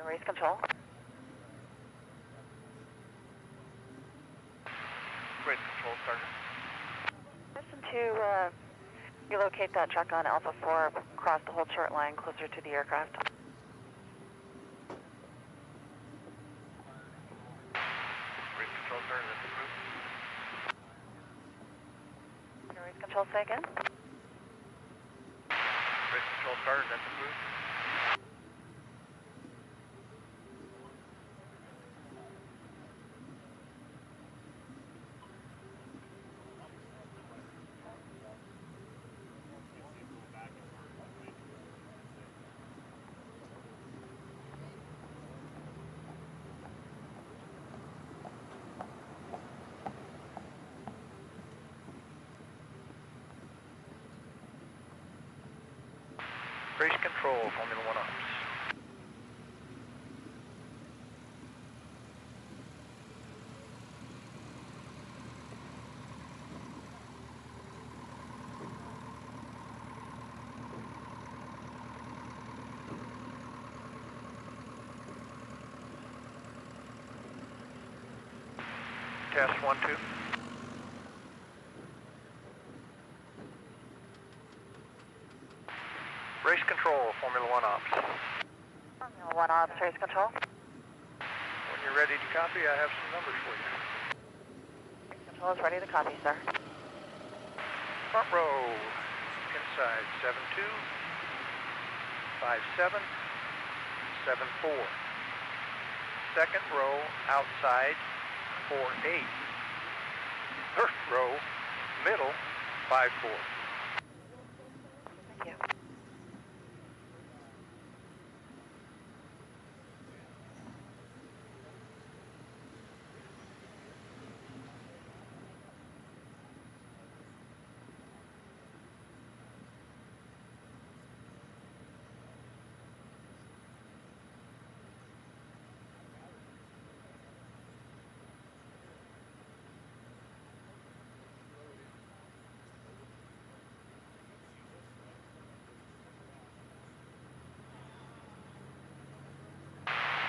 Race control. Race control started. Listen to relocate that truck on Alpha 4 across the whole short line closer to the aircraft. Race control started, that's approved. Race control, say again. Race control started, that's approved. Race control, Formula 1 ops. Test 1, 2. Race control, Formula 1 ops. Formula 1 ops, race control. When you're ready to copy, I have some numbers for you. Race control is ready to copy, sir. Front row, inside 72, 57, 74. Second row, outside 48. Third row, middle 54. Thank you.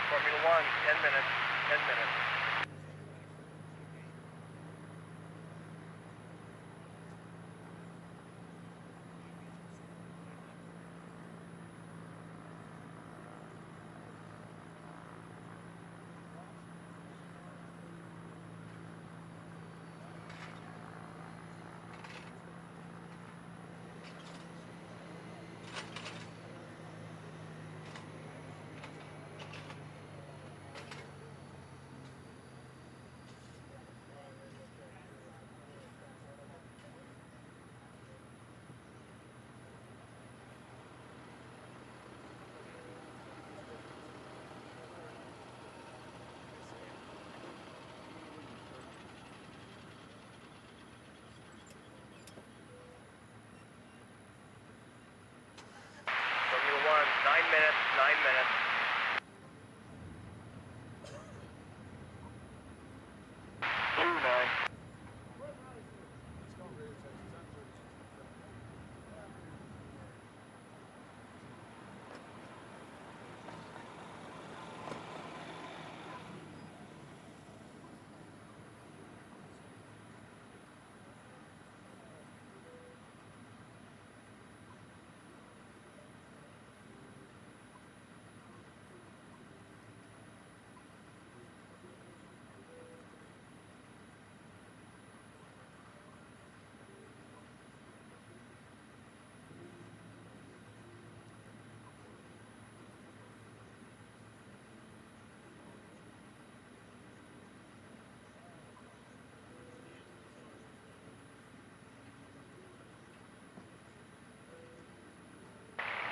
Formula 1, 10 minutes, 10 minutes. Formula 1, 9 minutes, 9 minutes. Two, 9.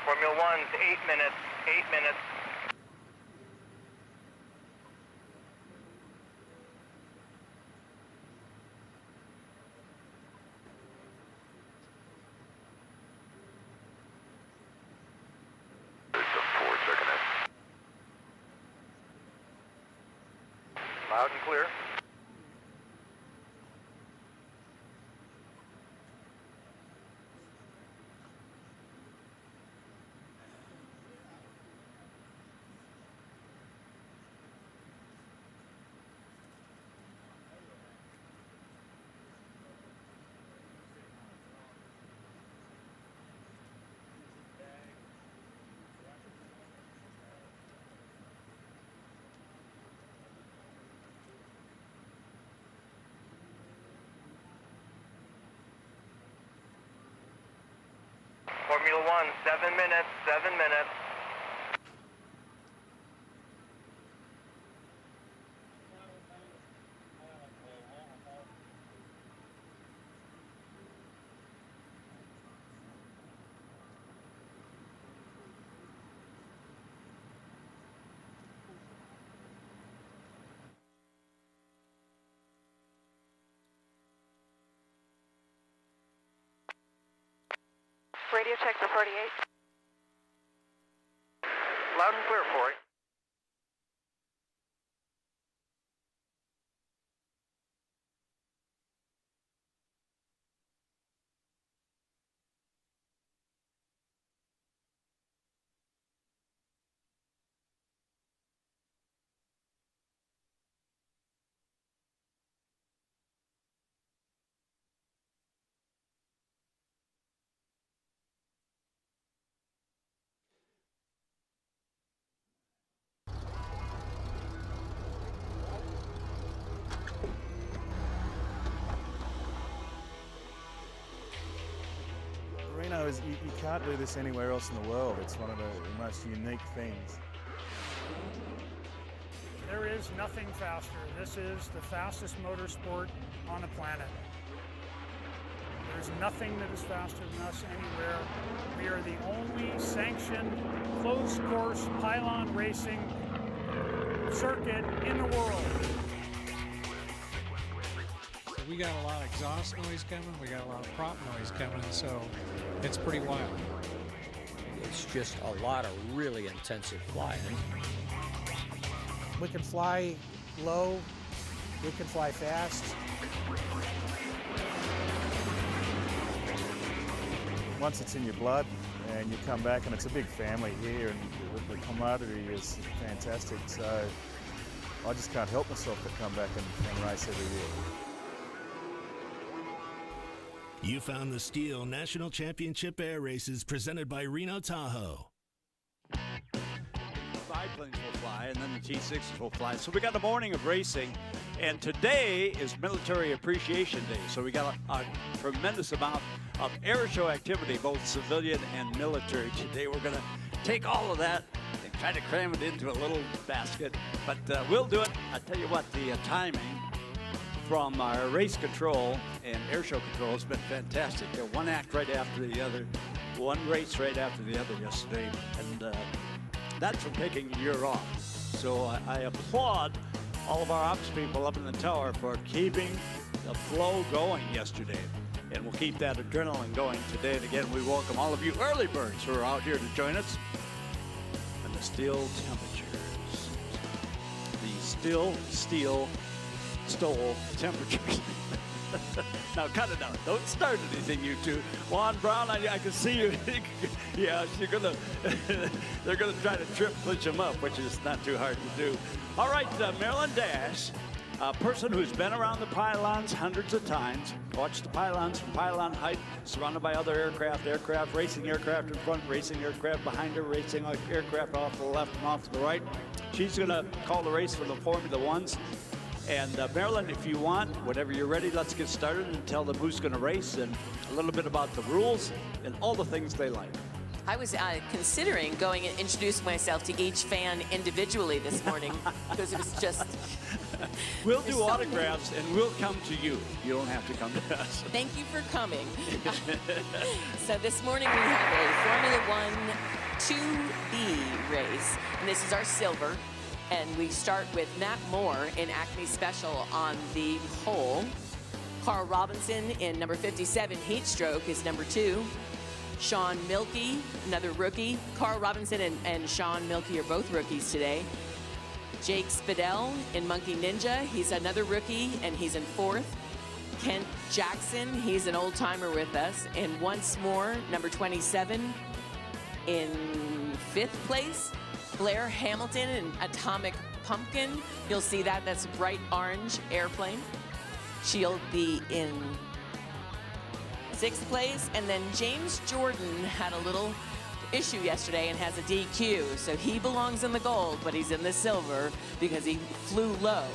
Formula 1's 8 minutes, 8 minutes. Loud and clear. Formula One, 7 minutes, 7 minutes. Radio check for 48. Loud and clear for it. Reno is, you can't do this anywhere else in the world. It's one of the most unique things. There is nothing faster. This is the fastest motorsport on the planet. There's nothing that is faster than us anywhere. We are the only sanctioned closed course pylon racing circuit in the world. We got a lot of exhaust noise coming, we got a lot of prop noise coming, so it's pretty wild. It's just a lot of really intensive flying. We can fly low, we can fly fast. Once it's in your blood and you come back, and it's a big family here, and the camaraderie is fantastic, so I just can't help myself but come back and race every year. You found the Stihl National Championship Air Races presented by Reno Tahoe. Biplanes will fly, and then the T6s will fly. So we got a morning of racing, and today is Military Appreciation Day. So we got a tremendous amount of air show activity, both civilian and military. Today we're going to take all of that and try to cram it into a little basket, but we'll do it. I tell you what, the timing from our race control and air show control has been fantastic. One act right after the other, one race right after the other yesterday, and that's from taking a year off. So I applaud all of our ops people up in the tower for keeping the flow going yesterday. And we'll keep that adrenaline going today. And again, we welcome all of you early birds who are out here to join us. And the Stihl temperatures. The Stihl temperatures. Now cut it out. Don't start anything, you two. Juan Brown, I can see you. Yeah, they're gonna try to glitch him up, which is not too hard to do. All right, Marilyn Dash, a person who's been around the pylons hundreds of times, watched the pylons from pylon height, surrounded by other aircraft, racing aircraft in front, racing aircraft behind her, racing aircraft off to the left and off to the right. She's gonna call the race for the Formula Ones. And Marilyn, if you want, whenever you're ready, let's get started and tell them who's going to race and a little bit about the rules and all the things they like. I was considering going and introducing myself to each fan individually this morning because it was just... We'll do autographs and we'll come to you. You don't have to come to us. Thank you for coming. So this morning we have a Formula One 2B race, and this is our silver. And we start with Matt Moore in Acme Special on the pole. Carl Robinson in number 57, Heat Stroke, is number 2. Sean Milkey, another rookie. Carl Robinson and Sean Milkey are both rookies today. Jake Spadell in Monkey Ninja, he's another rookie, and he's in 4th. Kent Jackson, he's an old-timer with us. And once more, number 27 in 5th place. Blair Hamilton in Atomic Pumpkin. You'll see that, that's a bright orange airplane. She'll be in 6th place. And then James Jordan had a little issue yesterday and has a DQ. So he belongs in the gold, but he's in the silver because he flew low.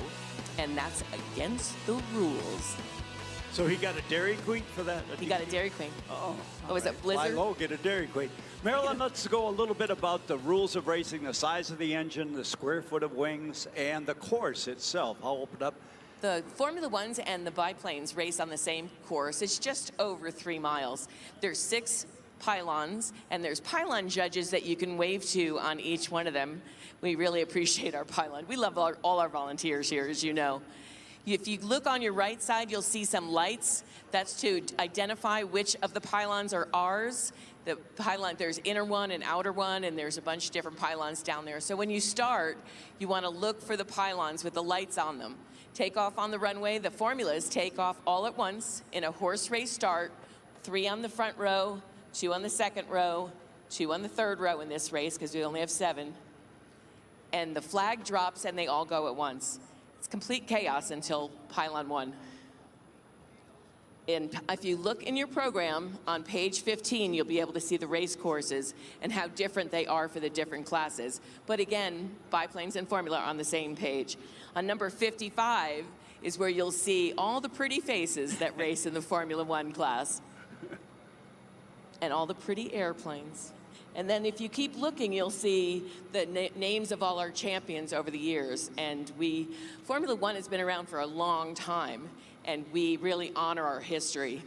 And that's against the rules. So he got a Dairy Queen for that? He got a Dairy Queen. Oh. What was it, Blizzard? Fly low, get a Dairy Queen. Marilyn, let's go a little bit about the rules of racing, the size of the engine, the square foot of wings, and the course itself. I'll open up. The Formula Ones and the biplanes race on the same course. It's just over 3 miles. There's 6 pylons, and there's pylon judges that you can wave to on each one of them. We really appreciate our pylon. We love all our volunteers here, as you know. If you look on your right side, you'll see some lights. That's to identify which of the pylons are ours. The pylon, there's inner one and outer one, and there's a bunch of different pylons down there. So when you start, you want to look for the pylons with the lights on them. Take off on the runway. The formulas take off all at once in a horse race start. 3 on the front row, 2 on the second row, 2 on the third row in this race because we only have 7. And the flag drops and they all go at once. It's complete chaos until pylon 1. And if you look in your program on page 15, you'll be able to see the race courses and how different they are for the different classes. But again, biplanes and formula are on the same page. On number 55 is where you'll see all the pretty faces that race in the Formula One class and all the pretty airplanes. And then if you keep looking, you'll see the names of all our champions over the years. And Formula One has been around for a long time, and we really honor our history.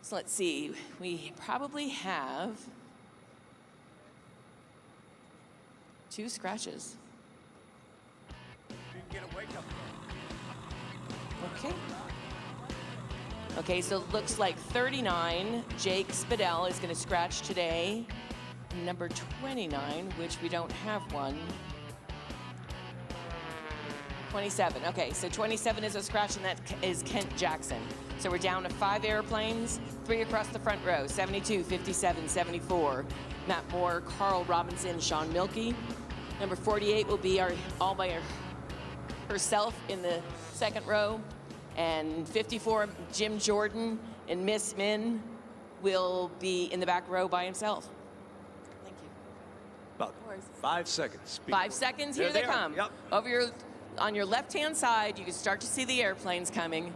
So let's see, we probably have 2 scratches. You can get a wake-up Okay. Okay, so it looks like 39, Jake Spadell is going to scratch today. Number 29, which we don't have one. 27, okay, so 27 is a scratch, and that is Kent Jackson. So we're down to 5 airplanes, 3 across the front row, 72, 57, 74. Matt Moore, Carl Robinson, Sean Milkey. Number 48 will be all by herself in the second row. And 54, Jim Jordan, and Miss Min will be in the back row by himself. Thank you. About 5 seconds. 5 seconds, here they come. Yep. On your left-hand side, you can start to see the airplanes coming.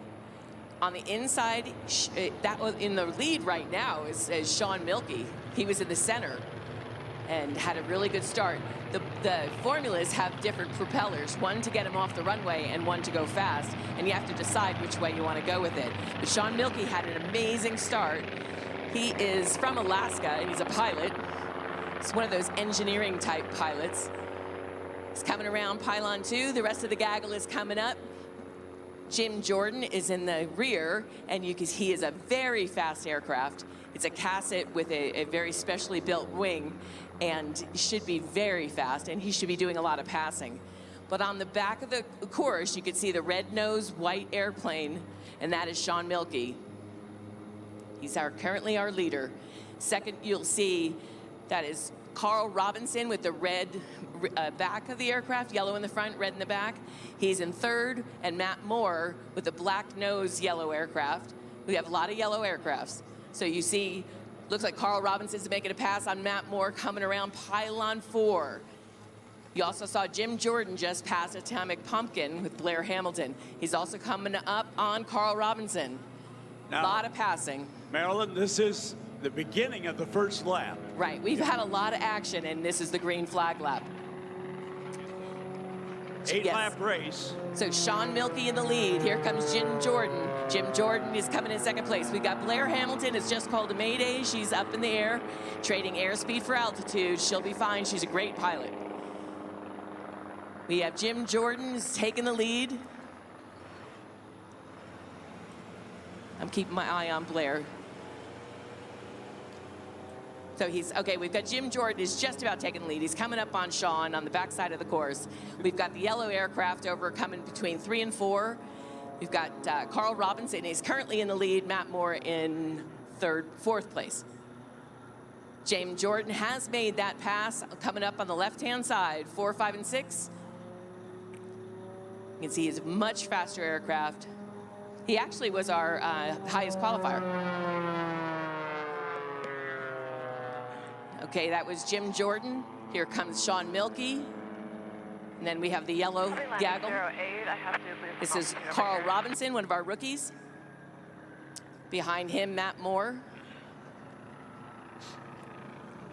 On the inside, that was in the lead right now is Sean Milkey. He was in the center and had a really good start. The formulas have different propellers, one to get him off the runway and one to go fast, and you have to decide which way you want to go with it. But Sean Milkey had an amazing start. He is from Alaska, and he's a pilot. He's one of those engineering type pilots. He's coming around pylon 2. The rest of the gaggle is coming up. Jim Jordan is in the rear, and he is a very fast aircraft. It's a Cassett with a very specially built wing, and should be very fast, and he should be doing a lot of passing. But on the back of the course, you can see the red-nosed white airplane, and that is Sean Milkey. He's currently our leader. Second, you'll see that is Carl Robinson with the red back of the aircraft, yellow in the front, red in the back. He's in third, and Matt Moore with the black nose yellow aircraft. We have a lot of yellow aircrafts. So you see, looks like Carl Robinson's making a pass on Matt Moore coming around pylon 4. You also saw Jim Jordan just pass Atomic Pumpkin with Blair Hamilton. He's also coming up on Carl Robinson. A lot of passing. Marilyn, this is the beginning of the first lap. Right, we've had a lot of action, and this is the green flag lap. 8-lap race. So Sean Milkey in the lead. Here comes Jim Jordan. Jim Jordan is coming in second place. We got Blair Hamilton. It's just called a Mayday. She's up in the air, trading airspeed for altitude. She'll be fine. She's a great pilot. We have Jim Jordan is taking the lead. I'm keeping my eye on Blair. So we've got Jim Jordan is just about taking the lead. He's coming up on Sean on the backside of the course. We've got the yellow aircraft over coming between 3 and 4. We've got Carl Robinson. He's currently in the lead. Matt Moore in fourth place. James Jordan has made that pass coming up on the left-hand side, 4, 5, and 6. You can see he's a much faster aircraft. He actually was our highest qualifier. Okay, that was Jim Jordan. Here comes Sean Milkey. And then we have the yellow gaggle. 08, I have to move This is over Carl here. Robinson, one of our rookies. Behind him, Matt Moore.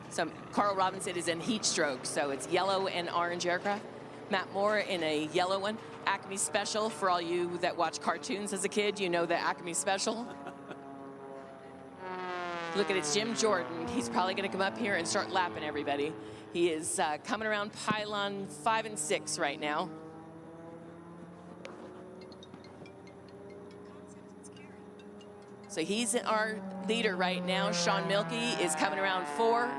So Carl Robinson is in heat stroke, so it's yellow and orange aircraft. Matt Moore in a yellow one. Acme Special, for all you that watch cartoons as a kid, you know the Acme Special. Look at it, it's Jim Jordan. He's probably gonna come up here and start lapping everybody. He is coming around pylon 5 and 6 right now. So he's our leader right now. Sean Milkey is coming around 4.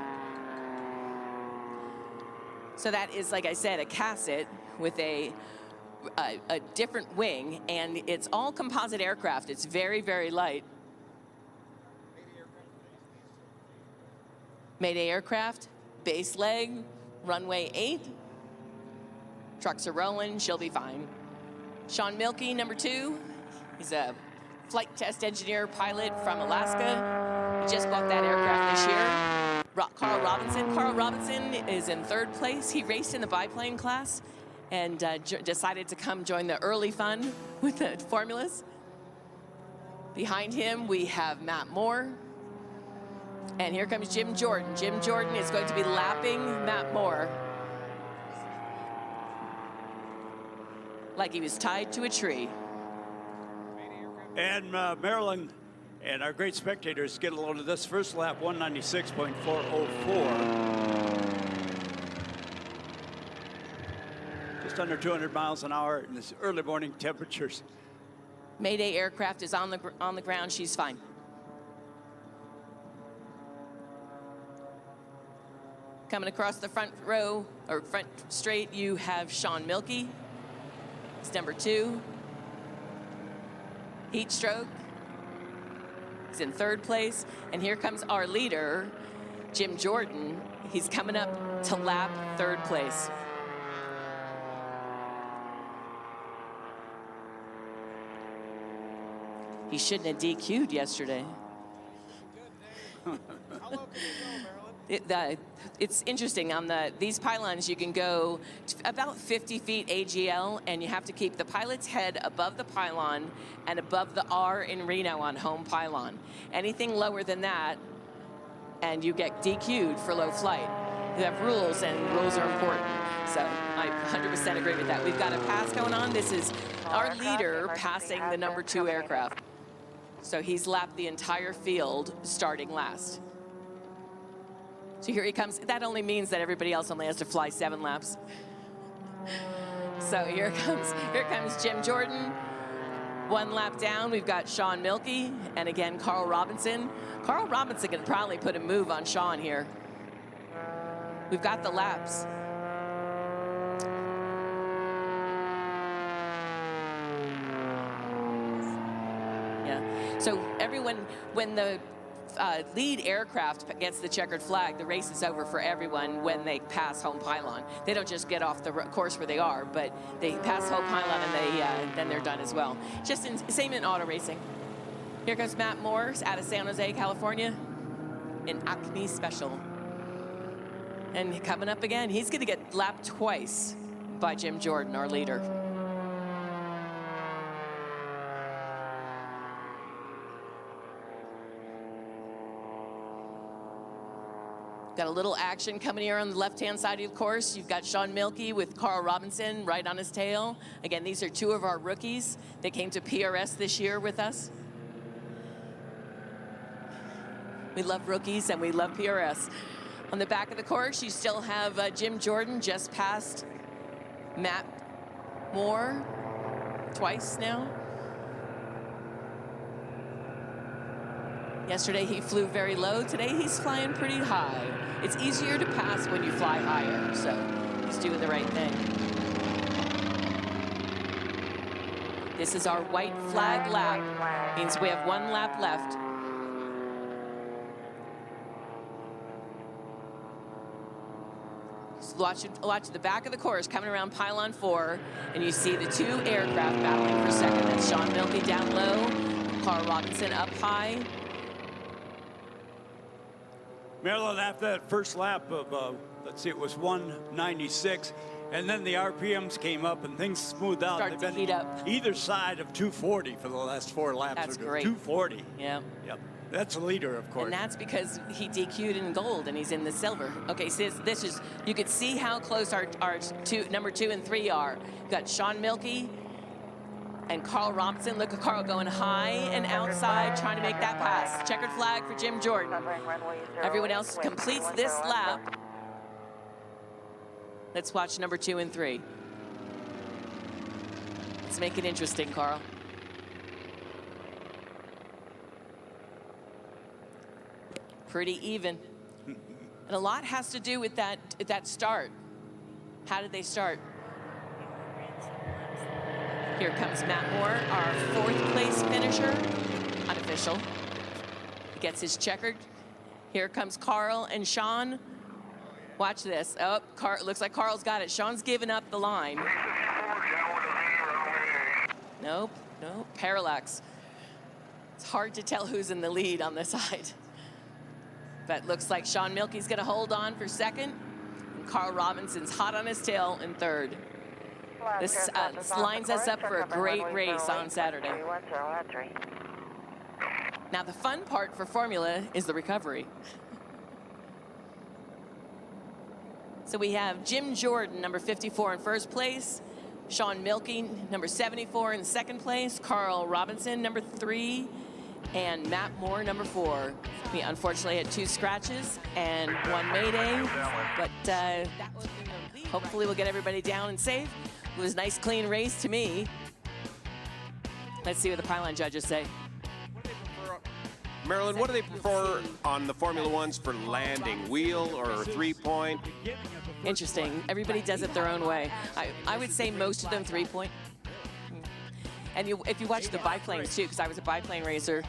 So that is, like I said, a Casset with a different wing, and it's all composite aircraft. It's very, very light. Mayday aircraft, base leg, runway 8. Trucks are rolling, she'll be fine. Sean Milkey, number 2. He's a flight test engineer pilot from Alaska. He just bought that aircraft this year. Carl Robinson. Carl Robinson is in 3rd place. He raced in the biplane class and decided to come join the early fun with the formulas. Behind him, we have Matt Moore. And here comes Jim Jordan. Jim Jordan is going to be lapping Matt Moore like he was tied to a tree. And Maryland and our great spectators get a load of this first lap, 196.404. Just under 200 miles an hour in this early morning temperatures. Mayday aircraft is on the ground. She's fine. Coming across the front row, or front straight, you have Sean Milkey. It's number 2. Heat stroke. He's in 3rd place. And here comes our leader, Jim Jordan. He's coming up to lap 3rd place. He shouldn't have DQ'd yesterday. It's interesting, on these pylons you can go about 50 feet AGL, and you have to keep the pilot's head above the pylon and above the R in Reno on home pylon. Anything lower than that and you get DQ'd for low flight. You have rules, and rules are important. So I 100% agree with that. We've got a pass going on. This is our leader passing the number 2 aircraft. So he's lapped the entire field starting last. So here he comes. That only means that everybody else only has to fly 7 laps. So here comes Jim Jordan. 1 lap down, we've got Sean Milkey, and again, Carl Robinson. Carl Robinson can probably put a move on Sean here. We've got the laps. Yeah, so everyone, when the lead aircraft gets the checkered flag, the race is over for everyone when they pass home pylon. They don't just get off the course where they are, but they pass home pylon and then they're done as well. Just same in auto racing. Here comes Matt Moore out of San Jose, California, in Acme Special. And coming up again, he's going to get lapped twice by Jim Jordan, our leader. Got a little action coming here on the left-hand side of the course. You've got Sean Milkey with Carl Robinson right on his tail. Again, these are 2 of our rookies. They came to PRS this year with us. We love rookies and we love PRS. On the back of the course, you still have Jim Jordan just past Matt Moore twice now. Yesterday he flew very low. Today he's flying pretty high. It's easier to pass when you fly higher, so he's doing the right thing. This is our white flag lap. Means we have 1 lap left. So watch the back of the course coming around pylon 4, and you see the 2 aircraft battling for second. That's Sean Milkey down low, Carl Robinson up high. Maryland, after that first lap of, let's see, it was 196, And then the RPMs came up and things smoothed out. Start to They've been heat up. either side of 240 for the last 4 laps. That's great. 240. Yeah. Yep. That's a leader, of course. And that's because he DQ'd in gold and he's in the silver. Okay, so this is, you could see how close our number 2 and 3 are. We've got Sean Mielke and Carl Robinson. Look at Carl going high and outside, trying to make that pass. Checkered flag for Jim Jordan. Everyone else completes this lap. Let's watch number 2 and 3. Let's make it interesting, Carl. Pretty even. And a lot has to do with that start. How did they start? Here comes Matt Moore, our 4th place finisher, unofficial. He gets his checkered. Here comes Carl and Sean. Watch this. Oh, looks like Carl's got it. Sean's giving up the line. Nope, parallax. It's hard to tell who's in the lead on this side. But looks like Sean Mielke's gonna hold on for 2nd. And Carl Robinson's hot on his tail in 3rd. This lines us up for a great race on Saturday. Now the fun part for Formula is the recovery. So we have Jim Jordan, number 54 in 1st place. Sean Mielke, number 74 in 2nd place. Carl Robinson, number 3. And Matt Moore, number 4. We unfortunately had 2 scratches and 1 mayday, but hopefully we'll get everybody down and safe. It was a nice, clean race to me. Let's see what the pylon judges say. Marilyn, what do they prefer on the Formula Ones for landing? Wheel or 3-point? Interesting. Everybody does it their own way. I would say most of them 3-point. And if you watch the biplanes too, because I was a biplane racer,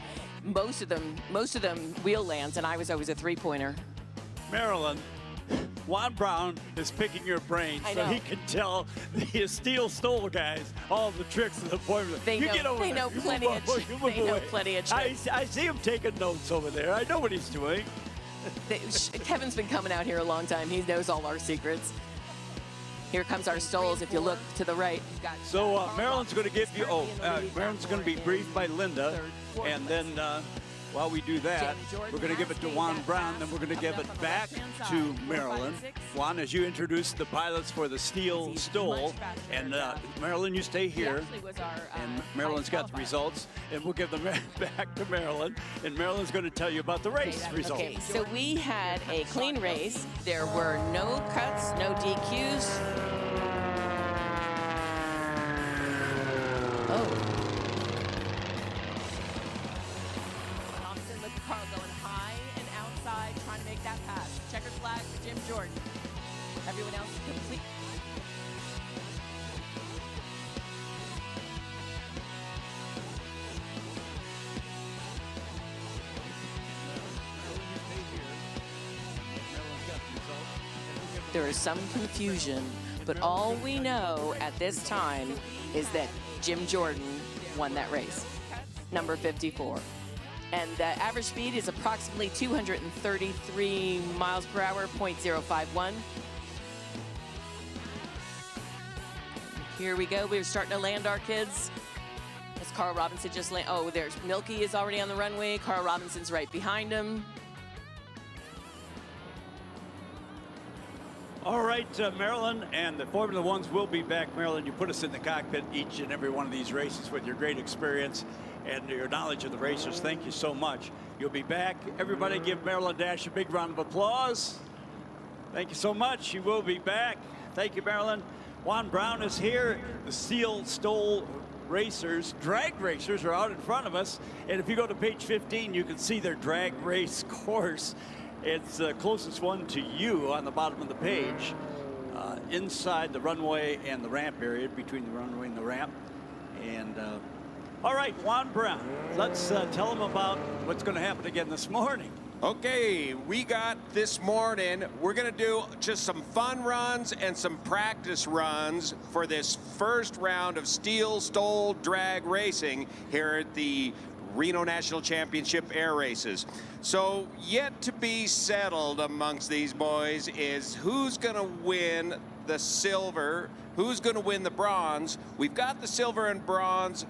most of them wheel lands, and I was always a 3-pointer. Marilyn, Juan Brown is picking your brain so he can tell the Stihl guys all the tricks of the formula. They know plenty of tricks. I see him taking notes over there. I know what he's doing. Kevin's been coming out here a long time. He knows all our secrets. Here comes our Stolls, if you look to the right. So Marilyn's going to give you, Marilyn's going to be briefed by Linda, and then while we do that, we're going to give it to Juan Brown, then we're going to give it back to Marilyn. Juan, as you introduce the pilots for the Stihl Stoll, and Marilyn, you stay here, and Marilyn's got the results, and we'll give them back to Marilyn, and Marilyn's going to tell you about the race results. Okay, so we had a clean race. There were no cuts, no DQs. Oh. Carl going high and outside, trying to make that pass. Checkered flag for Jim Jordan. Everyone else complete. There is some confusion, but all we know at this time is that Jim Jordan won that race, number 54. And the average speed is approximately 233 miles per hour, 0.051. Here we go. We're starting to land our kids. As Carl Robinson just landed. Oh, there's Mielke is already on the runway. Carl Robinson's right behind him. All right, Marilyn, and the Formula Ones will be back. Marilyn, you put us in the cockpit each and every one of these races with your great experience and your knowledge of the racers. Thank you so much. You'll be back. Everybody give Marilyn Dash a big round of applause. Thank you so much. She will be back. Thank you, Marilyn. Juan Brown is here. The Stihl Stoll racers, drag racers, are out in front of us. And if you go to page 15, you can see their drag race course. It's the closest one to you on the bottom of the page, inside the runway and the ramp area, between the runway and the ramp. And all right, Juan Brown, let's tell them about what's going to happen again this morning. Okay, we got this morning, we're going to do just some fun runs and some practice runs for this first round of Stihl Stoll drag racing here at the Reno National Championship air races. So yet to be settled amongst these boys is who's going to win the silver, who's going to win the bronze. We've got the silver and bronze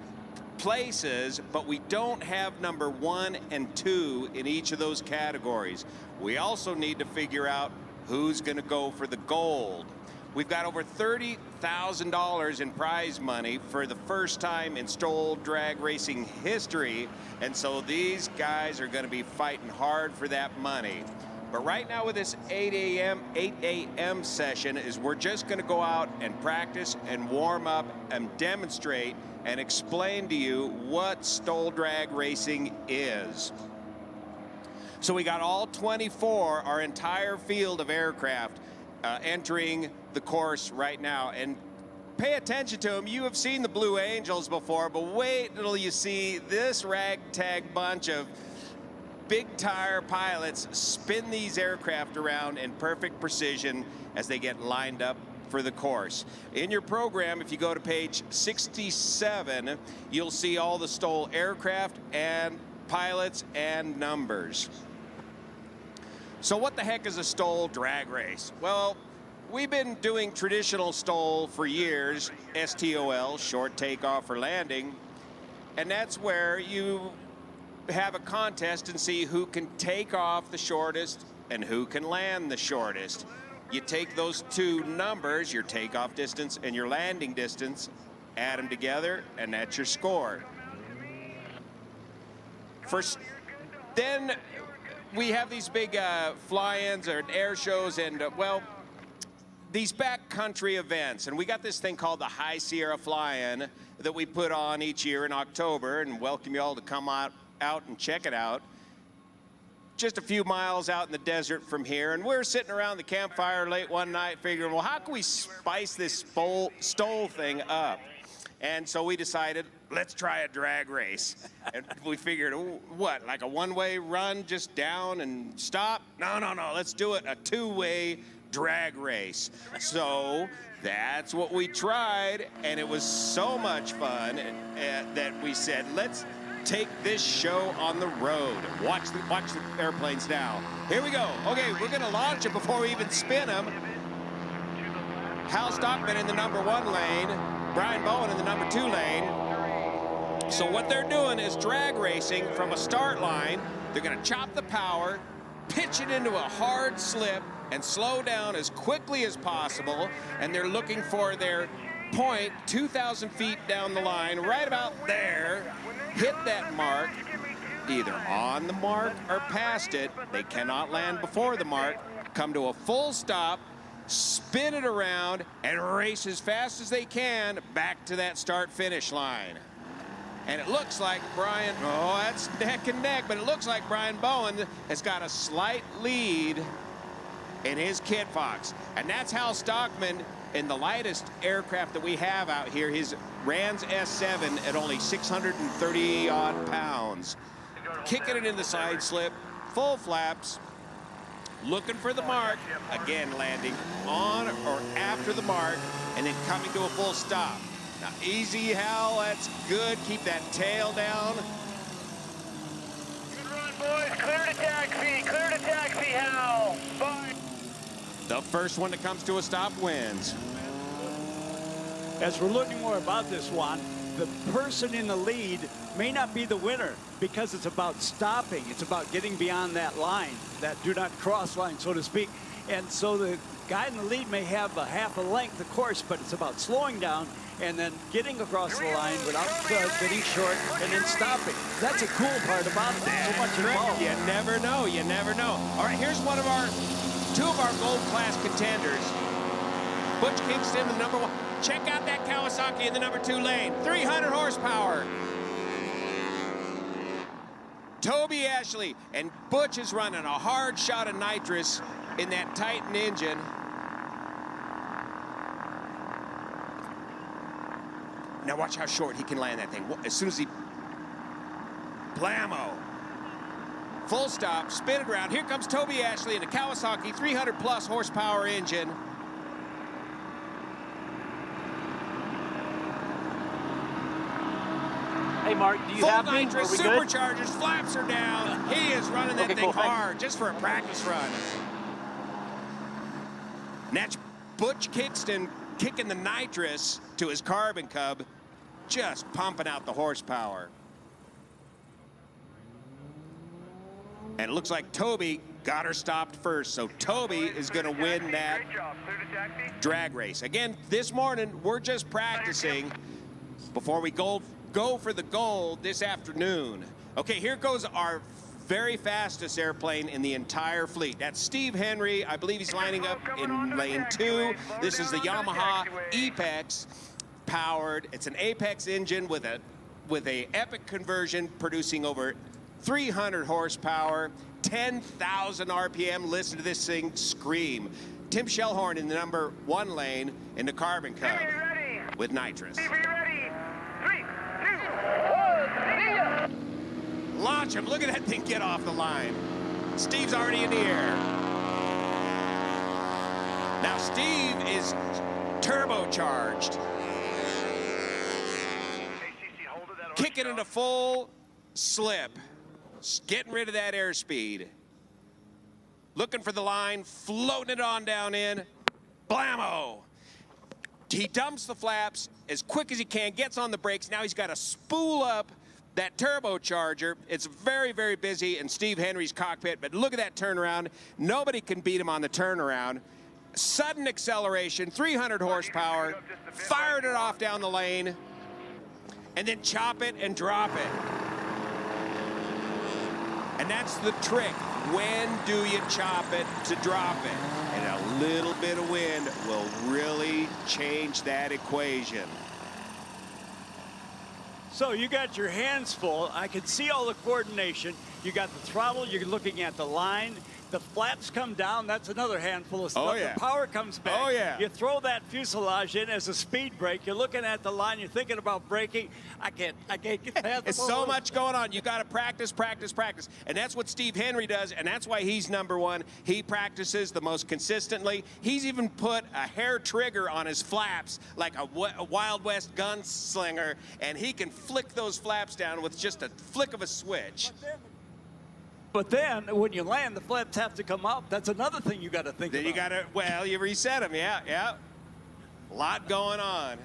places, but we don't have number 1 and 2 in each of those categories. We also need to figure out who's going to go for the gold. We've got over $30,000 in prize money for the first time in Stoll drag racing history, and so these guys are going to be fighting hard for that money. But right now with this 8 a.m. session is we're just going to go out and practice and warm up and demonstrate and explain to you what Stoll drag racing is. So we got all 24, our entire field of aircraft entering the course right now. And pay attention to them. You have seen the Blue Angels before, but wait till you see this ragtag bunch of big tire pilots spin these aircraft around in perfect precision as they get lined up for the course. In your program, if you go to page 67, you'll see all the Stoll aircraft and pilots and numbers. So what the heck is a Stoll drag race? Well, we've been doing traditional Stoll for years, STOL, short takeoff or landing, and that's where you have a contest and see who can take off the shortest and who can land the shortest. You take those two numbers, your takeoff distance and your landing distance, add them together, and that's your score. Then we have these big fly-ins or air shows and, well, these backcountry events. And we got this thing called the High Sierra Fly-In that we put on each year in October, and welcome you all to come out and check it out. Just a few miles out in the desert from here, and we're sitting around the campfire late one night figuring, well, how can we spice this Stoll thing up? And so we decided, let's try a drag race. And we figured, what, like a one-way run just down and stop? No, let's do it a two-way drag race. So that's what we tried, and it was so much fun that we said, let's take this show on the road. Watch the airplanes now. Here we go. Okay, we're gonna launch it before we even spin them. Hal Stockman in the number 1 lane, Brian Bowen in the number 2 lane. So what they're doing is drag racing from a start line. They're gonna chop the power, pitch it into a hard slip, and slow down as quickly as possible. And they're looking for their point 2,000 feet down the line, right about there. Hit that mark, either on the mark or past it. They cannot land before the mark. Come to a full stop, spin it around, and race as fast as they can back to that start-finish line. And it looks like Brian, oh, that's neck and neck, but it looks like Brian Bowen has got a slight lead in his Kit Fox. And that's Hal Stockman in the lightest aircraft that we have out here, his Rans S7 at only 630-odd pounds. Kicking it in the side slip, full flaps, looking for the mark, again landing on or after the mark, and then coming to a full stop. Now, easy, Hal, that's good. Keep that tail down. Good run, boys. Clear to taxi, Hal. Bye. The first one that comes to a stop wins. As we're learning more about this one, the person in the lead may not be the winner because it's about stopping. It's about getting beyond that line, that do not cross line, so to speak. And so the guy in the lead may have a half a length, of course, but it's about slowing down and then getting across the line without getting short and then stopping. That's a cool part about it. So much involved. You never know. You never know. All right, here's two of our gold class contenders. Butch Kingston, the number 1. Check out that Kawasaki in the number 2 lane. 300 horsepower. Toby Ashley, and Butch is running a hard shot of nitrous in that Titan engine. Now watch how short he can land that thing. As soon as he... Blammo. Full stop, spin it around. Here comes Toby Ashley in a Kawasaki 300-plus horsepower engine. Hey, Hey, Mark, do you Full have me? nitrous, Are we good? superchargers, flaps are down. He is running that Okay, thing cool, thanks. hard just for a practice run. That's Butch Kingston kicking the nitrous to his carbon cub, just pumping out the horsepower. And it looks like Toby got her stopped first, so Toby is going to win that drag race. Again, this morning, we're just practicing before we go for the gold this afternoon. Okay, here goes our very fastest airplane in the entire fleet. That's Steve Henry. I believe he's lining up in lane 2. This is the Yamaha Apex powered. It's an Apex engine with a Epic conversion producing over 300 horsepower, 10,000 RPM. Listen to this thing scream. Tim Shellhorn in the number 1 lane in the Carbon Cub with nitrous. Launch him. Look at that thing get off the line. Steve's already in the air. Now Steve is turbocharged. Kicking into full slip. Getting rid of that airspeed. Looking for the line, floating it on down in. Blammo! He dumps the flaps as quick as he can, gets on the brakes. Now he's got to spool up that turbocharger. It's very, very busy in Steve Henry's cockpit, but look at that turnaround. Nobody can beat him on the turnaround. Sudden acceleration, 300 horsepower, fired it off down the lane, and then chop it and drop it. And that's the trick. When do you chop it to drop it? And a little bit of wind will really change that equation. So you got your hands full. I can see all the coordination. You got the throttle, you're looking at the line. The flaps come down, that's another handful of stuff. Oh, yeah. The power comes back. Oh, yeah. You throw that fuselage in as a speed brake. You're looking at the line, you're thinking about braking. I can't get past It's so much going on. You got to practice, practice, practice. And that's what Steve Henry does, and that's why he's number 1. He practices the most consistently. He's even put a hair trigger on his flaps like a Wild West gunslinger, and he can flick those flaps down with just a flick of a switch. But then, when you land, the flaps have to come up. That's another thing you got to think about. Then you got to, well, you reset them, yeah. A lot going on.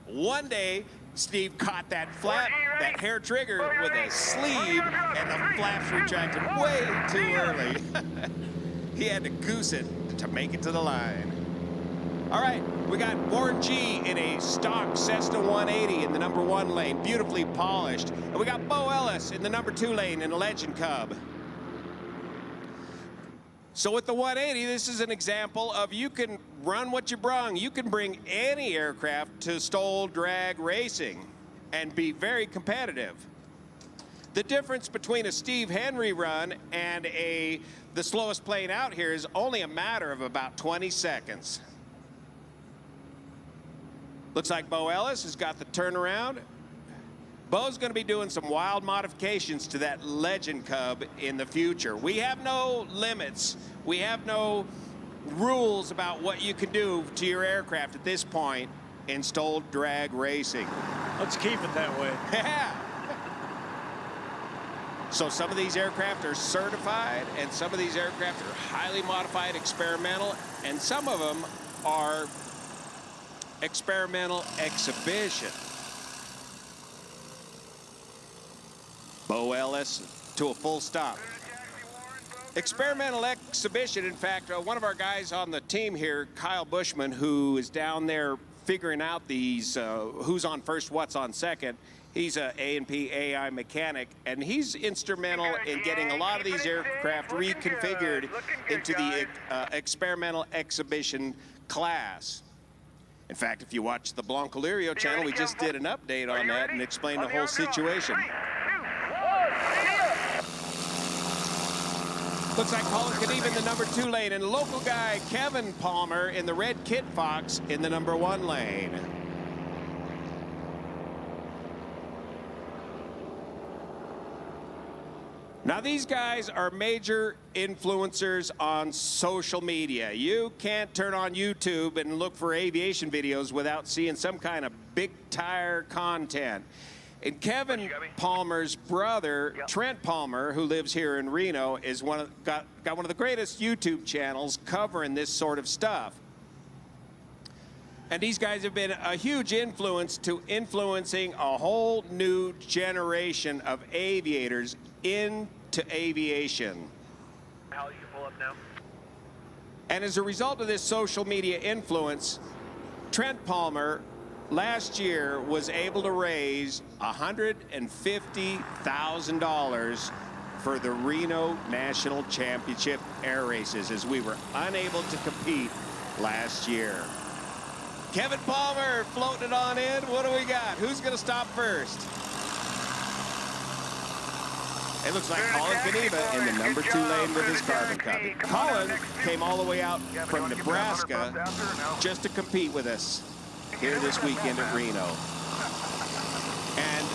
One day, Steve caught that flap, that hair trigger with a sleeve, and the flaps retracted way too early. He had to goose it to make it to the line. All right, we got Warren G in a stock Cessna 180 in the number 1 lane, beautifully polished. And we got Bo Ellis in the number 2 lane in a Legend Cub. So with the 180, this is an example of you can run what you brung. You can bring any aircraft to Stihl drag racing and be very competitive. The difference between a Steve Henry run and the slowest plane out here is only a matter of about 20 seconds. Looks like Bo Ellis has got the turnaround. Bo's going to be doing some wild modifications to that Legend Cub in the future. We have no limits. We have no rules about what you can do to your aircraft at this point in Stihl drag racing. Let's keep it that way. Yeah. So some of these aircraft are certified, and some of these aircraft are highly modified experimental, and some of them are experimental exhibition. Bo Ellis to a full stop. Experimental exhibition, in fact, one of our guys on the team here, Kyle Bushman, who is down there figuring out these who's on first, what's on second. He's a A&P AI mechanic, and he's instrumental in getting a lot of these aircraft reconfigured into the experimental exhibition class. In fact, if you watch the Blanco Lirio channel, we just did an update on that and explained the whole situation. Looks like Colin Kniev in the number 2 lane, and local guy Kevin Palmer in the red Kit Fox in the number 1 lane. Now, these guys are major influencers on social media. You can't turn on YouTube and look for aviation videos without seeing some kind of big tire content. And Kevin Palmer's brother, Trent Palmer, who lives here in Reno, is got one of the greatest YouTube channels covering this sort of stuff. And these guys have been a huge influence to influencing a whole new generation of aviators into aviation. Hal, you can pull up now. And as a result of this social media influence, Trent Palmer last year was able to raise $150,000 for the Reno National Championship air races, as we were unable to compete last year. Kevin Palmer floating it on in. What do we got? Who's going to stop first? It looks like Colin Geneva in the number 2 lane with his carbon copy. Colin came all the way out from Nebraska just to compete with us here this weekend at Reno. And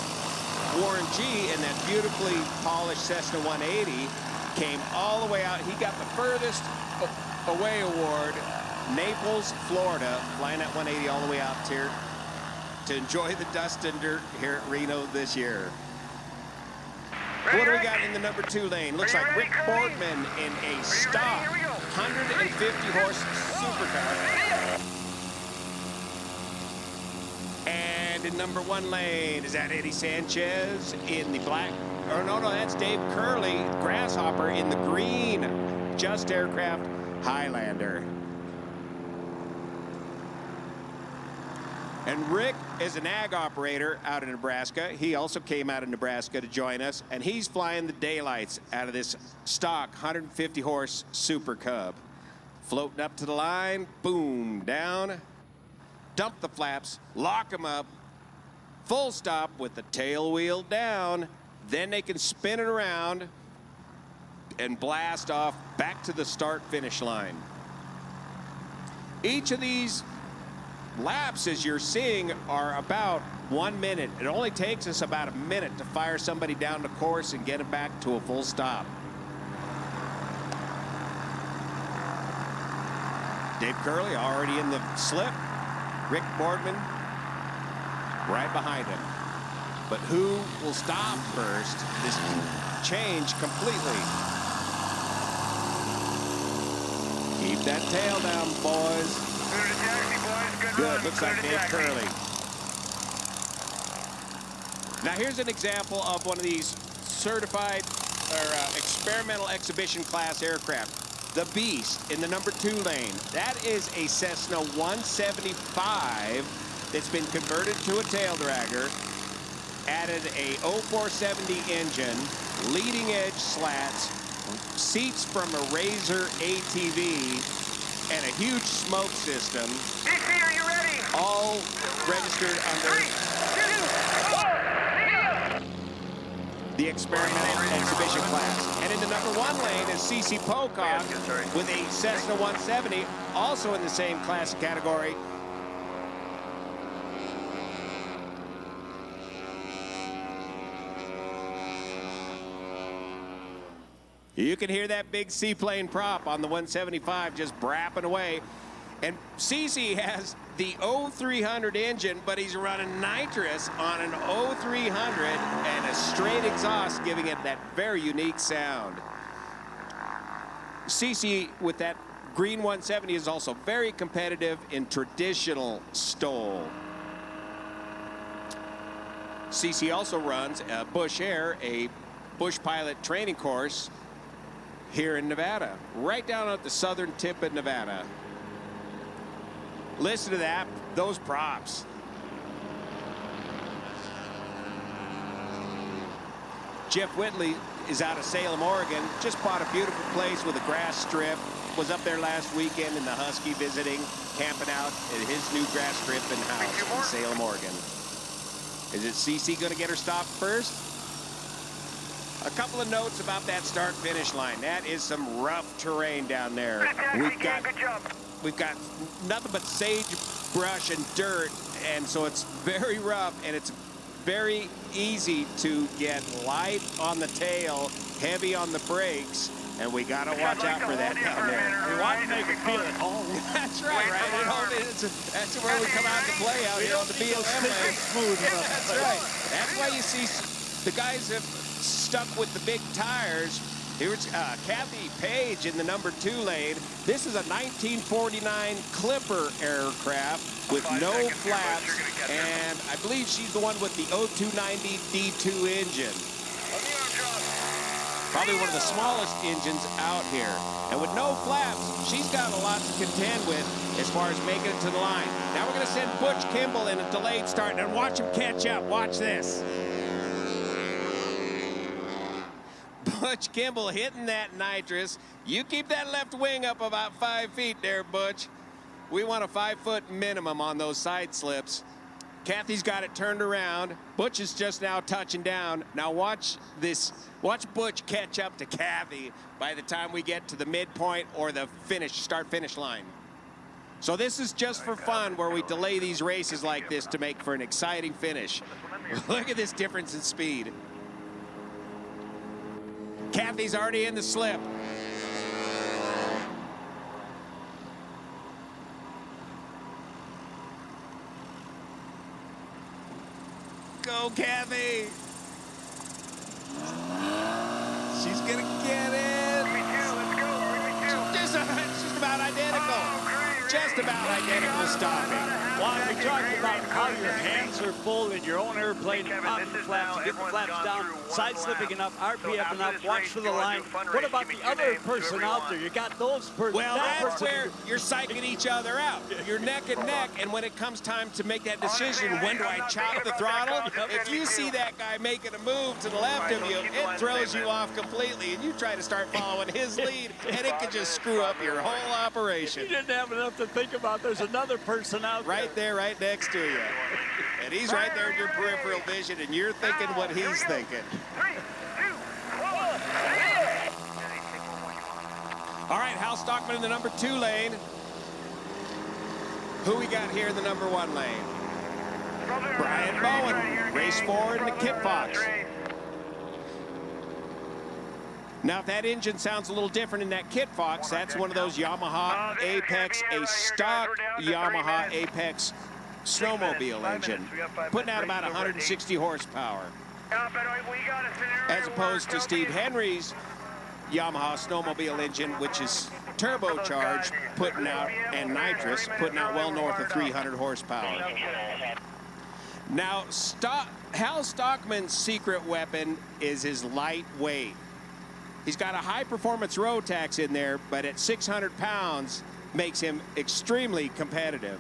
Warren G in that beautifully polished Cessna 180 came all the way out. He got the furthest away award, Naples, Florida, flying that 180 all the way out here to enjoy the dust and dirt here at Reno this year. What do we got in the number 2 lane? Looks like Rick Boardman in a stock 150 horse supercar. And in number 1 lane, is that Eddie Sanchez in the black? Oh, no, that's Dave Curley, Grasshopper in the green Just Aircraft Highlander. And Rick is an ag operator out of Nebraska. He also came out of Nebraska to join us, and he's flying the daylights out of this stock 150 horse Super Cub. Floating up to the line, boom, down, dump the flaps, lock them up, full stop with the tail wheel down. Then they can spin it around and blast off back to the start-finish line. Each of these laps, as you're seeing, are about 1 minute. It only takes us about a minute to fire somebody down the course and get it back to a full stop. Dave Curley already in the slip. Rick Boardman right behind him. But who will stop first? This can change completely. Keep that tail down, boys. Good, looks like Dave Curley. Now here's an example of one of these certified or experimental exhibition class aircraft. The Beast in the number 2 lane. That is a Cessna 175 that's been converted to a tail dragger, added a 0470 engine, leading edge slats, seats from a Razor ATV, and a huge smoke system. DC, are you ready? All registered under the experimental exhibition class. And in the number 1 lane is CC Pocock with a Cessna 170, also in the same class category. You can hear that big seaplane prop on the 175 just brapping away. And CC has the 0300 engine, but he's running nitrous on an 0300 and a straight exhaust, giving it that very unique sound. CC with that green 170 is also very competitive in traditional STOL. CC also runs Bush Air, a Bush pilot training course here in Nevada, right down at the southern tip of Nevada. Listen to that, those props. Jeff Whitley is out of Salem, Oregon. Just bought a beautiful place with a grass strip. Was up there last weekend in the Husky visiting, camping out at his new grass strip and house in Salem, Oregon. Is it CC going to get her stopped first? A couple of notes about that start-finish line. That is some rough terrain down there. We've got nothing but sagebrush and dirt, and so it's very rough, and it's very easy to get light on the tail, heavy on the brakes, And we got to watch out for that down there. We want to make it feel at home. That's right. That's where we come out to play out here on the BLM lane. Smooth enough. That's right. That's why you see the guys have stuck with the big tires. Here's Kathy Page in the number 2 lane. This is a 1949 Clipper aircraft with no flaps, and I believe she's the one with the 0290 D2 engine. Probably one of the smallest engines out here. And with no flaps, she's got a lot to contend with as far as making it to the line. Now we're going to send Butch Kimball in a delayed start, and watch him catch up. Watch this. Butch Kimball hitting that nitrous. You keep that left wing up about 5 feet there, Butch. We want a 5-foot minimum on those side slips. Kathy's got it turned around. Butch is just now touching down. Now watch this. Watch Butch catch up to Kathy by the time we get to the midpoint or the start-finish line. So this is just for fun, where we delay these races like this to make for an exciting finish. Look at this difference in speed. Kathy's already in the slip. Go, Kathy. She's gonna get it. It's just about identical. Just about identical stopping. Juan, we talked about how your hands are full in your own airplane, out the flaps, get the flaps down, side slipping enough, RPM enough, watch for the line. What about the other person out there? You got those persons. Well, that's where you're psyching each other out. You're neck and neck, and when it comes time to make that decision, when do I chop the throttle? If you see that guy making a move to the left of you, it throws you off completely, and you try to start following his lead, and it can just screw up your whole operation. You didn't have enough to think about. There's another person out there. Right there, right next to you. And he's right there in your peripheral vision, and you're thinking what he's thinking. 3, 2, 1. All right, Hal Stockman in the number 2 lane. Who we got here in the number 1 lane? Brian Bowen, race 4 in the Kit Fox. Now, if that engine sounds a little different in that Kit Fox, that's one of those Yamaha Apex, a stock Yamaha Apex snowmobile engine, putting out about 160 horsepower. As opposed to Steve Henry's Yamaha snowmobile engine, which is turbocharged, putting out, and nitrous, putting out well north of 300 horsepower. Now, Hal Stockman's secret weapon is his lightweight. He's got a high-performance Rotax in there, but at 600 pounds makes him extremely competitive.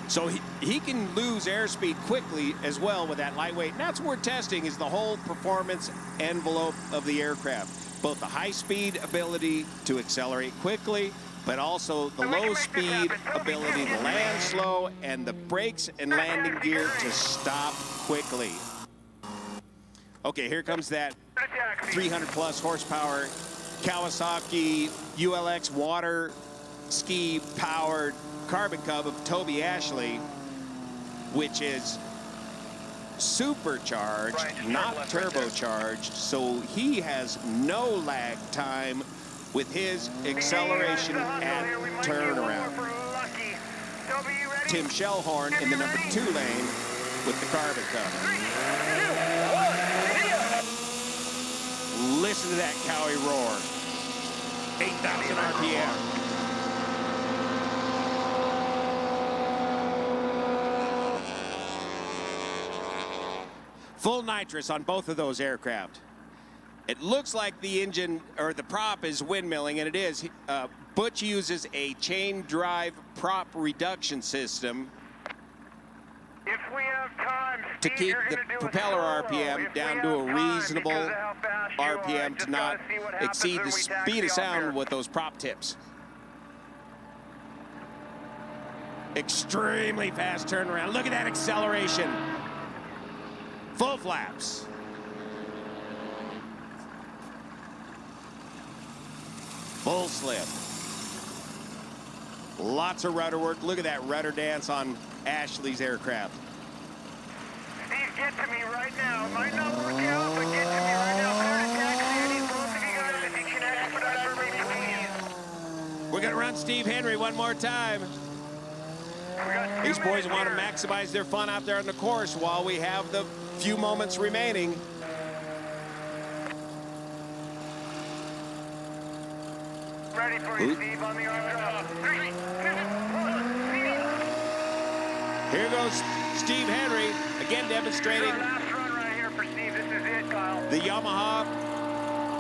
So he can lose airspeed quickly as well with that lightweight. And that's what we're testing, is the whole performance envelope of the aircraft. Both the high-speed ability to accelerate quickly, but also the low-speed ability to land slow, and the brakes and landing gear to stop quickly. Okay, here comes that 300-plus horsepower Kawasaki ULX water ski-powered Carbon Cub of Toby Ashley, which is supercharged, not turbocharged, so he has no lag time with his acceleration and turnaround. Tim Shellhorn in the number 2 lane with the Carbon Cub. Listen to that Cowie roar. 8,000 RPM. Full nitrous on both of those aircraft. It looks like the engine or the prop is windmilling, and it is. Butch uses a chain drive prop reduction system to keep the propeller RPM down to a reasonable RPM to not exceed the speed of sound with those prop tips. Extremely fast turnaround. Look at that acceleration. Full flaps. Full slip. Lots of rudder work. Look at that rudder dance on Ashley's aircraft. Steve, get to me right now. It might not work out, but get to me right now. Clear to taxi. I need both of you guys if you can expedite for me, please. We're going to run Steve Henry one more time. These boys want to maximize their fun out there on the course while we have the few moments remaining. Ready for you, Steve, on the arm drop. 3, 2, 1, Here goes Steve Henry, again demonstrating last run right here for Steve. This is it, Kyle. the Yamaha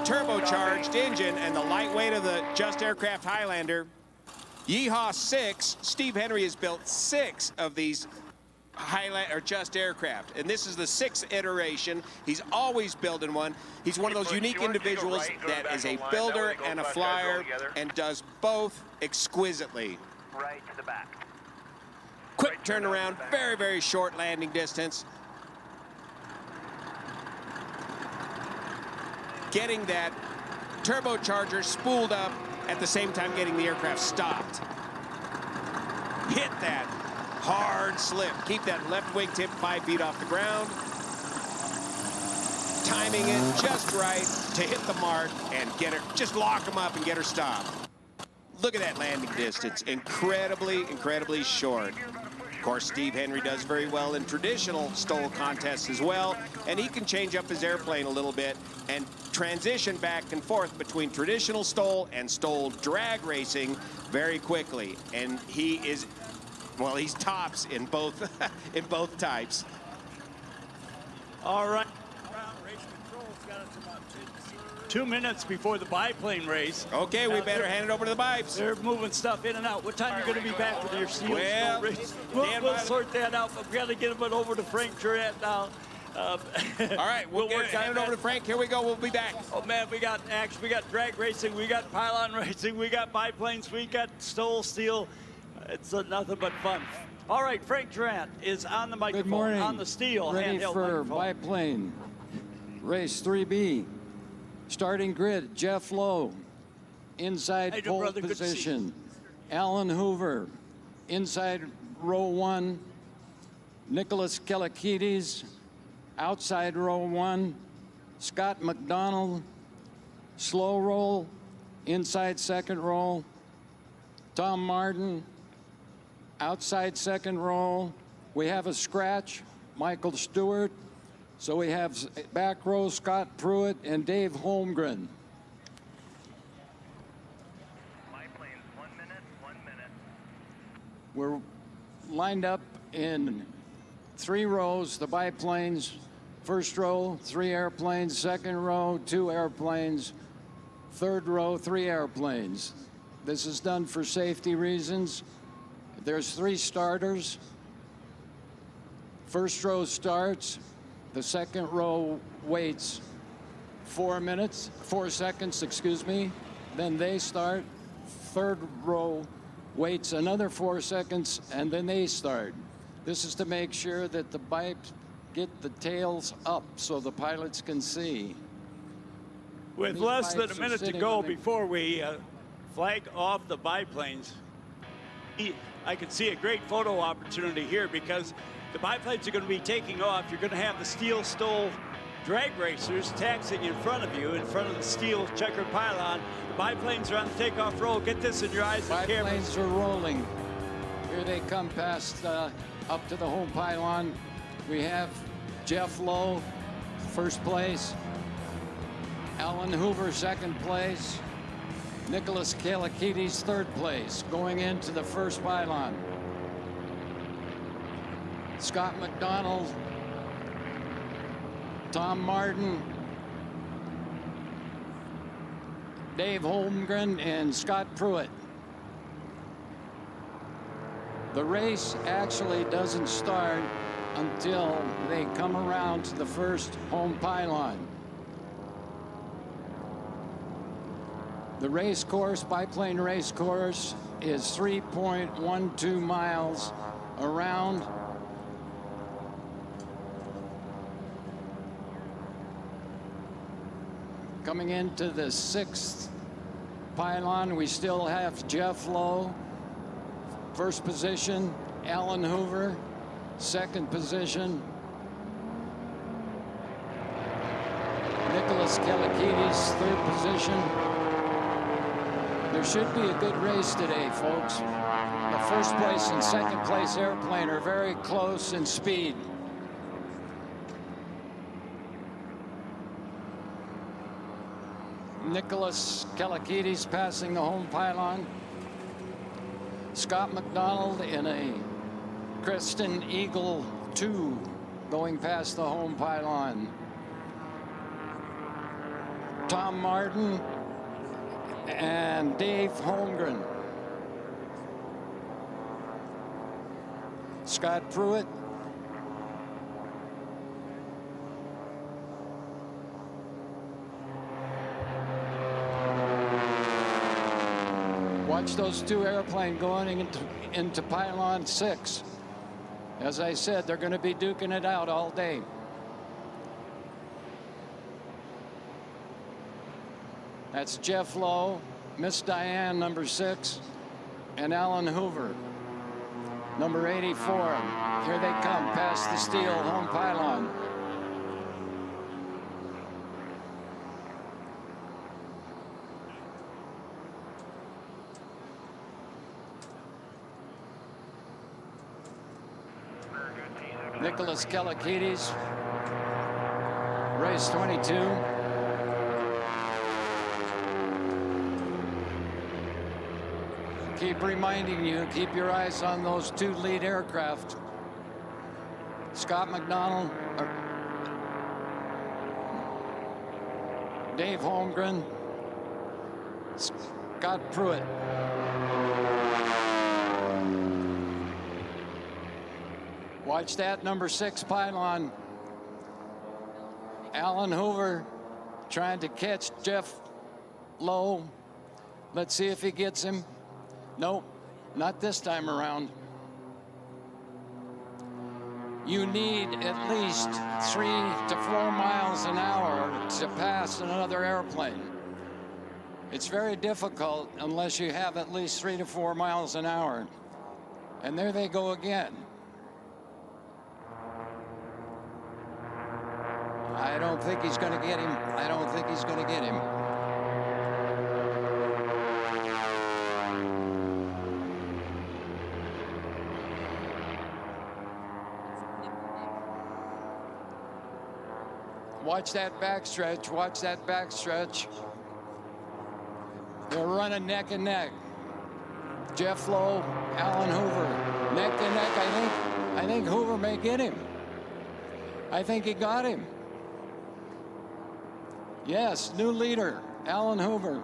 turbocharged engine and the lightweight of the Just Aircraft Highlander. Yeehaw 6, Steve Henry has built 6 of these Just Aircraft, and this is the 6th iteration. He's always building one. He's one of those unique individuals that is a builder and a flyer and does both exquisitely. Right to the back. Quick turnaround, very, very short landing distance. Getting that turbocharger spooled up at the same time getting the aircraft stopped. Hit that hard slip. Keep that left wing tip 5 feet off the ground. Timing it just right to hit the mark and get her, just lock them up and get her stopped. Look at that landing distance. Incredibly, incredibly short. Of course, Steve Henry does very well in traditional STOL contests as well, and he can change up his airplane a little bit and transition back and forth between traditional STOL and STOL drag racing very quickly. And he is, well, he's tops in both in both types. All right. Race control's got us about 2 minutes before the biplane race. Okay, we better hand it over to the bipes. They're moving stuff in and out. What time are you going to be back with your Stihl race? We'll sort that out, but we got to get it over to Frank Durant now. All right, we'll hand it over to Frank. Here we go. We'll be back. Oh man, we got action. We got drag racing. We got pylon racing. We got biplanes. We got Stihl. It's nothing but fun. All right, Frank Durant is on the microphone. Good morning. On the Stihl. Ready handheld for microphone. biplane. Race 3B. Starting grid, Jeff Lowe. Inside pole brother. position. Alan Hoover. Inside row 1. Nicholas Kelakides. Outside row 1. Scott McDonald. Slow roll. Inside second row. Tom Martin. Outside second row. We have a scratch. Michael Stewart. So we have back row Scott Pruitt and Dave Holmgren. My plane's 1 minute, 1 minute. We're lined up in 3 rows, the biplanes. First row, 3 airplanes. Second row, 2 airplanes. Third row, 3 airplanes. This is done for safety reasons. There's 3 starters. First row starts. The second row waits 4 seconds, excuse me. Then they start. Third row waits another 4 seconds, and then they start. This is to make sure that the bipes get the tails up so the pilots can see. With These less than a bipes are minute to sitting go on the- before we flag off the biplanes, I can see a great photo opportunity here because the biplanes are going to be taking off. You're going to have the Stihl STOL drag racers taxiing in front of you, in front of the Stihl checkered pylon. The biplanes are on the takeoff roll. Get this in your eyes and cameras. Biplanes are rolling. Here they come past up to the home pylon. We have Jeff Lowe, first place. Alan Hoover, second place. Nicholas Kelakides, third place, going into the first pylon. Scott McDonald, Tom Martin, Dave Holmgren, and Scott Pruitt. The race actually doesn't start until they come around to the first home pylon. The race course, biplane race course, is 3.12 miles around. Coming into the 6th pylon, we still have Jeff Lowe, first position, Alan Hoover, second position, Nicholas Kalakidis, third position. There should be a good race today, folks. The first place and second place airplane are very close in speed. Nicholas Kalakidis passing the home pylon. Scott McDonald in a Creston Eagle 2 going past the home pylon. Tom Martin and Dave Holmgren. Scott Pruitt. Watch those two airplanes going into pylon 6. As I said, they're going to be duking it out all day. That's Jeff Lowe, Miss Diane, number 6, and Alan Hoover, number 84. Here they come past the Stihl home pylon. Nicholas Kalakidis, race 22. Keep reminding you, keep your eyes on those two lead aircraft. Scott McDonald, Dave Holmgren, Scott Pruitt. Watch that number 6 pylon. Alan Hoover trying to catch Jeff Lowe. Let's see if he gets him. Nope, not this time around. You need at least 3 to 4 miles an hour to pass another airplane. It's very difficult unless you have at least 3 to 4 miles an hour. And there they go again. I don't think he's going to get him. I don't think he's going to get him. Watch that backstretch. Watch that backstretch. They're running neck and neck. Jeff Lowe, Alan Hoover, neck and neck. I think Hoover may get him. I think he got him. Yes, new leader, Alan Hoover,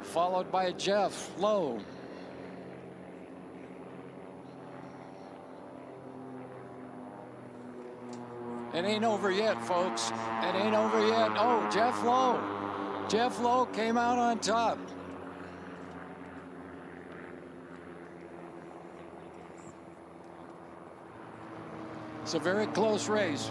followed by Jeff Lowe. It ain't over yet, folks. It ain't over yet. Oh, Jeff Lowe. Jeff Lowe came out on top. It's a very close race.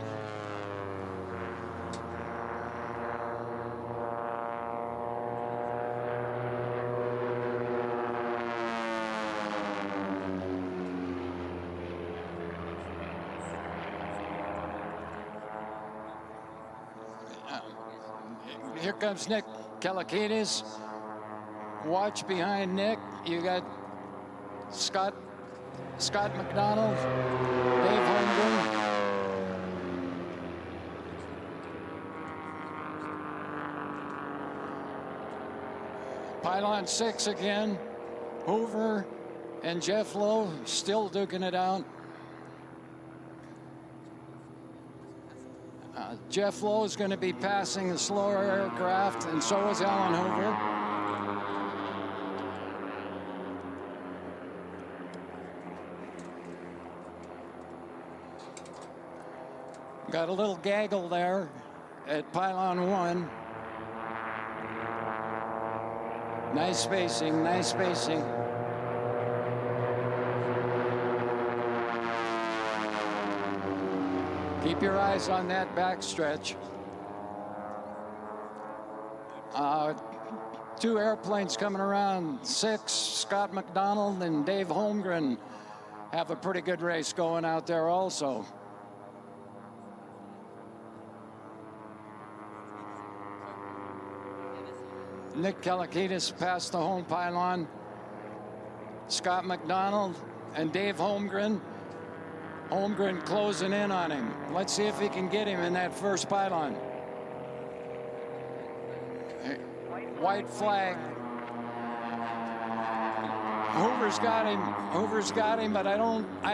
Here comes Nick Kalakidis. Watch behind Nick. You got Scott McDonald, Dave Holmgren. Pylon 6 again. Hoover and Jeff Lowe still duking it out. Jeff Lowe is going to be passing the slower aircraft, and so is Alan Hoover. Got a little gaggle there at pylon 1. Nice spacing, nice spacing. Keep your eyes on that backstretch. 2 airplanes coming around 6. Scott McDonald and Dave Holmgren have a pretty good race going out there also. Nick Kalakidis past the home pylon. Scott McDonald and Dave Holmgren. Holmgren closing in on him. Let's see if he can get him in that first pylon. White flag. Hoover's got him. Hoover's got him, but I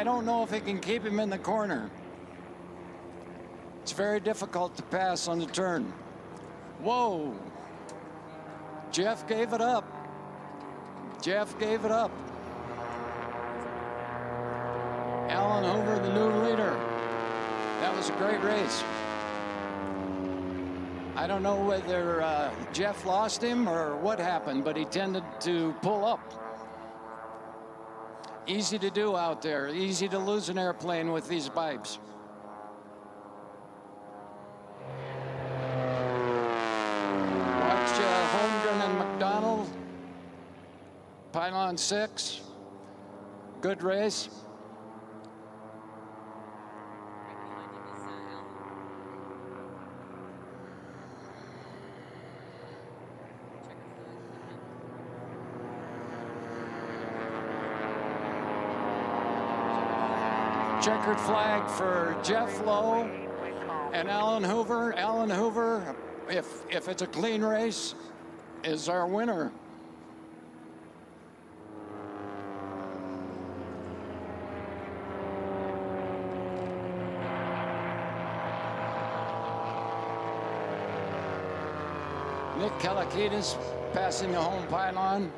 don't know if he can keep him in the corner. It's very difficult to pass on the turn. Whoa. Jeff gave it up. Jeff gave it up. Alan Hoover, the new leader. That was a great race. I don't know whether Jeff lost him or what happened, but he tended to pull up. Easy to do out there. Easy to lose an airplane with these bikes. Watch Holmgren and McDonald. Pylon 6. Good race. Checkered flag for Jeff Lowe and Alan Hoover. Alan Hoover, if it's a clean race, is our winner. Nick Kalakidis passing the home pylon.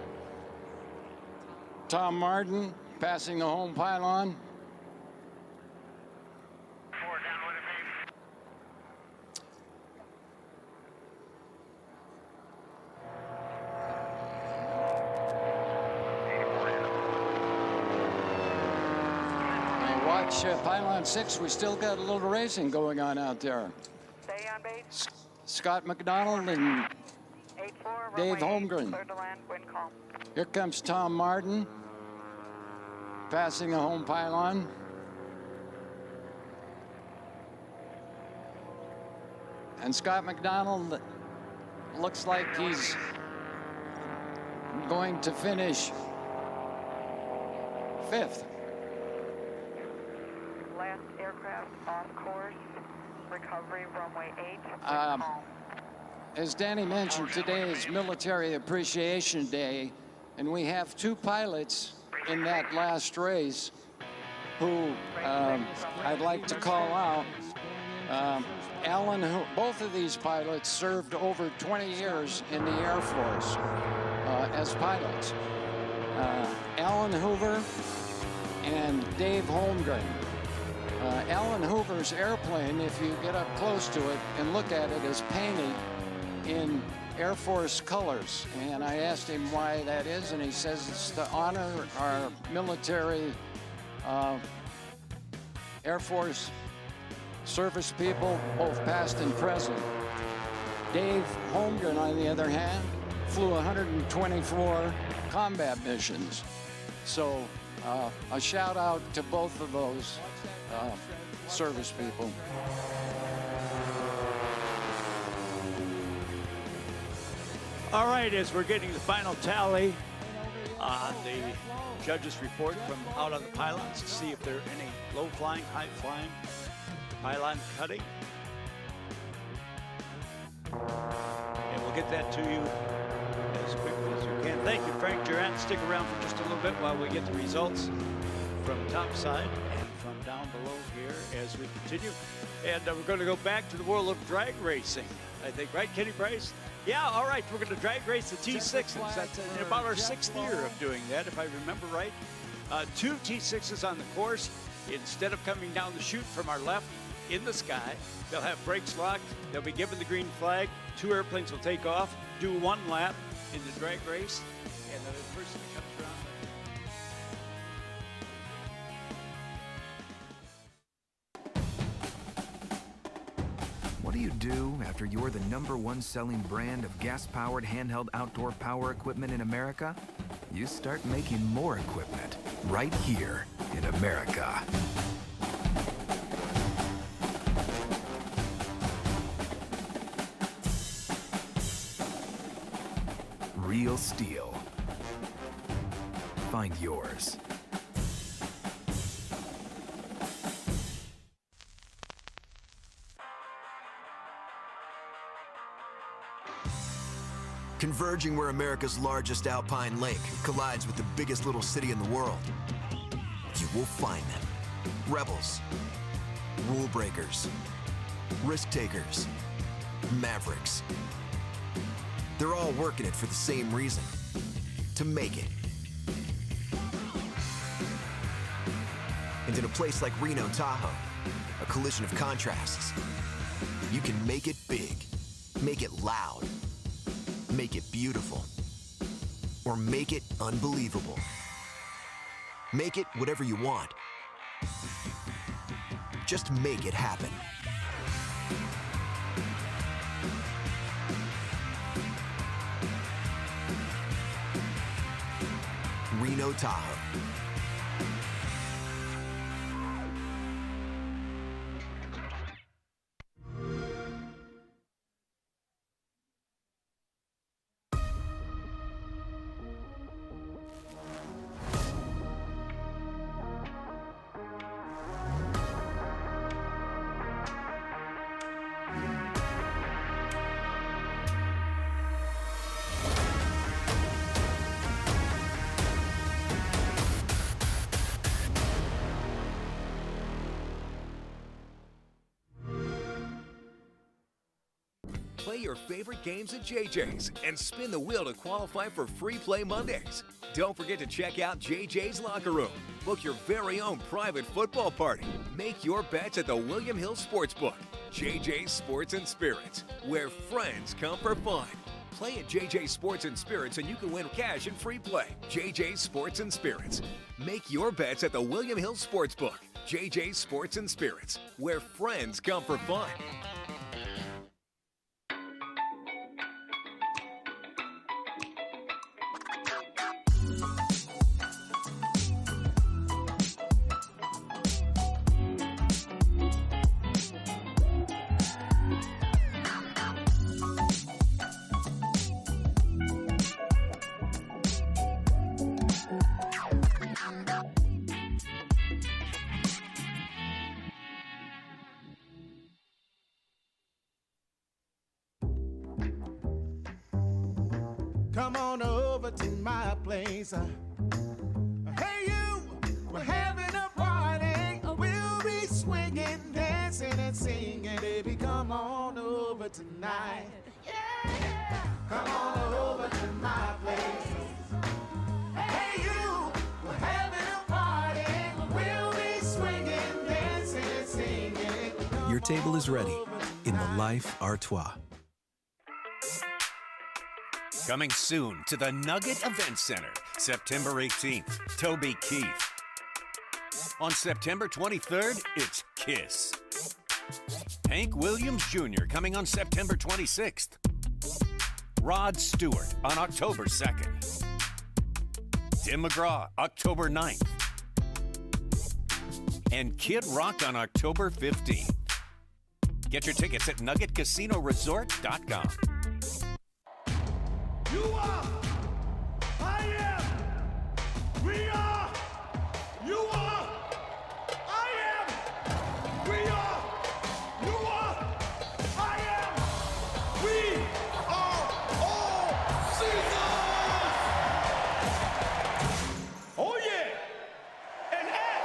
Tom Martin passing the home pylon. Pylon 6, we still got a little racing going on out there. Stay on base. Scott McDonald and 8-4, Dave Holmgren. Clear to land, wind calm. Here comes Tom Martin passing the home pylon. And Scott McDonald looks like he's going to finish 5th. Last aircraft off course, recovery runway 8. As Danny mentioned, today is Military Appreciation Day, and we have 2 pilots in that last race who I'd like to call out. Both of these pilots served over 20 years in the Air Force as pilots. Alan Hoover and Dave Holmgren. Alan Hoover's airplane, if you get up close to it and look at it, is painted in Air Force colors. And I asked him why that is, and he says it's to honor our military Air Force service people, both past and present. Dave Holmgren, on the other hand, flew 124 combat missions. So a shout out to both of those service people. All right, as we're getting the final tally on the judges' report from out on the pylons to see if there are any low flying, high flying, pylon cutting. And we'll get that to you as quickly as we can. Thank you, Frank Durant. Stick around for just a little bit while we get the results from topside and from down below here as we continue. And we're going to go back to the world of drag racing, I think, right, Kenny Price? Yeah, all right, we're going to drag race the T6s. That's in about our 6th year of doing that, if I remember right. 2 T6s on the course. Instead of coming down the chute from our left in the sky, they'll have brakes locked. They'll be given the green flag. 2 airplanes will take off, do 1 lap in the drag race, and the person that comes around. What do you do after you're the #1 selling brand of gas-powered handheld outdoor power equipment in America? You start making more equipment right here in America. Real Stihl. Find yours. Converging where America's largest alpine lake collides with the biggest little city in the world. You will find them. Rebels, rule breakers, risk takers, mavericks. They're all working it for the same reason, to make it. And in a place like Reno, Tahoe, a collision of contrasts, you can make it big, make it loud, make it beautiful, or make it unbelievable. Make it whatever you want. Just make it happen. Reno, Tahoe. Play your favorite games at JJ's and spin the wheel to qualify for Free Play Mondays. Don't forget to check out JJ's Locker Room. Book your very own private football party. Make your bets at the William Hill Sportsbook. JJ's Sports and Spirits, where friends come for fun. Play at JJ's Sports and Spirits and you can win cash and free play. JJ's Sports and Spirits. Make your bets at the William Hill Sportsbook. JJ's Sports and Spirits, where friends come for fun. Come on over to my place. Hey you, we're having a party. We'll be swinging, dancing and singing. Baby, come on over tonight. Yeah. Come on over to my place. Hey you, we're having a party. We'll be swinging, dancing and singing. Your table is ready in the Life Artois. Coming soon to the Nugget Event Center, September 18th, Toby Keith. On September 23rd, it's Kiss. Hank Williams Jr. coming on September 26th. Rod Stewart on October 2nd. Tim McGraw, October 9th. And Kid Rock on October 15th. Get your tickets at nuggetcasinoresort.com. You are, I am, we are, you are, I am, we are, you are, I am, we are all Caesars! Oh yeah, and yeah.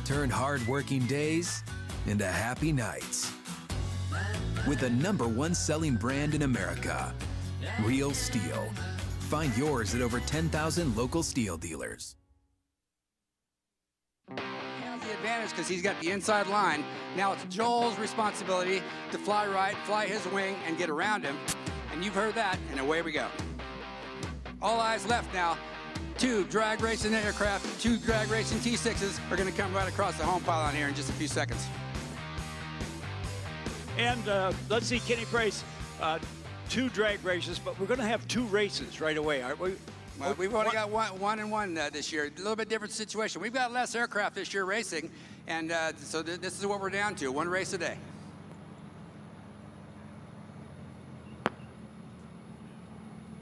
Turn hard-working days into happy nights. With the #1 selling brand in America, Real Stihl. Find yours at over 10,000 local Stihl dealers. He has the advantage because he's got the inside line. Now it's Joel's responsibility to fly right, fly his wing, and get around him. And you've heard that, and away we go. All eyes left now. 2 drag racing aircraft, 2 drag racing T6s are going to come right across the home pylon here in just a few seconds. And let's see, Kenny Price, 2 drag races, but we're going to have 2 races right away, aren't we? Well, we've only got one and one this year. A little bit different situation. We've got less aircraft this year racing, and so this is what we're down to, 1 race a day.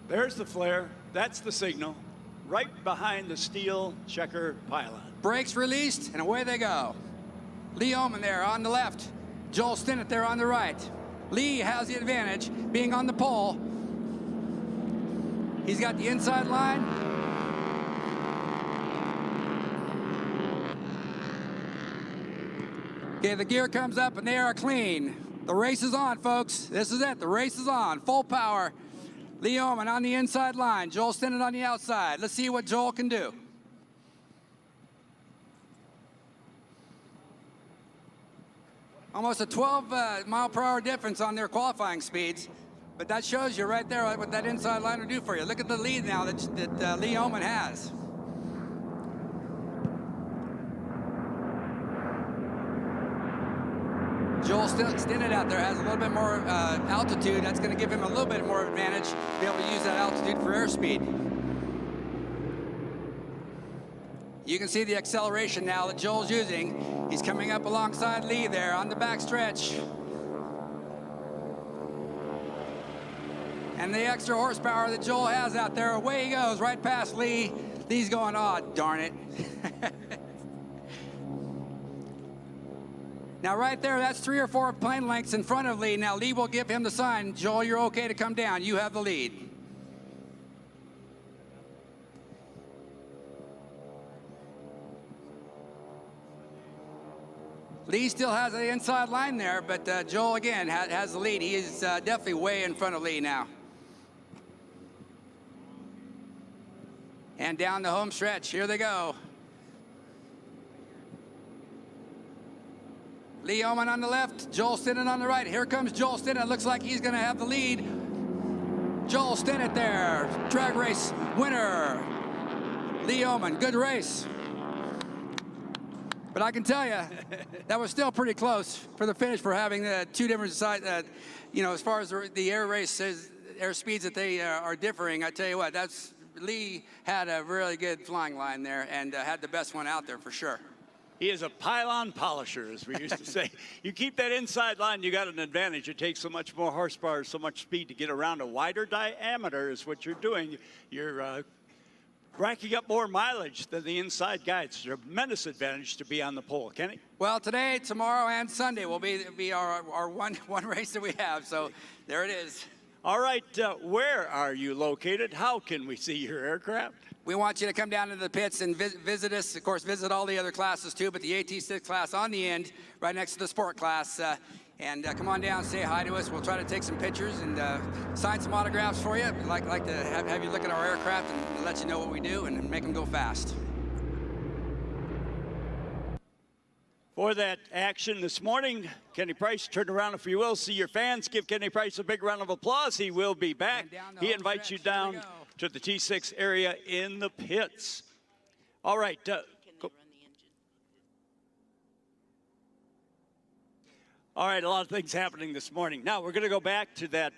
There's the flare. That's the signal. Right behind the steel checker pylon. Brakes released, and away they go. Lee Oman there on the left. Joel Stinnett there on the right. Lee has the advantage, being on the pole. He's got the inside line. Okay, the gear comes up, and they are clean. The race is on, folks. This is it. The race is on. Full power. Lee Oman on the inside line. Joel Stinnett on the outside. Let's see what Joel can do. Almost a 12 mile per hour difference on their qualifying speeds. But that shows you right there what that inside line will do for you. Look at the lead now that Lee Oman has. Joel Stinnett out there has a little bit more altitude. That's going to give him a little bit more advantage to be able to use that altitude for airspeed. You can see the acceleration now that Joel's using. He's coming up alongside Lee there on the back stretch. And the extra horsepower that Joel has out there, away he goes, right past Lee. Lee's going, oh, darn it. Now right there, that's 3 or 4 plane lengths in front of Lee. Now Lee will give him the sign, Joel, you're okay to come down. You have the lead. Lee still has the inside line there, but Joel, again, has the lead. He is definitely way in front of Lee now. And down the home stretch, here they go. Lee Oman on the left, Joel Stinnett on the right. Here comes Joel Stinnett. Looks like he's going to have the lead. Joel Stinnett there, drag race winner. Lee Oman, good race. But I can tell you, that was still pretty close for the finish for having the 2 different sides. You know, as far as the air race air speeds that they are differing, I tell you what, Lee had a really good flying line there and had the best one out there for sure. He is a pylon polisher, as we used to say. You keep that inside line, you got an advantage. It takes so much more horsepower, so much speed to get around a wider diameter is what you're doing. You're racking up more mileage than the inside guy. It's a tremendous advantage to be on the pole. Kenny? Well, today, tomorrow, and Sunday will be our one race that we have. So there it is. All right, where are you located? How can we see your aircraft? We want you to come down into the pits and visit us. Of course, visit all the other classes too, but the AT6 class on the end, right next to the sport class. And come on down, say hi to us. We'll try to take some pictures and sign some autographs for you. We'd like to have you look at our aircraft and let you know what we do and make them go fast. For that action this morning, Kenny Price, turn around if you will, see your fans. Give Kenny Price a big round of applause. He will be back. He invites you down to the T6 area in the pits. All right. All right, a lot of things happening this morning. Now, we're going to go back to that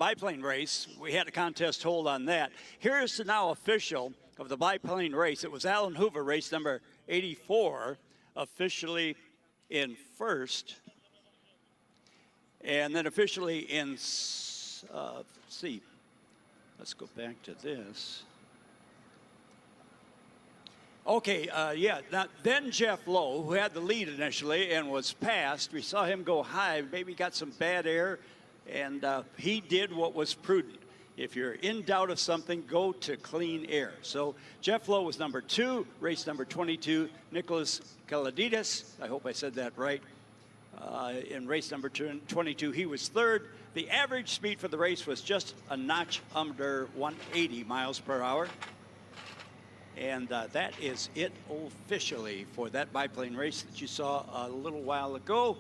biplane race. We had a contest hold on that. Here is the now official of the biplane race. It was Alan Hoover, race number 84, officially in first. And then officially in, let's see. Let's go back to this. Okay, yeah, then Jeff Lowe, who had the lead initially and was passed, we saw him go high, maybe got some bad air, and he did what was prudent. If you're in doubt of something, go to clean air. So Jeff Lowe was number 2, race number 22. Nicholas Kaladides, I hope I said that right. In race number 22, he was 3rd. The average speed for the race was just a notch under 180 miles per hour. And that is it officially for that biplane race that you saw a little while ago.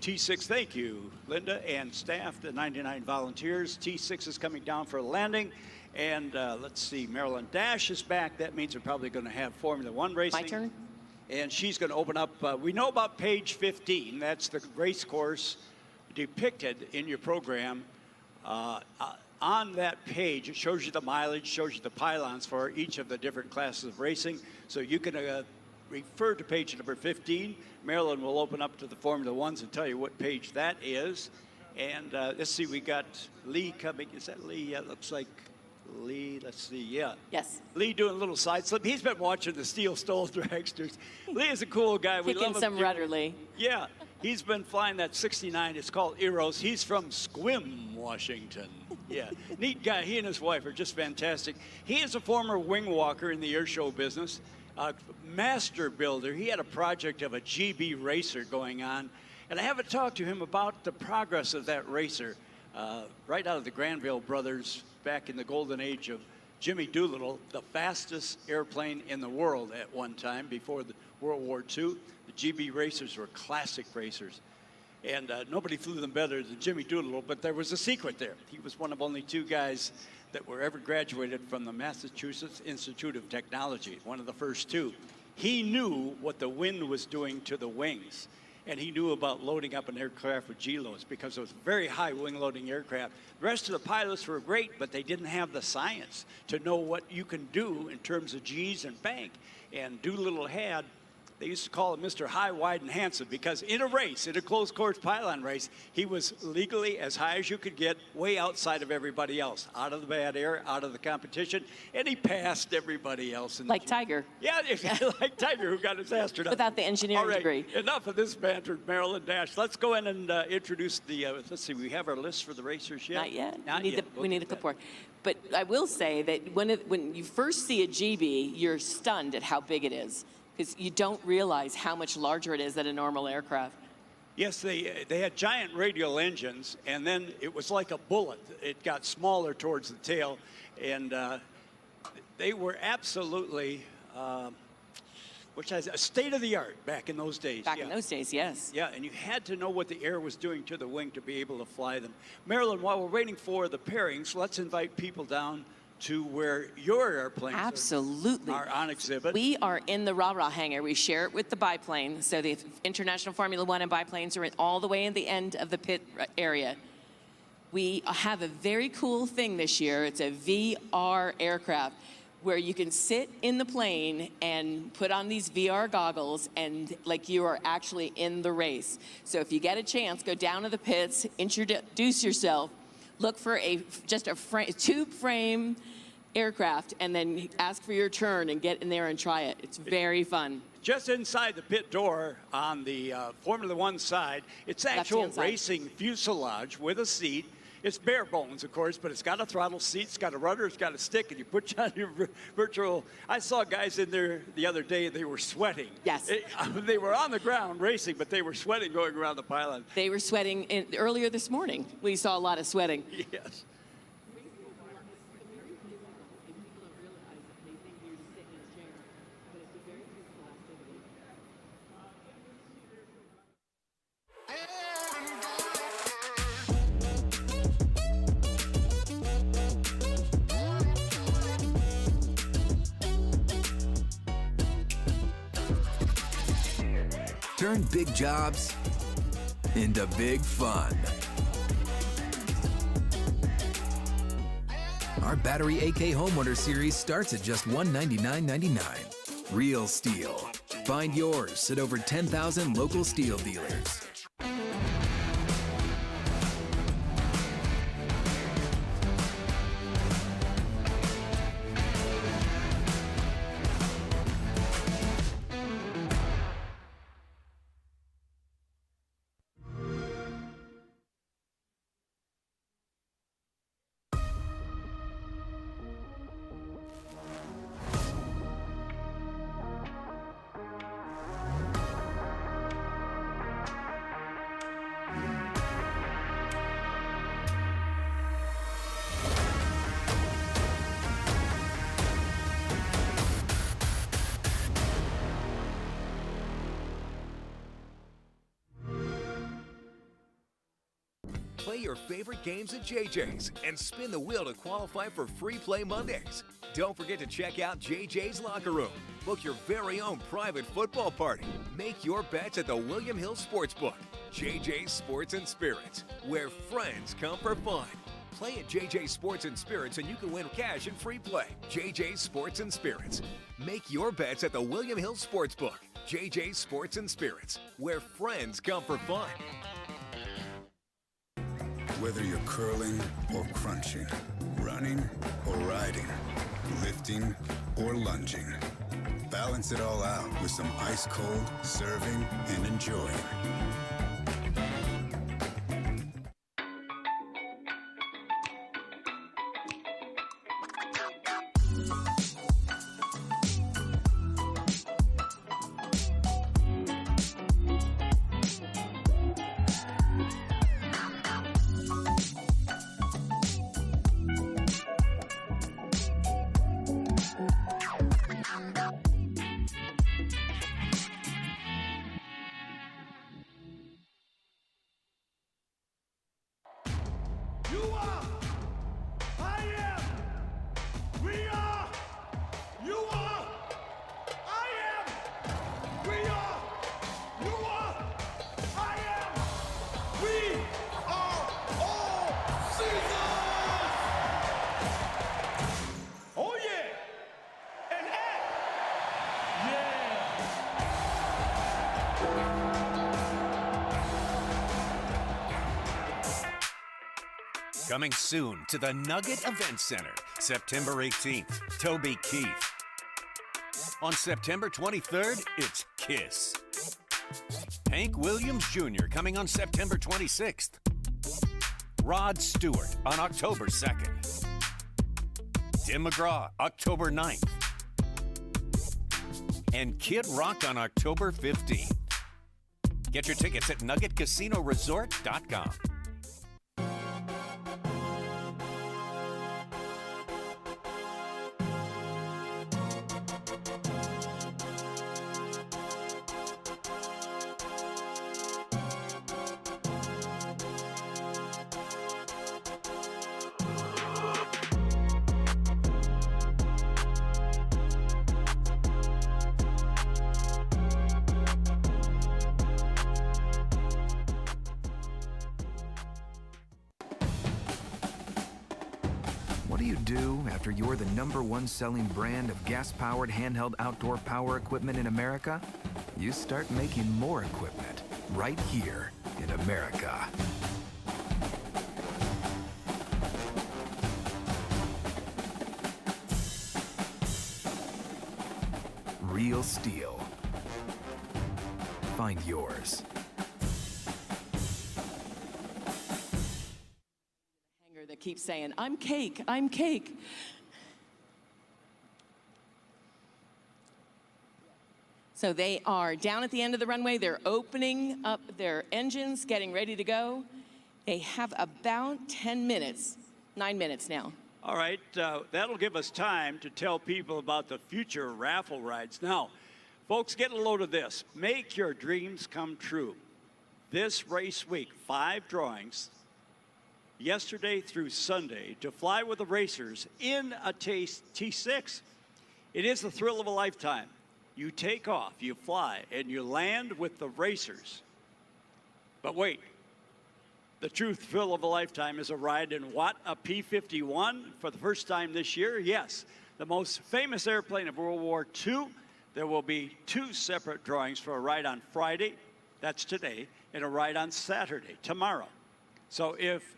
T6, thank you, Linda and staff, the 99 volunteers. T6 is coming down for a landing. And let's see, Marilyn Dash is back. That means we're probably going to have Formula One racing. My turn. And she's going to open up, we know about page 15. That's the race course depicted in your program. On that page, it shows you the mileage, shows you the pylons for each of the different classes of racing. So you can refer to page number 15. Marilyn will open up to the Formula Ones and tell you what page that is. And let's see, we got Lee coming. Is that Lee? Yeah, it looks like Lee. Let's see, yeah. Yes. Lee doing a little side slip. He's been watching the Stihl Stoll dragsters. Lee is a cool guy. We Kicking love him. some rudder, Lee. Yeah, he's been flying that 69. It's called Eros. He's from Sequim, Washington. Yeah, neat guy. He and his wife are just fantastic. He is a former wing walker in the air show business, master builder. He had a project of a GB racer going on, and I haven't talked to him about the progress of that racer. Right out of the Granville brothers back in the golden age of Jimmy Doolittle, the fastest airplane in the world at one time before the World War II. The GB racers were classic racers. And nobody flew them better than Jimmy Doolittle, but there was a secret there. He was one of only 2 guys that were ever graduated from the Massachusetts Institute of Technology, one of the first 2. He knew what the wind was doing to the wings, and he knew about loading up an aircraft with G-loads because it was a very high wing-loading aircraft. The rest of the pilots were great, but they didn't have the science to know what you can do in terms of G's and bank. And Doolittle had, they used to call him Mr. High, Wide, and Handsome because in a race, in a closed course pylon race, he was legally as high as you could get, way outside of everybody else, out of the bad air, out of the competition, and he passed everybody else. Like Tiger. Yeah, like Tiger, who got his astronaut. Without the engineering degree. Enough of this banter, Marilyn Dash. Let's go in and introduce the, let's see, we have our list for the racers yet? Not yet. Not we need yet. we need the clipboard. But I will say that when you first see a GB, you're stunned at how big it is, because you don't realize how much larger it is than a normal aircraft. Yes, they had giant radial engines, and then it was like a bullet. It got smaller towards the tail, and they were absolutely, state of the art back in those days. Back in those days, yes. Yeah, and you had to know what the air was doing to the wing to be able to fly them. Marilyn, while we're waiting for the pairings, let's invite people down to where your airplanes are on exhibit. We are in the rah-rah hangar. We share it with the biplane. So the International Formula One and biplanes are all the way in the end of the pit area. We have a very cool thing this year. It's a VR aircraft where you can sit in the plane and put on these VR goggles and like you are actually in the race. So if you get a chance, go down to the pits, introduce yourself, look for just a tube frame aircraft, and then ask for your turn and get in there and try it. It's very fun. Just inside the pit door on the Formula One side, it's actual racing fuselage with a seat. It's bare bones, of course, but it's got a throttle seat, it's got a rudder, it's got a stick, and you put on your virtual. I saw guys in there the other day, they were sweating. Yes. They were on the ground racing, but they were sweating going around the pylon. They were sweating earlier this morning. We saw a lot of sweating. Yes. Turn big jobs into big fun. Our Battery AK Homeowner Series starts at just $199.99. Real Stihl. Find yours at over 10,000 local Stihl dealers. Play your favorite games at JJ's and spin the wheel to qualify for Free Play Mondays. Don't forget to check out JJ's Locker Room. Book your very own private football party. Make your bets at the William Hill Sportsbook. JJ's Sports and Spirits, where friends come for fun. Play at JJ's Sports and Spirits and you can win cash and free play. JJ's Sports and Spirits. Make your bets at the William Hill Sportsbook. JJ's Sports and Spirits, where friends come for fun. Whether you're curling or crunching, running or riding, lifting or lunging, balance it all out with some ice cold serving and enjoying. You are, I am, we are, you are, I am, we are, you are, I am, we are all Caesars! Oh yeah, and act, yeah. Coming soon to the Nugget Event Center, September 18th, Toby Keith. On September 23rd, it's Kiss. Hank Williams Jr. coming on September 26th. Rod Stewart on October 2nd. Tim McGraw, October 9th. And Kid Rock on October 15th. Get your tickets at nuggetcasinoresort.com. What do you do after you're the #1 selling brand of gas-powered handheld outdoor power equipment in America? You start making more equipment right here in America. Real Stihl. Find yours. That keeps saying, I'm cake, I'm cake. So they are down at the end of the runway. They're opening up their engines, getting ready to go. They have about 10 minutes, 9 minutes now. All right, that'll give us time to tell people about the future raffle rides. Now, folks, get a load of this. Make your dreams come true. This race week, 5 drawings, yesterday through Sunday, to fly with the racers in a T6. It is the thrill of a lifetime. You take off, you fly, and you land with the racers. But wait, the true thrill of a lifetime is a ride in what? A P-51 for the first time this year? Yes, the most famous airplane of World War II. There will be 2 separate drawings for a ride on Friday, that's today, and a ride on Saturday, tomorrow. So if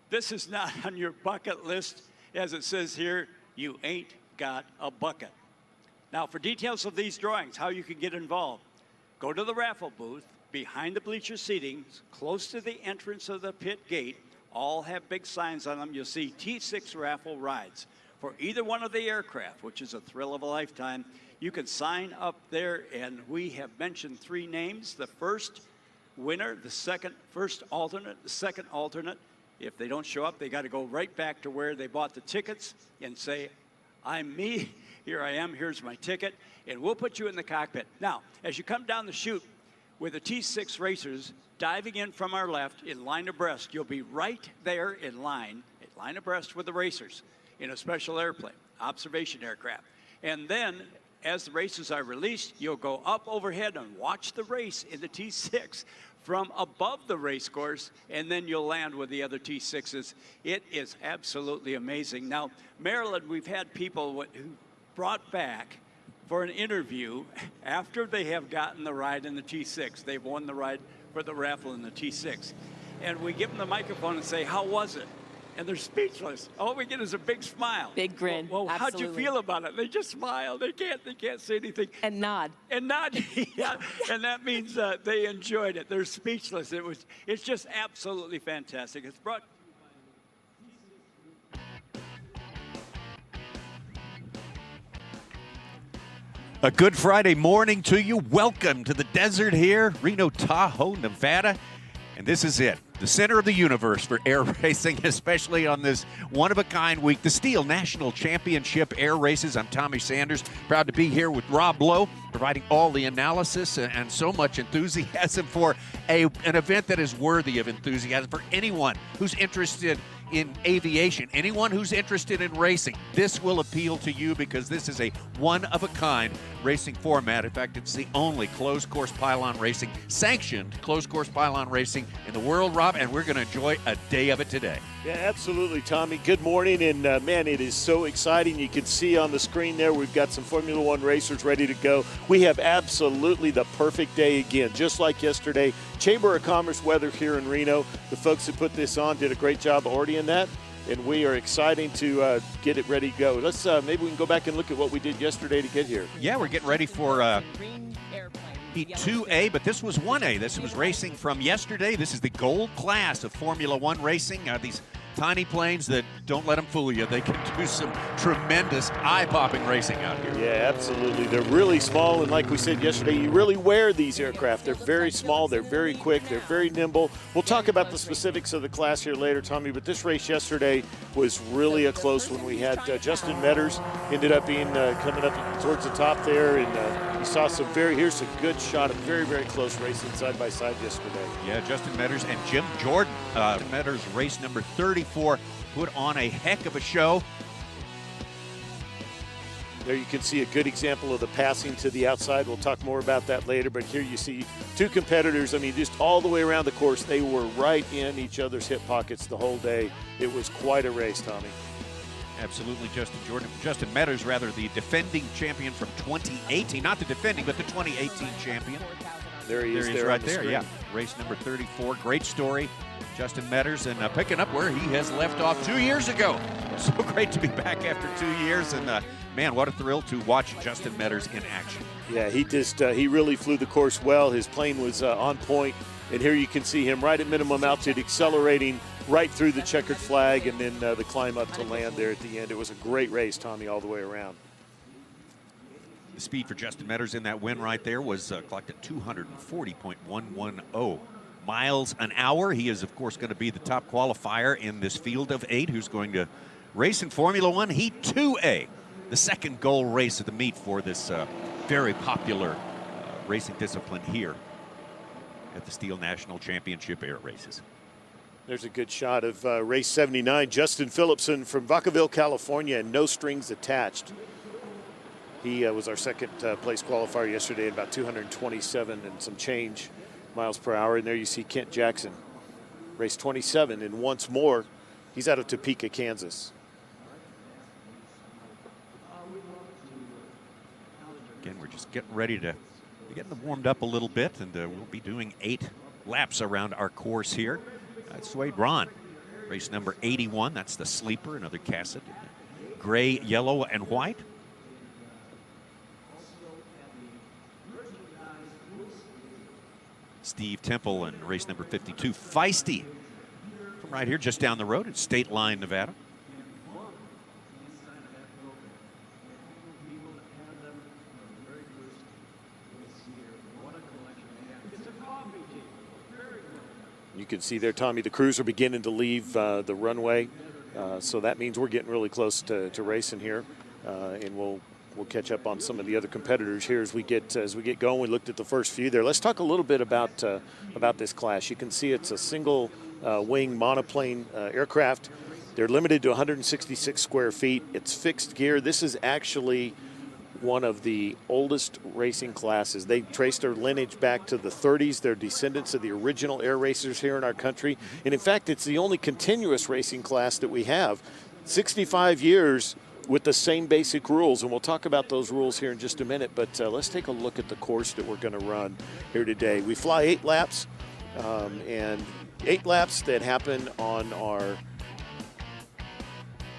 this is not on your bucket list, as it says here, you ain't got a bucket. Now, for details of these drawings, how you can get involved, go to the raffle booth behind the bleacher seating, close to the entrance of the pit gate. All have big signs on them. You'll see T6 raffle rides for either one of the aircraft, which is a thrill of a lifetime. You can sign up there, and we have mentioned 3 names. The first winner, the first alternate, the second alternate. If they don't show up, they got to go right back to where they bought the tickets and say, I'm me, here I am, here's my ticket, and we'll put you in the cockpit. Now, as you come down the chute, with the T6 racers diving in from our left in line abreast. You'll be right there in line abreast with the racers in a special airplane, observation aircraft. And then, as the races are released, you'll go up overhead and watch the race in the T6 from above the race course, and then you'll land with the other T6s. It is absolutely amazing. Now, Maryland, we've had people who brought back for an interview after they have gotten the ride in the T6. They've won the ride for the raffle in the T6. And we give them the microphone and say, how was it? And they're speechless. All we get is a big smile. Big grin. Well, how'd you feel about it? They just smile. They can't say anything. And nod. And nod. Yeah. And that means they enjoyed it. They're speechless. It's just absolutely fantastic. It's brought. A good Friday morning to you. Welcome to the desert here, Reno, Tahoe, Nevada. And this is it, the center of the universe for air racing, especially on this one-of-a-kind week, the Stihl National Championship Air Races. I'm Tommy Sanders, proud to be here with Rob Lowe, providing all the analysis and so much enthusiasm for an event that is worthy of enthusiasm for anyone who's interested in aviation, anyone who's interested in racing. This will appeal to you because this is a one-of-a-kind racing format. In fact, it's the only closed-course pylon racing, sanctioned closed-course pylon racing in the world, Rob, and we're going to enjoy a day of it today. Yeah, absolutely, Tommy. Good morning, and man, it is so exciting. You can see on the screen there, we've got some Formula One racers ready to go. We have absolutely the perfect day again, just like yesterday. Chamber of Commerce weather here in Reno. The folks who put this on did a great job ordering that, and we are excited to get it ready to go. Let's maybe we can go back and look at what we did yesterday to get here. Yeah, we're getting ready for Heat 2A, but this was 1A. This was racing from yesterday. This is the gold class of Formula One racing. These tiny planes that don't let them fool you. They can do some tremendous eye-popping racing out here. Yeah, absolutely. They're really small, and like we said yesterday, you really wear these aircraft. They're very small, they're very quick, they're very nimble. We'll talk about the specifics of the class here later, Tommy, but this race yesterday was really a close one. We had Justin Metters ended up being coming up towards the top there, and you saw here's a good shot of very, very close racing side by side yesterday. Yeah, Justin Metters and Jim Jordan. Metters, race number 34, put on a heck of a show. There you can see a good example of the passing to the outside. We'll talk more about that later, but here you see two competitors. I mean, just all the way around the course, they were right in each other's hip pockets the whole day. It was quite a race, Tommy. Absolutely, Justin Metters, rather, the defending champion from 2018. Not the defending, but the 2018 champion. There he is right there, yeah. Race number 34, great story. Justin Metters, and picking up where he has left off 2 years ago. So great to be back after 2 years, and man, what a thrill to watch Justin Metters in action. Yeah, he really flew the course well. His plane was on point, and here you can see him right at minimum altitude, accelerating right through the checkered flag, and then the climb up to land there at the end. It was a great race, Tommy, all the way around. The speed for Justin Metters in that win right there was clocked at 240.110 miles an hour. He is, of course, going to be the top qualifier in this field of 8 who's going to race in Formula One Heat 2A, the second goal race of the meet for this very popular racing discipline here at the Stihl National Championship Air Races. There's a good shot of race 79, Justin Phillipson from Vacaville, California, and no strings attached. He was our second place qualifier yesterday at about 227 and some change miles per hour. And there you see Kent Jackson, race 27, and once more, he's out of Topeka, Kansas. Again, we're just getting ready to get them warmed up a little bit, and we'll be doing 8 laps around our course here. That's Wade Ron, race number 81. That's the sleeper, another Cassett, gray, yellow, and white. Steve Temple in race number 52. Feisty from right here just down the road at State Line, Nevada. You can see there, Tommy, the crews are beginning to leave the runway. So that means we're getting really close to racing here. And we'll we'll catch up on some of the other competitors here as we get going. We looked at the first few there. Let's talk a little bit about this class. You can see it's a single wing monoplane aircraft. They're limited to 166 square feet. It's fixed gear. This is actually one of the oldest racing classes. They traced their lineage back to the 30s. They're descendants of the original air racers here in our country. And in fact, it's the only continuous racing class that we have. 65 years with the same basic rules. And we'll talk about those rules here in just a minute. But let's take a look at the course that we're going to run here today. We fly 8 laps, and 8 laps that happen on our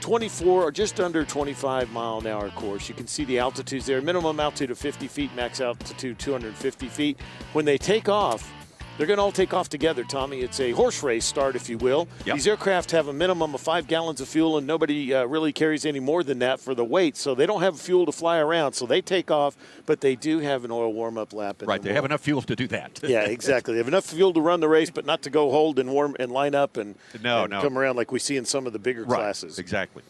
24 or just under 25 mile an hour course. You can see the altitudes there. Minimum altitude of 50 feet, max altitude 250 feet. When they take off, they're going to all take off together, Tommy. It's a horse race start, if you will. Yep. These aircraft have a minimum of 5 gallons of fuel, and nobody really carries any more than that for the weight, so they don't have fuel to fly around. So they take off, but they do have an oil warm-up lap. Right, they have enough fuel to do that. Yeah, exactly. They have enough fuel to run the race, but not to go hold and warm and line up and come around like we see in some of the bigger classes. Exactly.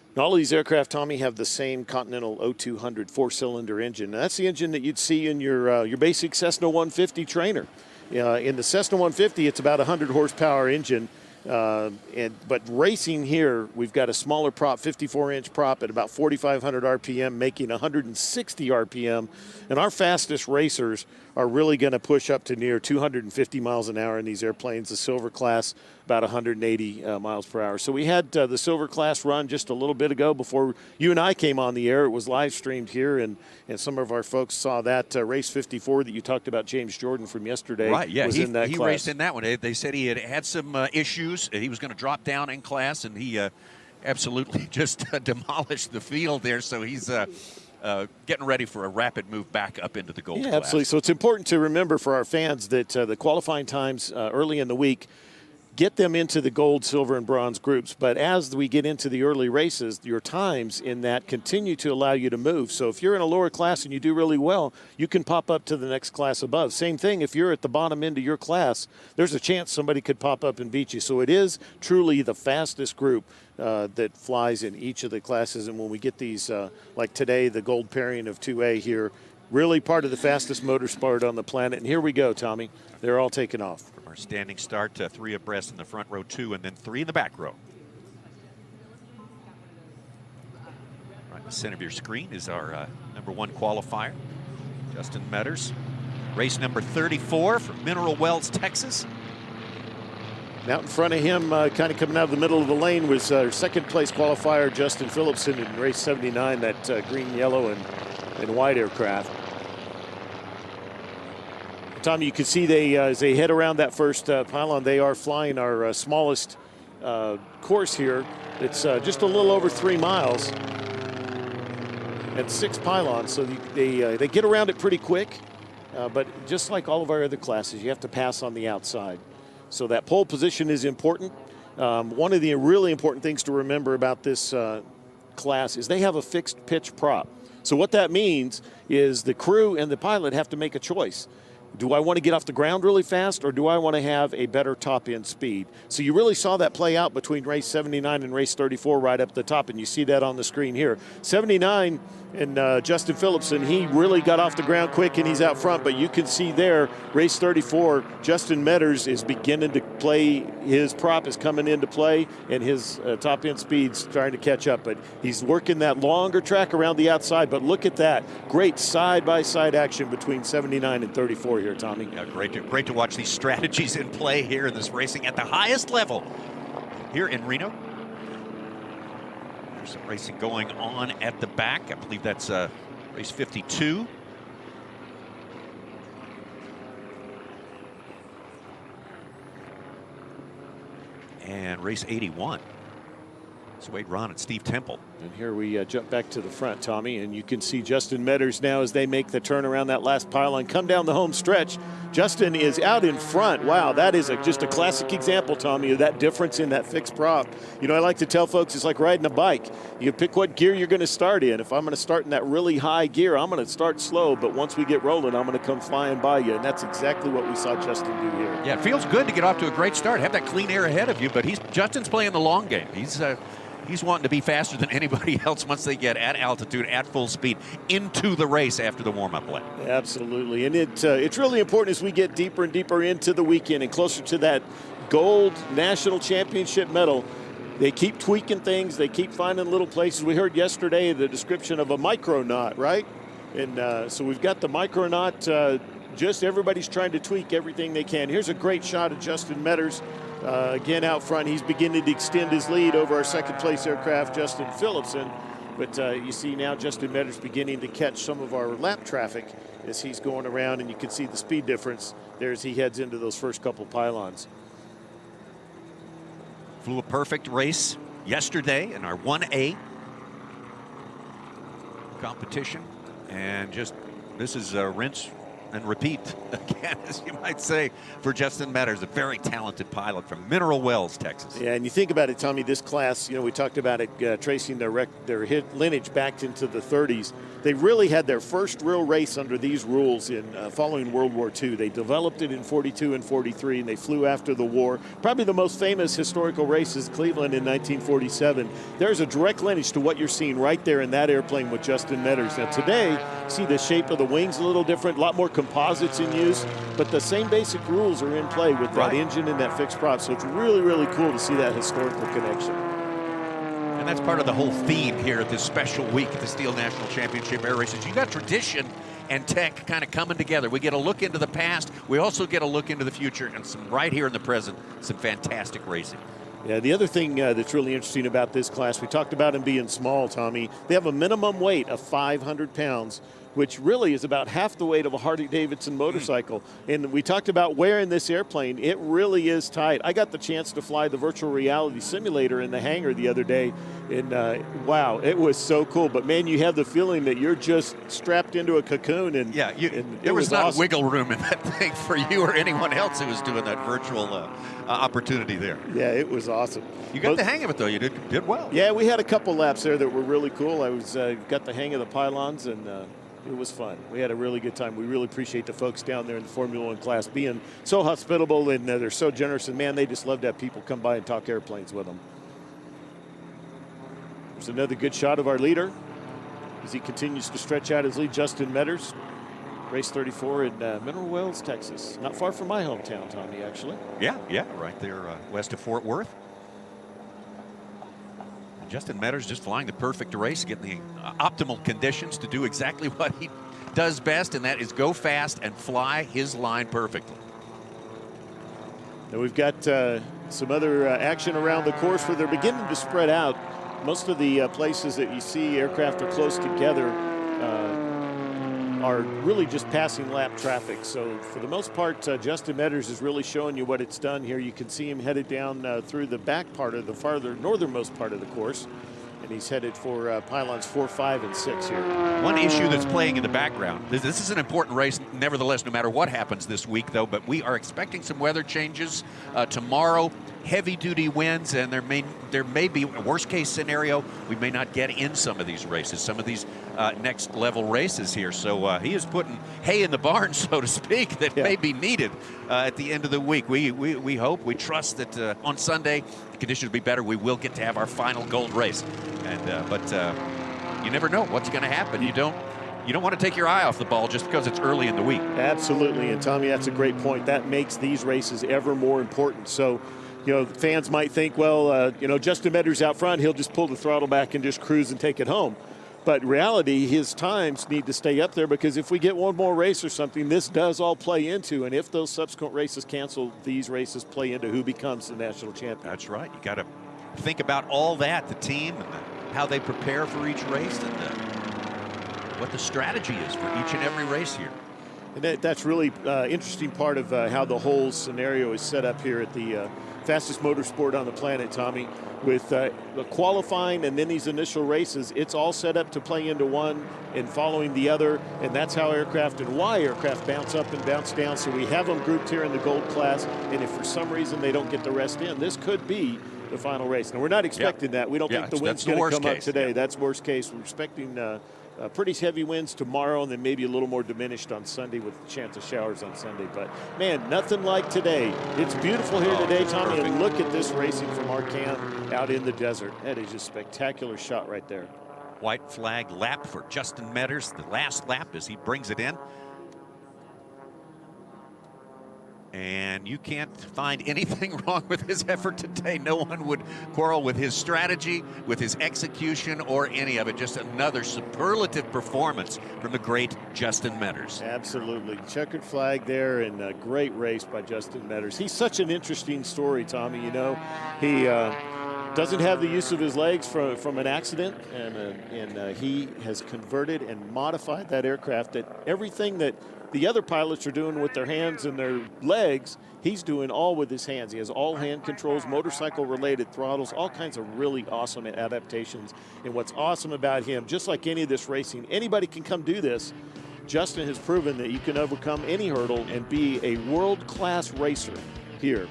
And all of these aircraft, Tommy, have the same Continental 0200 4-cylinder engine. Now, that's the engine that you'd see in your basic Cessna 150 trainer. In the Cessna 150, it's about a 100 horsepower engine. But racing here, we've got a smaller prop, 54-inch prop at about 4,500 RPM, making 160 RPM. And our fastest racers are really going to push up to near 250 miles an hour in these airplanes. The Silver class, about 180 miles per hour. So we had the Silver class run just a little bit ago before you and I came on the air. It was live streamed here, and some of our folks saw that race 54 that you talked about, James Jordan from yesterday. Right, yeah, was he, in that he class. raced in that one. They said he had some issues. He was going to drop down in class, and he absolutely just demolished the field there. So he's getting ready for a rapid move back up into the gold class. Absolutely. So it's important to remember for our fans that the qualifying times early in the week get them into the gold, silver, and bronze groups. But as we get into the early races, your times in that continue to allow you to move. So if you're in a lower class and you do really well, you can pop up to the next class above. Same thing, if you're at the bottom end of your class, there's a chance somebody could pop up and beat you. So it is truly the fastest group that flies in each of the classes. And when we get these, like today, the gold pairing of 2A here, really part of the fastest motorsport on the planet. And here we go, Tommy. They're all taking off. From our standing start, 3 abreast in the front row, 2, and then 3 in the back row. Right in the center of your screen is our #1 qualifier, Justin Metters. Race number 34 from Mineral Wells, Texas. Out in front of him, kind of coming out of the middle of the lane, was our second place qualifier, Justin Phillipson, in race 79, that green, yellow, and white aircraft. Tommy, you can see they as they head around that first pylon, they are flying our smallest course here. It's just a little over 3 miles and 6 pylons, so they get around it pretty quick. But just like all of our other classes, you have to pass on the outside. So that pole position is important. One of the really important things to remember about this class is they have a fixed pitch prop. So what that means is the crew and the pilot have to make a choice. Do I want to get off the ground really fast, or do I want to have a better top-end speed? So you really saw that play out between race 79 and race 34 right up the top, and you see that on the screen here. 79 and Justin Phillipson, he really got off the ground quick, and he's out front. But you can see there, race 34, Justin Metters is beginning to play. His prop is coming into play, and his top-end speed's trying to catch up. But he's working that longer track around the outside. But look at that. Great side-by-side action between 79 and 34 here, Tommy. Yeah, great to watch these strategies in play here in this racing at the highest level here in Reno. There's some racing going on at the back. I believe that's race 52. And race 81. So Wade Ron and Steve Temple. And here we jump back to the front, Tommy, and you can see Justin Metters now as they make the turn around that last pylon, come down the home stretch. Justin is out in front. Wow, that is just a classic example, Tommy, of that difference in that fixed prop. You know, I like to tell folks it's like riding a bike. You pick what gear you're going to start in. If I'm going to start in that really high gear, I'm going to start slow, but once we get rolling, I'm going to come flying by you, and that's exactly what we saw Justin do here. Yeah, it feels good to get off to a great start, have that clean air ahead of you, but Justin's playing the long game. He's He's wanting to be faster than anybody else once they get at altitude, at full speed, into the race after the warm-up lap. Absolutely, and it's really important as we get deeper and deeper into the weekend and closer to that gold national championship medal. They keep tweaking things. They keep finding little places. We heard yesterday the description of a micronaut, right? And so we've got the micronaut. Just everybody's trying to tweak everything they can. Here's a great shot of Justin Metters. Again, out front, he's beginning to extend his lead over our second-place aircraft, Justin Phillipson. But you see now Justin Metters beginning to catch some of our lap traffic as he's going around, and you can see the speed difference there as he heads into those first couple pylons. Flew a perfect race yesterday in our 1A competition. And just, this is a rinse and repeat again, as you might say, for Justin Metters, a very talented pilot from Mineral Wells, Texas. Yeah, and you think about it, Tommy, this class, we talked about it tracing their lineage back into the 30s. They really had their first real race under these rules in following World War II. They developed it in 42 and 43, and they flew after the war. Probably the most famous historical race is Cleveland in 1947. There's a direct lineage to what you're seeing right there in that airplane with Justin Metters. Now today, see the shape of the wings a little different, a lot more composites in use, but the same basic rules are in play with that engine and that fixed prop. So it's really, really cool to see that historical connection. And that's part of the whole theme here at this special week at the Stihl National Championship Air Races. You got tradition and tech kind of coming together. We get a look into the past. We also get a look into the future, and some right here in the present, some fantastic racing. Yeah, the other thing that's really interesting about this class, we talked about them being small, Tommy. They have a minimum weight of 500 pounds, which really is about half the weight of a Harley-Davidson motorcycle. And we talked about wearing this airplane. It really is tight. I got the chance to fly the virtual reality simulator in the hangar the other day, and wow, it was so cool. But man, you have the feeling that you're just strapped into a cocoon. And yeah, there was not wiggle room in that thing for you or anyone else who was doing that virtual opportunity there. Yeah, it was awesome. You got the hang of it, though. You did well. Yeah, we had a couple laps there that were really cool. I was got the hang of the pylons, and it was fun. We had a really good time. We really appreciate the folks down there in the Formula One class being so hospitable, and they're so generous. And man, they just love to have people come by and talk airplanes with them. There's another good shot of our leader as he continues to stretch out his lead, Justin Metters. Race 34 in Mineral Wells, Texas. Not far from my hometown, Tommy, actually. Yeah, right there west of Fort Worth. Justin Metters just flying the perfect race, getting the optimal conditions to do exactly what he does best, and that is go fast and fly his line perfectly. Now we've got some other action around the course where they're beginning to spread out. Most of the places that you see aircraft are close together are really just passing lap traffic. So for the most part, Justin Metters is really showing you what it's done here. You can see him headed down through the back part of the farther northernmost part of the course. And he's headed for pylons 4, 5, and 6 here. One issue that's playing in the background, this is an important race, nevertheless, no matter what happens this week, though, but we are expecting some weather changes tomorrow. Heavy-duty winds, and there may be a worst-case scenario. We may not get in some of these races, some of these next-level races here. So he is putting hay in the barn, so to speak, that may be needed at the end of the week. We hope, we trust that on Sunday the conditions will be better. We will get to have our final gold race, but you never know what's going to happen. You don't want to take your eye off the ball just because it's early in the week. Absolutely, and Tommy, that's a great point. That makes these races ever more important. So, fans might think, well, Justin Metters out front, he'll just pull the throttle back and just cruise and take it home. But in reality, his times need to stay up there, because if we get one more race or something, this does all play into, and if those subsequent races cancel, these races play into who becomes the national champion. That's right. You got to think about all that, the team, and how they prepare for each race, and what the strategy is for each and every race here. And that's really interesting part of how the whole scenario is set up here at the fastest motorsport on the planet, Tommy. With the qualifying and then these initial races, it's all set up to play into one and following the other, and that's how aircraft and why aircraft bounce up and bounce down. So we have them grouped here in the gold class, and if for some reason they don't get the rest in, this could be the final race. Now, we're not expecting that. We don't think the wind's going to come up today. That's worst case. We're expecting pretty heavy winds tomorrow, and then maybe a little more diminished on Sunday with a chance of showers on Sunday. But, man, nothing like today. It's beautiful here today, Tommy, and look at this racing from our camp out in the desert. That is just a spectacular shot right there. White flag lap for Justin Metters, the last lap as he brings it in. And you can't find anything wrong with his effort today. No one would quarrel with his strategy, with his execution, or any of it. Just another superlative performance from the great Justin Metters. Absolutely. Checkered flag there, and a great race by Justin Metters. He's such an interesting story, Tommy. You know, he doesn't have the use of his legs from an accident, and he has converted and modified that aircraft. That everything that the other pilots are doing with their hands and their legs, he's doing all with his hands. He has all hand controls, motorcycle-related throttles, all kinds of really awesome adaptations. And what's awesome about him, just like any of this racing, anybody can come do this. Justin has proven that you can overcome any hurdle and be a world-class racer here.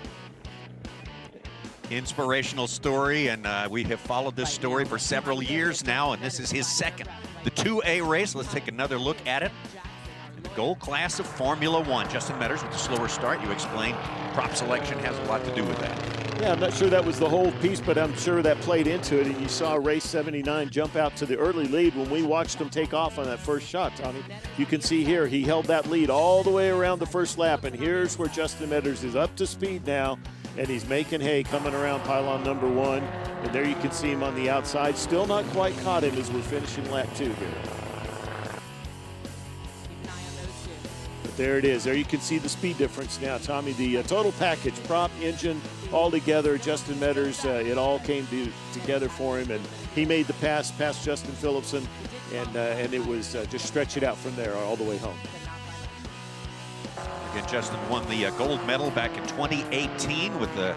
Inspirational story, and we have followed this story for several years now, and this is his second. The 2A race, let's take another look at it. In the gold class of Formula One, Justin Metters with a slower start. You explained prop selection has a lot to do with that. Yeah, I'm not sure that was the whole piece, but I'm sure that played into it, and you saw race 79 jump out to the early lead when we watched him take off on that first shot, Tommy. You can see here, he held that lead all the way around the first lap, and here's where Justin Metters is up to speed now, and he's making hay coming around pylon number 1, and there you can see him on the outside. Still not quite caught him as we're finishing lap 2 here. But there it is. There you can see the speed difference now, Tommy. The total package, prop, engine, all together. Justin Metters, it all came together for him, and he made the pass past Justin Phillipson, and it was just stretch it out from there all the way home. Again, Justin won the gold medal back in 2018 with the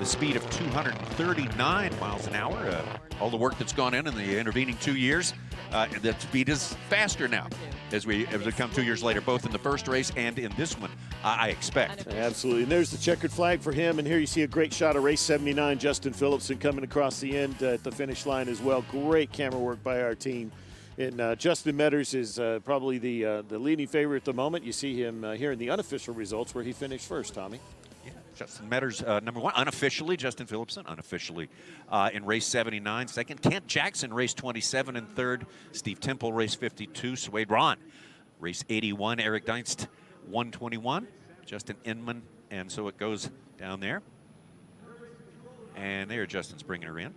speed of 239 miles an hour. All the work that's gone in the intervening 2 years, that speed is faster now as we come 2 years later, both in the first race and in this one, I expect. Absolutely, and there's the checkered flag for him, and here you see a great shot of race 79, Justin Phillipson coming across the end at the finish line as well. Great camera work by our team. And Justin Metters is probably the leading favorite at the moment. You see him here in the unofficial results where he finished first, Tommy. Yeah, Justin Metters, number 1, unofficially. Justin Phillipson, unofficially, in race 79. Second, Kent Jackson, race 27 and third. Steve Temple, race 52. Suede Ron, race 81. Eric Deinst, 121. Justin Inman, and so it goes down there. And there, Justin's bringing her in.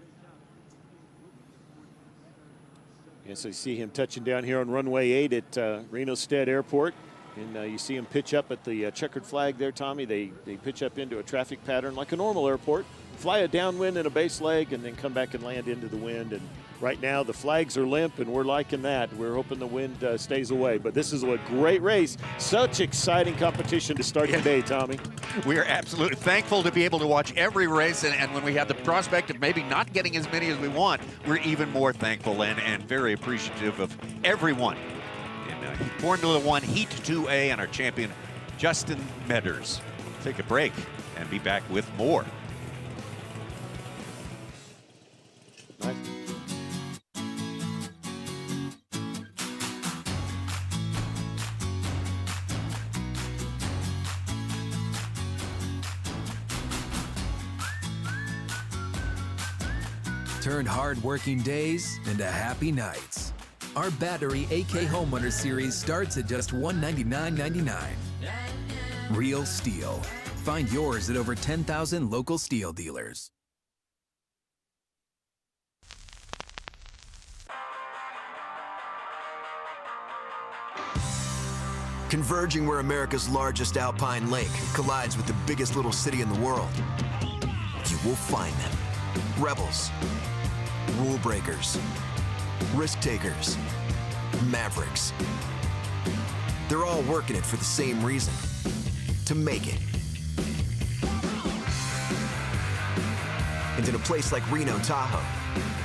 Yeah, so you see him touching down here on runway 8 at Reno Stead Airport. And you see him pitch up at the checkered flag there, Tommy. They pitch up into a traffic pattern like a normal airport, fly a downwind and a base leg, and then come back and land into the wind. And right now the flags are limp, and we're liking that. We're hoping the wind stays away. But this is a great race. Such exciting competition to start today, Tommy. We are absolutely thankful to be able to watch every race, and when we have the prospect of maybe not getting as many as we want, we're even more thankful and very appreciative of everyone. Formula One Heat 2A and our champion, Justin Metters. Take a break and be back with more. Nice. Turn hard-working days into happy nights. Our battery AK Homeowner Series starts at just $199.99. Real Stihl. Find yours at over 10,000 local Stihl dealers. Converging where America's largest alpine lake collides with the biggest little city in the world, you will find them. Rebels, rule breakers, risk takers, mavericks. They're all working it for the same reason, to make it. And in a place like Reno, Tahoe,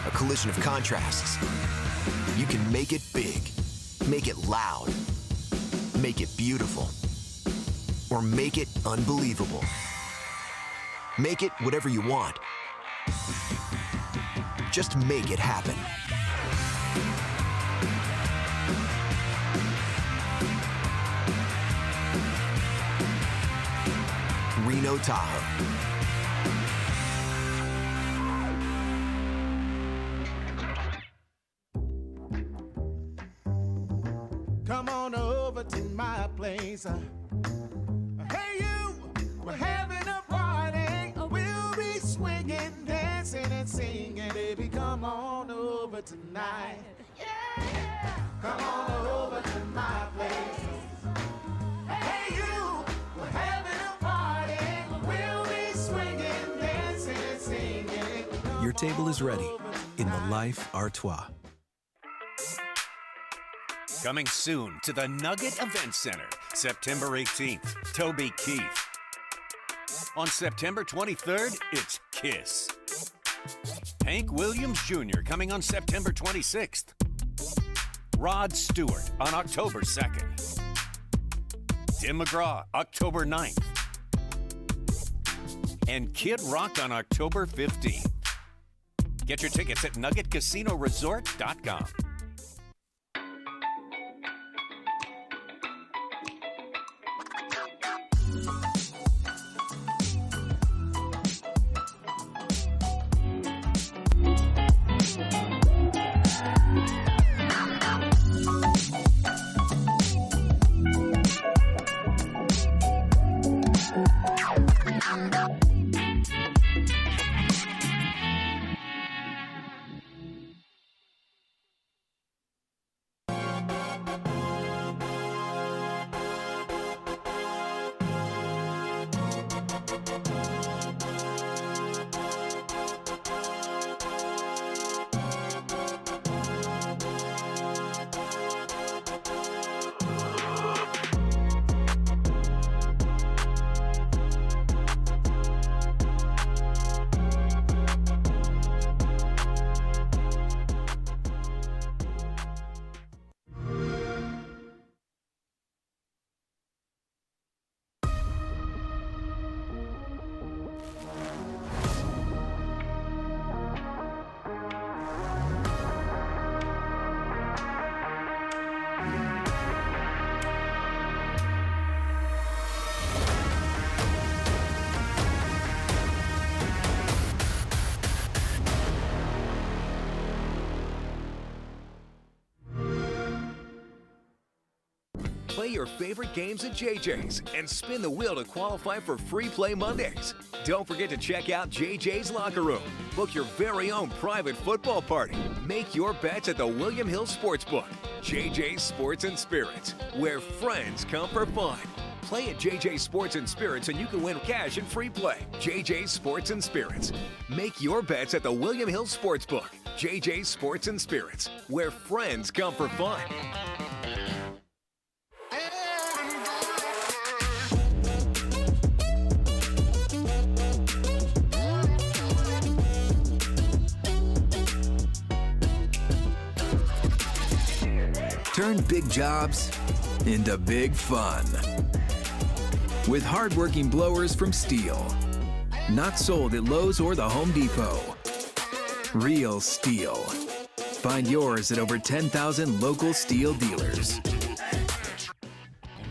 a collision of contrasts, you can make it big, make it loud, make it beautiful, or make it unbelievable. Make it whatever you want. Just make it happen. Reno, Tahoe. Come on over to my place. Hey, you, we're having a party. We'll be swinging, dancing, and singing. Baby, come on over tonight. Yeah. Come on over to my place. Hey, you, we're having a party. We'll be swinging, dancing, and singing. Your table is ready in the Life Artois. Coming soon to the Nugget Event Center, September 18th, Toby Keith. On September 23rd, it's Kiss. Hank Williams Jr. coming on September 26th. Rod Stewart on October 2nd. Tim McGraw, October 9th. And Kid Rock on October 15th. Get your tickets at NuggetCasinoResort.com. Play your favorite games at JJ's and spin the wheel to qualify for Free Play Mondays. Don't forget to check out JJ's Locker Room. Book your very own private football party. Make your bets at the William Hill Sportsbook. JJ's Sports and Spirits, where friends come for fun. Play at JJ's Sports and Spirits and you can win cash and free play. JJ's Sports and Spirits. Make your bets at the William Hill Sportsbook. JJ's Sports and Spirits, where friends come for fun. Turn big jobs into big fun. With hardworking blowers from Stihl. Not sold at Lowe's or the Home Depot. Real Stihl. Find yours at over 10,000 local Stihl dealers.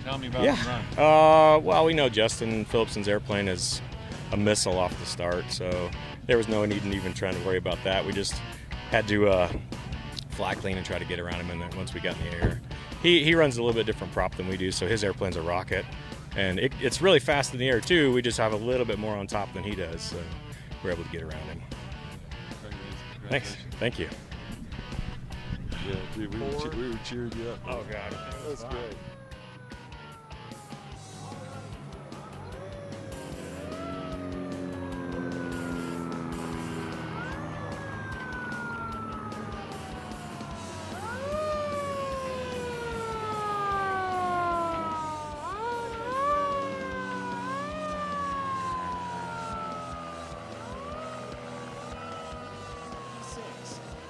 Tell me about the run. Well, we know Justin Phillipson's airplane is a missile off the start, so there was no need in even trying to worry about that. We just had to fly clean and try to get around him, and then once we got in the air. He runs a little bit different prop than we do, so his airplane's a rocket. And it's really fast in the air, too. We just have a little bit more on top than he does, so we're able to get around him. Thanks. Thank you. Yeah, dude, we were cheering you up. Oh, God. That's great.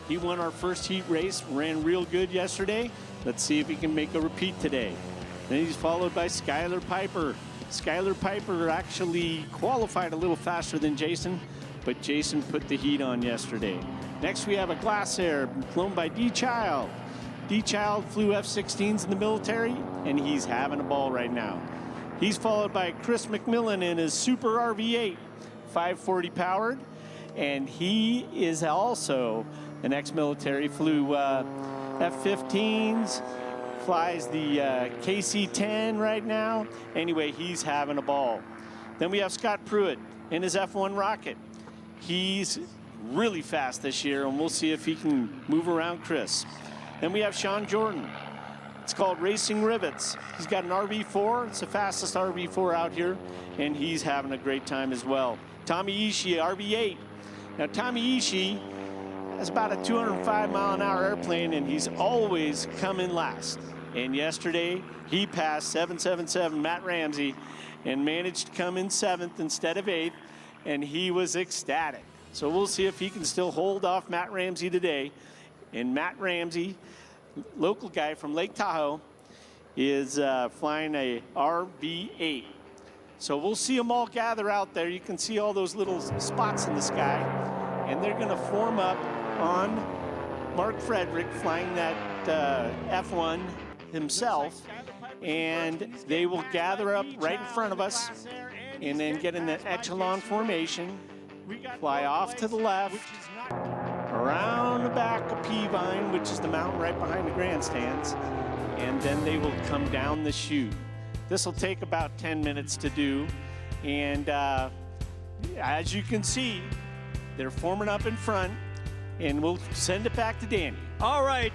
He won our first heat race, ran real good yesterday. Let's see if he can make a repeat today. Then he's followed by Skylar Piper. Skylar Piper actually qualified a little faster than Jason, but Jason put the heat on yesterday. Next we have a glass air flown by D. Child. D. Child flew F-16s in the military, and he's having a ball right now. He's followed by Chris McMillan in his Super RV8, 540 powered. And he is also an ex-military, flew F-15s, flies the KC-10 right now. Anyway, he's having a ball. Then we have Scott Pruitt in his F-1 rocket. He's really fast this year, and we'll see if he can move around Chris. Then we have Sean Jordan. It's called Racing Rivets. He's got an RV4. It's the fastest RV4 out here, and he's having a great time as well. Tommy Ishii, RV8. Now, Tommy Ishii has about a 205-mile-an-hour airplane, and he's always come in last. And yesterday, he passed 777 Matt Ramsey and managed to come in 7th instead of 8th, and he was ecstatic. So we'll see if he can still hold off Matt Ramsey today. And Matt Ramsey, local guy from Lake Tahoe, is flying a RV8. So we'll see them all gather out there. You can see all those little spots in the sky, and they're going to form up on Mark Frederick flying that F1 himself, and they will gather up right in front of us and then get in the echelon formation, fly off to the left, around the back of Peavine, which is the mountain right behind the grandstands, and then they will come down the chute. This will take about 10 minutes to do, and as you can see, they're forming up in front, and we'll send it back to Danny. All right,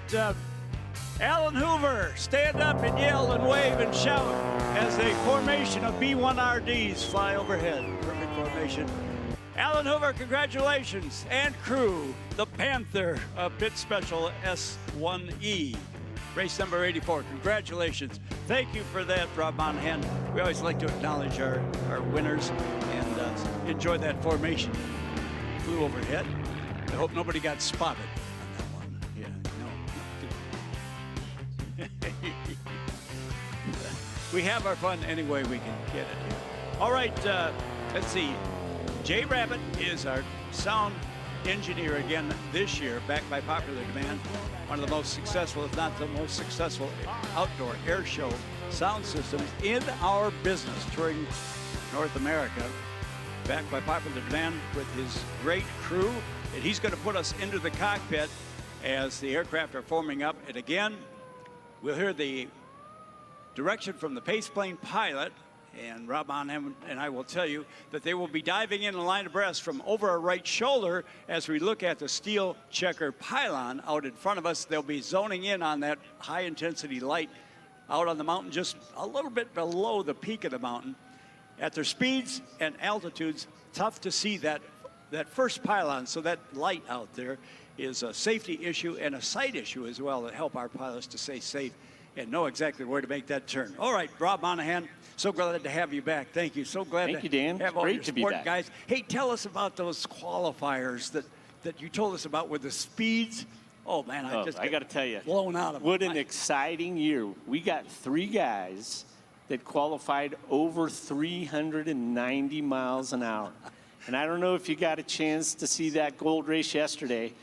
Alan Hoover, stand up and yell and wave and shout as the formation of B1RDs fly overhead. Perfect formation. Alan Hoover, congratulations, and crew, the Panther Pit Special S1E. Race number 84, congratulations. Thank you for that, Rob Monahan. We always like to acknowledge our winners and enjoy that formation. Flew overhead. I hope nobody got spotted on that one. Yeah, no. We have our fun any way we can get it here. All right, let's see. Jay Rabbit is our sound engineer again this year, backed by popular demand. One of the most successful, if not the most successful, outdoor air show sound systems in our business, touring North America, backed by popular demand with his great crew. And he's going to put us into the cockpit as the aircraft are forming up. And again, we'll hear the direction from the pace plane pilot, and Rob Monahan and I will tell you that they will be diving in line abreast from over our right shoulder as we look at the steel checker pylon out in front of us. They'll be zoning in on that high-intensity light out on the mountain, just a little bit below the peak of the mountain. At their speeds and altitudes, tough to see that first pylon, so that light out there is a safety issue and a sight issue as well to help our pilots to stay safe and know exactly where to make that turn. All right, Rob Monahan, so glad to have you back. Thank you. So glad Thank you, Dan. have all Great your to be sport back. guys. Hey, tell us about those qualifiers that you told us about with the speeds. Oh, man, I got to tell you, blown out of what an exciting year. We got 3 guys that qualified over 390 miles an hour. And I don't know if you got a chance to see that gold race yesterday,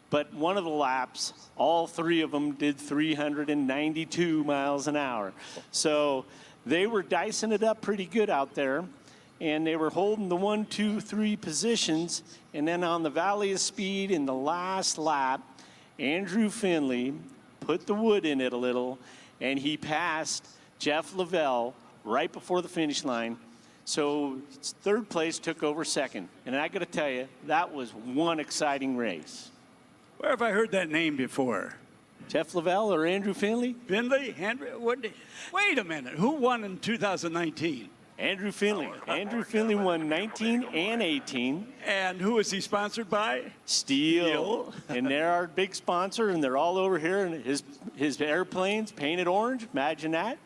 but one of the laps, all 3 of them did 392 miles an hour. So they were dicing it up pretty good out there, and they were holding the 1, 2, 3 positions. And then on the Valley of Speed in the last lap, Andrew Finley put the wood in it a little, and he passed Jeff Lavelle right before the finish line. So 3rd place took over 2nd. And I got to tell you, that was one exciting race. Where have I heard that name before? Jeff Lavelle or Andrew Finley? Finley? Wait a minute. Who won in 2019? Andrew Finley. Andrew Finley won 19 and 18. And who is he sponsored by? Stihl. And they're our big sponsor, and they're all over here. And his airplane's painted orange. Imagine that.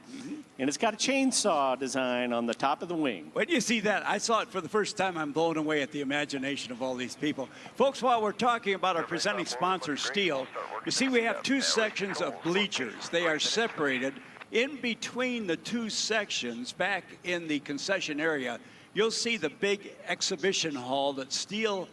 And it's got a chainsaw design on the top of the wing. When you see that, I saw it for the first time. I'm blown away at the imagination of all these people. Folks, while we're talking about our presenting sponsor, Stihl, you see we have 2 sections of bleachers. They are separated. In between the 2 sections, back in the concession area, you'll see the big exhibition hall that Stihl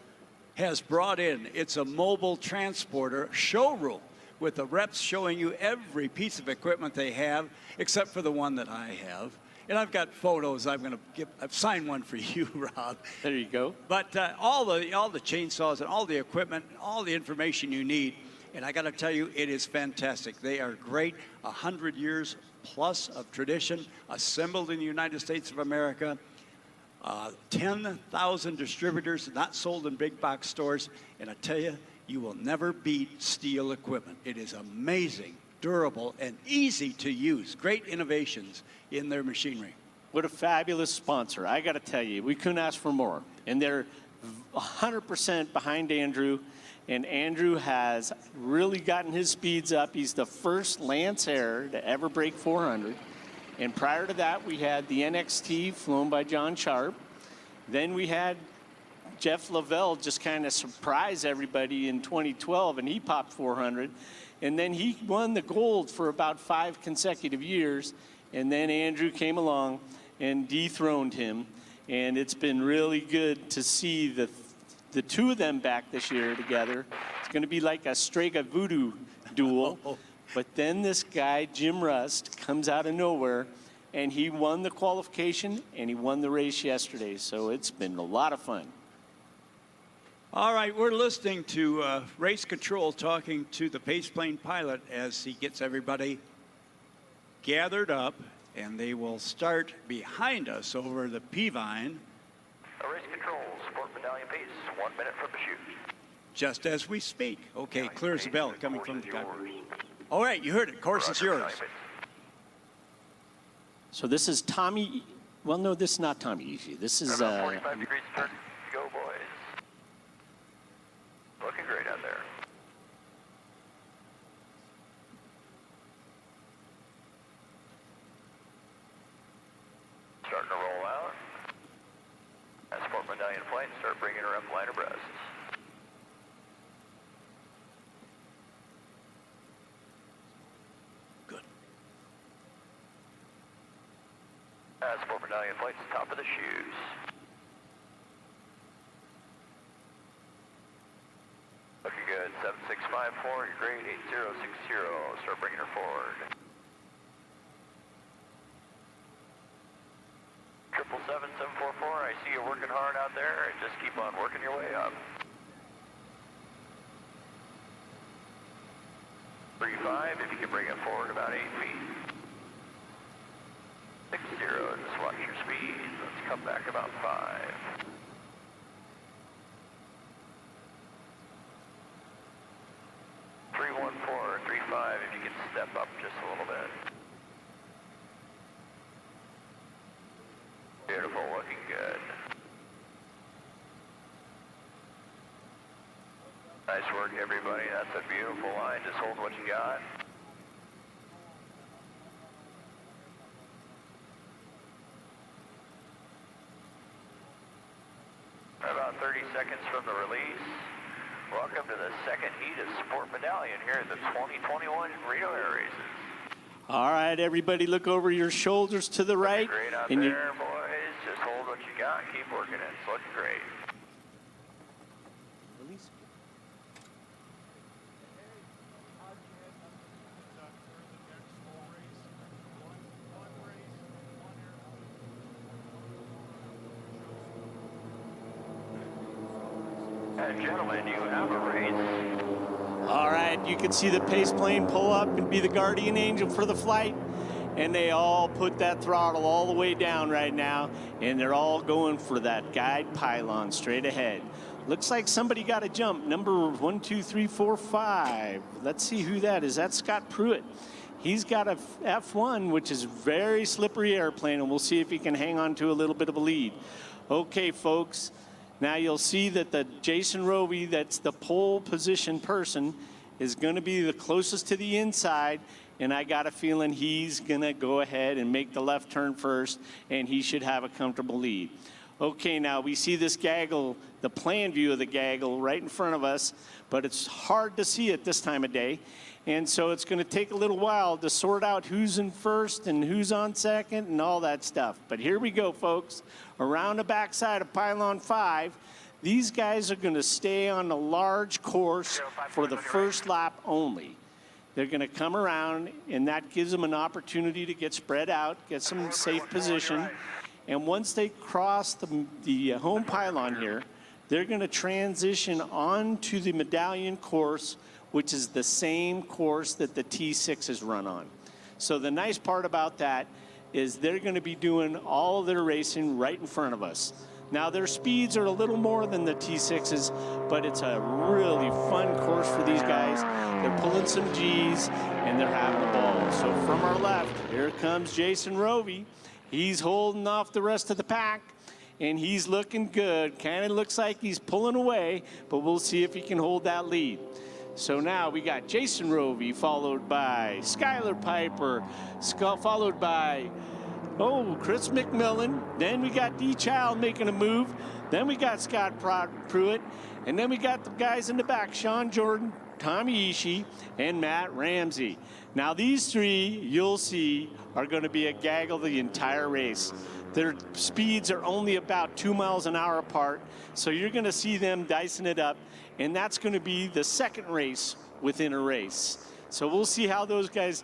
has brought in. It's a mobile transporter showroom with the reps showing you every piece of equipment they have, except for the one that I have. And I've got photos. I've signed one for you, Rob. There you go. But all the chainsaws and all the equipment, all the information you need. And I got to tell you, it is fantastic. They are great. 100 years plus of tradition, assembled in the United States of America. 10,000 distributors, not sold in big box stores. And I tell you, you will never beat Stihl equipment. It is amazing, durable, and easy to use. Great innovations in their machinery. What a fabulous sponsor. I got to tell you, we couldn't ask for more. And they're 100% behind Andrew. And Andrew has really gotten his speeds up. He's the first Lancer to ever break 400. And prior to that, we had the NXT flown by John Sharp. Then we had Jeff Lavelle just kind of surprise everybody in 2012, and he popped 400. And then he won the gold for about 5 consecutive years. And then Andrew came along and dethroned him. And it's been really good to see the two of them back this year together. It's going to be like a Strega Voodoo duel. But then this guy, Jim Rust, comes out of nowhere, and he won the qualification, and he won the race yesterday. So it's been a lot of fun. All right, we're listening to Race Control talking to the pace plane pilot as he gets everybody gathered up, and they will start behind us over the P-Vine. Race Control, Sport Medallion pace, 1 minute from the chute. Just as we speak. Okay, clear as a bell coming from the cockpit. All right, you heard it. Course is yours. So this is Tommy. Well, no, this is not Tommy Easy. This is 45 degrees turn. Go, boys. Looking great out there. Starting to roll out. As Sport Medallion flight, start bringing her up line abreast. Good. As Sport Medallion flight's top of the shoes. Looking good. 7654, your grade 8060. Start bringing her forward. 777-744, I see you working hard out there, and just keep on working your way up. 35, if you can bring it forward about 8 feet. 60, just watch your speed. Let's come back about 5. 314, 35, if you can step up just a little bit. Beautiful, looking good. Nice work, everybody. That's a beautiful line. Just hold what you got. About 30 seconds from the release. Welcome to the second heat of Sport Medallion here at the 2021 Reno Air Races. all right, everybody look over your shoulders to the right. Great out and there, boys. Just hold what you got. Keep working it. It's looking great. And gentlemen, you have a race. All right, you can see the pace plane pull up and be the guardian angel for the flight. And they all put that throttle all the way down right now. And they're all going for that guide pylon straight ahead. Looks like somebody got a jump. Number 1, 2, 3, 4, 5. Let's see who that is. That's Scott Pruitt. He's got a F1, which is very slippery airplane. And we'll see if he can hang on to a little bit of a lead. Okay, folks. Now you'll see that the Jason Roby, that's the pole position person, is going to be the closest to the inside, and I got a feeling he's going to go ahead and make the left turn first, and he should have a comfortable lead. Okay, now we see this gaggle, the plan view of the gaggle right in front of us, but it's hard to see it this time of day. And so it's going to take a little while to sort out who's in first and who's on second and all that stuff. But here we go, folks. Around the backside of Pylon 5, these guys are going to stay on a large course for the first lap only. They're going to come around, and that gives them an opportunity to get spread out, get some safe position. And once they cross the home pylon here, they're going to transition onto the medallion course, which is the same course that the T6s run on. So the nice part about that is they're going to be doing all of their racing right in front of us. Now, their speeds are a little more than the T6s, but it's a really fun course for these guys. They're pulling some G's, and they're having a ball. So from our left, here comes Jason Rovey. He's holding off the rest of the pack, and he's looking good. Kind of looks like he's pulling away, but we'll see if he can hold that lead. So now we got Jason Rovey, followed by Skylar Piper, followed by Chris McMillan. Then we got D. Child making a move. Then we got Scott Pruitt. And then we got the guys in the back, Sean Jordan, Tommy Ishii, and Matt Ramsey. Now these three, you'll see, are going to be a gaggle the entire race. Their speeds are only about 2 miles an hour apart. So you're going to see them dicing it up. And that's going to be the second race within a race. So we'll see how those guys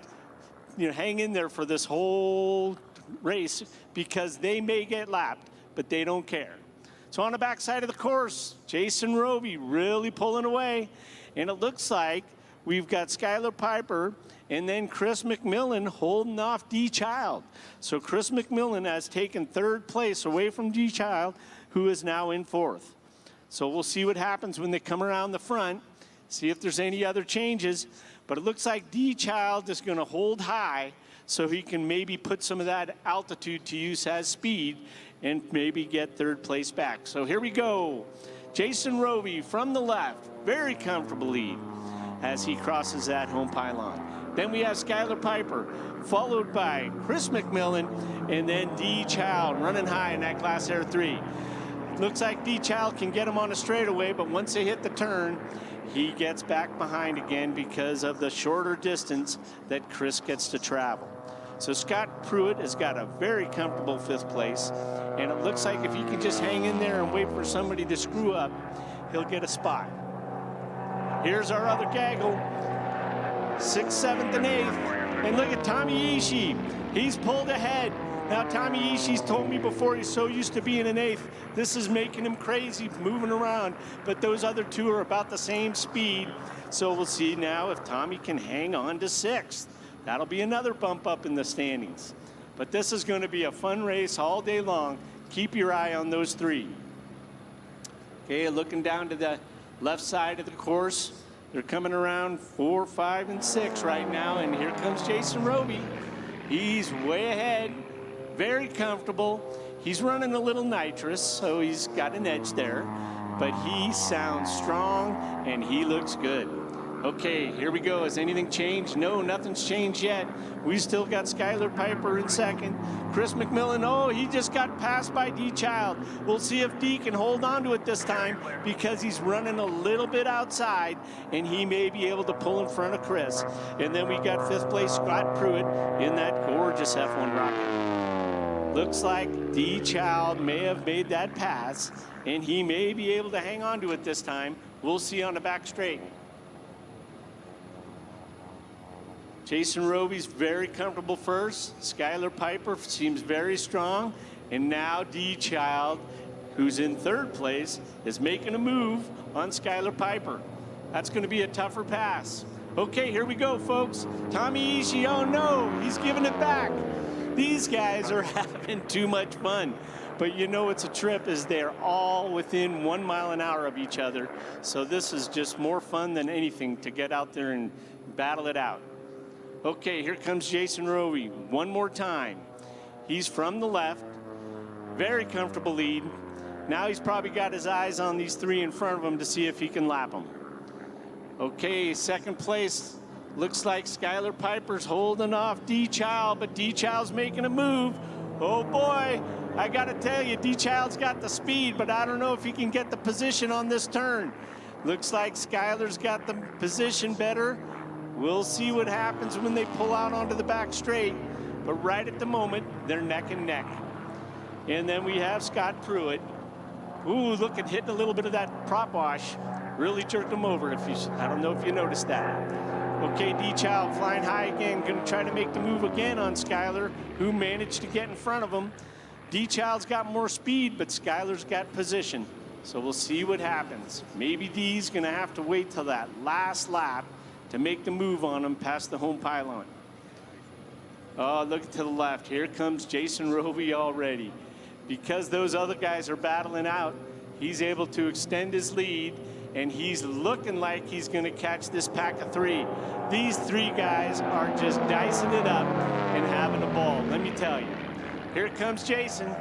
hang in there for this whole race, because they may get lapped, but they don't care. So on the backside of the course, Jason Rovey really pulling away, and it looks like we've got Skylar Piper and then Chris McMillan holding off D. Child. So Chris McMillan has taken third place away from D. Child, who is now in fourth. So we'll see what happens when they come around the front, see if there's any other changes. But it looks like D. Child is going to hold high so he can maybe put some of that altitude to use as speed and maybe get third place back. So here we go. Jason Rovey from the left, very comfortable lead as he crosses that home pylon. Then we have Skylar Piper, followed by Chris McMillan, and then D. Child running high in that Class Air 3. Looks like D. Child can get him on a straightaway, but once they hit the turn, he gets back behind again because of the shorter distance that Chris gets to travel. So Scott Pruitt has got a very comfortable fifth place, and it looks like if he can just hang in there and wait for somebody to screw up, he'll get a spot. Here's our other gaggle, 6th, 7th, and 8th. And look at Tommy Ishii. He's pulled ahead. Now, Tommy Ishii's told me before he's so used to being an 8th. This is making him crazy, moving around. But those other two are about the same speed. So we'll see now if Tommy can hang on to 6th. That'll be another bump up in the standings. But this is going to be a fun race all day long. Keep your eye on those three. Okay, looking down to the left side of the course. They're coming around 4, 5, and 6 right now. And here comes Jason Rovey. He's way ahead. Very comfortable. He's running a little nitrous, so he's got an edge there. But he sounds strong, and he looks good. Okay, here we go. Has anything changed? No, nothing's changed yet. We still got Skylar Piper in second. Chris McMillan, he just got passed by D. Child. We'll see if D can hold on to it this time because he's running a little bit outside, and he may be able to pull in front of Chris. And then we got 5th place Scott Pruitt in that gorgeous F1 rocket. Looks like D. Child may have made that pass, and he may be able to hang on to it this time. We'll see on the back straight. Jason Rovey's very comfortable first. Skylar Piper seems very strong. And now D. Child, who's in 3rd place, is making a move on Skylar Piper. That's going to be a tougher pass. Okay, here we go, folks. Tommy Ishii, oh no, he's giving it back. These guys are having too much fun. But you know it's a trip as they're all within 1 mile an hour of each other. So this is just more fun than anything to get out there and battle it out. Okay, here comes Jason Rovey one more time. He's from the left, very comfortable lead. Now he's probably got his eyes on these 3 in front of him to see if he can lap them. Okay, 2nd place. Looks like Skylar Piper's holding off D. Child, but D. Child's making a move. Oh boy, I gotta tell you, D. Child's got the speed, but I don't know if he can get the position on this turn. Looks like Skylar's got the position better. We'll see what happens when they pull out onto the back straight. But right at the moment, they're neck and neck. And then we have Scott Pruitt. Ooh, look at hitting a little bit of that prop wash. Really jerked him over. I don't know if you noticed that. Okay, D. Child flying high again, going to try to make the move again on Skylar, who managed to get in front of him. D. Child's got more speed, but Skylar's got position. So we'll see what happens. Maybe D's going to have to wait till that last lap to make the move on him past the home pylon. Oh, look to the left. Here comes Jason Roby already. Because those other guys are battling out, he's able to extend his lead, and he's looking like he's going to catch this pack of three. These three guys are just dicing it up and having a ball, let me tell you. Here comes Jason.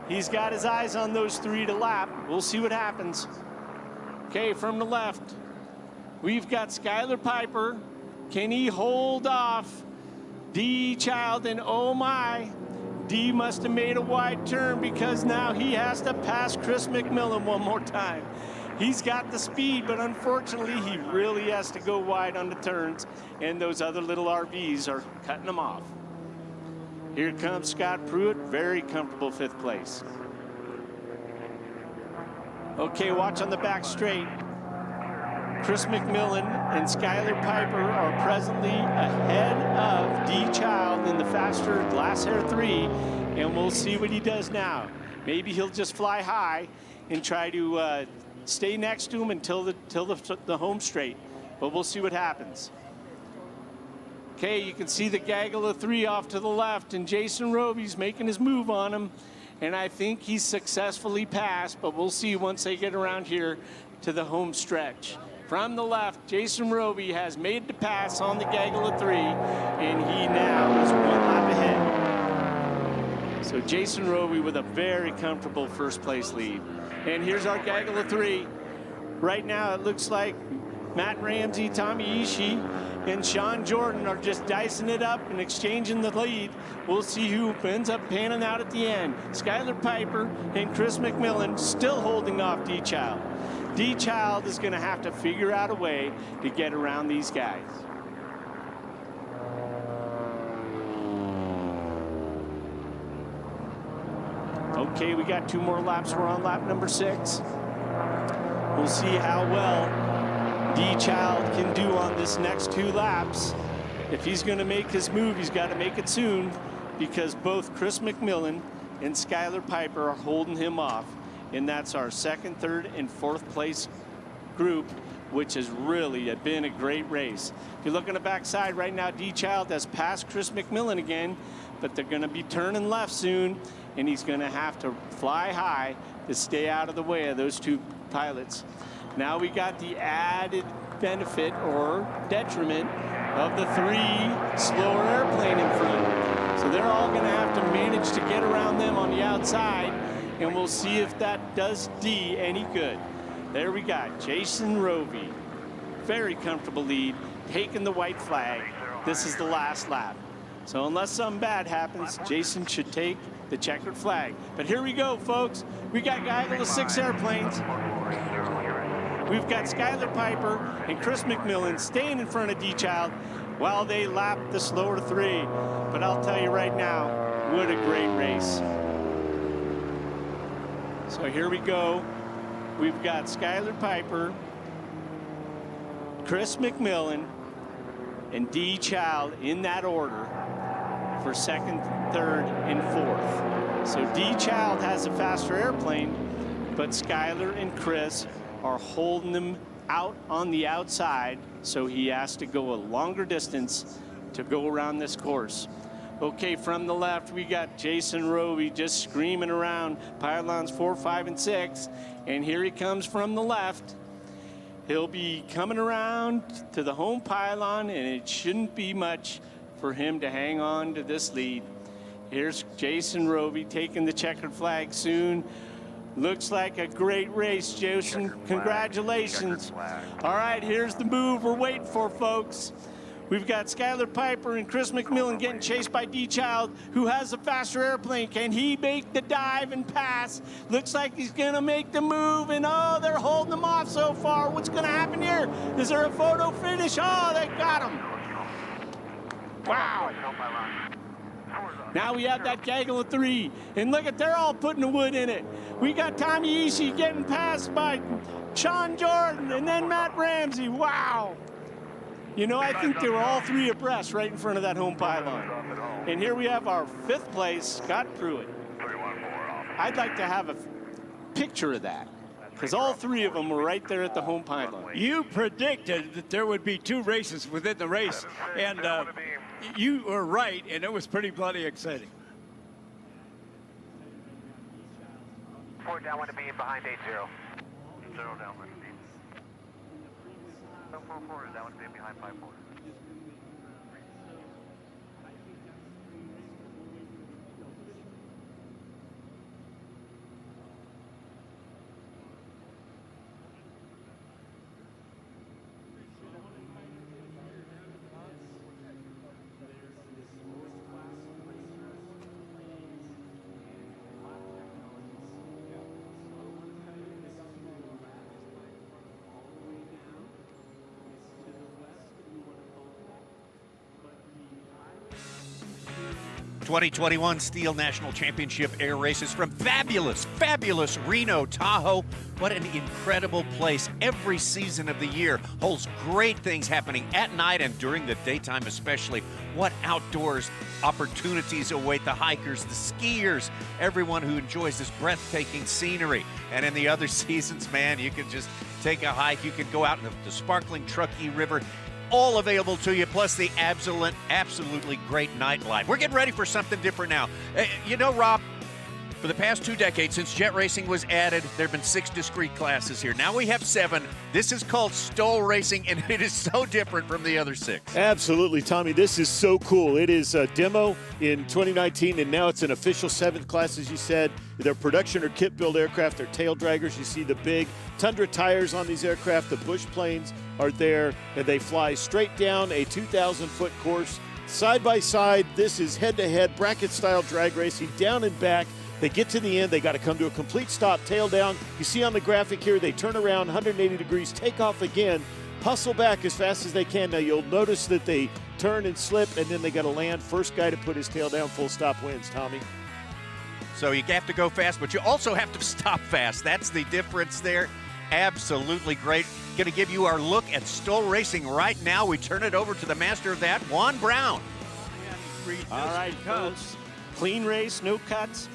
He's got his eyes on those three to lap. We'll see what happens. Okay, from the left, we've got Skylar Piper. Can he hold off D. Child? And oh my, D must have made a wide turn, because now he has to pass Chris McMillan one more time. He's got the speed, but unfortunately he really has to go wide on the turns, and those other little RVs are cutting him off. Here comes Scott Pruitt, very comfortable 5th place. Okay, watch on the back straight. Chris McMillan and Skylar Piper are presently ahead of D. Child in the faster glass hair 3, and we'll see what he does now. Maybe he'll just fly high and try to stay next to him until the home straight, but we'll see what happens. Okay, you can see the gaggle of 3 off to the left, and Jason Roby's making his move on him, and I think he's successfully passed, but we'll see once they get around here to the home stretch. From the left, Jason Roby has made the pass on the gaggle of 3, and he now is 1 lap ahead. So Jason Roby with a very comfortable 1st place lead. And here's our gaggle of 3. Right now it looks like Matt Ramsey, Tommy Ishii, and Sean Jordan are just dicing it up and exchanging the lead. We'll see who ends up panning out at the end. Skylar Piper and Chris McMillan still holding off D. Child. D. Child is going to have to figure out a way to get around these guys. Okay, we got 2 more laps. We're on lap number 6. We'll see how well D. Child can do on this next 2 laps. If he's going to make his move, he's got to make it soon, because both Chris McMillan and Skylar Piper are holding him off. And that's our 2nd, 3rd, and 4th place group, which has really been a great race. If you look on the backside right now, D. Child has passed Chris McMillan again, but they're going to be turning left soon, and he's going to have to fly high to stay out of the way of those 2 pilots. Now we got the added benefit or detriment of the 3 slower airplane in front. So they're all going to have to manage to get around them on the outside, and we'll see if that does D any good. There we got Jason Roby. Very comfortable lead, taking the white flag. This is the last lap. So unless something bad happens, Jason should take the checkered flag. But here we go, folks. We got gaggle of 6 airplanes. We've got Skylar Piper and Chris McMillan staying in front of D. Child while they lap the slower 3. But I'll tell you right now, what a great race. So here we go. We've got Skylar Piper, Chris McMillan, and D. Child in that order for 2nd, 3rd, and 4th. So D. Child has a faster airplane, but Skylar and Chris are holding them out on the outside, so he has to go a longer distance to go around this course. Okay, from the left, we got Jason Roby just screaming around pylons 4, 5, and 6, and here he comes from the left. He'll be coming around to the home pylon, and it shouldn't be much for him to hang on to this lead. Here's Jason Roby taking the checkered flag soon. Looks like a great race, Jason. Congratulations. All right, here's the move we're waiting for, folks. We've got Skylar Piper and Chris McMillan getting chased by D. Child, who has a faster airplane. Can he make the dive and pass? Looks like he's going to make the move, and oh, they're holding him off so far. What's going to happen here? Is there a photo finish? Oh, they got him. Wow. Now we have that gaggle of 3, and look at, they're all putting the wood in it. We got Tommy Ishii getting passed by Sean Jordan, and then Matt Ramsey. Wow. You know, I think they were all three abreast right in front of that home pylon. And here we have our 5th place, Scott Pruitt. I'd like to have a picture of that, because all three of them were right there at the home pylon. You predicted that there would be 2 races within the race, and you were right, and it was pretty bloody exciting. 4 down, want to be behind 8-0. 0 down, want to be. 4-4 is down, want to be behind 5-4. ...2021 Stihl National Championship Air Races from fabulous Reno, Tahoe. What an incredible place. Every season of the year holds great things happening at night and during the daytime especially. What outdoors opportunities await the hikers, the skiers, everyone who enjoys this breathtaking scenery. And in the other seasons, man, you can just take a hike. You can go out in the sparkling Truckee River. All available to you, plus the absolutely great nightlife. We're getting ready for something different now. You know, Rob, for the past 2 decades, since jet racing was added, there have been 6 discrete classes here. Now we have 7. This is called Stihl Racing, and it is so different from the other 6. Absolutely, Tommy. This is so cool. It is a demo in 2019, and now it's an official 7th class, as you said. They're production or kit-built aircraft. They're tail draggers. You see the big Tundra tires on these aircraft. The Bush planes are there, and they fly straight down a 2,000-foot course. Side by side, this is head-to-head bracket-style drag racing, down and back. They get to the end. They got to come to a complete stop, tail down. You see on the graphic here, they turn around 180 degrees, take off again, hustle back as fast as they can. Now, you'll notice that they turn and slip, and then they got to land. First guy to put his tail down, full stop wins, Tommy. So you have to go fast, but you also have to stop fast. That's the difference there. Absolutely great. Going to give you our look at Stihl Racing right now. We turn it over to the master of that, Juan Brown. All right, folks. Clean race, no cuts.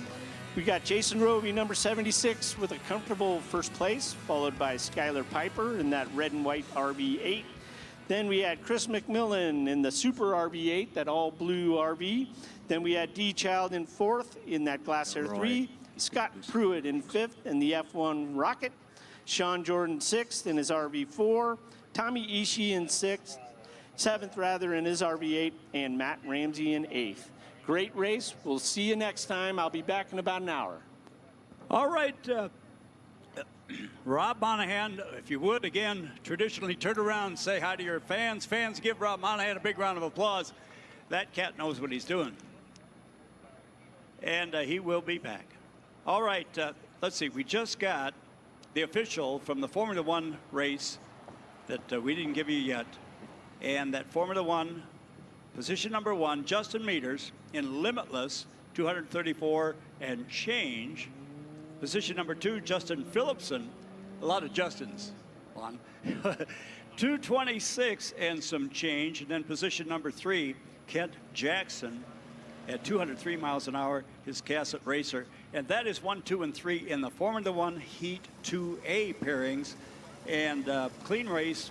We got Jason Rovey, number 76, with a comfortable first place, followed by Skylar Piper in that red and white RV8. Then we had Chris McMillan in the Super RV8, that all-blue RV. Then we had D. Child in 4th in that Glasair 3. Scott Pruitt in 5th in the F1 Rocket. Sean Jordan 6th in his RV4. Tommy Ishii in 7th rather in his RV8. And Matt Ramsey in 8th. Great race. We'll see you next time. I'll be back in about an hour. All right, Rob Monahan, if you would, again, traditionally turn around and say hi to your fans. Fans, give Rob Monahan a big round of applause. That cat knows what he's doing. And he will be back. All right, let's see. We just got the official from the Formula One race that we didn't give you yet. And that Formula One, position number 1, Justin Meters in Limitless, 234 and change. Position number 2, Justin Phillipson, a lot of Justins on, 226 and some change. And then position number 3, Kent Jackson at 203 miles an hour, his Cassett Racer. And that is 1, 2, and 3 in the Formula One Heat 2A pairings. And clean race,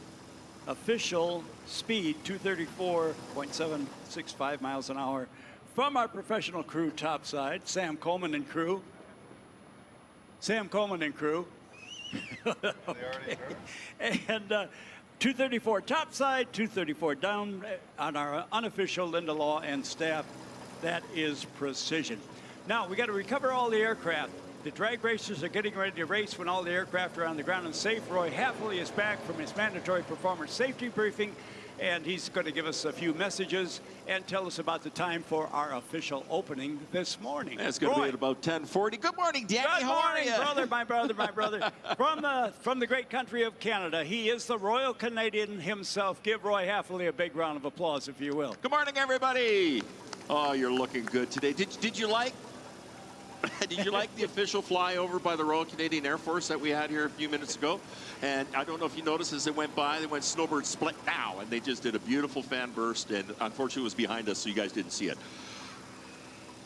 official speed, 234.765 miles an hour. From our professional crew topside, Sam Coleman and crew. Sam Coleman and crew. Okay. And 234 topside, 234 down on our unofficial Linda Law and staff. That is precision. Now, we got to recover all the aircraft. The drag racers are getting ready to race when all the aircraft are on the ground and safe. Roy Haffley is back from his mandatory performance safety briefing, and he's going to give us a few messages and tell us about the time for our official opening this morning. It's going to be at about 10:40. Good morning, Danny. Good How morning, are you? my brother. From the great country of Canada, he is the Royal Canadian himself. Give Roy Haffley a big round of applause, if you will. Good morning, everybody. Oh, you're looking good today. Did you like Did you like the official flyover by the Royal Canadian Air Force that we had here a few minutes ago? And I don't know if you noticed as they went by, they went snowbird split now, and they just did a beautiful fan burst, and unfortunately it was behind us, so you guys didn't see it.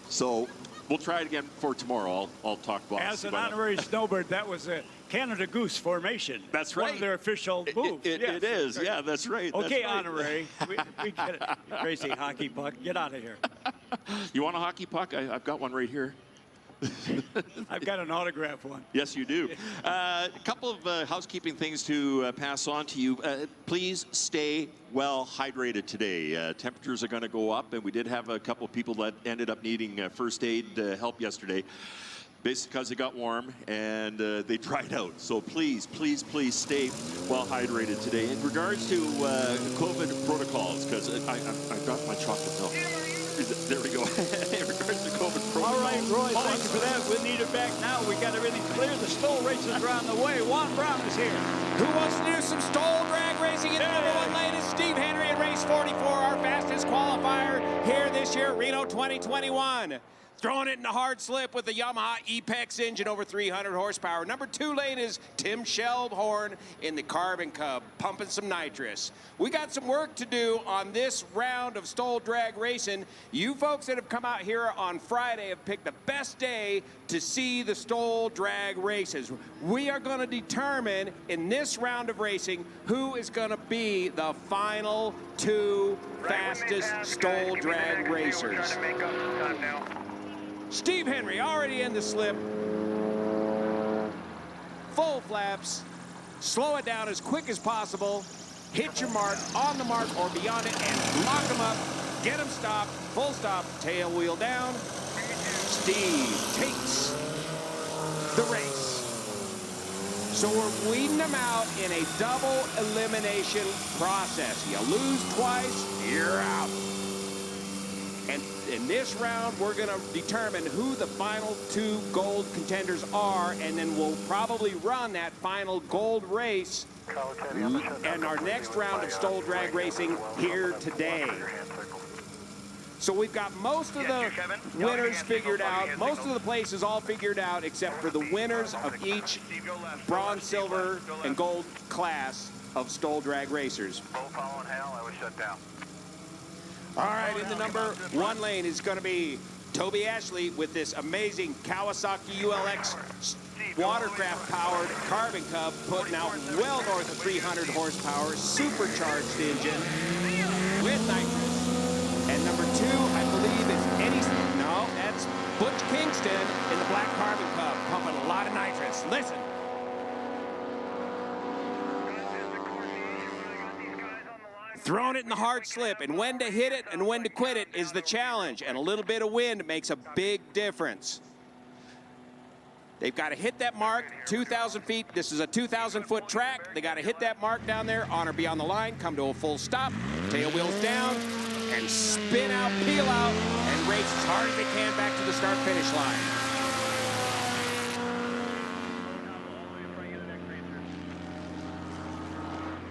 So we'll try it again for tomorrow. I'll talk about it. As an honorary snowbird, that was a Canada Goose formation. That's One right. of their official moves. It is. Yeah, that's right. Okay, that's right. honorary. We get it. Crazy hockey puck. Get out of here. You want a hockey puck? I've got one right here. I've got an autograph one. Yes, you do. A couple of housekeeping things to pass on to you. Please stay well hydrated today. Temperatures are going to go up, and we did have a couple of people that ended up needing first aid help yesterday. Basically because it got warm and they dried out. So please, please, please stay well hydrated today. In regards to COVID protocols, because I got my chocolate milk. There we go. In regards to COVID protocols. All right, Roy, thank you for that. We'll need it back now. We got everything clear. The Stoll races are on the way. Juan Brown is here. Who wants to do some Stoll drag racing in the number 1 lane is Steve Henry in race 44, our fastest qualifier here this year at Reno 2021. Throwing it in a hard slip with the Yamaha Epex engine, over 300 horsepower. Number 2 lane is Tim Shelbhorn in the Carbon Cub, pumping some nitrous. We got some work to do on this round of Stoll drag racing. You folks that have come out here on Friday have picked the best day to see the Stoll drag races. We are going to determine in this round of racing who is going to be the final 2 fastest Stoll drag racers. Steve Henry already in the slip. Full flaps. Slow it down as quick as possible. Hit your mark, on the mark, or beyond it, and lock them up. Get them stopped. Full stop. Tail wheel down. Steve takes the race. So we're weeding them out in a double elimination process. You lose twice, you're out. And in this round, we're going to determine who the final 2 gold contenders are, and then we'll probably run that final gold race in our next round of Stoll drag racing here today. So we've got most of the winners figured out, most of the places all figured out, except for the winners of each bronze, silver, and gold class of Stoll drag racers. All right, in the number 1 lane is going to be Toby Ashley with this amazing Kawasaki ULX watercraft-powered Carbon Cub, putting out well north of 300 horsepower, supercharged engine with nitrous. And number 2, I believe, is Eddie. No, that's Butch Kingston in the black Carbon Cub, pumping a lot of nitrous. Listen. Throwing it in the hard slip, and when to hit it and when to quit it is the challenge, and a little bit of wind makes a big difference. They've got to hit that mark, 2,000 feet. This is a 2,000-foot track. They got to hit that mark down there, on or beyond the line, come to a full stop, tail wheels down, and spin out, peel out, and race as hard as they can back to the start-finish line.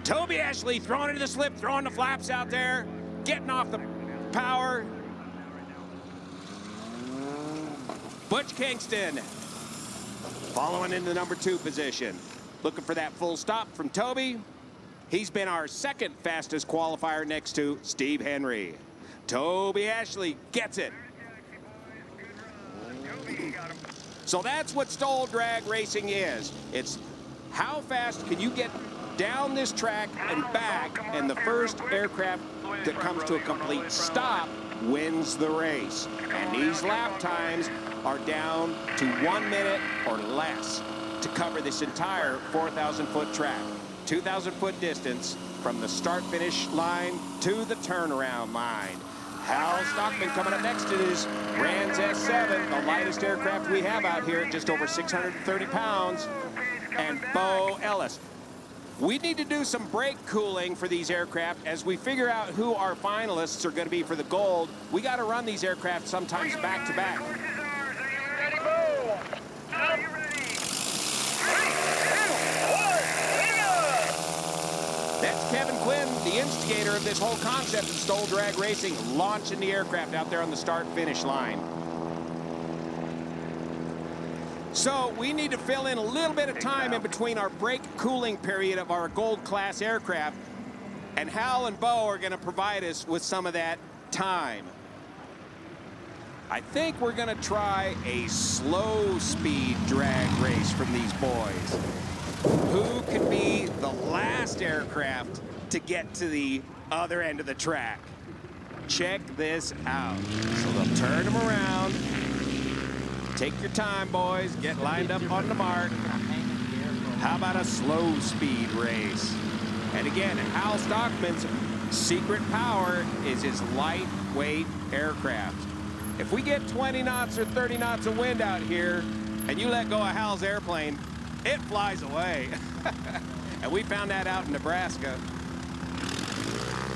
Toby Ashley throwing into the slip, throwing the flaps out there, getting off the power. Butch Kingston following into the number 2 position. Looking for that full stop from Toby. He's been our 2nd fastest qualifier next to Steve Henry. Toby Ashley gets it. So that's what Stoll drag racing is. It's how fast can you get down this track and back, and the first aircraft that comes to a complete stop wins the race. And these lap times are down to 1 minute or less to cover this entire 4,000-foot track. 2,000-foot distance from the start-finish line to the turnaround line. Hal Stockman coming up next in his Rans S7, the lightest aircraft we have out here at just over 630 pounds. And Bo Ellis. We need to do some brake cooling for these aircraft as we figure out who our finalists are going to be for the gold. We got to run these aircraft sometimes back to back. Ready, Bo! Are you ready? 3, 2, 1, That's Kevin Quinn, the instigator of this whole concept of Stoll drag racing, launching the aircraft out there on the start-finish line. So we need to fill in a little bit of time in between our break cooling period of our gold class aircraft. And Hal and Bo are going to provide us with some of that time. I think we're going to try a slow speed drag race from these boys. Who can be the last aircraft to get to the other end of the track? Check this out. So they'll turn them around. Take your time, boys. Get lined up on the mark. How about a slow speed race? And again, Hal Stockman's secret power is his lightweight aircraft. If we get 20 knots or 30 knots of wind out here and you let go of Hal's airplane, it flies away. And we found that out in Nebraska.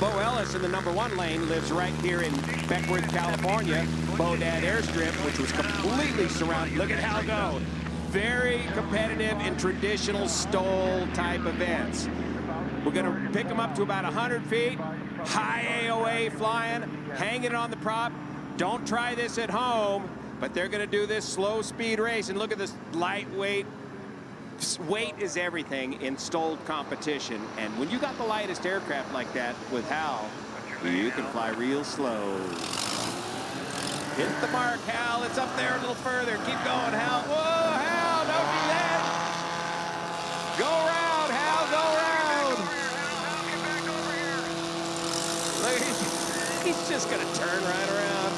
Bo Ellis in the #1 lane lives right here in Beckworth, California. Bodad Airstrip, which was completely surrounded. Look at Hal go. Very competitive in traditional STOL type events. We're going to pick them up to about 100 feet. High AOA flying, hanging on the prop. Don't try this at home, but they're going to do this slow speed race. And look at this lightweight. Weight is everything in STOL competition. And when you got the lightest aircraft like that with Hal, you can fly real slow. Hit the mark, Hal. It's up there a little further. Keep going, Hal. Whoa, Hal, don't do that. Go round, Hal, go round. Look, he's just going to turn right around.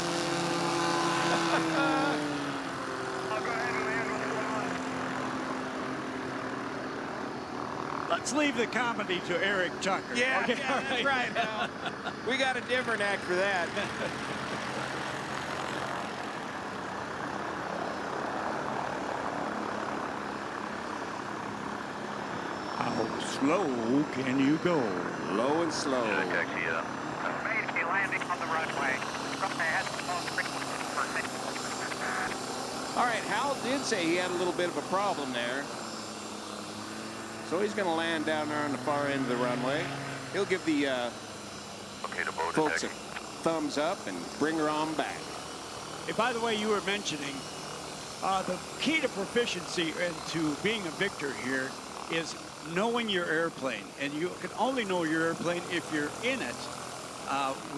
Let's leave the comedy to Eric Tucker. Yeah, okay, yeah, that's right, Hal. We got a different act for that. How slow can you go? Low and slow. Mayday landing on the runway. All right, Hal did say he had a little bit of a problem there. So he's going to land down there on the far end of the runway. He'll give the folks a thumbs up and bring her on back. Hey, by the way, you were mentioning the key to proficiency and to being a victor here is knowing your airplane. And you can only know your airplane if you're in it,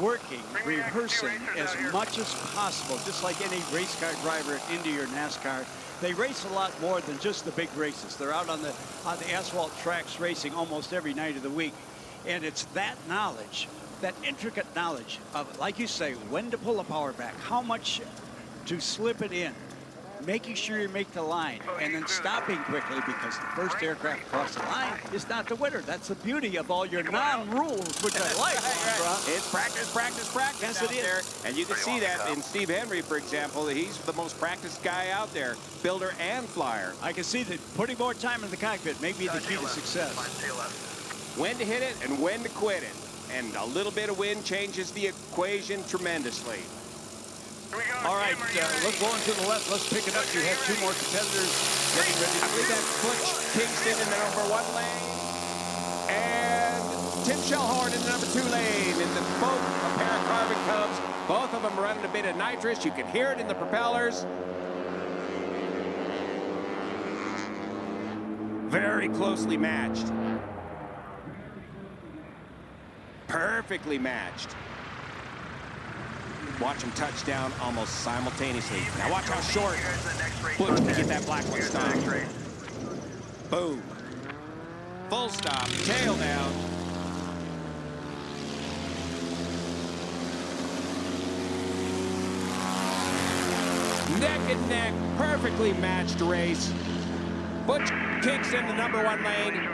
working, rehearsing as much as possible, just like any race car driver at Indy or NASCAR. They race a lot more than just the big races. They're out on the asphalt tracks racing almost every night of the week. And it's that knowledge, that intricate knowledge of, like you say, when to pull the power back, how much to slip it in, making sure you make the line, and then stopping quickly because the first aircraft across the line is not the winner. That's the beauty of all your non-rules, which I like. It's practice, practice, practice yes, out there. And you can see that in Steve Henry, for example. He's the most practiced guy out there, builder and flyer. I can see that putting more time in the cockpit may be the key to success. When to hit it and when to quit it. And a little bit of wind changes the equation tremendously. All right, look, going to the left. Let's pick it up. You have two more competitors getting ready. I believe that's Butch Kingston in the #1 lane. And Tim Shellhorn in the #2 lane. And both a pair of Carbon Cubs. Both of them running a bit of nitrous. You can hear it in the propellers. Very closely matched. Perfectly matched. Watch them touch down almost simultaneously. Now watch how short Butch can get that black one stopped. Boom. Full stop, tail down. Neck and neck, perfectly matched race. Butch Kingston, the #1 lane.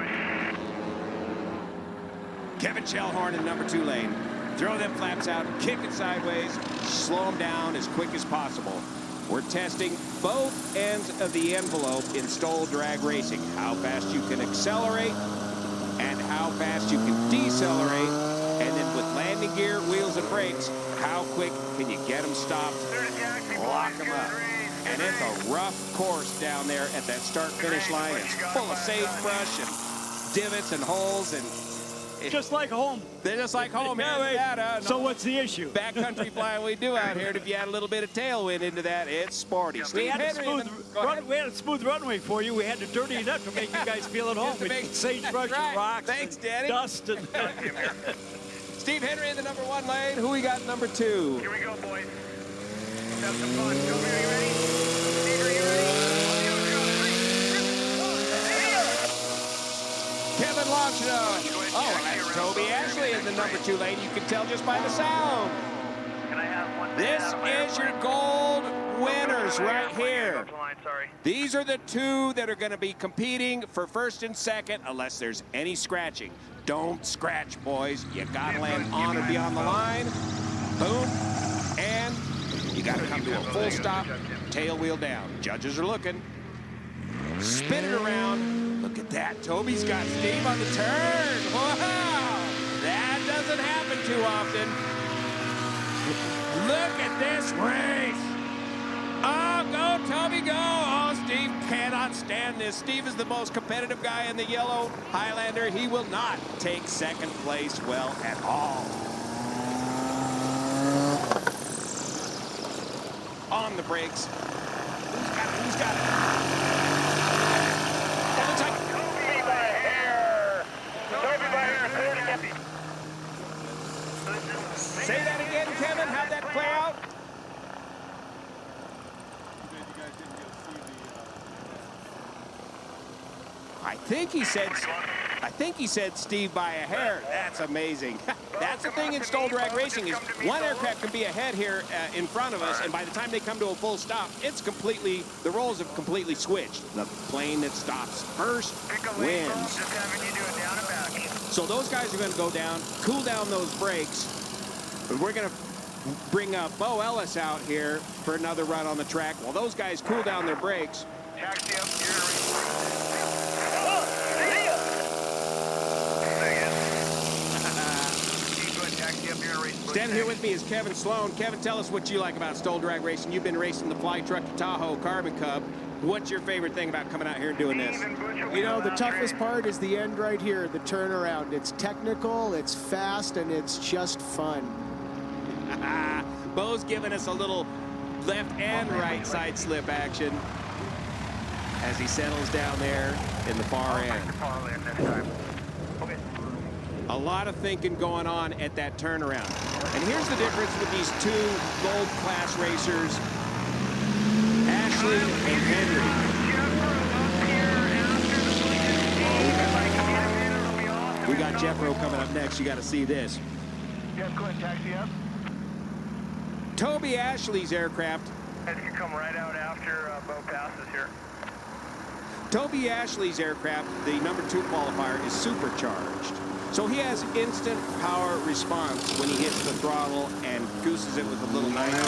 Kevin Shellhorn in the #2 lane. Throw them flaps out, kick it sideways, slow them down as quick as possible. We're testing both ends of the envelope in STOL drag racing. How fast you can accelerate and how fast you can decelerate. And then with landing gear, wheels, and brakes, how quick can you get them stopped, lock them up. And it's a rough course down there at that start-finish line. It's full of sagebrush and divots and holes, and Just like home. They're just like home here in right. Nevada. So what's the issue? Backcountry flying we do out here, and if you add a little bit of tailwind into that, it's sporty. We Steve had, Henry. we had a smooth runway for you. We had to dirty it up to make you guys feel at home. Just to make- Sagebrush Right. and rocks. Thanks, and Danny. Dust and Steve Henry in the number 1 lane. Who we got in number 2? Here we go, boys. Let's have some fun. Toby, are you ready? Steve, are you ready? Kevin Longshore. Oh, and that's Toby Ashley in the number 2 lane. You can tell just by the sound. This is your gold winners right here. These are the 2 that are going to be competing for first and second unless there's any scratching. Don't scratch, boys. You got to land on or beyond the line. Boom. And you got to come to a full stop, tail wheel down. Judges are looking. Spin it around. Look at that. Toby's got Steve on the turn. Wow. That doesn't happen too often. Look at this race. Oh, go, Toby, go. Oh, Steve cannot stand this. Steve is the most competitive guy in the yellow Highlander. He will not take second place well at all. On the brakes. Who's got it? Who's got it? It looks like Toby by hair. Toby by hair. Say that again, Kevin. How'd that play out? I think he said Steve by a hair. That's amazing. That's the thing in Stihl drag racing is one aircraft can be ahead here in front of us, and by the time they come to a full stop, it's completely, the roles have completely switched. The plane that stops first wins. So those guys are going to go down, cool down those brakes. We're going to bring Bo Ellis out here for another run on the track while those guys cool down their brakes. Taxi up, Standing here with me is Kevin Sloan. Kevin, tell us what you like about Stihl drag racing. You've been racing the Fly Truck to Tahoe Carbon Cub. What's your favorite thing about coming out here and doing this? You know, the toughest part is the end right here, the turnaround. It's technical, it's fast, and it's just fun. Bo's giving us a little left and right side slip action as he settles down there in the far end. A lot of thinking going on at that turnaround. And here's the difference with these 2 gold class racers, Ashley and Henry. We got Jeffro coming up next. You got to see this. Yes, go ahead, taxi up. Toby Ashley's aircraft. And you can come right out after Bo passes here. Toby Ashley's aircraft, the number 2 qualifier, is supercharged. So he has instant power response when he hits the throttle and gooses it with a little 900.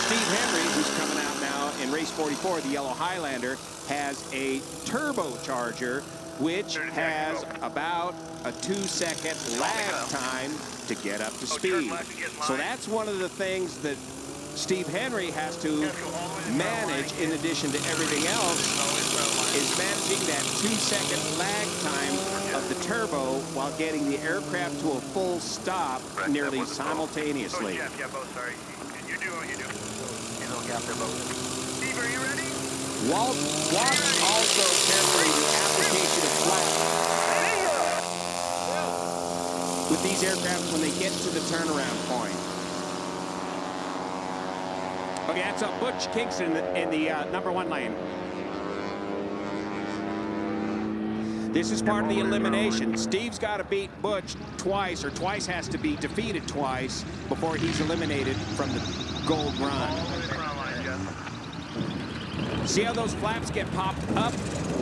Steve Henry, who's coming out now in race 44, the yellow Highlander, has a turbocharger, which has about a 2-second lag time to get up to speed. So that's one of the things that Steve Henry has to manage in addition to everything else, is managing that 2-second lag time of the turbo while getting the aircraft to a full stop nearly simultaneously. Yeah, Bo, sorry. You do what you do. You little gap there, Bo. Steve, are you ready? Watch also carefully the application of flaps with these aircraft when they get to the turnaround point. Okay, that's up Butch Kingston in the number 1 lane. This is part of the elimination. Steve's got to beat Butch twice, or twice has to be defeated twice before he's eliminated from the gold run. See how those flaps get popped up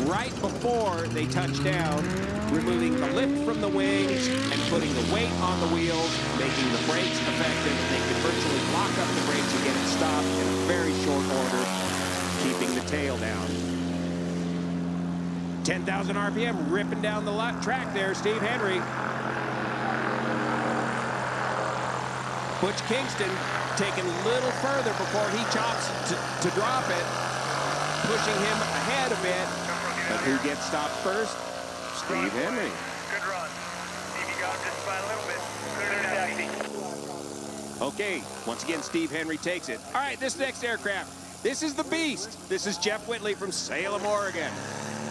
right before they touch down, removing the lift from the wings and putting the weight on the wheels, making the brakes effective. They can virtually lock up the brakes and get it stopped in a very short order, keeping the tail down. 10,000 RPM, ripping down the track there, Steve Henry. Butch Kingston taking a little further before he chops to drop it, pushing him ahead a bit. But who gets stopped first? Steve Henry. Good run. got him just by a little bit. Clear to taxi. Okay, once again, Steve Henry takes it. All right, this next aircraft, this is the Beast. This is Jeff Whitley from Salem, Oregon.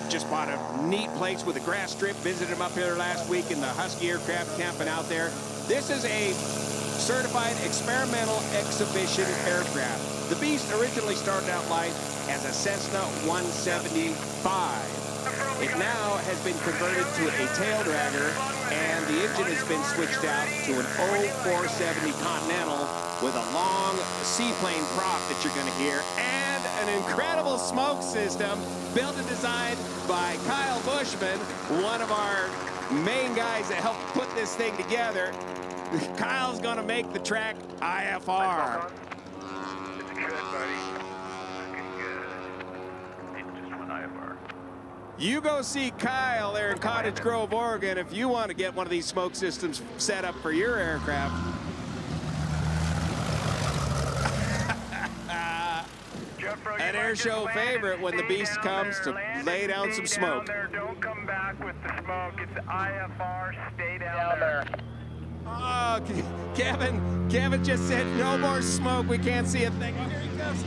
Just bought a neat place with a grass strip. Visited him up here last week in the Husky aircraft camping out there. This is a certified experimental exhibition aircraft. The Beast originally started out life as a Cessna 175. It now has been converted to a tail dragger, and the engine has been switched out to an 0470 Continental with a long seaplane prop that you're going to hear, and an incredible smoke system built and designed by Kyle Bushman, one of our main guys that helped put this thing together. Kyle's going to make the track IFR. It's good, buddy. Looking good. Just one IFR. You go see Kyle there in Cottage Grove, Oregon, if you want to get one of these smoke systems set up for your aircraft. An air show favorite when the Beast comes to lay down some smoke. Don't come back with the smoke. It's IFR. Stay down there. Oh, Kevin just said no more smoke. We can't see a thing. Oh, here he goes.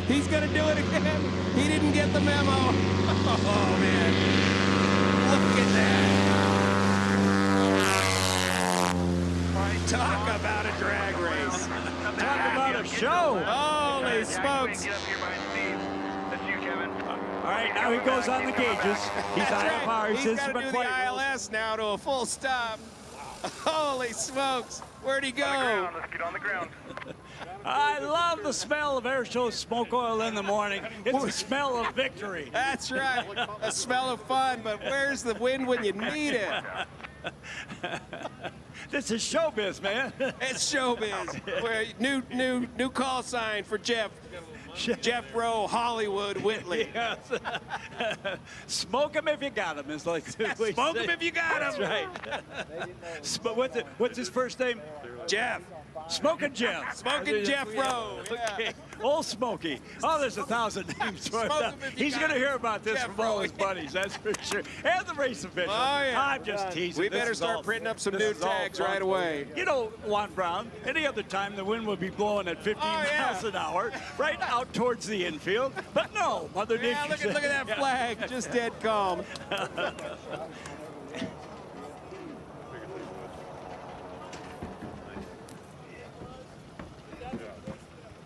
He's gonna do it again. He didn't get the memo. Oh man, look at that. Talk about a drag race. Talk about a show. Holy smokes. All right, now he goes on the gauges. He's That's IFR. right. He's got to do the McCoy. ILS now to a full stop. Holy smokes. Where'd he go? Let's get on the ground. I love the smell of air show smoke oil in the morning. It's the smell of victory. That's right. A smell of fun, but where's the wind when you need it? This is showbiz, man. It's showbiz. New call sign for Jeff. Jeff Rowe, Hollywood, Whitley. Yes. Smoke him if you got him. It's like Smoke him if you got him. That's right. What's his first name? Jeff. Smoking Jeff. Smoking Jeff Rowe. Okay. Old Smokey. Oh, there's 1,000 names for him. He's going to hear about this Jeff from all his buddies, that's for sure. And the race officials. Oh, yeah. I'm just teasing. We This better is start all- printing up some this new is all tags fun. right away. You know, Juan Brown, any other time the wind would be blowing at 15 miles an hour, right out towards the infield. But no, Mother Nature. Yeah, look at that flag, just dead calm.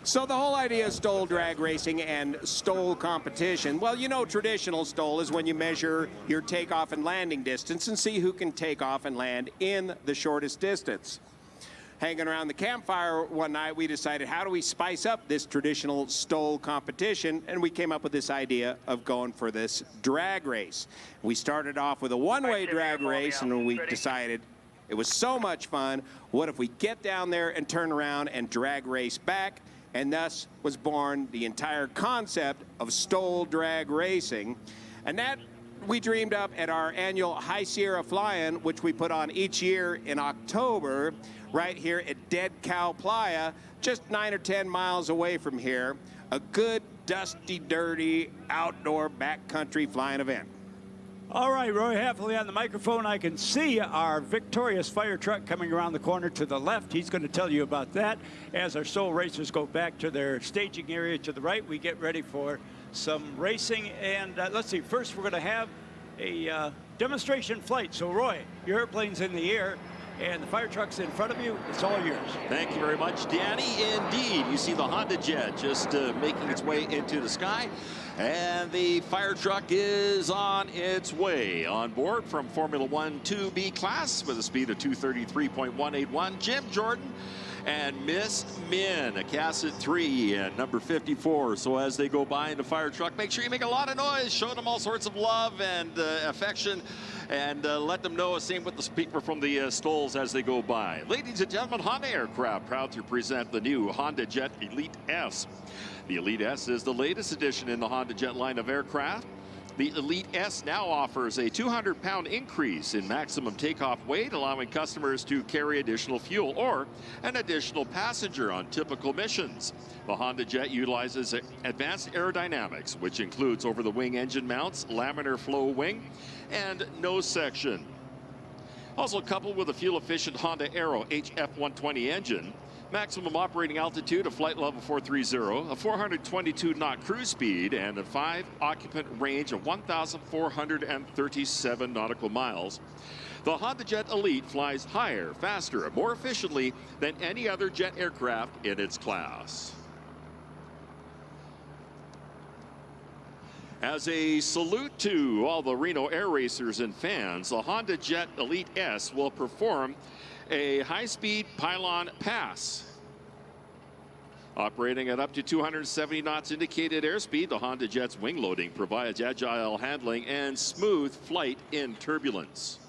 So the whole idea of stole drag racing and stole competition, well, you know, traditional stole is when you measure your takeoff and landing distance and see who can take off and land in the shortest distance. Hanging around the campfire one night, we decided, how do we spice up this traditional stole competition? And we came up with this idea of going for this drag race. We started off with a one-way drag race, and we decided it was so much fun. What if we get down there and turn around and drag race back? And thus was born the entire concept of stole drag racing. And that we dreamed up at our annual High Sierra Fly-In, which we put on each year in October, right here at Dead Cow Playa, just 9 or 10 miles away from here. A good, dusty, dirty, outdoor backcountry flying event. All right, Roy Heffley on the microphone. I can see our victorious fire truck coming around the corner to the left. He's going to tell you about that. As our Soul racers go back to their staging area to the right, we get ready for some racing. And let's see, first we're going to have a demonstration flight. So, Roy, your airplane's in the air, and the fire truck's in front of you. It's all yours. Thank you very much, Danny. Indeed, you see the Honda Jet just making its way into the sky. And the fire truck is on its way. On board from Formula One 2B class with a speed of 233.181, Jim Jordan and Miss Min, a Cassett 3 and number 54. So as they go by in the fire truck, make sure you make a lot of noise, show them all sorts of love and affection, and let them know. Same with the people from the Stoles as they go by. Ladies and gentlemen, Honda Aircraft proud to present the new Honda Jet Elite S. The Elite S is the latest addition in the Honda Jet line of aircraft. The Elite S now offers a 200-pound increase in maximum takeoff weight, allowing customers to carry additional fuel or an additional passenger on typical missions. The Honda Jet utilizes advanced aerodynamics, which includes over-the-wing engine mounts, laminar flow wing, and nose section. Also coupled with a fuel-efficient Honda Aero HF120 engine, maximum operating altitude of flight level 430, a 422 knot cruise speed, and a 5-occupant range of 1,437 nautical miles. The Honda Jet Elite flies higher, faster, and more efficiently than any other jet aircraft in its class. As a salute to all the Reno air racers and fans, the Honda Jet Elite S will perform a high-speed pylon pass. Operating at up to 270 knots indicated airspeed, the Honda Jet's wing loading provides agile handling and smooth flight in turbulence.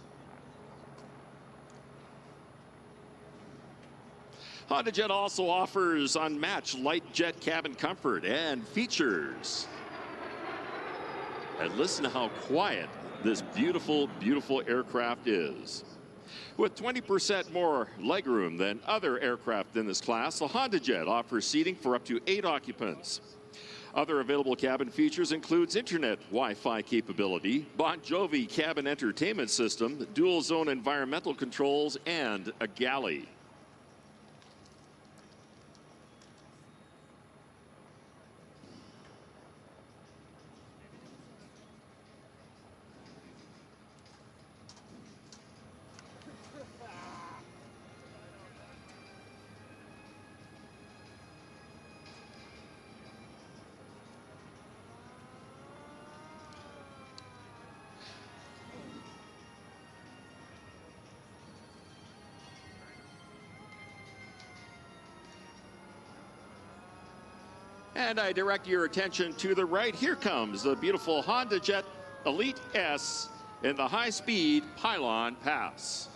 Honda Jet also offers unmatched light jet cabin comfort and features. And listen to how quiet this beautiful, beautiful aircraft is. With 20% more legroom than other aircraft in this class, the Honda Jet offers seating for up to 8 occupants. Other available cabin features includes internet Wi-Fi capability, Bon Jovi cabin entertainment system, dual zone environmental controls, and a galley. And I direct your attention to the right. Here comes the beautiful Honda Jet Elite S in the high-speed pylon pass.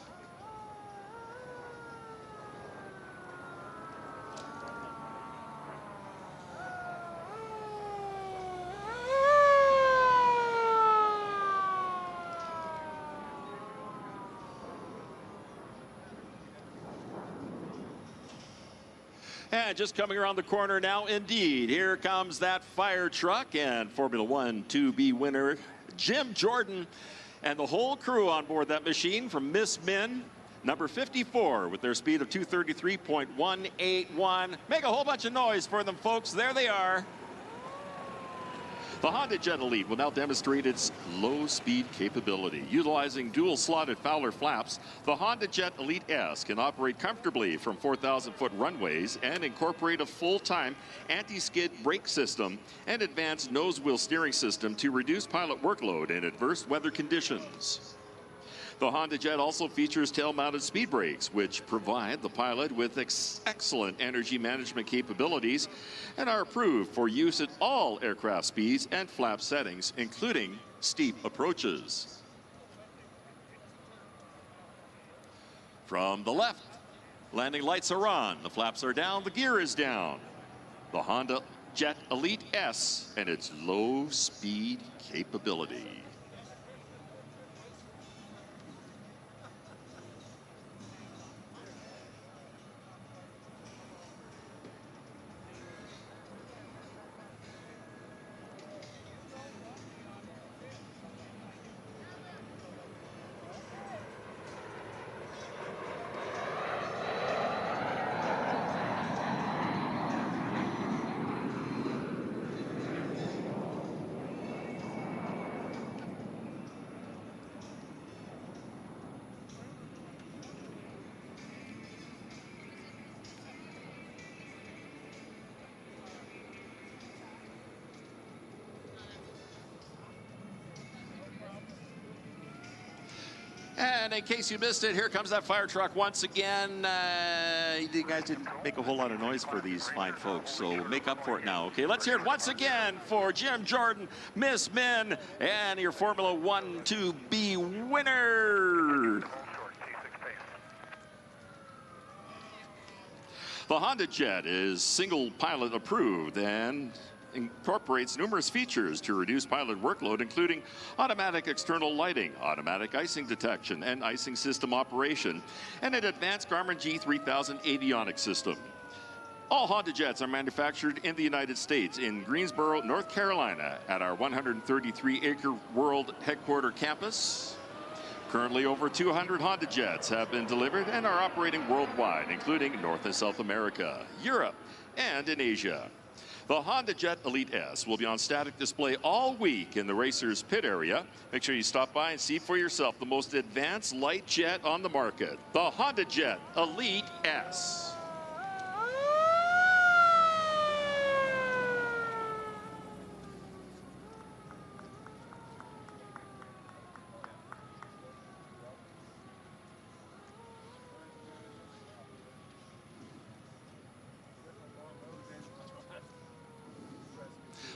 And just coming around the corner now, indeed, here comes that fire truck and Formula One 2B winner Jim Jordan and the whole crew on board that machine from Miss Min, number 54, with their speed of 233.181. Make a whole bunch of noise for them, folks. There they are. The Honda Jet Elite will now demonstrate its low-speed capability. Utilizing dual-slotted Fowler flaps, the Honda Jet Elite S can operate comfortably from 4,000-foot runways and incorporate a full-time anti-skid brake system and advanced nose-wheel steering system to reduce pilot workload in adverse weather conditions. The Honda Jet also features tail-mounted speed brakes, which provide the pilot with excellent energy management capabilities and are approved for use at all aircraft speeds and flap settings, including steep approaches. From the left, landing lights are on, the flaps are down, the gear is down. The Honda Jet Elite S and its low-speed capability. And in case you missed it, here comes that fire truck once again. You guys didn't make a whole lot of noise for these fine folks, so make up for it now. Okay, let's hear it once again for Jim Jordan, Miss Min, and your Formula One 2B winner. The Honda Jet is single pilot approved and incorporates numerous features to reduce pilot workload, including automatic external lighting, automatic icing detection and icing system operation, and an advanced Garmin G3000 avionics system. All Honda Jets are manufactured in the United States in Greensboro, North Carolina at our 133-acre World Headquarter campus. Currently, over 200 Honda Jets have been delivered and are operating worldwide, including North and South America, Europe, and in Asia. The Honda Jet Elite S will be on static display all week in the racer's pit area. Make sure you stop by and see for yourself the most advanced light jet on the market, the Honda Jet Elite S.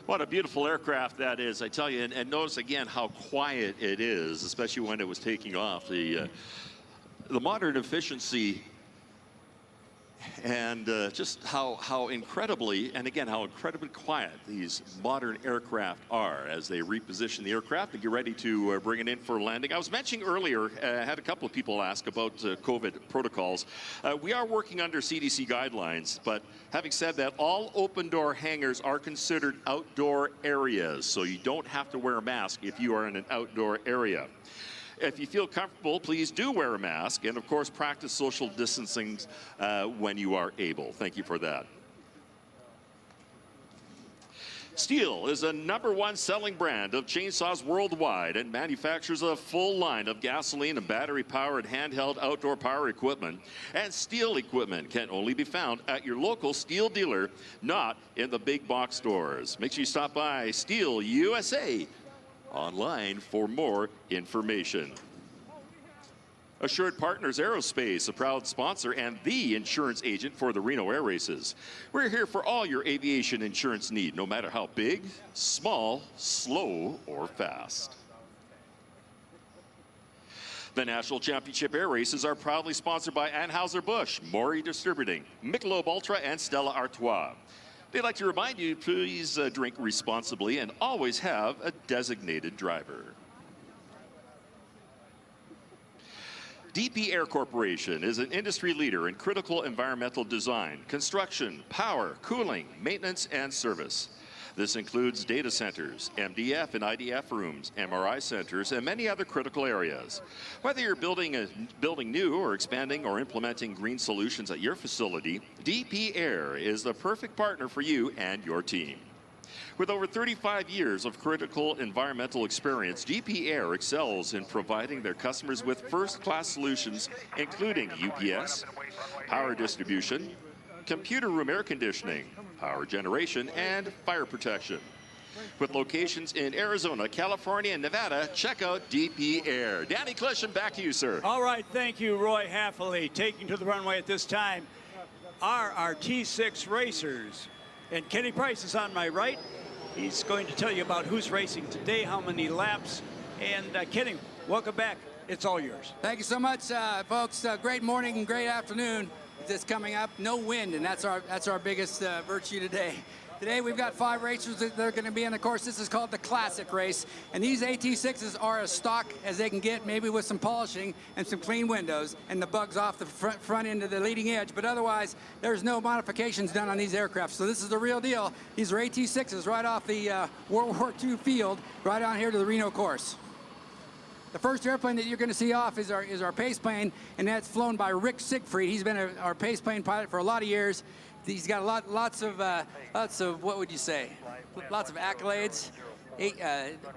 What a beautiful aircraft that is, I tell you. And notice again how quiet it is, especially when it was taking off. The modern efficiency and just how incredibly, and again, how incredibly quiet these modern aircraft are as they reposition the aircraft and get ready to bring it in for landing. I was mentioning earlier, I had a couple of people ask about COVID protocols. We are working under CDC guidelines, but having said that, all open door hangars are considered outdoor areas, so you don't have to wear a mask if you are in an outdoor area. If you feel comfortable, please do wear a mask, and of course practice social distancing when you are able. Thank you for that. Stihl is a #1 selling brand of chainsaws worldwide and manufactures a full line of gasoline and battery-powered handheld outdoor power equipment. And Stihl equipment can only be found at your local Stihl dealer, not in the big box stores. Make sure you stop by Stihl USA online for more information. Assured Partners Aerospace, a proud sponsor and the insurance agent for the Reno Air Races. We're here for all your aviation insurance need, no matter how big, small, slow, or fast. The National Championship Air Races are proudly sponsored by Anheuser-Busch, Maury Distributing, Michelob Ultra, and Stella Artois. They'd like to remind you, please drink responsibly and always have a designated driver. DP Air Corporation is an industry leader in critical environmental design, construction, power, cooling, maintenance, and service. This includes data centers, MDF and IDF rooms, MRI centers, and many other critical areas. Whether you're building new or expanding or implementing green solutions at your facility, DP Air is the perfect partner for you and your team. With over 35 years of critical environmental experience, DP Air excels in providing their customers with first-class solutions, including UPS, power distribution, computer room air conditioning, power generation, and fire protection. With locations in Arizona, California, and Nevada, check out DP Air. Danny Clishan, back to you, sir. All right, thank you, Roy Haffley. Taking to the runway at this time are our T6 racers. And Kenny Price is on my right. He's going to tell you about who's racing today, how many laps. And Kenny, welcome back. It's all yours. Thank you so much, folks. Great morning and great afternoon. This coming up, no wind, and that's our biggest virtue today. Today we've got 5 racers that are going to be in the course. This is called the Classic Race, and these AT6s are as stock as they can get, maybe with some polishing and some clean windows and the bugs off the front end of the leading edge, but otherwise there's no modifications done on these aircraft. So this is the real deal. These are AT6s right off the World War II field, right on here to the Reno course. The first airplane that you're going to see off is our pace plane, and that's flown by Rick Siegfried. He's been our pace plane pilot for a lot of years. He's got lots of what would you say? Lots of accolades.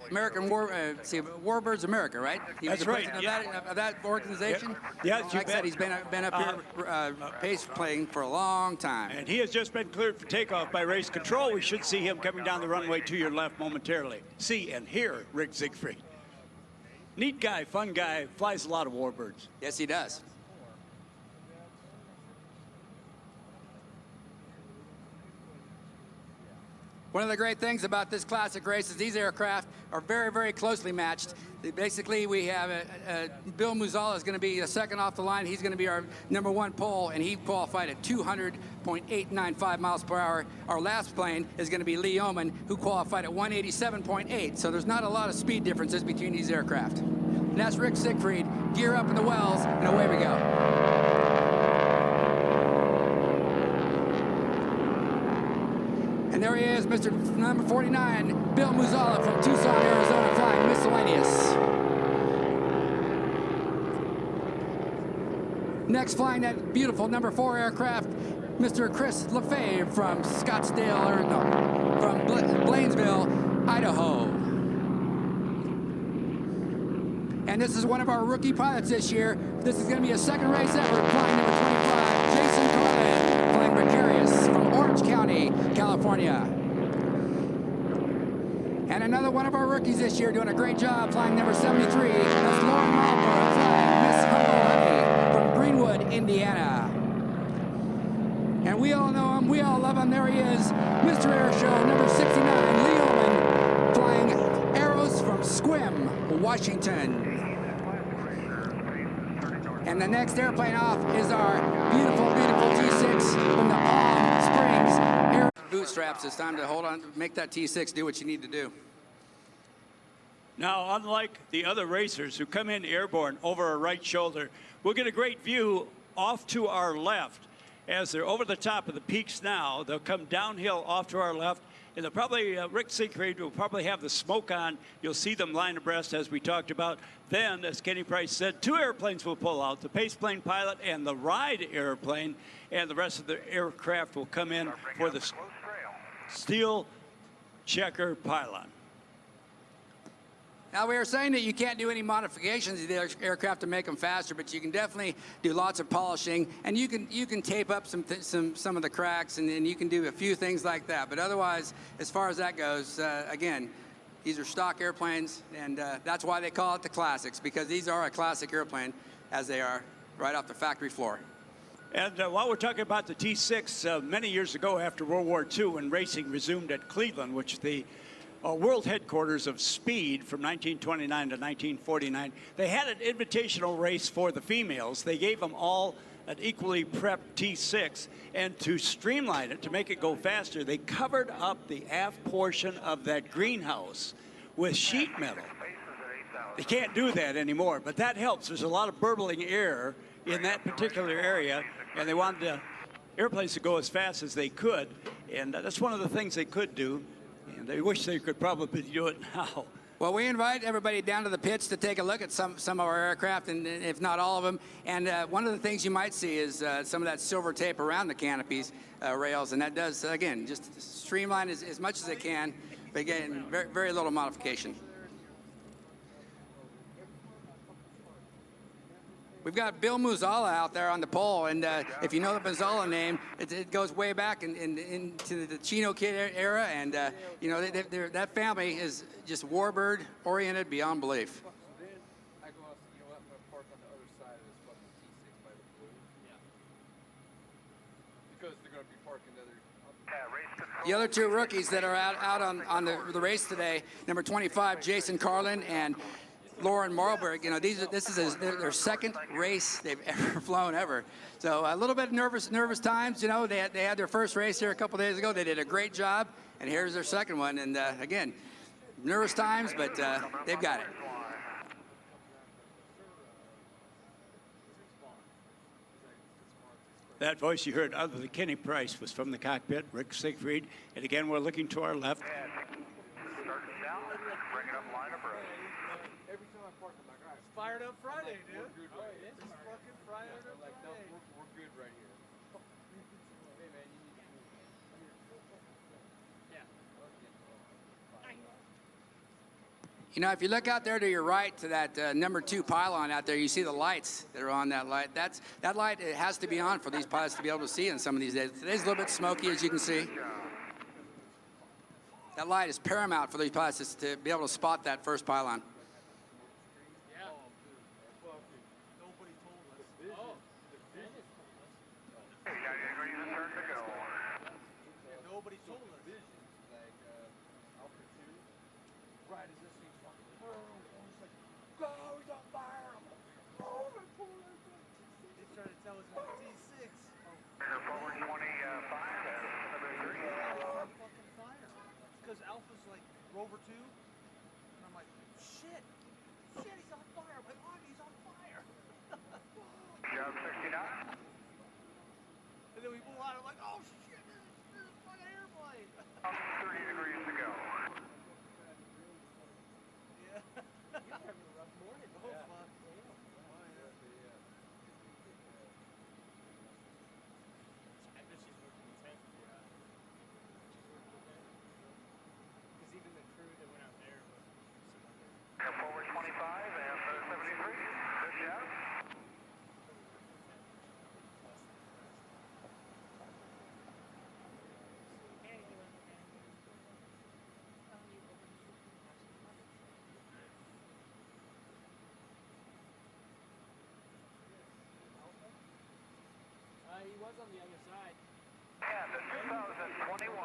American Warbirds America, right? He was That's the right. president of that organization. Yeah, like I said, he's been up here pace playing for a long time. And he has just been cleared for takeoff by race control. We should see him coming down the runway to your left momentarily. See and hear Rick Siegfried. Neat guy, fun guy, flies a lot of Warbirds. Yes, he does. One of the great things about this classic race is these aircraft are very, very closely matched. Basically, we have Bill Muzala is going to be a second off the line. He's going to be our #1 pole, and he qualified at 200.895 miles per hour. Our last plane is going to be Lee Oman, who qualified at 187.8. So there's not a lot of speed differences between these aircraft. And that's Rick Siegfried. Gear up in the wells, and away we go. And there he is, Mr. number 49, Bill Muzala from Tucson, Arizona, flying miscellaneous. Next, flying that beautiful number 4 aircraft, Mr. Chris Lefebvre from Scottsdale, or no, from Blainesville, Idaho. And this is one of our rookie pilots this year. This is going to be a second race ever, flying number 25, Jason Carlin, flying Precarious from Orange County, California. And another one of our rookies this year doing a great job, flying number 73, that's Lauren Marlborough, flying Miss Humble Honey from Greenwood, Indiana. And we all know him, we all love him, there he is, Mr. Airshow, number 69, Lee Owen, flying Arrows from Sequim, Washington. And the next airplane off is our beautiful, beautiful T6 from the Palm Springs Air. Bootstraps, it's time to hold on, make that T6 do what you need to do. Now, unlike the other racers who come in airborne over our right shoulder, we'll get a great view off to our left. As they're over the top of the peaks now, they'll come downhill off to our left, and they'll probably, Rick Siegfried will probably have the smoke on. You'll see them line abreast, as we talked about. Then, as Kenny Price said, 2 airplanes will pull out, the pace plane pilot and the ride airplane, and the rest of the aircraft will come in for the Stihl checker pylon. Now, we were saying that you can't do any modifications to the aircraft to make them faster, but you can definitely do lots of polishing, and you can tape up some of the cracks, and you can do a few things like that. But otherwise, as far as that goes, again, these are stock airplanes, and that's why they call it the classics, because these are a classic airplane, as they are right off the factory floor. And while we're talking about the T6, many years ago after World War II, when racing resumed at Cleveland, which the world headquarters of speed from 1929 to 1949, they had an invitational race for the females. They gave them all an equally prepped T6, and to streamline it, to make it go faster, they covered up the aft portion of that greenhouse with sheet metal. They can't do that anymore, but that helps. There's a lot of burbling air in that particular area, and they wanted the airplanes to go as fast as they could, and that's one of the things they could do. And they wish they could probably do it now. Well, we invite everybody down to the pits to take a look at some of our aircraft, and if not all of them. And one of the things you might see is some of that silver tape around the canopies rails, and that does, again, just streamline as much as it can, but again, very, very little modification. We've got Bill Muzzala out there on the pole, and if you know the Muzzala name, it goes way back into the Chino Kid era, and you know, that family is just warbird oriented beyond belief. The other 2 rookies that are out on the race today, number 25, Jason Carlin, and Lauren Marlborough, you know, this is their second race they've ever flown ever. So a little bit nervous times, you know. They had their first race here a couple days ago. They did a great job, and here's their second one. And again, nervous times, but they've got it. That voice you heard other than Kenny Price was from the cockpit, Rick Siegfried. And again, we're looking to our left. Fired up Friday, dude. This is fucking fired up Friday. We're good right here. Hey, man, You know, if you look out there to your right to that number 2 pylon out there, you see the lights that are on that light. That light, it has to be on for these pilots to be able to see in some of these days. Today's a little bit smoky, as you can see. That light is paramount for these pilots to be able to spot that first pylon. Because Alpha's like Rover 2, and I'm like, shit, he's on fire. I'm like, oh, he's on fire. Job 69. And then we pull out, I'm like, oh shit, this is a fucking airplane. 30 degrees to go. Yeah. You're having a rough morning. Oh, fuck. And the 2021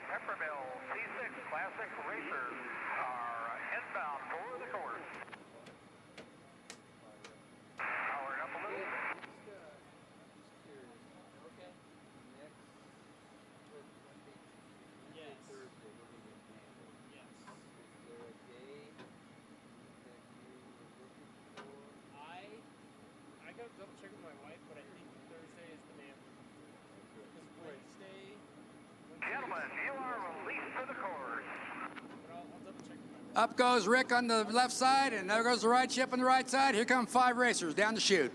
Peppermill C6 Classic Racers are inbound for the course. Powering up a little. I got to double check with my wife, but I think Thursday is the day. Because Wednesday. Gentlemen, you are released for the course. I'll double check with my wife. Up goes Rick on the left side, and there goes the right ship on the right side. Here come 5 racers down the chute.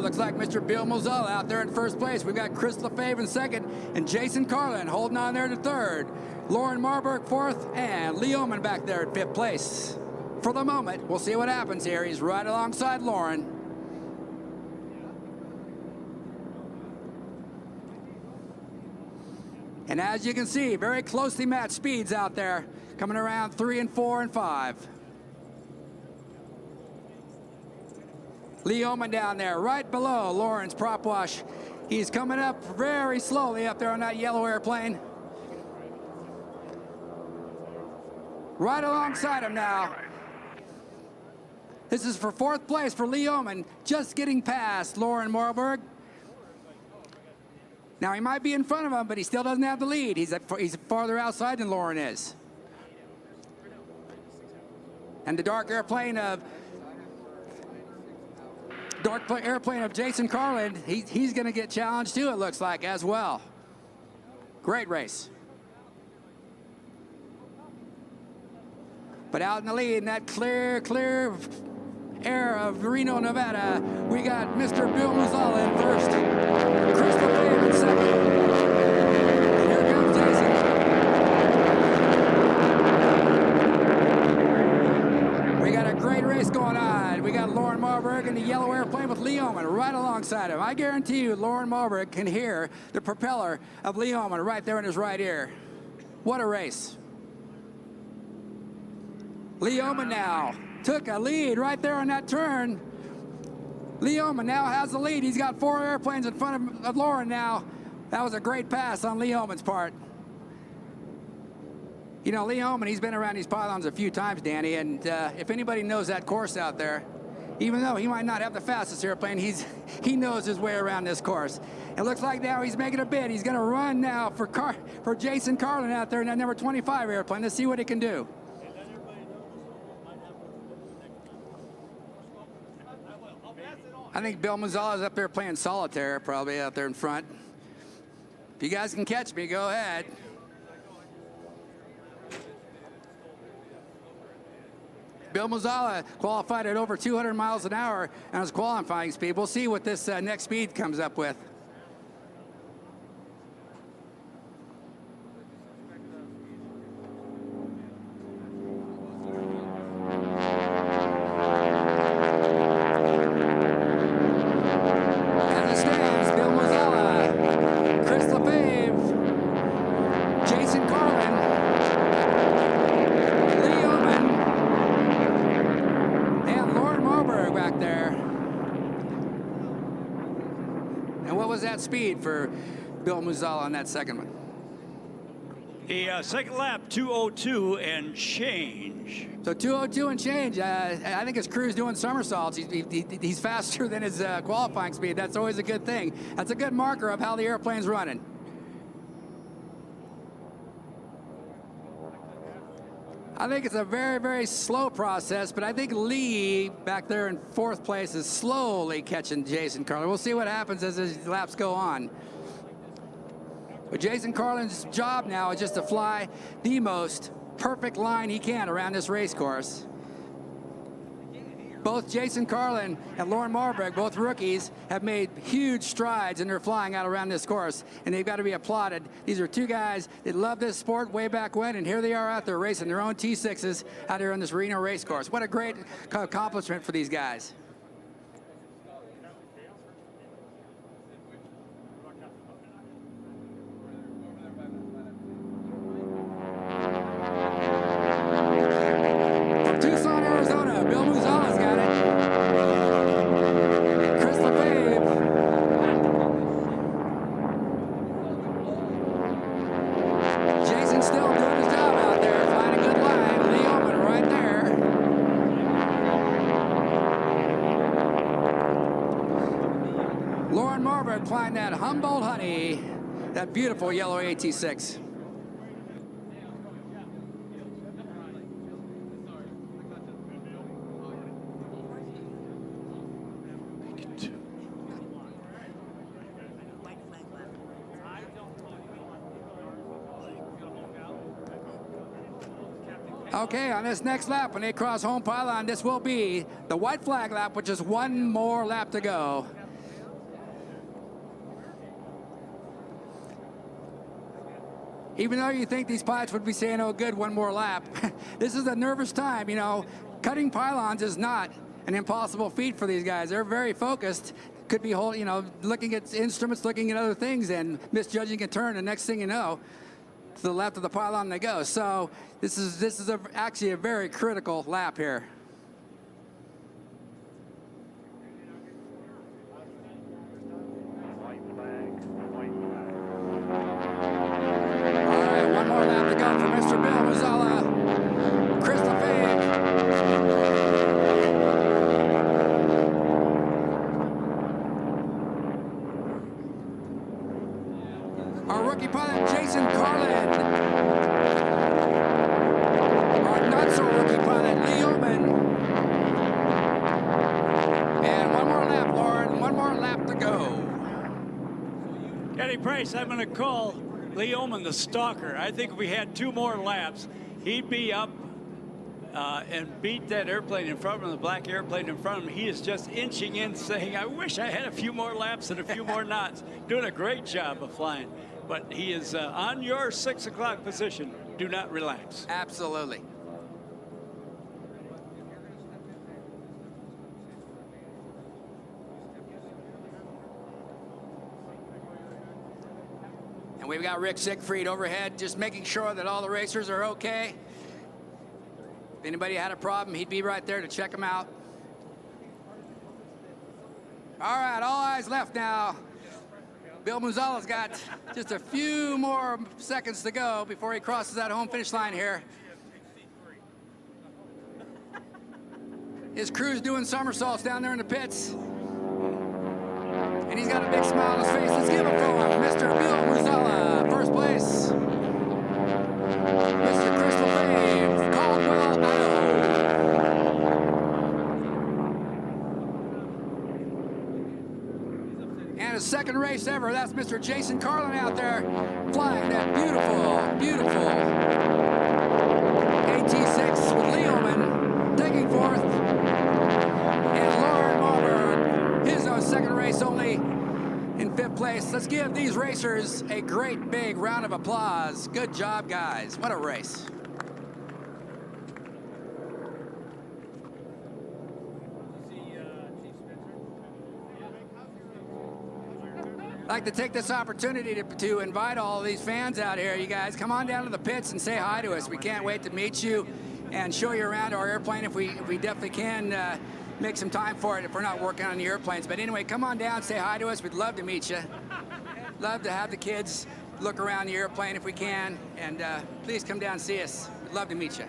Looks like Mr. Bill Mozella out there in first place. We've got Chris LaFave in second, and Jason Carlin holding on there to third. Lauren Marburg fourth, and Lee Oman back there at fifth place. For the moment, we'll see what happens here. He's right alongside Lauren. And as you can see, very closely matched speeds out there, coming around 3 and 4 and 5. Lee Oman down there, right below Lauren's prop wash. He's coming up very slowly up there on that yellow airplane. Right alongside him now. This is for fourth place for Lee Oman, just getting past Lauren Marburg. Now he might be in front of him, but he still doesn't have the lead. He's farther outside than Lauren is. And the dark airplane of Jason Carlin, he's going to get challenged too, it looks like, as well. Great race. But out in the lead, in that clear air of Reno, Nevada, we got Mr. Bill Mozella in first. Chris LaFave in second. And here comes Jason. We got a great race going on. We got Lauren Marburg in the yellow airplane with Lee Oman right alongside him. I guarantee you Lauren Marburg can hear the propeller of Lee Oman right there in his right ear. What a race. Lee Oman now took a lead right there on that turn. Lee Oman now has the lead. He's got 4 airplanes in front of Lauren now. That was a great pass on Lee Oman's part. You know, Lee Oman, he's been around these pylons a few times, Danny, and if anybody knows that course out there, even though he might not have the fastest airplane, he knows his way around this course. It looks like now he's making a bid. He's going to run now for Jason Carlin out there in that number 25 airplane. Let's see what he can do. I think Bill Mozella is up there playing solitaire, probably out there in front. If you guys can catch me, go ahead. Bill Mozella qualified at over 200 miles an hour on his qualifying speed. We'll see what this next speed comes up with. As it stands, Bill Mozella, Chris LaFave, Jason Carlin, Lee Oman, and Lauren Marburg back there. And what was that speed for Bill Mozella on that second one? The second lap, 2:02 and change. So 2:02 and change. I think his crew's doing somersaults. He's faster than his qualifying speed. That's always a good thing. That's a good marker of how the airplane's running. I think it's a very, very slow process, but I think Lee back there in fourth place is slowly catching Jason Carlin. We'll see what happens as his laps go on. But Jason Carlin's job now is just to fly the most perfect line he can around this race course. both Jason Carlin and Lauren Marburg, both rookies, have made huge strides in their flying out around this course, and they've got to be applauded. These are two guys that loved this sport way back when, and here they are out there racing their own T6s out here on this Reno race course. What a great accomplishment for these guys. Tucson, Arizona, Bill Muzala's got it. Chris LeFave. Jason Stihl doing his job out there, flying a good line. Lee Oman right there. Lauren Marburg flying that Humboldt Honey, that beautiful yellow AT6. Okay, on this next lap, when they cross home pylon, this will be the white flag lap, which is one more lap to go. Even though you think these pilots would be saying, oh, good, one more lap, this is a nervous time, you know. Cutting pylons is not an impossible feat for these guys. They're very focused. Could be, you know, looking at instruments, looking at other things, and misjudging a turn, and next thing you know, to the left of the pylon they go. So this is actually a very critical lap here. All right, one more lap to go for Mr. Bill Muzala. Chris LeFave. Our rookie pilot, Jason Carlin. Our not-so-rookie pilot, Lee Oman. And one more lap, Lauren. One more lap to go. Eddie Price, I'm going to call Lee Oman the stalker. I think if we had 2 more laps, he'd be up and beat that airplane in front of him, the black airplane in front of him. He is just inching in, saying, I wish I had a few more laps and a few more knots. Doing a great job of flying. But he is on your 6 o'clock position. Do not relax. Absolutely. And we've got Rick Siegfried overhead, just making sure that all the racers are okay. If anybody had a problem, he'd be right there to check them out. All right, all eyes left now. Bill Muzala's got just a few more seconds to go before he crosses that home finish line here. His crew's doing somersaults down there in the pits. And he's got a big smile on his face. Let's give it for him, Mr. Bill Muzala, first place. Mr. Chris LeFave, Caldwell, and his second race ever, that's Mr. Jason Carlin out there flying that beautiful, beautiful AT6 with Lee Oman taking fourth. And Lauren Marburg, his second race only in 5th place. Let's give these racers a great big round of applause. Good job, guys. What a race. I'd like to take this opportunity to invite all these fans out here. You guys, come on down to the pits and say hi to us. We can't wait to meet you and show you around our airplane if we definitely can make some time for it if we're not working on the airplanes. But anyway, come on down, say hi to us. We'd love to meet you. Love to have the kids look around the airplane if we can. And please come down and see us. We'd love to meet you.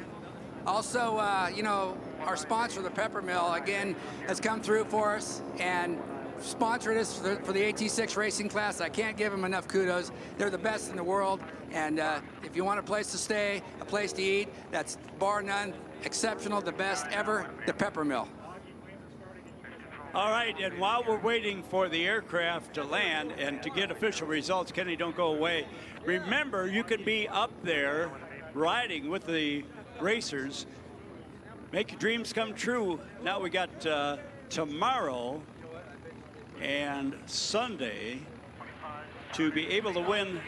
Also, you know, our sponsor, the Pepper Mill, again, has come through for us and sponsored us for the AT6 racing class. I can't give them enough kudos. They're the best in the world. And if you want a place to stay, a place to eat, that's bar none, exceptional, the best ever, the Pepper Mill. All right, and while we're waiting for the aircraft to land and to get official results, Kenny, don't go away. Remember, you can be up there riding with the racers Make your dreams come true. Now we got tomorrow and Sunday to be able to win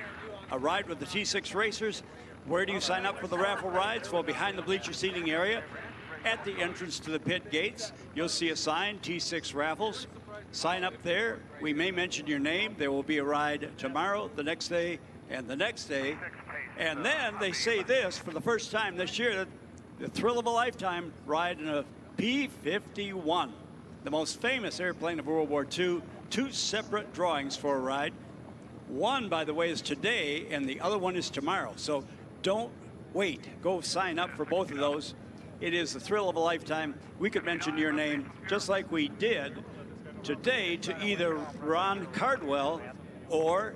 a ride with the T6 Racers. Where do you sign up for the raffle rides? Well, behind the bleacher seating area at the entrance to the pit gates, you'll see a sign, T6 Raffles. Sign up there. We may mention your name. There will be a ride tomorrow, the next day, and the next day. And then they say this, for the first time this year, the thrill of a lifetime ride in a P-51, the most famous airplane of World War II. 2 separate drawings for a ride. One, by the way, is today, and the other one is tomorrow. So don't wait. Go sign up for both of those. It is the thrill of a lifetime. We could mention your name, just like we did today, to either Ron Cardwell or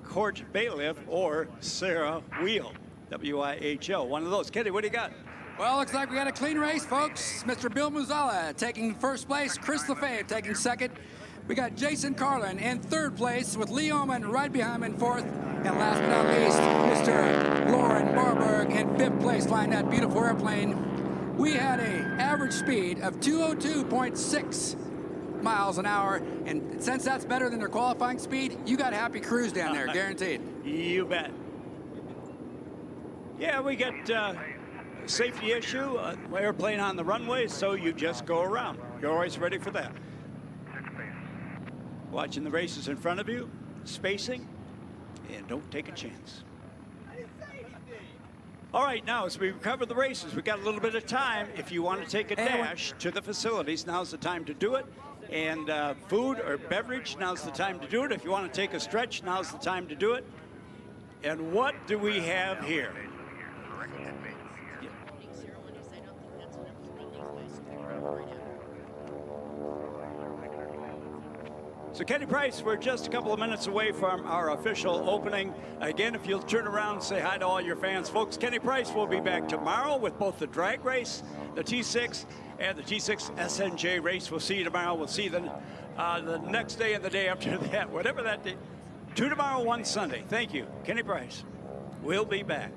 Court Bailiff or Sarah Wheel, W-I-H-L. One of those. Kenny, what do you got? Well, looks like we got a clean race, folks. Mr. Bill Muzala taking first place, Chris LaFave taking second. We got Jason Carlin in third place with Lee Oman right behind him in fourth. And last but not least, Mr. Lauren Barberg in fifth place flying that beautiful airplane. We had an average speed of 202.6 miles an hour. And since that's better than their qualifying speed, you got happy cruise down there, guaranteed. You bet. Yeah, we got safety issue, airplane on the runway, so you just go around. You're always ready for that. Watching the races in front of you, spacing, and don't take a chance. All right, now as we cover the races, we got a little bit of time. If you want to take a dash to the facilities, now's the time to do it. And food or beverage, now's the time to do it. If you want to take a stretch, now's the time to do it. And what do we have here? So Kenny Price, we're just a couple of minutes away from our official opening. Again, if you'll turn around and say hi to all your fans. Folks, Kenny Price will be back tomorrow with both the drag race, the T6, and the T6 SNJ race. We'll see you tomorrow. We'll see you the next day and the day after that, whatever that day. 2 tomorrow, 1 Sunday. Thank you. Kenny Price. We'll be back.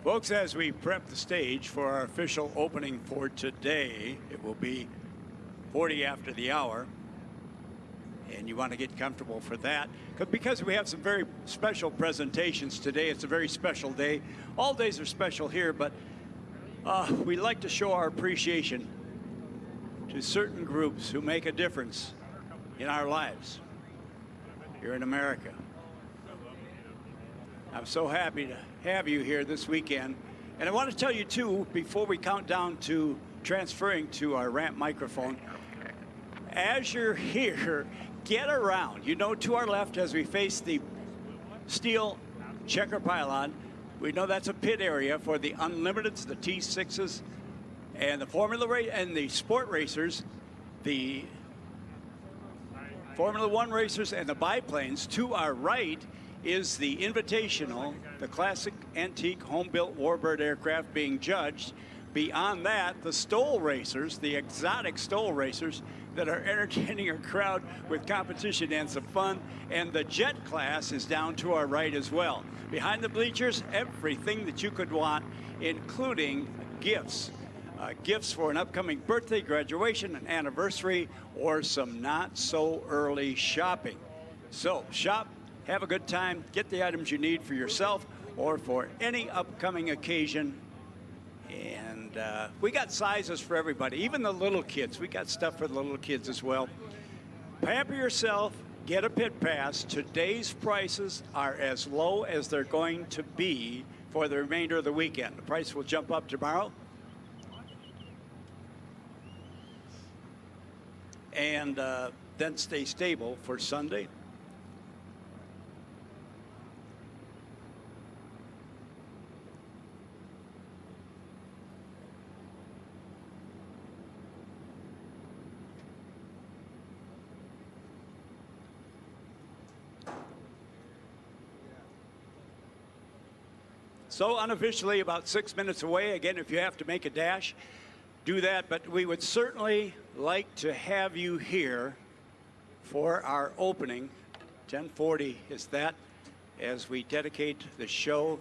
Folks, as we prep the stage for our official opening for today, it will be 40 after the hour. And you want to get comfortable for that. Because we have some very special presentations today. It's a very special day. All days are special here, but we like to show our appreciation to certain groups who make a difference in our lives here in America. I'm so happy to have you here this weekend. And I want to tell you, too, before we count down to transferring to our ramp microphone, as you're here, get around. You know, to our left as we face the Stihl checker pylon, we know that's a pit area for the Unlimiteds, the T6s, and the Formula race and the sport racers, the Formula One racers and the biplanes. To our right is the Invitational, the classic antique home-built warbird aircraft being judged. Beyond that, the Stoll racers, the exotic Stoll racers that are entertaining a crowd with competition and some fun. And the jet class is down to our right as well. Behind the bleachers, everything that you could want, including gifts. Gifts for an upcoming birthday, graduation, an anniversary, or some not so early shopping. So shop, have a good time, get the items you need for yourself or for any upcoming occasion. And we got sizes for everybody, even the little kids. We got stuff for the little kids as well. Pamper yourself, get a pit pass. Today's prices are as low as they're going to be for the remainder of the weekend. The price will jump up tomorrow. and then stay stable for Sunday. So unofficially, about 6 minutes away. Again, if you have to make a dash, do that. But we would certainly like to have you here for our opening. 10:40 is that, as we dedicate the show,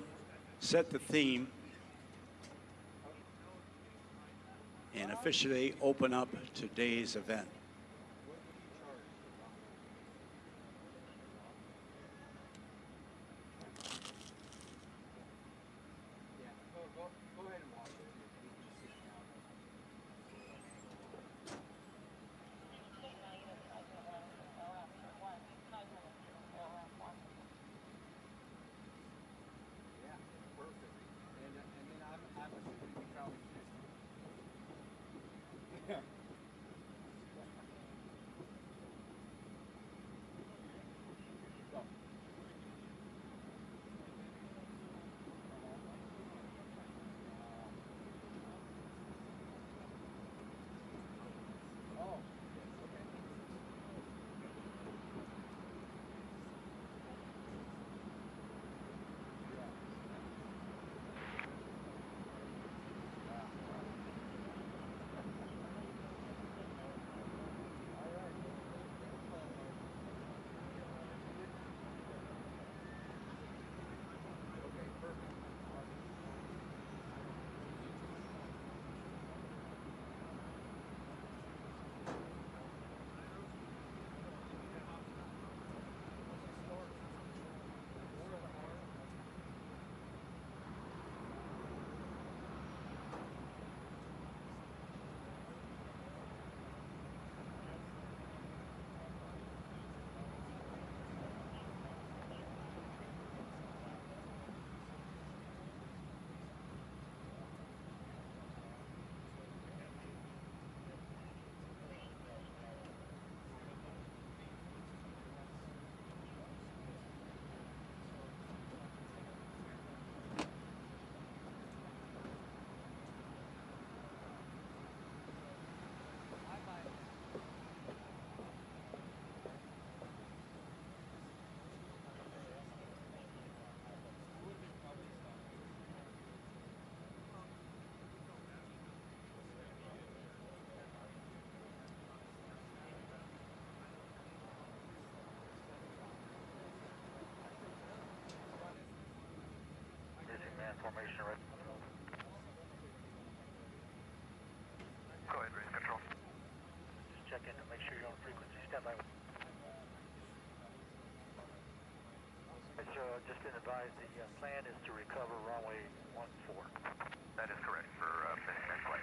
set the theme, and officially open up today's event. Formation right. Go ahead, raise control. Just check in to make sure you're on frequency. Stand by. Just been advised the plan is to recover runway 14. That is correct for finishing that flight.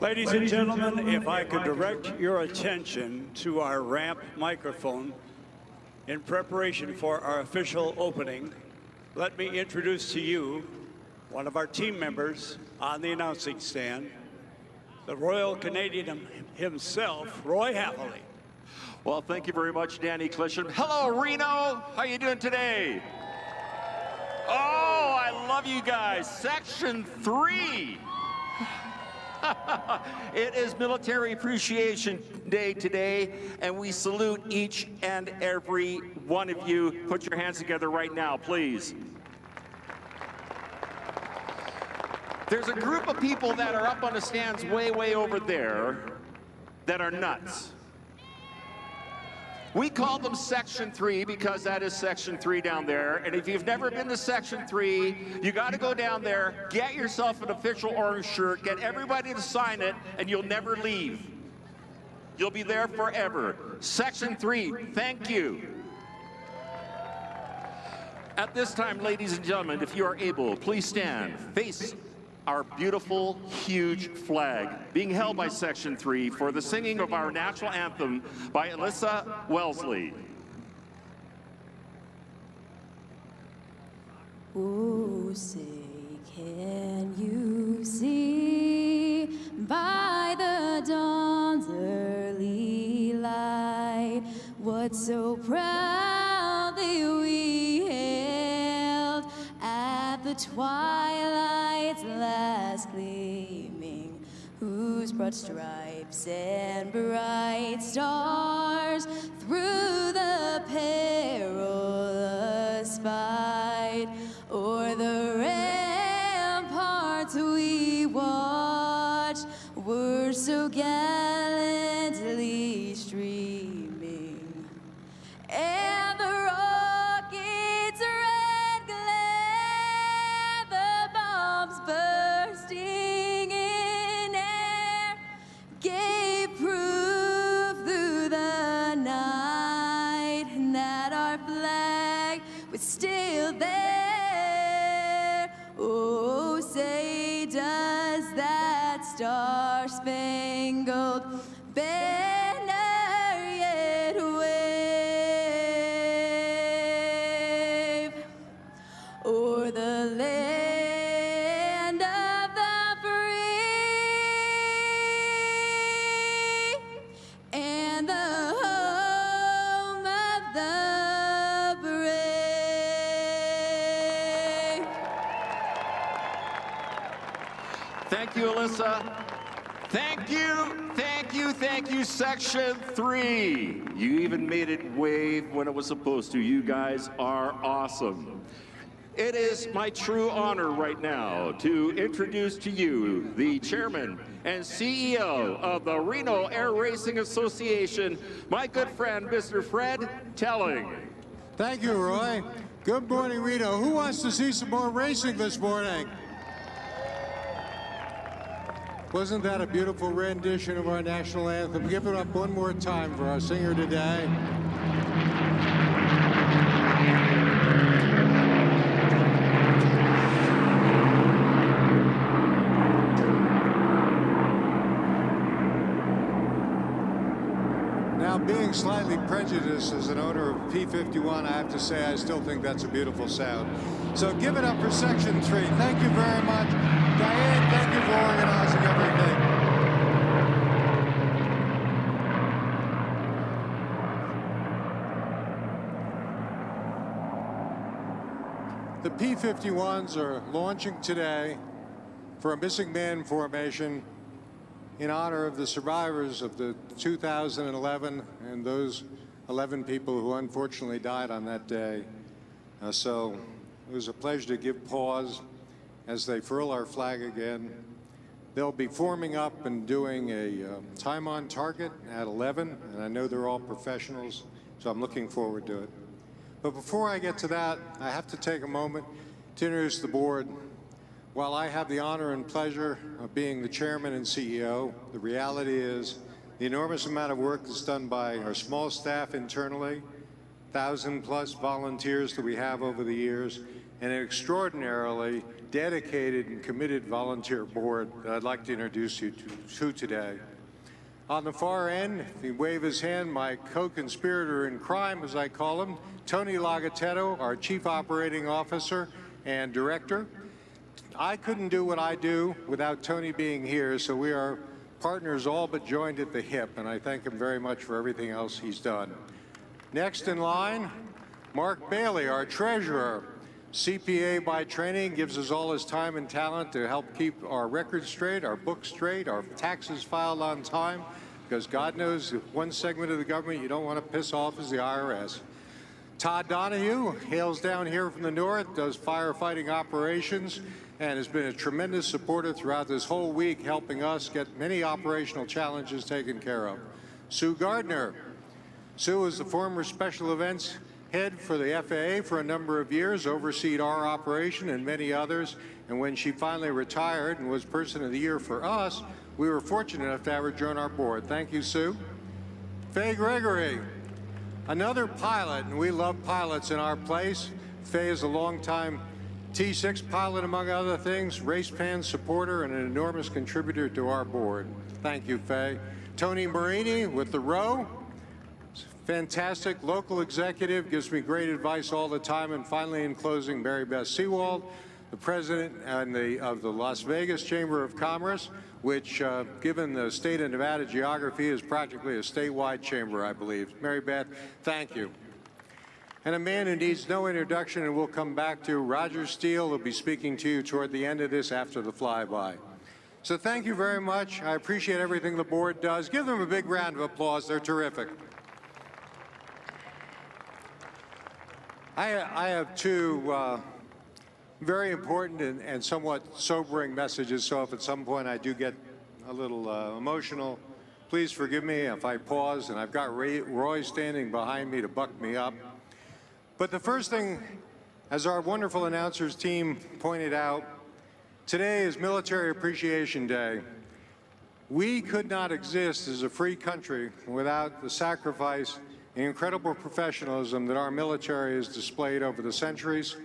Ladies and gentlemen, if I could direct your attention to our ramp microphone in preparation for our official opening, let me introduce to you one of our team members on the announcing stand, the Royal Canadian himself, Roy Hathaway. Well, thank you very much, Danny Clisham. Hello, Reno. How you doing today? Oh, I love you guys. Section 3. It is Military Appreciation Day today, and we salute each and every one of you. Put your hands together right now, please. There's a group of people that are up on the stands way, way over there that are nuts. We call them Section 3 because that is Section 3 down there. And if you've never been to Section 3, you got to go down there, get yourself an official orange shirt, get everybody to sign it, and you'll never leave. You'll be there forever. Section 3, thank you. At this time, ladies and gentlemen, if you are able, please stand. Face our beautiful, huge flag being held by Section 3 for the singing of our national anthem by Alyssa Wellesley. Oh, say, can you see by the dawn's early light what so proudly we hailed at the twilight's last gleaming, whose broad stripes and bright stars through the perilous fight o'er the ramparts we watched were so gallantly streaming, and the rockets' red glare, the bombs bursting in air, gave proof through the night that our flag was still there. Oh, say, does that star-spangled banner yet wave o'er the land of the free and the home of the brave? Thank you, Alyssa. Thank you, thank you, thank you, Section 3. You even made it wave when it was supposed to. You guys are awesome. It is my true honor right now to introduce to you the chairman and CEO of the Reno Air Racing Association, my good friend, Mr. Fred Telling. Thank you, Roy. Good morning, Reno. Who wants to see some more racing this morning? Wasn't that a beautiful rendition of our national anthem? Give it up one more time for our singer today. Now, being slightly prejudiced as an owner of P-51, I have to say I still think that's a beautiful sound. So give it up for Section 3. Thank you very much. Diane, thank you for organizing everything. The P-51s are launching today for a missing man formation in honor of the survivors of the 2011 and those 11 people who unfortunately died on that day. So it was a pleasure to give pause as they furl our flag again. They'll be forming up and doing a time on target at 11, and I know they're all professionals, so I'm looking forward to it. But before I get to that, I have to take a moment to introduce the board. While I have the honor and pleasure of being the chairman and CEO, the reality is the enormous amount of work that's done by our small staff internally, 1,000+ volunteers that we have over the years, and an extraordinarily dedicated and committed volunteer board that I'd like to introduce you to today. On the far end, if he wave his hand, my co-conspirator in crime, as I call him, Tony Lagatetto, our Chief Operating Officer and Director. I couldn't do what I do without Tony being here, so we are partners all but joined at the hip, and I thank him very much for everything else he's done. Next in line, Mark Bailey, our Treasurer. CPA by training, gives us all his time and talent to help keep our records straight, our books straight, our taxes filed on time, because God knows one segment of the government you don't want to piss off is the IRS. Todd Donahue hails down here from the north, does firefighting operations, and has been a tremendous supporter throughout this whole week, helping us get many operational challenges taken care of. Sue Gardner. Sue is the former special events head for the FAA for a number of years, overseed our operation and many others, and when she finally retired and was Person of the Year for us, we were fortunate enough to have her join our board. Thank you, Sue. Faye Gregory, another pilot, and we love pilots in our place. Faye is a longtime T6 pilot, among other things, race pan supporter, and an enormous contributor to our board. Thank you, Faye. Tony Marini with the Row. Fantastic local executive, gives me great advice all the time. And finally, in closing, Mary Beth Seawald, the president of the Las Vegas Chamber of Commerce, which, given the state of Nevada geography, is practically a statewide chamber, I believe. Mary Beth, thank you. And a man who needs no introduction, and we'll come back to, Roger Stihl, who'll be speaking to you toward the end of this after the flyby. So thank you very much. I appreciate everything the board does. Give them a big round of applause. They're terrific. I have two very important and somewhat sobering messages, so if at some point I do get a little emotional, please forgive me if I pause, and I've got Roy standing behind me to buck me up. But the first thing, as our wonderful announcers team pointed out, today is Military Appreciation Day. We could not exist as a free country without the sacrifice and incredible professionalism that our military has displayed over the centuries,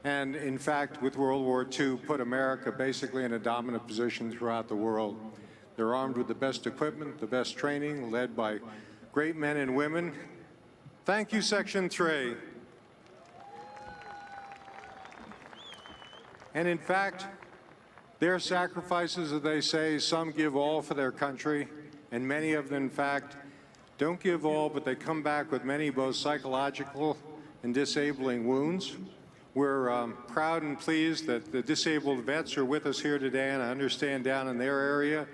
and in fact, with World War II, put America basically in a dominant position throughout the world. They're armed with the best equipment, the best training, led by great men and women. Thank you, Section 3. And in fact, their sacrifices, as they say, some give all for their country, and many of them, in fact, don't give all, but they come back with many both psychological and disabling wounds. We're proud and pleased that the disabled vets are with us here today, and I understand down in their area,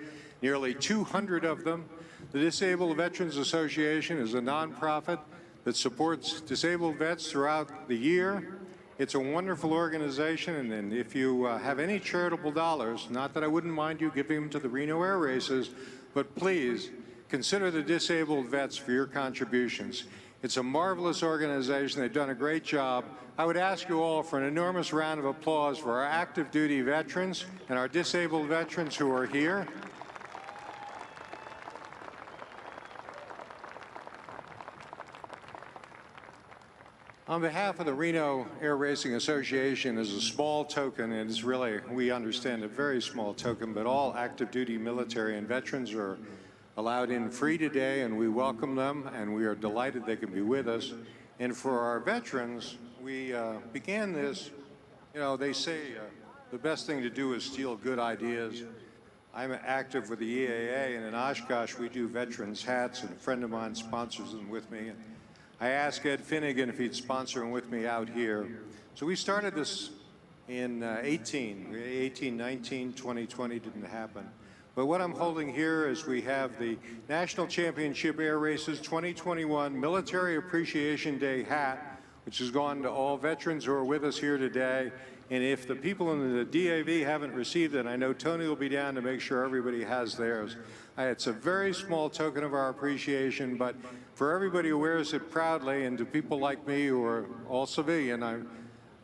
nearly 200 of them. The Disabled Veterans Association is a nonprofit that supports disabled vets throughout the year. It's a wonderful organization, and if you have any charitable dollars, not that I wouldn't mind you giving them to the Reno Air Races, but please, consider the disabled vets for your contributions. It's a marvelous organization. They've done a great job. I would ask you all for an enormous round of applause for our active duty veterans and our disabled veterans who are here. On behalf of the Reno Air Racing Association, as a small token, and it's really, we understand, a very small token, but all active duty military and veterans are allowed in free today, and we welcome them, and we are delighted they can be with us. And for our veterans, we began this, you know, they say the best thing to do is steal good ideas. I'm active with the EAA, and in Oshkosh, we do veterans hats, and a friend of mine sponsors them with me. And I asked Ed Finnegan if he'd sponsor them with me out here. So we started this in 18, 19, 2020 didn't happen. But what I'm holding here is we have the National Championship Air Races 2021 Military Appreciation Day hat, which has gone to all veterans who are with us here today. And if the people in the DAV haven't received it, I know Tony will be down to make sure everybody has theirs. It's a very small token of our appreciation, but for everybody who wears it proudly, and to people like me who are all civilian,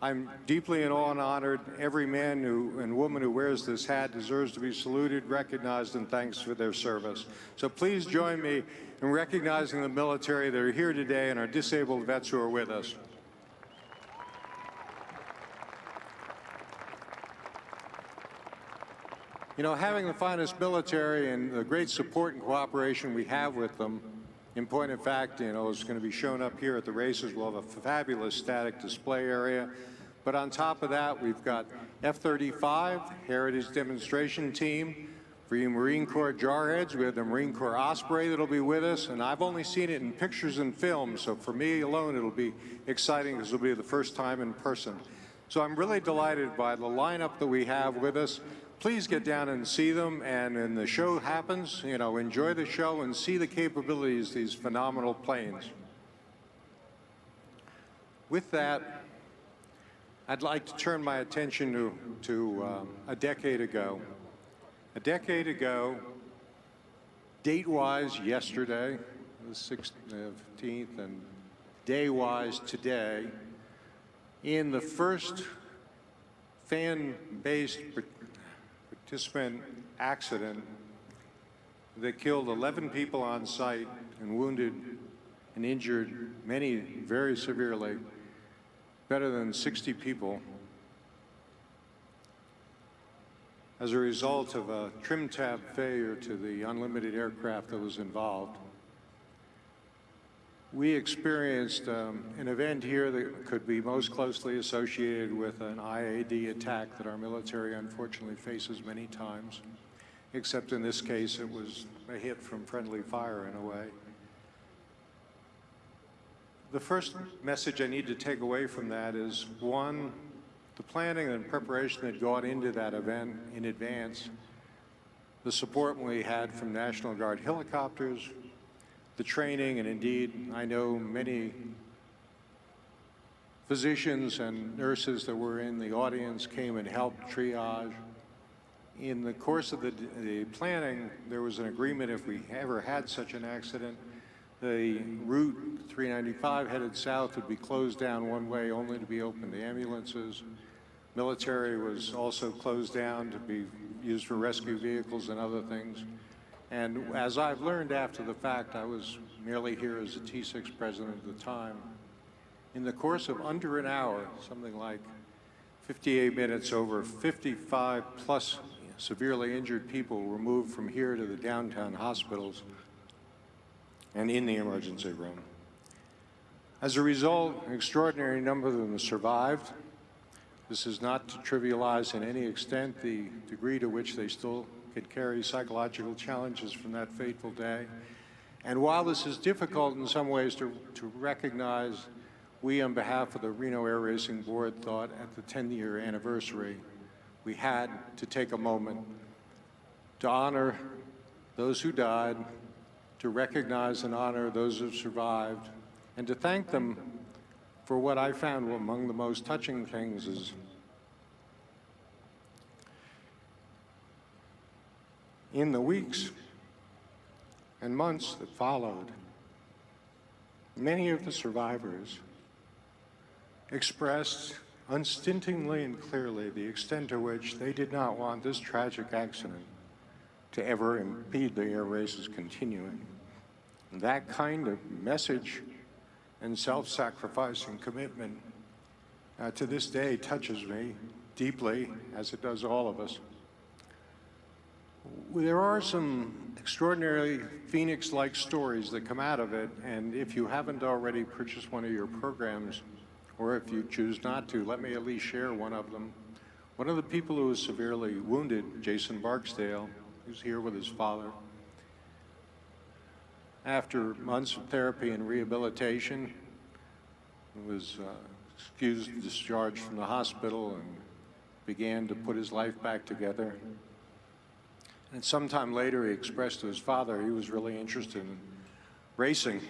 I'm deeply in awe and honored. Every man and woman who wears this hat deserves to be saluted, recognized, and thanks for their service. So please join me in recognizing the military that are here today and our disabled vets who are with us. You know, having the finest military and the great support and cooperation we have with them, in point of fact, you know, it's going to be shown up here at the races. We'll have a fabulous static display area. But on top of that, we've got F-35, Heritage Demonstration Team. For you Marine Corps jarheads, we have the Marine Corps Osprey that'll be with us. And I've only seen it in pictures and films, so for me alone, it'll be exciting because it'll be the first time in person. So I'm really delighted by the lineup that we have with us. Please get down and see them, and when the show happens, you know, enjoy the show and see the capabilities of these phenomenal planes. With that, I'd like to turn my attention to a decade ago. A decade ago, date-wise yesterday, the 16th, and day-wise today, in the first fan-based participant accident that killed 11 people on site and wounded and injured many very severely, better than 60 people, as a result of a trim tab failure to the unlimited aircraft that was involved. We experienced an event here that could be most closely associated with an IAD attack that our military unfortunately faces many times, except in this case it was a hit from friendly fire in a way. The first message I need to take away from that is, one, the planning and preparation that got into that event in advance, the support we had from National Guard helicopters, the training, and indeed, I know many physicians and nurses that were in the audience came and helped triage. In the course of the planning, there was an agreement if we ever had such an accident, the route 395 headed south would be closed down one way only to be open to ambulances. Military was also closed down to be used for rescue vehicles and other things. And as I've learned after the fact, I was merely here as a T6 president at the time. In the course of under an hour, something like 58 minutes, over 55 plus severely injured people were moved from here to the downtown hospitals and in the emergency room. As a result, an extraordinary number of them survived. This is not to trivialize in any extent the degree to which they still could carry psychological challenges from that fateful day. And while this is difficult in some ways to recognize, we on behalf of the Reno Air Racing Board thought at the 10-year anniversary, we had to take a moment to honor those who died, to recognize and honor those who survived, and to thank them for what I found were among the most touching things is in the weeks and months that followed, many of the survivors expressed unstintingly and clearly the extent to which they did not want this tragic accident to ever impede the air races continuing. And that kind of message and self-sacrifice and commitment to this day touches me deeply, as it does all of us. There are some extraordinarily Phoenix-like stories that come out of it, and if you haven't already purchased one of your programs, or if you choose not to, let me at least share one of them. One of the people who was severely wounded, Jason Barksdale, who's here with his father, after months of therapy and rehabilitation, was excused and discharged from the hospital and began to put his life back together. And sometime later, he expressed to his father he was really interested in racing.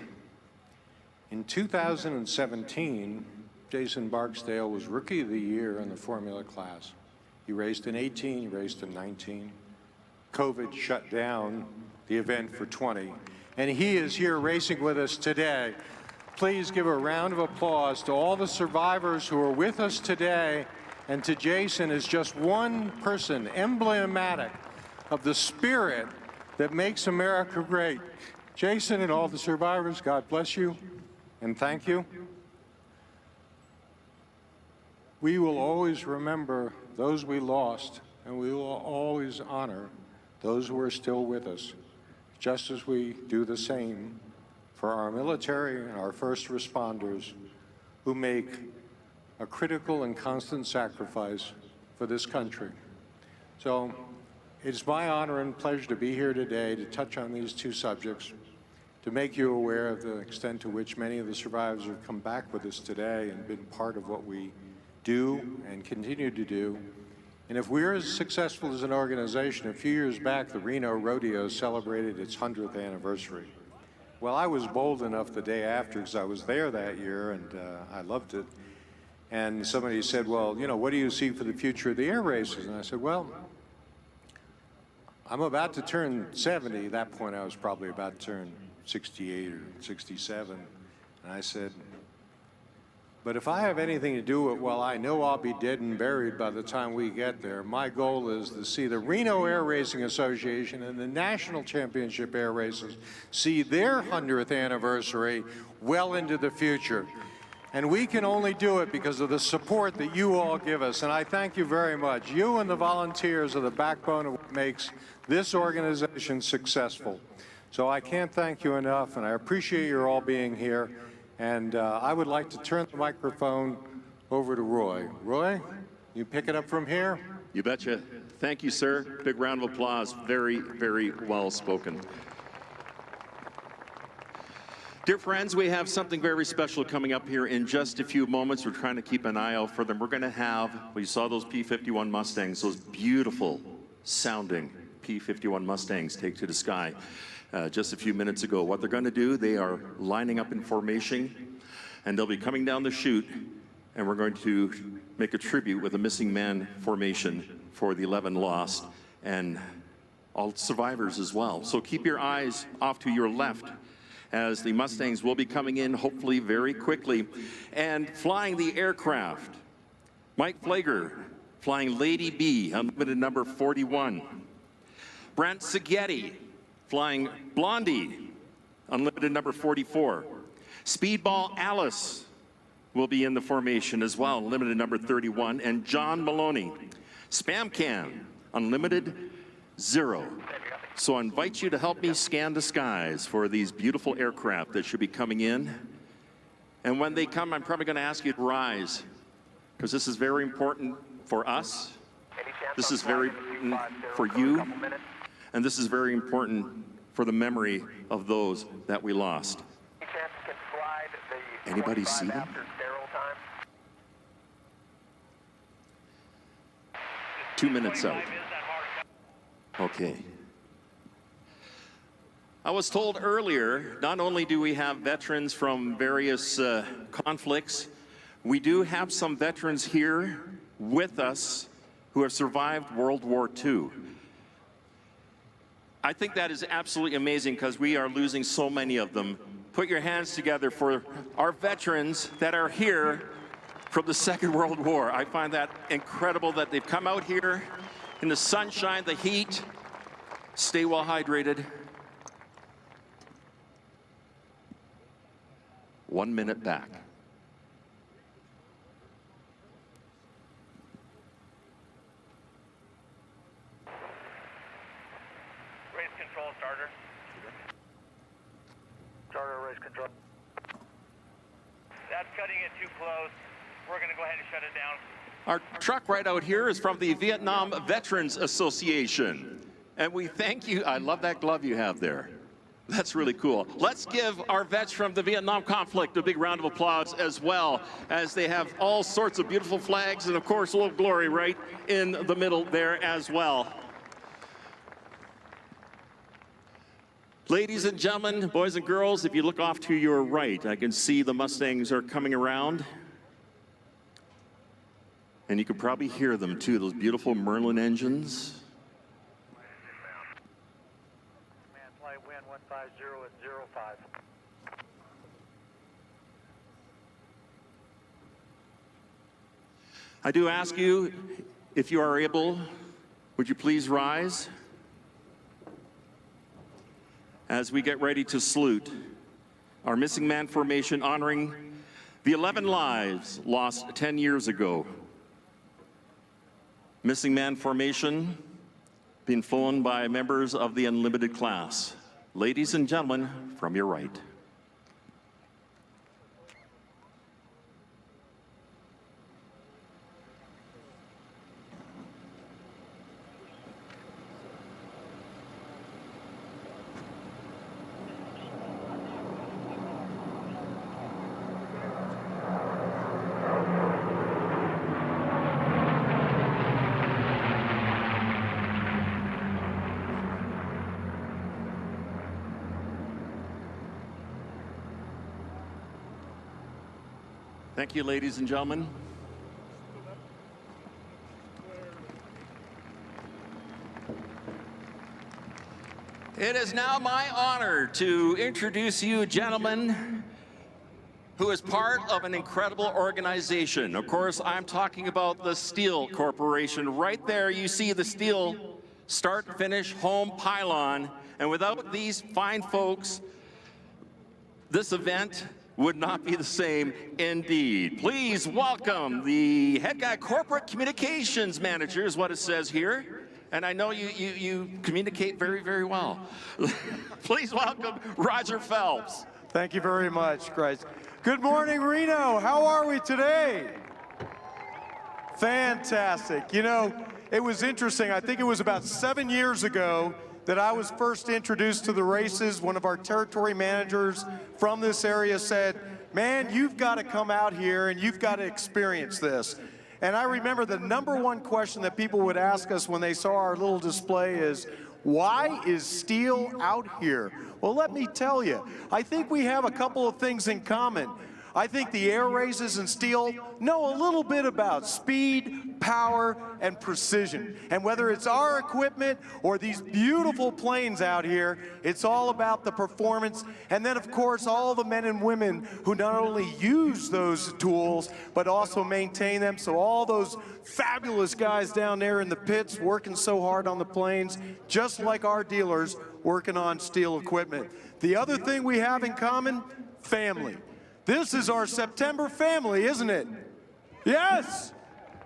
In 2017, Jason Barksdale was Rookie of the Year in the Formula class. He raced in 18, he raced in 19. COVID shut down the event for 20. And he is here racing with us today. Please give a round of applause to all the survivors who are with us today, and to Jason as just one person emblematic of the spirit that makes America great. Jason and all the survivors, God bless you and thank you. We will always remember those we lost, and we will always honor those who are still with us, just as we do the same for our military and our first responders who make a critical and constant sacrifice for this country. So it's my honor and pleasure to be here today to touch on these two subjects, to make you aware of the extent to which many of the survivors have come back with us today and been part of what we do and continue to do. And if we're as successful as an organization, a few years back, the Reno Rodeo celebrated its 100th anniversary. Well, I was bold enough the day after, because I was there that year and I loved it. And somebody said, well, you know, what do you see for the future of the air races? And I said, well, I'm about to turn 70. At that point, I was probably about to turn 68 or 67. And I said, but if I have anything to do with it, well, I know I'll be dead and buried by the time we get there. My goal is to see the Reno Air Racing Association and the National Championship Air Races see their 100th anniversary well into the future. And we can only do it because of the support that you all give us. And I thank you very much. You and the volunteers are the backbone of what makes this organization successful. So I can't thank you enough, and I appreciate your all being here. And I would like to turn the microphone over to Roy. Roy, you pick it up from here? You betcha. Thank you, sir. Big round of applause. Very, very well spoken. Dear friends, we have something very special coming up here in just a few moments. We're trying to keep an eye out for them. We're going to have, well, you saw those P-51 Mustangs, those beautiful sounding P-51 Mustangs take to the sky just a few minutes ago. What they're going to do, they are lining up in formation, and they'll be coming down the chute, and we're going to make a tribute with a missing man formation for the 11 lost and all survivors as well. So keep your eyes off to your left, as the Mustangs will be coming in hopefully very quickly. And flying the aircraft, Mike Flager flying Lady B, unlimited number 41. Brent Seghetti flying Blondie, unlimited number 44. Speedball Alice will be in the formation as well, limited number 31. And John Maloney, Spam Can, unlimited 0. So I invite you to help me scan the skies for these beautiful aircraft that should be coming in. And when they come, I'm probably going to ask you to rise, because this is very important for us. This is very important for you. And this is very important for the memory of those that we lost. Anybody see them? Two minutes out. Okay. I was told earlier, not only do we have veterans from various conflicts, we do have some veterans here with us who have survived World War II. I think that is absolutely amazing, because we are losing so many of them. Put your hands together for our veterans that are here from the Second World War. I find that incredible that they've come out here in the sunshine, the heat. Stay well hydrated. 1 minute back. Race control, starter. Starter, race control. That's cutting it too close. We're going to go ahead and shut it down. Our truck right out here is from the Vietnam Veterans Association. And we thank you. I love that glove you have there. That's really cool. Let's give our vets from the Vietnam conflict a big round of applause as well, as they have all sorts of beautiful flags and, of course, Old Glory right in the middle there as well. Ladies and gentlemen, boys and girls, if you look off to your right, I can see the Mustangs are coming around. And you can probably hear them too, those beautiful Merlin engines. Flight wind 150 at 05. I do ask you, if you are able, would you please rise as we get ready to salute our missing man formation, honoring the 11 lives lost 10 years ago. Missing man formation being flown by members of the unlimited class. Ladies and gentlemen, from your right. Thank you, ladies and gentlemen. It is now my honor to introduce you, gentlemen, who is part of an incredible organization. Of course, I'm talking about the Stihl Corporation. Right there, you see the Stihl start-finish home pylon. And without these fine folks, this event would not be the same indeed. Please welcome the head guy corporate communications manager is what it says here. And I know you communicate very, very well. Please welcome Roger Phelps. Thank you very much, Grace. Good morning, Reno. How are we today? Fantastic. You know, it was interesting. I think it was about 7 years ago that I was first introduced to the races. One of our territory managers from this area said, man, you've got to come out here and you've got to experience this. And I remember the #1 question that people would ask us when they saw our little display is, why is Stihl out here? Well, let me tell you, I think we have a couple of things in common. I think the air races and Stihl know a little bit about speed, power, and precision. And whether it's our equipment or these beautiful planes out here, it's all about the performance. And then, of course, all the men and women who not only use those tools, but also maintain them. So all those fabulous guys down there in the pits working so hard on the planes, just like our dealers working on Stihl equipment. The other thing we have in common, family. This is our September family, isn't it? Yes!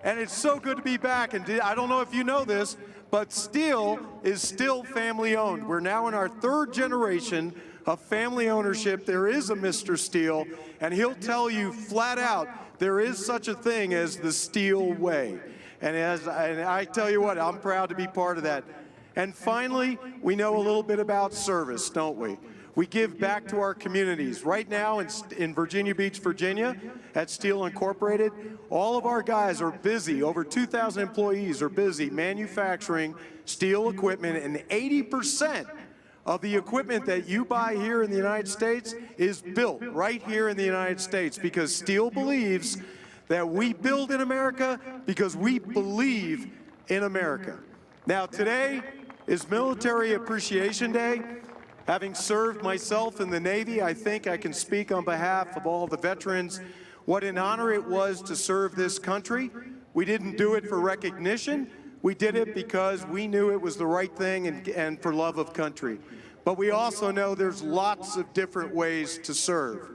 And it's so good to be back. And I don't know if you know this, but Stihl is still family owned. We're now in our 3rd generation of family ownership. There is a Mr. Stihl, and he'll tell you flat out, there is such a thing as the Stihl way. And I tell you what, I'm proud to be part of that. And finally, we know a little bit about service, don't we? We give back to our communities. Right now in Virginia Beach, Virginia, at Stihl Incorporated, all of our guys are busy. Over 2,000 employees are busy manufacturing Stihl equipment, and 80% of the equipment that you buy here in the United States is built right here in the United States, because Stihl believes that we build in America because we believe in America. Now, today is Military Appreciation Day. Having served myself in the Navy, I think I can speak on behalf of all the veterans. What an honor it was to serve this country. We didn't do it for recognition. We did it because we knew it was the right thing and for love of country. But we also know there's lots of different ways to serve.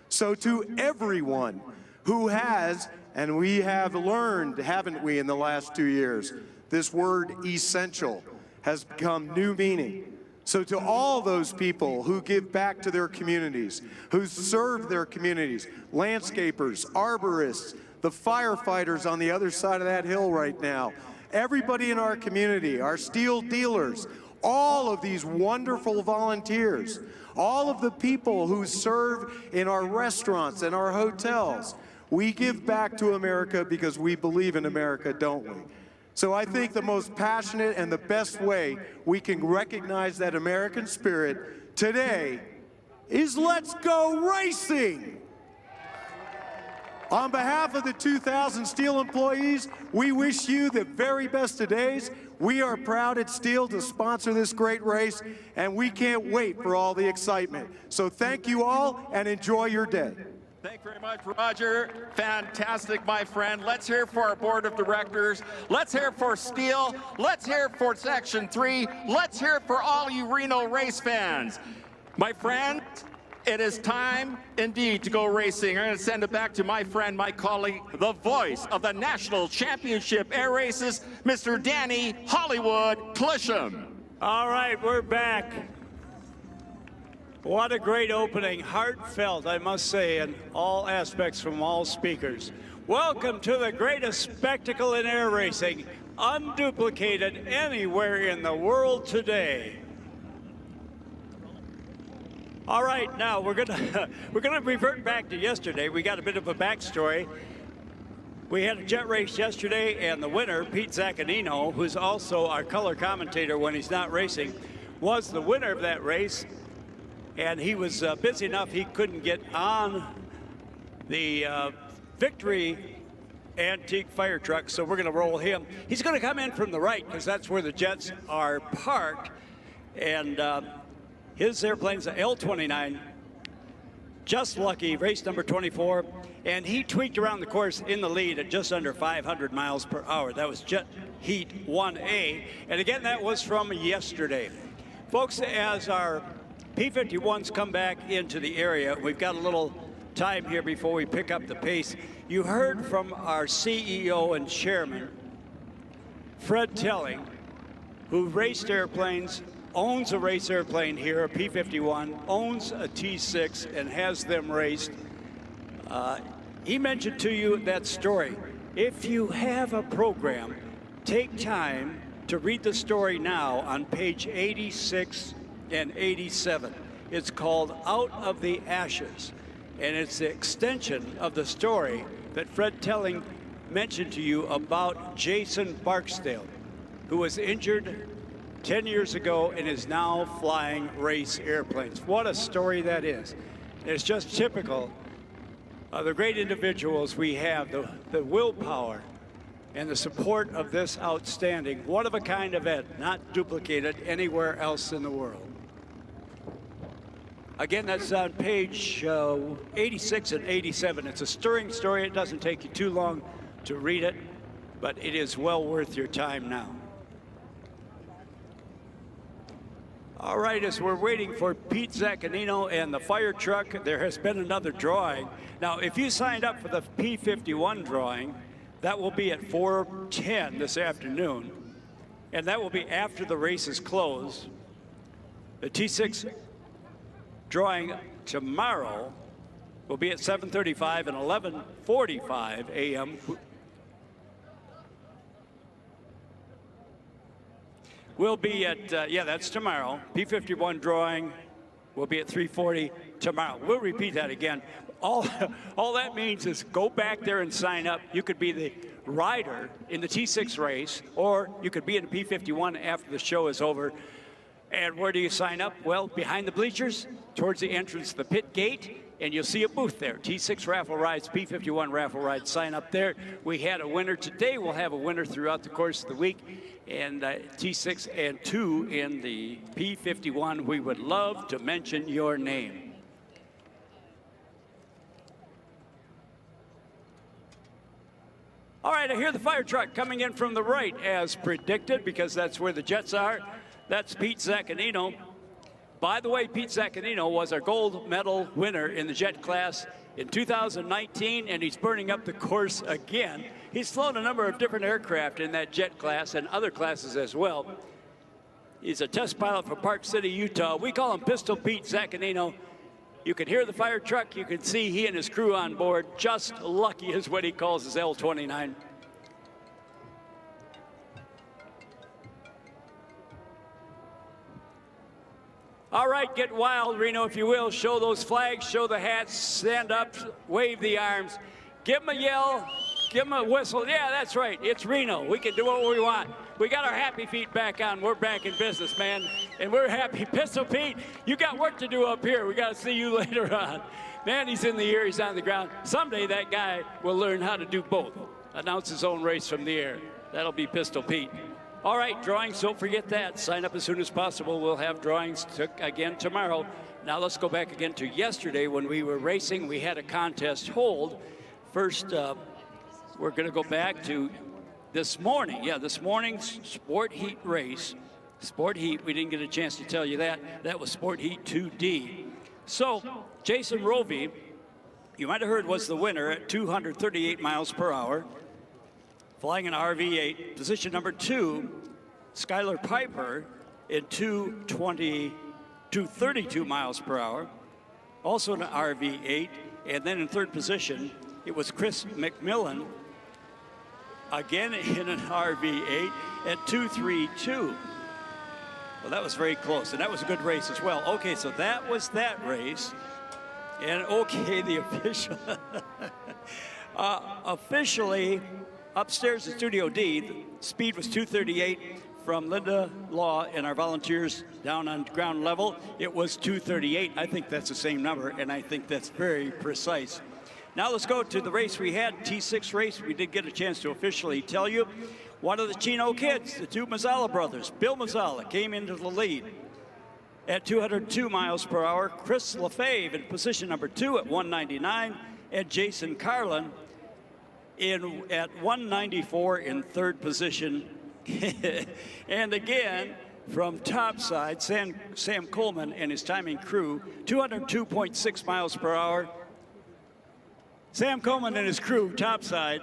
So to everyone who has, and we have learned, haven't we, in the last 2 years, this word essential has become new meaning. So to all those people who give back to their communities, who serve their communities, landscapers, arborists, the firefighters on the other side of that hill right now, everybody in our community, our Stihl dealers, all of these wonderful volunteers, all of the people who serve in our restaurants and our hotels, we give back to America because we believe in America, don't we? So I think the most passionate and the best way we can recognize that American spirit today is let's go racing. On behalf of the 2,000 Stihl employees, we wish you the very best of days. We are proud at Stihl to sponsor this great race, and we can't wait for all the excitement. So thank you all, and enjoy your day. Thank you very much, Roger. Fantastic, my friend. Let's hear for our board of directors. Let's hear for Stihl. Let's hear for Section 3. Let's hear for all you Reno race fans. My friend, it is time indeed to go racing. I'm going to send it back to my friend, my colleague, the voice of the National Championship Air Races, Mr. Danny Hollywood Clisham. All right, we're back. What a great opening, heartfelt, I must say, in all aspects from all speakers. Welcome to the greatest spectacle in air racing, unduplicated anywhere in the world today. All right, now we're gonna revert back to yesterday. We got a bit of a backstory. We had a jet race yesterday, and the winner, Pete Zaccanino, who's also our color commentator when he's not racing, was the winner of that race. And he was busy enough he couldn't get on the Victory antique fire truck, so we're going to roll him. He's going to come in from the right because that's where the jets are parked. And his airplane's a L-29, just lucky, race number 24. And he tweaked around the course in the lead at just under 500 miles per hour. That was Jet Heat 1A. And again, that was from yesterday. Folks, as our P-51s come back into the area, we've got a little time here before we pick up the pace. You heard from our CEO and chairman, Fred Telling, who raced airplanes, owns a race airplane here, a P-51, owns a T-6, and has them raced. He mentioned to you that story. If you have a program, take time to read the story now on page 86 and 87. It's called Out of the Ashes, and it's the extension of the story that Fred Telling mentioned to you about Jason Barksdale, who was injured 10 years ago and is now flying race airplanes. What a story that is. It's just typical of the great individuals we have, the willpower and the support of this outstanding, one-of-a-kind event, not duplicated anywhere else in the world. Again, that's on page 86 and 87. It's a stirring story. It doesn't take you too long to read it, but it is well worth your time now. All right, as we're waiting for Pete Zaccanino and the fire truck, there has been another drawing. Now, if you signed up for the P-51 drawing, that will be at 4:10 this afternoon, and that will be after the races close. The T-6 drawing tomorrow will be at 7:35 and 11:45 a.m. We'll be at, yeah, that's tomorrow. P-51 drawing will be at 3:40 tomorrow. We'll repeat that again. All that means is go back there and sign up. You could be the rider in the T6 race, or you could be in the P-51 after the show is over. And where do you sign up? Well, behind the bleachers, towards the entrance to the pit gate, and you'll see a booth there. T6 raffle rides, P-51 raffle rides. Sign up there. We had a winner today. We'll have a winner throughout the course of the week. And T6 and 2 in the P-51. We would love to mention your name. All right, I hear the fire truck coming in from the right as predicted, because that's where the jets are. That's Pete Zaccanino. By the way, Pete Zaccanino was our gold medal winner in the jet class in 2019, and he's burning up the course again. He's flown a number of different aircraft in that jet class and other classes as well. He's a test pilot for Park City, Utah. We call him Pistol Pete Zaccanino. You can hear the fire truck. You can see he and his crew on board. Just lucky is what he calls his L-29. All right, get wild, Reno, if you will. Show those flags, show the hats, stand up, wave the arms. Give them a yell, give them a whistle. Yeah, that's right, it's Reno. We can do what we want. We got our happy feet back on. We're back in business, man, and we're happy. Pistol Pete, you got work to do up here. We got to see you later on. Man, he's in the air, he's on the ground. Someday that guy will learn how to do both. Announce his own race from the air. That'll be Pistol Pete. All right, drawings, don't forget that. Sign up as soon as possible. We'll have drawings again tomorrow. Now let's go back again to yesterday when we were racing. We had a contest hold. First, we're going to go back to this morning. Yeah, this morning's Sport Heat race. Sport Heat, we didn't get a chance to tell you that. That was Sport Heat 2D. So, Jason Rovey, you might have heard, was the winner at 238 miles per hour, flying an RV-8. Position number 2, Skylar Piper in 232 miles per hour, also an RV-8. And then in third position, it was Chris McMillan, again in an RV-8 at 232. Well, that was very close, and that was a good race as well. Okay, so that was that race. And okay, the official, officially upstairs at Studio D, the speed was 238 from Linda Law and our volunteers down on ground level. It was 238. I think that's the same number, and I think that's very precise. Now let's go to the race we had, T6 race. We did get a chance to officially tell you. One of the Chino kids, the two Mazzala brothers, Bill Mazzala, came into the lead at 202 miles per hour. Chris Lefebvre in position number 2 at 199, and Jason Carlin at 194 in third position. And again, from topside, Sam Coleman and his timing crew, 202.6 miles per hour. Sam Coleman and his crew, topside.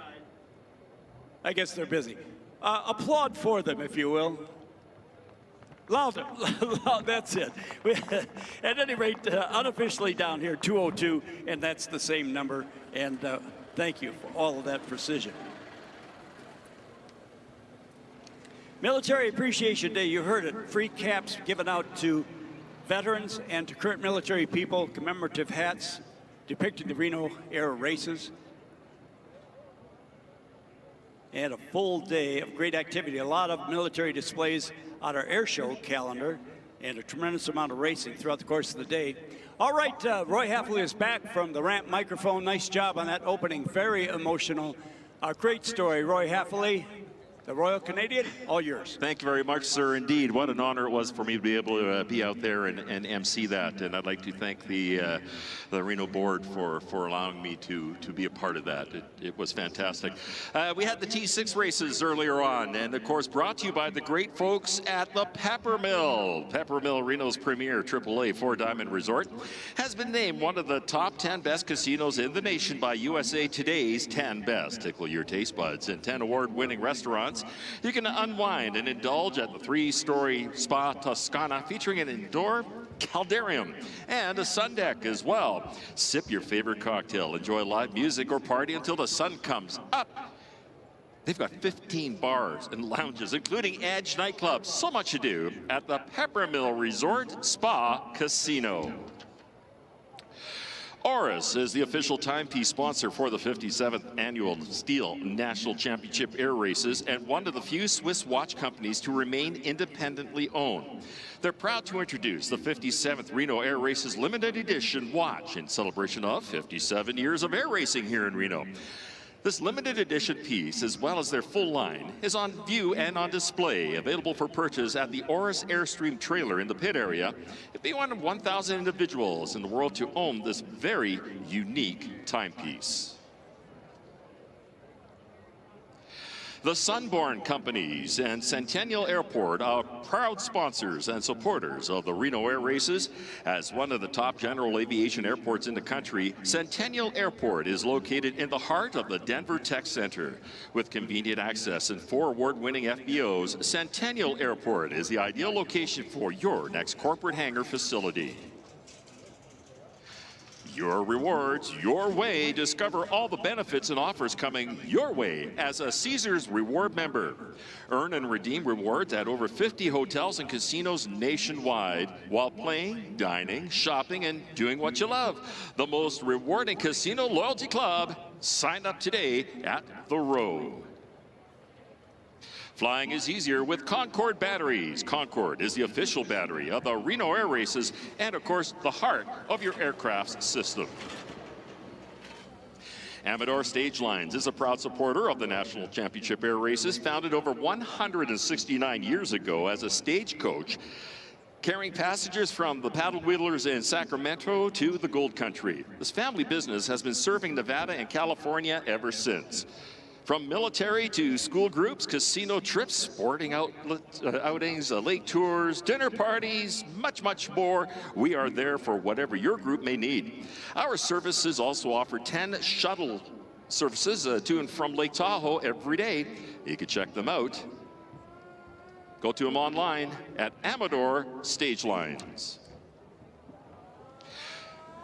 I guess they're busy. Applaud for them, if you will. Louder. That's it. At any rate, unofficially down here, 202, and that's the same number. And thank you for all of that precision. Military Appreciation Day, you heard it. Free caps given out to veterans and to current military people, commemorative hats depicting the Reno era races. And a full day of great activity. A lot of military displays on our air show calendar and a tremendous amount of racing throughout the course of the day. All right, Roy Hafley is back from the ramp microphone. Nice job on that opening. Very emotional. A great story, Roy Hafley. The Royal Canadian, all yours. Thank you very much, sir. Indeed, what an honor it was for me to be able to be out there and MC that. And I'd like to thank the Reno board for allowing me to be a part of that. It was fantastic. We had the T6 races earlier on, and of course brought to you by the great folks at the Peppermill. Peppermill, Reno's premier AAA four-diamond resort, has been named one of the top 10 best casinos in the nation by USA Today's 10 Best. Tickle your taste buds. And 10 award-winning restaurants. You can unwind and indulge at the 3-story Spa Toscana, featuring an indoor caldarium and a sun deck as well. Sip your favorite cocktail, enjoy live music, or party until the sun comes up. They've got 15 bars and lounges, including Edge nightclubs. So much to do at the Peppermill Resort Spa Casino. Oris is the official timepiece sponsor for the 57th annual Stihl National Championship Air Races and one of the few Swiss watch companies to remain independently owned. They're proud to introduce the 57th Reno Air Races limited edition watch in celebration of 57 years of air racing here in Reno. This limited edition piece, as well as their full line, is on view and on display, available for purchase at the Oris Airstream trailer in the pit area. It'd be one of 1,000 individuals in the world to own this very unique timepiece. The Sunborn Companies and Centennial Airport are proud sponsors and supporters of the Reno Air Races. As one of the top general aviation airports in the country, Centennial Airport is located in the heart of the Denver Tech Center. With convenient access and 4 award-winning FBOs, Centennial Airport is the ideal location for your next corporate hangar facility. Your rewards, your way. Discover all the benefits and offers coming your way as a Caesars Reward member. Earn and redeem rewards at over 50 hotels and casinos nationwide while playing, dining, shopping, and doing what you love. The most rewarding casino loyalty club. Sign up today at The Row. Flying is easier with Concorde batteries. Concorde is the official battery of the Reno Air Races and, of course, the heart of your aircraft's system. Amador Stage Lines is a proud supporter of the National Championship Air Races, founded over 169 years ago as a stagecoach, carrying passengers from the paddle wheelers in Sacramento to the Gold Country. This family business has been serving Nevada and California ever since. From military to school groups, casino trips, sporting outings, lake tours, dinner parties, much, much more, we are there for whatever your group may need. Our services also offer 10 shuttle services to and from Lake Tahoe every day. You can check them out. Go to them online at Amador Stage Lines.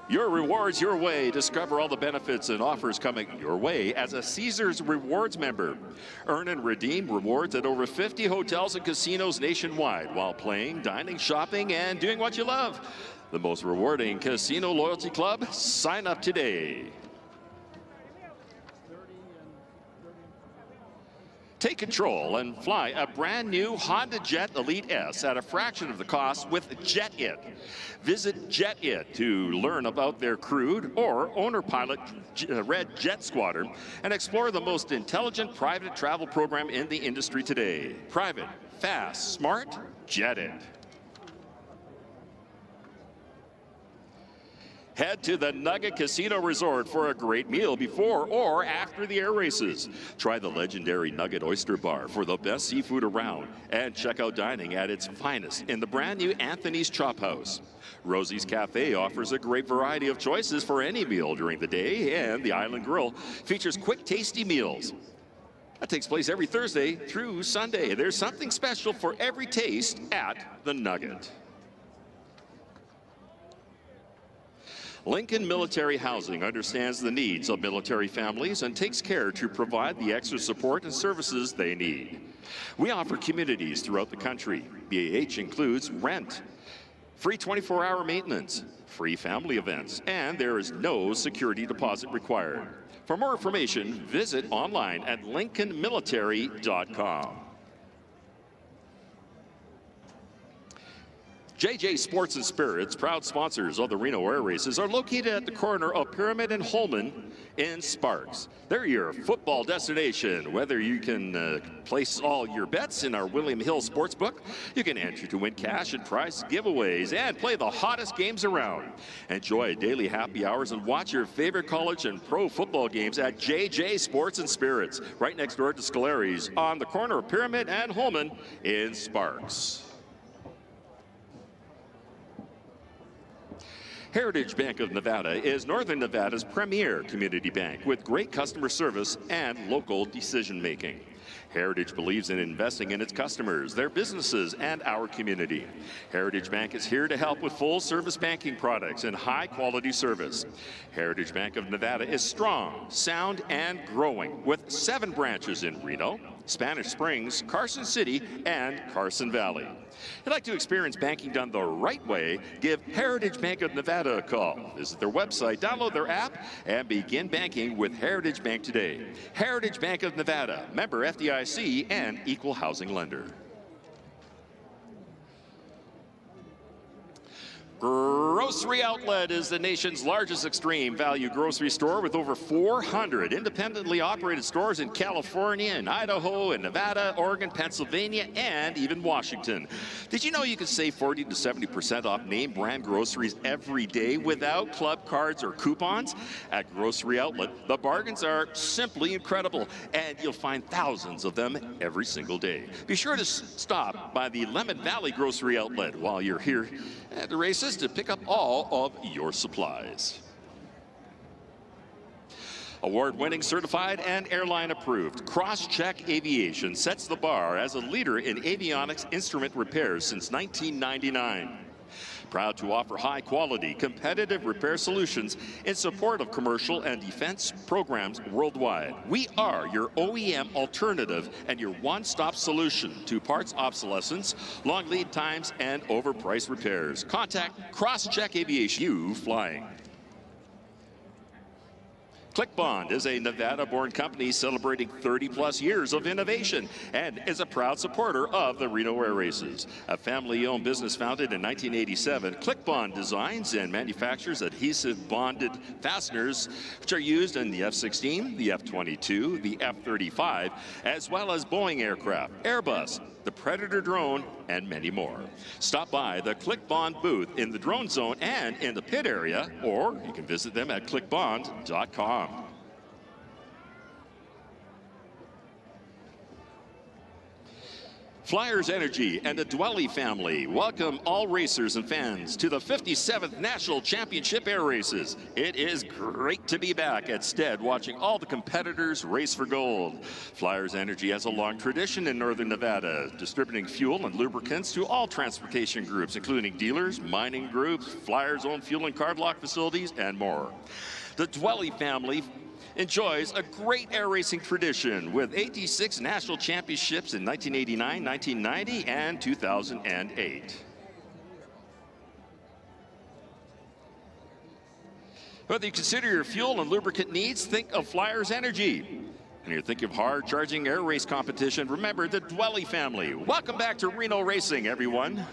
Your rewards your way. Discover all the benefits and offers coming your way as a Caesars Rewards member. Earn and redeem rewards at over 50 hotels and casinos nationwide while playing, dining, shopping, and doing what you love. The most rewarding casino loyalty club. Sign up today. Take control and fly a brand new Honda Jet Elite S at a fraction of the cost with Jet It. Visit Jet It to learn about their crewed or owner-pilot Red Jet Squadron and explore the most intelligent private travel program in the industry today. Private, fast, smart, Jet It. Head to the Nugget Casino Resort for a great meal before or after the air races. Try the legendary Nugget Oyster Bar for the best seafood around. And check out dining at its finest in the brand new Anthony's Chop House. Rosie's Cafe offers a great variety of choices for any meal during the day, and the Island Grill features quick, tasty meals. That takes place every Thursday through Sunday. There's something special for every taste at the Nugget. Lincoln Military Housing understands the needs of military families and takes care to provide the extra support and services they need. We offer communities throughout the country. BAH includes rent, free 24-hour maintenance, free family events, and there is no security deposit required. For more information, visit online at lincolnmilitary.com. JJ Sports and Spirits, proud sponsors of the Reno Air Races, are located at the corner of Pyramid and Holman in Sparks. They're your football destination. Whether you can place all your bets in our William Hill Sportsbook, you can enter to win cash and prize giveaways and play the hottest games around. Enjoy daily happy hours and watch your favorite college and pro football games at JJ Sports and Spirits, right next door to Scolari's on the corner of Pyramid and Holman in Sparks. Heritage Bank of Nevada is Northern Nevada's premier community bank with great customer service and local decision-making. Heritage believes in investing in its customers, their businesses, and our community. Heritage Bank is here to help with full-service banking products and high-quality service. Heritage Bank of Nevada is strong, sound, and growing with 7 branches in Reno, Spanish Springs, Carson City, and Carson Valley. If you'd like to experience banking done the right way, give Heritage Bank of Nevada a call. Visit their website, download their app, and begin banking with Heritage Bank today. Heritage Bank of Nevada, member FDIC and equal housing lender. Grocery Outlet is the nation's largest extreme value grocery store with over 400 independently operated stores in California and Idaho and Nevada, Oregon, Pennsylvania, and even Washington. Did you know you can save 40 to 70% off name brand groceries every day without club cards or coupons? At Grocery Outlet, the bargains are simply incredible, and you'll find thousands of them every single day. Be sure to stop by the Lemon Valley Grocery Outlet while you're here at the races to pick up all of your supplies. Award-winning, certified, and airline-approved, Crosscheck Aviation sets the bar as a leader in avionics instrument repairs since 1999. Proud to offer high-quality, competitive repair solutions in support of commercial and defense programs worldwide. We are your OEM alternative and your one-stop solution to parts obsolescence, long lead times, and overpriced repairs. Contact Crosscheck Aviation. You flying. ClickBond is a Nevada-born company celebrating 30-plus years of innovation and is a proud supporter of the Reno Air Races. A family-owned business founded in 1987, ClickBond designs and manufactures adhesive bonded fasteners which are used in the F-16, the F-22, the F-35, as well as Boeing aircraft, Airbus, the Predator drone, and many more. Stop by the ClickBond booth in the drone zone and in the pit area, or you can visit them at clickbond.com. Flyers Energy and the Dwelly family welcome all racers and fans to the 57th National Championship Air Races. It is great to be back at Stead watching all the competitors race for gold. Flyers Energy has a long tradition in Northern Nevada, distributing fuel and lubricants to all transportation groups, including dealers, mining groups, Flyers-owned fuel and card lock facilities, and more. The Dwelly family enjoys a great air racing tradition with 86 national championships in 1989, 1990, and 2008. Whether you consider your fuel and lubricant needs, think of Flyers Energy. And you're thinking of hard-charging air race competition, remember the Dwelly family. Welcome back to Reno Racing, everyone.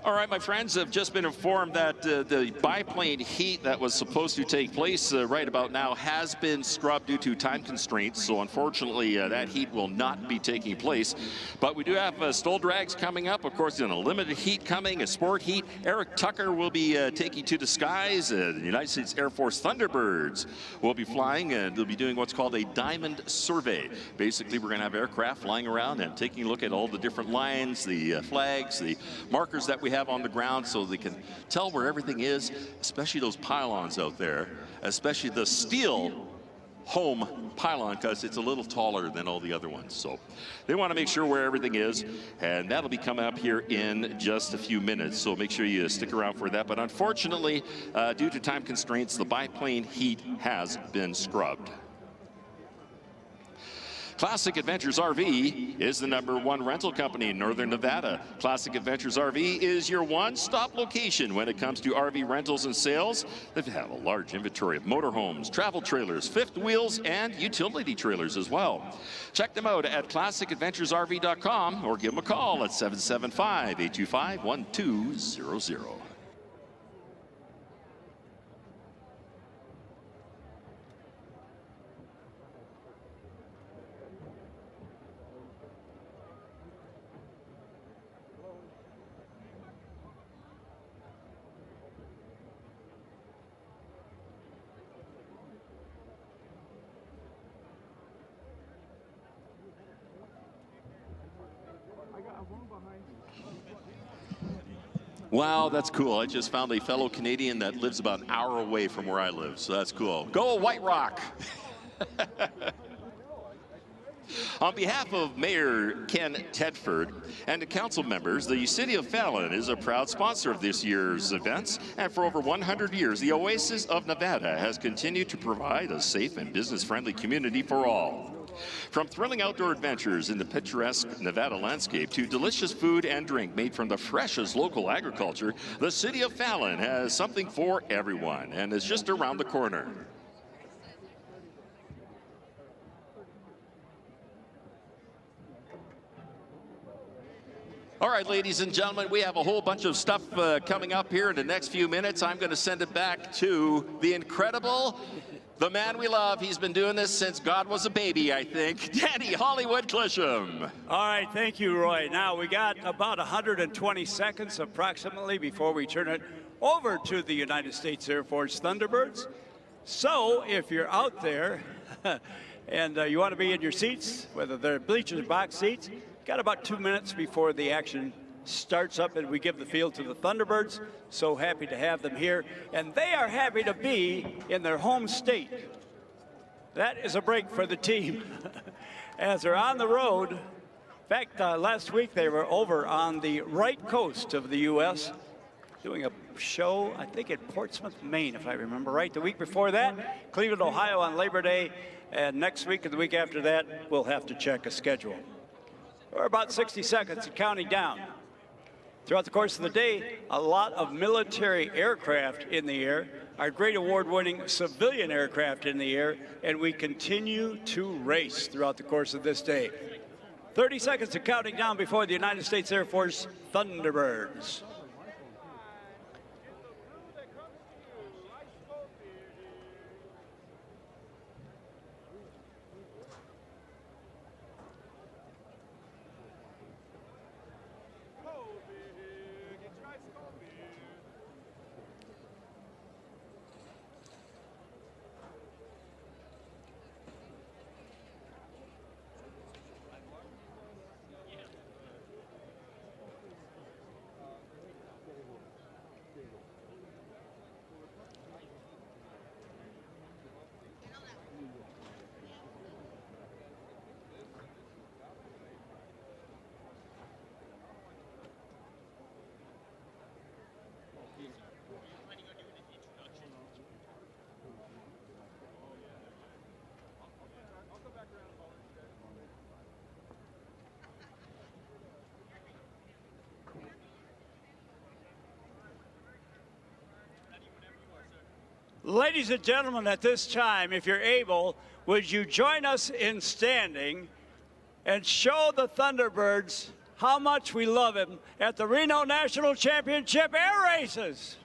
All right, my friends, I've just been informed that the biplane heat that was supposed to take place right about now has been scrubbed due to time constraints. So unfortunately, that heat will not be taking place. But we do have Stihl drags coming up. Of course, in a limited heat coming, a sport heat. Eric Tucker will be taking to the skies. The United States Air Force Thunderbirds will be flying, and they'll be doing what's called a diamond survey. Basically, we're going to have aircraft flying around and taking a look at all the different lines, the flags, the markers that we have on the ground, so they can tell where everything is, especially those pylons out there, especially the Stihl home pylon, because it's a little taller than all the other ones. So they want to make sure where everything is, and that'll be coming up here in just a few minutes. So make sure you stick around for that. But unfortunately, due to time constraints, the biplane heat has been scrubbed. Classic Adventures RV is the #1 rental company in Northern Nevada. Classic Adventures RV is your one-stop location when it comes to RV rentals and sales. They have a large inventory of motorhomes, travel trailers, fifth wheels, and utility trailers as well. Check them out at classicadventuresrv.com or give them a call at 775-825-1200. Wow, that's cool. I just found a fellow Canadian that lives about an hour away from where I live, so that's cool. Go White Rock! On behalf of Mayor Ken Tedford and the council members, the City of Fallon is a proud sponsor of this year's events, and for over 100 years, the Oasis of Nevada has continued to provide a safe and business-friendly community for all. From thrilling outdoor adventures in the picturesque Nevada landscape to delicious food and drink made from the freshest local agriculture, the City of Fallon has something for everyone and is just around the corner. All right, ladies and gentlemen, we have a whole bunch of stuff coming up here in the next few minutes. I'm going to send it back to the incredible, the man we love. He's been doing this since God was a baby, I think. Danny Hollywood Clisham. All right, thank you, Roy. Now, we got about 120 seconds approximately before we turn it over to the United States Air Force Thunderbirds. So, if you're out there and you want to be in your seats, whether they're bleachers or box seats, got about 2 minutes before the action starts up and we give the field to the Thunderbirds. So happy to have them here. And they are happy to be in their home state. That is a break for the team as they're on the road. In fact, last week they were over on the right coast of the U.S. doing a show, I think at Portsmouth, Maine, if I remember right. The week before that, Cleveland, Ohio on Labor Day. And next week and the week after that, we'll have to check a schedule. We're about 60 seconds and counting down. Throughout the course of the day, a lot of military aircraft in the air, our great award-winning civilian aircraft in the air, and we continue to race throughout the course of this day. 30 seconds to counting down before the United States Air Force Thunderbirds. Ladies and gentlemen, at this time, if you're able, would you join us in standing and show the Thunderbirds how much we love him at the Reno National Championship Air Races?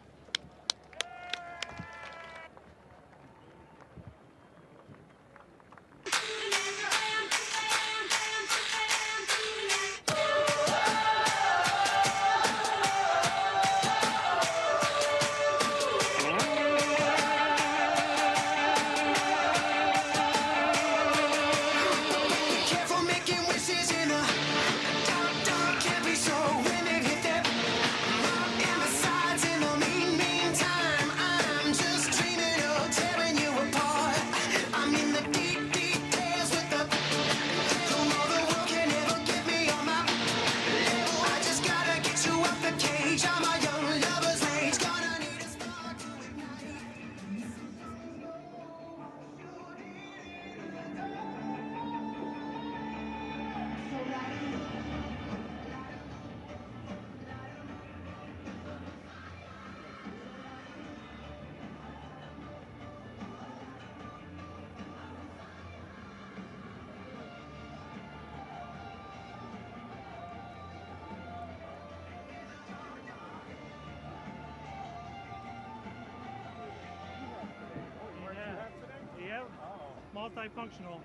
Multifunctional.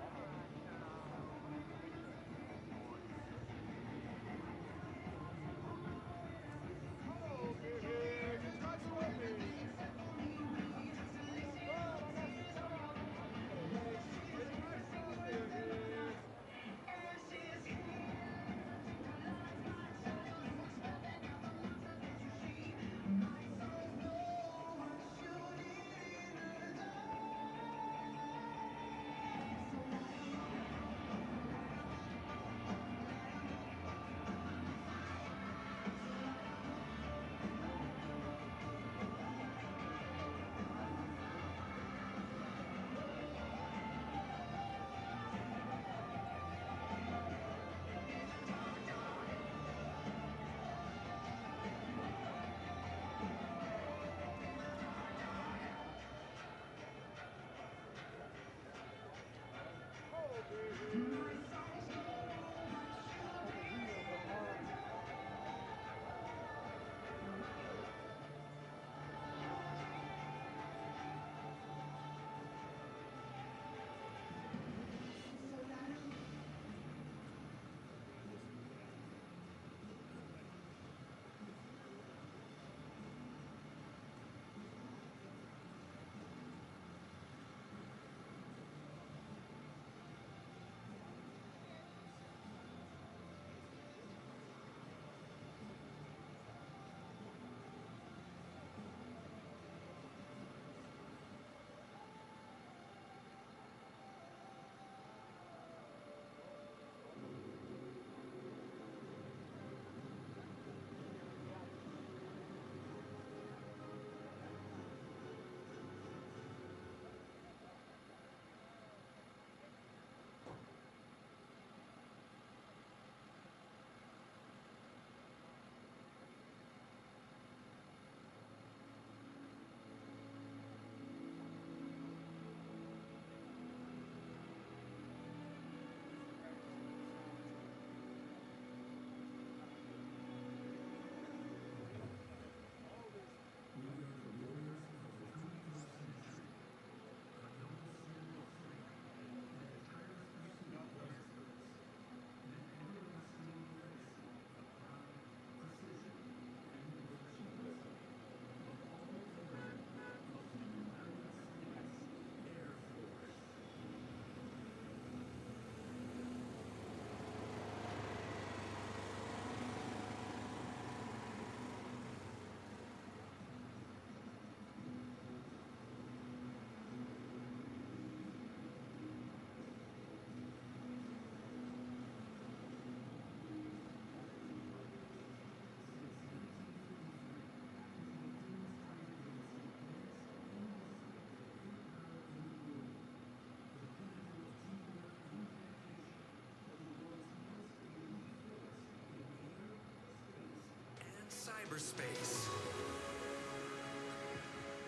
cyberspace.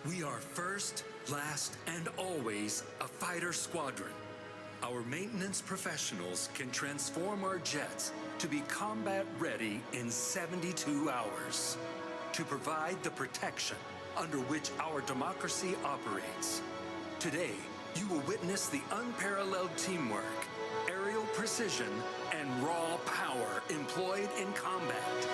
We are first, last, and always a fighter squadron. Our maintenance professionals can transform our jets to be combat ready in 72 hours to provide the protection under which our democracy operates. Today, you will witness the unparalleled teamwork, aerial precision, and raw power employed in combat.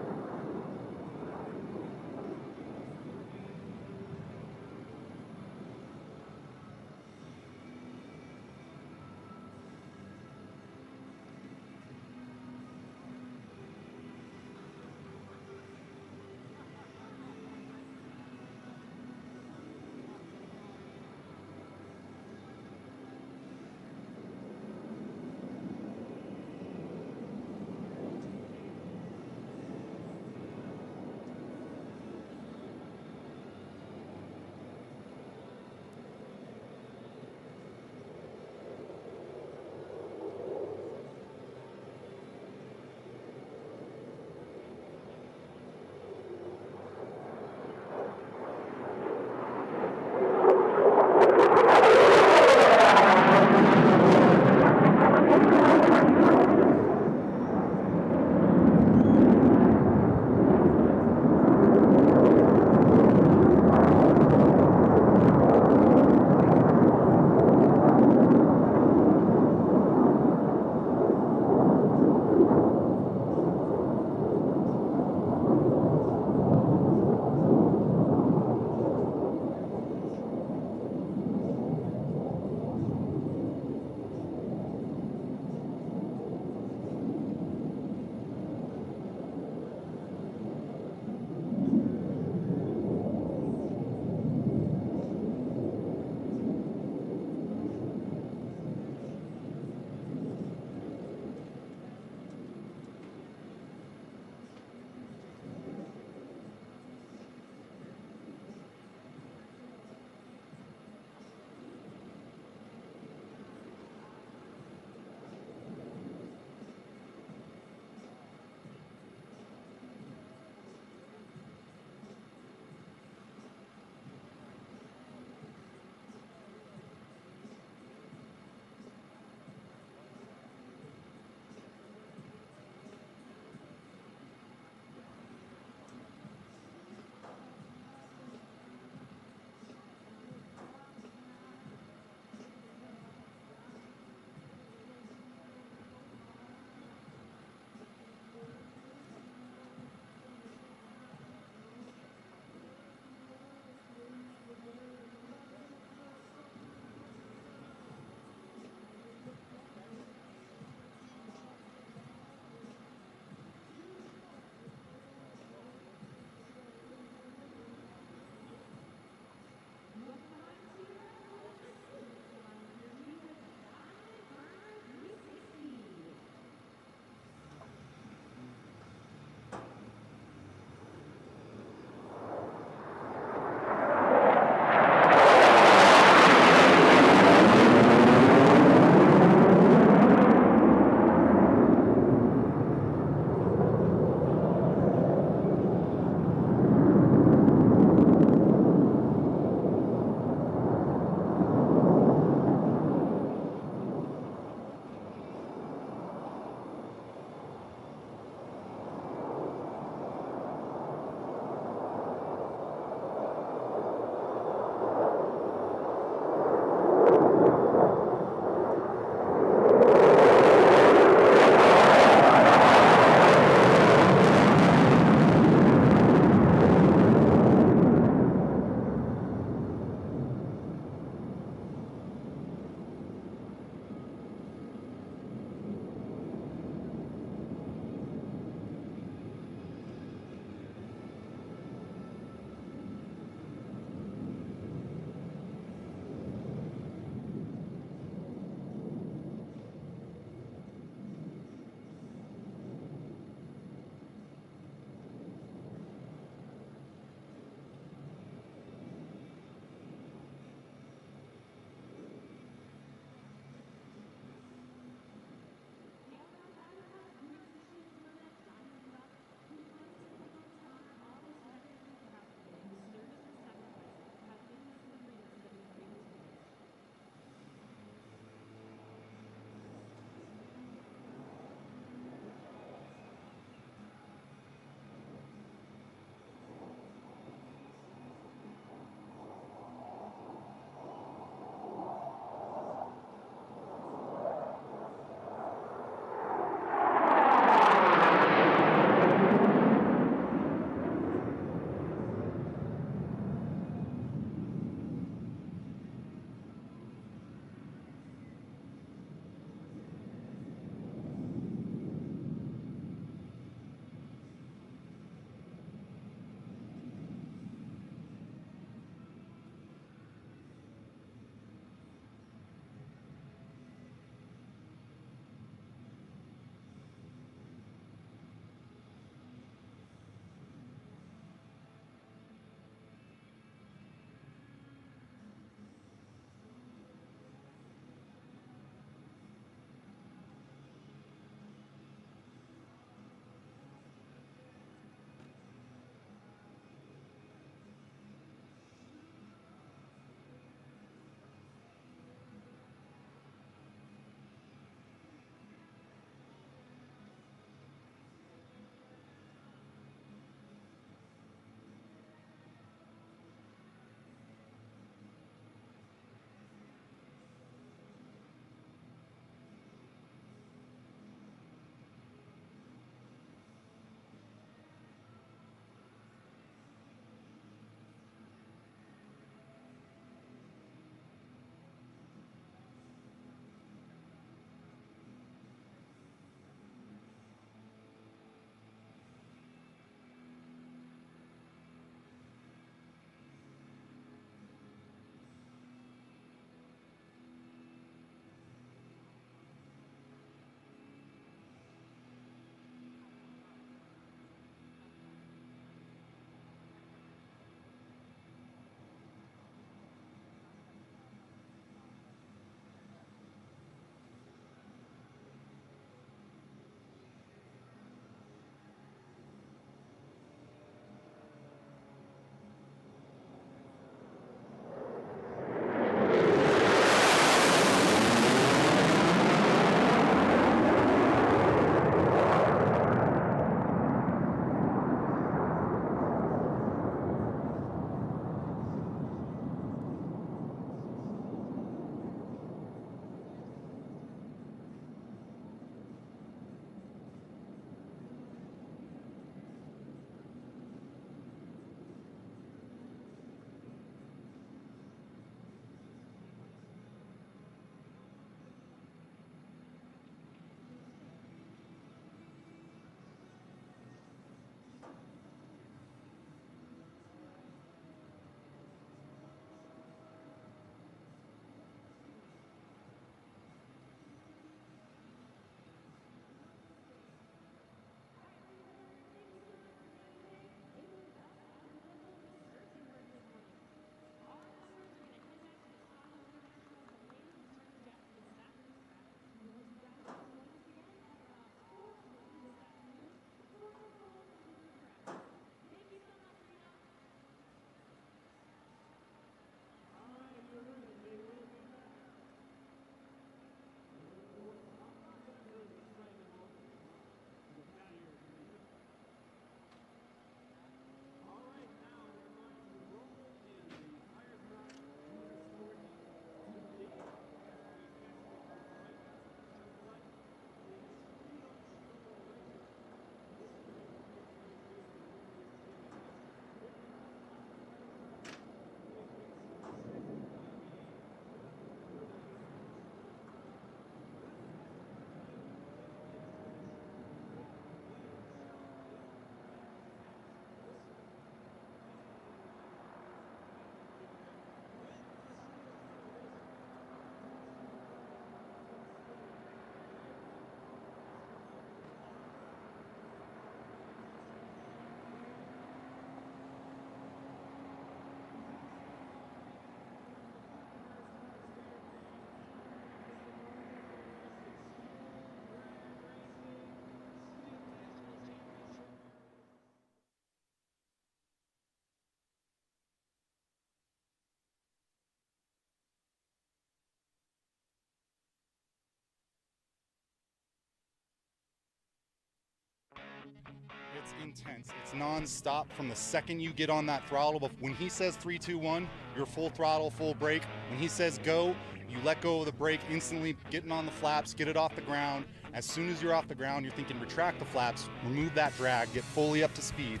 intense. It's non-stop from the second you get on that throttle. But when he says 3, 2, 1, you're full throttle, full brake. When he says go, you let go of the brake instantly, getting on the flaps, get it off the ground. As soon as you're off the ground, you're thinking retract the flaps, remove that drag, get fully up to speed.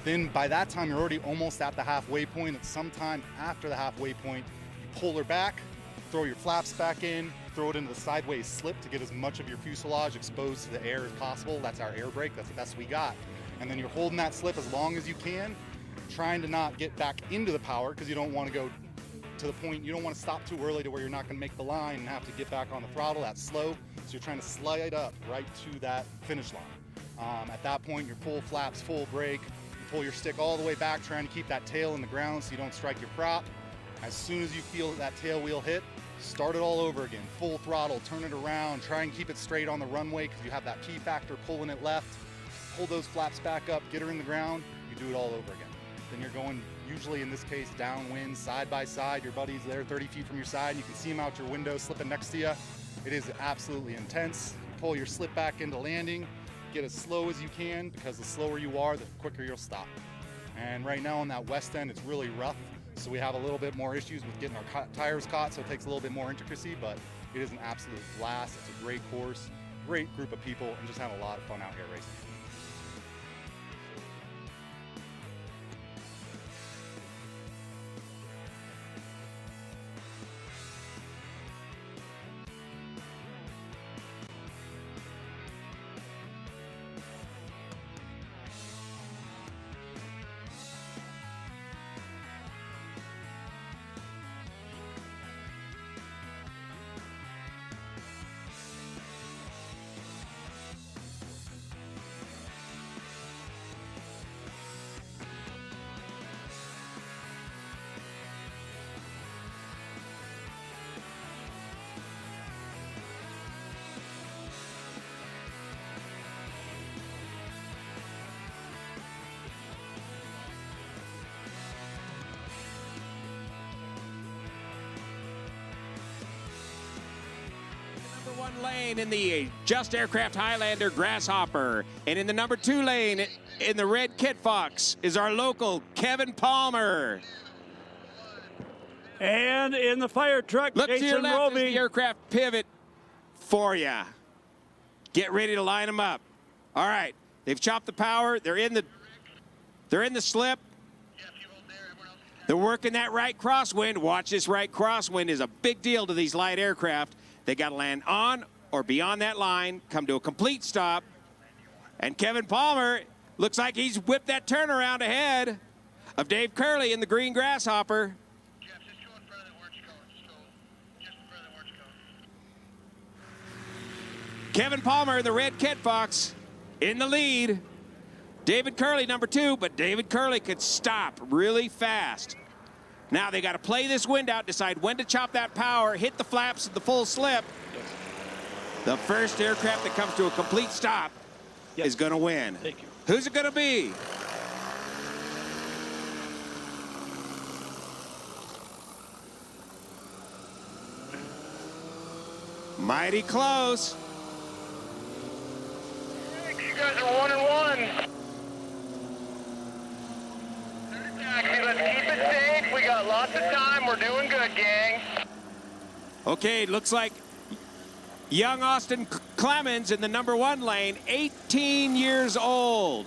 Then by that time, you're already almost at the halfway point. At some time after the halfway point, you pull her back, throw your flaps back in, throw it into the sideways slip to get as much of your fuselage exposed to the air as possible. That's our air brake, that's the best we got. And then you're holding that slip as long as you can, trying to not get back into the power because you don't want to go to the point, you don't want to stop too early to where you're not going to make the line and have to get back on the throttle. That's slow, so you're trying to slide up right to that finish line. At that point, you're full flaps, full brake, you pull your stick all the way back, trying to keep that tail in the ground so you don't strike your prop. As soon as you feel that tail wheel hit, start it all over again, full throttle, turn it around, try and keep it straight on the runway because you have that P factor pulling it left. Pull those flaps back up, get her in the ground, you do it all over again. Then you're going, usually in this case, downwind, side by side. Your buddy's there 30 feet from your side, and you can see him out your window slipping next to you. It is absolutely intense. Pull your slip back into landing, get as slow as you can because the slower you are, the quicker you'll stop. And right now on that west end, it's really rough. So we have a little bit more issues with getting our tires caught, so it takes a little bit more intricacy, but it is an absolute blast. It's a great course, great group of people, and just having a lot of fun out here racing. One lane in the Just Aircraft Highlander Grasshopper, and in the number 2 lane in the red Kit Fox is our local Kevin Palmer. And in the fire truck, look Jason to your left Roby. is the aircraft pivot for you. Get ready to line them up. All right, they've chopped the power. They're in the slip. They're working that right crosswind. Watch this right crosswind is a big deal to these light aircraft. They got to land on or beyond that line, come to a complete stop. And Kevin Palmer looks like he's whipped that turnaround ahead of Dave Curley in the green Grasshopper. Kevin Palmer in the red Kit Fox in the lead. David Curley, number 2, but David Curley could stop really fast. Now they got to play this wind out, decide when to chop that power, hit the flaps at the full slip. The first aircraft that comes to a complete stop is going to win. Thank you. Who's it going to be? Mighty close. You guys are 1-1. Let's keep it safe. We got lots of time. We're doing good, gang. Okay, looks like young Austin Clemens in the number 1 lane, 18 years old.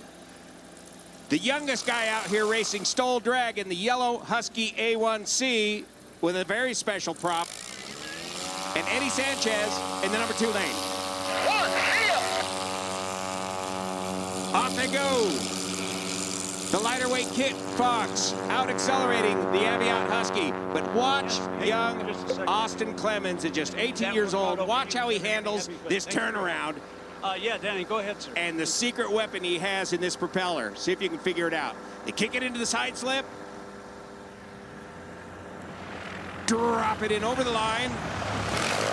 The youngest guy out here racing Stoll Drag in the yellow Husky A1C with a very special prop. And Eddie Sanchez in the number 2 lane. Off they go. The lighter weight Kit Fox out accelerating the Aviat Husky. But watch young Austin Clemens at just 18 years old. Watch how he handles this turnaround. Yeah, Danny, go ahead, sir. And the secret weapon he has in this propeller. See if you can figure it out. They kick it into the side slip. Drop it in over the line.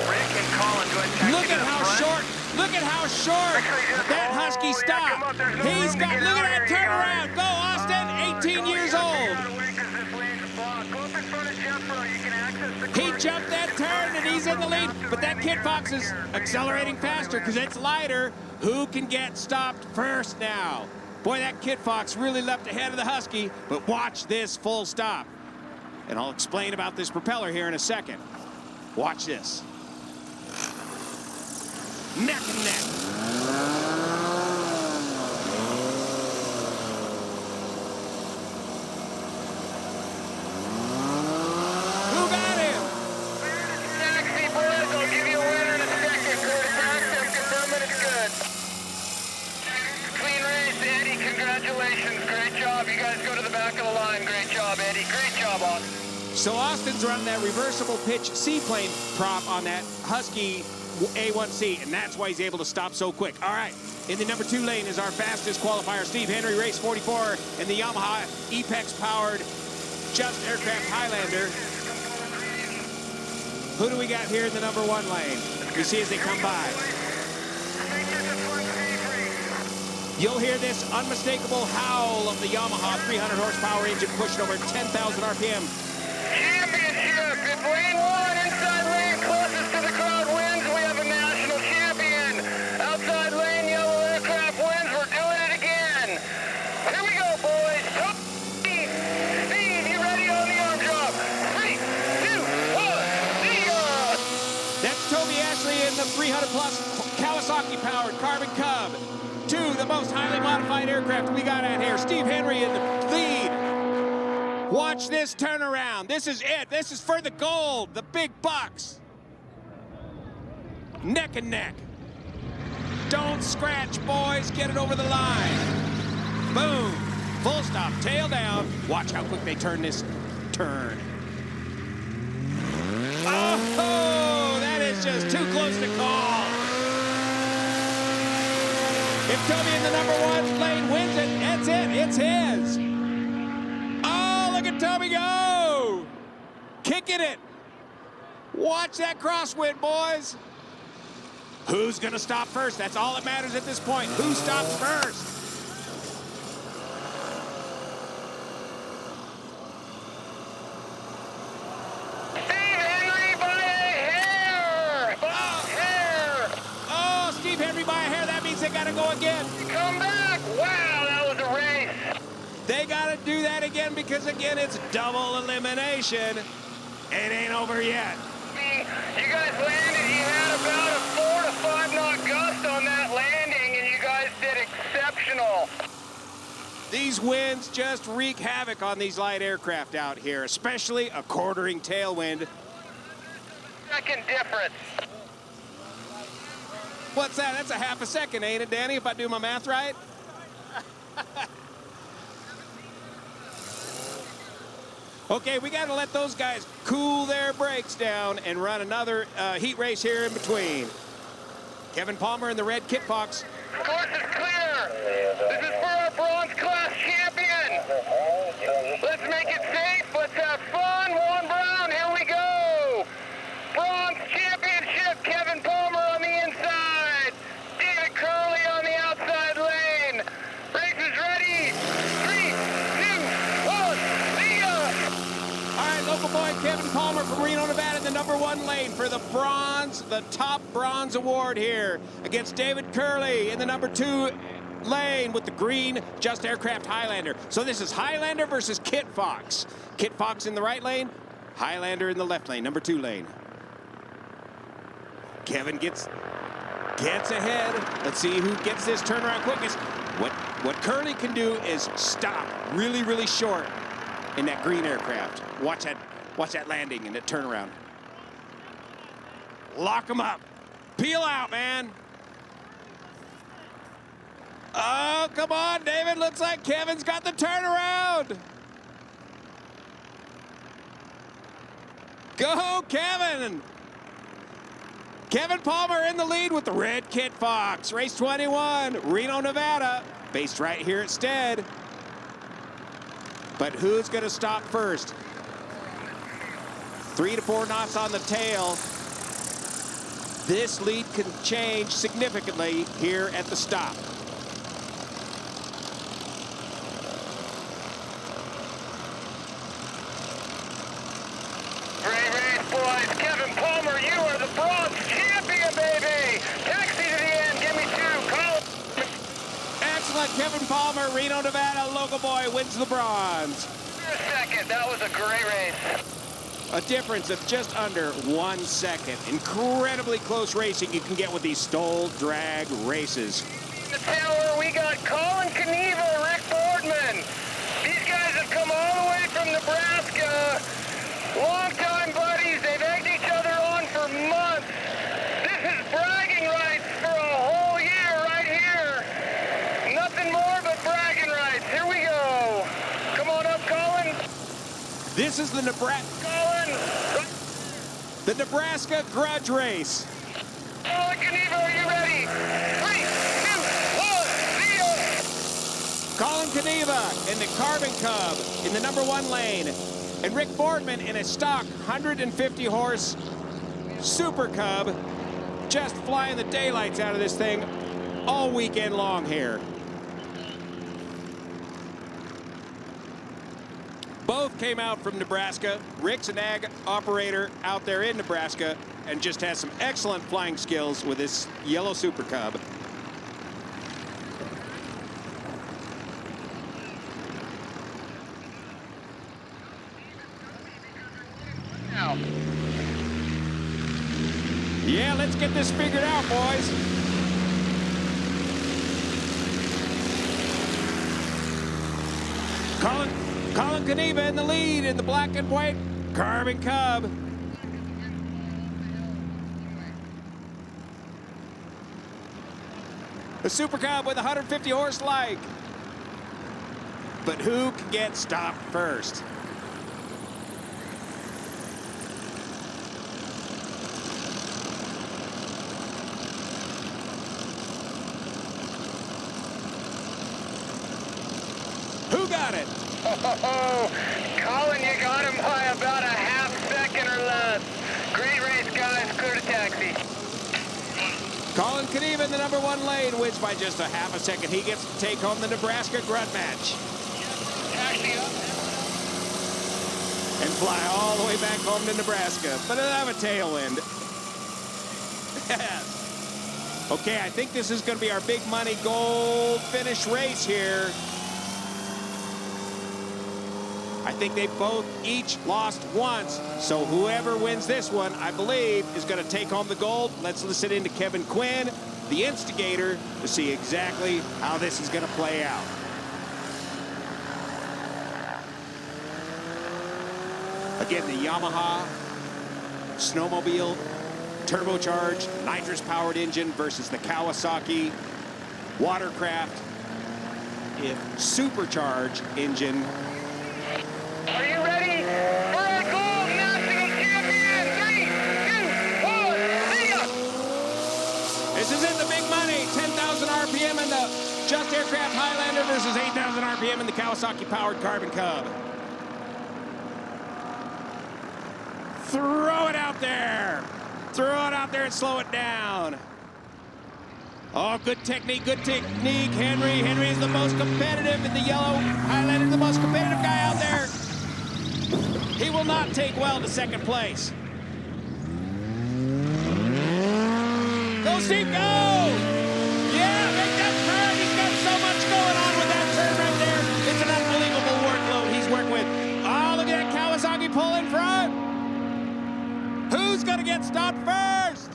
Rick and Colin, go ahead and look at how short. Look at how short that Husky stopped. He's got, look at that turnaround. Go, Austin, 18 years old. He jumped that turn and he's in the lead. But that Kit Fox is accelerating faster because it's lighter. Who can get stopped first now? Boy, that Kit Fox really leapt ahead of the Husky, but watch this full stop. And I'll explain about this propeller here in a second. Watch this. Neck and neck. So Austin's running that reversible pitch seaplane prop on that Husky A1C, and that's why he's able to stop so quick. All right, in the number 2 lane is our fastest qualifier, Steve Henry, race 44, and the Yamaha Apex-powered Just Aircraft Highlander. Who do we got here in the number 1 lane? You see as they come by. You'll hear this unmistakable howl of the Yamaha 300 horsepower engine pushing over 10,000 RPM. Championship! If lane 1, inside lane, closest to the crowd wins, we have a national champion. Outside lane, yellow aircraft wins. We're doing it again. Here we go, boys. Steve, you ready on the arm drop? 3, 2, 1, see ya! That's Toby Ashley in the 300-plus Kawasaki-powered Carbon Cub. 2, the most highly modified aircraft we got out here. Steve Henry in the lead. Watch this turnaround. This is it. This is for the gold, the big bucks. Neck and neck. Don't scratch, boys. Get it over the line. Boom. Full stop. Tail down. Watch how quick they turn this turn. Oh, that is just too close to call. If Toby in the number 1 lane wins it, that's it. It's his. Look at Toby go! Kicking it. Watch that crosswind, boys. Who's going to stop first? That's all that matters at this point. Who stops first? Steve Henry by a hair! By a hair! Oh, Steve Henry by a hair. That means they got to go again. Come back! Wow, that was a race. They got to do that again because, again, it's double elimination. It ain't over yet. You guys landed. You had about a 4 to 5 knot gust on that landing, and you guys did exceptional. These winds just wreak havoc on these light aircraft out here, especially a quartering tailwind. Second difference. What's that? That's a half a second, ain't it, Danny, if I do my math right? Okay, we got to let those guys cool their brakes down and run another heat race here in between. Kevin Palmer in the red Kit Fox. Course is clear. This is for our bronze class champion. Let's make it safe. Let's have fun. Juan Brown, here we go. Bronze championship. Kevin Palmer on the inside. David Curley on the outside lane. Race is ready. 3, 2, 1. See ya. All right, local boy Kevin Palmer from Reno, Nevada, in the number 1 lane for the bronze, the top bronze award here against David Curley in the number 2 lane with the green Just Aircraft Highlander. So this is Highlander versus Kit Fox. Kit Fox in the right lane, Highlander in the left lane, number 2 lane. Kevin gets ahead. Let's see who gets this turnaround quickest. What Curley can do is stop really, really short in that green aircraft. Watch that landing and that turnaround. Lock them up. Peel out, man. Oh, come on, David. Looks like Kevin's got the turnaround. Go, Kevin. Kevin Palmer in the lead with the red Kit Fox. Race 21, Reno, Nevada. Based right here at Stead. But who's going to stop first? 3 to 4 knots on the tail. This lead can change significantly here at the stop. Great race, boys. Kevin Palmer, you are the bronze champion, baby. Taxi to the end. Give me 2. Call. Excellent Kevin Palmer, Reno, Nevada, local boy, wins the bronze. For a second, that was a great race. A difference of just under 1 second. Incredibly close racing you can get with these stole drag races. The tower, we got Colin Knieva, Rick Boardman. These guys have come all the way from Nebraska. Long-time buddies. They've egged each other on for months. This is bragging rights for a whole year right here. Nothing more but bragging rights. Here we go. Come on up, Colin. This is the Nebraska Grudge Race. Colin Knieva, are you ready? 3, 2, 1, Colin Knieva in the Carbon Cub in the #1 lane. And Rick Boardman in a stock 150 horse Super Cub, just flying the daylights out of this thing all weekend long here. Both came out from Nebraska. Rick's an ag operator out there in Nebraska and just has some excellent flying skills with this yellow Super Cub. Yeah, let's get this figured out, boys. Colin Knieva in the lead in the black and white Carbon Cub. The Super Cub with 150 horse like. But who can get stopped first? Who got it? Oh, Colin, you got him by about a half second or less. Great race, guys. Clear to taxi. Colin Knieva in the #1 lane wins by just a half a second. He gets to take home the Nebraska Grudge match. Taxi up. And fly all the way back home to Nebraska. But it'll have a tailwind. Okay, I think this is going to be our big money gold finish race here. I think they both each lost once, so whoever wins this one, I believe, is going to take home the gold. Let's listen in to Kevin Quinn, the instigator, to see exactly how this is going to play out. Again, the Yamaha snowmobile turbocharged nitrous-powered engine versus the Kawasaki watercraft supercharged engine. Are you ready for our gold national champion? 3, 2, 1, see ya! This is it, the big money. 10,000 RPM in the Just Aircraft Highlander versus 8,000 RPM in the Kawasaki-powered Carbon Cub. Throw it out there. Throw it out there and slow it down. Oh, good technique, Henry. Henry is the most competitive in the yellow Highlander, the most competitive guy out there. He will not take well to second place. Go, Steve, go! Yeah, make that turn. He's got so much going on with that turn right there. It's an unbelievable workload he's working with. Oh, look at that Kawasaki pull in front. Who's going to get stopped first?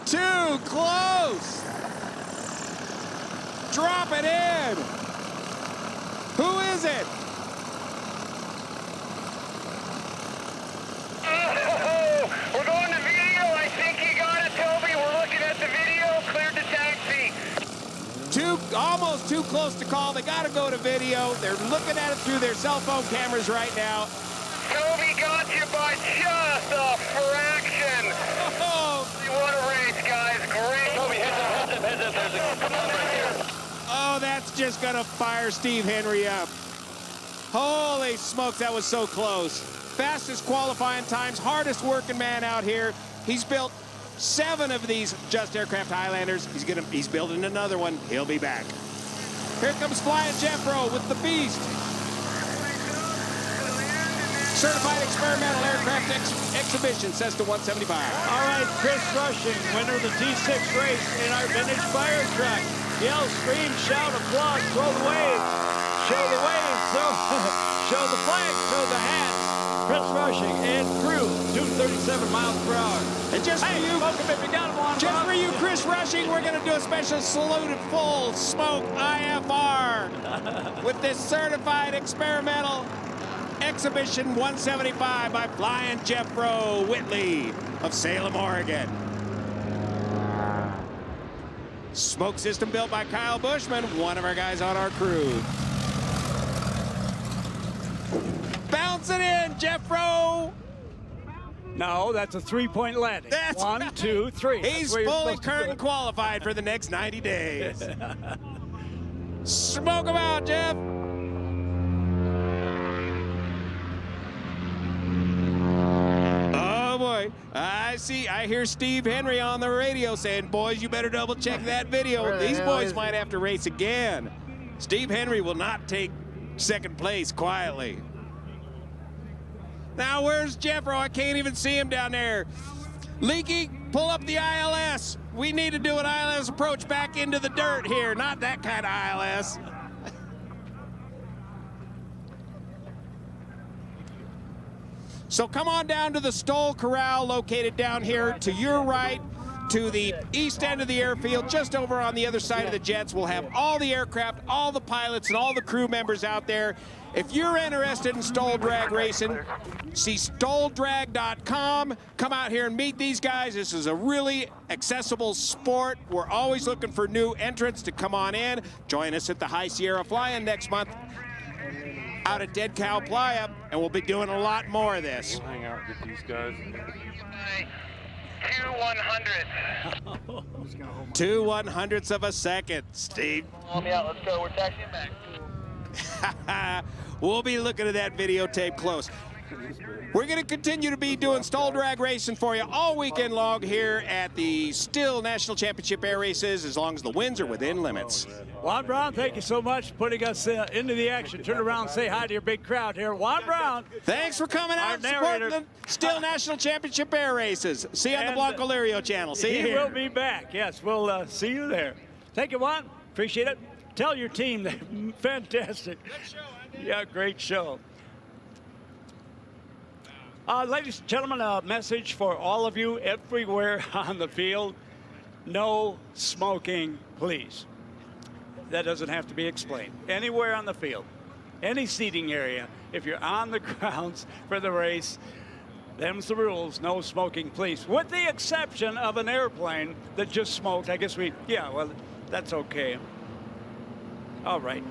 Too close. Drop it in. Who is it? Oh, we're going to video. I think you got it, Toby. We're looking at the video. Cleared to taxi. Almost too close to call. They got to go to video. They're looking at it through their cell phone cameras right now. Toby got you by just a fraction. Oh, what a race, guys. Great. Toby, heads up. There's a come on right here. Oh, that's just going to fire Steve Henry up. Holy smokes, that was so close. Fastest qualifying times, hardest working man out here. He's built 7 of these Just Aircraft Highlanders. He's building another one. He'll be back. Here comes Flying Jeffro with the Beast. Certified Experimental Aircraft Exhibition, Cessna 175. All right, Chris Rushing, winner of the T6 race in our vintage fire truck. Yell, scream, shout, applause, throw the wave. Show the wave, show the flag, throw the hats. Chris Rushing and crew, 237 miles per hour. And just for you, if you got them on, just for you, Chris Rushing, we're going to do a special salute at full smoke IFR with this certified experimental Exhibition 175 by Flying Jeffro Whitley of Salem, Oregon. Smoke system built by Kyle Bushman, one of our guys on our crew. Bounce it in, Jeffro! No, that's a three-point landing. That's 1, 2, 3. He's fully current qualified for the next 90 days. Smoke him out, Jeff! Oh boy, I hear Steve Henry on the radio saying, boys, you better double check that video. These boys might have to race again. Steve Henry will not take second place quietly. Now, where's Jeffro? I can't even see him down there. Leaky, pull up the ILS. We need to do an ILS approach back into the dirt here, not that kind of ILS. So come on down to the Stihl Corral located down here to your right, to the east end of the airfield, just over on the other side of the jets. We'll have all the aircraft, all the pilots, and all the crew members out there. If you're interested in Stihl drag racing, see stihldrag.com. Come out here and meet these guys. This is a really accessible sport. We're always looking for new entrants to come on in. Join us at the High Sierra Fly-In next month out at Dead Cow Playa, and we'll be doing a lot more of this. We'll hang out with these guys. 2/100. 2/100ths of a second, Steve. Yeah, let's go. We're taxiing back. We'll be looking at that videotape close. We're going to continue to be doing Stihl drag racing for you all weekend long here at the Stihl National Championship Air Races, as long as the winds are within limits. Juan Brown, thank you so much for putting us into the action. Turn around and say hi to your big crowd here. Juan Brown. Thanks for coming out and supporting the Stihl National Championship Air Races. See you on the Blanco Lirio channel. See you here. He will be back. Yes, we'll see you there. Thank you, Juan. Appreciate it. Tell your team they're fantastic. Good show, Andy. Yeah, great show. Ladies and gentlemen, a message for all of you everywhere on the field. No smoking, please. That doesn't have to be explained. Anywhere on the field, any seating area, if you're on the grounds for the race, them's the rules. No smoking, please. With the exception of an airplane that just smoked. I guess yeah, well, that's okay. All right.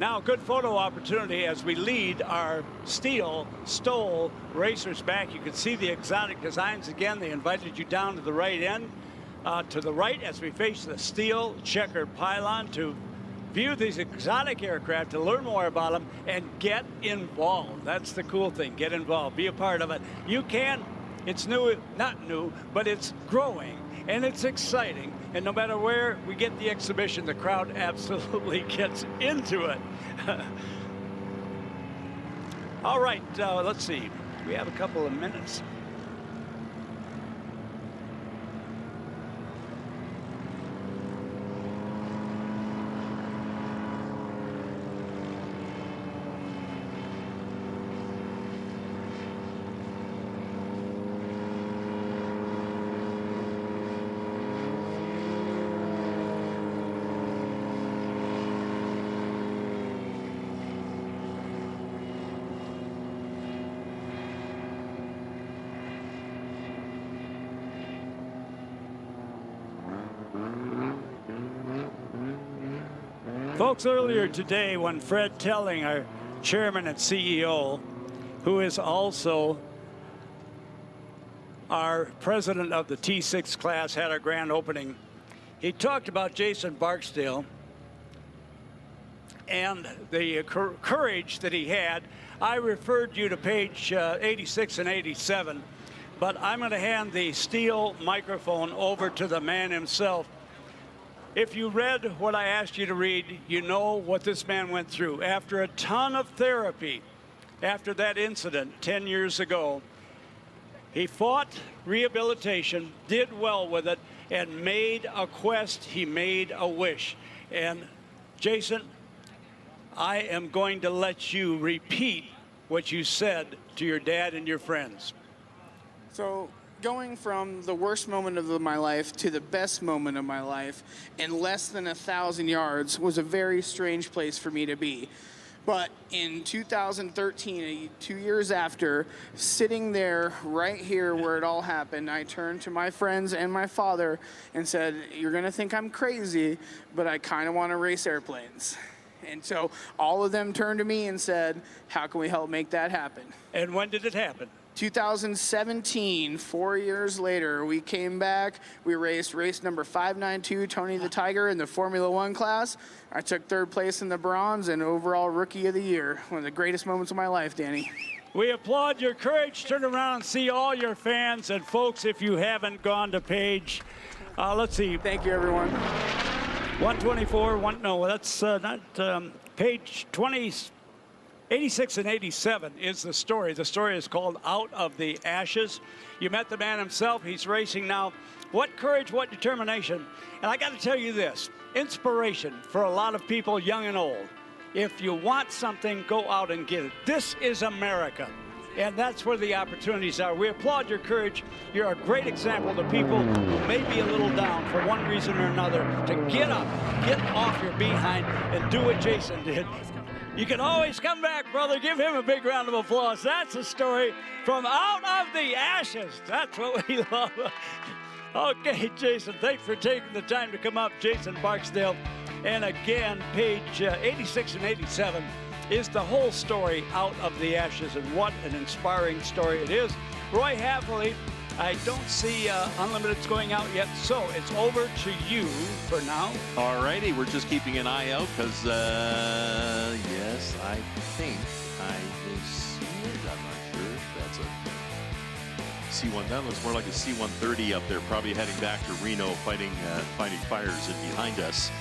Now, good photo opportunity as we lead our Stihl racers back. You can see the exotic designs again. They invited you down to the right end, to the right as we face the Stihl checkered pylon to view these exotic aircraft, to learn more about them and get involved. That's the cool thing. Get involved. Be a part of it. You can. It's new, not new, but it's growing. And it's exciting, and no matter where we get the exhibition, the crowd absolutely gets into it. All right, let's see. We have a couple of minutes. Folks, earlier today when Fred Telling, our chairman and CEO, who is also our president of the T6 class, had our grand opening, he talked about Jason Barksdale and the courage that he had. I referred you to page 86 and 87, but I'm going to hand the Stihl microphone over to the man himself. If you read what I asked you to read, you know what this man went through. After a ton of therapy, after that incident 10 years ago, he fought rehabilitation, did well with it, and made a quest. He made a wish. And Jason, I am going to let you repeat what you said to your dad and your friends. So going from the worst moment of my life to the best moment of my life in less than 1,000 yards was a very strange place for me to be. But in 2013, 2 years after, sitting there right here where it all happened, I turned to my friends and my father and said, "You're going to think I'm crazy, but I kind of want to race airplanes." And so all of them turned to me and said, "How can we help make that happen?" And when did it happen? 2017, 4 years later, we came back. We raced race number 592, Tony the Tiger, in the Formula One class. I took third place in the bronze and overall rookie of the year. One of the greatest moments of my life, Danny. We applaud your courage. Turn around and see all your fans. And folks, if you haven't gone to page, let's see. Thank you, everyone. 124, that's not page 20. 86 and 87 is the story. The story is called Out of the Ashes. You met the man himself. He's racing now. What courage, what determination. And I got to tell you this, inspiration for a lot of people, young and old. If you want something, go out and get it. This is America. And that's where the opportunities are. We applaud your courage. You're a great example to people who may be a little down for one reason or another to get up, get off your behind, and do what Jason did. You can always come back, brother. Give him a big round of applause. That's a story from Out of the Ashes. That's what we love. Okay, Jason, thanks for taking the time to come up. Jason Barksdale. And again, page 86 and 87 is the whole story Out of the Ashes, and what an inspiring story it is. Roy Haverly, I don't see Unlimited's going out yet, so it's over to you for now. All righty, we're just keeping an eye out because, yes, I think I will see it. I'm not sure if that's a C1. That looks more like a C-130 up there, probably heading back to Reno, fighting fires in behind us.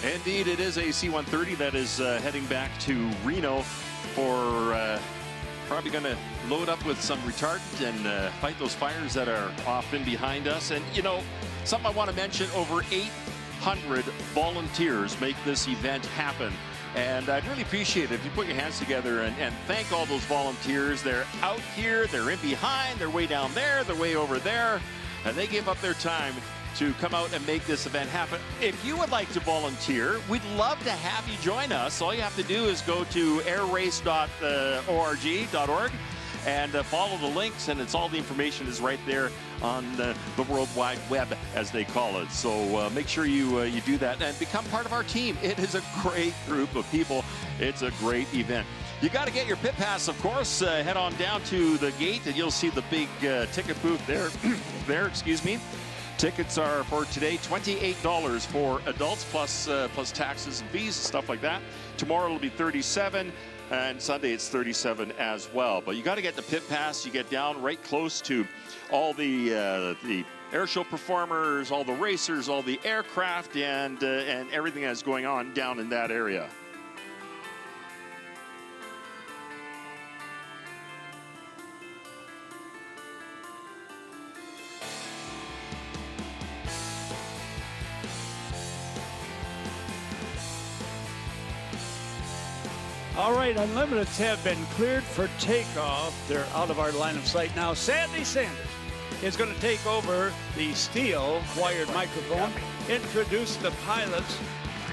Indeed, it is a C-130 that is heading back to Reno for probably going to load up with some retardant and fight those fires that are off in behind us. And, you know, something I want to mention, over 800 volunteers make this event happen. And I'd really appreciate it if you put your hands together and thank all those volunteers. They're out here, they're in behind, they're way down there, they're way over there, and they give up their time to come out and make this event happen. If you would like to volunteer, we'd love to have you join us. All you have to do is go to airrace.org and follow the links, and it's all the information is right there on the World Wide Web, as they call it. So make sure you do that and become part of our team. It is a great group of people. It's a great event. You got to get your pit pass, of course. Head on down to the gate, and you'll see the big ticket booth there. Excuse me. Tickets are for today $28 for adults plus taxes and fees and stuff like that. Tomorrow it'll be $37, and Sunday it's $37 as well. But you got to get the pit pass. You get down right close to all the airshow performers, all the racers, all the aircraft, and everything that's going on down in that area. All right, Unlimiteds have been cleared for takeoff. They're out of our line of sight now. Sandy Sanders is going to take over the Stihl wired microphone, introduce the pilots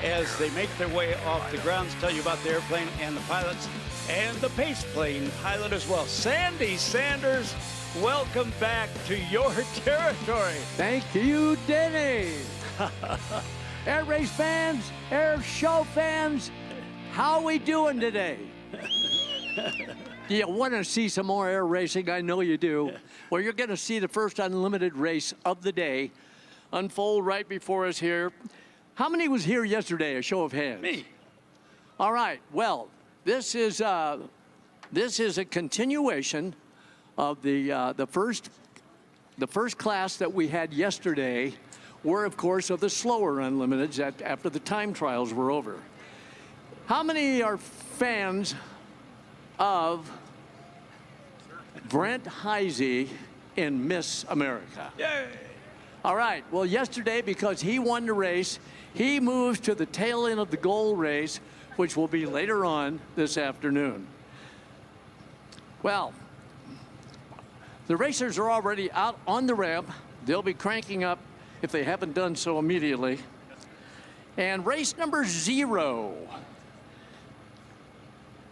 as they make their way off the ground, tell you about the airplane and the pilots, and the pace plane pilot as well. Sandy Sanders, welcome back to your territory. Thank you, Denny. Air race fans, air show fans, how we doing today? Do you want to see some more air racing? I know you do. Well, you're going to see the first Unlimited race of the day unfold right before us here. How many was here yesterday? A show of hands. Me. All right. Well, this is This is a continuation of the first class that we had yesterday, were, of course, of the slower unlimiteds after the time trials were over. How many are fans of Brent Heisey in Miss America? Yay! All right. Well, yesterday, because he won the race, he moves to the tail end of the goal race, which will be later on this afternoon. Well, the racers are already out on the ramp. They'll be cranking up if they haven't done so immediately. And race number 0.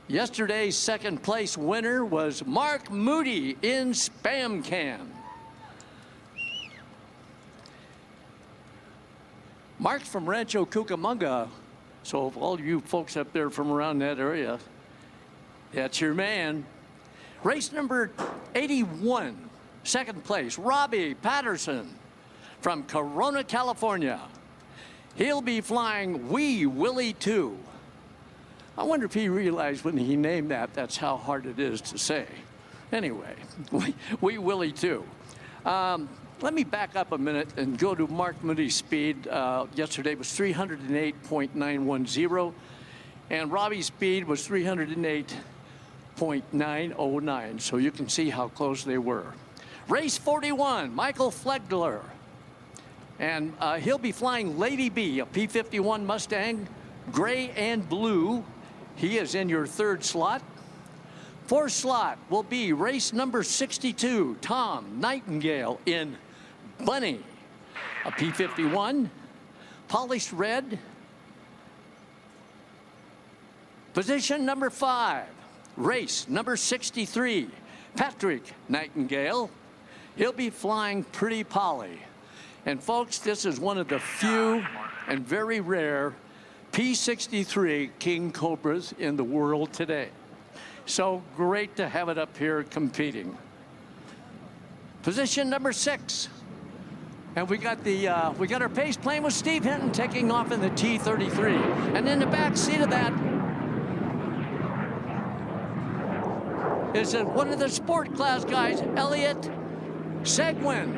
Yesterday's second place winner was Mark Moody in Spam Can. Mark's from Rancho Cucamonga, so all you folks up there from around that area, that's your man. Race number 81, second place, Robbie Patterson from Corona, California. He'll be flying Wee Willie 2. I wonder if he realized when he named that, that's how hard it is to say. Anyway, Wee Willie 2. Let me back up a minute and go to Mark Moody's speed. Yesterday was 308.910, and Robbie's speed was 308.909, so you can see how close they were. Race 41, Michael Flegler, and he'll be flying Lady B, a P-51 Mustang, gray and blue. He is in your third slot. Fourth slot will be race number 62, Tom Nightingale in Bunny, a P-51, polished red. Position number 5, race number 63, Patrick Nightingale. He'll be flying Pretty Polly. And folks, this is one of the few and very rare P-63 King Cobras in the world today. So great to have it up here competing. Position number 6. And we got our pace plane with Steve Hinton taking off in the T-33. And in the back seat of that is one of the sport class guys, Elliot Seguin.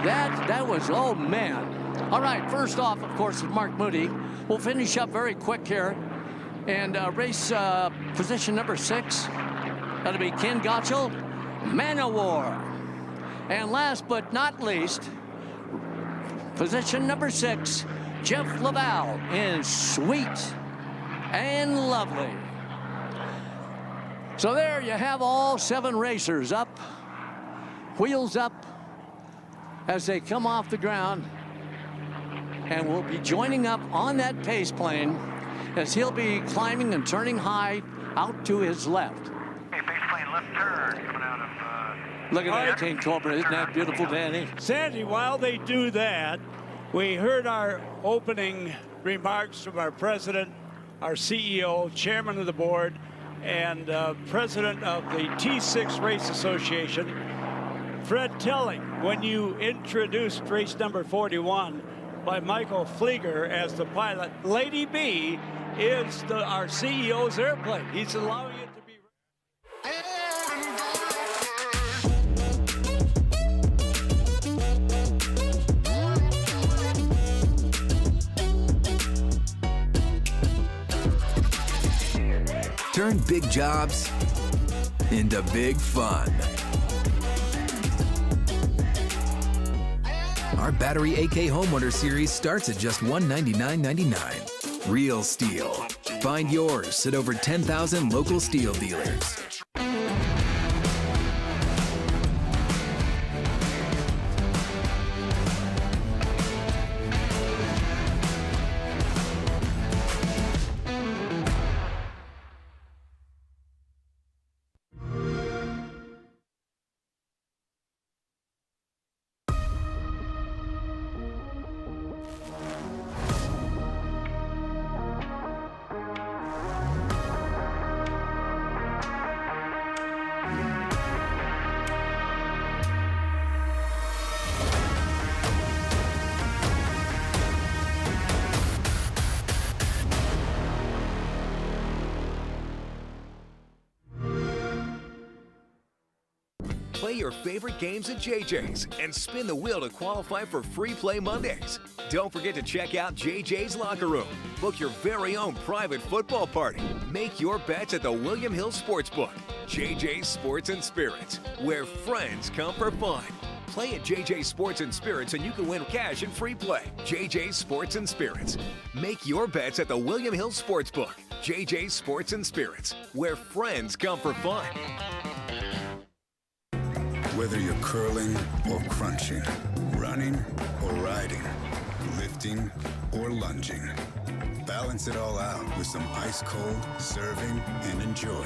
That was, oh man. All right, first off, of course, is Mark Moody. We'll finish up very quick here. And race position number 6, that'll be Ken Gottschall, Manowar. And last but not least, position number 6, Jeff Laval in Sweet and Lovely. So there you have all 7 racers up, wheels up, as they come off the ground, and will be joining up on that pace plane as he'll be climbing and turning high out to his left. Hey, base plane left turn coming out of... Look at that King Cobra, isn't that beautiful, Danny? Sandy, while they do that, we heard our opening remarks from our president, our CEO, chairman of the board, and president of the T6 Race Association, Fred Telling, when you introduced race number 41 by Michael Flieger as the pilot. Lady B is our CEO's airplane. He's allowing it to be. Turn big jobs into big fun. Our Battery AK Homeowner Series starts at just $199.99. Real Stihl. Find yours at over 10,000 local Stihl dealers. Play your favorite games at JJ's and spin the wheel to qualify for Free Play Mondays. Don't forget to check out JJ's Locker Room. Book your very own private football party. Make your bets at the William Hill Sportsbook. JJ's Sports and Spirits, where friends come for fun. Play at JJ's Sports and Spirits and you can win cash and free play. JJ's Sports and Spirits. Make your bets at the William Hill Sportsbook. JJ's Sports and Spirits, where friends come for fun. Whether you're curling or crunching, running or riding, lifting or lunging, balance it all out with some ice cold serving and enjoying.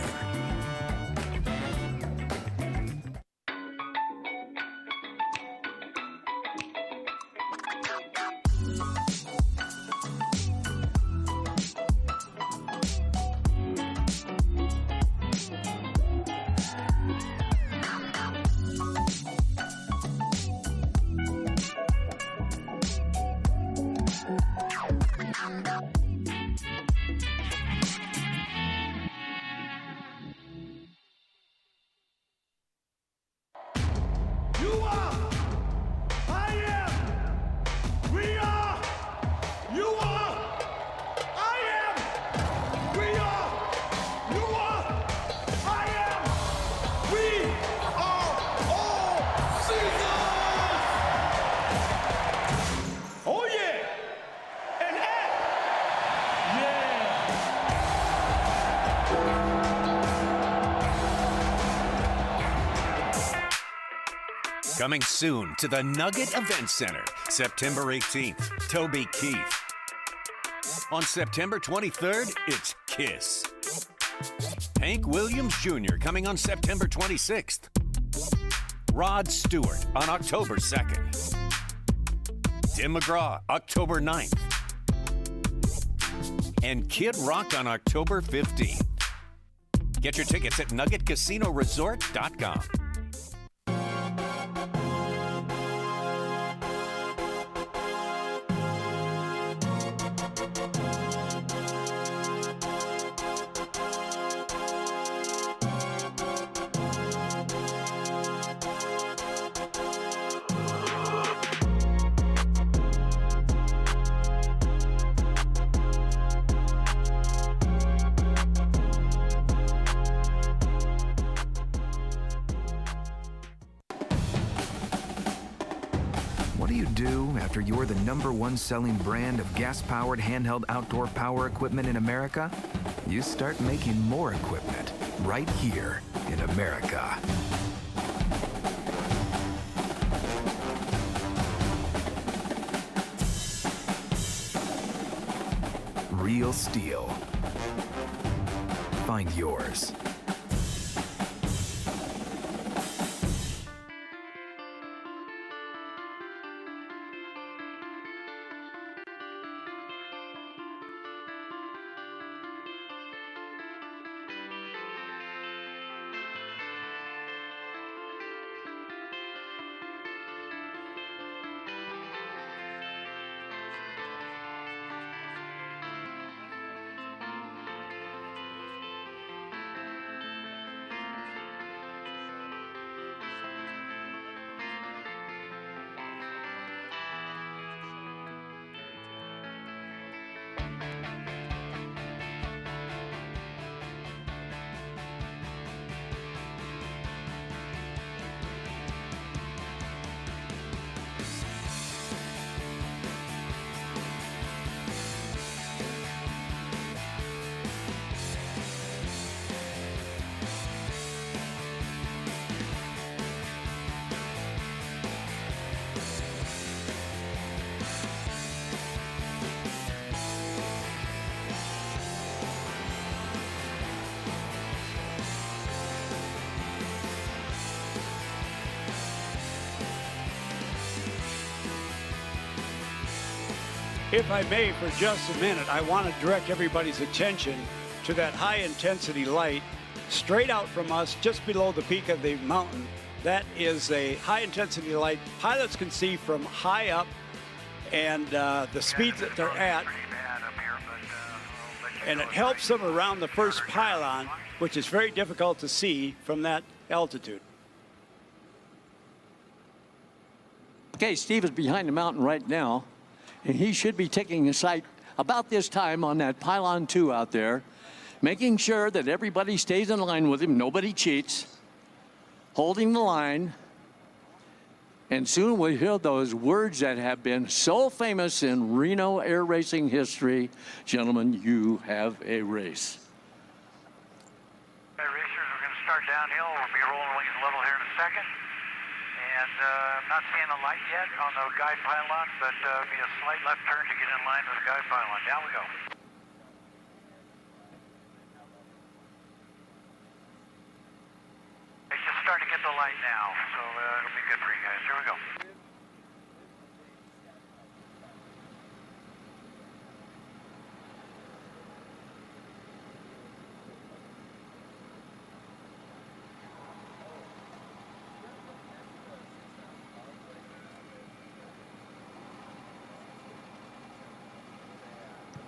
Coming soon to the Nugget Event Center, September 18th, Toby Keith. On September 23rd, it's Kiss. Hank Williams Jr. coming on September 26th. Rod Stewart on October 2nd. Tim McGraw, October 9th. And Kid Rock on October 15th. Get your tickets at nuggetcasinoresort.com. What do you do after you're the #1 selling brand of gas-powered handheld outdoor power equipment in America? You start making more equipment right here in America. Real Stihl. Find yours. If I may, for just a minute, I want to direct everybody's attention to that high-intensity light straight out from us just below the peak of the mountain. That is a high-intensity light pilots can see from high up, and the speeds that they're at. And it helps them around the first pylon, which is very difficult to see from that altitude. Okay, Steve is behind the mountain right now, and he should be taking a sight about this time on that pylon 2 out there, making sure that everybody stays in line with him, nobody cheats, holding the line, and soon we'll hear those words that have been so famous in Reno air racing history. Gentlemen, you have a race. Okay, racers, we're going to start downhill. We'll be rolling wings level here in a second. And I'm not seeing a light yet on the guide pylon, but it'll be a slight left turn to get in line with the guide pylon. Down we go. It's just starting to get the light now, so it'll be good for you guys. Here we go.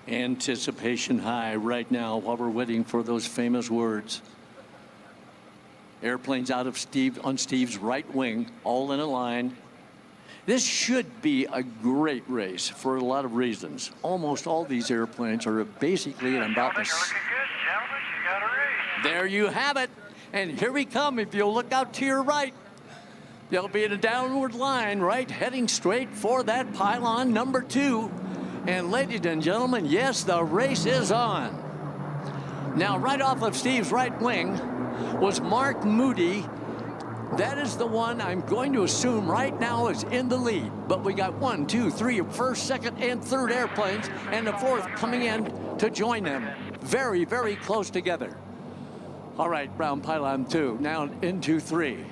Anticipation high right now while we're waiting for those famous words. Airplanes out of on Steve's right wing, all in a line. This should be a great race for a lot of reasons. Almost all these airplanes are basically at about the... Gentlemen, you got a race. There you have it. And here we come. If you'll look out to your right, they'll be in a downward line, right, heading straight for that pylon number 2. And ladies and gentlemen, yes, the race is on. Now, right off of Steve's right wing was Mark Moody. That is the one I'm going to assume right now is in the lead. But we got 1, 2, 3, first, second, and third airplanes, and the fourth coming in to join them. Very, very close together. All right, round pylon 2, now into 3.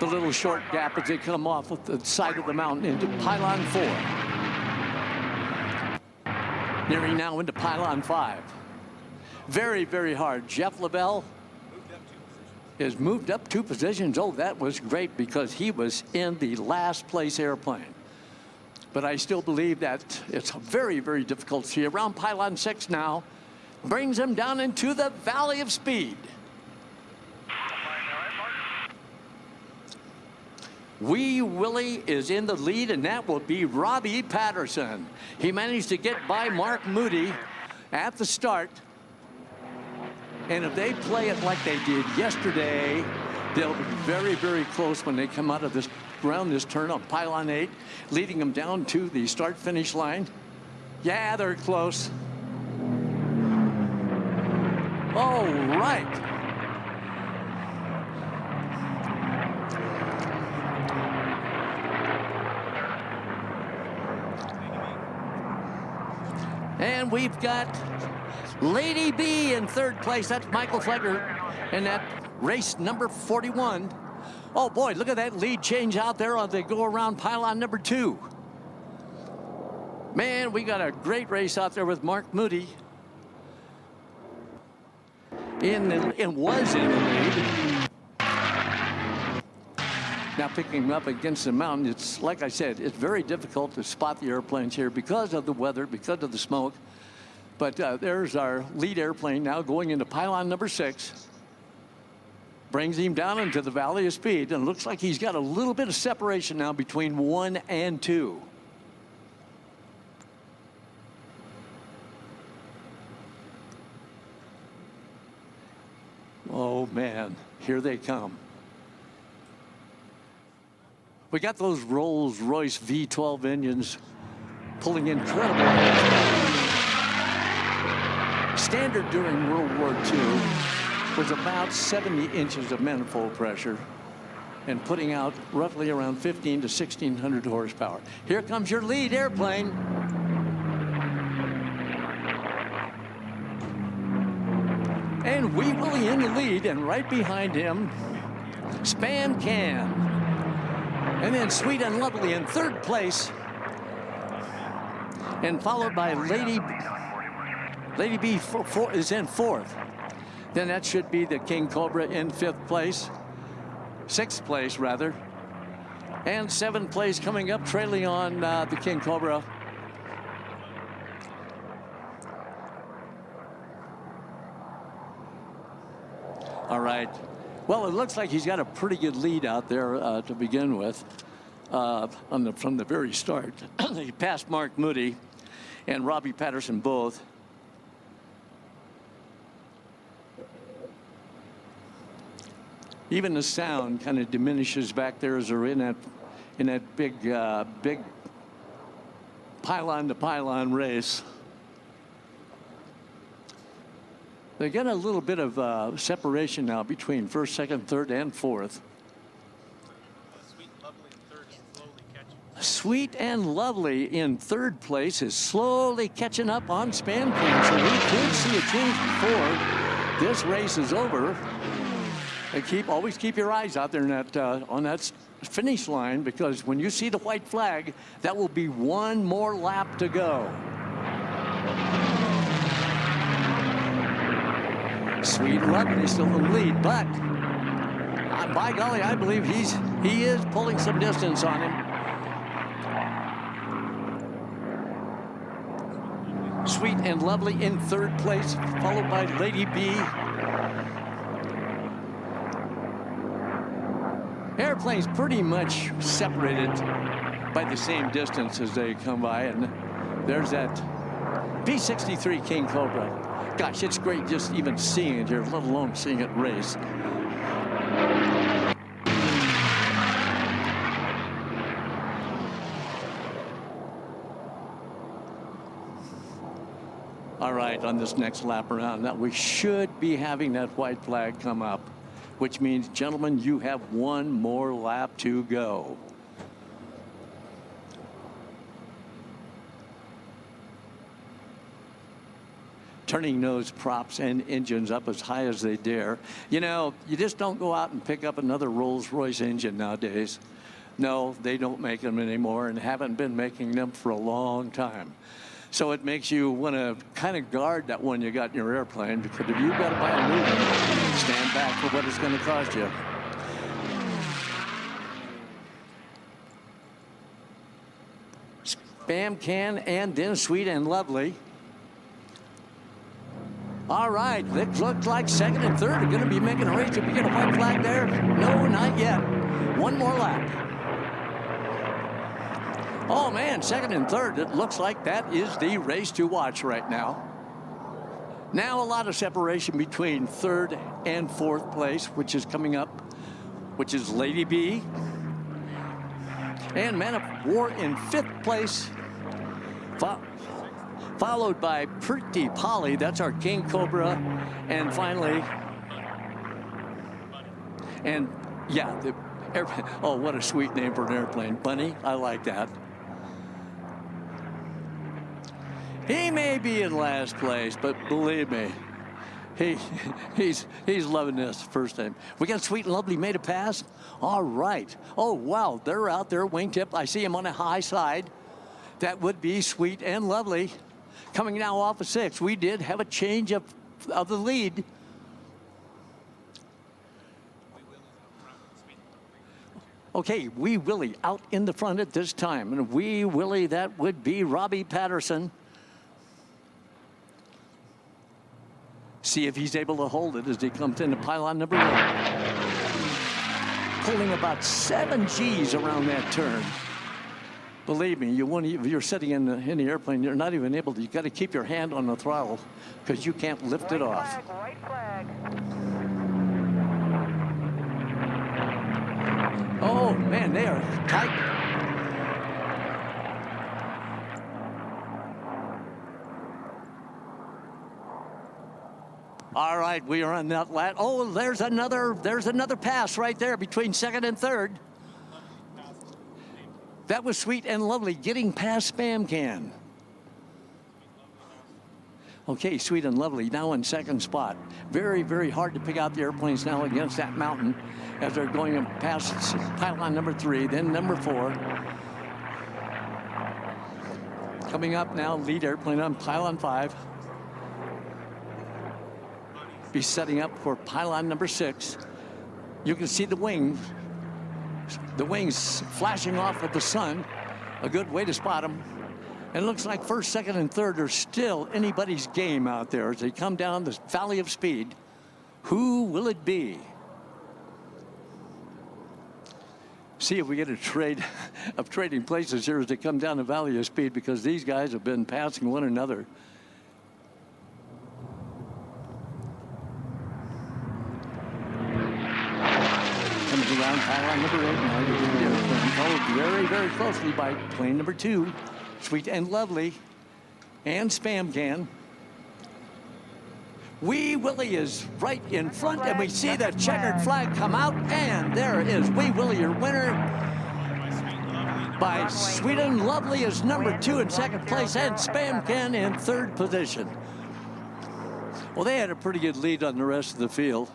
The little short gap as they come off of the side of the mountain into pylon 4. Nearing now into pylon 5. Very, very hard. Jeff Lavelle has moved up 2 positions. Oh, that was great because he was in the last place airplane. But I still believe that it's very, very difficult to see. Around pylon 6 now brings him down into the Valley of Speed. Wee Willie is in the lead, and that will be Robbie Patterson. He managed to get by Mark Moody at the start. And if they play it like they did yesterday, they'll be very, very close when they come out of this around this turn on pylon 8, leading them down to the start-finish line. Yeah, they're close. All right. And we've got Lady B in third place. That's Michael Flegger in that race number 41. Oh, boy, look at that lead change out there as they go around pylon number 2. Man, we got a great race out there with Mark Moody. Was in the lead. Now picking him up against the mountain, it's like I said, it's very difficult to spot the airplanes here because of the weather, because of the smoke. But there's our lead airplane now going into pylon number 6. Brings him down into the Valley of Speed, and it looks like he's got a little bit of separation now between 1 and 2. Oh, man, here they come. We got those Rolls-Royce V12 engines pulling incredible horsepower. Standard during World War II was about 70 inches of manifold pressure and putting out roughly around 15 to 1600 horsepower. Here comes your lead airplane. And Wee Willie in the lead, and right behind him, Spam Can. And then Sweet and Lovely in third place. And followed by Lady B is in fourth. Then that should be the King Cobra in fifth place. Sixth place, rather. And seventh place coming up, trailing on the King Cobra. All right. Well, it looks like he's got a pretty good lead out there to begin with. from the very start. He passed Mark Moody and Robbie Patterson both. Even the sound kind of diminishes back there as they're in that big pylon to pylon race. They get a little bit of separation now between first, second, third, and fourth. Sweet and Lovely in third place is slowly catching up on Span King, so we could see a change before this race is over. And always keep your eyes out there in that, on that finish line, because when you see the white flag, that will be one more lap to go. Sweet and Lovely still in the lead, but by golly, I believe he is pulling some distance on him. Sweet and Lovely in third place, followed by Lady B. Airplanes pretty much separated by the same distance as they come by, and there's that B-63 King Cobra. Gosh, it's great just even seeing it here, let alone seeing it race. All right, on this next lap around, now we should be having that white flag come up, which means, gentlemen, you have one more lap to go. Turning those props and engines up as high as they dare. You know, you just don't go out and pick up another Rolls-Royce engine nowadays. No, they don't make them anymore and haven't been making them for a long time. So it makes you want to kind of guard that one you got in your airplane, because if you've got to buy a new one, stand back for what it's going to cost you. Spam Can and then Sweet and Lovely. All right, it looks like second and third are going to be making a race. If we get a white flag there, no, not yet. One more lap. Oh, man, second and third, it looks like that is the race to watch right now. Now a lot of separation between third and fourth place, which is coming up, which is Lady B. And Man of War in fifth place, followed by Pretty Polly. That's our King Cobra. And finally, and yeah, oh, what a sweet name for an airplane. Bunny, I like that. He may be in last place, but believe me, he's loving this first time. We got Sweet and Lovely made a pass. All right. Oh, wow, they're out there, wingtip. I see him on the high side. That would be Sweet and Lovely. Coming now off of 6. We did have a change of the lead. Okay, Wee Willie out in the front at this time. And Wee Willie, that would be Robbie Patterson. See if he's able to hold it as he comes into pylon number 1. Pulling about 7 G's around that turn. Believe me, if you're sitting in the airplane, you're not even able to. You got to keep your hand on the throttle because you can't lift it off. White flag. Oh man, they are tight. All right, we are on that lap. Oh, there's another pass right there between second and third. That was Sweet and Lovely getting past Spam Can. Okay, Sweet and Lovely now in second spot. Very, very hard to pick out the airplanes now against that mountain as they're going past pylon number 3, then number 4. Coming up now, lead airplane on pylon 5. Be setting up for pylon number 6. You can see the wings flashing off at the sun. A good way to spot them. And it looks like first, second, and third are still anybody's game out there as they come down the valley of speed. Who will it be? see if we get a trade of trading places here as they come down the valley of speed, because these guys have been passing one another. Comes around pylon number 8 now. You can get it followed very, very closely by plane number 2, Sweet and Lovely, and Spam Can. Wee Willie is right in front, and we see the checkered flag come out, and there is Wee Willie, your winner by Sweet and Lovely is number 2 in second place, and Spam Can in third position. Well, they had a pretty good lead on the rest of the field,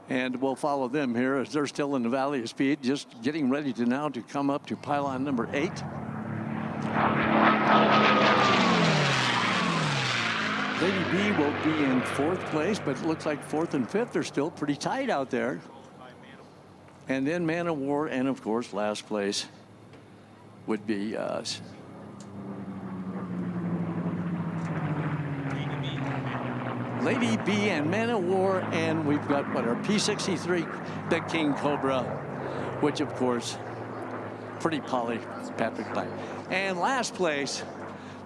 and we'll follow them here as they're still in the valley of speed, just getting ready to now to come up to pylon number 8. Lady B will be in 4th place, but it looks like 4th and 5th are still pretty tight out there. And then Man of War, and of course, last place would be Lady B and Man of War, and we've got what, our P63, the King Cobra, which of course, pretty poly Patrick Pike. And last place,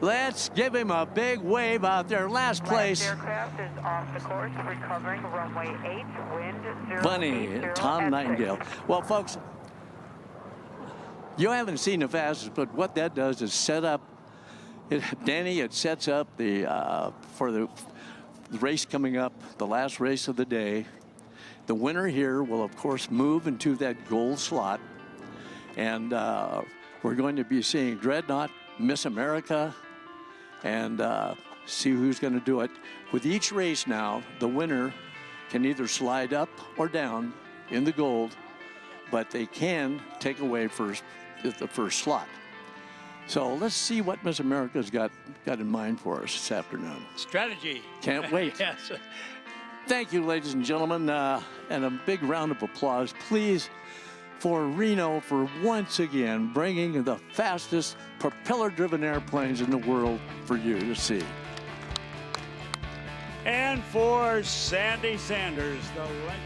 let's give him a big wave out there. Last place. Aircraft is off the course, recovering runway 8, wind 0. Bunny, Tom Nightingale. Well, folks, you haven't seen the fastest, but what that does is set up, Danny, it sets up the for the race coming up, the last race of the day. The winner here will, of course, move into that gold slot. And we're going to be seeing Dreadnought, Miss America, and see who's going to do it. With each race now, the winner can either slide up or down in the gold, but they can take away the first slot. So let's see what Miss America's got in mind for us this afternoon. Strategy. Can't wait. Yes. Thank you, ladies and gentlemen, and a big round of applause, please, for Reno for once again bringing the fastest propeller-driven airplanes in the world for you to see. And for Sandy Sanders, the right.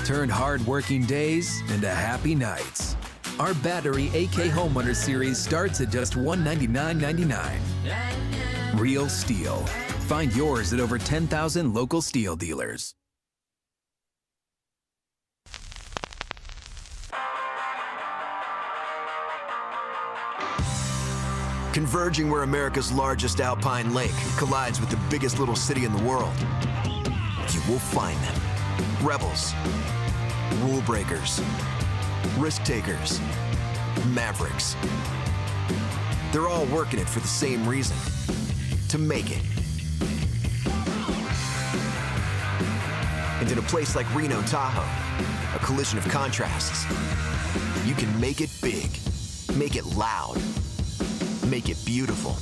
Turn hard-working days into happy nights. Our battery AK Home Runner series starts at just $199.99. Real Stihl. Find yours at over 10,000 local Stihl dealers. Converging where America's largest alpine lake collides with the biggest little city in the world, you will find them. Rebels, rule breakers, risk takers, mavericks. They're all working it for the same reason, to make it. And in a place like Reno, Tahoe, a collision of contrasts, you can make it big, make it loud, make it beautiful,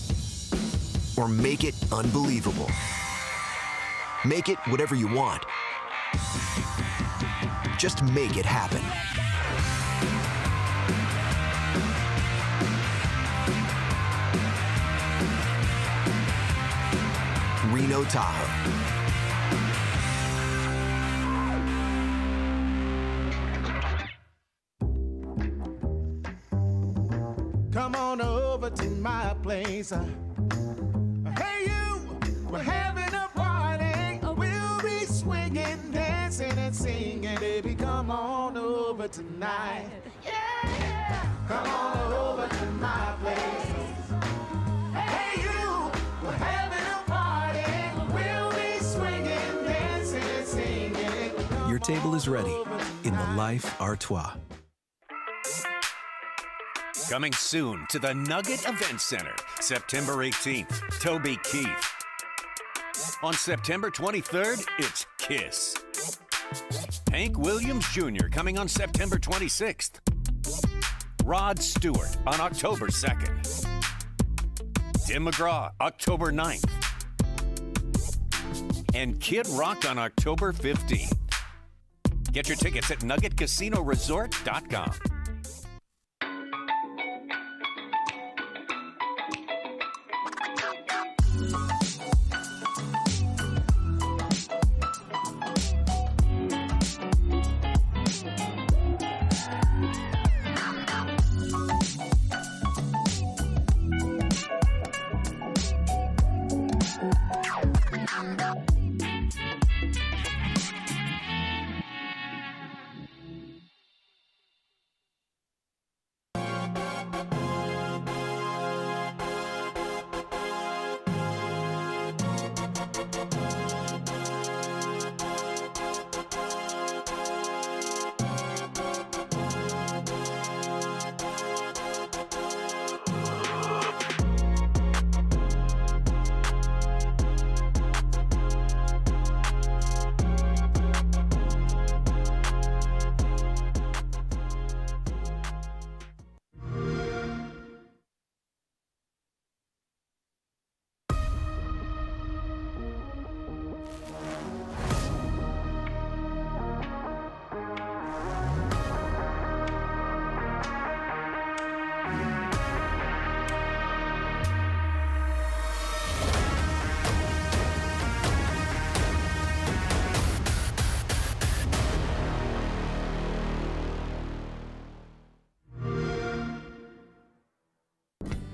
or make it unbelievable. Make it whatever you want. Just make it happen. Reno, Tahoe. Come come on over to my place. Hey, you, we're having a party. We'll be swinging, dancing, and singing. Baby, come on over tonight. Yeah, come on over to my place. Hey, you, we're having a party. We'll be swinging, dancing, and singing. Your table is ready in the Life Artois. Coming soon to the Nugget Event Center, September 18th, Toby Keith. On September 23rd, it's Kiss. Hank Williams Jr. coming on September 26th. Rod Stewart on October 2nd. Tim McGraw, October 9th. And Kid Rock on October 15th. Get your tickets at nuggetcasinoresort.com.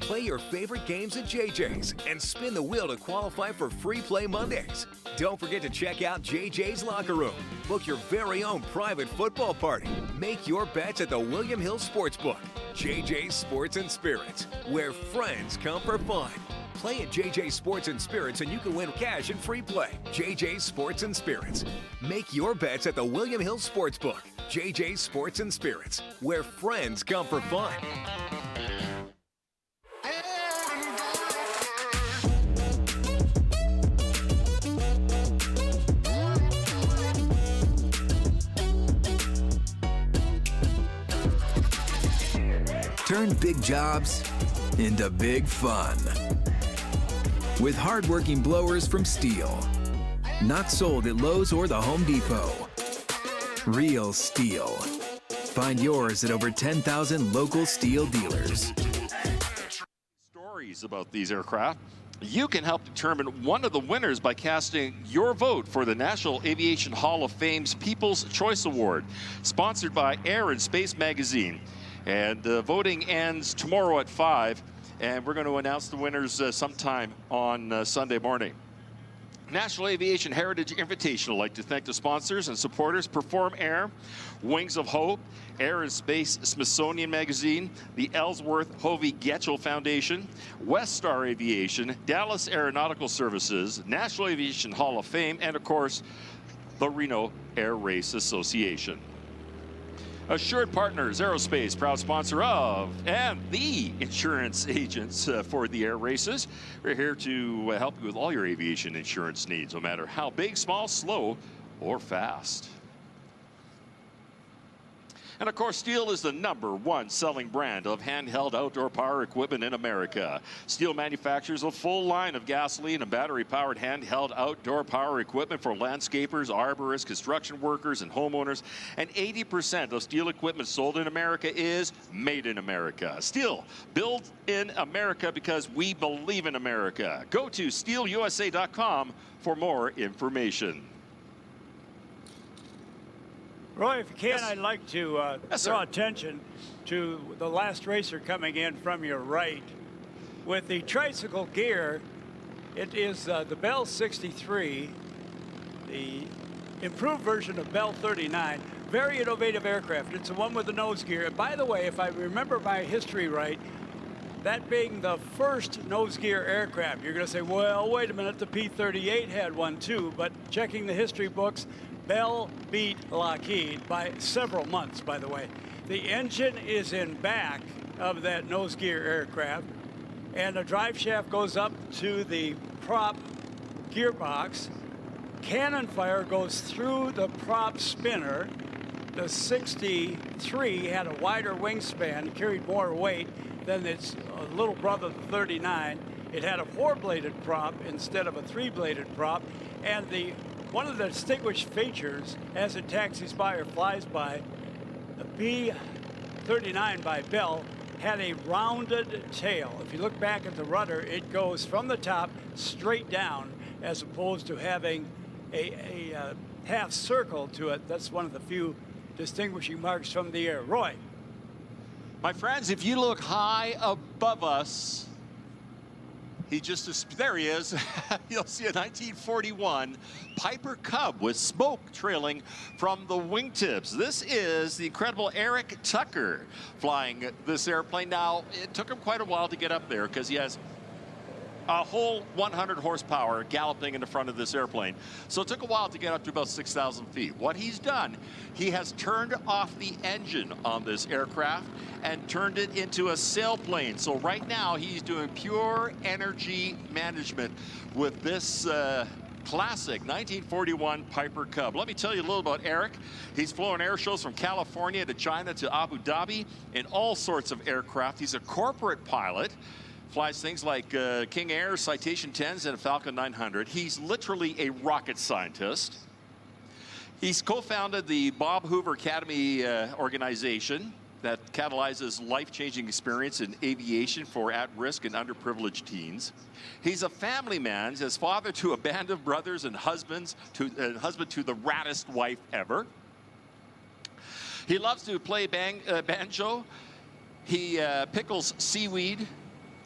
Play your favorite games at JJ's and spin the wheel to qualify for Free Play Mondays. Don't forget to check out JJ's Locker Room. Book your very own private football party. Make your bets at the William Hill Sportsbook. JJ's Sports and Spirits, where friends come for fun. Play at JJ's Sports and Spirits and you can win cash and free play. JJ's Sports and Spirits. Make your bets at the William Hill Sportsbook. JJ's Sports and Spirits, where friends come for fun. Turn big jobs into big fun. With hardworking blowers from Stihl. Not sold at Lowe's or the Home Depot. Real Stihl. Find yours at over 10,000 local Stihl dealers. Stories about these aircraft. You can help determine one of the winners by casting your vote for the National Aviation Hall of Fame's People's Choice Award, sponsored by Air and Space Magazine. And voting ends tomorrow at 5, and we're going to announce the winners sometime on Sunday morning. National Aviation Heritage Invitational would like to thank the sponsors and supporters: Perform Air, Wings of Hope, Air and Space Smithsonian Magazine, the Ellsworth Hovey Getchell Foundation, West Star Aviation, Dallas Aeronautical Services, National Aviation Hall of Fame, and of course, the Reno Air Race Association. Assured Partners Aerospace, proud sponsor of and the insurance agents for the air races. We're here to help you with all your aviation insurance needs, no matter how big, small, slow, or fast. And of course, Stihl is the #1 selling brand of handheld outdoor power equipment in America. Stihl manufactures a full line of gasoline and battery-powered handheld outdoor power equipment for landscapers, arborists, construction workers, and homeowners. And 80% of Stihl equipment sold in America is made in America. Stihl, built in America because we believe in America. Go to stihlusa.com for more information. Roy, if you can, I'd like to draw attention to the last racer coming in from your right. With the tricycle gear, it is the Bell 63, the improved version of Bell 39. Very innovative aircraft. It's the one with the nose gear. And by the way, if I remember my history right, that being the first nose gear aircraft, you're going to say, well, wait a minute, the P-38 had one too. But checking the history books, Bell beat Lockheed by several months, by the way. The engine is in back of that nose gear aircraft, and the drive shaft goes up to the prop gearbox. Cannon fire goes through the prop spinner. The 63 had a wider wingspan, carried more weight than its little brother, the 39. It had a 4-bladed prop instead of a 3-bladed prop. And one of the distinguished features as it taxis by or flies by, the P-39 by Bell had a rounded tail. If you look back at the rudder, it goes from the top straight down as opposed to having a half circle to it. That's one of the few distinguishing marks from the air. Roy. My friends, if you look high above us, there he is. You'll see a 1941 Piper Cub with smoke trailing from the wingtips. This is the incredible Eric Tucker flying this airplane. Now, it took him quite a while to get up there because he has a whole 100 horsepower galloping in the front of this airplane. So it took a while to get up to about 6,000 feet. What he's done, he has turned off the engine on this aircraft and turned it into a sailplane. So right now he's doing pure energy management with this classic 1941 Piper Cub. Let me tell you a little about Eric. He's flown air shows from California to China to Abu Dhabi in all sorts of aircraft. He's a corporate pilot. Flies things like King Air, Citation 10s, and a Falcon 900. He's literally a rocket scientist. He's co-founded the Bob Hoover Academy organization that catalyzes life-changing experience in aviation for at-risk and underprivileged teens. He's a family man. He's father to a band of brothers and husband to the raddest wife ever. He loves to play banjo. He pickles seaweed.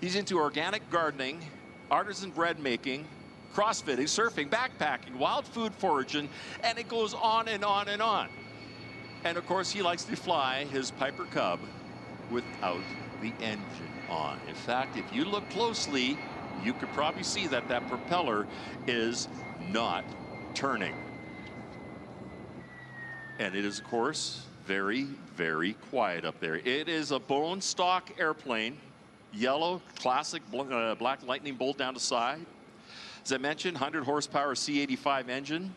He's into organic gardening, artisan bread making, crossfitting, surfing, backpacking, wild food foraging, and it goes on and on and on. And of course, he likes to fly his Piper Cub without the engine on. In fact, if you look closely, you could probably see that that propeller is not turning. And it is, of course, very, very quiet up there. It is a bone stock airplane. Yellow, classic black lightning bolt down the side. As I mentioned, 100 horsepower C85 engine.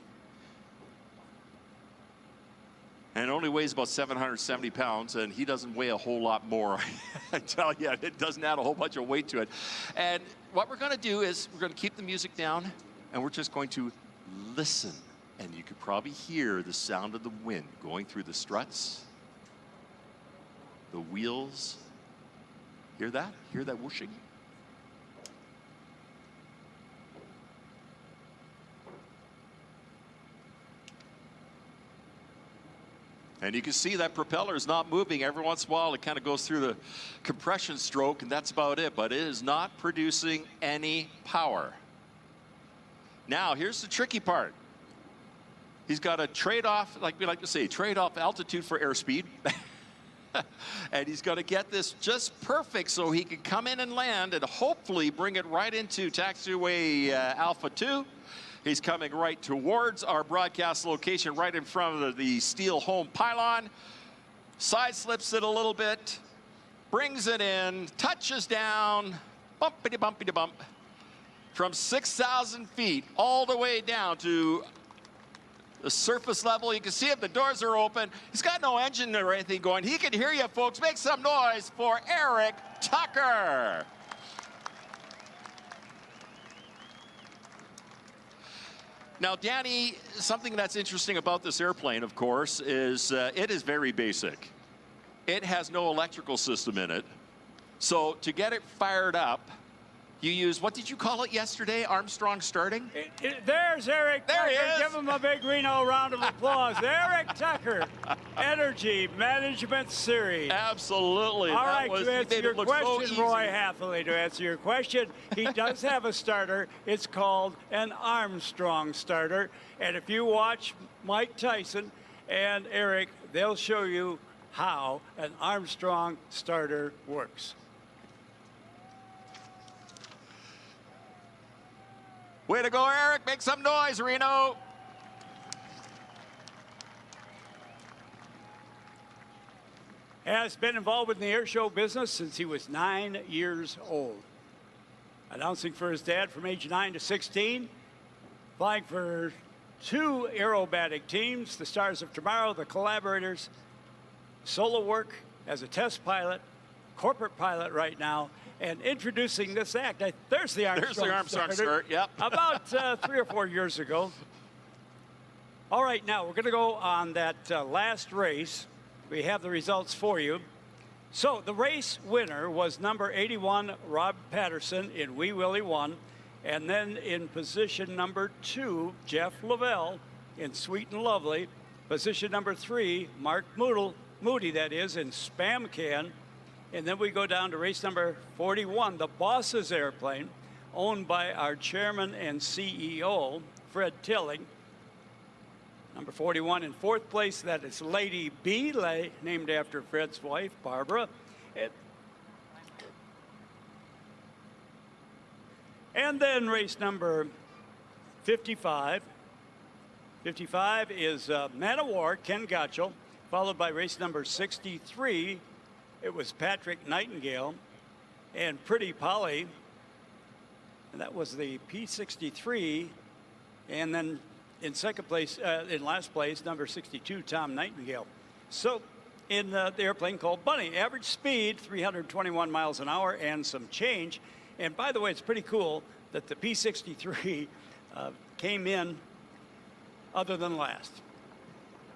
And it only weighs about 770 pounds, and he doesn't weigh a whole lot more. I tell you, it doesn't add a whole bunch of weight to it. And what we're going to do is we're going to keep the music down, and we're just going to listen. And you could probably hear the sound of the wind going through the struts, the wheels. Hear that? Hear that whooshing? And you can see that propeller is not moving. Every once in a while, it kind of goes through the compression stroke, and that's about it. But it is not producing any power. Now, here's the tricky part. He's got a trade-off, like we like to say, trade-off altitude for airspeed. And he's going to get this just perfect so he can come in and land and hopefully bring it right into taxiway Alpha 2. He's coming right towards our broadcast location, right in front of the Stihl home pylon. Side slips it a little bit, brings it in, touches down, bumpity-bumpity-bump, from 6,000 feet all the way down to the surface level. You can see if the doors are open. He's got no engine or anything going. He can hear you, folks. Make some noise for Eric Tucker. Now, Danny, something that's interesting about this airplane, of course, is it is very basic. It has no electrical system in it. So to get it fired up, You use, what did you call it yesterday? Armstrong starting? There's Eric There Tucker. he is. Give him a big Reno round of applause. Eric Tucker, Energy Management Series. Absolutely. All That right, was- to he answer made your it look so question, easy. Roy Hathaway, to answer your question, he does have a starter. It's called an Armstrong starter. And if you watch Mike Tyson and Eric, they'll show you how an Armstrong starter works. Way to go, Eric. Make some noise, Reno. Has been involved in the air show business since he was 9 years old. Announcing for his dad from age 9 to 16. Flying for 2 aerobatic teams, the Stars of Tomorrow, the Collaborators. Solo work as a test pilot, corporate pilot right now, and introducing this act. There's the Armstrong, There's the Armstrong skirt, yep. About 3 or 4 years ago. All right, now we're going to go on that last race. We have the results for you. So the race winner was number 81, Rob Patterson in Wee Willie 1. And then in position number 2, Jeff Lavelle in Sweet and Lovely. Position number 3, Mark Moody, that is, in Spam Can. And then we go down to race number 41, the Boss's Airplane, owned by our chairman and CEO, Fred Tilling. Number 41 in 4th place, that is Lady B, named after Fred's wife, Barbara. And then race number 55. 55 is Man of War, Ken Gotchel, followed by race number 63. It was Patrick Nightingale and Pretty Polly. And that was the P63. And then in second place, in last place, number 62, Tom Nightingale. So in the airplane called Bunny, average speed, 321 miles an hour and some change. And by the way, it's pretty cool that the P63 came in other than last.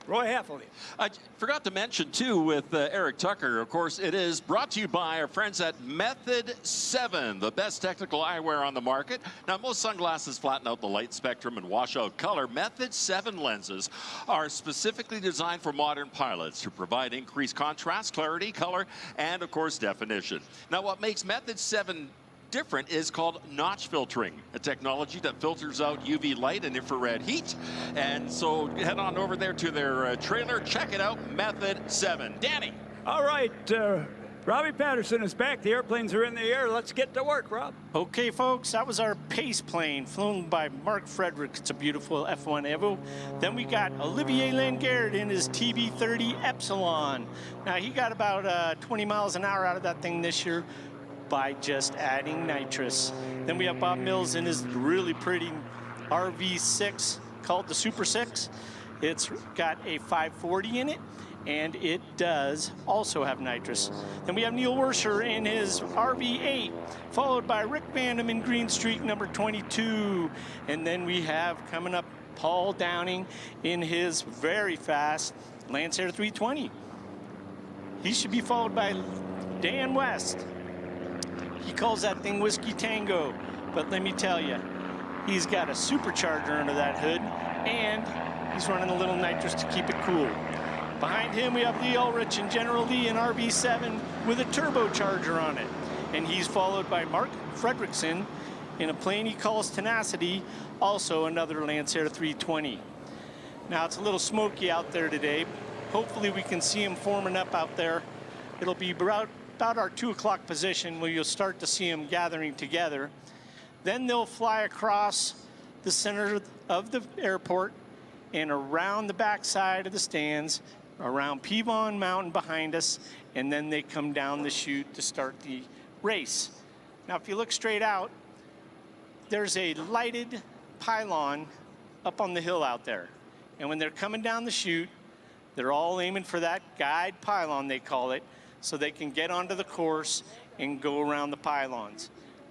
Roy Hathaway. I forgot to mention, too, with Eric Tucker, of course, it is brought to you by our friends at Method 7, the best technical eyewear on the market. Now, most sunglasses flatten out the light spectrum and wash out color. Method 7 lenses are specifically designed for modern pilots to provide increased contrast, clarity, color, and, of course, definition. Now, what makes Method 7 different is called notch filtering, a technology that filters out UV light and infrared heat. And so head on over there to their trailer, check it out, Method 7. Danny. All right, Robbie Patterson is back. The airplanes are in the air. Let's get to work, Rob. Okay, folks, that was our pace plane flown by Mark Frederick. It's a beautiful F1 Evo. Then we got Olivier Langard in his TB30 Epsilon. Now, he got about 20 miles an hour out of that thing this year by just adding nitrous. Then we have Bob Mills in his really pretty RV6 called the Super 6. It's got a 540 in it, and it does also have nitrous. Then we have Neil Wersher in his RV8, followed by Rick Vandam in Green Streak number 22. And then we have coming up Paul Downing in his very fast Lancer 320. He should be followed by Dan West. He calls that thing Whiskey Tango, but let me tell you, he's got a supercharger under that hood, and he's running a little nitrous to keep it cool. Behind him, we have Lee Ulrich and General Lee in RB7 with a turbocharger on it. And he's followed by Mark Fredrickson in a plane he calls Tenacity, also another Lancer 320. Now, it's a little smoky out there today. Hopefully, we can see him forming up out there. It'll be about our 2 o'clock position where you'll start to see them gathering together. Then they'll fly across the center of the airport and around the backside of the stands, around Peavon Mountain behind us, and then they come down the chute to start the race. Now, if you look straight out, there's a lighted pylon up on the hill out there. And when they're coming down the chute, they're all aiming for that guide pylon, they call it, so they can get onto the course and go around the pylons.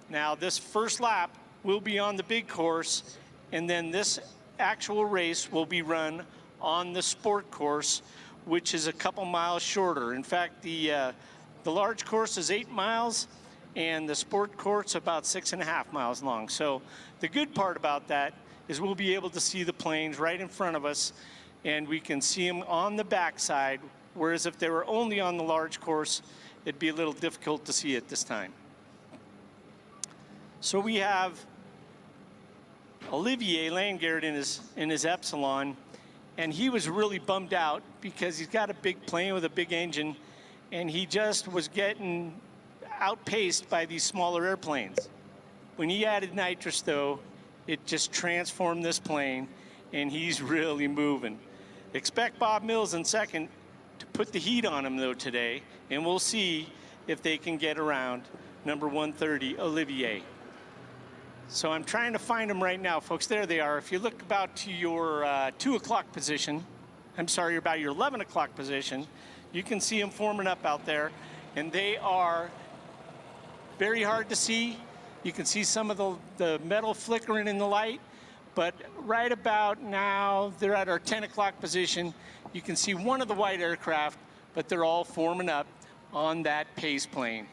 Now, this first lap will be on the big course, and then this actual race will be run on the sport course, which is a couple miles shorter. In fact, the large course is 8 miles, and the sport court's about 6.5 miles long. So the good part about that is we'll be able to see the planes right in front of us, and we can see them on the backside, whereas if they were only on the large course, it'd be a little difficult to see at this time. So we have Olivier Landgaard in his Epsilon, and he was really bummed out because he's got a big plane with a big engine, and he just was getting outpaced by these smaller airplanes. When he added nitrous, though, it just transformed this plane, and he's really moving. Expect Bob Mills in second to put the heat on him, though, today, and we'll see if they can get around number 130, Olivier. So I'm trying to find them right now, folks. There they are. If you look about to your 2 o'clock position, I'm sorry, about your 11 o'clock position, you can see them forming up out there, and they are very hard to see. You can see some of the metal flickering in the light, but right about now, they're at our 10 o'clock position. You can see one of the white aircraft, but they're all forming up on that pace plane.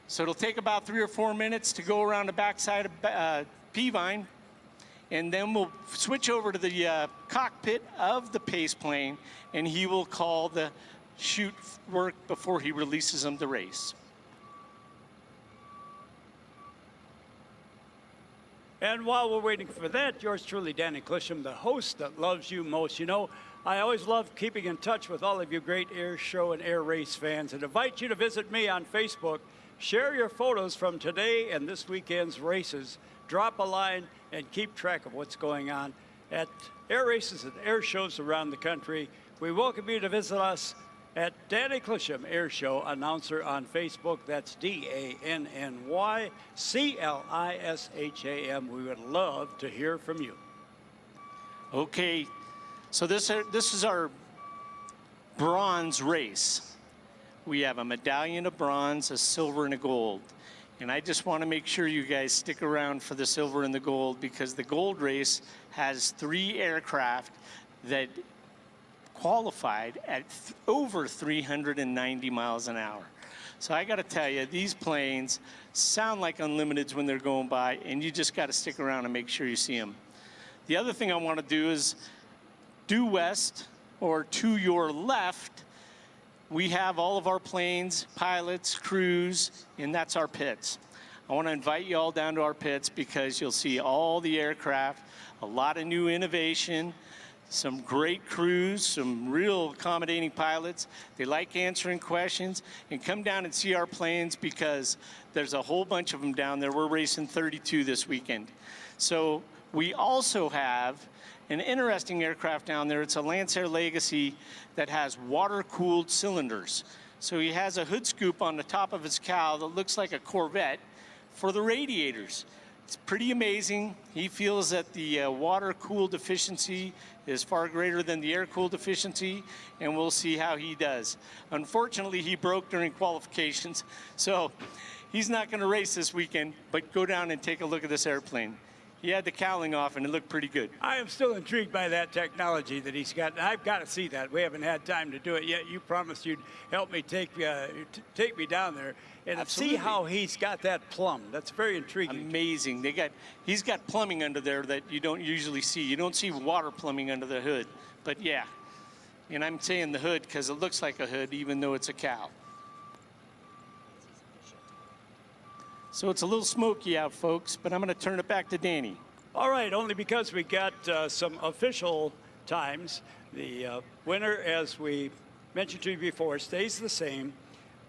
So it'll take about 3 or 4 minutes to go around the backside of Peavine, and then we'll switch over to the cockpit of the pace plane, and he will call the chute work before he releases them to race. And while we're waiting for that, yours truly, Danny Clisham, the host that loves you most. You know, I always love keeping in touch with all of you great air show and air race fans, and invite you to visit me on Facebook. Share your photos from today and this weekend's races. Drop a line and keep track of what's going on at air races and air shows around the country. We welcome you to visit us at Danny Clisham Air Show Announcer on Facebook. That's DANNY CLISHAM. We would love to hear from you. Okay, so this is our bronze race. We have a medallion of bronze, a silver, and a gold. And I just want to make sure you guys stick around for the silver and the gold, because the gold race has 3 aircraft that qualified at over 390 miles an hour. So I got to tell you, these planes sound like unlimiteds when they're going by, and you just got to stick around and make sure you see them. The other thing I want to do is due west, or to your left, we have all of our planes, pilots, crews, and that's our pits. I want to invite you all down to our pits because you'll see all the aircraft, a lot of new innovation, some great crews, some real accommodating pilots. They like answering questions, and come down and see our planes because there's a whole bunch of them down there. We're racing 32 this weekend. So we also have an interesting aircraft down there. It's a Lancer Legacy that has water-cooled cylinders. So he has a hood scoop on the top of his cowl that looks like a Corvette for the radiators. It's pretty amazing. He feels that the water-cooled efficiency is far greater than the air-cooled efficiency, and we'll see how he does. Unfortunately, he broke during qualifications, so he's not going to race this weekend, but go down and take a look at this airplane. He had the cowling off, and it looked pretty good. I am still intrigued by that technology that he's got. I've got to see that. We haven't had time to do it yet. You promised you'd help me take me down there and Absolutely. see how he's got that plumb. That's very intriguing. Amazing. He's got plumbing under there that you don't usually see. You don't see water plumbing under the hood, but yeah. And I'm saying the hood because it looks like a hood even though it's a cow. So it's a little smoky out, folks, but I'm going to turn it back to Danny. All right, only because we got some official times. The winner, as we mentioned to you before, stays the same.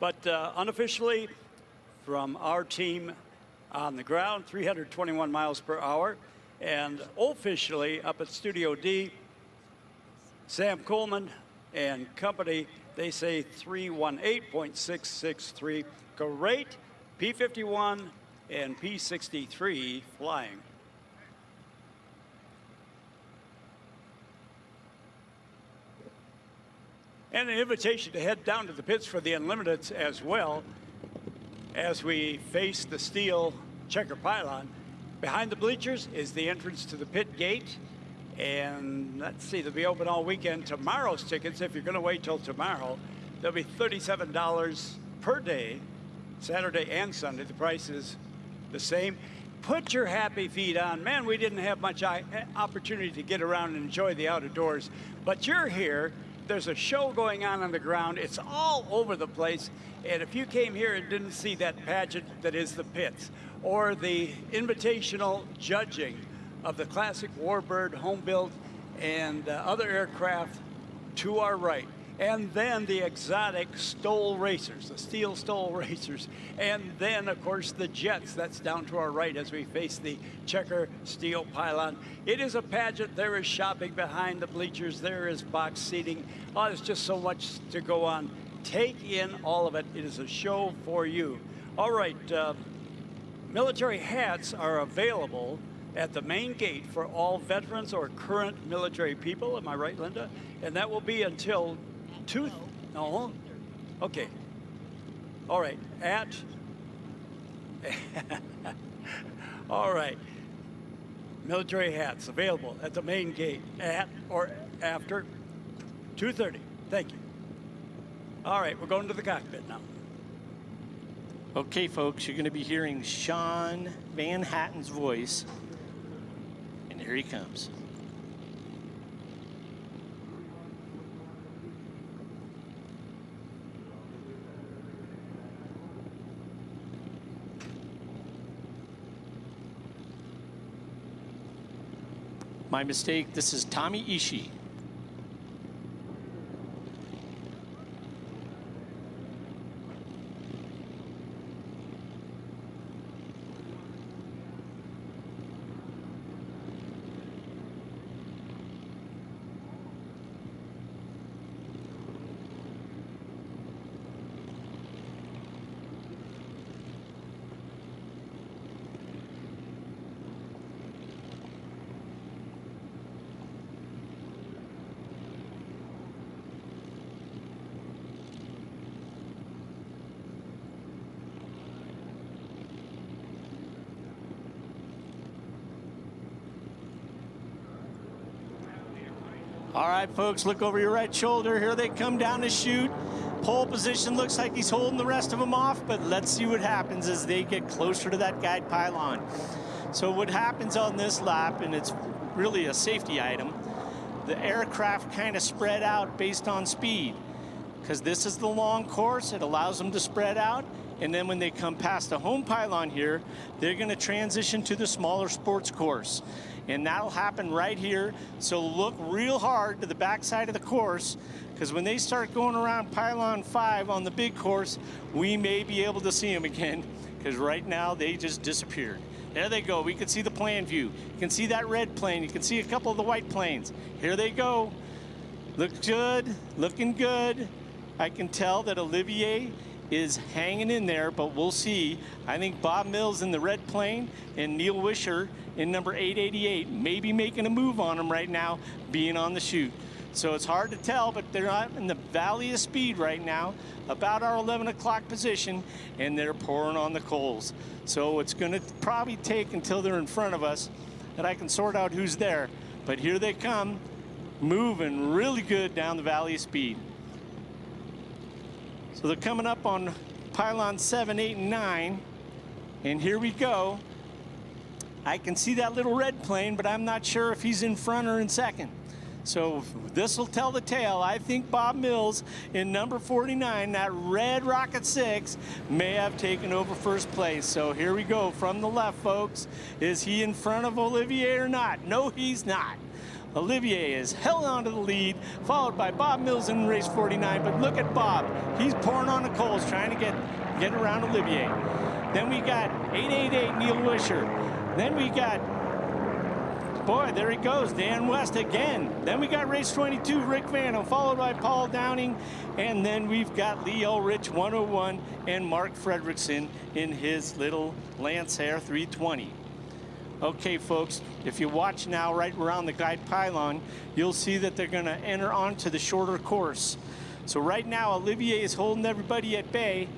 But unofficially, from our team on the ground, 321 miles per hour. And officially, up at Studio D, Sam Coleman and company, they say 318.663. Great. P-51 and P-63 flying. And an invitation to head down to the pits for the Unlimiteds as well as we face the Stihl checker pylon. Behind the bleachers is the entrance to the pit gate. And let's see, they'll be open all weekend. Tomorrow's tickets, if you're going to wait till tomorrow, they'll be $37 per day. Saturday and Sunday, the price is the same. Put your happy feet on. Man, we didn't have much opportunity to get around and enjoy the outdoors, but you're here. There's a show going on the ground. It's all over the place. And if you came here and didn't see that pageant that is the pits, or the invitational judging of the classic Warbird, home built, and other aircraft to our right, and then the exotic Stihl racers, the Stihl Stihl racers, and then, of course, the jets. That's down to our right as we face the checker steel pylon. It is a pageant. There is shopping behind the bleachers. There is box seating. Oh, there's just so much to go on. Take in all of it. It is a show for you. All right, military hats are available at the main gate for all veterans or current military people. Am I right, Linda? And that will be until no? Okay. All right. All right. Military hats available at the main gate at or after 2:30. Thank you. All right, we're going to the cockpit now. Okay, folks, you're going to be hearing Sean Van Hatten's voice. And here he comes. My mistake, this is Tommy Ishii. All right, folks, look over your right shoulder. Here they come down to shoot. Pole position looks like he's holding the rest of them off, but let's see what happens as they get closer to that guide pylon. So what happens on this lap, and it's really a safety item, the aircraft kind of spread out based on speed. Because this is the long course, it allows them to spread out. And then when they come past the home pylon here, they're going to transition to the smaller sports course. And that'll happen right here. So look real hard to the backside of the course, because when they start going around pylon 5 on the big course, we may be able to see them again, because right now they just disappeared. There they go. We can see the plan view. You can see that red plane. You can see a couple of the white planes. Here they go. Looks good, looking good. I can tell that Olivier is hanging in there, but we'll see. I think Bob Mills in the red plane and Neil Wisher in number 888 may be making a move on him right now, being on the chute. So it's hard to tell, but they're not in the valley of speed right now, about our 11 o'clock position, and they're pouring on the coals. So it's going to probably take until they're in front of us that I can sort out who's there. But here they come, moving really good down the valley of speed. So they're coming up on pylon 7, 8, and 9. And here we go. I can see that little red plane, but I'm not sure if he's in front or in second. So this will tell the tale. I think Bob Mills in number 49, that red Rocket 6, may have taken over first place. So here we go from the left, folks. Is he in front of Olivier or not? No, he's not. Olivier is held on to the lead, followed by Bob Mills in race 49. But look at Bob. He's pouring on the coals, trying to get around Olivier. Then we got 888 Neil Wisher. Then we got, boy, there he goes, Dan West again. Then we got race 22, Rick Vanno, followed by Paul Downing. And then we've got Lee Ulrich, 101, and Mark Fredrickson in his little Lancer 320. Okay, folks, if you watch now right around the guide pylon, you'll see that they're going to enter onto the shorter course. So right now, Olivier is holding everybody at bay,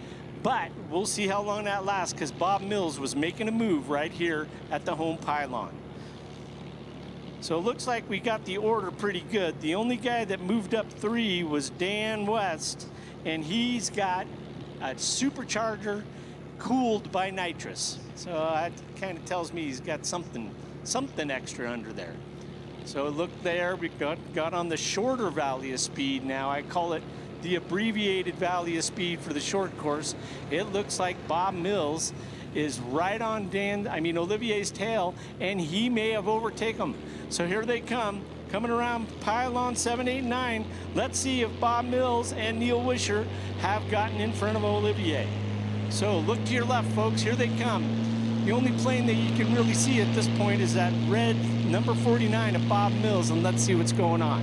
but we'll see how long that lasts, because Bob Mills was making a move right here at the home pylon. So it looks like we got the order pretty good. The only guy that moved up 3 was Dan West, and he's got a supercharger cooled by nitrous. So that kind of tells me he's got something extra under there. So look there, we got on the shorter valley of speed now. I call it the abbreviated valley of speed for the short course. It looks like Bob Mills is right on Olivier's tail, and he may have overtaken him. So here they come, coming around pylon 7, 8, 9. Let's see if Bob Mills and Neil Wisher have gotten in front of Olivier. So look to your left, folks, here they come. The only plane that you can really see at this point is that red number 49 of Bob Mills, and let's see what's going on.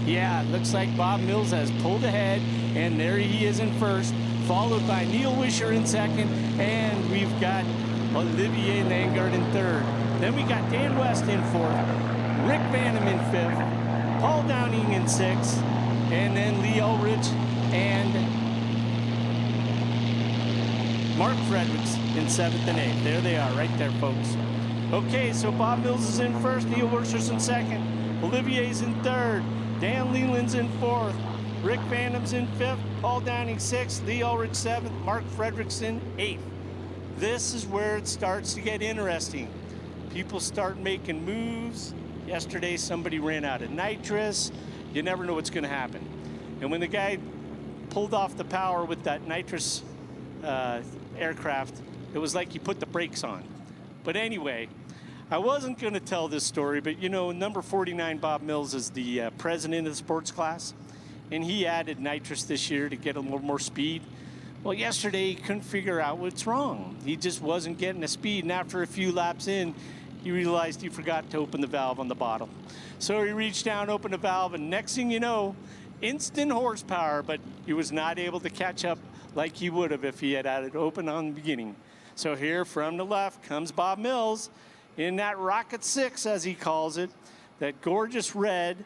Yeah, it looks like Bob Mills has pulled ahead, and there he is in first, followed by Neil Wisher in second, and we've got Olivier Langard in third. Then we got Dan West in fourth, Rick Vanham in fifth, Paul Downing in sixth, and then Lee Ulrich and Mark Fredericks in seventh and eighth. There they are, right there, folks. Okay, so Bob Mills is in first, Neil Wisher's in second, Olivier's in third, Dan Leland's in fourth, Rick Vanham's in fifth, Paul Downing sixth, Lee Ulrich seventh, Mark Fredericks in eighth. This is where it starts to get interesting. People start making moves. Yesterday, somebody ran out of nitrous. You never know what's going to happen. And when the guy pulled off the power with that nitrous aircraft, it was like he put the brakes on. But anyway, I wasn't going to tell this story, but you know, number 49 Bob Mills is the president of the sports class, and he added nitrous this year to get a little more speed. Well, yesterday he couldn't figure out what's wrong. He just wasn't getting the speed, and after a few laps in, he realized he forgot to open the valve on the bottle. So he reached down, opened the valve, and next thing you know, instant horsepower, but he was not able to catch up like he would have if he had had it open on the beginning. So here from the left comes Bob Mills in that Rocket 6, as he calls it, that gorgeous red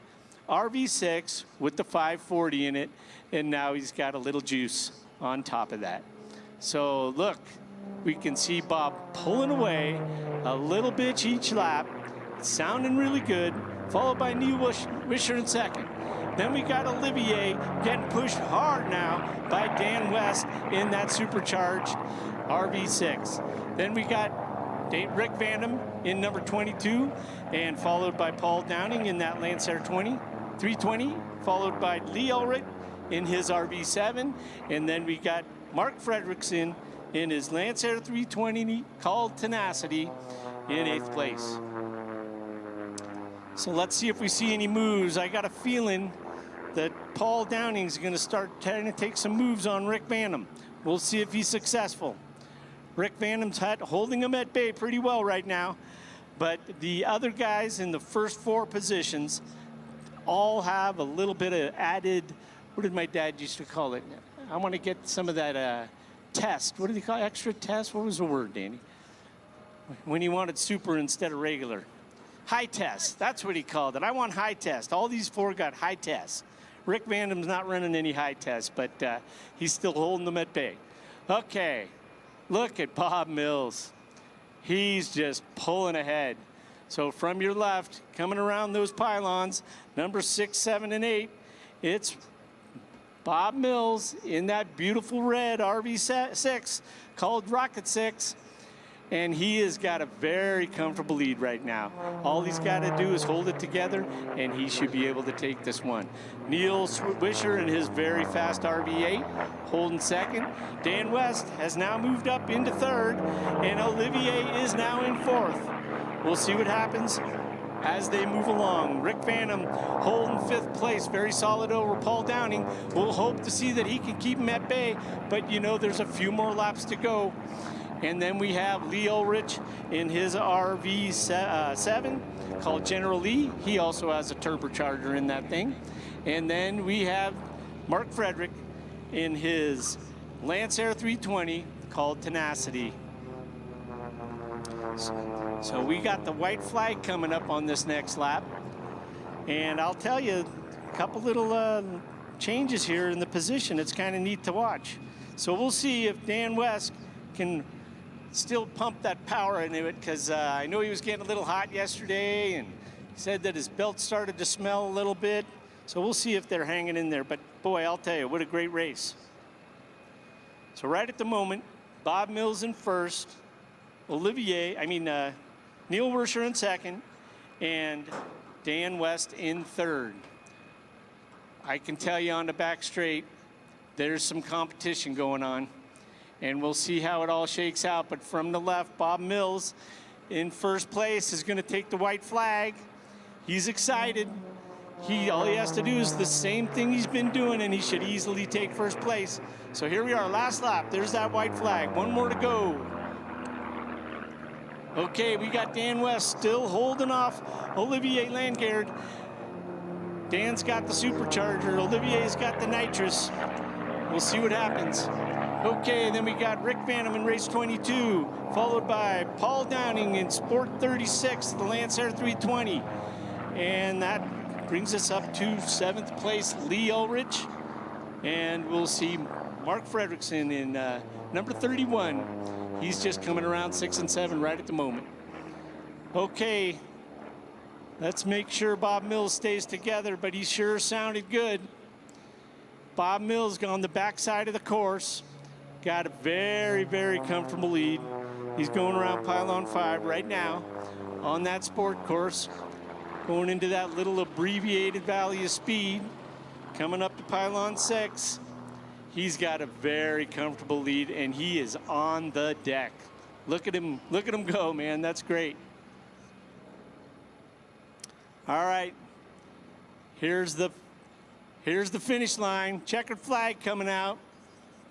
RV6 with the 540 in it, and now he's got a little juice on top of that. So look, we can see Bob pulling away a little bit each lap, sounding really good, followed by Neil Wisher in second. Then we got Olivier getting pushed hard now by Dan West in that supercharged RV6. Then we got Rick Vanham in number 22, and followed by Paul Downing in that Lancer 320, followed by Lee Ulrich in his RV7, and then we got Mark Fredericks in his Lancer 320 called Tenacity in 8th place. So let's see if we see any moves. I got a feeling that Paul Downing's going to start trying to take some moves on Rick Vanham. We'll see if he's successful. Rick Vanham's holding him at bay pretty well right now, but the other guys in the first 4 positions all have a little bit of added, what did my dad used to call it? I want to get some of that test. What did he call it? Extra test? What was the word, Danny? When he wanted super instead of regular. High test. That's what he called it. I want high test. All these 4 got high tests. Rick Vanham's not running any high tests, but he's still holding them at bay. Okay. Look at Bob Mills. He's just pulling ahead. So from your left, coming around those pylons, number 6, 7, and 8, it's Bob Mills in that beautiful red RV6 called Rocket 6. And he has got a very comfortable lead right now. All he's got to do is hold it together, and he should be able to take this one. Neil Wisher in his very fast RV8, holding second. Dan West has now moved up into third, and Olivier is now in fourth. We'll see what happens as they move along. Rick Vanham holding 5th place, very solid over Paul Downing. We'll hope to see that he can keep him at bay, but you know there's a few more laps to go. And then we have Lee Ulrich in his RV7 called General Lee. He also has a turbocharger in that thing. And then we have Mark Frederick in his Lancer 320 called Tenacity. So we got the white flag coming up on this next lap. And I'll tell you, a couple little changes here in the position. It's kind of neat to watch. So we'll see if Dan West can still pump that power into it, because I know he was getting a little hot yesterday, and he said that his belt started to smell a little bit. So we'll see if they're hanging in there. But boy, I'll tell you, what a great race. So right at the moment, Bob Mills in first, Neil Werscher in second, and Dan West in third. I can tell you on the back straight, there's some competition going on, and we'll see how it all shakes out. But from the left, Bob Mills in first place is going to take the white flag. He's excited. All he has to do is the same thing he's been doing, and he should easily take first place. So here we are, last lap. There's that white flag. One more to go. Okay, we got Dan West still holding off Olivier Landgaard. Dan's got the supercharger. Olivier's got the nitrous. We'll see what happens. Okay, then we got Rick Vanham in race 22, followed by Paul Downing in Sport 36, the Lancer 320. And that brings us up to 7th place, Lee Ulrich. And we'll see Mark Fredrickson in number 31. He's just coming around 6 and 7 right at the moment. Okay, let's make sure Bob Mills stays together, but he sure sounded good. Bob Mills on the backside of the course. Got a very, very comfortable lead. He's going around pylon 5 right now on that sport course, going into that little abbreviated valley of speed, coming up to pylon 6. He's got a very comfortable lead, and he is on the deck. Look at him go, man. That's great. All right, here's the finish line. Checkered flag coming out.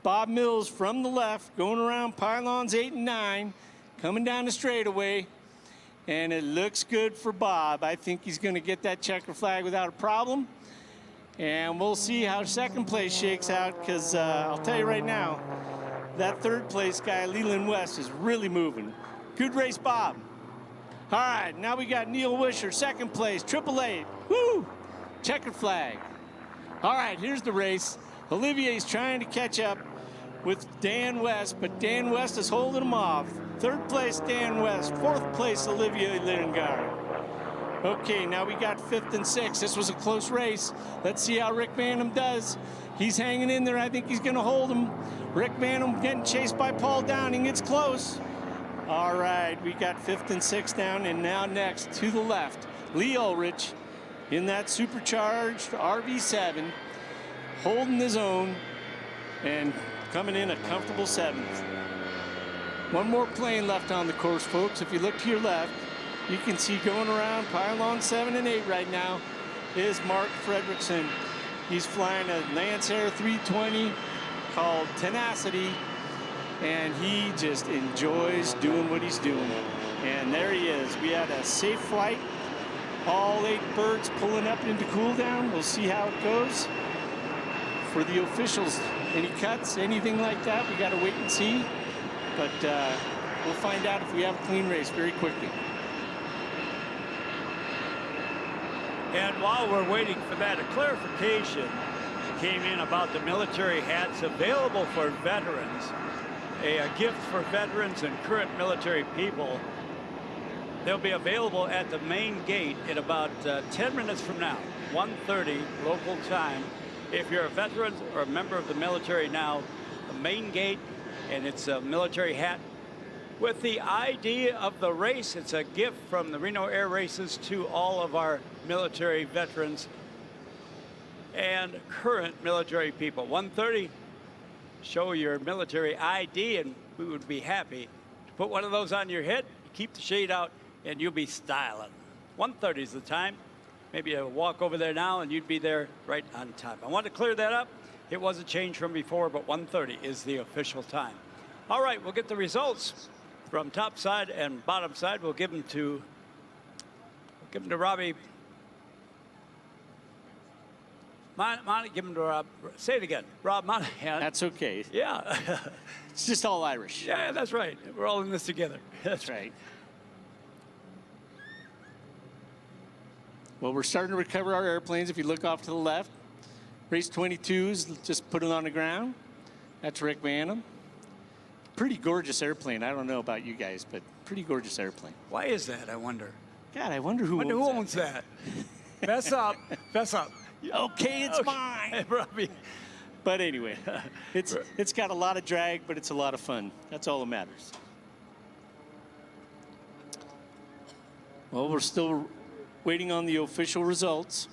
Bob Mills from the left, going around pylons 8 and 9, coming down the straightaway, and it looks good for Bob. I think he's going to get that checkered flag without a problem, and we'll see how second place shakes out, because I'll tell you right now, that third place guy, Leland West, is really moving. Good race, Bob. All right, now we got Neil Wisher, second place, 888. Woo! Checkered flag. All right, here's the race. Olivier's trying to catch up with Dan West, but Dan West is holding him off. Third place, Dan West. Fourth place, Olivier Lingard. Okay, now we got 5th and 6th. This was a close race. Let's see how Rick Vanham does. He's hanging in there. I think he's going to hold him. Rick Vanham getting chased by Paul Downing. It's close. All right, we got 5th and 6th down, and now next to the left, Lee Ulrich in that supercharged RV7, holding his own and coming in a comfortable 7th. One more plane left on the course, folks. If you look to your left, you can see going around pylon 7 and 8 right now is Mark Fredrickson. He's flying a Lancer 320 called Tenacity, and he just enjoys doing what he's doing. And there he is. We had a safe flight. All 8 birds pulling up into cool down. We'll see how it goes. For the officials, any cuts, anything like that, we got to wait and see. But we'll find out if we have a clean race very quickly. And while we're waiting for that, a clarification came in about the military hats available for veterans, a gift for veterans and current military people. They'll be available at the main gate in about 10 minutes from now, 1:30 local time. If you're a veteran or a member of the military now, the main gate, and it's a military hat with the ID of the race. It's a gift from the Reno Air Races to all of our military veterans and current military people. 1:30, show your military ID, and we would be happy to put one of those on your head, keep the shade out, and you'll be styling. 1:30 is the time. Maybe a walk over there now, and you'd be there right on time. I want to clear that up. It was a change from before, but 1:30 is the official time. All right, we'll get the results from top side and bottom side. We'll give them to Robbie. Give them to Rob. Say it again. Rob Monahan. That's okay. Yeah. It's just all Irish. Yeah, that's right. We're all in this together. That's right. Well, we're starting to recover our airplanes. If you look off to the left, race 22 is just put it on the ground. That's Rick Vanham. Pretty gorgeous airplane. I don't know about you guys, but pretty gorgeous airplane. Why is that, I wonder? God, I wonder who owns that. Fess up. Fess up. Okay, it's mine. Robbie. But anyway, it's got a lot of drag, but it's a lot of fun. That's all that matters. Well, we're still waiting on the official results.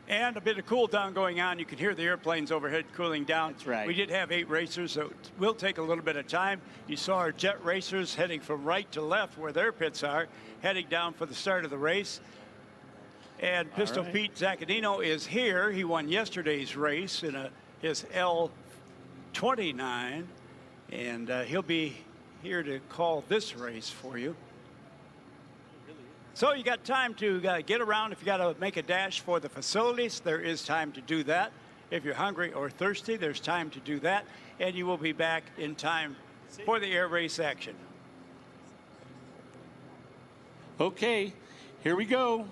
And a bit of cool down going on. You can hear the airplanes overhead cooling down. That's right. We did have 8 racers, so it will take a little bit of time. You saw our jet racers heading from right to left where their pits are, heading down for the start of the race. And Pistol right. Pete Zaccanino is here. He won yesterday's race in his L29, and he'll be here to call this race for you. So you got time to get around. If you got to make a dash for the facilities, there is time to do that. If you're hungry or thirsty, there's time to do that. And you will be back in time for the air race action. Okay, here we go.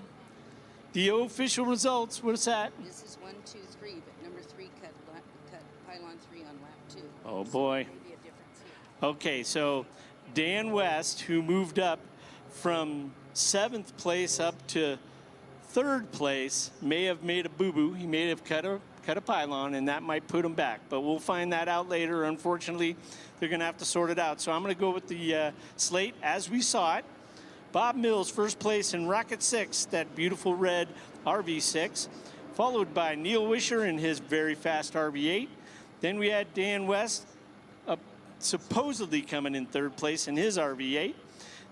The official results, what's that? This is 1, 2, 3, but number 3 cut pylon 3 on lap 2. Oh boy. So maybe a difference here. Okay, so Dan West, who moved up from 7th place up to 3rd place, may have made a boo-boo. He may have cut a pylon, and that might put him back. But we'll find that out later. Unfortunately, they're going to have to sort it out. So I'm going to go with the slate as we saw it. Bob Mills, 1st place in Rocket 6, that beautiful red RV6, followed by Neil Wisher in his very fast RV8. Then we had Dan West supposedly coming in 3rd place in his RV8.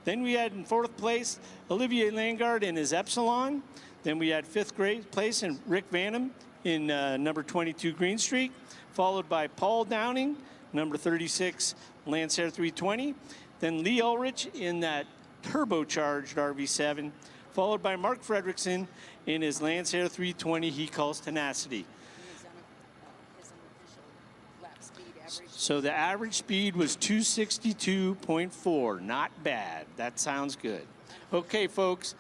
Then we had in 4th place Olivier Langard in his Epsilon. Then we had 5th place in Rick Vanham in number 22 Green Streak, followed by Paul Downing, number 36 Lancer 320. Then Lee Ulrich in that turbocharged RV7, followed by Mark Fredrickson in his Lancer 320 he calls Tenacity. So the average speed was 262.4. Not bad. That sounds good. Okay, folks,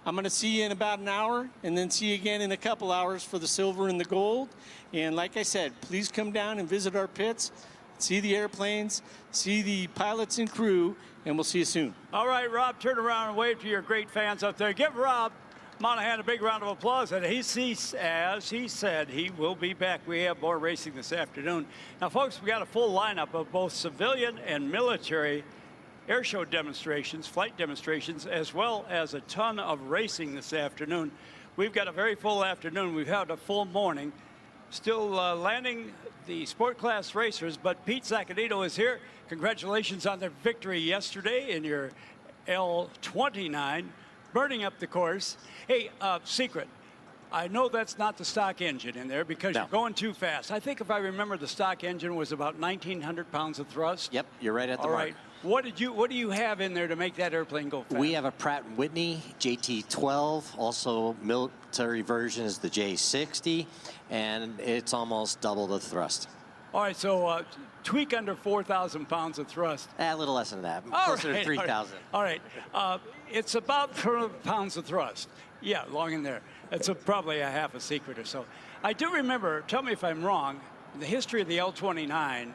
I'm going to see you in about an hour and then see you again in a couple hours for the silver and the gold. And like I said, please come down and visit our pits, see the airplanes, see the pilots and crew, and we'll see you soon. All right, Rob, turn around and wave to your great fans up there. Give Rob Monahan a big round of applause. And as he said, he will be back. We have more racing this afternoon. Now, folks, we got a full lineup of both civilian and military air show demonstrations, flight demonstrations, as well as a ton of racing this afternoon. We've got a very full afternoon. We've had a full morning. Still landing the sport class racers, but Pete Zaccanino is here. Congratulations on their victory yesterday in your L29, burning up the course. Hey, secret, I know that's not the stock engine in there because you're going too fast. I think if I remember, the stock engine was about 1,900 pounds of thrust. Yep, you're right at the mark. mark. What do you have in there to make that airplane go fast? We have a Pratt & Whitney JT12, also military version is the J60, and it's almost double the thrust. All right, so tweak under 4,000 pounds of thrust. A little less than that, All closer right, to 3,000. All right, it's about 300 pounds of thrust. Yeah, long in there. It's probably a half a secret or so. I do remember, tell me if I'm wrong, in the history of the L29,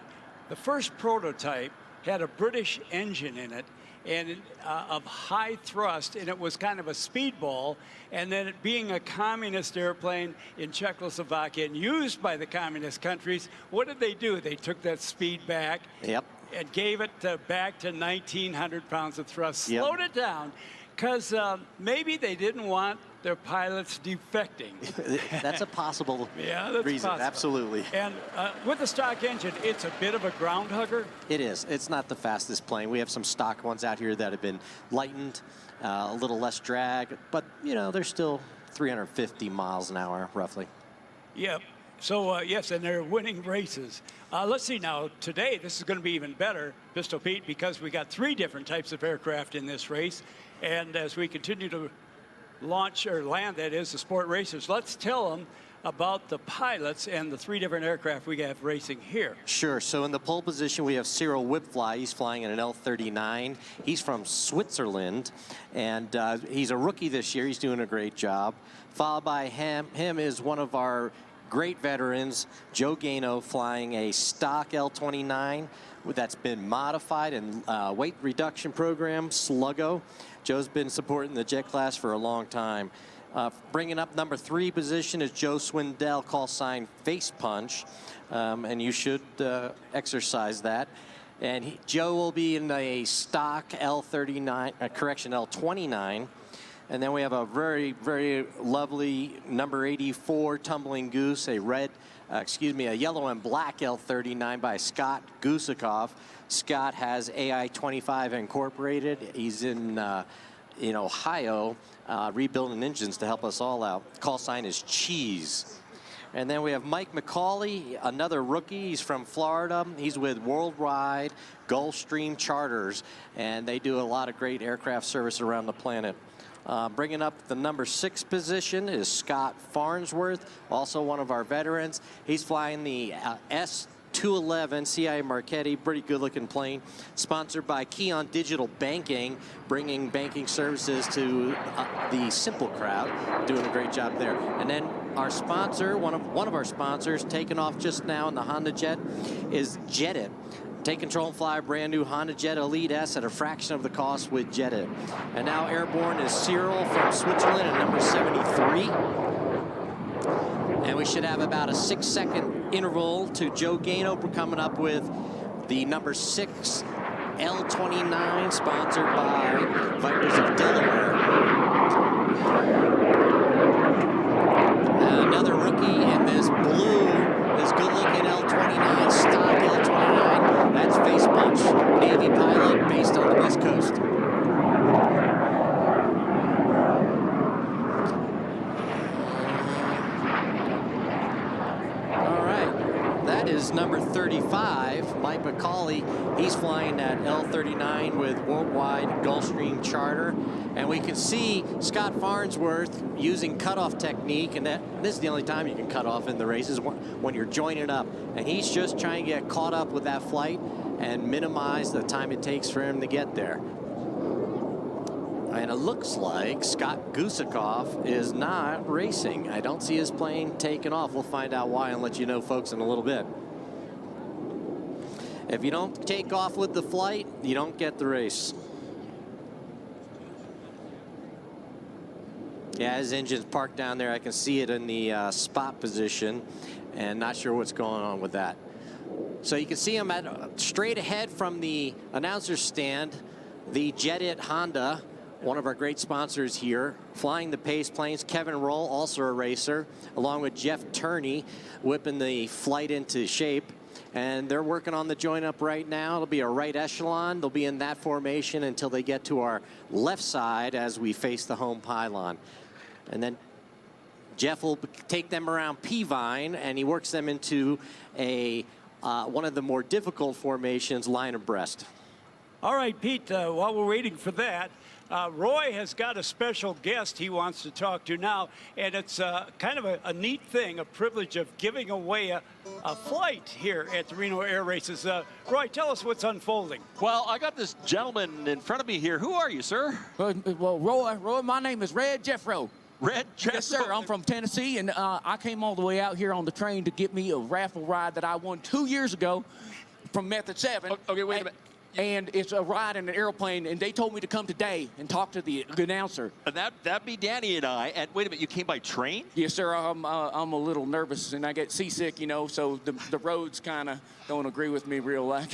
the first prototype had a British engine in it and of high thrust, and it was kind of a speedball. And then it being a communist airplane in Czechoslovakia and used by the communist countries, what did they do? They took that speed back. Yep. And gave it back to 1,900 pounds of thrust. Yep. Slowed it down because maybe they didn't want their pilots defecting. That's a possible that's reason, possible. Absolutely. And with the stock engine, it's a bit of a ground hugger. It is. It's not the fastest plane. We have some stock ones out here that have been lightened, a little less drag, but, you know, they're still 350 miles an hour, roughly. Yep. So, yes, and they're winning races. Let's see now, today, this is going to be even better, Pistol Pete, because we got 3 different types of aircraft in this race. And as we continue to launch or land, that is, the sport racers, let's tell them about the pilots and the 3 different aircraft we have racing here. Sure. So in the pole position, we have Cyril Whipfly. He's flying in an L39. He's from Switzerland, and he's a rookie this year. He's doing a great job. Followed by him is one of our great veterans, Joe Gano, flying a stock L29 that's been modified and weight reduction program, Sluggo. Joe's been supporting the jet class for a long time. Bringing up number 3 position is Joe Swindell, call sign Face Punch, and you should exercise that. And Joe will be in a stock L39, L29. And then we have a very, very lovely number 84 Tumbling Goose, a yellow and black L39 by Scott Gusikoff. Scott has AI25 Incorporated. He's in Ohio, rebuilding engines to help us all out. Call sign is Cheese. And then we have Mike McCauley, another rookie. He's from Florida. He's with Worldwide Gulfstream Charters, and they do a lot of great aircraft service around the planet. Bringing up the number 6 position is Scott Farnsworth, also one of our veterans. He's flying the S211 CIA Marchetti, pretty good-looking plane, sponsored by Keon Digital Banking, bringing banking services to the simple crowd, doing a great job there. And then our sponsor, one of our sponsors, taking off just now in the Honda Jet, is Jetit. Take control and fly a brand new Honda Jet Elite S at a fraction of the cost with Jetit. And now airborne is Cyril from Switzerland at number 73. And we should have about a 6-second interval to Joe Gaino coming up with the number 6 L29, sponsored by Vipers of Delaware. Another rookie in this blue, this good-looking L29, stock L29. That's Face Punch, Navy pilot based on the West Coast. All right, that is number 35, Mike McCauley. He's flying that L39 with Worldwide Gulfstream Charter. And we can see Scott Farnsworth using cutoff technique, and this is the only time you can cut off in the races, when you're joining up. And he's just trying to get caught up with that flight and minimize the time it takes for him to get there. And it looks like Scott Gusikoff is not racing. I don't see his plane taking off. We'll find out why and let you know, folks, in a little bit. If you don't take off with the flight, you don't get the race. Yeah, his engine's parked down there. I can see it in the spot position, and not sure what's going on with that. So you can see him at straight ahead from the announcer's stand, the Jetit Honda, one of our great sponsors here, flying the pace planes. Kevin Roll, also a racer, along with Jeff Turney, whipping the flight into shape. And they're working on the join up right now. It'll be a right echelon. They'll be in that formation until they get to our left side as we face the home pylon. And then Jeff will take them around P-Vine, and he works them into a one of the more difficult formations, line abreast. All right, Pete, while we're waiting for that, Roy has got a special guest he wants to talk to now, and it's kind of a neat thing, a privilege of giving away a flight here at the Reno Air Races. Roy, tell us what's unfolding. Well, I got this gentleman in front of me here. Who are you, sir? Well, Roy, my name is Red Jeffro. Red Jeffro? Yes, sir. I'm from Tennessee, and I came all the way out here on the train to get me a raffle ride that I won 2 years ago from Method 7. Okay, wait a minute. And it's a ride in an airplane, and they told me to come today and talk to the announcer. That'd be Danny and I. And wait a minute, you came by train? Yes, sir. I'm a little nervous, and I get seasick, you know, so the roads kind of don't agree with me real like.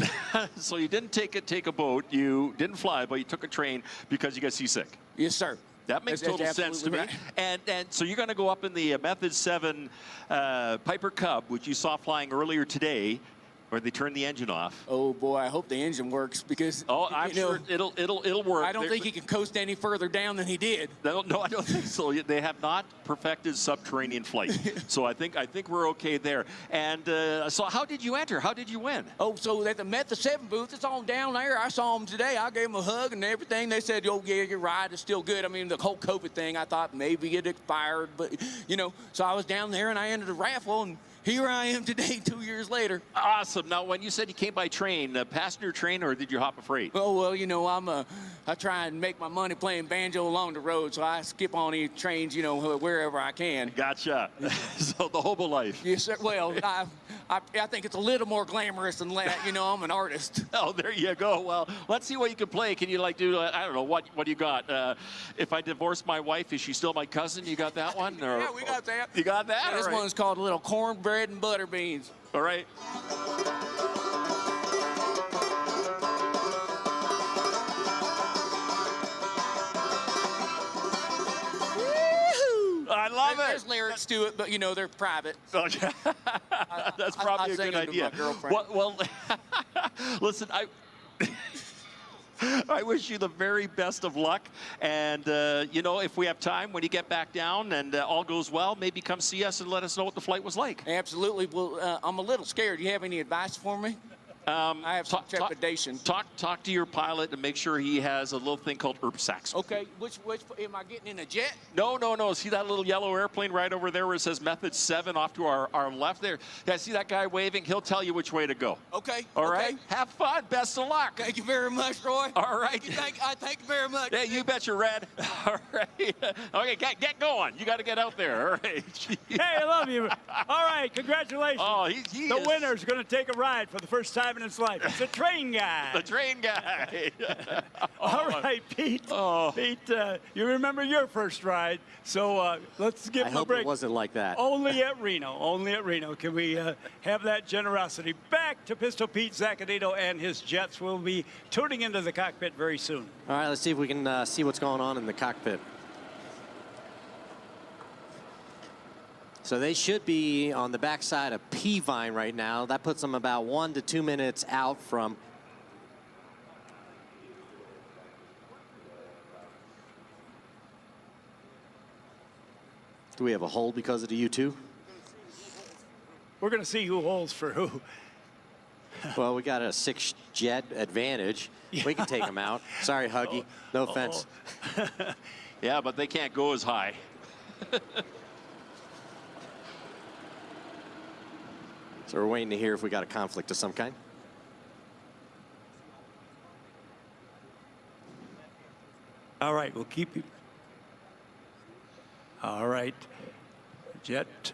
So you didn't take a boat, you didn't fly, but you took a train because you got seasick? Yes, sir. That makes total sense to me. Right. And so you're going to go up in the Method 7 Piper Cub, which you saw flying earlier today, where they turned the engine off. Oh boy, I hope the engine works, because I'm sure it'll work. I don't think he can coast any further down than he did. No, I don't think so. They have not perfected subterranean flight, so I think we're okay there. And so, how did you enter? How did you win? Oh, so at the Method 7 booth, it's on down there. I saw him today. I gave him a hug and everything. They said, "Oh yeah, your ride is still good." I mean, the whole COVID thing, I thought maybe it expired, but you know. So I was down there and I entered a raffle, and here I am today, 2 years later. Awesome. Now, when you said you came by train, passenger train, or did you hop a freight? Oh, well, you know, I try and make my money playing banjo along the road, so I skip on these trains, you know, wherever I can. Gotcha. So the hobo life. Yes, sir. Well, I think it's a little more glamorous than that. You know, I'm an artist. Oh, there you go. Well, let's see what you can play. Can you, like, do, I don't know, what do you got? If I divorce my wife, is she still my cousin? You got that one? Or, yeah, we got that. You got that? Yeah, this All right. one's called a little cornbread and butter beans. All right. I love it. There's lyrics to it, but, you know, they're private. Oh, yeah. That's probably a good idea. Well, listen, I wish you the very best of luck. And, you know, if we have time, when you get back down and all goes well, maybe come see us and let us know what the flight was like. Absolutely. Well, I'm a little scared. Do you have any advice for me? I have some trepidation. Talk to your pilot and make sure he has a little thing called Sax. Okay. Which am I getting in a jet? No. See that little yellow airplane right over there where it says Method 7 off to our left there? Yeah, see that guy waving? He'll tell you which way to go. Okay. All right. Have fun. Best of luck. Thank you very much, Roy. All right. Thank you very much. Yeah, you bet you're Red. All right. Okay, get going. You got to get out there. All right. Hey, I love you. All right, congratulations. Oh, the winner's going to take a ride for the first time in his life. It's a train guy. The train guy. All right, Pete. Pete, you remember your first ride, so let's give him a break. I hope it wasn't like that. Only at Reno. Only at Reno can we have that generosity. Back to Pistol Pete Zaccanito and his Jets. Will be tuning into the cockpit very soon. All right, let's see if we can see what's going on in the cockpit. So they should be on the backside of P-Vine right now. That puts them about 1 to 2 minutes out from. Do we have a hold because of the U2? We're going to see who holds for who. Well, we got a 6-jet advantage. Yeah. We can take them out. Sorry, Huggy. No offense. Yeah, but they can't go as high. So we're waiting to hear if we got a conflict of some kind. All right, we'll keep you. All right. Jet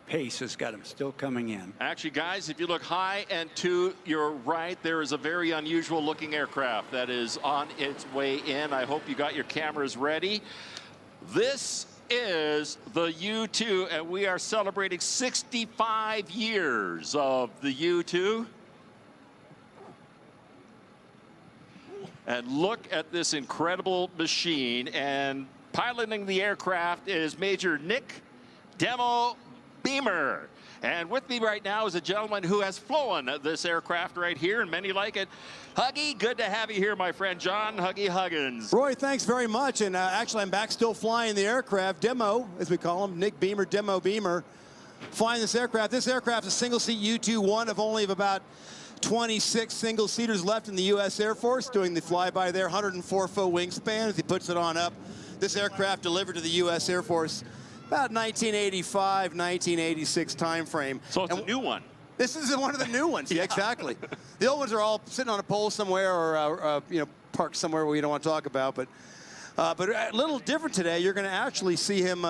pace has got him still coming in. Actually, guys, if you look high and to your right, there is a very unusual looking aircraft that is on its way in. I hope you got your cameras ready. This is the U2, and we are celebrating 65 years of the U2. And look at this incredible machine. And piloting the aircraft is Major Nick Demo Beamer. And with me right now is a gentleman who has flown this aircraft right here, and many like it. Huggy, good to have you here, my friend John Huggy Huggins. Roy, thanks very much. And actually, I'm back still flying the aircraft. Demo, as we call him, Nick Beamer, Demo Beamer, flying this aircraft. This aircraft is a single-seat U-2, one of only about 26 single-seaters left in the U.S. Air Force, doing the flyby there, 104-foot wingspan as he puts it on up. This aircraft delivered to the U.S. Air Force about 1985, 1986 time frame. So it's a new one. This is one of the new ones. Yeah, exactly. The old ones are all sitting on a pole somewhere or you know, parked somewhere we don't want to talk about. But a little different today. You're going to actually see him.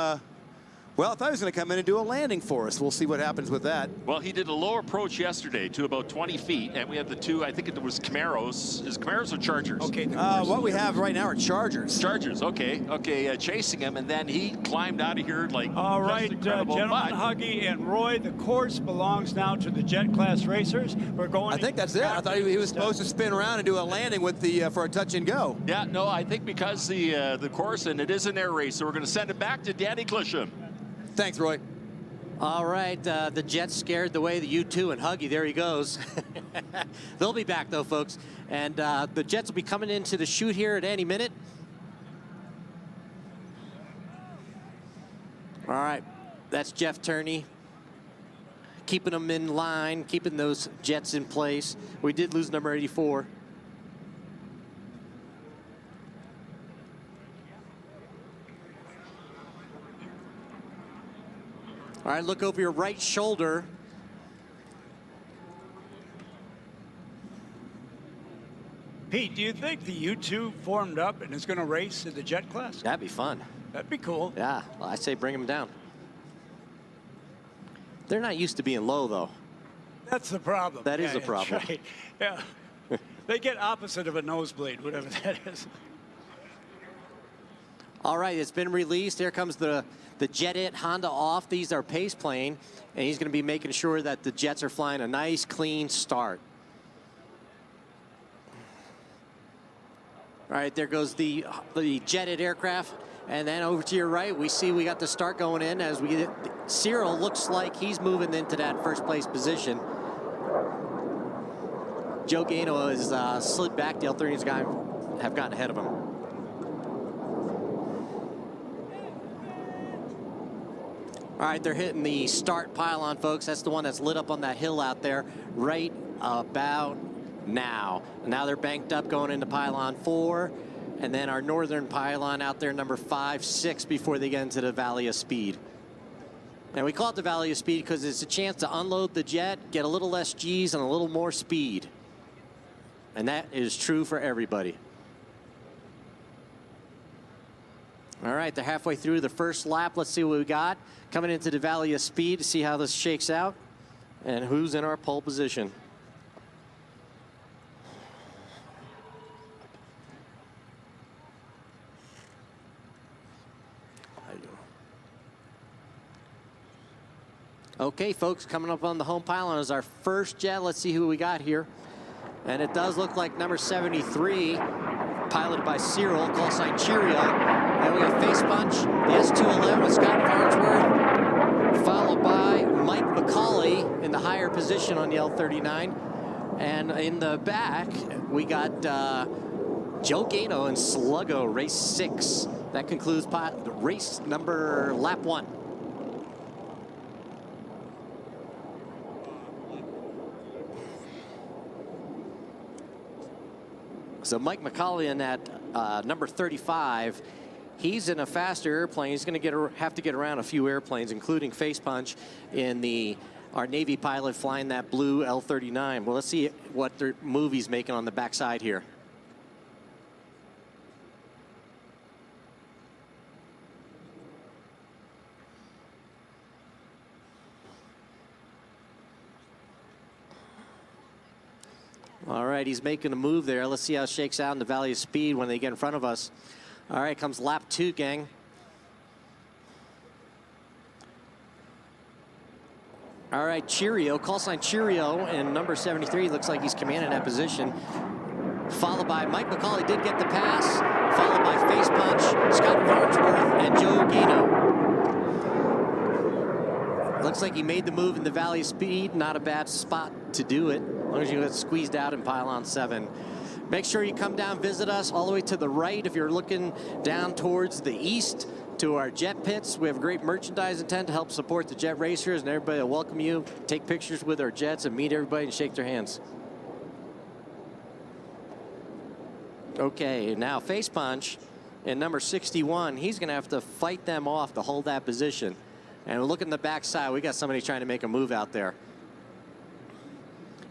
Well, I thought he was going to come in and do a landing for us. We'll see what happens with that. Well, he did a low approach yesterday to about 20 feet, and we had the two, I think it was Camaros. Is Camaros or Chargers? Okay. What we have right now are Chargers. Chargers, okay. Okay, chasing him, and then he climbed out of here like all right, gentlemen, but Huggy and Roy, the course belongs now to the jet class racers. We're going. I think that's it. I thought he was supposed to spin around and do a landing with the for a touch and go. Yeah, no, I think because the course, and it is an air race, so we're going to send it back to Danny Clisham. Thanks, Roy. All right, the Jets scared the way the U2 and Huggy. There he goes. They'll be back, though, folks. And the Jets will be coming into the chute here at any minute. All right, that's Jeff Turney. Keeping them in line, keeping those Jets in place. We did lose number 84. All right, look over your right shoulder. Pete, do you think the U2 formed up and is going to race in the jet class? That'd be fun. That'd be cool. Yeah, well, I say bring them down. They're not used to being low, though. That's the problem. That is Yeah, a problem. That's right. Yeah. They get opposite of a nosebleed, whatever that is. All right, it's been released. Here comes the Jet It Honda off. These are pace plane, and he's going to be making sure that the Jets are flying a nice, clean start. All right, there goes the Jet It aircraft. And then over to your right, we see we got the start going in as we get Cyril looks like he's moving into that first place position. Joe Gano has slid back. The L30's have gotten ahead of him. All right, they're hitting the start pylon, folks. That's the one that's lit up on that hill out there right about now. Now they're banked up going into pylon 4. And then our northern pylon out there, number 5, 6, before they get into the Valley of Speed. And we call it the Valley of Speed because it's a chance to unload the jet, get a little less G's and a little more speed. And that is true for everybody. All right, they're halfway through the first lap. Let's see what we got. Coming into the Valley of Speed to see how this shakes out and who's in our pole position. Okay, folks, coming up on the home pylon is our first jet. Let's see who we got here. And it does look like number 73, piloted by Cyril, call sign Cheerio. And we have Face Punch, the S211 with Scott Farnsworth, followed by Mike McCauley in the higher position on the L39. And in the back, we got Joe Gano and Sluggo, race 6. That concludes race number lap 1. So Mike McCauley in that number 35, he's in a faster airplane. He's going to have to get around a few airplanes, including Face Punch in our Navy pilot flying that blue L39. Well, let's see what their move he's making on the backside here. All right, he's making a move there. Let's see how it shakes out in the Valley of Speed when they get in front of us. All right, comes lap 2, gang. All right, Cheerio, call sign Cheerio, and number 73 looks like he's commanding that position. Followed by Mike McCauley did get the pass, followed by Face Punch, Scott Farnsworth, and Joe Gano. Looks like he made the move in the Valley of Speed. Not a bad spot to do it, as long as you get squeezed out in pylon 7. Make sure you come down, visit us all the way to the right if you're looking down towards the east to our jet pits. We have great merchandise intent to help support the jet racers, and everybody will welcome you. Take pictures with our jets and meet everybody and shake their hands. Okay, now Face Punch in number 61. He's going to have to fight them off to hold that position. And look in the backside, we got somebody trying to make a move out there.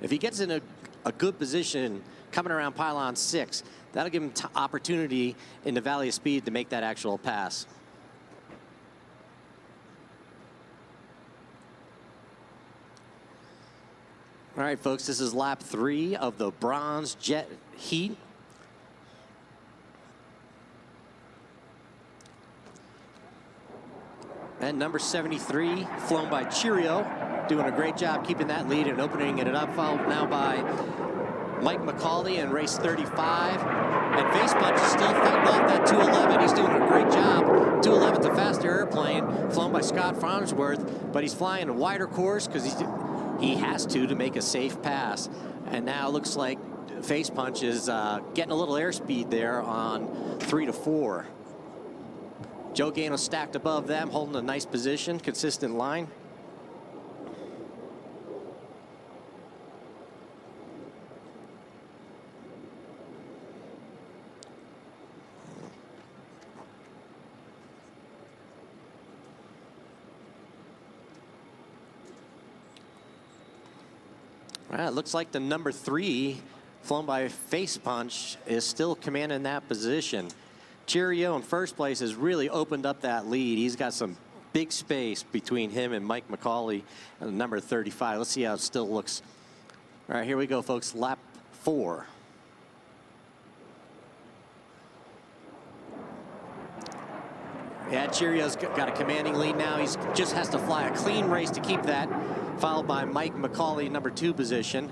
If he gets in a good position coming around pylon 6, that'll give him opportunity in the Valley of Speed to make that actual pass. All right, folks, this is lap 3 of the bronze jet heat. And number 73, flown by Cheerio, doing a great job keeping that lead and opening it up, followed now by Mike McCauley in race 35. And Face Punch is still fighting off that 211. He's doing a great job. 211's a faster airplane, flown by Scott Farnsworth, but he's flying a wider course because he has to make a safe pass. And now it looks like Face Punch is getting a little airspeed there on 3 to 4. Joe Gano stacked above them, holding a nice position, consistent line. Well, it looks like the number 3, flown by Face Punch, is still commanding that position. Cheerio in first place has really opened up that lead. He's got some big space between him and Mike McCauley, number 35. Let's see how it still looks. All right, here we go, folks. Lap 4. Yeah, Cheerio's got a commanding lead now. He just has to fly a clean race to keep that, followed by Mike McCauley, number 2 position.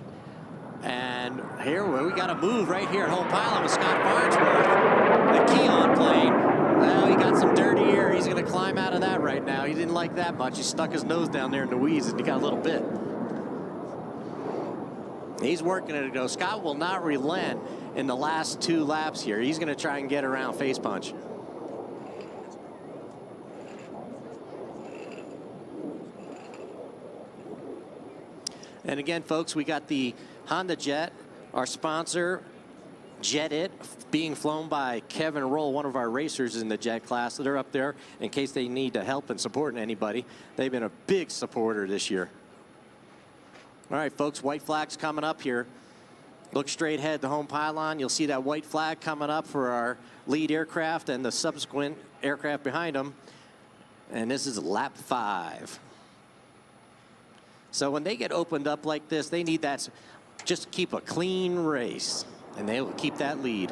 And here we got a move right here at home pylon with Scott Farnsworth, the Keon plane. Well, he got some dirty air. He's going to climb out of that right now. He didn't like that much. He stuck his nose down there in the weeds, and he got a little bit. He's working it to go. Scott will not relent in the last 2 laps here. He's going to try and get around Face Punch. And again, folks, we got the Honda Jet, our sponsor, Jet It, being flown by Kevin Roll, one of our racers in the Jet class. They're up there in case they need to help and support anybody. They've been a big supporter this year. All right, folks, white flag's coming up here. Look straight ahead, the home pylon. You'll see that white flag coming up for our lead aircraft and the subsequent aircraft behind them. And this is lap 5. So when they get opened up like this, they need that just keep a clean race, and they will keep that lead.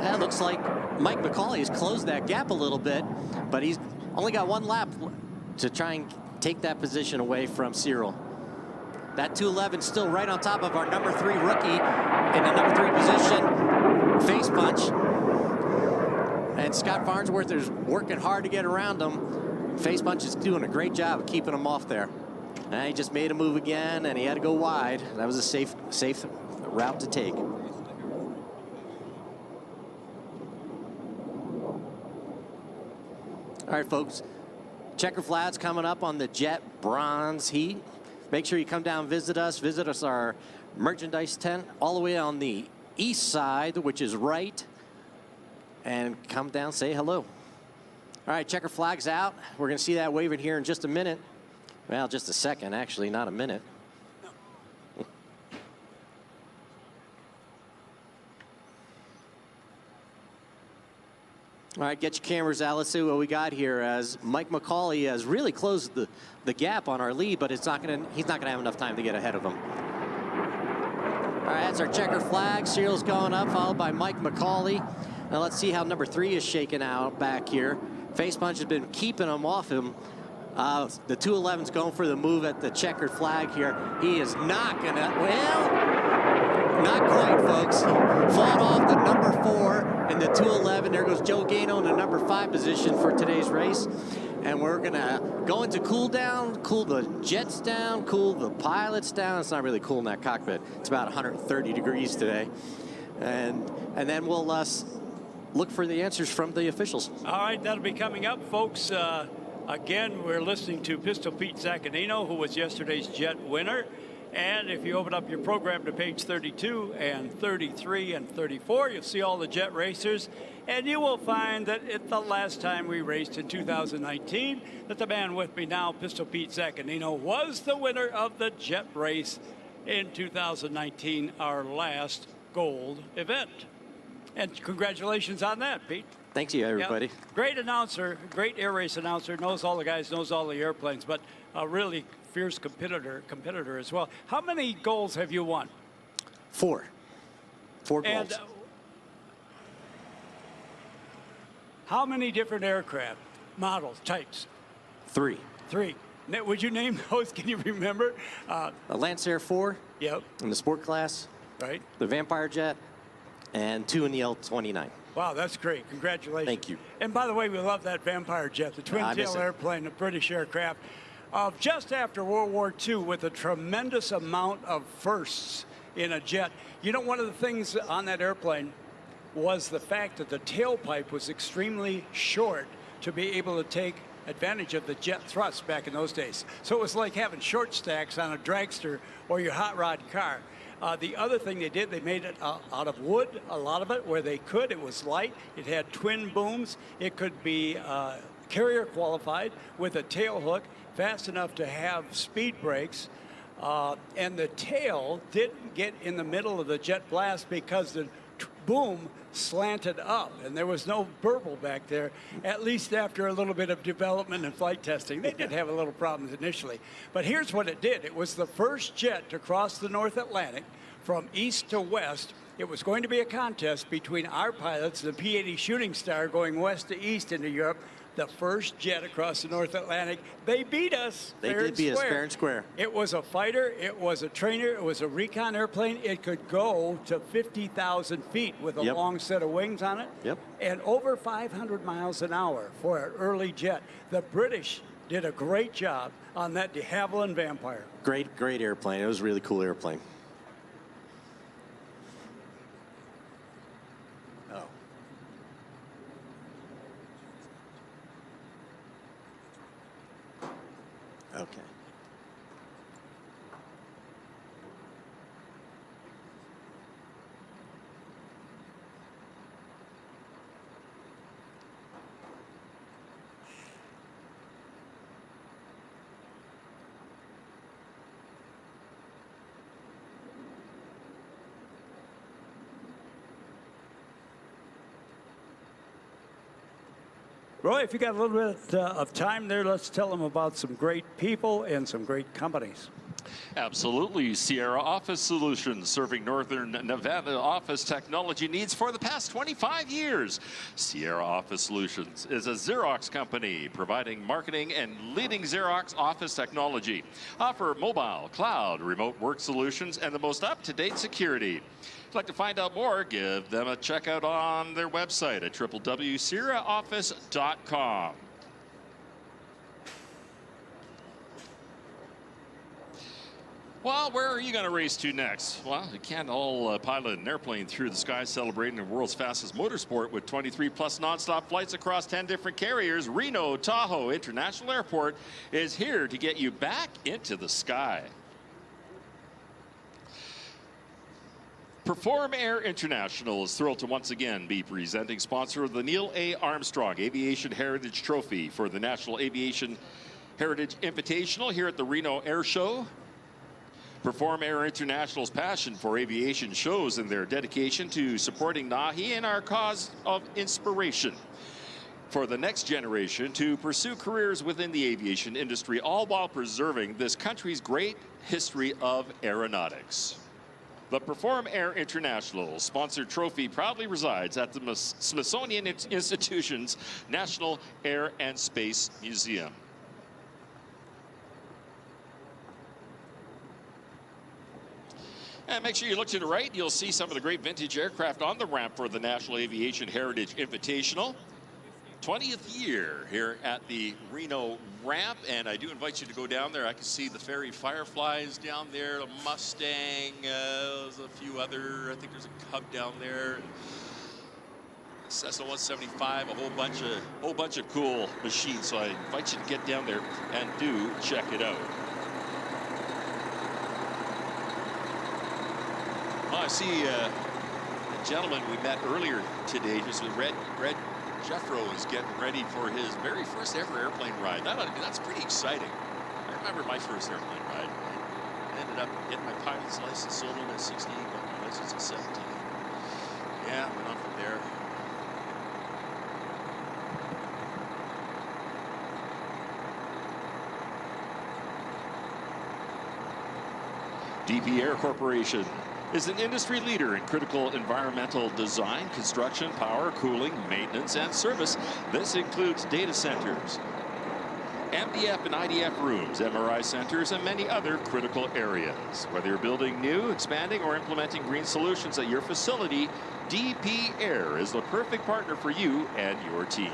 That looks like Mike McCauley has closed that gap a little bit, but he's only got 1 lap to try and take that position away from Cyril. That 211 still right on top of our number 3 rookie in the number 3 position, Face Punch. And Scott Farnsworth is working hard to get around him. Face Punch is doing a great job of keeping him off there. And he just made a move again, and he had to go wide. That was a safe route to take. All right, folks. Checker flat's coming up on the Jet Bronze Heat. Make sure you come down and visit us. Visit us our merchandise tent all the way on the east side, which is right. And come down, say hello. All right, checker flag's out. We're going to see that waving here in just a minute. Well, just a second, actually, not a minute. All right, get your cameras out. Let's see what we got here as Mike McCauley has really closed the gap on our lead, but he's not going to have enough time to get ahead of him. All right, that's our checker flag. Cyril's going up, followed by Mike McCauley. Now let's see how number 3 is shaking out back here. Face Punch has been keeping him off him. The 211's going for the move at the checkered flag here. He is not going to, well, not quite, folks. Fought off the number 4 and the 211. There goes Joe Gano in the number 5 position for today's race. And we're going to go into cool down, cool the jets down, cool the pilots down. It's not really cool in that cockpit. It's about 130 degrees today. And then we'll look for the answers from the officials. All right, that'll be coming up, folks. Again, we're listening to Pistol Pete Zaccanino, who was yesterday's Jet winner. And if you open up your program to page 32 and 33 and 34, you'll see all the Jet racers. And you will find that at the last time we raced in 2019, that the man with me now, Pistol Pete Zaccanino, was the winner of the Jet race in 2019, our last gold event. And congratulations on that, Pete. Thank you, everybody. Yeah, great announcer, great air race announcer, knows all the guys, knows all the airplanes, but a really fierce competitor as well. How many goals have you won? 4. 4 goals. And how many different aircraft, models, types? 3. 3. Now, would you name those? Can you remember? The Lancer 4. Yep. In the sport class. Right. The Vampire Jet. And 2 in the L-29. Wow, that's great. Congratulations. Thank you. And by the way, we love that Vampire Jet, the twin-tail airplane, a British aircraft. Just after World War II, with a tremendous amount of firsts in a jet. You know, one of the things on that airplane was the fact that the tailpipe was extremely short to be able to take advantage of the jet thrust back in those days. So it was like having short stacks on a dragster or your hot rod car. The other thing they did, they made it out of wood, a lot of it, where they could. It was light. It had twin booms. It could be carrier qualified with a tail hook, fast enough to have speed brakes. and the tail didn't get in the middle of the jet blast because the boom slanted up, and there was no burble back there, at least after a little bit of development and flight testing. They did have a little problems initially, but here's what it did. It was the first jet to cross the North Atlantic from east to west. It was going to be a contest between our pilots, the P-80 Shooting Star, going west to east into Europe, the first jet across the North Atlantic. They beat us. They did beat us fair and square. It was a fighter, it was a trainer, it was a recon airplane. It could go to 50,000 feet with a long set of wings on it. Yep. And over 500 miles an hour for an early jet. The British did a great job on that de Havilland Vampire. Great airplane. It was a really cool airplane. Okay. Roy, if you got a little bit of time there, let's tell them about some great people and some great companies. Absolutely. Sierra Office Solutions, serving Northern Nevada office technology needs for the past 25 years. Sierra Office Solutions is a Xerox company providing marketing and leading Xerox office technology. Offer mobile, cloud, remote work solutions, and the most up-to-date security. If you'd like to find out more, give them a check out on their website at www.sierraoffice.com. Well, where are you going to race to next? Well, you can't all pilot an airplane through the sky celebrating the world's fastest motorsport with 23 plus nonstop flights across 10 different carriers. Reno Tahoe International Airport is here to get you back into the sky. Perform Air International is thrilled to once again be presenting sponsor of the Neil A. Armstrong Aviation Heritage Trophy for the National Aviation Heritage Invitational here at the Reno Air Show. Perform Air International's passion for aviation shows in their dedication to supporting NAHI and our cause of inspiration for the next generation to pursue careers within the aviation industry, all while preserving this country's great history of aeronautics. The Perform Air International sponsored trophy proudly resides at the Smithsonian Institution's National Air and Space Museum. And make sure you look to the right. You'll see some of the great vintage aircraft on the ramp for the National Aviation Heritage Invitational. 20th year here at the Reno ramp, and I do invite you to go down there. I can see the Ferry Fireflies down there, a Mustang, there's a few other, I think there's a Cub down there. Cessna 175, a whole bunch of cool machines. So I invite you to get down there and do check it out. Well, I see a gentleman we met earlier today, just with Red Jeffro is getting ready for his very first ever airplane ride. That's pretty exciting. I remember my first airplane ride. I ended up getting my pilot's license stolen at 16, got my license at 17. Yeah, went on from there. DP Air Corporation is an industry leader in critical environmental design, construction, power, cooling, maintenance, and service. This includes data centers, MDF and IDF rooms, MRI centers, and many other critical areas. Whether you're building new, expanding, or implementing green solutions at your facility, DP Air is the perfect partner for you and your team.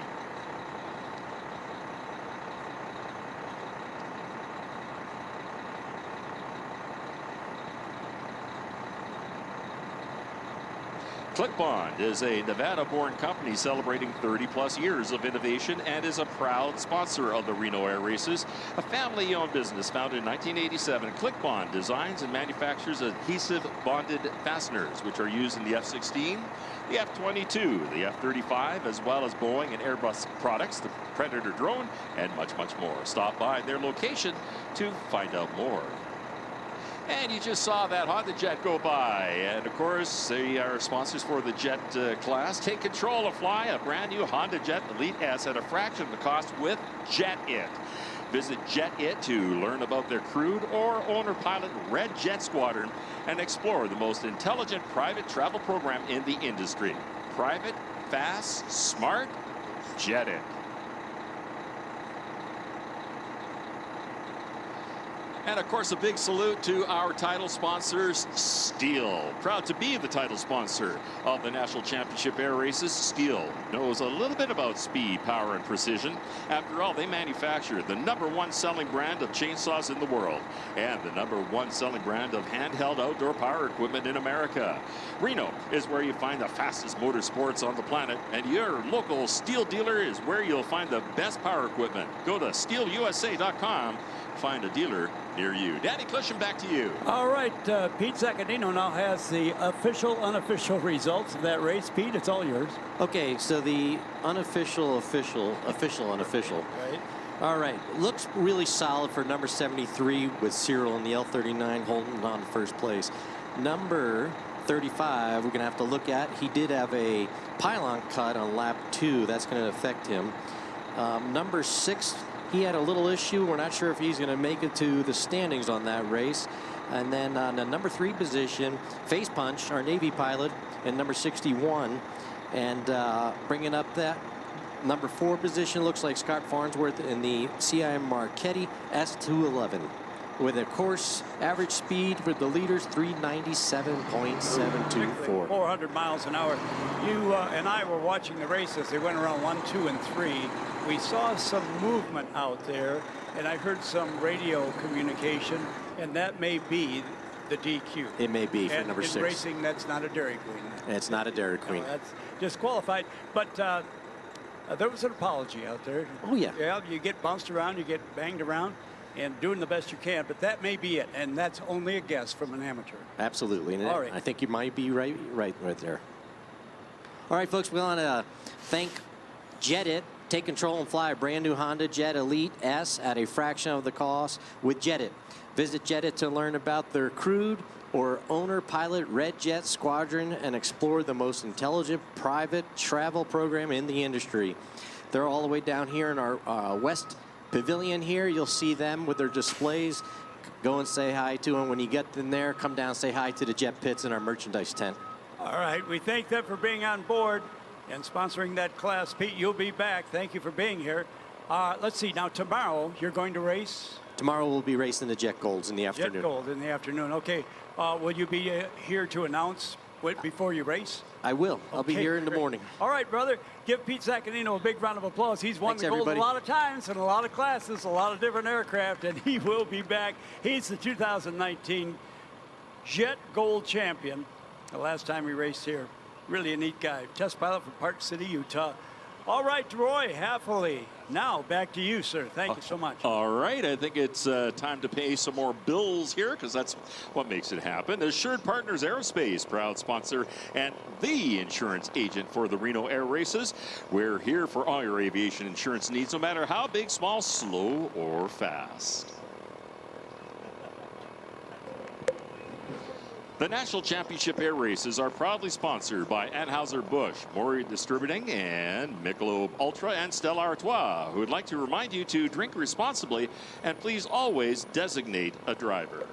ClickBond is a Nevada-born company celebrating 30-plus years of innovation and is a proud sponsor of the Reno Air Races, a family-owned business founded in 1987. ClickBond designs and manufactures adhesive bonded fasteners, which are used in the F-16, the F-22, the F-35, as well as Boeing and Airbus products, the Predator drone, and much, much more. Stop by their location to find out more. And you just saw that Honda Jet go by. And of course, they are sponsors for the Jet class. Take control of fly a brand new Honda Jet Elite S at a fraction of the cost with Jet It. Visit Jet It to learn about their crewed or owner pilot Red Jet Squadron and explore the most intelligent private travel program in the industry. Private, fast, smart, Jet It. And of course, a big salute to our title sponsors, Stihl. Proud to be the title sponsor of the National Championship Air Races. Stihl knows a little bit about speed, power, and precision. After all, they manufacture the #1 selling brand of chainsaws in the world and the #1 selling brand of handheld outdoor power equipment in America. Reno is where you find the fastest motorsports on the planet, and your local Stihl dealer is where you'll find the best power equipment. Go to stihlusa.com. Find a dealer near you. Danny Clishan, back to you. All right, Pete Zaccanino now has the official, unofficial results of that race. Pete, it's all yours. Okay, so the unofficial, official, unofficial. Right. All right, looks really solid for number 73 with Cyril in the L39 holding on to first place. Number 35, we're going to have to look at. He did have a pylon cut on lap 2. That's going to affect him. Number 6, he had a little issue. We're not sure if he's going to make it to the standings on that race. And then on the number 3 position, Face Punch, our Navy pilot, in number 61. And bringing up that number 4 position, looks like Scott Farnsworth in the CI Marchetti S211. With a course average speed for the leaders, 397.724. 400 miles an hour. You and I were watching the race as they went around 1, 2, and 3. We saw some movement out there, and I heard some radio communication, and that may be the DQ. It may be for and number 6. In racing, that's not a Dairy Queen. It's not a Dairy Queen. No, that's disqualified. But there was an apology out there. Oh, yeah. Yeah, you get bounced around, you get banged around, and doing the best you can, but that may be it, and that's only a guess from an amateur. Absolutely, and All right. I think you might be right there. All right, folks, we want to thank Jet It. Take control and fly a brand new Honda Jet Elite S at a fraction of the cost with Jet It. Visit Jet It to learn about their crewed or owner pilot Red Jet Squadron and explore the most intelligent private travel program in the industry. They're all the way down here in our West Pavilion here. You'll see them with their displays. Go and say hi to them. When you get in there, come down and say hi to the Jet Pits in our merchandise tent. All right, we thank them for being on board and sponsoring that class. Pete, you'll be back. Thank you for being here. Let's see, now tomorrow you're going to race? Tomorrow we'll be racing the Jet Golds in the afternoon. Jet Gold in the afternoon, okay. Will you be here to announce before you race? I will. I'll be here in the great. morning. All right, brother. Give Pete Zaccanino a big round of applause. He's won Thanks, the gold everybody. a lot of times in a lot of classes, a lot of different aircraft, and he will be back. He's the 2019 Jet Gold champion. The last time he raced here. Really a neat guy. Test pilot from Park City, Utah. All right, Roy, happily. Now, back to you, sir. Thank you so much. All right, I think it's time to pay some more bills here because that's what makes it happen. Assured Partners Aerospace, proud sponsor and the insurance agent for the Reno Air Races. We're here for all your aviation insurance needs, no matter how big, small, slow, or fast. The National Championship Air Races are proudly sponsored by Anheuser-Busch, Maury Distributing, and Michelob Ultra and Stella Artois, who would like to remind you to drink responsibly and please always designate a driver.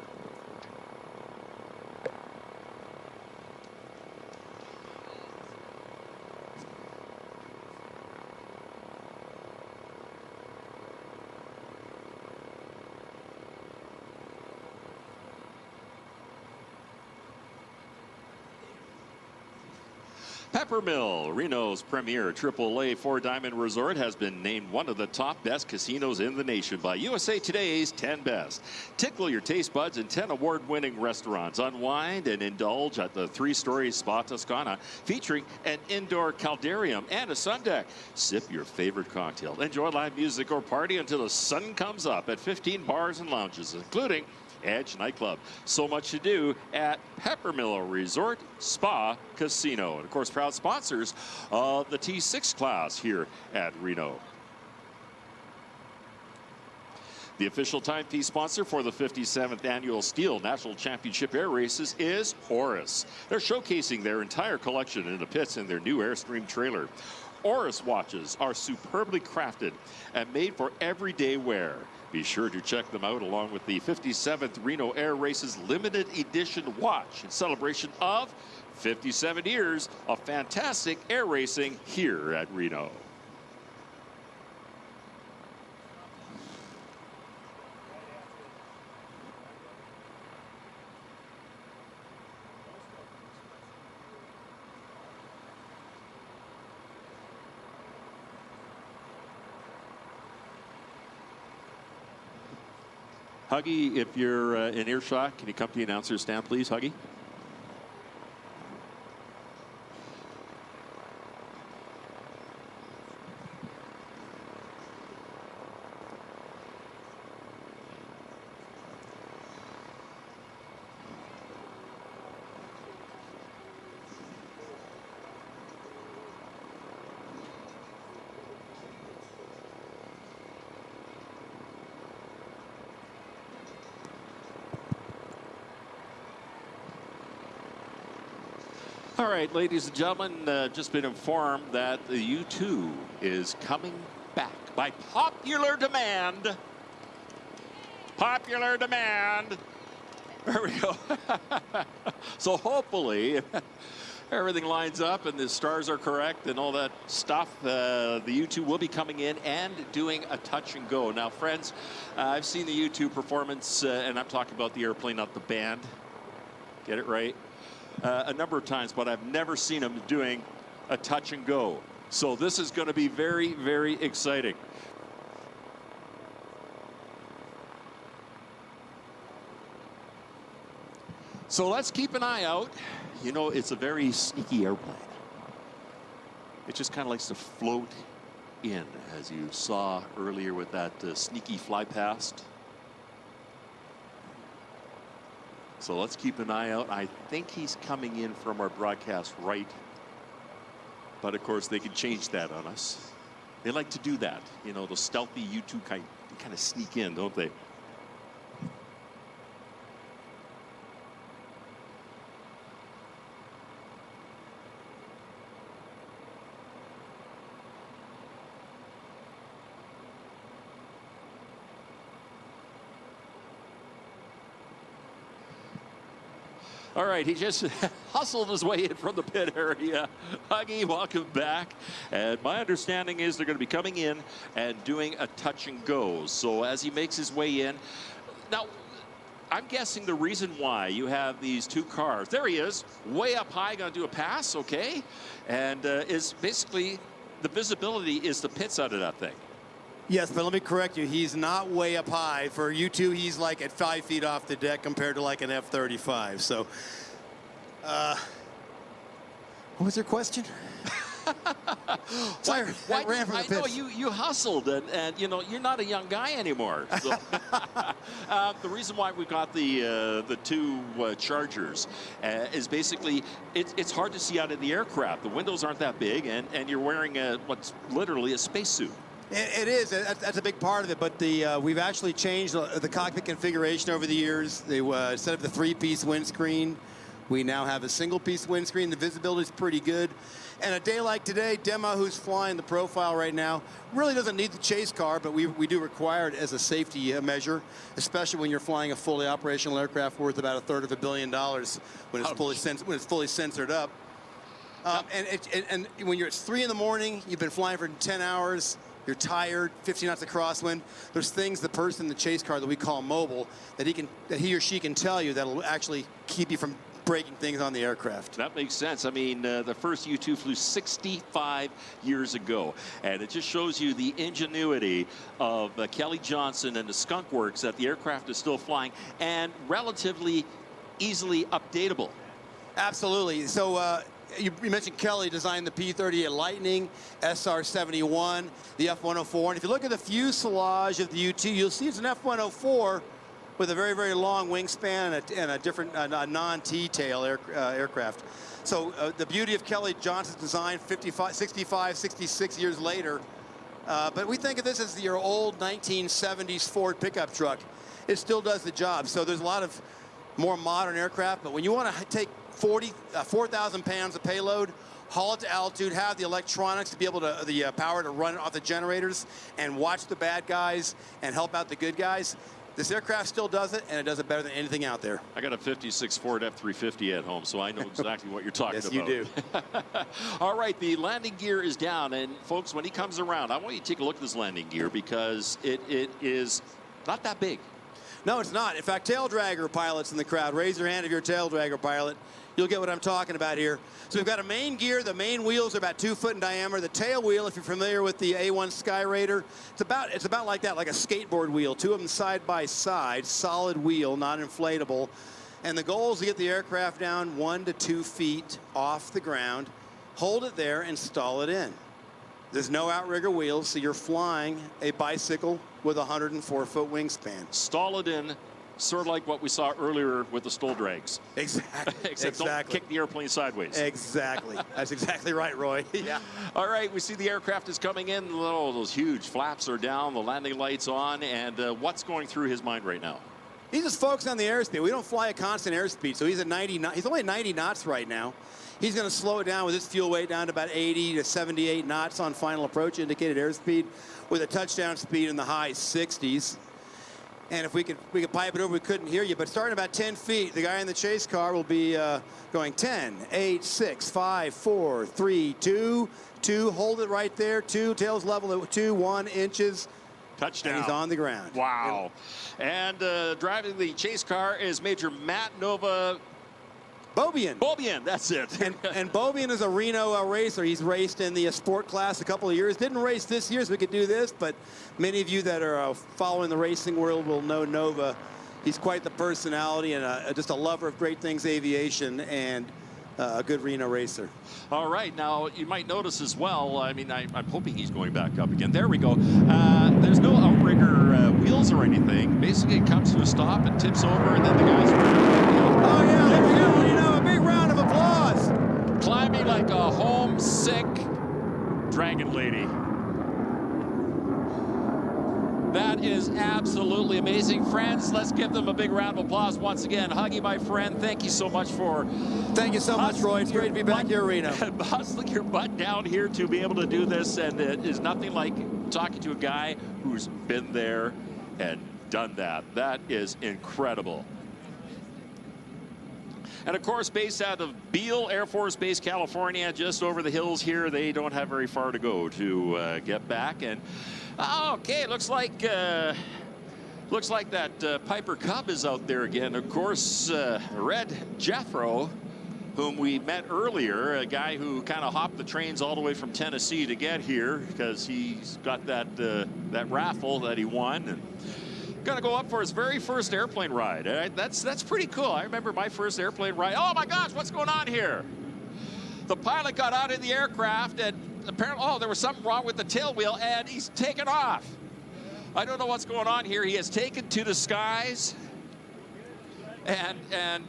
Peppermill, Reno's premier AAA 4-diamond resort, has been named one of the top best casinos in the nation by USA Today's 10 Best. Tickle your taste buds in 10 award-winning restaurants. Unwind and indulge at the 3-story Spa Toscana, featuring an indoor caldarium and a sun deck. Sip your favorite cocktail. Enjoy live music or party until the sun comes up at 15 bars and lounges, including Edge Nightclub. So much to do at Peppermill Resort Spa Casino. And of course, proud sponsors of the T6 class here at Reno. The official timepiece sponsor for the 57th annual Stihl National Championship Air Races is Oris. They're showcasing their entire collection in the pits in their new Airstream trailer. Oris watches are superbly crafted and made for everyday wear. Be sure to check them out along with the 57th Reno Air Races limited edition watch in celebration of 57 years of fantastic air racing here at Reno. Huggy, if you're in earshot, can you come to the announcer's stand, please, Huggy? All right, ladies and gentlemen, just been informed that the U2 is coming back by popular demand. Popular demand. There we go. So hopefully everything lines up and the stars are correct and all that stuff. The U2 will be coming in and doing a touch and go. Now, friends, I've seen the U2 performance, and I'm talking about the airplane, not the band. Get it right? A number of times, but I've never seen him doing a touch and go. So this is going to be very, very exciting. So let's keep an eye out. You know, it's a very sneaky airplane. It just kind of likes to float in, as you saw earlier with that sneaky fly past. So let's keep an eye out. I think he's coming in from our broadcast right. But of course, they can change that on us. They like to do that. You know, the stealthy U2 kind of sneak in, don't they? All right, he just hustled his way in from the pit area. Huggy, welcome back. And my understanding is they're going to be coming in and doing a touch and go. So as he makes his way in, now, I'm guessing the reason why you have these two cars, there he is, way up high, going to do a pass, okay? And is basically, the visibility is the pits out of that thing. Yes, but let me correct you. He's not way up high. For U2, he's like at 5 feet off the deck compared to like an F-35. So, what was your question? Sorry, I ran from the pits. I know you hustled, and you know you're not a young guy anymore. So. The reason why we got the two Chargers is basically it's hard to see out of the aircraft. The windows aren't that big, and you're wearing what's literally a spacesuit. It is. That's a big part of it. But we've actually changed the cockpit configuration over the years. Instead of the three-piece windscreen, we now have a single-piece windscreen. The visibility is pretty good. And a day like today, Demo, who's flying the profile right now, really doesn't need the chase car, but we do require it as a safety measure, especially when you're flying a fully operational aircraft worth about $1/3 billion when it's fully censored up. And when it's 3 in the morning, you've been flying for 10 hours. You're tired, 50 knots of crosswind. There's things the person in the chase car that we call mobile that he or she can tell you that'll actually keep you from breaking things on the aircraft. That makes sense. I mean, the first U2 flew 65 years ago, and it just shows you the ingenuity of Kelly Johnson and the Skunk Works that the aircraft is still flying and relatively easily updatable. Absolutely. So you mentioned Kelly designed the P-38 Lightning, SR-71, the F-104. And if you look at the fuselage of the U2, you'll see it's an F-104 with a very, very long wingspan and a different non-T-tail aircraft. So the beauty of Kelly Johnson's design 65, 66 years later, But we think of this as your old 1970s Ford pickup truck. It still does the job. So there's a lot of more modern aircraft, but when you want to take 4,000 pounds of payload, haul it to altitude, have the electronics to be able to, the power to run off the generators and watch the bad guys and help out the good guys, this aircraft still does it, and it does it better than anything out there. I got a 56 Ford F-350 at home, so I know exactly what you're talking about. Yes, you do. All right, the landing gear is down, and folks, when he comes around, I want you to take a look at this landing gear because it is not that big. No, it's not. In fact, tail dragger pilots in the crowd, raise your hand if you're a tail dragger pilot. You'll get what I'm talking about here. So we've got a main gear. The main wheels are about 2 foot in diameter. The tail wheel, if you're familiar with the A1 Sky Raider, it's about like that, like a skateboard wheel. 2 of them side by side, solid wheel, not inflatable. And the goal is to get the aircraft down 1 to 2 feet off the ground, hold it there, and stall it in. There's no outrigger wheels, so you're flying a bicycle with a 104-foot wingspan. Stall it in, sort of like what we saw earlier with the Stoll drags. Exactly. Except don't kick the airplane sideways. Exactly. That's exactly right, Roy. Yeah. All right, we see the aircraft is coming in. Oh, those huge flaps are down, the landing lights on, and what's going through his mind right now? He's just focused on the airspeed. We don't fly at constant airspeed, so he's at 90 knots. He's only at 90 knots right now. He's going to slow it down with his fuel weight down to about 80 to 78 knots on final approach indicated airspeed, with a touchdown speed in the high 60s. And if we could pipe it over, we couldn't hear you. But starting about 10 feet, the guy in the chase car will be going 10, 8, 6, 5, 4, 3, 2, 2. Hold it right there. 2, tails level at 2, 1 inches. Touchdown. And he's on the ground. Wow. And driving the chase car is Major Matt Nova. Bobian, that's it. and Bobian is a Reno racer. He's raced in the sport class a couple of years. Didn't race this year, so we could do this, but many of you that are following the racing world will know Nova. He's quite the personality and just a lover of great things aviation and a good Reno racer. All right, now you might notice as well, I mean, I'm hoping he's going back up again. There we go. There's no outrigger wheels or anything. Basically, it comes to a stop and tips over, and then the guys oh, yeah, there we go. Reno, a big round of applause. Climbing like a homesick dragon lady. That is absolutely amazing. Friends, let's give them a big round of applause once again. Huggy, my friend, thank you so much for... Thank you so much, Roy. It's great to be back here, Reno. Hustling your butt down here to be able to do this, and it is nothing like talking to a guy who's been there and done that. That is incredible. And of course, based out of Beale Air Force Base, California, just over the hills here, they don't have very far to go to get back. And okay, looks like that Piper Cub is out there again. Of course, Red Jeffro, whom we met earlier, a guy who kind of hopped the trains all the way from Tennessee to get here because he's got that that raffle that he won. And gonna go up for his very first airplane ride. That's pretty cool. I remember my first airplane ride. Oh my gosh, what's going on here? The pilot got out of the aircraft and apparently, there was something wrong with the tail wheel and he's taken off. I don't know what's going on here. He has taken to the skies. And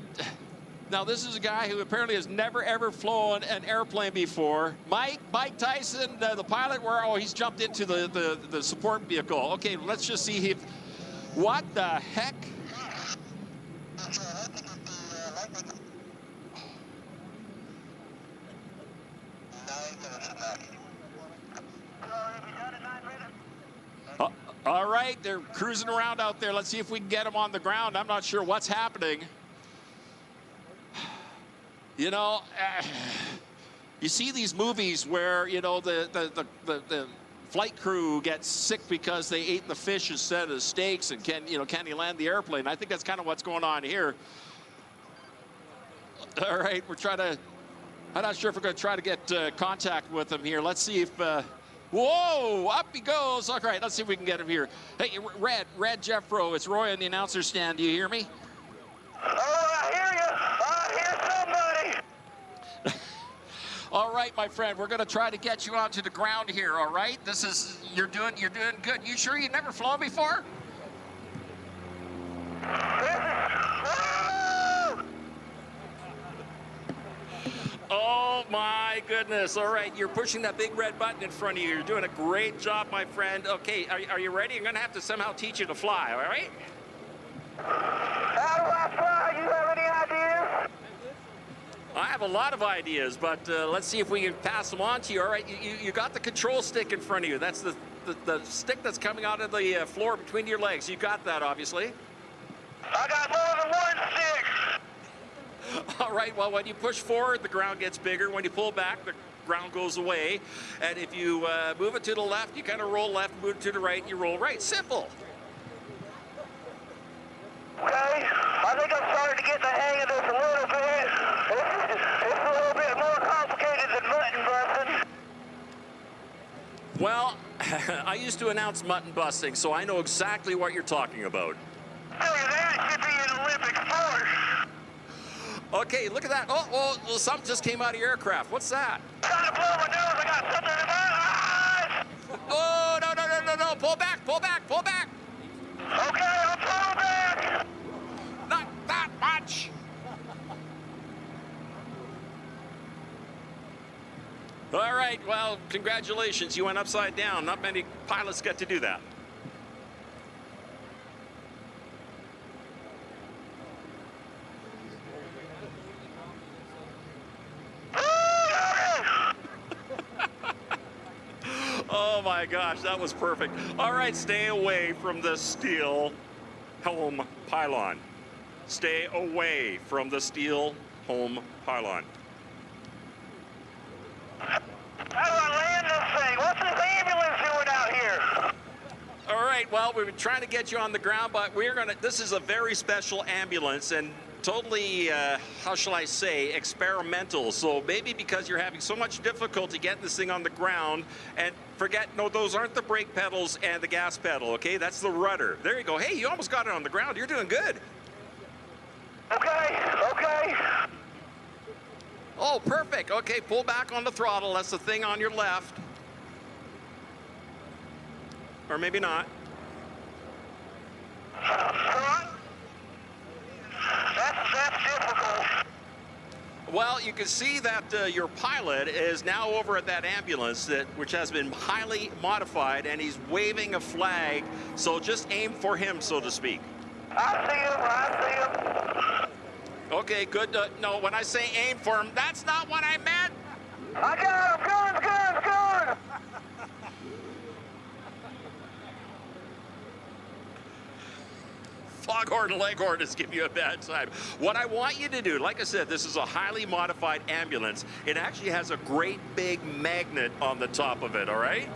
now this is a guy who apparently has never ever flown an airplane before. Mike Tyson, the pilot, he's jumped into the support vehicle. Okay, let's just see if, what the heck? All right, they're cruising around out there. Let's see if we can get them on the ground. I'm not sure what's happening. You know, you see these movies where, you know, the flight crew gets sick because they ate the fish instead of the steaks, and can he land the airplane? I think that's kind of what's going on here. All right, I'm not sure if we're going to try to get contact with him here. Let's see if, whoa, up he goes. All right, let's see if we can get him here. Hey, Red Jeffro, it's Roy on the announcer stand. Do you hear me? Oh, I hear you. I hear somebody. All right, my friend, we're going to try to get you onto the ground here, all right? You're doing good. You sure you've never flown before? Oh, my goodness. goodness. All right, you're pushing that big red button in front of you. You're doing a great job, my friend. Okay, are you ready? I'm going to have to somehow teach you to fly, all right? How do I fly? You have any ideas? I have a lot of ideas, but let's see if we can pass them on to you. All right, you got the control stick in front of you. That's the stick that's coming out of the floor between your legs. You got that, obviously. I got more than one stick. All right, well, when you push forward, the ground gets bigger. When you pull back, the ground goes away. And if you move it to the left, you kind of roll left, move it to the right, you roll right. Simple. Okay, I think I'm starting to get the hang of this a little bit. It's a little bit more complicated than mutton busting. Well, I used to announce mutton busting, so I know exactly what you're talking about. Tell you that, it should be an Olympic sport. Okay, look at that. Oh, something just came out of your aircraft. What's that? Trying to blow my nose, I got something in my eyes. Oh, no. Pull back. Okay, I'm pulling back. Not that much. All right, well, congratulations. You went upside down. Not many pilots get to do that. Oh my gosh, that was perfect. All right, stay away from the Stihl home pylon. Stay away from the Stihl home pylon. How do I land this thing? What's this ambulance doing out here? All right, well, we've been trying to get you on the ground, but this is a very special ambulance and totally, how shall I say, experimental. So maybe because you're having so much difficulty getting this thing on the ground, and forget, no, those aren't the brake pedals and the gas pedal, okay? That's the rudder. There you go. Hey, you almost got it on the ground. You're doing good. Okay. Oh, perfect. Okay, pull back on the throttle. That's the thing on your left. Or maybe not. That's difficult. Well, you can see that your pilot is now over at that ambulance, which has been highly modified, and he's waving a flag. So just aim for him, so to speak. I see him. Okay, good. No, when I say aim for him, that's not what I meant. I got him. Guns. Foghorn Leghorn is giving you a bad time. What I want you to do, like I said, this is a highly modified ambulance. It actually has a great big magnet on the top of it, all right?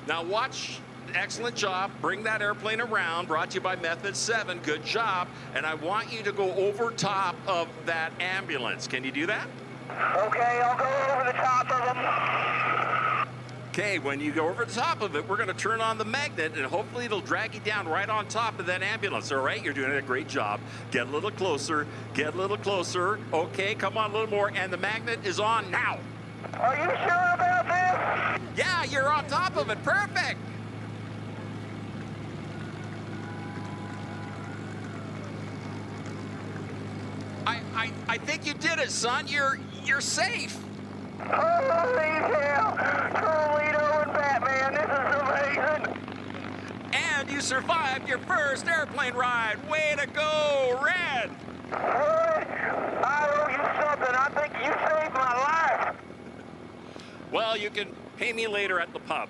Now watch. Excellent job. Bring that airplane around. Brought to you by Method 7. Good job. And I want you to go over top of that ambulance. Can you do that? Okay, I'll go over the top of them. Okay, when you go over the top of it, we're going to turn on the magnet, and hopefully it'll drag you down right on top of that ambulance. All right, you're doing a great job. Get a little closer. Get a little closer. Okay, come on a little more, and the magnet is on now. Are you sure about this? Yeah, you're on top of it. Perfect. I think you did it, son. You're safe. Holy hell! Toledo and Batman, this is amazing. And you survived your first airplane ride. Way to go, Red. I owe you something. I think you saved my life. Well, you can pay me later at the pub.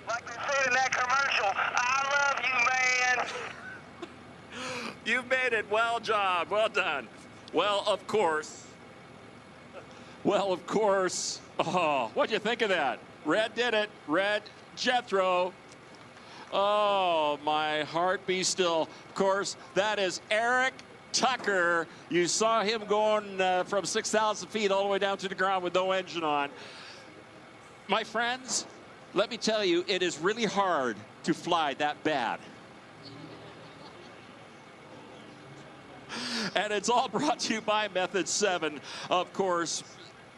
Like they said in that commercial, I love you, man. You've made it. Well job. Well done. Well, of course. Oh, what'd you think of that? Red did it. Red Jethro. Oh, my heart be still. Of course, that is Eric Tucker. You saw him going from 6,000 feet all the way down to the ground with no engine on. My friends, let me tell you, it is really hard to fly that bad. And it's all brought to you by Method 7, of course.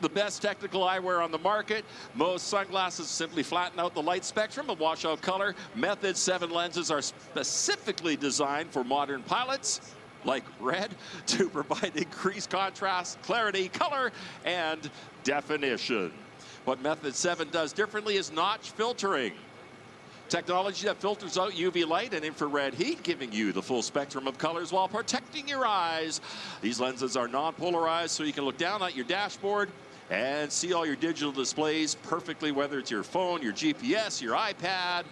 The best technical eyewear on the market. Most sunglasses simply flatten out the light spectrum and wash out color. Method 7 lenses are specifically designed for modern pilots. like red, to provide increased contrast, clarity, color, and definition. What Method 7 does differently is notch filtering. Technology that filters out UV light and infrared heat, giving you the full spectrum of colors while protecting your eyes. These lenses are non-polarized, so you can look down at your dashboard and see all your digital displays perfectly, whether it's your phone, your GPS, your iPad,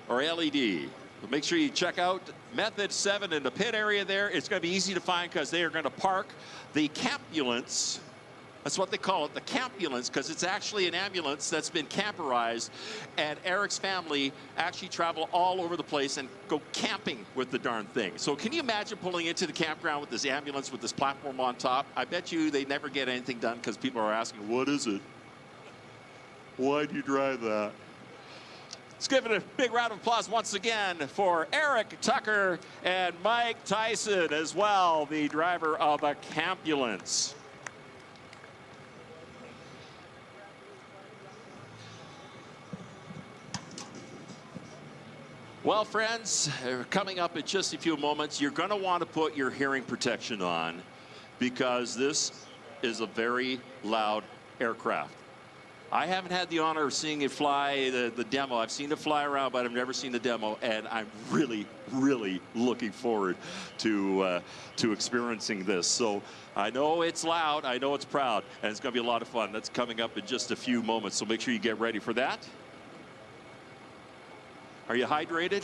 or LED. But make sure you check out Method 7 in the pit area there. It's going to be easy to find because they are going to park the campulance. That's what they call it, the campulance, because it's actually an ambulance that's been camperized, and Eric's family actually travel all over the place and go camping with the darn thing. So can you imagine pulling into the campground with this ambulance with this platform on top? I bet you they never get anything done because people are asking, what is it? Why do you drive that? Let's give it a big round of applause once again for Eric Tucker and Mike Tyson as well, the driver of a campulance. Well, friends, coming up in just a few moments, you're going to want to put your hearing protection on because this is a very loud aircraft. I haven't had the honor of seeing it fly, the demo. I've seen it fly around, but I've never seen the demo, and I'm really, really looking forward to experiencing this. So I know it's loud, I know it's proud, and it's going to be a lot of fun. That's coming up in just a few moments, so make sure you get ready for that. Are you hydrated?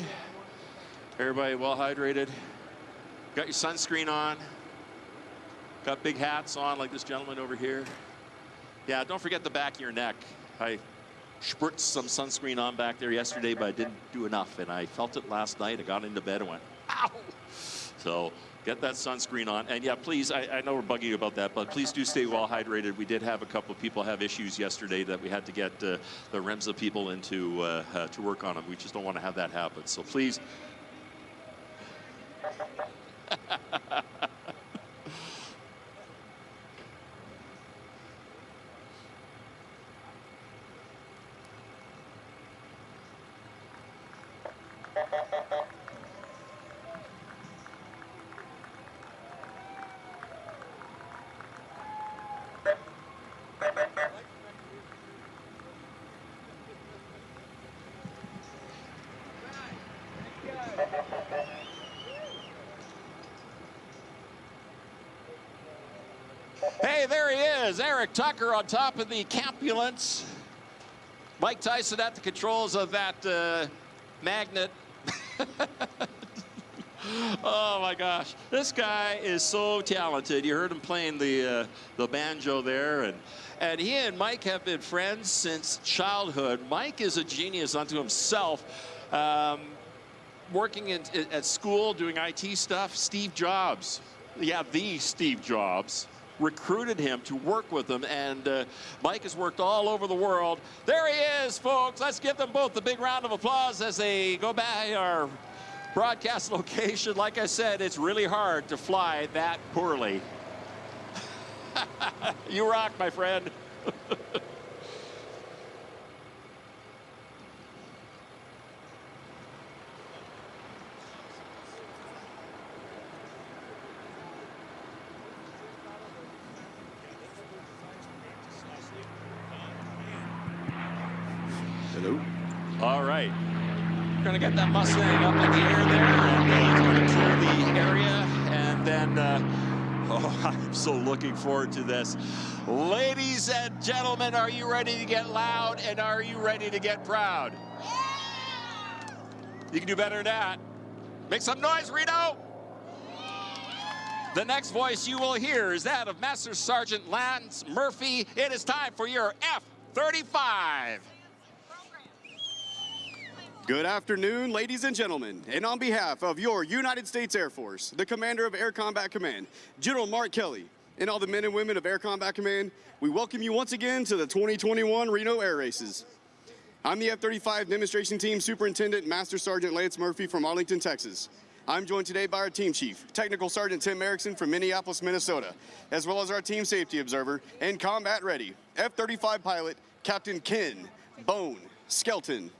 Everybody well hydrated? Got your sunscreen on? Got big hats on like this gentleman over here? Yeah, don't forget the back of your neck. I spritzed some sunscreen on back there yesterday, but I didn't do enough, and I felt it last night. I got into bed and went, ow! So get that sunscreen on. And yeah, please, I know we're bugging you about that, but please do stay well hydrated. We did have a couple of people have issues yesterday that we had to get the REMSA people into to work on them. We just don't want to have that happen. So please. Hey, there he is, Eric Tucker on top of the campulance. Mike Tyson at the controls of that magnet. Oh my gosh, this guy is so talented. You heard him playing the banjo there, and he and Mike have been friends since childhood. Mike is a genius unto himself. Working at school, doing IT stuff. Steve Jobs, yeah, the Steve Jobs, recruited him to work with him, and Mike has worked all over the world. There he is, folks. Let's give them both a big round of applause as they go by our broadcast location. Like I said, it's really hard to fly that poorly. You rock, my friend. Hello. All right. We're going to get that Mustang up in the air there, and he's going to clear the area, and then, oh, I'm so looking forward to this. Ladies and gentlemen, are you ready to get loud, and are you ready to get proud? Yeah! You can do better than that. Make some noise, Reno! The next voice you will hear is that of Master Sergeant Lance Murphy. It is time for your F-35. Good afternoon, ladies and gentlemen. And on behalf of your United States Air Force, the Commander of Air Combat Command, General Mark Kelly, and all the men and women of Air Combat Command, we welcome you once again to the 2021 Reno Air Races. I'm the F-35 Demonstration Team Superintendent, Master Sergeant Lance Murphy from Arlington, Texas. I'm joined today by our Team Chief, Technical Sergeant Tim Erickson from Minneapolis, Minnesota, as well as our Team Safety Observer and Combat Ready, F-35 pilot, Captain Ken Bone Skelton.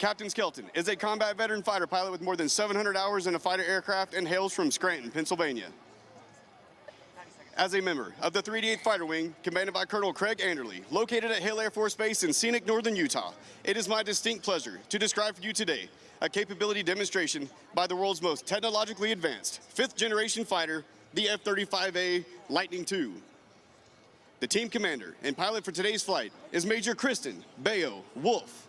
Captain Skelton is a combat veteran fighter pilot with more than 700 hours in a fighter aircraft and hails from Scranton, Pennsylvania. As a member of the 388th Fighter Wing, commanded by Colonel Craig Anderley, located at Hill Air Force Base in scenic northern Utah, it is my distinct pleasure to describe for you today a capability demonstration by the world's most technologically advanced fifth-generation fighter, the F-35A Lightning II. The team commander and pilot for today's flight is Major Kristen Bayo Wolf.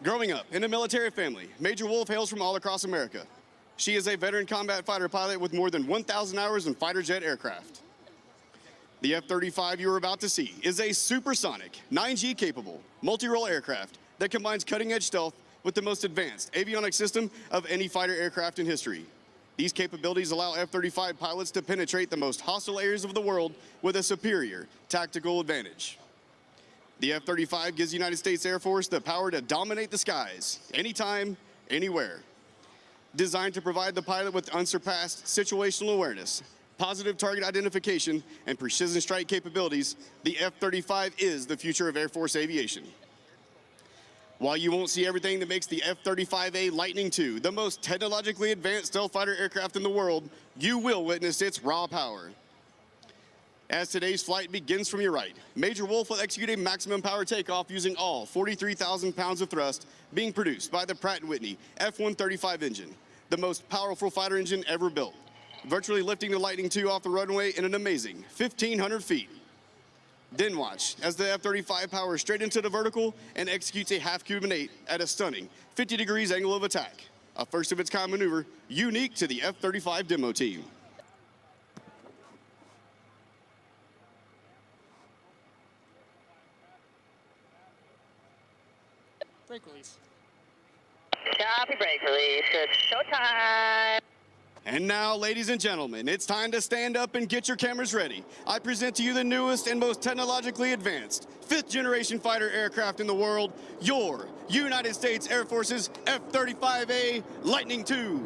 Growing up in a military family, Major Wolf hails from all across America. She is a veteran combat fighter pilot with more than 1,000 hours in fighter jet aircraft. The F-35 you are about to see is a supersonic, 9G capable, multi-role aircraft that combines cutting-edge stealth with the most advanced avionics system of any fighter aircraft in history. These capabilities allow F-35 pilots to penetrate the most hostile areas of the world with a superior tactical advantage. The F-35 gives the United States Air Force the power to dominate the skies, anytime, anywhere. Designed to provide the pilot with unsurpassed situational awareness, positive target identification, and precision strike capabilities, the F-35 is the future of Air Force aviation. While you won't see everything that makes the F-35A Lightning II the most technologically advanced stealth fighter aircraft in the world, you will witness its raw power. As today's flight begins from your right, Major Wolf will execute a maximum power takeoff using all 43,000 pounds of thrust being produced by the Pratt & Whitney F-135 engine, the most powerful fighter engine ever built, virtually lifting the Lightning II off the runway in an amazing 1,500 feet. Then watch as the F-35 powers straight into the vertical and executes a half-Cuban 8 at a stunning 50 degrees angle of attack, a first-of-its-kind maneuver unique to the F-35 demo team. Brake release. Copy, brake release. It's showtime. And now, ladies and gentlemen, it's time to stand up and get your cameras ready. I present to you the newest and most technologically advanced fifth-generation fighter aircraft in the world, your United States Air Force's F-35A Lightning II.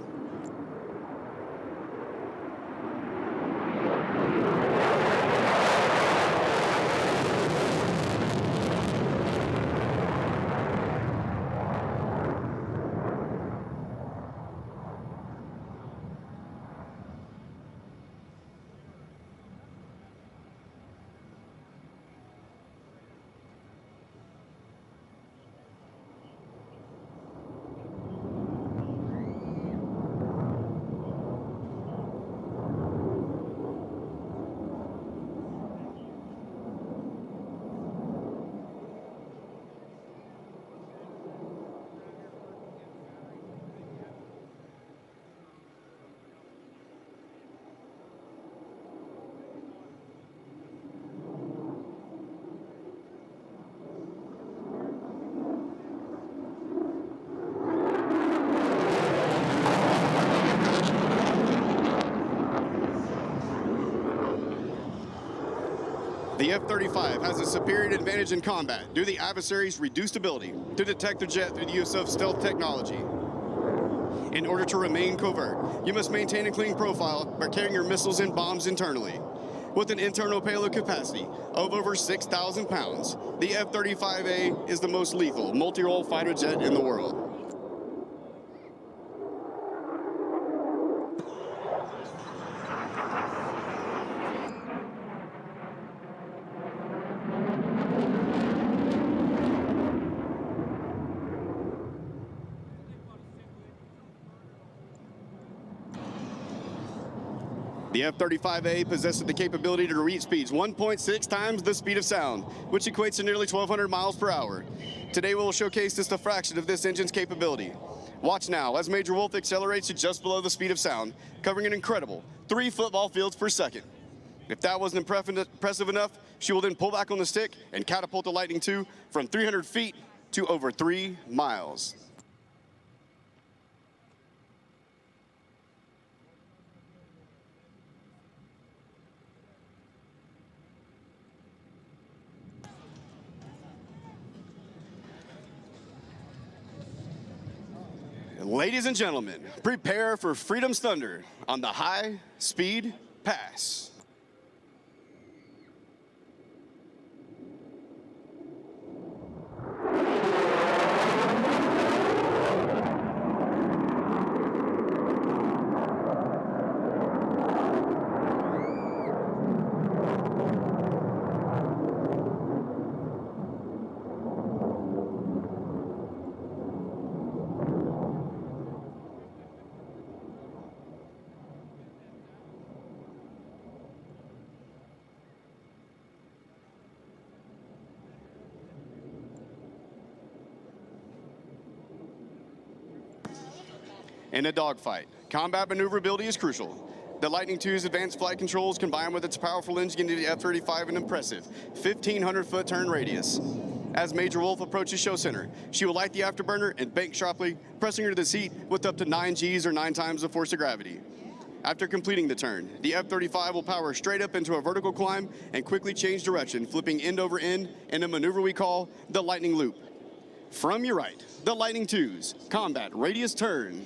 The F-35 has a superior advantage in combat due to the adversary's reduced ability to detect the jet through the use of stealth technology. In order to remain covert, you must maintain a clean profile by carrying your missiles and bombs internally. With an internal payload capacity of over 6,000 pounds, the F-35A is the most lethal multi-role fighter jet in the world. The F-35A possesses the capability to reach speeds 1.6 times the speed of sound, which equates to nearly 1,200 miles per hour. Today we will showcase just a fraction of this engine's capability. Watch now as Major Wolf accelerates to just below the speed of sound, covering an incredible 3 football fields per second. If that wasn't impressive enough, she will then pull back on the stick and catapult the Lightning II from 300 feet to over 3 miles. Ladies and gentlemen, prepare for Freedom's Thunder on the High Speed Pass. In a dogfight, combat maneuverability is crucial. The Lightning II's advanced flight controls combined with its powerful engine give the F-35 an impressive 1,500-foot turn radius. As Major Wolf approaches show center, she will light the afterburner and bank sharply, pressing her to the seat with up to 9 Gs or 9 times the force of gravity. After completing the turn, the F-35 will power straight up into a vertical climb and quickly change direction, flipping end over end in a maneuver we call the Lightning Loop. From your right, the Lightning II's combat radius turn.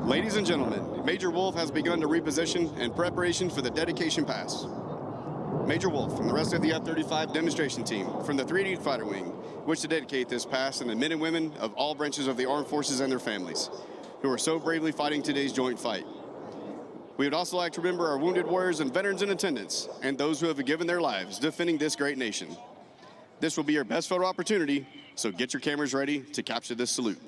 Ladies and gentlemen, Major Wolf has begun to reposition in preparation for the dedication pass. Major Wolf and the rest of the F-35 demonstration team from the 3D Fighter Wing wish to dedicate this pass to the men and women of all branches of the armed forces and their families who are so bravely fighting today's joint fight. We would also like to remember our wounded warriors and veterans in attendance and those who have given their lives defending this great nation. This will be your best photo opportunity, so get your cameras ready to capture this salute.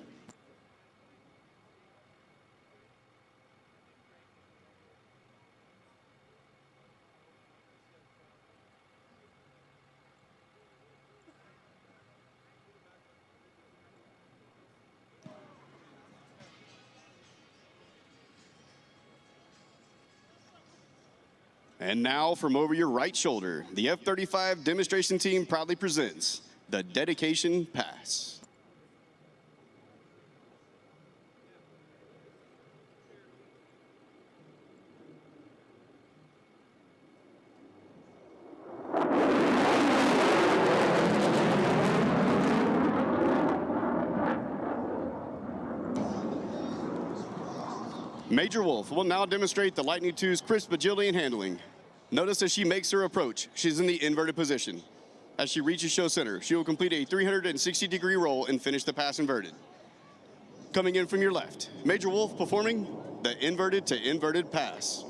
And now, from over your right shoulder, the F-35 demonstration team proudly presents the Dedication Pass. Major Wolf will now demonstrate the Lightning II's crisp agility and handling. Notice as she makes her approach, she's in the inverted position. As she reaches show center, she will complete a 360-degree roll and finish the pass inverted. Coming in from your left, Major Wolf performing the inverted to inverted pass.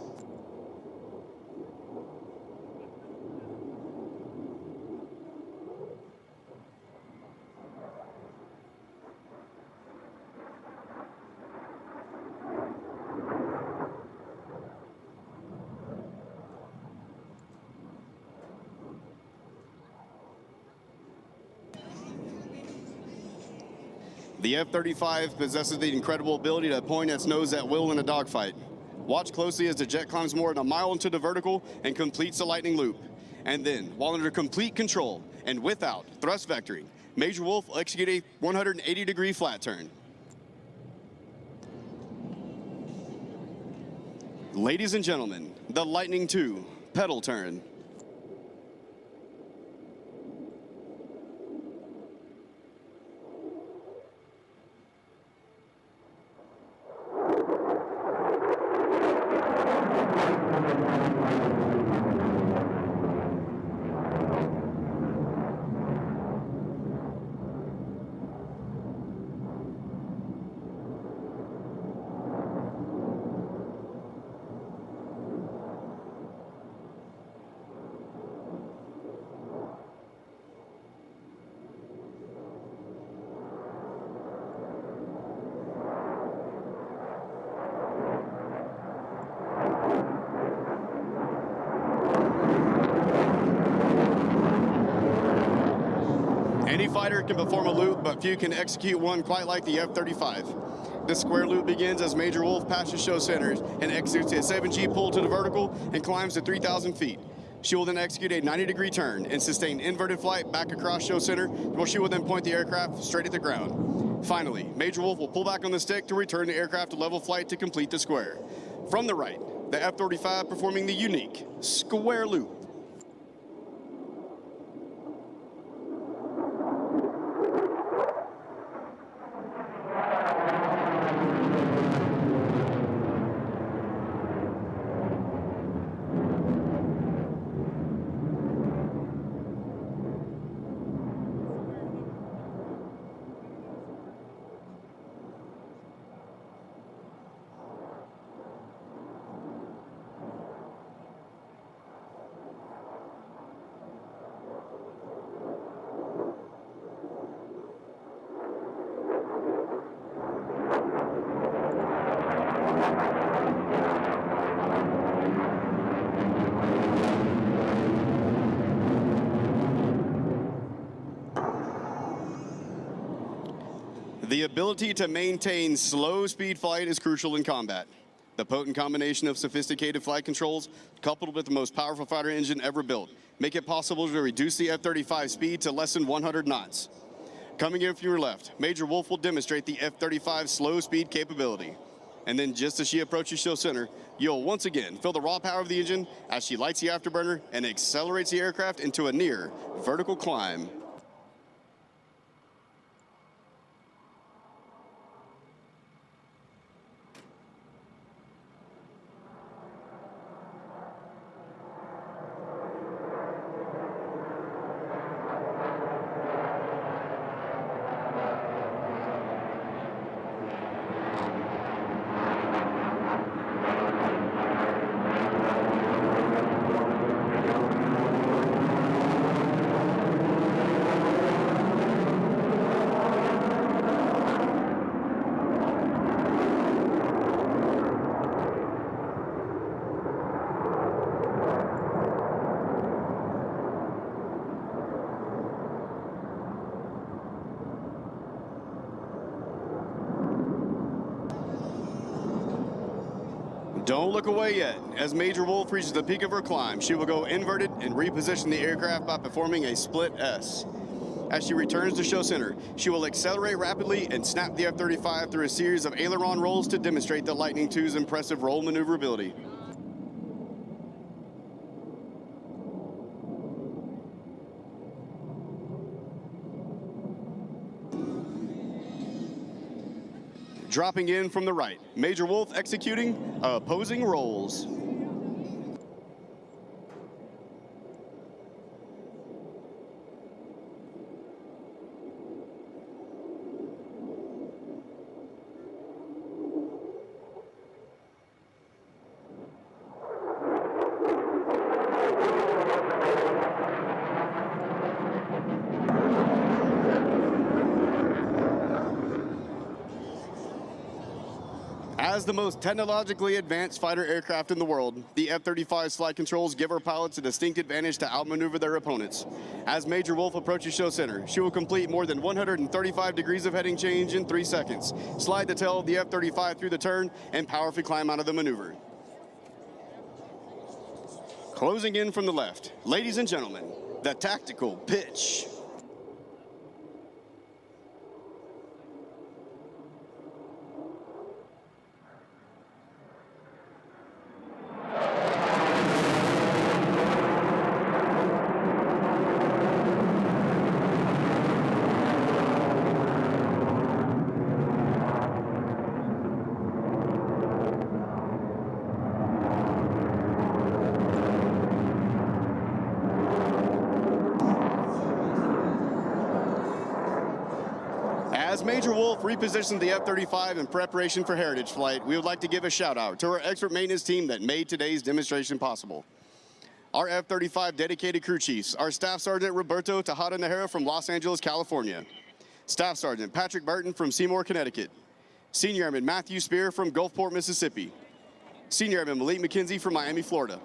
The F-35 possesses the incredible ability to point its nose at will in a dogfight. Watch closely as the jet climbs more than a mile into the vertical and completes the Lightning Loop. And then, while under complete control and without thrust vectoring, Major Wolf will execute a 180-degree flat turn. Ladies and gentlemen, the Lightning II pedal turn. Any fighter can perform a loop, but few can execute one quite like the F-35. This square loop begins as Major Wolf passes show centers and executes a 7G pull to the vertical and climbs to 3,000 feet. She will then execute a 90-degree turn and sustain inverted flight back across show center, where she will then point the aircraft straight at the ground. Finally, Major Wolf will pull back on the stick to return the aircraft to level flight to complete the square. From the right, the F-35 performing the unique square loop. The ability to maintain slow speed flight is crucial in combat. The potent combination of sophisticated flight controls, coupled with the most powerful fighter engine ever built, make it possible to reduce the F-35 speed to less than 100 knots. Coming in from your left, Major Wolf will demonstrate the F-35 slow speed capability. And then just as she approaches show center, you'll once again feel the raw power of the engine as she lights the afterburner and accelerates the aircraft into a near vertical climb. Don't look away yet. As Major Wolf reaches the peak of her climb, she will go inverted and reposition the aircraft by performing a split S. As she returns to show center, she will accelerate rapidly and snap the F-35 through a series of aileron rolls to demonstrate the Lightning II's impressive roll maneuverability. Dropping in from the right, Major Wolf executing opposing rolls. As the most technologically advanced fighter aircraft in the world, the F-35's flight controls give our pilots a distinct advantage to outmaneuver their opponents. As Major Wolf approaches show center, she will complete more than 135 degrees of heading change in 3 seconds, slide the tail of the F-35 through the turn, and powerfully climb out of the maneuver. Closing in from the left, ladies and gentlemen, the tactical pitch. As Major Wolf repositioned the F-35 in preparation for Heritage Flight, we would like to give a shout out to our expert maintenance team that made today's demonstration possible. Our F-35 dedicated crew chiefs are Staff Sergeant Roberto Tejada Najera from Los Angeles, California. Staff Sergeant Patrick Burton from Seymour, Connecticut. Senior Airman Matthew Spear from Gulfport, Mississippi. Senior Airman Malik McKenzie from Miami, Florida.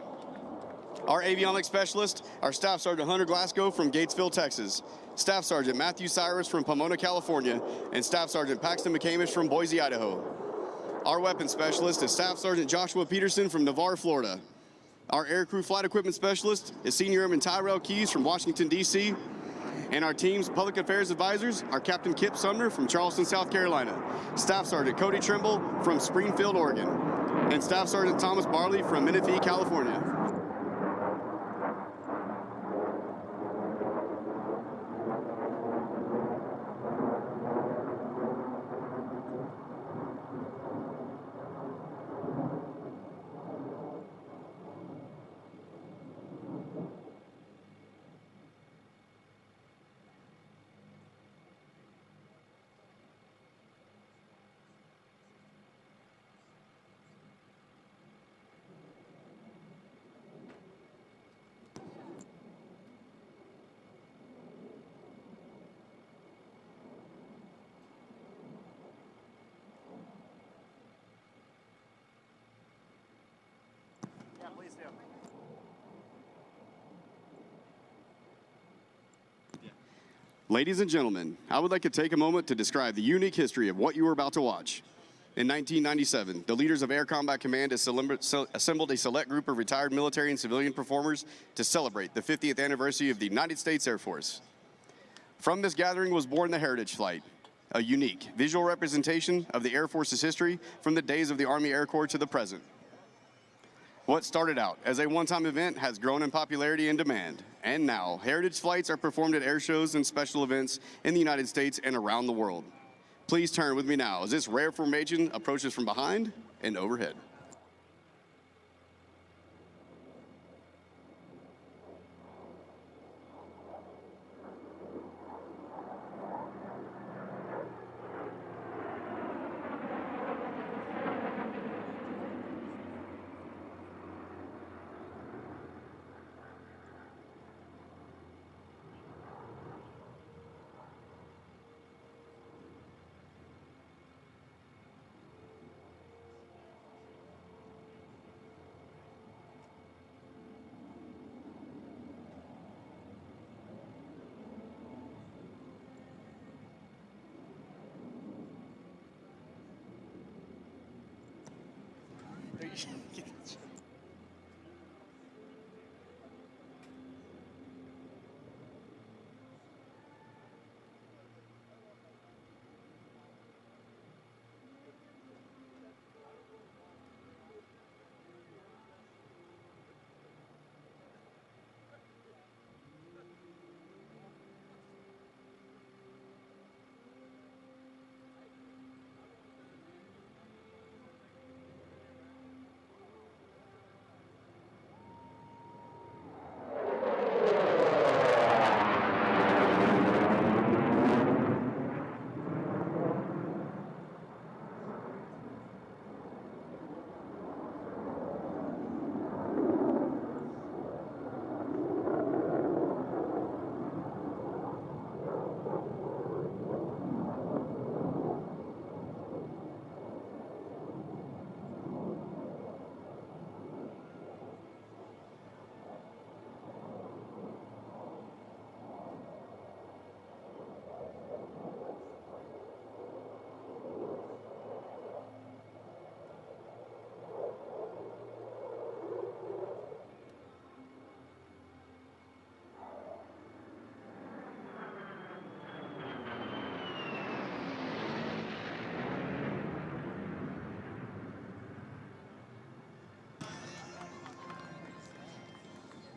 Our avionics specialist, our Staff Sergeant Hunter Glasgow from Gatesville, Texas. Staff Sergeant Matthew Cyrus from Pomona, California, and Staff Sergeant Paxton McCamish from Boise, Idaho. Our weapons specialist is Staff Sergeant Joshua Peterson from Navarre, Florida. Our aircrew flight equipment specialist is Senior Airman Tyrell Keys from Washington, D.C. And our team's public affairs advisors are Captain Kip Sumner from Charleston, South Carolina, Staff Sergeant Cody Trimble from Springfield, Oregon, and Staff Sergeant Thomas Barley from Menifee, California. Ladies and gentlemen, I would like to take a moment to describe the unique history of what you are about to watch. In 1997, the leaders of Air Combat Command assembled a select group of retired military and civilian performers to celebrate the 50th anniversary of the United States Air Force. From this gathering was born the Heritage Flight, a unique visual representation of the Air Force's history from the days of the Army Air Corps to the present. What started out as a one-time event has grown in popularity and demand, and now heritage flights are performed at air shows and special events in the United States and around the world. Please turn with me now as this rare formation approaches from behind and overhead.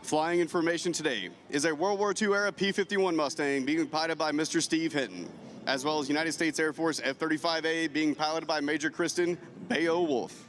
Flying information today is a World War II era P-51 Mustang being piloted by Mr. Steve Hinton, as well as United States Air Force F-35A being piloted by Major Kristen Bayo Wolf.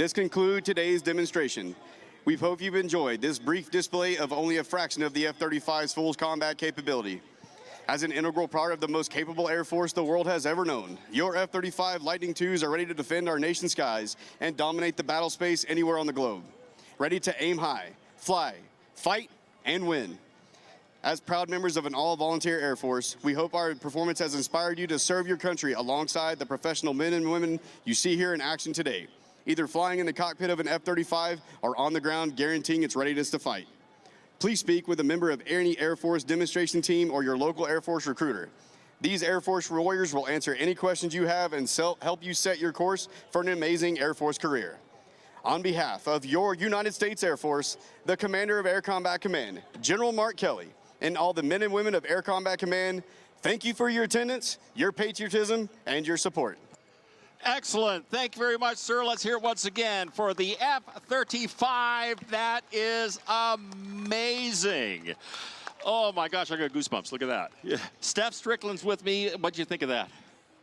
This concludes today's demonstration. We hope you've enjoyed this brief display of only a fraction of the F-35's full combat capability. As an integral part of the most capable Air Force the world has ever known, your F-35 Lightning IIs are ready to defend our nation's skies and dominate the battle space anywhere on the globe. Ready to aim high, fly, fight, and win. As proud members of an all-volunteer Air Force, we hope our performance has inspired you to serve your country alongside the professional men and women you see here in action today, either flying in the cockpit of an F-35 or on the ground guaranteeing its readiness to fight. Please speak with a member of any Air Force demonstration team or your local Air Force recruiter. These Air Force warriors will answer any questions you have and help you set your course for an amazing Air Force career. On behalf of your United States Air Force, the Commander of Air Combat Command, General Mark Kelly, and all the men and women of Air Combat Command, thank you for your attendance, your patriotism, and your support. Excellent. Thank you very much, sir. Let's hear it once again for the F-35. That is amazing. Oh, my gosh, I got goosebumps. Look at that. Yeah. Steph Strickland's with me. What'd you think of that?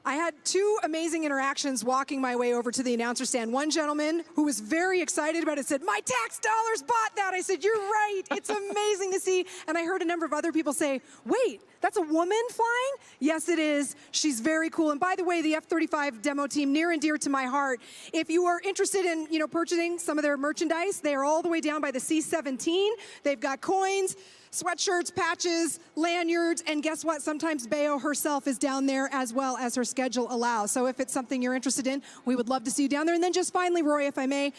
I had two amazing interactions walking my way over to the announcer stand. One gentleman who was very excited about it said, "My tax dollars bought that." I said, "You're right. It's amazing to see." And I heard a number of other people say, "Wait, that's a woman flying?" Yes, it is. She's very cool. And by the way, the F-35 demo team, near and dear to my heart. If you are interested in, purchasing some of their merchandise, they are all the way down by the C-17. They've got coins, sweatshirts, patches, lanyards, and guess what? Sometimes Bayo herself is down there as well as her schedule allows. So if it's something you're interested in, we would love to see you down there. And then just finally, Roy, if I may,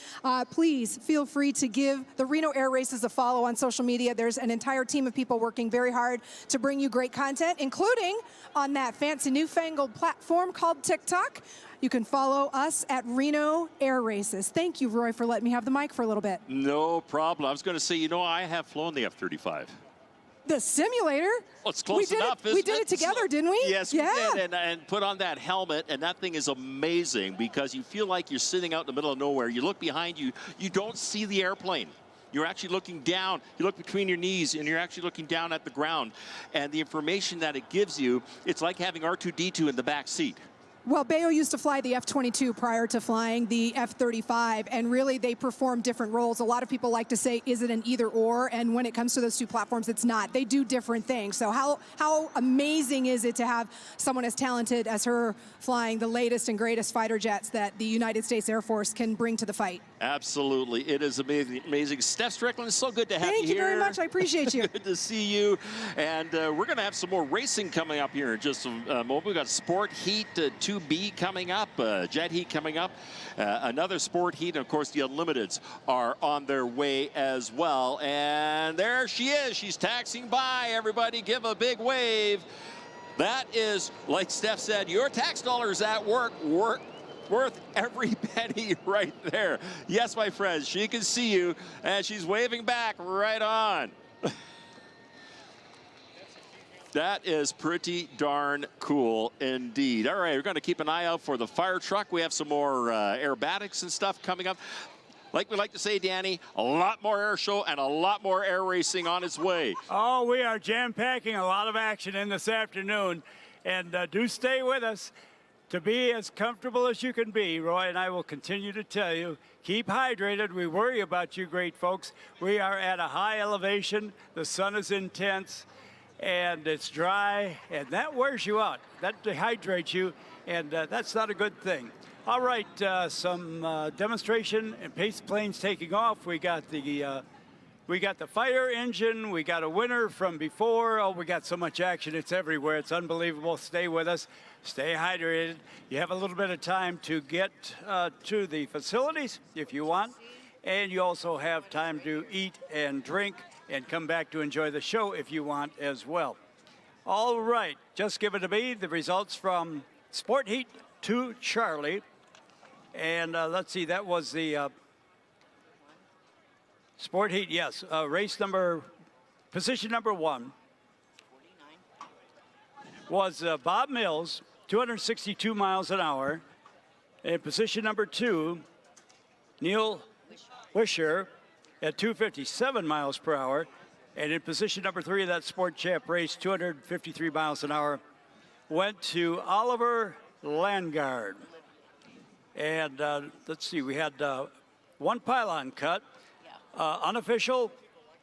please feel free to give the Reno Air Races a follow on social media. There's an entire team of people working very hard to bring you great content, including on that fancy newfangled platform called TikTok. You can follow us at Reno Air Races. Thank you, Roy, for letting me have the mic for a little bit. No problem. I was going to say, I have flown the F-35. The simulator? Well, it's close enough, isn't it? We did it together, didn't we? Yes, we did. And put on that helmet, and that thing is amazing because you feel like you're sitting out in the middle of nowhere. You look behind you, you don't see the airplane. You're actually looking down. You look between your knees, and you're actually looking down at the ground. And the information that it gives you, it's like having R2-D2 in the back seat. Well, Bayo used to fly the F-22 prior to flying the F-35, and really they perform different roles. A lot of people like to say, is it an either or? And when it comes to those two platforms, it's not. They do different things. So how amazing is it to have someone as talented as her flying the latest and greatest fighter jets that the United States Air Force can bring to the fight? Absolutely. It is amazing. Steph Strickland, it's so good to have you here. Thank you very much. I appreciate you. Good to see you. And we're going to have some more racing coming up here in just a moment. We've got Sport Heat 2B coming up, Jet Heat coming up, another Sport Heat, and of course the Unlimiteds are on their way as well. And there she is. She's taxiing by. Everybody give a big wave. That is, like Steph said, your tax dollars at work worth every penny right there. Yes, my friends, she can see you, and she's waving back right on. That is pretty darn cool indeed. All right, we're going to keep an eye out for the fire truck. We have some more aerobatics and stuff coming up. Like we like to say, Danny, a lot more air show and a lot more air racing on its way. Oh, we are jam-packing a lot of action in this afternoon. And do stay with us. To be as comfortable as you can be, Roy and I will continue to tell you, keep hydrated. We worry about you great folks. We are at a high elevation. The sun is intense, and it's dry, and that wears you out. That dehydrates you, and that's not a good thing. All right, some demonstration and pace planes taking off. We got the fire engine. We got a winner from before. Oh, we got so much action. It's everywhere. It's unbelievable. Stay with us. Stay hydrated. You have a little bit of time to get to the facilities if you want. And you also have time to eat and drink and come back to enjoy the show if you want as well. All right, just give it to me. The results from Sport Heat 2 Charlie. And let's see, that was the Sport Heat, yes. Position number 1 was Bob Mills, 262 miles an hour. And position number 2, Neil Wisher at 257 miles per hour. And in position number 3 of that Sport Champ race, 253 miles an hour, went to Oliver Landgard. And let's see, we had one pylon cut, unofficial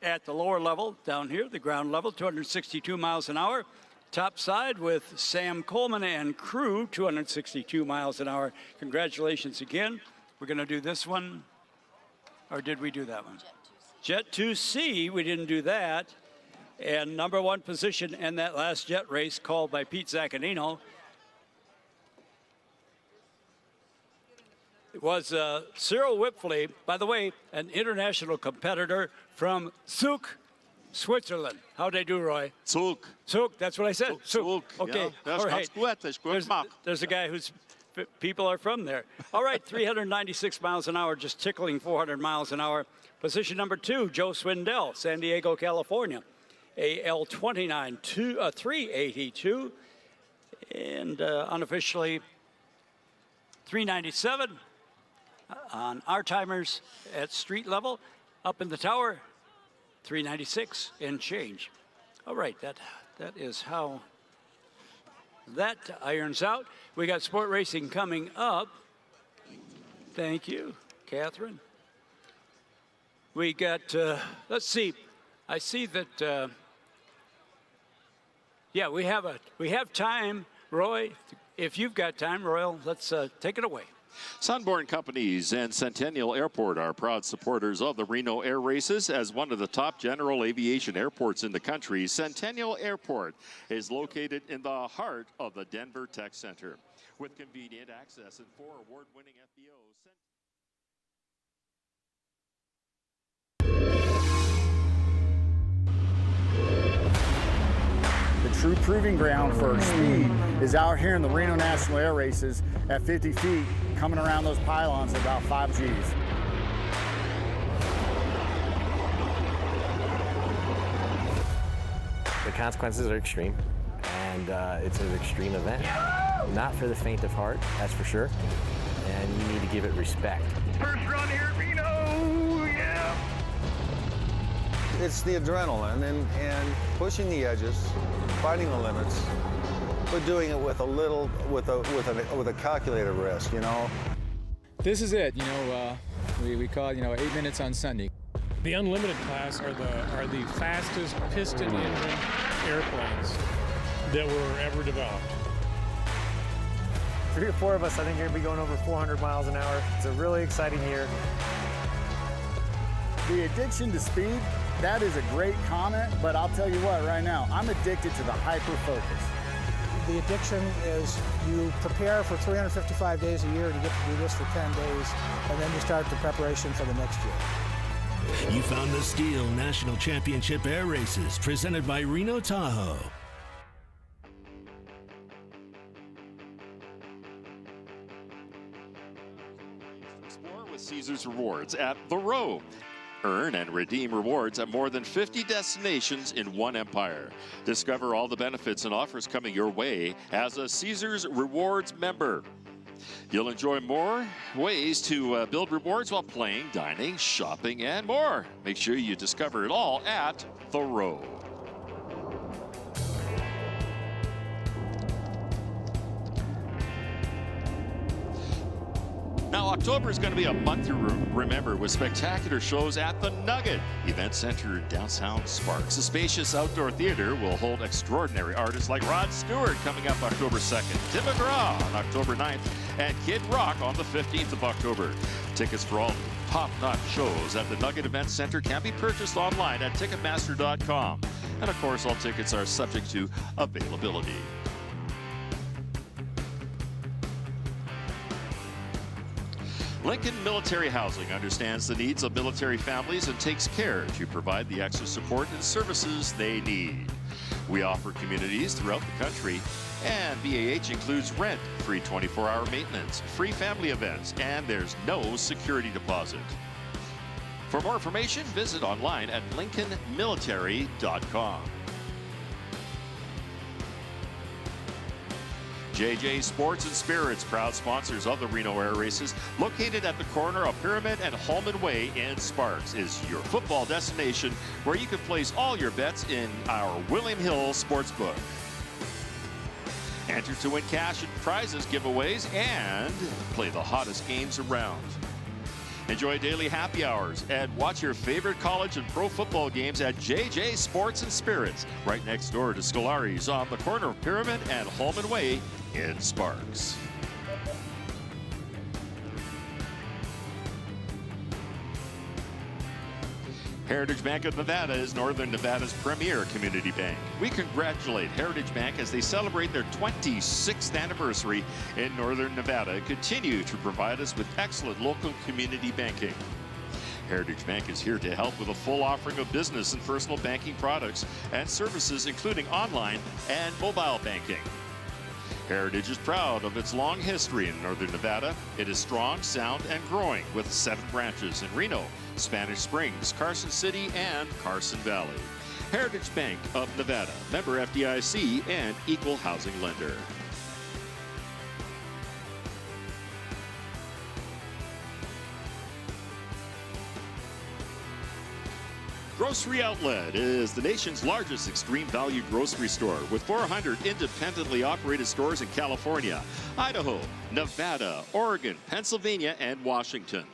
at the lower level, down here, the ground level, 262 miles an hour. Top side with Sam Coleman and crew, 262 miles an hour. Congratulations again. We're going to do this one, or did we do that one? Jet 2C, we didn't do that. And number one position in that last jet race called by Pete Zaccanino was Cyril Whipfley, by the way, an international competitor from Zug, Switzerland. How'd I do, Roy? Zug. Zug, that's what I said. Zug. Okay, Ja, all right. Gut. There's a guy whose people are from there. All right, 396 miles an hour, just tickling 400 miles an hour. Position number 2, Joe Swindell, San Diego, California. AL29 382, and unofficially 397 on our timers at street level. Up in the tower, 396 and change. All right, that is how that irons out. We got sport racing coming up. Thank you, Catherine. We got, let's see, I see that, yeah, we have time, Roy. If you've got time, Royal, let's take it away. Sunborn Companies and Centennial Airport are proud supporters of the Reno Air Races. As one of the top general aviation airports in the country, Centennial Airport is located in the heart of the Denver Tech Center. With convenient access and 4 award-winning FBOs. The true proving ground for speed is out here in the Reno National Air Races at 50 feet, coming around those pylons at about 5 Gs. The consequences are extreme, and it's an extreme event. Not for the faint of heart, that's for sure, and you need to give it respect. First run here at Reno, yeah! It's the adrenaline and pushing the edges, fighting the limits, but doing it with a calculated risk, you know. This is it, you know. We call it, 8 minutes on Sunday. The unlimited class are the fastest piston engine airplanes that were ever developed. 3 or 4 of us, I think, are going to be going over 400 miles an hour. It's a really exciting year. The addiction to speed, that is a great comment, but I'll tell you what, right now, I'm addicted to the hyper-focus. The addiction is you prepare for 355 days a year and you get to do this for 10 days, and then you start the preparation for the next year. You found the Stihl National Championship Air Races, presented by Reno Tahoe. Explore with Caesars Rewards at The Row. Earn and redeem rewards at more than 50 destinations in one empire. Discover all the benefits and offers coming your way as a Caesars Rewards member. You'll enjoy more ways to build rewards while playing, dining, shopping, and more. Make sure you discover it all at The Row. Now, October is going to be a month to remember with spectacular shows at the Nugget Event Center downtown Sparks. A spacious outdoor theater will hold extraordinary artists like Rod Stewart coming up October 2nd, Tim McGraw on October 9th, and Kid Rock on the 15th of October. Tickets for all top-notch shows at the Nugget Event Center can be purchased online at Ticketmaster.com. And of course, all tickets are subject to availability. Lincoln Military Housing understands the needs of military families and takes care to provide the extra support and services they need. We offer communities throughout the country, and BAH includes rent, free 24-hour maintenance, free family events, and there's no security deposit. For more information, visit online at lincolnmilitary.com. JJ Sports and Spirits, proud sponsors of the Reno Air Races, located at the corner of Pyramid and Holman Way in Sparks, is your football destination where you can place all your bets in our William Hill Sportsbook. Enter to win cash and prizes, giveaways, and play the hottest games around. Enjoy daily happy hours and watch your favorite college and pro football games at JJ Sports and Spirits, right next door to Scolari's on the corner of Pyramid and Holman Way in Sparks. Heritage Bank of Nevada is Northern Nevada's premier community bank. We congratulate Heritage Bank as they celebrate their 26th anniversary in Northern Nevada and continue to provide us with excellent local community banking. Heritage Bank is here to help with a full offering of business and personal banking products and services, including online and mobile banking. Heritage is proud of its long history in Northern Nevada. It is strong, sound, and growing with 7 branches in Reno, Spanish Springs, Carson City, and Carson Valley. Heritage Bank of Nevada, member FDIC, and equal housing lender. Grocery Outlet is the nation's largest extreme value grocery store with 400 independently operated stores in California, Idaho, Nevada, Oregon, Pennsylvania, and Washington.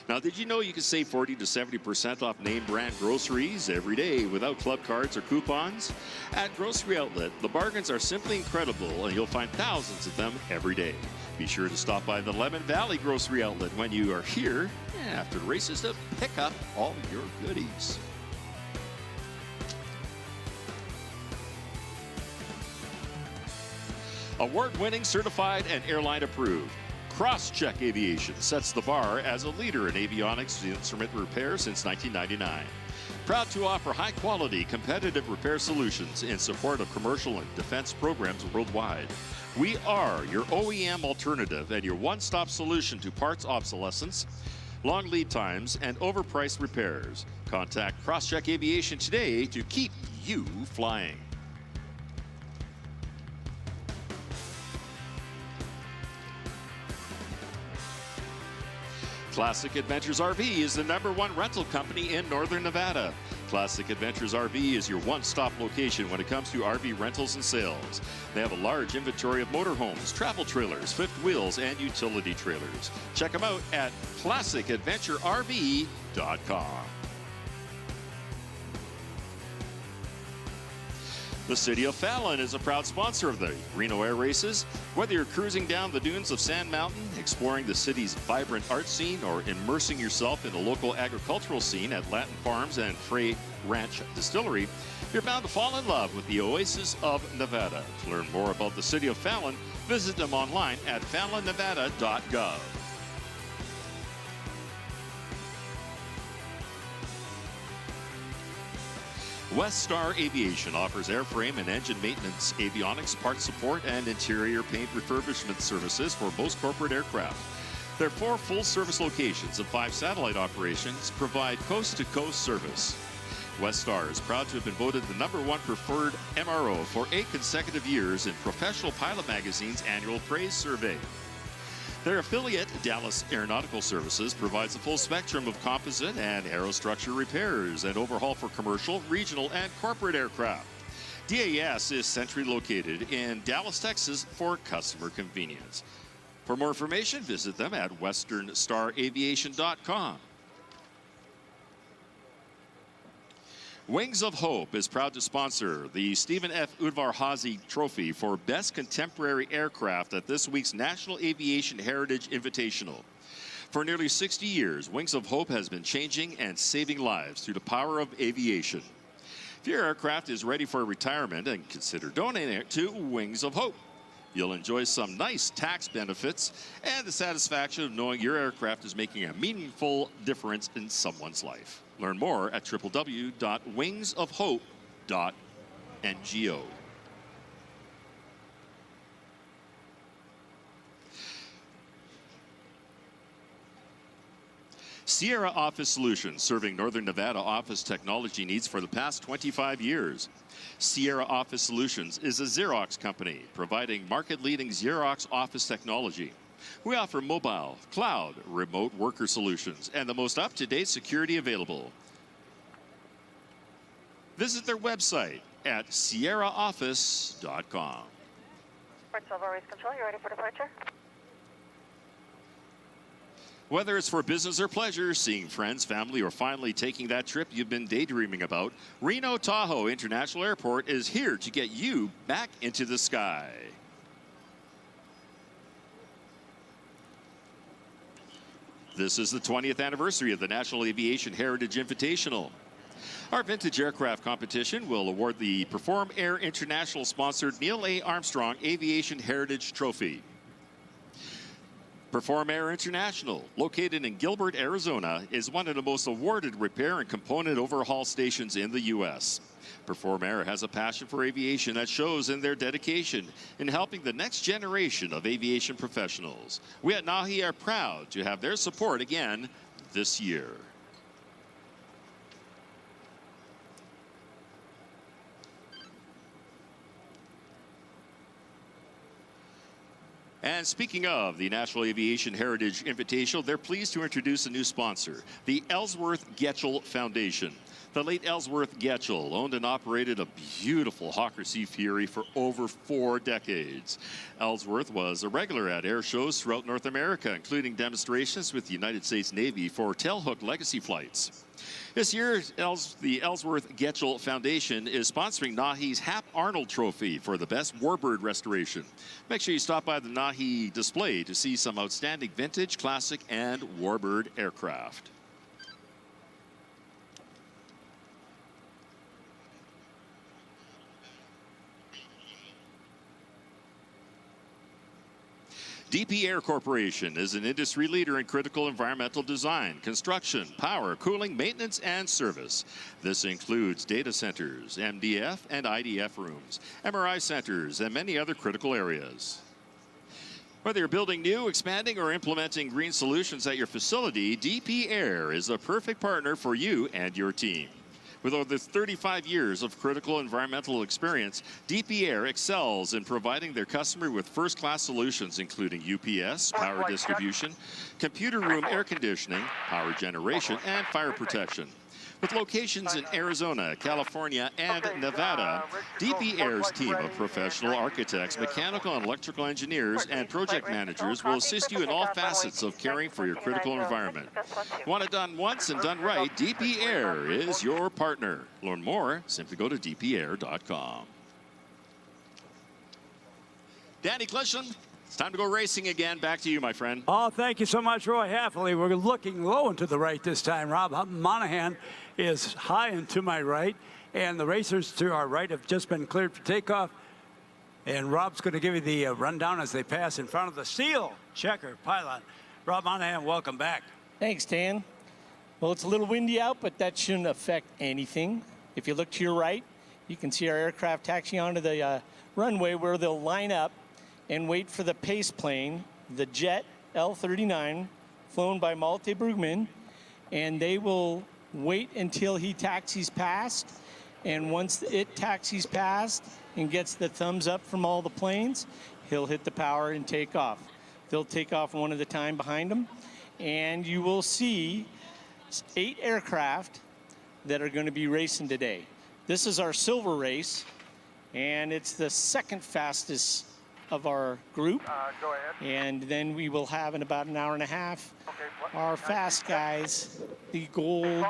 Now, did you know you can save 40 to 70% off name brand groceries every day without club cards or coupons? At Grocery Outlet, the bargains are simply incredible, and you'll find thousands of them every day. Be sure to stop by the Lemon Valley Grocery Outlet when you are here after the races to pick up all your goodies. Award-winning, certified, and airline approved. Crosscheck Aviation sets the bar as a leader in avionics instrument repair since 1999. Proud to offer high-quality, competitive repair solutions in support of commercial and defense programs worldwide. We are your OEM alternative and your one-stop solution to parts obsolescence, long lead times, and overpriced repairs. Contact Crosscheck Aviation today to keep you flying. Classic Adventures RV is the #1 rental company in Northern Nevada. Classic Adventures RV is your one-stop location when it comes to RV rentals and sales. They have a large inventory of motorhomes, travel trailers, fifth wheels, and utility trailers. Check them out at ClassicAdventureRV.com. The City of Fallon is a proud sponsor of the Reno Air Races. Whether you're cruising down the dunes of Sand Mountain, exploring the city's vibrant art scene, or immersing yourself in the local agricultural scene at Latin Farms and Frey Ranch Distillery, you're bound to fall in love with the Oasis of Nevada. To learn more about the City of Fallon, visit them online at fallonnevada.gov. West Star Aviation offers airframe and engine maintenance, avionics, parts support, and interior paint refurbishment services for most corporate aircraft. Their 4 full-service locations and 5 satellite operations provide coast-to-coast service. West Star is proud to have been voted the #1 preferred MRO for 8 consecutive years in Professional Pilot Magazine's annual praise survey. Their affiliate, Dallas Aeronautical Services, provides a full spectrum of composite and aerostructure repairs and overhaul for commercial, regional, and corporate aircraft. DAS is centrally located in Dallas, Texas for customer convenience. For more information, visit them at westernstaraviation.com. Wings of Hope is proud to sponsor the Stephen F. Udvar-Hazy Trophy for Best Contemporary Aircraft at this week's National Aviation Heritage Invitational. For nearly 60 years, Wings of Hope has been changing and saving lives through the power of aviation. If your aircraft is ready for retirement, then consider donating it to Wings of Hope. You'll enjoy some nice tax benefits and the satisfaction of knowing your aircraft is making a meaningful difference in someone's life. Learn more at www.wingsofhope.ngo. Sierra Office Solutions, serving Northern Nevada office technology needs for the past 25 years. Sierra Office Solutions is a Xerox company providing market-leading Xerox office technology. We offer mobile, cloud, remote worker solutions, and the most up-to-date security available. Visit their website at sierraoffice.com. Port Silver Race Control, you ready for departure? Whether it's for business or pleasure, seeing friends, family, or finally taking that trip you've been daydreaming about, Reno Tahoe International Airport is here to get you back into the sky. This is the 20th anniversary of the National Aviation Heritage Invitational. Our vintage aircraft competition will award the Perform Air International sponsored Neil A. Armstrong Aviation Heritage Trophy. Perform Air International, located in Gilbert, Arizona, is one of the most awarded repair and component overhaul stations in the U.S. Perform Air has a passion for aviation that shows in their dedication in helping the next generation of aviation professionals. We at NAHI are proud to have their support again this year. And speaking of the National Aviation Heritage Invitational, they're pleased to introduce a new sponsor, the Ellsworth Getchell Foundation. The late Ellsworth Getchell owned and operated a beautiful Hawker Sea Fury for over 4 decades. Ellsworth was a regular at air shows throughout North America, including demonstrations with the United States Navy for tailhook legacy flights. This year, the Ellsworth Getchell Foundation is sponsoring NAHI's Hap Arnold Trophy for the best warbird restoration. Make sure you stop by the NAHI display to see some outstanding vintage, classic, and warbird aircraft. DP Air Corporation is an industry leader in critical environmental design, construction, power, cooling, maintenance, and service. This includes data centers, MDF and IDF rooms, MRI centers, and many other critical areas. Whether you're building new, expanding, or implementing green solutions at your facility, DP Air is a perfect partner for you and your team. With over 35 years of critical environmental experience, DP Air excels in providing their customer with first-class solutions, including UPS, power distribution, computer room air conditioning, power generation, and fire protection. With locations in Arizona, California, and Nevada, DP Air's team of professional architects, mechanical and electrical engineers, and project managers will assist you in all facets of caring for your critical environment. Want it done once and done right? DP Air is your partner. Learn more, simply go to dpair.com. Danny Glisham, it's time to go racing again. Back to you, my friend. Oh, thank you so much, Roy Haffley. We're looking low and to the right this time. Rob Monahan is high and to my right, and the racers to our right have just been cleared for takeoff. And Rob's going to give you the rundown as they pass in front of the Stihl checker pylon. Rob Monahan, welcome back. Thanks, Dan. Well, it's a little windy out, but that shouldn't affect anything. If you look to your right, you can see our aircraft taxiing onto the runway where they'll line up and wait for the pace plane, the jet L-39, flown by Malte Brugman, and they will wait until he taxis past, and once it taxis past and gets the thumbs up from all the planes, he'll hit the power and take off. They'll take off one at a time behind him, and you will see 8 aircraft that are going to be racing today. This is our silver race, and it's the second fastest of our group. Go ahead. And then we will have in about an hour and a half our fast guys, the gold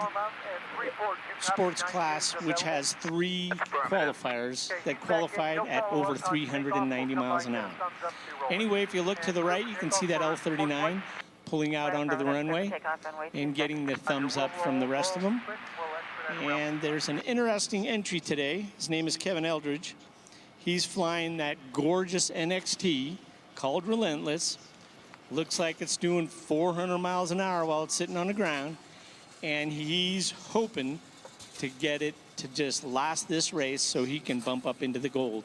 sports class, which has 3 qualifiers that qualified at over 390 miles an hour. Anyway, if you look to the right, you can see that L-39 pulling out onto the runway and getting the thumbs up from the rest of them. And there's an interesting entry today. His name is Kevin Eldridge. He's flying that gorgeous NXT called Relentless. Looks like it's doing 400 miles an hour while it's sitting on the ground. And he's hoping to get it to just last this race so he can bump up into the gold.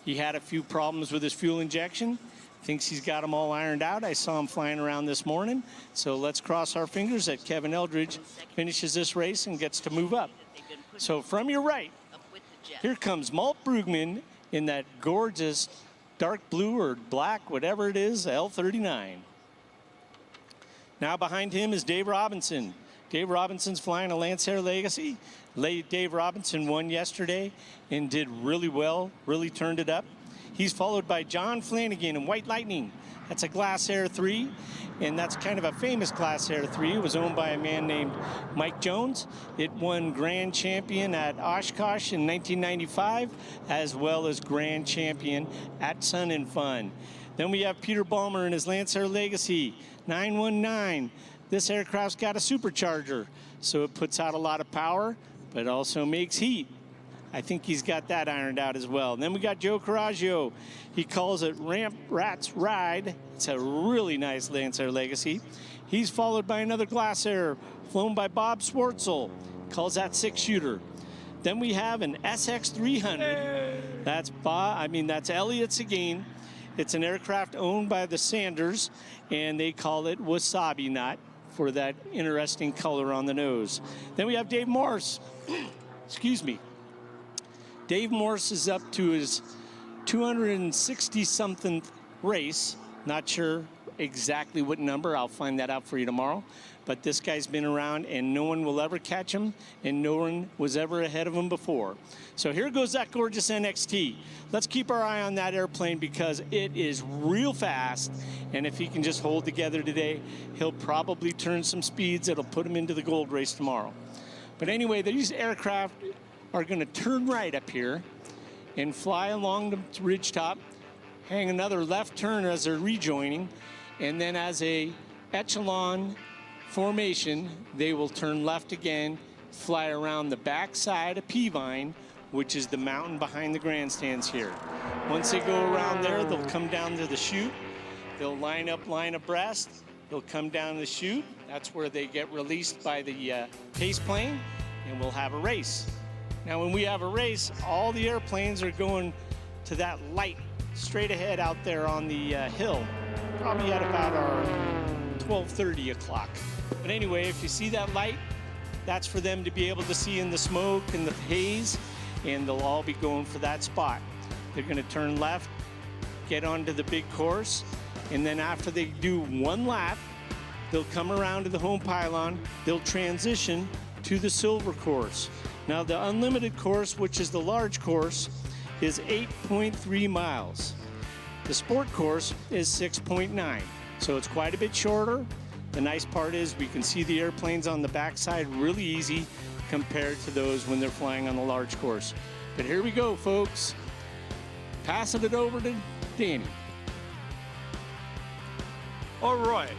He had a few problems with his fuel injection. Thinks he's got them all ironed out. I saw him flying around this morning. So let's cross our fingers that Kevin Eldridge finishes this race and gets to move up. So from your right, here comes Malte Brugman in that gorgeous dark blue or black, whatever it is, L-39. Now behind him is Dave Robinson. Dave Robinson's flying a Lancair Legacy. Dave Robinson won yesterday and did really well, really turned it up. He's followed by John Flanagan in White Lightning. That's a Glass Air 3, and that's kind of a famous Glass Air 3. It was owned by a man named Mike Jones. It won Grand Champion at Oshkosh in 1995, as well as Grand Champion at Sun and Fun. Then we have Peter Balmer and his Lancer Legacy 919. This aircraft's got a supercharger, so it puts out a lot of power, but also makes heat. I think he's got that ironed out as well. And then we got Joe Coraggio. He calls it Ramp Rats Ride. It's a really nice Lancer Legacy. He's followed by another Glass Air flown by Bob Swartzel. Calls that 6-shooter. Then we have an SX-300. That's Elliot Seguin. It's an aircraft owned by the Sanders, and they call it Wasabi Nut for that interesting color on the nose. Then we have Dave Morse. Excuse me. Dave Morse is up to his 260-something race. Not sure exactly what number. I'll find that out for you tomorrow. But this guy's been around, and no one will ever catch him, and no one was ever ahead of him before. So here goes that gorgeous NXT. Let's keep our eye on that airplane because it is real fast, and if he can just hold together today, he'll probably turn some speeds that'll put him into the gold race tomorrow. But anyway, these aircraft are going to turn right up here and fly along the ridgetop, hang another left turn as they're rejoining, and then as a echelon formation, they will turn left again, fly around the back side of Peavine, which is the mountain behind the grandstands here. Once they go around there, they'll come down to the chute. They'll line abreast. They'll come down the chute. That's where they get released by the pace plane, and we'll have a race. Now, when we have a race, all the airplanes are going to that light straight ahead out there on the hill, probably at about our 12:30 o'clock. But anyway, if you see that light, that's for them to be able to see in the smoke and the haze, and they'll all be going for that spot. They're going to turn left, get onto the big course, and then after they do one lap, they'll come around to the home pylon, they'll transition to the silver course. Now, the unlimited course, which is the large course, is 8.3 miles. The sport course is 6.9, so it's quite a bit shorter. The nice part is we can see the airplanes on the backside really easy compared to those when they're flying on the large course. But here we go, folks. Passing it over to Danny. All right.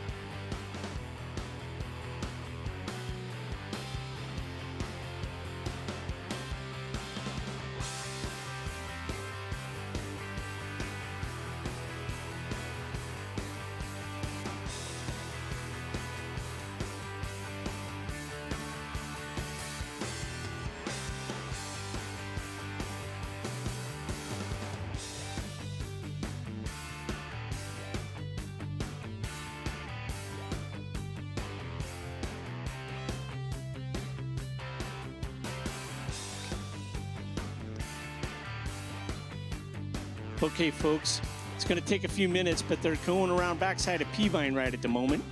Okay, folks, it's going to take a few minutes, but they're going around backside of Peavine right at the moment,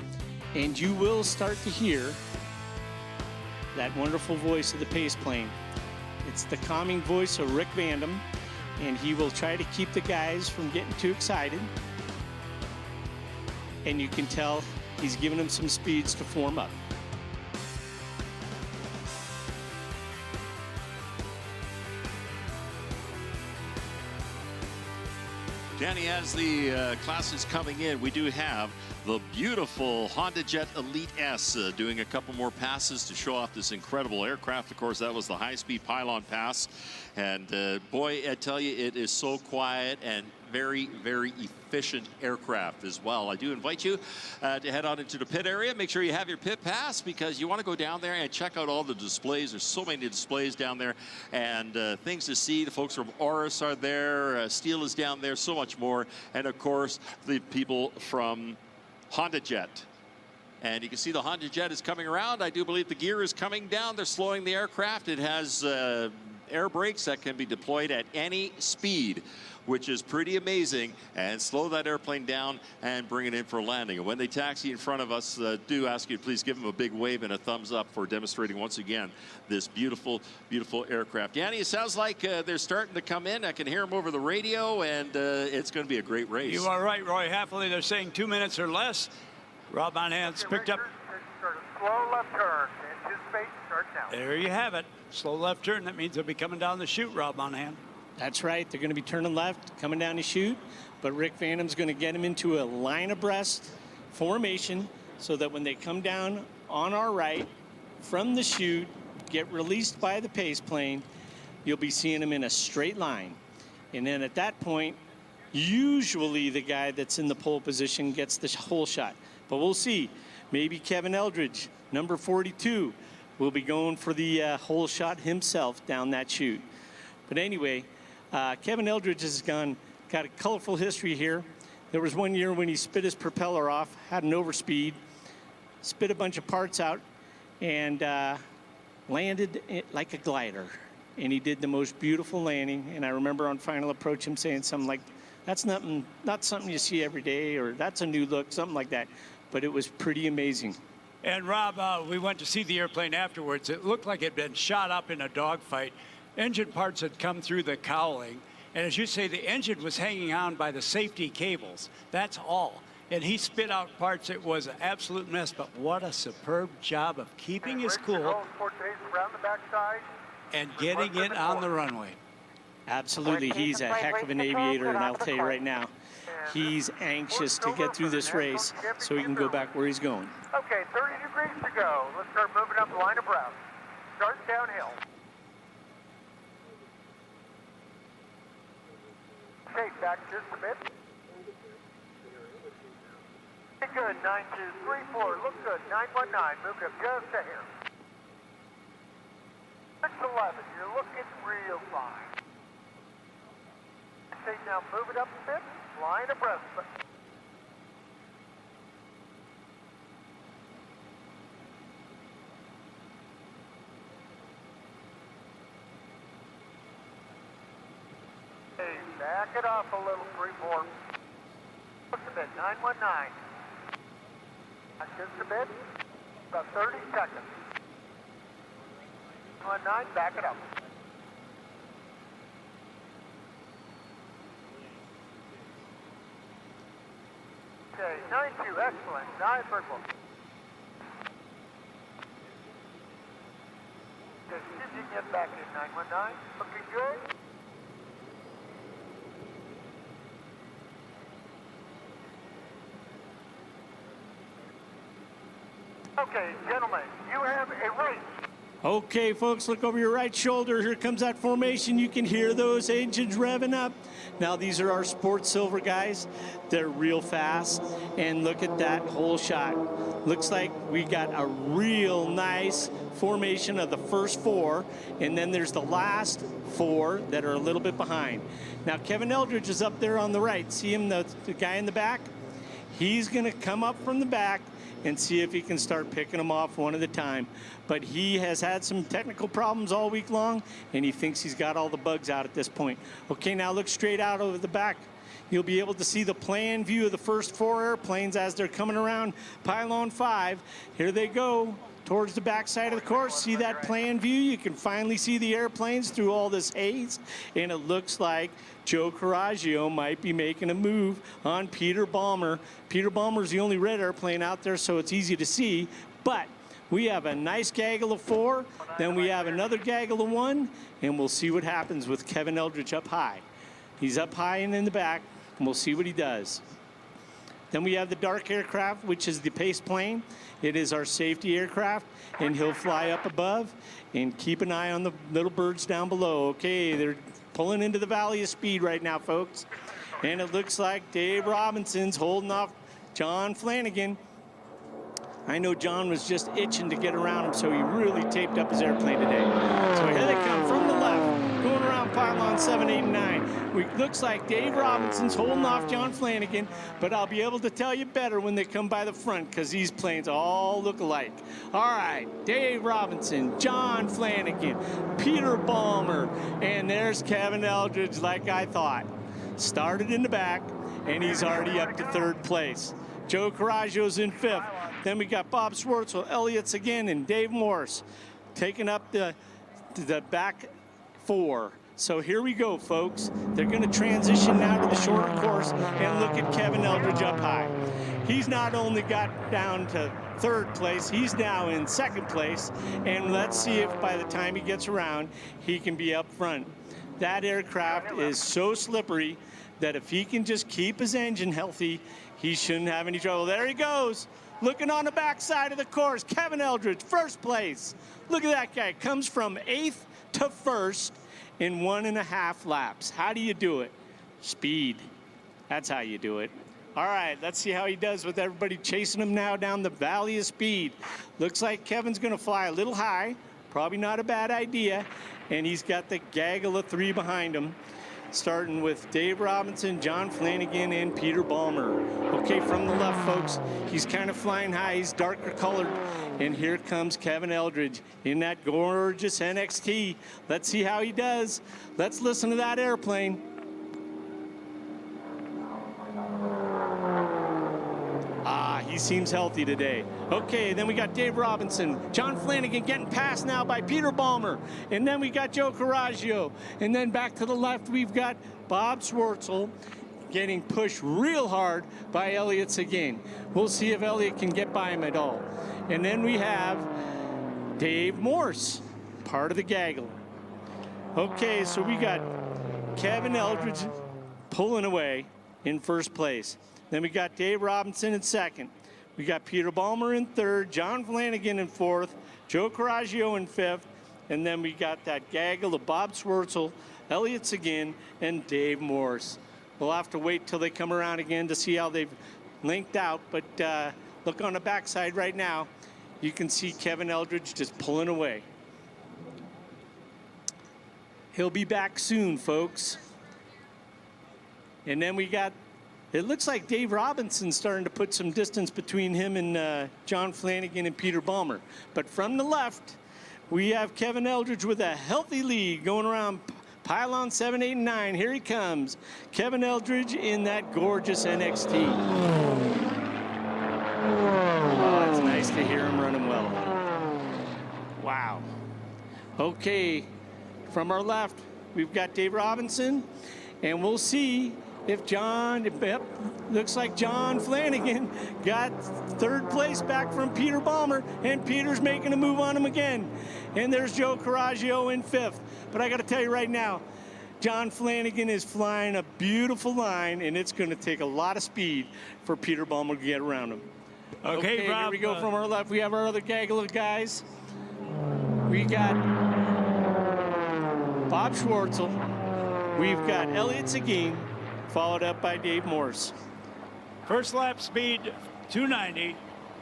and you will start to hear that wonderful voice of the pace plane. It's the calming voice of Rick Vandam, and he will try to keep the guys from getting too excited. And you can tell he's giving them some speeds to form up. Danny, as the classes coming in, we do have the beautiful Honda Jet Elite S doing a couple more passes to show off this incredible aircraft. Of course, that was the high-speed pylon pass. And boy, I tell you, it is so quiet and very, very efficient aircraft as well. I do invite you to head on into the pit area. Make sure you have your pit pass because you want to go down there and check out all the displays. There's so many displays down there and things to see. The folks from Oris are there. Stihl is down there, so much more. And of course, the people from Honda Jet. And you can see the Honda Jet is coming around. I do believe the gear is coming down. They're slowing the aircraft. It has air brakes that can be deployed at any speed. which is pretty amazing, and slow that airplane down and bring it in for landing. And when they taxi in front of us, do ask you to please give them a big wave and a thumbs up for demonstrating once again this beautiful, beautiful aircraft. Yanni, it sounds like they're starting to come in. I can hear them over the radio, and it's going to be a great race. You are right, Roy. Happily, they're saying 2 minutes or less. Rob Monahan's picked up. Slow left turn. Anticipate start now. There you have it. Slow left turn. That means they'll be coming down the chute, Rob Monahan. That's right. They're going to be turning left, coming down the chute. But Rick Vanham's going to get them into a line abreast formation so that when they come down on our right from the chute, get released by the pace plane, you'll be seeing them in a straight line. And then at that point, usually the guy that's in the pole position gets the whole shot. But we'll see. Maybe Kevin Eldridge, number 42, will be going for the whole shot himself down that chute. But anyway, Kevin Eldridge has got a colorful history here. There was one year when he spit his propeller off, had an overspeed, spit a bunch of parts out, and landed like a glider. And he did the most beautiful landing. And I remember on final approach him saying something like, that's not something you see every day, or that's a new look, something like that. But it was pretty amazing. And Rob, we went to see the airplane afterwards. It looked like it had been shot up in a dogfight. Engine parts had come through the cowling. And as you say, the engine was hanging on by the safety cables. That's all. And he spit out parts. It was an absolute mess. But what a superb job of keeping his cool and getting it on the runway. Absolutely. He's a heck of an aviator, and I'll tell you right now, he's anxious to get through this race so he can go back where he's going. Okay, 30 degrees to go. Let's start moving up the line abreast. Start downhill. Okay, back just a bit. Good, 9234, look good, 919, moved up just a hair. 611, you're looking real fine. Okay, now move it up a bit, line abreast. Okay, back it off a little, 34. Just a bit, 919. Just a bit, about 30 seconds. 919, back it up. Okay, 92, excellent, 9 purple. Okay, see if you can get back in 919, looking good. Okay, gentlemen, you have a race. Okay, folks, look over your right shoulder. Here comes that formation. You can hear those engines revving up. Now, these are our Sport Silver guys. They're real fast. And look at that whole shot. Looks like we got a real nice formation of the first four. And then there's the last four that are a little bit behind. Now, Kevin Eldridge is up there on the right. See him, the guy in the back? He's going to come up from the back and see if he can start picking them off one at a time. But he has had some technical problems all week long, and he thinks he's got all the bugs out at this point. Okay, now look straight out over the back. You'll be able to see the plan view of the first four airplanes as they're coming around pylon 5. Here they go towards the back side of the course. See that plan view? You can finally see the airplanes through all this haze, and it looks like Joe Coraggio might be making a move on Peter Balmer. Peter Balmer's the only red airplane out there, so it's easy to see, but we have a nice gaggle of 4, then we have another gaggle of 1, and we'll see what happens with Kevin Eldridge up high. He's up high and in the back, and we'll see what he does. Then we have the dark aircraft, which is the pace plane. It is our safety aircraft, and he'll fly up above and keep an eye on the little birds down below. Okay, they're pulling into the valley of speed right now, folks. And it looks like Dave Robinson's holding off John Flanagan. I know John was just itching to get around him, so he really taped up his airplane today. So here they come from the left, going around pylon 7, 8, and 9. Looks like Dave Robinson's holding off John Flanagan, but I'll be able to tell you better when they come by the front, because these planes all look alike. All right, Dave Robinson, John Flanagan, Peter Balmer, and there's Kevin Eldridge, like I thought. started in the back, and he's already up to 3rd place. Joe Coraggio's in 5th. Then we got Bob Schwartzel, Elliott Seguin, and Dave Morse taking up the back 4. So here we go, folks. They're going to transition now to the shorter course, and look at Kevin Eldridge up high. He's not only got down to 3rd place, he's now in 2nd place, and let's see if by the time he gets around, he can be up front. That aircraft is so slippery that if he can just keep his engine healthy, he shouldn't have any trouble. There he goes, looking on the backside of the course. Kevin Eldridge, 1st place. Look at that guy, comes from 8th to 1st in 1.5 laps. How do you do it? Speed. That's how you do it. All right, let's see how he does with everybody chasing him now down the valley of speed. Looks like Kevin's going to fly a little high. Probably not a bad idea. And he's got the gaggle of 3 behind him, starting with Dave Robinson, John Flanagan, and Peter Balmer. Okay, from the left, folks, he's kind of flying high. He's darker colored. And here comes Kevin Eldridge in that gorgeous NXT. Let's see how he does. Let's listen to that airplane. He seems healthy today. Okay, then we got Dave Robinson, John Flanagan getting passed now by Peter Balmer. And then we got Joe Coraggio. And then back to the left, we've got Bob Schwartzel getting pushed real hard by Elliott Seguin. We'll see if Elliott can get by him at all. And then we have Dave Morse, part of the gaggle. Okay, so we got Kevin Eldridge pulling away in 1st place. Then we got Dave Robinson in 2nd. We got Peter Balmer in 3rd, John Flanagan in 4th, Joe Coraggio in 5th, and then we got that gaggle of Bob Schwartzel, Elliott Seguin, and Dave Morse. We'll have to wait till they come around again to see how they've linked out, but look on the backside right now. You can see Kevin Eldridge just pulling away. He'll be back soon, folks. And then we got, it looks like Dave Robinson's starting to put some distance between him and John Flanagan and Peter Balmer. But from the left, we have Kevin Eldridge with a healthy lead going around pylon 7, 8, and 9. Here he comes. Kevin Eldridge in that gorgeous NXT. Oh, it's nice to hear him running well. Wow. Okay, from our left, we've got Dave Robinson, and we'll see if looks like John Flanagan got 3rd place back from Peter Balmer, and Peter's making a move on him again. And there's Joe Coraggio in 5th. But I got to tell you right now, John Flanagan is flying a beautiful line, and it's going to take a lot of speed for Peter Balmer to get around him. Okay, Rob, here we go from our left. We have our other gaggle of guys. We got Bob Schwartzel. We've got Elliott Seguin, followed up by Dave Morse. 1st lap speed 290,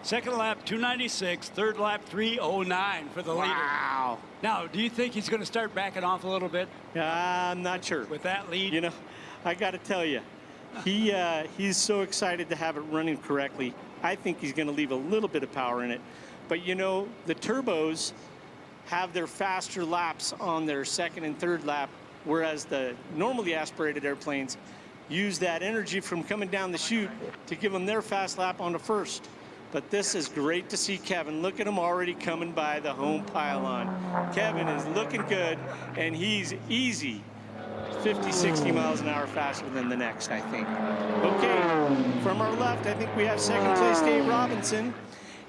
2nd lap 296, 3rd lap 309 for the leader. Wow. Now, do you think he's going to start backing off a little bit? I'm not sure. With that lead? You know, I got to tell you, he's so excited to have it running correctly. I think he's going to leave a little bit of power in it. But, you know, the turbos have their faster laps on their 2nd and 3rd lap, whereas the normally aspirated airplanes use that energy from coming down the chute to give them their fast lap on the 1st. But this is great to see Kevin. Look at him already coming by the home pylon. Kevin is looking good, and he's easy 50, 60 miles an hour faster than the next, I think. Okay, from our left, I think we have 2nd place Dave Robinson.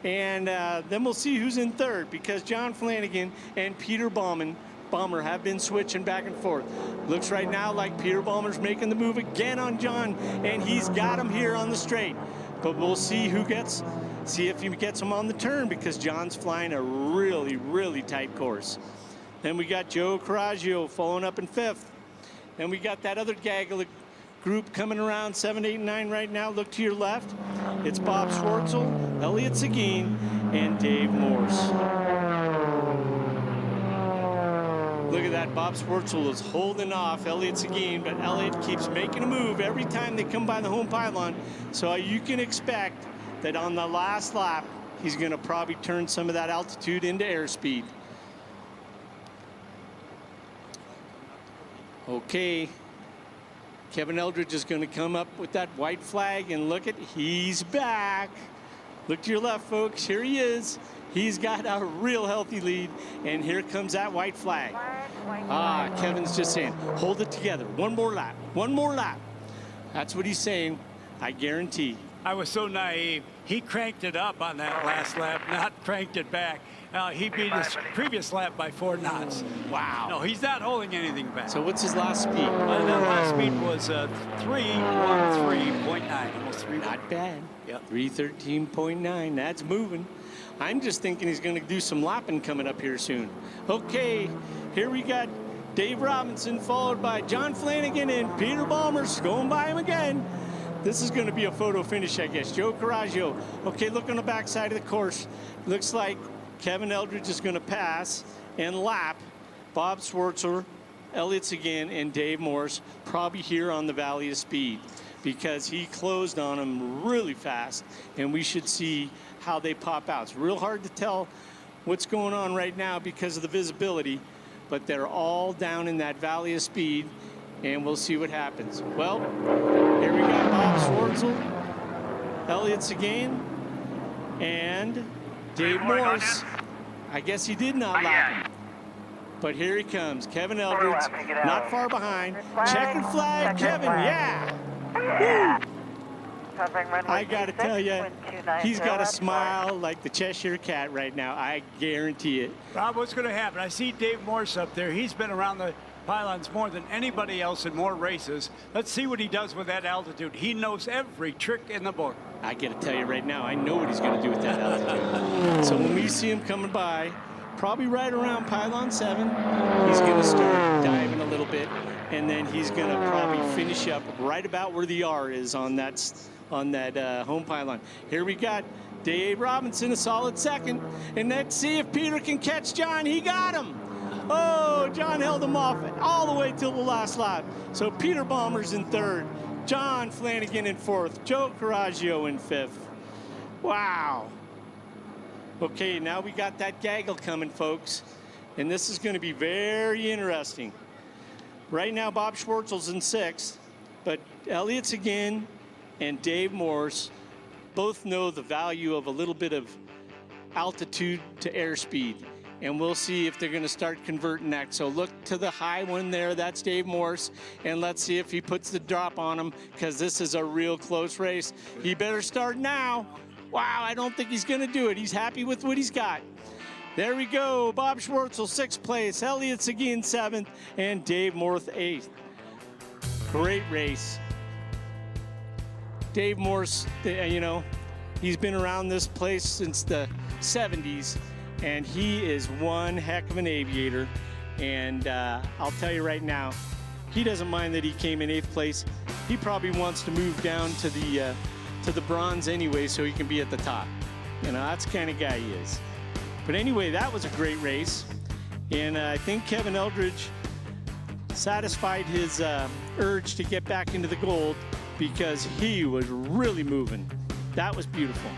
And then we'll see who's in 3rd, because John Flanagan and Peter Balmer have been switching back and forth. Looks right now like Peter Balmer's making the move again on John, and he's got him here on the straight. But we'll see see if he gets him on the turn, because John's flying a really, really tight course. Then we got Joe Coraggio following up in 5th. Then we got that other gaggle group coming around 7, 8, and 9 right now. Look to your left. It's Bob Schwartzel, Elliott Seguin, and Dave Morse. Look at that. Bob Schwartzel is holding off Elliott Seguin, but Elliott keeps making a move every time they come by the home pylon. So you can expect that on the last lap, he's going to probably turn some of that altitude into airspeed. Okay. Kevin Eldridge is going to come up with that white flag, and look at, he's back. Look to your left, folks. Here he is. He's got a real healthy lead, and here comes that white flag. Kevin's just saying, hold it together. One more lap. One more lap. That's what he's saying, I guarantee. I was so naive. He cranked it up on that last lap, not cranked it back. He beat his previous lap by 4 knots. Wow. No, he's not holding anything back. So what's his last speed? That last speed was 3:13.9, almost 3. Not bad. Yep. 3:13.9. That's moving. I'm just thinking he's going to do some lapping coming up here soon. Okay, here we got Dave Robinson followed by John Flanagan and Peter Balmers going by him again. This is going to be a photo finish, I guess. Joe Coraggio. Okay, look on the backside of the course. Looks like Kevin Eldridge is going to pass and lap Bob Schwartzel, Elliott Seguin, and Dave Morse, probably here on the Valley of Speed, because he closed on them really fast, and we should see how they pop out. It's real hard to tell what's going on right now because of the visibility, but they're all down in that Valley of Speed, and we'll see what happens. Well, here we got Bob Schwartzel, Elliott Seguin, and Dave Morse. I guess he did not lap him. But here he comes, Kevin Eldridge, not far behind. Checkered flag, Kevin, yeah. Woo. I got to tell you, he's got a smile like the Cheshire Cat right now. I guarantee it. Rob, what's going to happen? I see Dave Morse up there. He's been around the pylons more than anybody else in more races. Let's see what he does with that altitude. He knows every trick in the book. I got to tell you right now, I know what he's going to do with that altitude. So when we see him coming by, probably right around pylon 7, he's going to start diving a little bit, and then he's going to probably finish up right about where the R is on that home pylon. Here we got Dave Robinson, a solid second, and let's see if Peter can catch John. He got him. Oh, John held him off all the way till the last lap. So Peter Balmers in 3rd, John Flanagan in 4th, Joe Coraggio in 5th. Wow. Okay, now we got that gaggle coming, folks, and this is going to be very interesting. Right now, Bob Schwartzel's in 6th, but Elliott Seguin and Dave Morse both know the value of a little bit of altitude to airspeed, and we'll see if they're going to start converting that. So look to the high one there, that's Dave Morse, and let's see if he puts the drop on him, because this is a real close race. He better start now. Wow, I don't think he's going to do it. He's happy with what he's got. There we go. Bob Schwartzel, 6th place. Elliott Seguin, 7th. And Dave Morse, 8th. Great race. Dave Morse, you know, he's been around this place since the 70s, and he is one heck of an aviator. And I'll tell you right now, he doesn't mind that he came in 8th place. He probably wants to move down to the bronze anyway, so he can be at the top. You know, that's the kind of guy he is. But anyway, that was a great race, and I think Kevin Eldridge satisfied his urge to get back into the gold, because he was really moving. That was beautiful.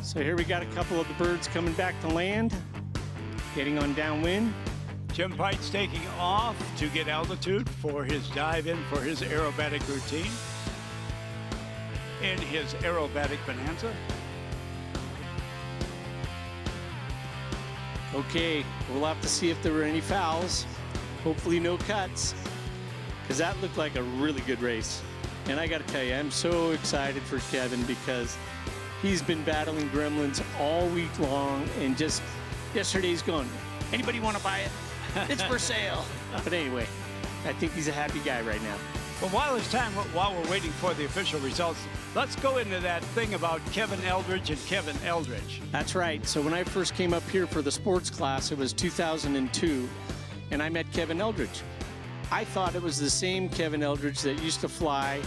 So here we got a couple of the birds coming back to land, getting on downwind. Jim Pite's taking off to get altitude for his dive in for his aerobatic routine in his aerobatic bonanza. Okay, we'll have to see if there were any fouls. Hopefully no cuts, because that looked like a really good race. And I got to tell you, I'm so excited for Kevin, because he's been battling gremlins all week long, and just yesterday he's going, anybody want to buy it? It's for sale. But anyway, I think he's a happy guy right now. Well, while we're waiting for the official results, let's go into that thing about Kevin Eldridge and Kevin Eldridge. That's right. So when I first came up here for the sports class, it was 2002, and I met Kevin Eldridge. I thought it was the same Kevin Eldridge that used to fly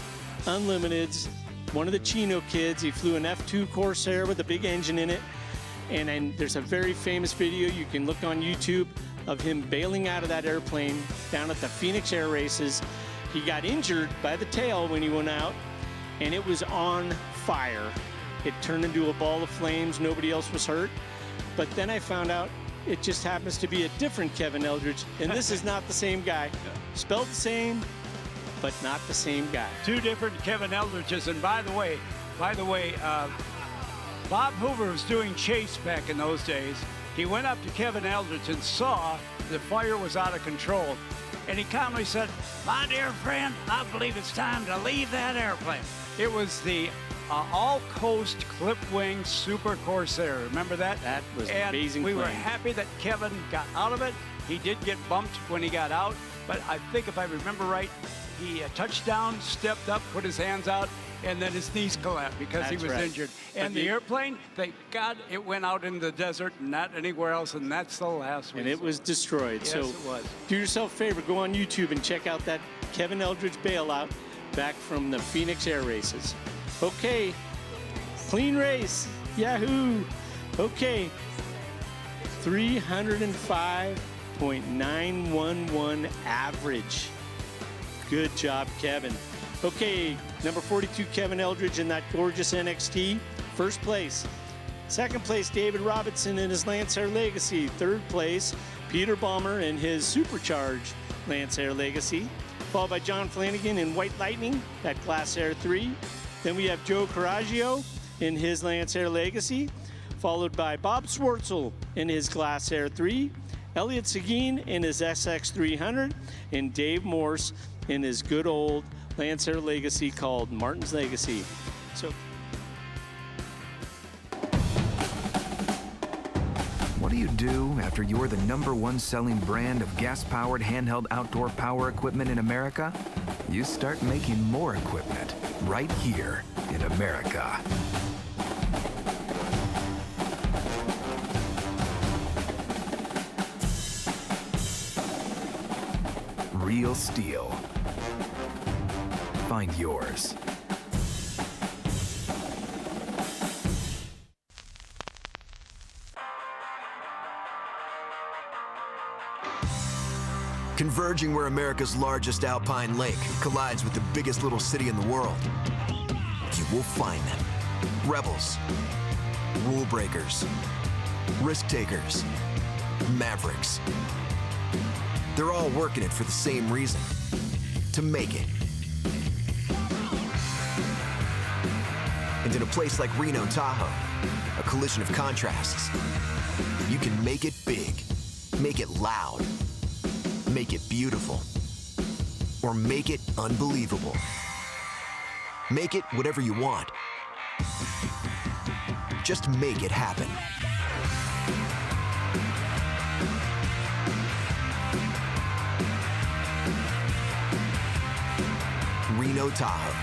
Unlimiteds, one of the Chino kids. He flew an F2 Corsair with a big engine in it, and there's a very famous video you can look on YouTube of him bailing out of that airplane down at the Phoenix Air Races. He got injured by the tail when he went out, and it was on fire. It turned into a ball of flames. Nobody else was hurt. But then I found out it just happens to be a different Kevin Eldridge, and this is not the same guy. Spelled the same, but not the same guy. Two different Kevin Eldridges. And by the way, Bob Hoover was doing chase back in those days. He went up to Kevin Eldridge and saw the fire was out of control. And he calmly said, "My dear friend, I believe it's time to leave that airplane." It was the all-coast clip-wing Super Corsair. Remember that? That was an and amazing we were plane. happy that Kevin got out of it. He did get bumped when he got out, but I think if I remember right, he touched down, stepped up, put his hands out, and then his knees collapsed because he was injured. And the airplane, thank God, it went out in the desert, not anywhere else, and that's the last one. And it was destroyed. Yes, so it was. Do yourself a favor, go on YouTube and check out that Kevin Eldridge bailout back from the Phoenix Air Races. Okay, clean race, yahoo. Okay, 305.911 average. Good job, Kevin. Okay, number 42, Kevin Eldridge in that gorgeous NXT, first place. Second place, David Robinson in his Lancer Legacy. Third place, Peter Balmer in his supercharged Lancer Legacy. Followed by John Flanagan in White Lightning, that Glass Air 3. Then we have Joe Coraggio in his Lancer Legacy. Followed by Bob Swartzel in his Glass Air 3. Elliot Seguin in his SX300. And Dave Morse in his good old Lancer Legacy called Martin's Legacy. So, what do you do after you're the #1 selling brand of gas-powered handheld outdoor power equipment in America? You start making more equipment right here in America. Real Stihl. Find yours. Converging where America's largest alpine lake collides with the biggest little city in the world, you will find them. Rebels, rule breakers, risk takers, mavericks. They're all working it for the same reason, to make it. And in a place like Reno, Tahoe, a collision of contrasts, you can make it big, make it loud, make it beautiful, or make it unbelievable. Make it whatever you want. Just make it happen. Reno, Tahoe.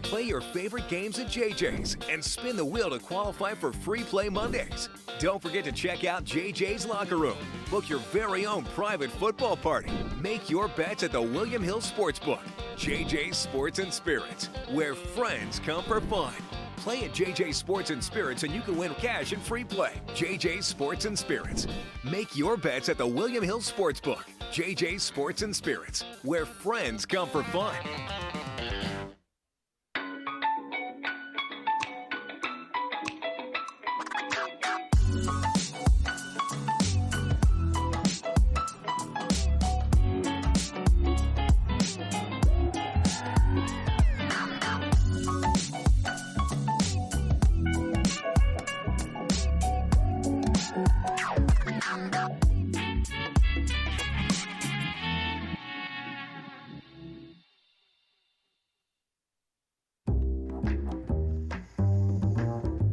Play your favorite games at JJ's and spin the wheel to qualify for Free Play Mondays. Don't forget to check out JJ's Locker Room. Book your very own private football party. Make your bets at the William Hill Sportsbook. JJ's Sports and Spirits, where friends come for fun. Play at JJ's Sports and Spirits and you can win cash and free play. JJ's Sports and Spirits. Make your bets at the William Hill Sportsbook. JJ's Sports and Spirits, where friends come for fun.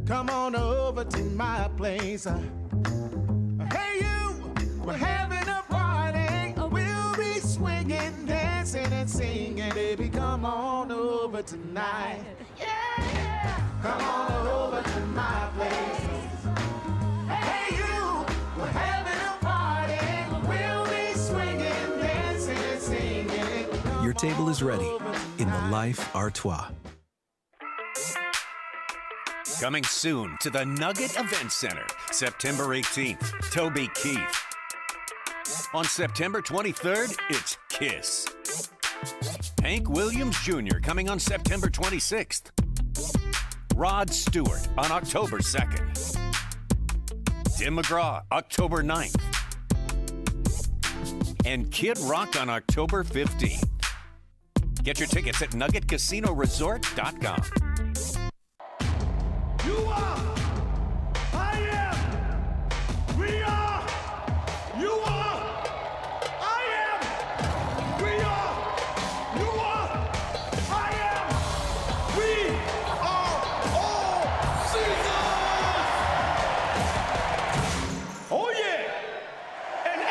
Come on over to my place. Hey you, we're having a party. We'll be swinging, dancing and singing. Baby, come on over tonight. Yeah! Come on over to my place. your table is ready in the Life Artois. Coming soon to the Nugget Event Center, September 18th, Toby Keith. On September 23rd, it's Kiss. Hank Williams Jr. coming on September 26th. Rod Stewart on October 2nd. Tim McGraw, October 9th. And Kid Rock on October 15th. Get your tickets at nuggetcasinoresort.com. You are, I am, we are, you are, I am, we are, you are, I am, we are all Caesars! Oh yeah, and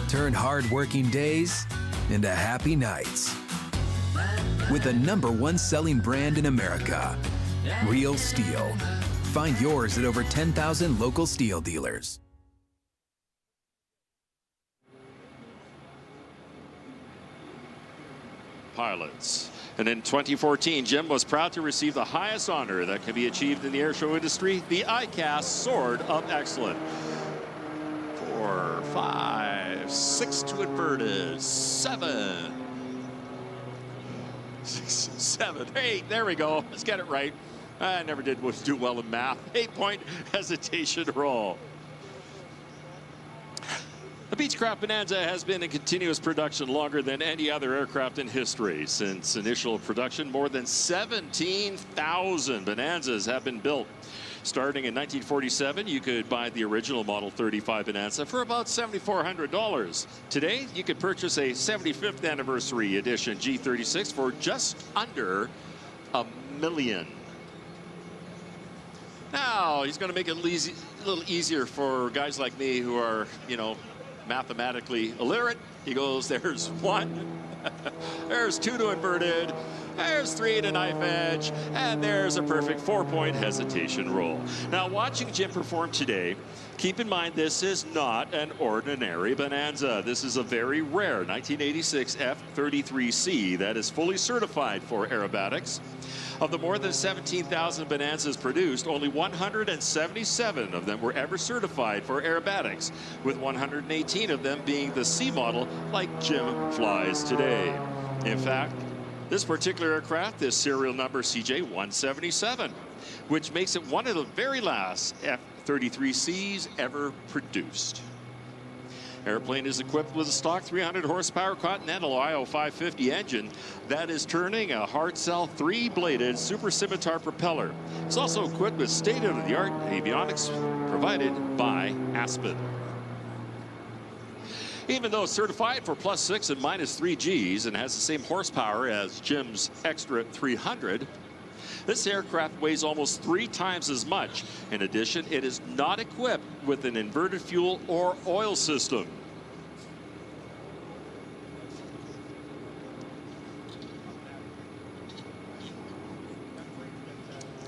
Turn hard-working days into happy nights. With the #1 selling brand in America, Real Stihl. Find yours at over 10,000 local Stihl dealers. Pilots. And in 2014, Jim was proud to receive the highest honor that can be achieved in the airshow industry, the ICAS Sword of Excellence. 4, 5, 6 to inverted, 7, 6, 7, 8. There we go. Let's get it right. I never did do well in math. 8-point hesitation roll. The Beechcraft Bonanza has been in continuous production longer than any other aircraft in history. Since initial production, more than 17,000 Bonanzas have been built. Starting in 1947, you could buy the original Model 35 Bonanza for about $7,400. Today, you could purchase a 75th anniversary edition G36 for just under $1 million. Now, he's going to make it a little easier for guys like me who are, you know, mathematically illiterate. He goes, there's 1, there's 2 to inverted, there's 3 to knife edge, and there's a perfect 4-point hesitation roll. Now, watching Jim perform today, keep in mind this is not an ordinary Bonanza. This is a very rare 1986 F-33C that is fully certified for aerobatics. Of the more than 17,000 Bonanzas produced, only 177 of them were ever certified for aerobatics, with 118 of them being the C model like Jim flies today. In fact, this particular aircraft is serial number CJ-177, which makes it one of the very last F-33Cs ever produced. Airplane is equipped with a stock 300 horsepower Continental IO550 engine that is turning a hard cell 3-bladed Super Scimitar propeller. It's also equipped with state-of-the-art avionics provided by Aspen. Even though it's certified for +6 and -3 Gs and has the same horsepower as Jim's Extra 300, this aircraft weighs almost 3 times as much. In addition, it is not equipped with an inverted fuel or oil system.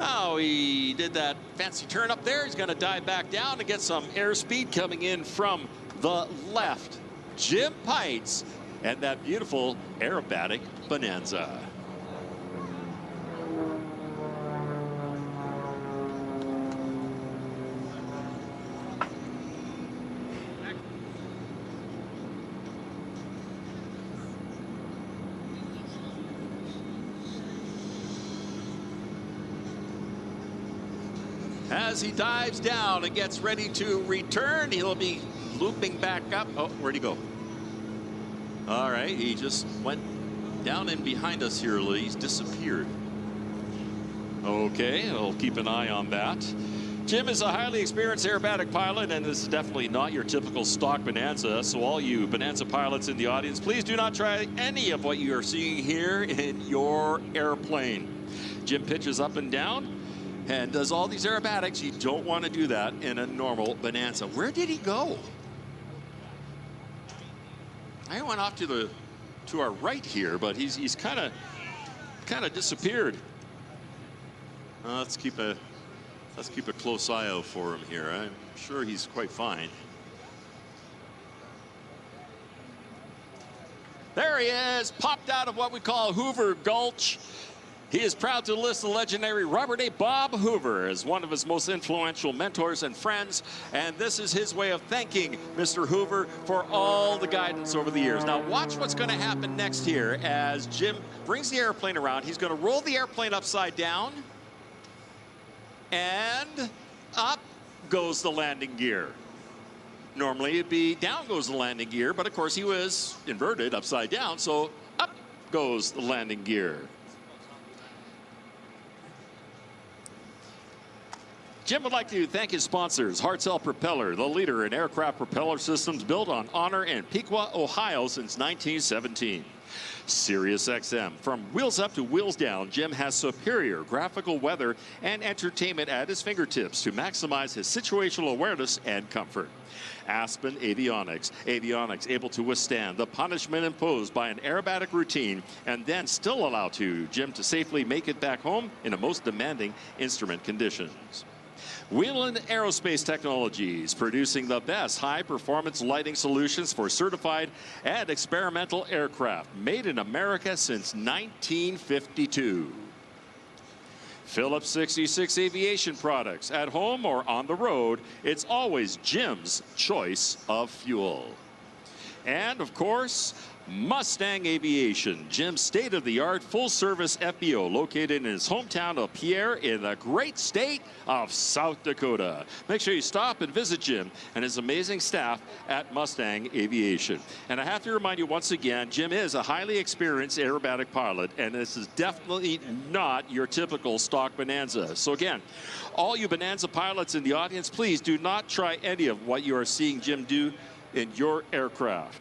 Oh, he did that fancy turn up there. He's going to dive back down to get some airspeed coming in from the left. Jim Pites and that beautiful aerobatic Bonanza. As he dives down and gets ready to return, he'll be looping back up. Oh, where'd he go? All right, he just went down in behind us here. He's disappeared. Okay, I'll keep an eye on that. Jim is a highly experienced aerobatic pilot, and this is definitely not your typical stock Bonanza. So all you Bonanza pilots in the audience, please do not try any of what you are seeing here in your airplane. Jim pitches up and down and does all these aerobatics. You don't want to do that in a normal Bonanza. Where did he go? I went off to our right here, but he's kind of disappeared. Let's keep a close eye out for him here. I'm sure he's quite fine. There he is, popped out of what we call Hoover Gulch. He is proud to list the legendary Robert A. Bob Hoover as one of his most influential mentors and friends, and this is his way of thanking Mr. Hoover for all the guidance over the years. Now watch what's going to happen next here as Jim brings the airplane around. He's going to roll the airplane upside down, and up goes the landing gear. Normally it'd be down goes the landing gear, but of course he was inverted upside down, so up goes the landing gear. Jim would like to thank his sponsors, Hartzell Propeller, the leader in aircraft propeller systems built on honor in Piqua, Ohio since 1917. SiriusXM. From wheels up to wheels down, Jim has superior graphical weather and entertainment at his fingertips to maximize his situational awareness and comfort. Aspen Avionics. Avionics able to withstand the punishment imposed by an aerobatic routine and then still allow Jim to safely make it back home in the most demanding instrument conditions. Wheeland Aerospace Technologies, producing the best high-performance lighting solutions for certified and experimental aircraft, made in America since 1952. Phillips 66 Aviation Products, at home or on the road, it's always Jim's choice of fuel. And, of course, Mustang Aviation, Jim's state-of-the-art full-service FBO located in his hometown of Pierre in the great state of South Dakota. Make sure you stop and visit Jim and his amazing staff at Mustang Aviation. And I have to remind you once again, Jim is a highly experienced aerobatic pilot, and this is definitely not your typical stock Bonanza. So again, all you Bonanza pilots in the audience, please do not try any of what you are seeing Jim do in your aircraft.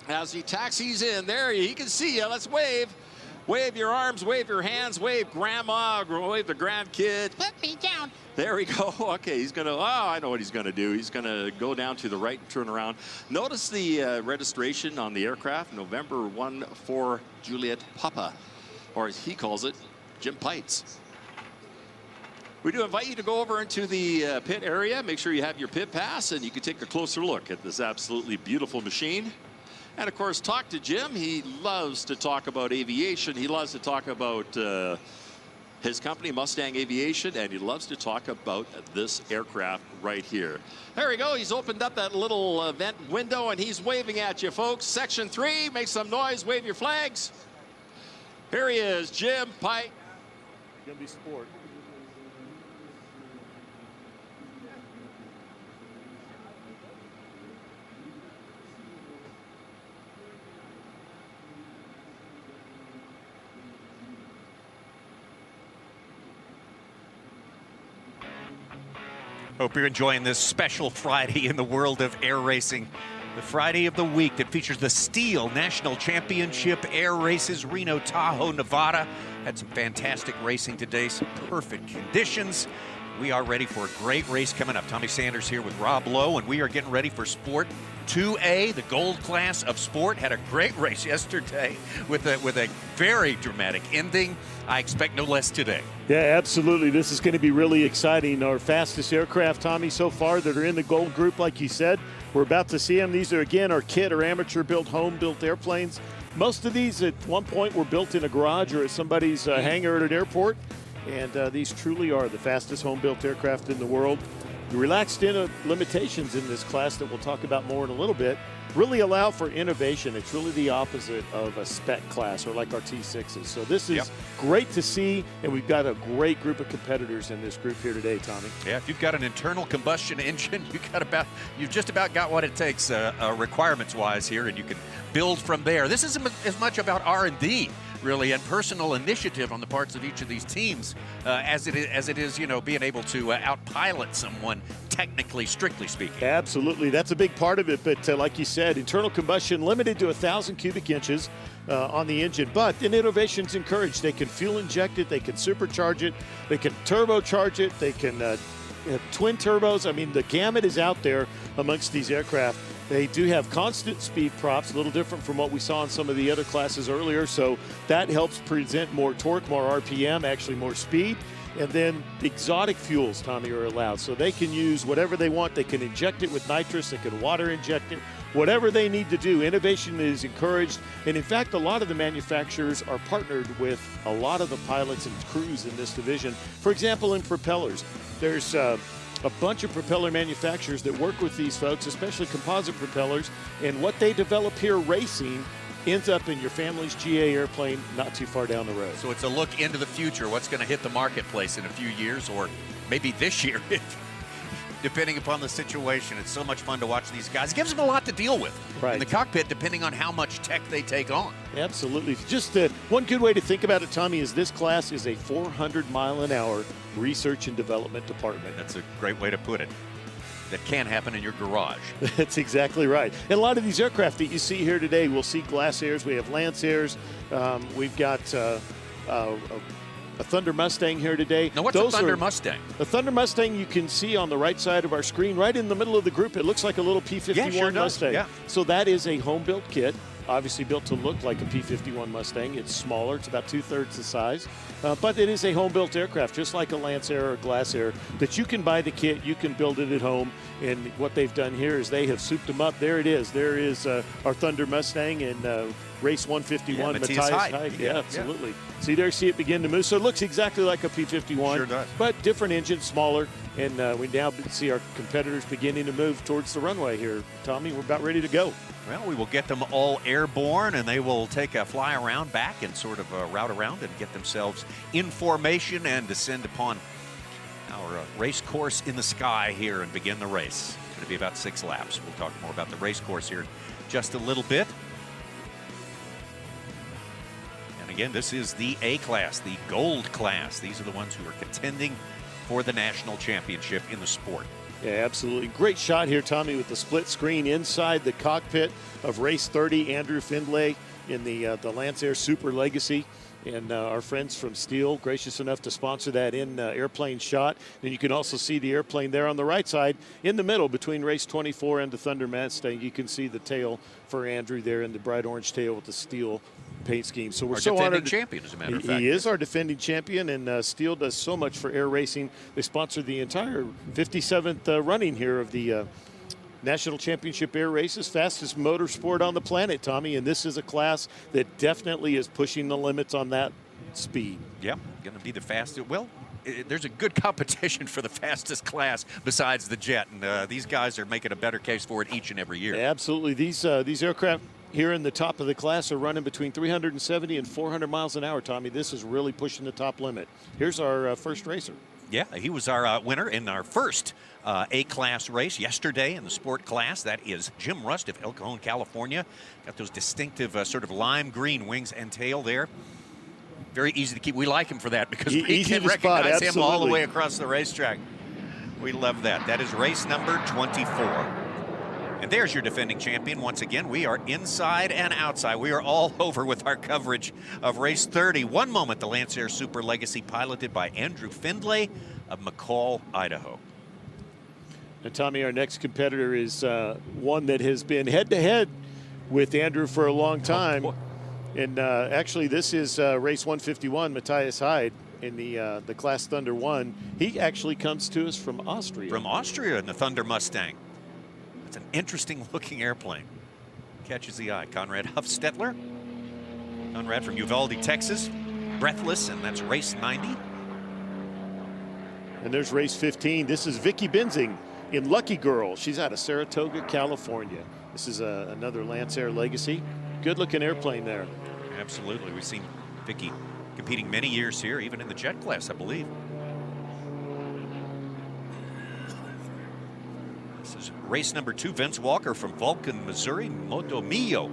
As he taxis in, there he can see you. Let's wave. Wave your arms, wave your hands, wave grandma, wave the grandkids. Put me down. There we go. Okay, he's going to, I know what he's going to do. He's going to go down to the right and turn around. Notice the registration on the aircraft, November 1 for Juliet Papa, or as he calls it, Jim Pites. We do invite you to go over into the pit area. Make sure you have your pit pass, and you can take a closer look at this absolutely beautiful machine. And, of course, talk to Jim. He loves to talk about aviation. He loves to talk about his company, Mustang Aviation, and he loves to talk about this aircraft right here. There we go. He's opened up that little vent window, and he's waving at you, folks. Section 3, make some noise, wave your flags. Here he is, Jim Pike. Gonna be sport. Hope you're enjoying this special Friday in the world of air racing. The Friday of the week that features the Stihl National Championship Air Races, Reno, Tahoe, Nevada. Had some fantastic racing today, some perfect conditions. We are ready for a great race coming up. Tommy Sanders here with Rob Lowe, and we are getting ready for Sport 2A, the gold class of sport. Had a great race yesterday with a very dramatic ending. I expect no less today. Yeah, absolutely. This is going to be really exciting. Our fastest aircraft, Tommy, so far that are in the gold group, like you said. We're about to see them. These are, again, our kit or amateur-built, home-built airplanes. Most of these at one point were built in a garage or at somebody's hangar at an airport. And these truly are the fastest home-built aircraft in the world. The relaxed limitations in this class that we'll talk about more in a little bit really allow for innovation. It's really the opposite of a spec class or like our T6s. So this is great to see, and we've got a great group of competitors in this group here today, Tommy. Yeah, if you've got an internal combustion engine, you've just about got what it takes requirements-wise here, and you can build from there. This isn't as much about R&D, really, and personal initiative on the parts of each of these teams as it is, being able to out-pilot someone, technically, strictly speaking. Absolutely, that's a big part of it, but like you said, internal combustion limited to 1,000 cubic inches on the engine, but then innovation's encouraged. They can fuel inject it, they can supercharge it, they can turbocharge it, they can have twin turbos. I mean, the gamut is out there amongst these aircraft. They do have constant speed props, a little different from what we saw in some of the other classes earlier, so that helps present more torque, more RPM, actually more speed. And then exotic fuels, Tommy, are allowed. So they can use whatever they want. They can inject it with nitrous. They can water inject it. Whatever they need to do, innovation is encouraged. And in fact, a lot of the manufacturers are partnered with a lot of the pilots and crews in this division. For example, in propellers, there's a bunch of propeller manufacturers that work with these folks, especially composite propellers. And what they develop here racing ends up in your family's GA airplane not too far down the road. So it's a look into the future, what's going to hit the marketplace in a few years, or maybe this year, depending upon the situation. It's so much fun to watch these guys. It gives them a lot to deal with in the cockpit, depending on how much tech they take on. Absolutely. Just one good way to think about it, Tommy, is this class is a 400-mile-an-hour research and development department. That's a great way to put it. That can happen in your garage. That's exactly right. And a lot of these aircraft that you see here today, we'll see Glassairs, we have Lancairs, we've got a Thunder Mustang here today. Now, what's a Thunder Mustang? The Thunder Mustang you can see on the right side of our screen, right in the middle of the group. It looks like a little P-51 Mustang. Yeah. So that is a home-built kit, obviously built to look like a P-51 Mustang. It's smaller. It's about 2/3 the size. But it is a home-built aircraft, just like a Lancair or a Glasair, that you can buy the kit, you can build it at home. And what they've done here is they have souped them up. There it is. There is our Thunder Mustang and Race 151, Matthias Hyde. Yeah, absolutely. See it begin to move. So it looks exactly like a P-51. Sure does. But different engine, smaller. And we now see our competitors beginning to move towards the runway here. Tommy, we're about ready to go. Well, we will get them all airborne, and they will take a fly around back and sort of route around and get themselves in formation and descend upon our race course in the sky here and begin the race. It's going to be about 6 laps. We'll talk more about the race course here in just a little bit. And again, this is the A class, the gold class. These are the ones who are contending for the national championship in the sport. Yeah, absolutely. Great shot here, Tommy, with the split screen inside the cockpit of Race 30, Andrew Findlay in the Lancair Super Legacy. And our friends from Stihl, gracious enough to sponsor that in airplane shot. And you can also see the airplane there on the right side in the middle between Race 24 and the Thunder Mustang. You can see the tail for Andrew there in the bright orange tail with the Stihl paint scheme. So we're our so honored. Champion, as a matter of fact. He is our defending champion, and Stihl does so much for air racing. They sponsor the entire 57th running here of the National Championship Air Races, fastest motorsport on the planet, Tommy, and this is a class that definitely is pushing the limits on that speed. Yeah, going to be the fastest. Well, there's a good competition for the fastest class besides the jet, and these guys are making a better case for it each and every year. Absolutely. These aircraft here in the top of the class are running between 370 and 400 miles an hour, Tommy. This is really pushing the top limit. Here's our first racer. Yeah, he was our winner in our first A-class race yesterday in the sport class. That is Jim Rust of El Cajon, California. Got those distinctive sort of lime green wings and tail there. Very easy to keep. We like him for that because we can recognize him all the way across the racetrack. We love that. That is race number 24. And there's your defending champion. Once again, we are inside and outside. We are all over with our coverage of race 30. One moment, the Lancair Super Legacy, piloted by Andrew Findlay of McCall, Idaho. And Tommy, our next competitor is one that has been head-to-head with Andrew for a long time. And actually, this is race 151, Matthias Hyde in the Class Thunder 1. He actually comes to us from Austria. From Austria in the Thunder Mustang. It's an interesting looking airplane. Catches the eye. Conrad Huffstetler. Conrad from Uvalde, Texas. Breathless, and that's race 90. And there's race 15. This is Vicky Benzing in Lucky Girl. She's out of Saratoga, California. This is another Lancer Legacy. Good-looking airplane there. Absolutely. We've seen Vicky competing many years here, even in the jet class, I believe. This is race number 2, Vince Walker from Vulcan, Missouri, Moto Mio.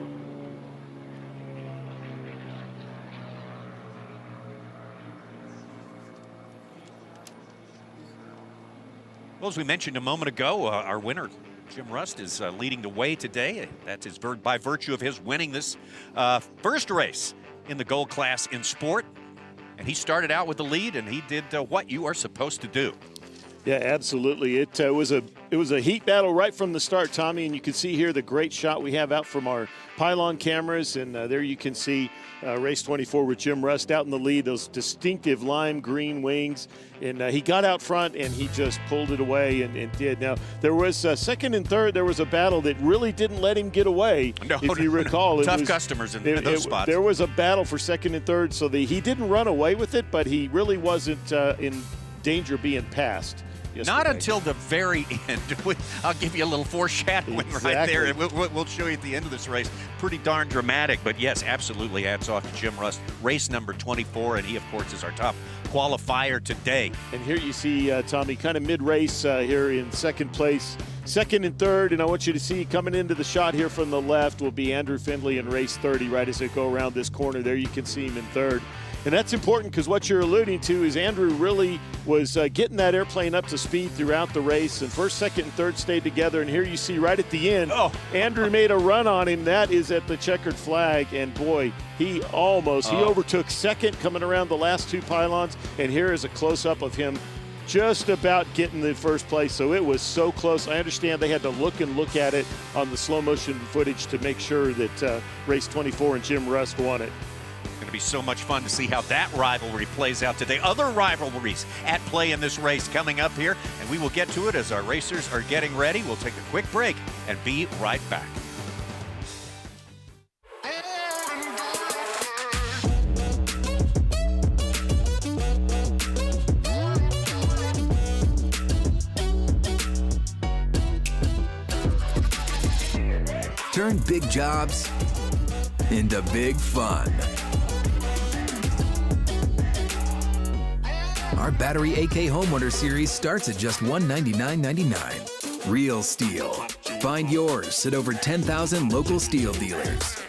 Well, as we mentioned a moment ago, our winner, Jim Rust, is leading the way today. That is by virtue of his winning this first race in the gold class in sport. And he started out with the lead, and he did what you are supposed to do. Yeah, absolutely. It was a heat battle right from the start, Tommy, and you can see here the great shot we have out from our pylon cameras, and there you can see race 24 with Jim Rust out in the lead, those distinctive lime green wings, and he got out front and he just pulled it away and did. Now, there was second and third, there was a battle that really didn't let him get away, if you recall. Tough customers in those spots. There was a battle for second and third, so he didn't run away with it, but he really wasn't in danger of being passed. Not until the very end. I'll give you a little foreshadowing right there. And we'll show you at the end of this race. Pretty darn dramatic, but yes, absolutely hats off to Jim Rust. Race number 24, and he, of course, is our top qualifier today. And here you see, Tommy, kind of mid-race here in second place. Second and third, and I want you to see coming into the shot here from the left will be Andrew Findlay in race 30 right as they go around this corner. There you can see him in third. And that's important because what you're alluding to is Andrew really was getting that airplane up to speed throughout the race. And first, second, and third stayed together. And here you see right at the end, Andrew made a run on him. That is at the checkered flag. And boy, he overtook second coming around the last two pylons. And here is a close-up of him just about getting the first place. So it was so close. I understand they had to look at it on the slow motion footage to make sure that race 24 and Jim Rust won it. Going to be so much fun to see how that rivalry plays out today. Other rivalries at play in this race coming up here, and we will get to it as our racers are getting ready. We'll take a quick break and be right back. Turn big jobs into big fun. Our Battery AK Homeowner Series starts at just $199.99. Real Stihl. Find yours at over 10,000 local Stihl dealers.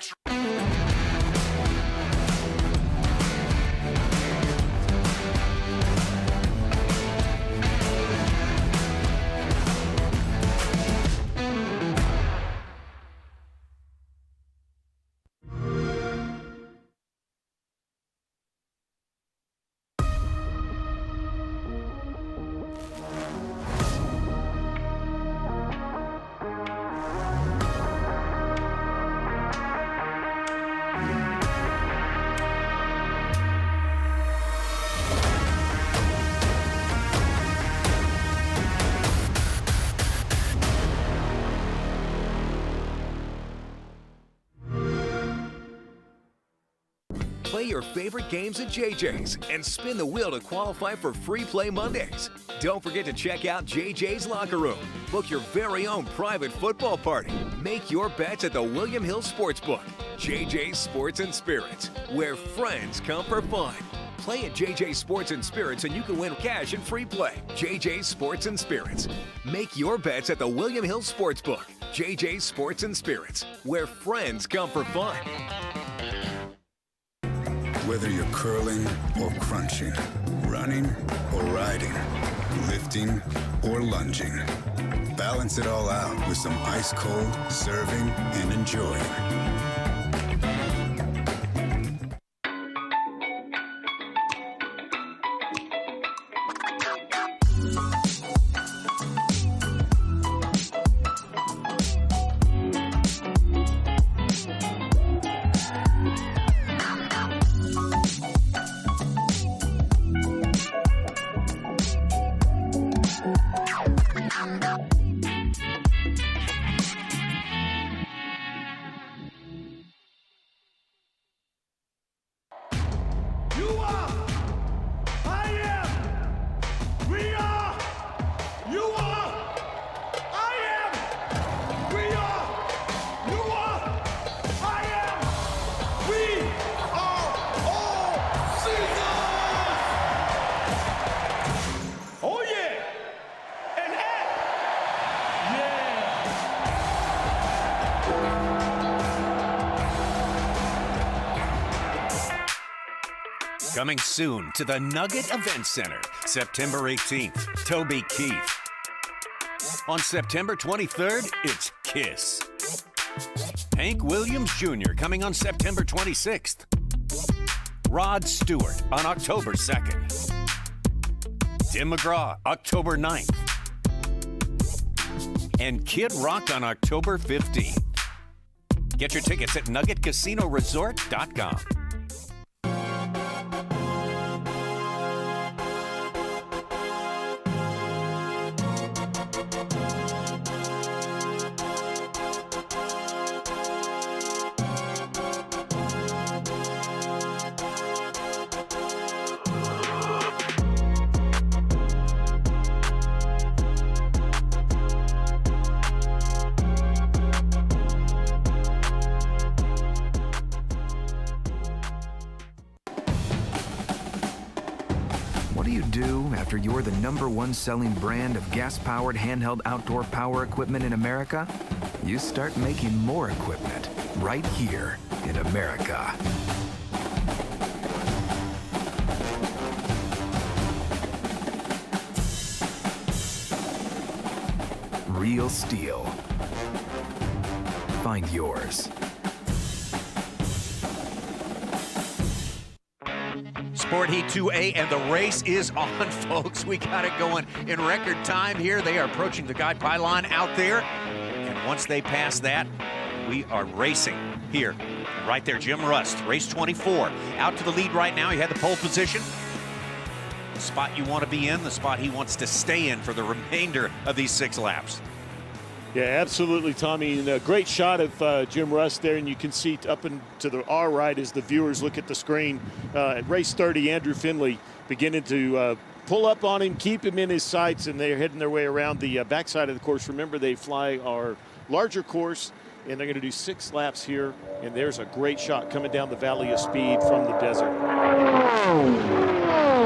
Play your favorite games at JJ's and spin the wheel to qualify for Free Play Mondays. Don't forget to check out JJ's Locker Room. Book your very own private football party. Make your bets at the William Hill Sportsbook. JJ's Sports and Spirits, where friends come for fun. Play at JJ's Sports and Spirits and you can win cash and free play. JJ's Sports and Spirits. Make your bets at the William Hill Sportsbook. JJ's Sports and Spirits, where friends come for fun. Whether you're curling or crunching, running or riding, lifting or lunging, balance it all out with some ice cold serving and enjoying. You are, I am, we are. Coming soon to the Nugget Event Center, September 18th, Toby Keith. On September 23rd, it's Kiss. Hank Williams Jr. coming on September 26th. Rod Stewart on October 2nd. Tim McGraw, October 9th. And Kid Rock on October 15th. Get your tickets at nuggetcasinoresort.com. What do you do after you're the #1 selling brand of gas-powered handheld outdoor power equipment in America? You start making more equipment right here in America. Real Stihl. Find yours. Sport Heat 2A, and the race is on, folks. We got it going in record time here. They are approaching the guide pylon out there, and once they pass that, we are racing here. Right there, Jim Rust, race 24. Out to the lead right now. He had the pole position. The spot you want to be in, the spot he wants to stay in for the remainder of these 6 laps. Yeah, absolutely, Tommy. And a great shot of Jim Rust there, and you can see up and to our right as the viewers look at the screen. At race 30, Andrew Finley beginning to pull up on him, keep him in his sights, and they're heading their way around the backside of the course. Remember, they fly our larger course, and they're going to do 6 laps here. And there's a great shot coming down the Valley of Speed from the desert.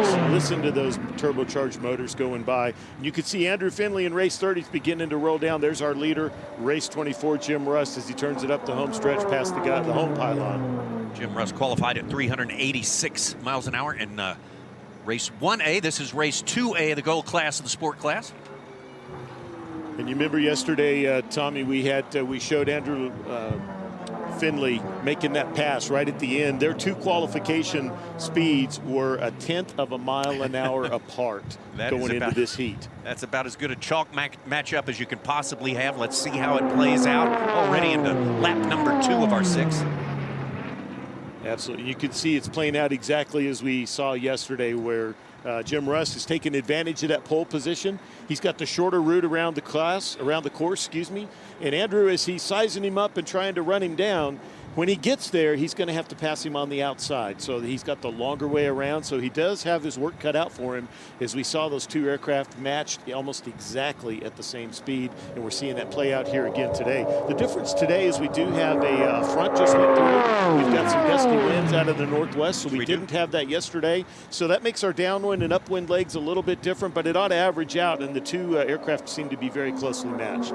So listen to those turbocharged motors going by. You can see Andrew Finley in race 30 is beginning to roll down. There's our leader, race 24, Jim Rust, as he turns it up the home stretch past the home pylon. Jim Rust qualified at 386 miles an hour in race 1A. This is race 2A, the gold class of the sport class. And you remember yesterday, Tommy, we showed Andrew Finley making that pass right at the end. Their 2 qualification speeds were 1/10 of a mile an hour apart going into this heat. That's about as good a chalk matchup as you could possibly have. Let's see how it plays out. Already into lap number 2 of our 6. Absolutely. You can see it's playing out exactly as we saw yesterday, where Jim Rust is taking advantage of that pole position. He's got the shorter route around the course, and Andrew, as he's sizing him up and trying to run him down, when he gets there, he's going to have to pass him on the outside. So he's got the longer way around. So he does have his work cut out for him, as we saw those 2 aircraft matched almost exactly at the same speed. And we're seeing that play out here again today. The difference today is we do have a front just went through. We've got some gusty winds out of the northwest, so we didn't have that yesterday. So that makes our downwind and upwind legs a little bit different, but it ought to average out, and the 2 aircraft seem to be very closely matched.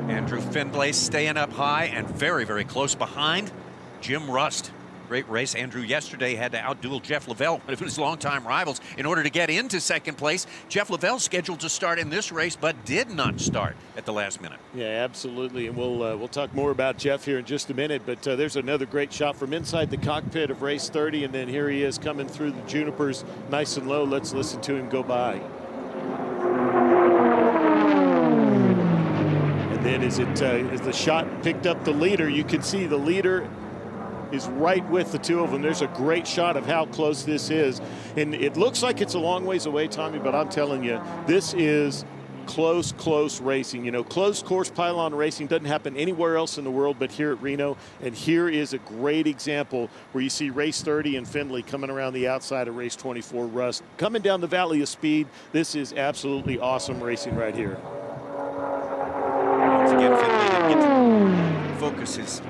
Andrew Finley staying up high and very, very close behind Jim Rust. Great race. Andrew yesterday had to outduel Jeff Lavelle, one of his longtime rivals, in order to get into second place. Jeff Lavelle scheduled to start in this race, but did not start at the last minute. Yeah, absolutely. And we'll talk more about Jeff here in just a minute. But there's another great shot from inside the cockpit of race 30, and then here he is coming through the junipers, nice and low. Let's listen to him go by. Then as the shot picked up the leader, you can see the leader is right with the 2 of them. There's a great shot of how close this is. And it looks like it's a long ways away, Tommy, but I'm telling you, this is close racing. You know, closed course pylon racing doesn't happen anywhere else in the world but here at Reno. And here is a great example where you see race 30 and Finley coming around the outside of race 24, Rust. Coming down the Valley of Speed, this is absolutely awesome racing right here. Once again, Finley didn't get to focus his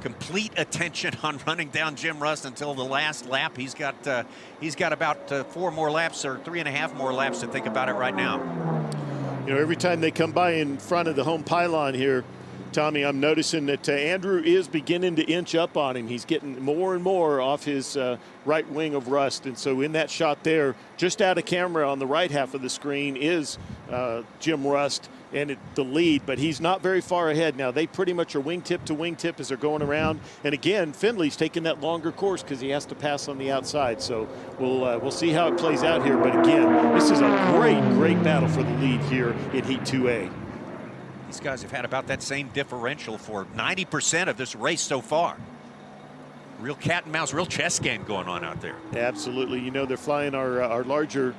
complete attention on running down Jim Rust until the last lap. He's got about 4 more laps, or 3.5 more laps to think about it right now. You know, every time they come by in front of the home pylon here, Tommy, I'm noticing that Andrew is beginning to inch up on him. He's getting more and more off his right wing of Rust. And so in that shot there, just out of camera on the right half of the screen is Jim Rust and the lead, but he's not very far ahead now. They pretty much are wingtip to wingtip as they're going around. And again, Finley's taking that longer course because he has to pass on the outside. So we'll see how it plays out here. But again, this is a great battle for the lead here in Heat 2A. These guys have had about that same differential for 90% of this race so far. Real cat and mouse, real chess game going on out there. Absolutely. You know, they're flying our larger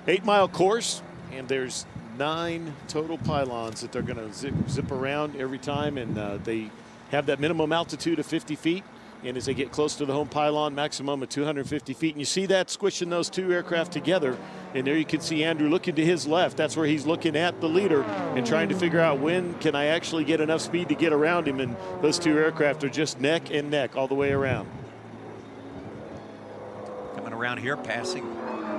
8-mile course, and there's 9 total pylons that they're going to zip around every time, and they have that minimum altitude of 50 feet. And as they get close to the home pylon, maximum of 250 feet. And you see that squishing those 2 aircraft together. And there you can see Andrew looking to his left. That's where he's looking at the leader and trying to figure out when can I actually get enough speed to get around him. And those 2 aircraft are just neck and neck all the way around. Coming around here, passing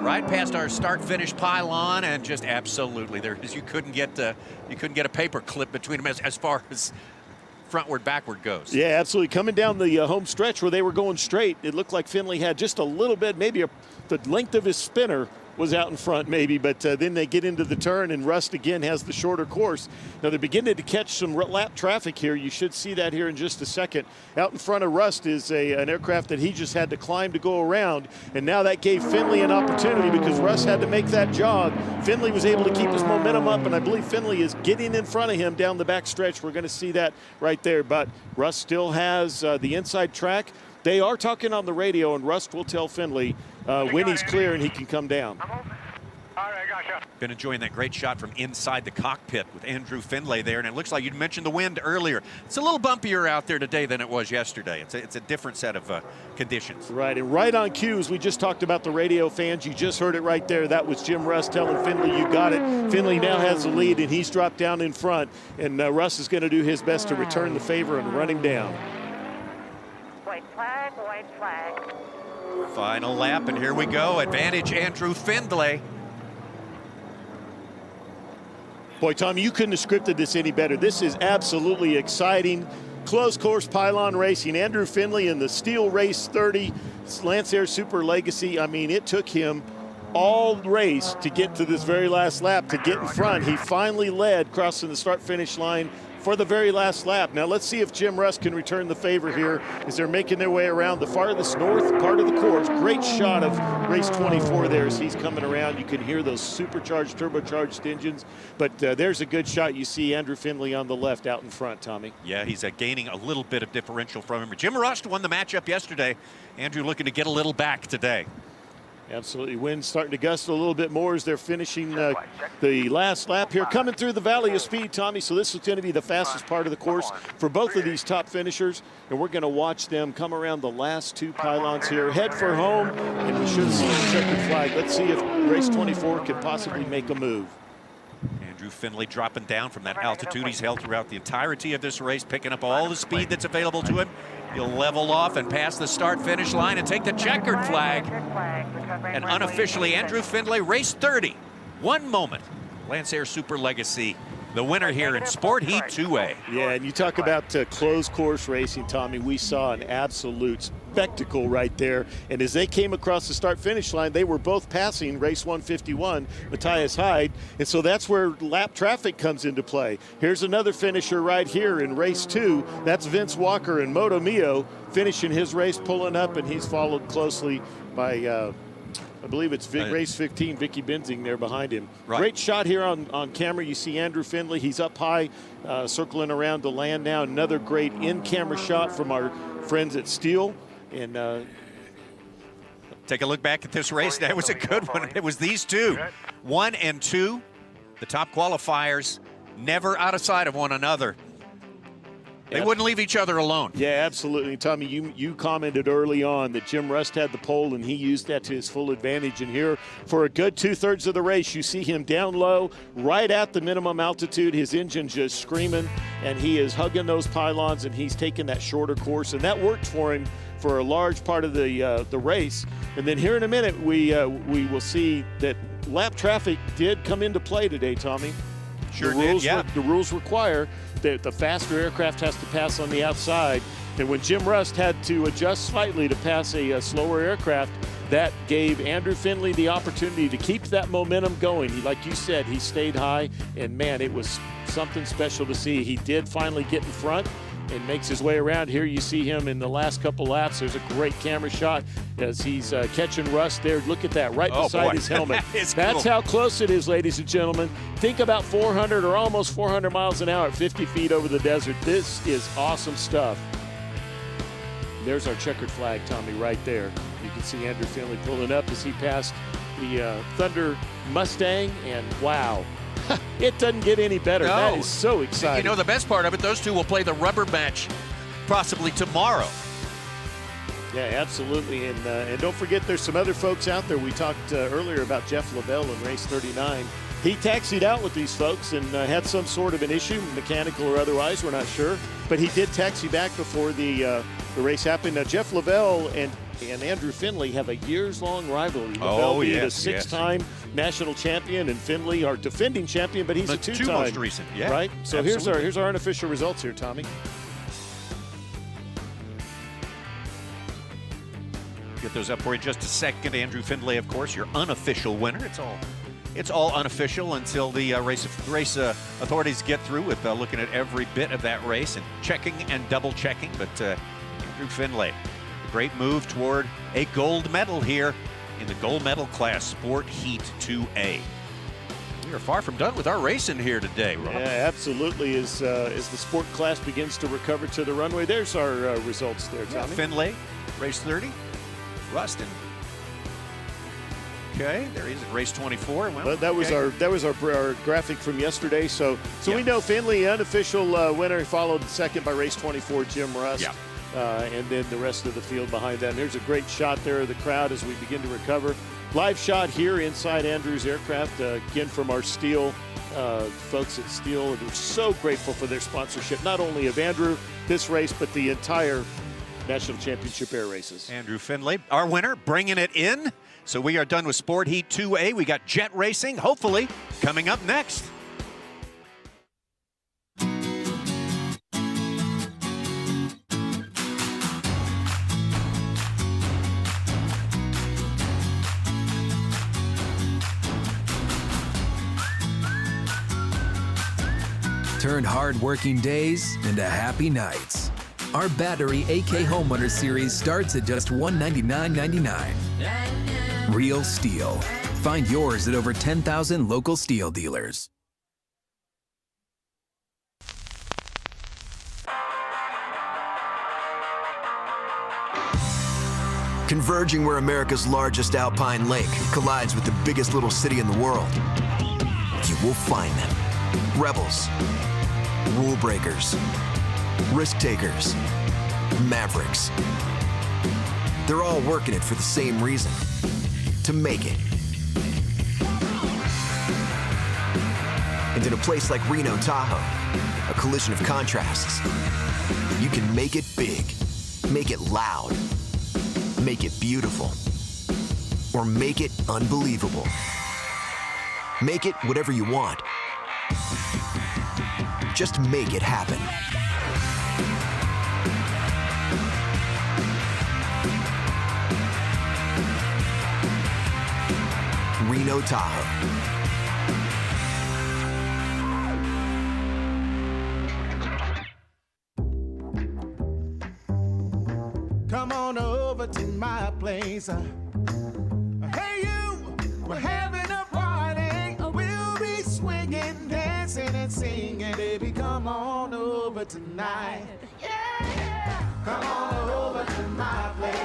right past our start-finish pylon, and just absolutely there is. You couldn't get a paper clip between them as far as frontward backward goes. Yeah, absolutely. Coming down the home stretch where they were going straight, it looked like Finley had just a little bit, maybe the length of his spinner was out in front maybe, but then they get into the turn and Rust again has the shorter course. Now they're beginning to catch some lap traffic here. You should see that here in just a second. Out in front of Rust is an aircraft that he just had to climb to go around, and now that gave Finley an opportunity because Rust had to make that jog. Finley was able to keep his momentum up, and I believe Finley is getting in front of him down the back stretch. We're going to see that right there, but Rust still has the inside track. They are talking on the radio, and Rust will tell Finley when he's clear and he can come down. Been enjoying that great shot from inside the cockpit with Andrew Finley there, and it looks like you'd mentioned the wind earlier. It's a little bumpier out there today than it was yesterday. It's a different set of conditions. Right, and right on cue, as we just talked about the radio fans, you just heard it right there. That was Jim Rust telling Finley, you got it. Finley now has the lead, and he's dropped down in front, and Rust is going to do his best to return the favor and run him down. White flag, white flag. Final lap, and here we go. Advantage Andrew Findlay. Boy, Tom, you couldn't have scripted this any better. This is absolutely exciting. Close course pylon racing. Andrew Finley in the Stihl Race 30 Lancer Super Legacy. I mean, it took him all race to get to this very last lap, to get in front. He finally led, crossing the start-finish line for the very last lap. Now let's see if Jim Rust can return the favor here as they're making their way around the farthest north part of the course. Great shot of race 24 there as he's coming around. You can hear those supercharged, turbocharged engines, but there's a good shot. You see Andrew Finley on the left out in front, Tommy. Yeah, he's gaining a little bit of differential from him. Jim Rust won the matchup yesterday. Andrew looking to get a little back today. Absolutely. Wind's starting to gust a little bit more as they're finishing the last lap here. Coming through the Valley of Speed, Tommy, so this is going to be the fastest part of the course for both of these top finishers, and we're going to watch them come around the last 2 pylons here, head for home, and we should see the checkered flag. Let's see if race 24 can possibly make a move. Andrew Finley dropping down from that altitude he's held throughout the entirety of this race, picking up all the speed that's available to him. He'll level off and pass the start-finish line and take the checkered flag. And unofficially, Andrew Finley, race 30. 1 moment. Lancer Super Legacy, the winner here in Sport Heat 2A. Yeah, and you talk about closed course racing, Tommy. We saw an absolute spectacle right there. And as they came across the start-finish line, they were both passing race 151, Matthias Hyde. And so that's where lap traffic comes into play. Here's another finisher right here in race 2. That's Vince Walker and Moto Mio finishing his race, pulling up, and he's followed closely by I believe it's race 15, Vicky Benzing there behind him. Right. Great shot here on camera. You see Andrew Finley. He's up high, circling around to land now. Another great in-camera shot from our friends at Stihl. And take a look back at this race. That was a good one. It was these 2, 1 and 2, the top qualifiers, never out of sight of one another. They wouldn't leave each other alone. Yeah, absolutely. Tommy, you commented early on that Jim Rust had the pole, and he used that to his full advantage. And here, for a good 2/3 of the race, you see him down low, right at the minimum altitude. His engine just screaming, and he is hugging those pylons, and he's taking that shorter course. And that worked for him for a large part of the race. And then here in a minute, we will see that lap traffic did come into play today, Tommy. Sure did, yeah. The rules require that the faster aircraft has to pass on the outside. And when Jim Rust had to adjust slightly to pass a slower aircraft, that gave Andrew Findlay the opportunity to keep that momentum going. Like you said, he stayed high, and man, it was something special to see. He did finally get in front and makes his way around. Here you see him in the last couple laps. There's a great camera shot as he's catching Rust there. Look at that, right beside his helmet. That's how close it is, ladies and gentlemen. Think about 400 or almost 400 miles an hour at 50 feet over the desert. This is awesome stuff. There's our checkered flag, Tommy, right there. You can see Andrew Findlay pulling up as he passed the Thunder Mustang, and wow, it doesn't get any better. No. That is so exciting. You know, the best part of it, those two will play the rubber match possibly tomorrow. Yeah, absolutely. And don't forget, there's some other folks out there. We talked earlier about Jeff Lavelle in race 39. He taxied out with these folks and had some sort of an issue, mechanical or otherwise, we're not sure. But he did taxi back before the race happened. Now, Jeff Lavelle and Andrew Findlay have a years-long rivalry. Lavelle being a six-time national champion, and Findlay our defending champion, but he's the a two-time. Two most recent, yeah. Right? So absolutely. here's our unofficial results here, Tommy. Get those up for you in just a second. Andrew Findlay, of course, your unofficial winner. It's all unofficial until the race authorities get through with looking at every bit of that race and checking and double checking. But Andrew Findlay, a great move toward a gold medal here in the gold medal class, Sport Heat 2A. We are far from done with our racing here today, Rob. Yeah, absolutely. As the sport class begins to recover to the runway, there's our results there, Tommy. Findlay, race 30. Rustin. Okay, there he is at race 24. Well, that was our graphic from yesterday. So we know Findlay, unofficial winner, followed second by race 24, Jim Rust. Yeah. And then the rest of the field behind that. And there's a great shot there of the crowd as we begin to recover. Live shot here inside Andrew's aircraft, again from our Stihl folks at Stihl. We're so grateful for their sponsorship, not only of Andrew, this race, but the entire National Championship air races. Andrew Findlay, our winner, bringing it in. So we are done with Sport Heat 2A. We got jet racing, hopefully, coming up next. Turn hard-working days into happy nights. Our battery AK Homeowner Series starts at just $199.99. Real Stihl. Find yours at over 10,000 local Stihl dealers. Converging where America's largest alpine lake collides with the biggest little city in the world, you will find them. Rebels, rule breakers, risk takers, mavericks. They're all working it for the same reason, to make it. And in a place like Reno, Tahoe, a collision of contrasts, you can make it big, make it loud, make it beautiful, or make it unbelievable. Make it whatever you want. Just make it happen. Reno, Tahoe. Come on over to my place. Hey, you, we're having a party. We'll be swinging, dancing, and singing. Baby, come on over tonight. Yeah. Come on over to my place.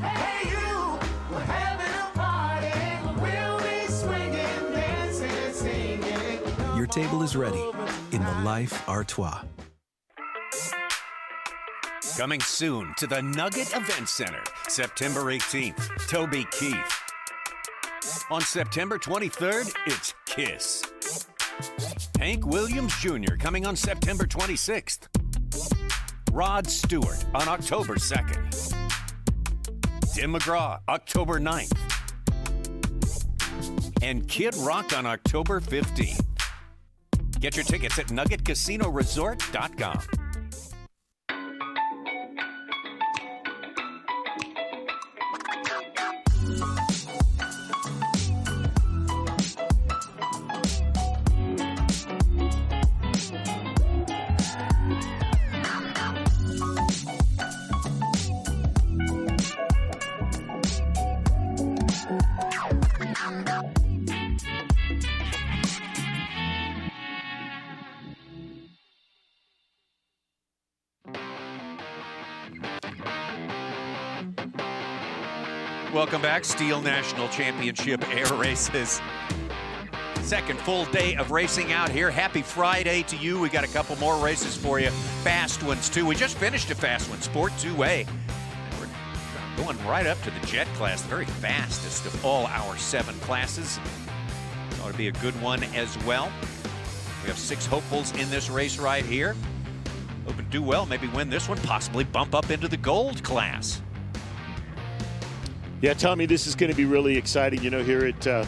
Hey, you, we're having a party. We'll be swinging, dancing, and singing. Your table is ready in the Life Artois. Coming soon to the Nugget Event Center, September 18th, Toby Keith. On September 23rd, it's Kiss. Hank Williams Jr. coming on September 26th. Rod Stewart on October 2nd. Tim McGraw, October 9th. And Kid Rock on October 15th. Get your tickets at nuggetcasinoresort.com. Welcome back. Stihl National Championship Air Races. Second full day of racing out here. Happy Friday to you. We got a couple more races for you. Fast ones, too. We just finished a fast one, Sport 2A. We're going right up to the jet class, the very fastest of all our 7 classes. Ought to be a good one as well. We have 6 hopefuls in this race right here. Hoping to do well, maybe win this one, possibly bump up into the gold class. Yeah, Tommy, this is going to be really exciting, you know, here at the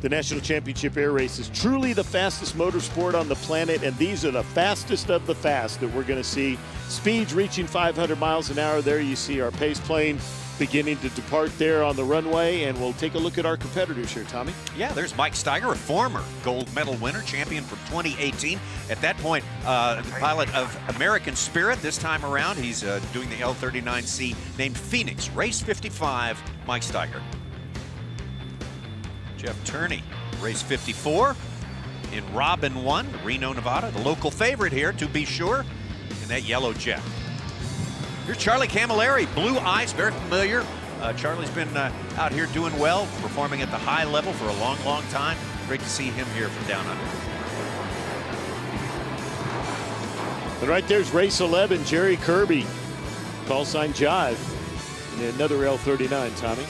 National Championship Air Races. Truly the fastest motorsport on the planet, and these are the fastest of the fast that we're going to see. Speeds reaching 500 miles an hour. There you see our pace plane beginning to depart there on the runway, and we'll take a look at our competitors here, Tommy. Yeah, there's Mike Steiger, a former gold medal winner, champion from 2018. At that point, the pilot of American Spirit. This time around, he's doing the L39C named Phoenix. Race 55, Mike Steiger. Jeff Turney, race 54 in Robin 1, Reno, Nevada. The local favorite here, to be sure, in that yellow jet. Here's Charlie Camilleri, Blue Eyes, very familiar. Charlie's been out here doing well, performing at the high level for a long, long time. Great to see him here from down under. And right there's race 11, Jerry Kirby, call sign Jive, and another L39, Tommy.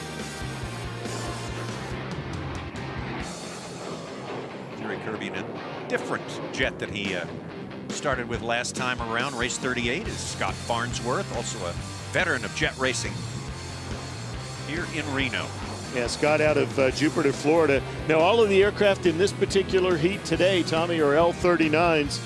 Jerry Kirby in a different jet than he started with last time around. Race 38 is Scott Farnsworth, also a veteran of jet racing here in Reno. Yeah, Scott out of Jupiter, Florida. Now, all of the aircraft in this particular heat today, Tommy, are L-39s.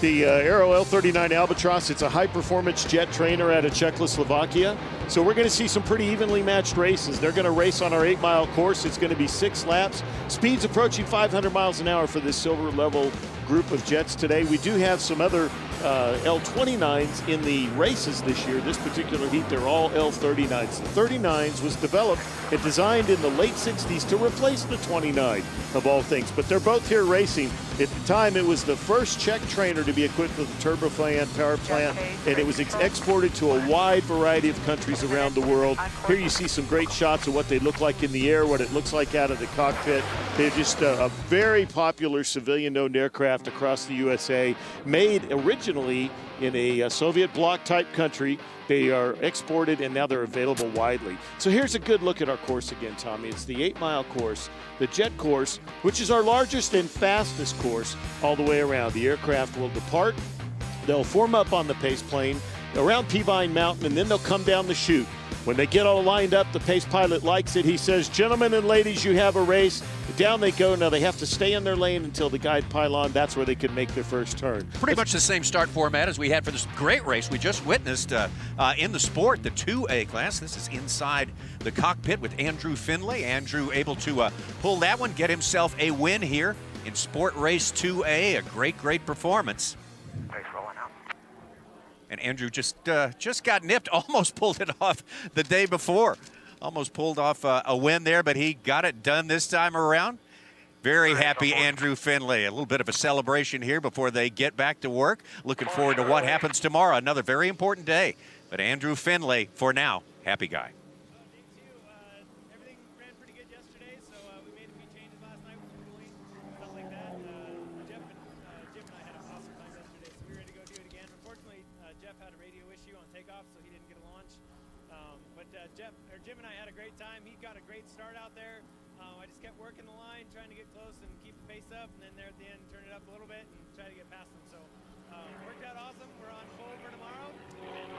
The Aero L-39 Albatross, it's a high-performance jet trainer out of Czechoslovakia. So we're going to see some pretty evenly matched races. They're going to race on our 8-mile course. It's going to be 6 laps. Speeds approaching 500 miles an hour for this silver level group of jets today. We do have some other L-29s in the races this year. This particular heat, they're all L-39s. The 39s was developed and designed in the late 60s to replace the 29 of all things. But they're both here racing. At the time, it was the first Czech trainer to be equipped with a turbofan power plant, and it was exported to a wide variety of countries around the world. Here you see some great shots of what they look like in the air, what it looks like out of the cockpit. They're just a very popular civilian-owned aircraft across the USA, made originally in a Soviet bloc type country. They are exported and now they're available widely. So here's a good look at our course again, Tommy. It's the 8-mile course, the jet course, which is our largest and fastest course all the way around. The aircraft will depart. They'll form up on the pace plane around Peavine Mountain, and then they'll come down the chute. When they get all lined up, the pace pilot likes it. He says, "Gentlemen and ladies, you have a race." Down they go. Now they have to stay in their lane until the guide pylon. That's where they can make their first turn. Pretty much the same start format as we had for this great race we just witnessed in the Sport, the 2A class. This is inside the cockpit with Andrew Finlay. Andrew able to pull that one, get himself a win here in Sport Race 2A. A great, great performance. And Andrew just got nipped, almost pulled it off the day before. Almost pulled off a win there, but he got it done this time around. Very happy Andrew Finlay. A little bit of a celebration here before they get back to work. Looking forward to what happens tomorrow. Another very important day. But Andrew Finlay, for now, happy guy. Jim and I had a great time. He got a great start out there. I just kept working the line, trying to get close and keep the pace up, and then there at the end, turn it up a little bit and try to get past them. So worked out awesome. We're on full for tomorrow, and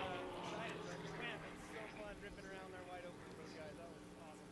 excited. Man, it's so fun ripping around there wide open with those guys. That was awesome.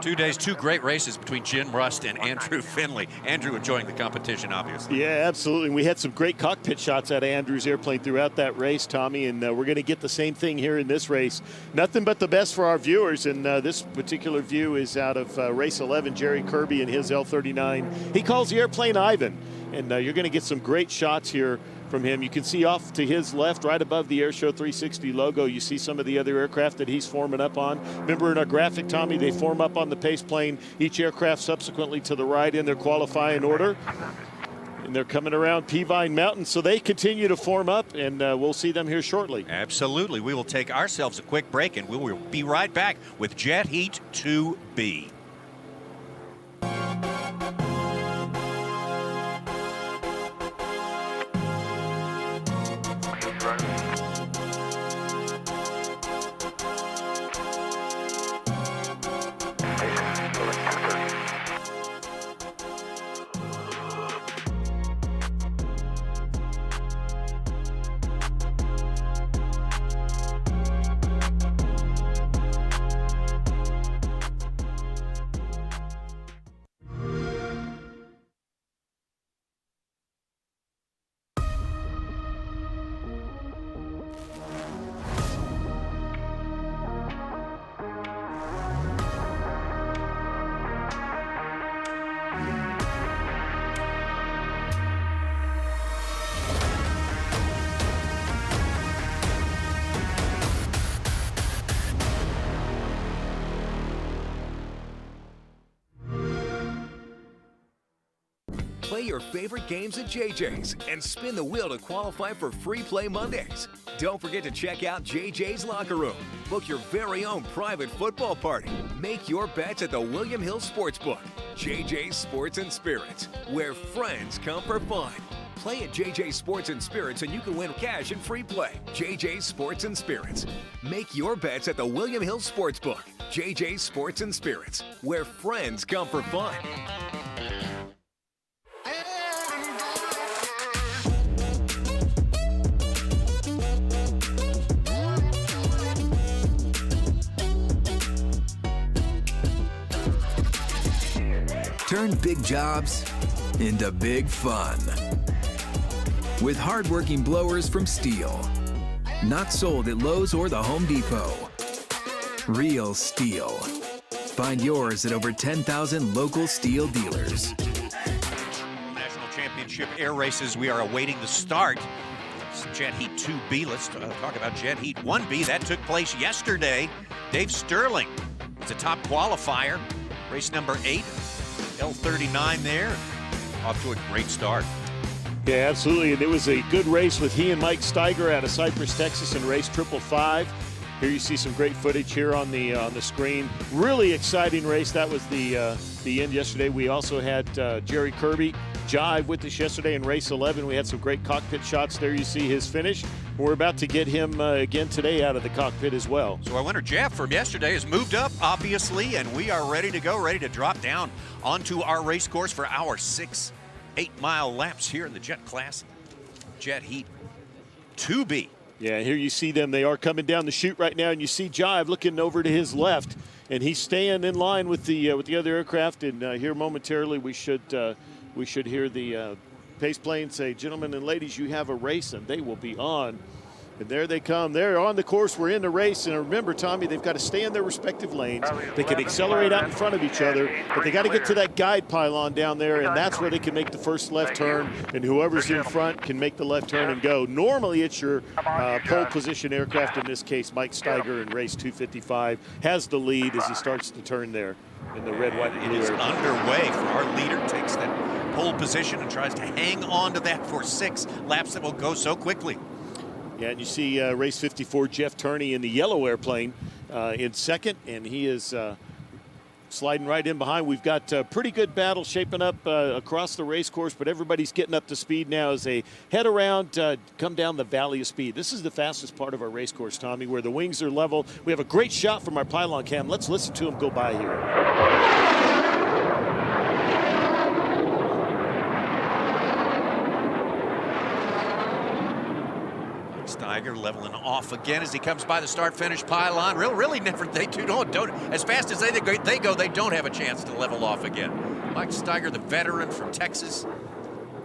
2 days, 2 great races between Jim Rust and Andrew Finley. Andrew enjoying the competition, obviously. Yeah, absolutely. We had some great cockpit shots out of Andrew's airplane throughout that race, Tommy, and we're going to get the same thing here in this race. Nothing but the best for our viewers, and this particular view is out of race 11, Jerry Kirby and his L-39. He calls the airplane Ivan, and you're going to get some great shots here from him. You can see off to his left, right above the Airshow 360 logo, you see some of the other aircraft that he's forming up on. Remember in our graphic, Tommy, they form up on the pace plane, each aircraft subsequently to the right in their qualifying order. And they're coming around Peavine Mountain, so they continue to form up, and we'll see them here shortly. Absolutely. We will take ourselves a quick break, and we will be right back with Jet Heat 2B. Play your favorite games at JJ's and spin the wheel to qualify for Free Play Mondays. Don't forget to check out JJ's Locker Room. Book your very own private football party. Make your bets at the William Hill Sportsbook. JJ's Sports and Spirits, where friends come for fun. Play at JJ's Sports and Spirits and you can win cash and free play. JJ's Sports and Spirits. Make your bets at the William Hill Sportsbook. JJ's Sports and Spirits, where friends come for fun. Turn big jobs into big fun. With hardworking blowers from Stihl. Not sold at Lowe's or the Home Depot. Real Stihl. Find yours at over 10,000 local Stihl dealers. National Championship air races, we are awaiting the start. It's Jet Heat 2B. Let's talk about Jet Heat 1B. That took place yesterday. Dave Sterling was a top qualifier. Race number 8. L39 there, off to a great start. Yeah, absolutely, and it was a good race with he and Mike Steiger out of Cypress, Texas in race 555. Here you see some great footage here on the screen. Really exciting race. That was the end yesterday. We also had Jerry Kirby jive with us yesterday in race 11. We had some great cockpit shots there. You see his finish. We're about to get him again today out of the cockpit as well. So our winner, Jeff, from yesterday has moved up, obviously, and we are ready to go, ready to drop down onto our race course for our 6 8-mile laps here in the Jet class, Jet Heat 2B. Yeah, here you see them. They are coming down the chute right now, and you see Jive looking over to his left, and he's staying in line with the other aircraft. And here momentarily, we should hear the pace plane say, "Gentlemen and ladies, you have a race," and they will be on. And there they come. They're on the course. We're in the race. And remember, Tommy, they've got to stay in their respective lanes. They can accelerate out in front of each other, but they got to get to that guide pylon down there, and that's where they can make the first left turn. And whoever's in front can make the left turn and go. Normally, it's your pole position aircraft. In this case, Mike Steiger in race 255 has the lead as he starts to turn there in the red, white, and blue. It is underway for our leader. Takes that pole position and tries to hang on to that for 6 laps that will go so quickly. Yeah, and you see race 54, Jeff Turney in the yellow airplane in second, and he is sliding right in behind. We've got a pretty good battle shaping up across the race course, but everybody's getting up to speed now as they head around, come down the Valley of Speed. This is the fastest part of our race course, Tommy, where the wings are level. We have a great shot from our pylon cam. Let's listen to him go by here. Steiger leveling off again as he comes by the start-finish pylon. Really never, they don't, as fast as they go, they don't have a chance to level off again. Mike Steiger, the veteran from Texas,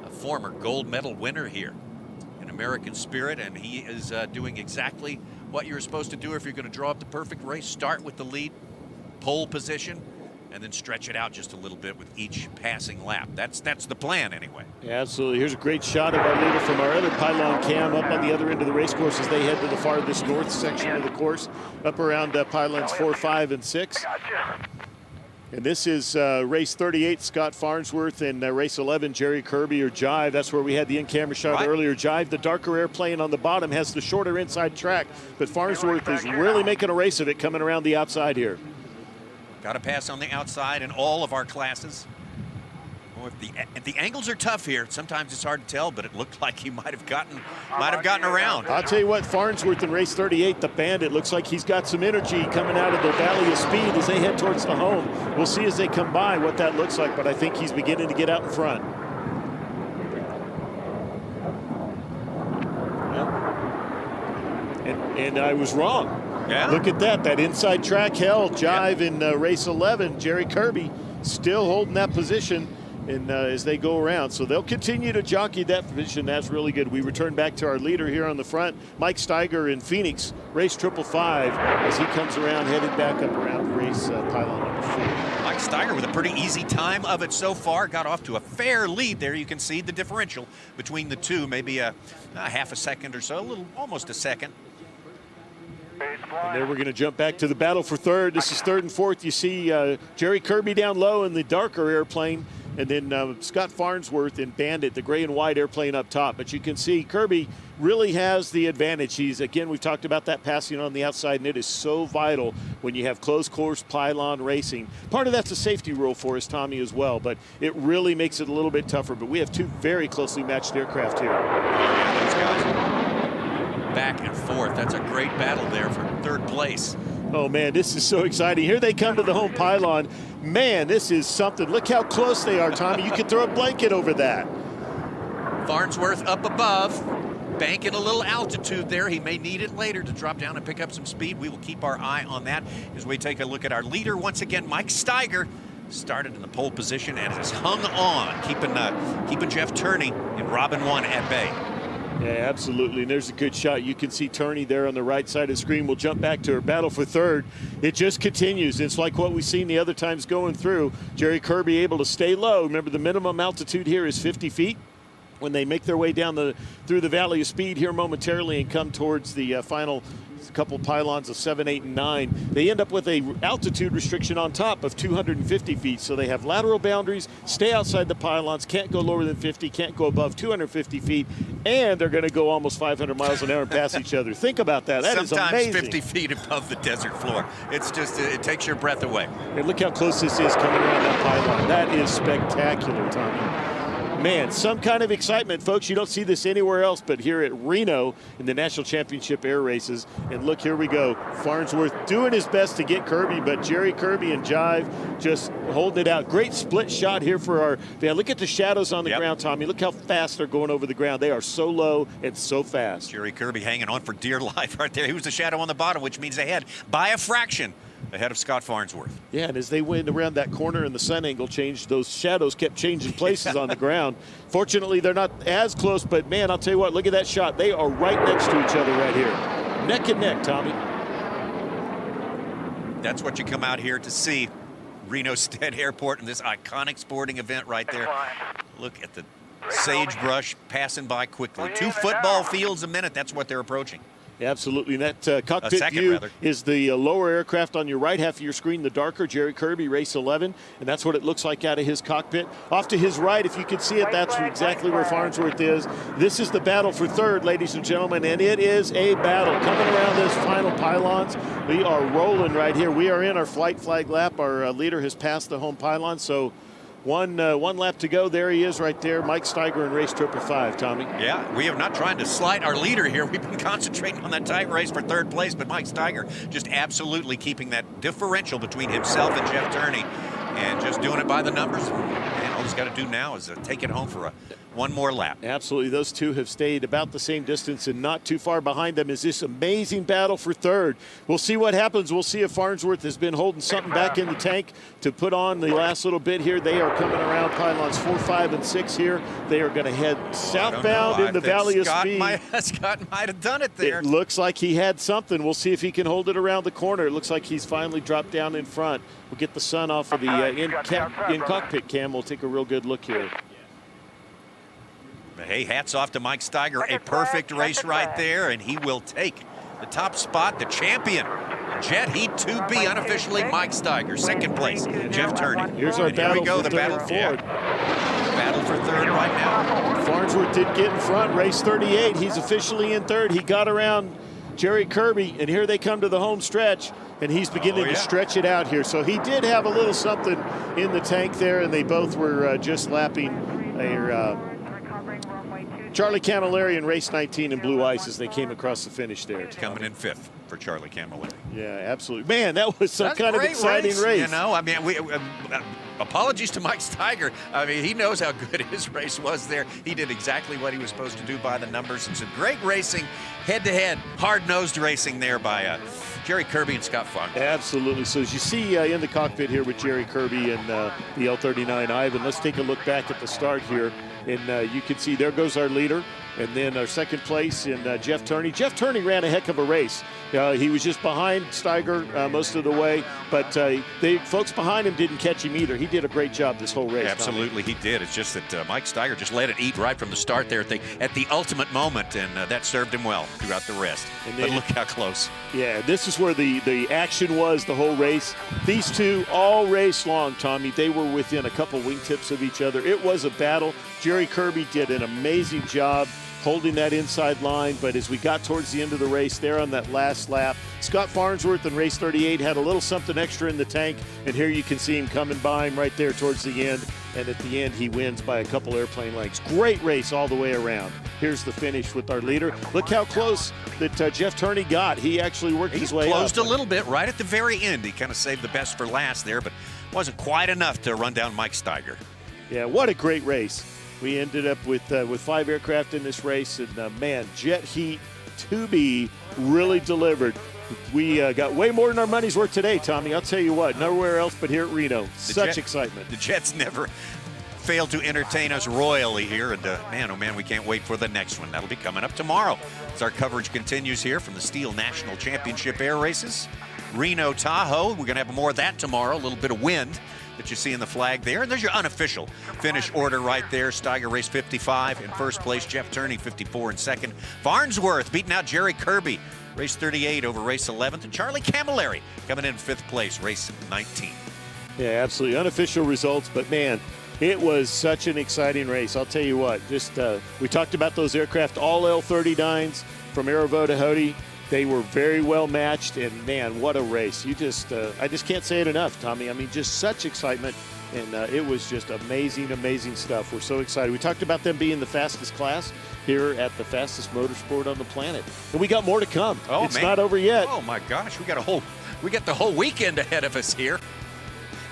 a former gold medal winner here in American Spirit, and he is doing exactly what you're supposed to do if you're going to draw up the perfect race. Start with the lead, pole position, and then stretch it out just a little bit with each passing lap. That's the plan anyway. Yeah, absolutely. Here's a great shot of our leader from our other pylon cam up on the other end of the race course as they head to the farthest north section of the course, up around pylons 4, 5, and 6. And this is race 38, Scott Farnsworth, and race 11, Jerry Kirby or Jive. That's where we had the in-camera shot earlier. Jive, the darker airplane on the bottom, has the shorter inside track, but Farnsworth is really making a race of it coming around the outside here. Got to pass on the outside in all of our classes. Well, if the angles are tough here, sometimes it's hard to tell, but it looked like he might have gotten around. I'll tell you what, Farnsworth in race 38, the Bandit, looks like he's got some energy coming out of the Valley of Speed as they head towards the home. We'll see as they come by what that looks like, but I think he's beginning to get out in front. And I was wrong. Yeah. Look at that inside track held. Jive in race 11, Jerry Kirby still holding that position and as they go around. So they'll continue to jockey that position. That's really good. We return back to our leader here on the front, Mike Steiger in Phoenix, race 555, as he comes around, headed back up around race pylon number 4. Mike Steiger with a pretty easy time of it so far. Got off to a fair lead there. You can see the differential between the two, maybe a half a second or so, almost a second. And then we're going to jump back to the battle for third. This is third and fourth. You see Jerry Kirby down low in the darker airplane, and then Scott Farnsworth in Bandit, the gray and white airplane up top. But you can see Kirby really has the advantage. We've talked about that passing on the outside, and it is so vital when you have closed course pylon racing. Part of that's a safety rule for us, Tommy, as well, but it really makes it a little bit tougher. But we have two very closely matched aircraft here. Those guys back and forth. That's a great battle there for third place. Oh man, this is so exciting. Here they come to the home pylon. Man, this is something. Look how close they are, Tommy. You could throw a blanket over that. Farnsworth up above, banking a little altitude there. He may need it later to drop down and pick up some speed. We will keep our eye on that as we take a look at our leader once again. Mike Steiger started in the pole position and has hung on, keeping Jeff Turney in Robin 1 at bay. Yeah, absolutely, and there's a good shot. You can see Turney there on the right side of the screen. We'll jump back to her battle for third. It just continues. It's like what we've seen the other times going through. Jerry Kirby able to stay low. Remember, the minimum altitude here is 50 feet. When they make their way down through the Valley of Speed here momentarily and come towards the final couple pylons of 7, 8, and 9, they end up with a altitude restriction on top of 250 feet. So they have lateral boundaries, stay outside the pylons, can't go lower than 50, can't go above 250 feet, and they're going to go almost 500 miles an hour and pass each other. Think about that. That is amazing. Sometimes 50 feet above the desert floor. It's just, it takes your breath away. And look how close this is coming around that pylon. That is spectacular, Tommy. Man, some kind of excitement, folks. You don't see this anywhere else but here at Reno in the National Championship Air Races. And look, here we go. Farnsworth doing his best to get Kirby, but Jerry Kirby and Jive just holding it out. Great split shot here for our van. Look at the shadows on the ground, Tommy. Look how fast they're going over the ground. They are so low and so fast. Jerry Kirby hanging on for dear life right there. He was the shadow on the bottom, which means ahead by a fraction. Ahead of Scott Farnsworth. Yeah, and as they went around that corner and the sun angle changed, those shadows kept changing places on the ground. Fortunately, they're not as close, but man, I'll tell you what, look at that shot. They are right next to each other right here. Neck and neck, Tommy. That's what you come out here to see. Reno Stead Airport and this iconic sporting event right there. Look at the sagebrush passing by quickly. 2 football fields a minute, that's what they're approaching. Absolutely, and that cockpit view is the lower aircraft on your right half of your screen, the darker Jerry Kirby, race 11, and that's what it looks like out of his cockpit. Off to his right, if you can see it, that's exactly where Farnsworth is. This is the battle for third, ladies and gentlemen, and it is a battle. Coming around this final pylons, we are rolling right here. We are in our flight flag lap. Our leader has passed the home pylon, so one lap to go. There he is right there, Mike Steiger in race 555, Tommy. Yeah, we are not trying to slight our leader here. We've been concentrating on that tight race for third place, but Mike Steiger just absolutely keeping that differential between himself and Jeff Turney and just doing it by the numbers. And he's got to do now is take it home for one more lap. Absolutely. Those two have stayed about the same distance, and not too far behind them is this amazing battle for third. We'll see what happens. We'll see if Farnsworth has been holding something back in the tank to put on the last little bit here. They are coming around pylons 4, 5, and 6 here. They are going to head southbound in the Valley of Speed. Scott might have done it there. It looks like he had something. We'll see if he can hold it around the corner. It looks like he's finally dropped down in front. We'll get the sun off of the in-cockpit cam. We'll take a real good look here. Hey, hats off to Mike Steiger. A perfect race right there, and he will take the top spot, the champion. Jet Heat 2B, unofficially Mike Steiger. Second place, Jeff Turney. Here's our battle. Here we go, the battle forward. Battle for third right now. Farnsworth did get in front, race 38. He's officially in third. He got around Jerry Kirby, and here they come to the home stretch, and he's beginning to stretch it out here. So he did have a little something in the tank there, and they both were just lapping Charlie Camilleri in race 19 in blue ice as they came across the finish there. Coming in 5th for Charlie Camilleri. Yeah, absolutely. Man, that was some kind of exciting race. You know, I mean, apologies to Mike Steiger. I mean, he knows how good his race was there. He did exactly what he was supposed to do by the numbers. And some great racing, head-to-head, hard-nosed racing there by Jerry Kirby and Scott Farnsworth. Absolutely. So as you see in the cockpit here with Jerry Kirby and the L39 Ivan, let's take a look back at the start here. And you can see there goes our leader. And then our second place in Jeff Turney. Jeff Turney ran a heck of a race. He was just behind Steiger most of the way, but the folks behind him didn't catch him either. He did a great job this whole race. Absolutely, he did. It's just that Mike Steiger just let it eat right from the start there at the ultimate moment, and that served him well throughout the rest. And but look how close. Yeah, this is where the action was the whole race. These two all race long, Tommy, they were within a couple wingtips of each other. It was a battle. Jerry Kirby did an amazing job holding that inside line, but as we got towards the end of the race there on that last lap, Scott Farnsworth in race 38 had a little something extra in the tank, and here you can see him coming by him right there towards the end, and at the end he wins by a couple airplane lengths. Great race all the way around. Here's the finish with our leader. Look how close that Jeff Turney got. He actually worked his way up. He closed a little bit right at the very end. He kind of saved the best for last there, but wasn't quite enough to run down Mike Steiger. Yeah, what a great race. We ended up with 5 aircraft in this race, and man, Jet Heat 2B really delivered. We got way more than our money's worth today, Tommy. I'll tell you what, nowhere else but here at Reno. Such excitement. The Jets never failed to entertain us royally here, and man, oh man, we can't wait for the next one. That'll be coming up tomorrow. As our coverage continues here from the Stihl National Championship Air Races, Reno, Tahoe. We're going to have more of that tomorrow, a little bit of wind that you see in the flag there. And there's your unofficial finish order right there. Steiger race 55 in first place. Jeff Turney 54 in second. Farnsworth beating out Jerry Kirby, race 38 over race 11th. And Charlie Camilleri coming in 5th place, race 19. Yeah, absolutely. Unofficial results, but man, it was such an exciting race. I'll tell you what, just we talked about those aircraft, all L39s from Aerovo to Hody. They were very well matched, and man, what a race. I just can't say it enough, Tommy. I mean, just such excitement, and it was just amazing, amazing stuff. We're so excited. We talked about them being the fastest class here at the fastest motorsport on the planet. And we got more to come. Oh, it's not over yet. Oh my gosh, we got the whole weekend ahead of us here.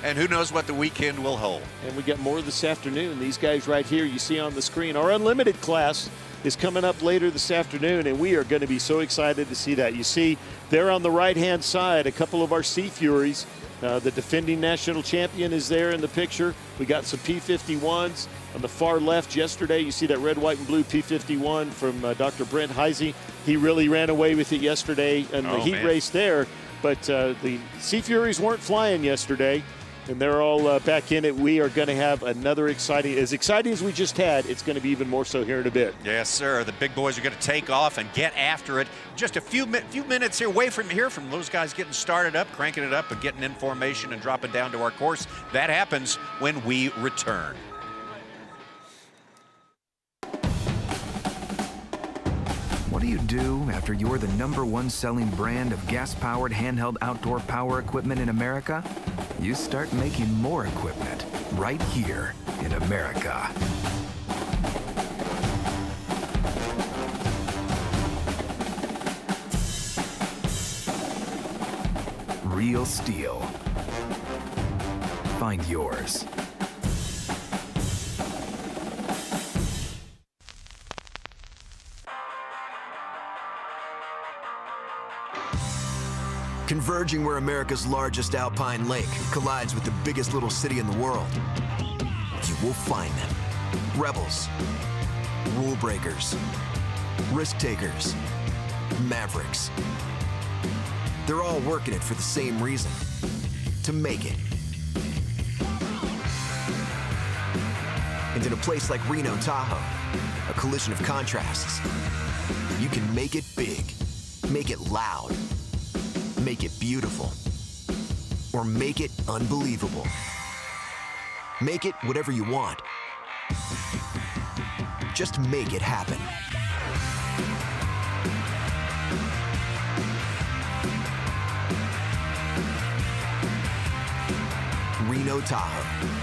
And who knows what the weekend will hold. And we got more this afternoon. These guys right here you see on the screen, our unlimited class is coming up later this afternoon, and we are going to be so excited to see that. You see there on the right-hand side, a couple of our Sea Furies. The defending national champion is there in the picture. We got some P-51s on the far left yesterday. You see that red, white, and blue P-51 from Dr. Brent Heisey. He really ran away with it yesterday in the heat race there. But the Sea Furies weren't flying yesterday, and they're all back in it. We are going to have another as exciting as we just had. It's going to be even more so here in a bit. Yes, sir. The big boys are going to take off and get after it. Just a few minutes here away from those guys getting started up, cranking it up, and getting in formation and dropping down to our course. That happens when we return. What do you do after you're the #1 selling brand of gas-powered handheld outdoor power equipment in America? You start making more equipment right here in America. Real Stihl. Find yours. Converging where America's largest alpine lake collides with the biggest little city in the world, you will find them. Rebels, rule breakers, risk takers, mavericks. They're all working it for the same reason, to make it. And in a place like Reno, Tahoe, a collision of contrasts, you can make it big, make it loud, make it beautiful, or make it unbelievable. Make it whatever you want. Just make it happen. Reno, Tahoe.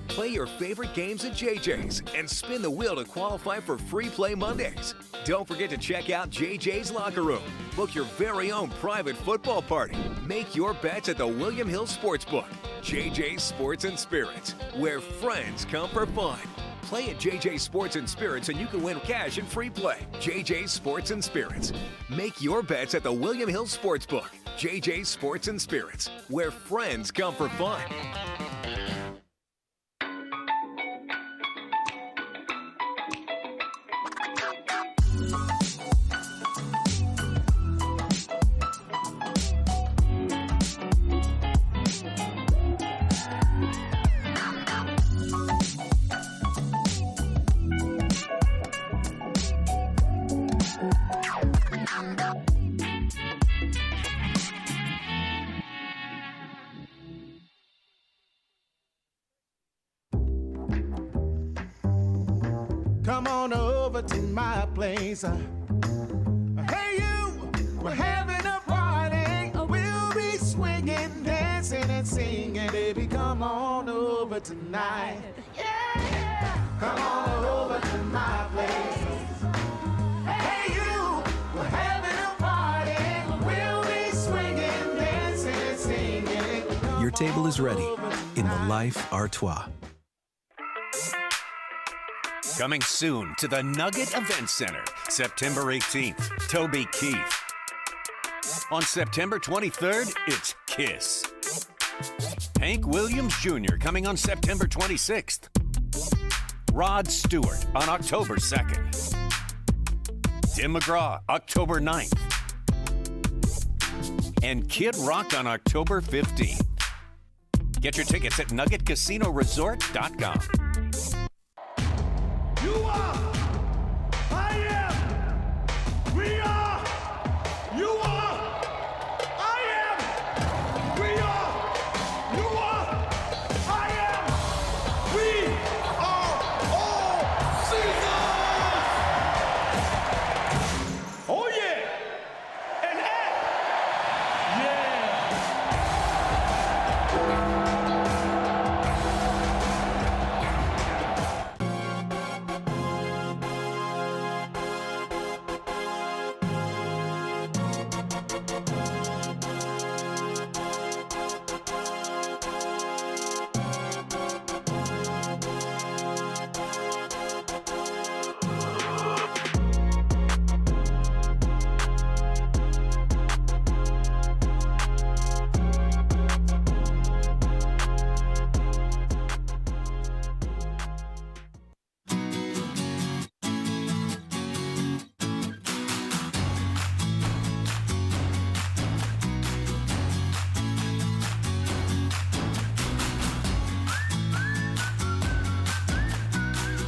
Play your favorite games at JJ's and spin the wheel to qualify for Free Play Mondays. Don't forget to check out JJ's Locker Room. Book your very own private football party. Make your bets at the William Hill Sportsbook. JJ's Sports and Spirits, where friends come for fun. Play at JJ's Sports and Spirits and you can win cash and free play. JJ's Sports and Spirits. Make your bets at the William Hill Sportsbook. JJ's Sports and Spirits, where friends come for fun. Come on over to my place. Hey you, we're having a party. We'll be swinging, dancing and singing. Baby, come on over tonight. Yeah. Come on over to my place. Hey you, we're having a party. We'll be swinging, dancing and singing. Your table is ready in the Life Artois. Coming soon to the Nugget Event Center, September 18th, Toby Keith. On September 23rd, it's Kiss. Hank Williams Jr. coming on September 26th. Rod Stewart on October 2nd. Tim McGraw, October 9th. And Kid Rock on October 15th. Get your tickets at nuggetcasinoresort.com. You are, I am, we are, you are, I am, we are, you are, I am, we are all Caesars! Oh yeah, and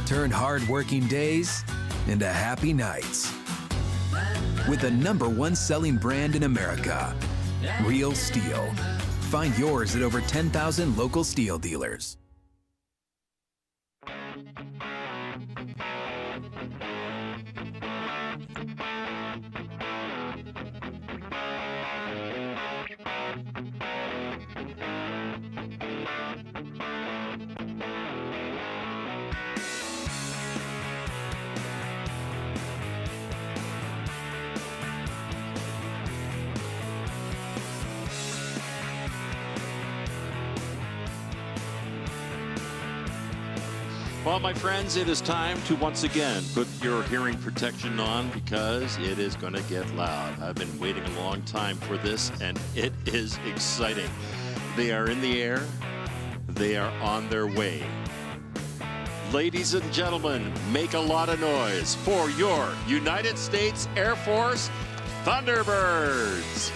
Turn hard-working days into happy nights. With the #1 selling brand in America, Real Stihl. Find yours at over 10,000 local Stihl dealers. Well, my friends, it is time to once again put your hearing protection on because it is going to get loud. I've been waiting a long time for this, and it is exciting. They are in the air. They are on their way. Ladies and gentlemen, make a lot of noise for your United States Air Force Thunderbirds.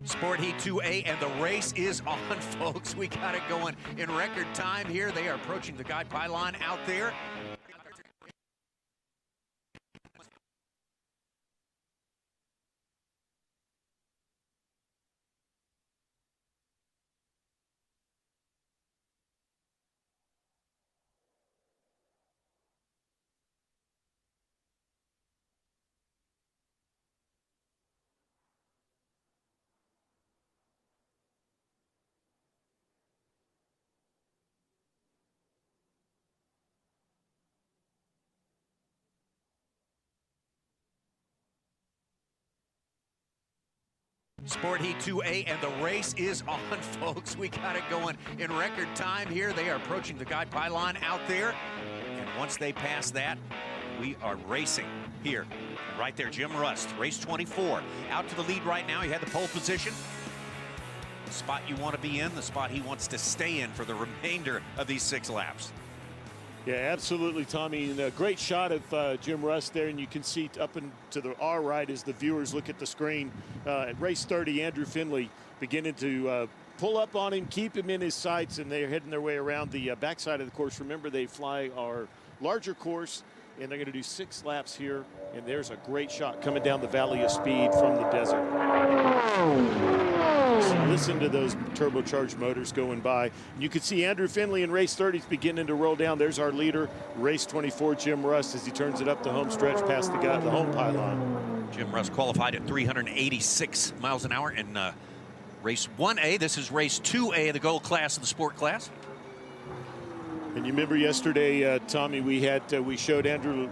Sport Heat 2A, and the race is on, folks. We got it going in record time here. They are approaching the guide pylon out there. Sport Heat 2A, and the race is on, folks. We got it going in record time here. They are approaching the guide pylon out there. And once they pass that, we are racing here. Right there, Jim Rust, race 24. Out to the lead right now. He had the pole position. The spot you want to be in, the spot he wants to stay in for the remainder of these 6 laps. Yeah, absolutely, Tommy. And a great shot of Jim Rust there, and you can see up and to our right as the viewers look at the screen. At race 30, Andrew Findlay beginning to pull up on him, keep him in his sights, and they're heading their way around the backside of the course. Remember, they fly our larger course, and they're going to do 6 laps here. And there's a great shot coming down the Valley of Speed from the desert. So listen to those turbocharged motors going by. You can see Andrew Findlay in race 30 is beginning to roll down. There's our leader, race 24, Jim Rust, as he turns it up the home stretch past the home pylon. Jim Rust qualified at 386 miles an hour in race 1A. This is race 2A, the gold class of the sport class. And you remember yesterday, Tommy, we showed Andrew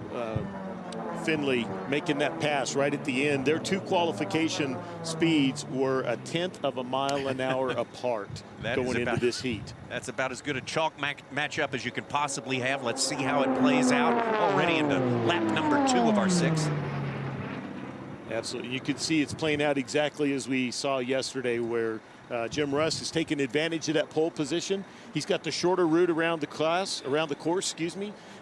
Findlay making that pass right at the end. Their 2 qualification speeds were 1/10 of a mile an hour apart going into this heat. That's about as good a chalk matchup as you can possibly have. Let's see how it plays out. Already into lap number 2 of our 6. Absolutely. You can see it's playing out exactly as we saw yesterday, where Jim Rust is taking advantage of that pole position. He's got the shorter route around the course,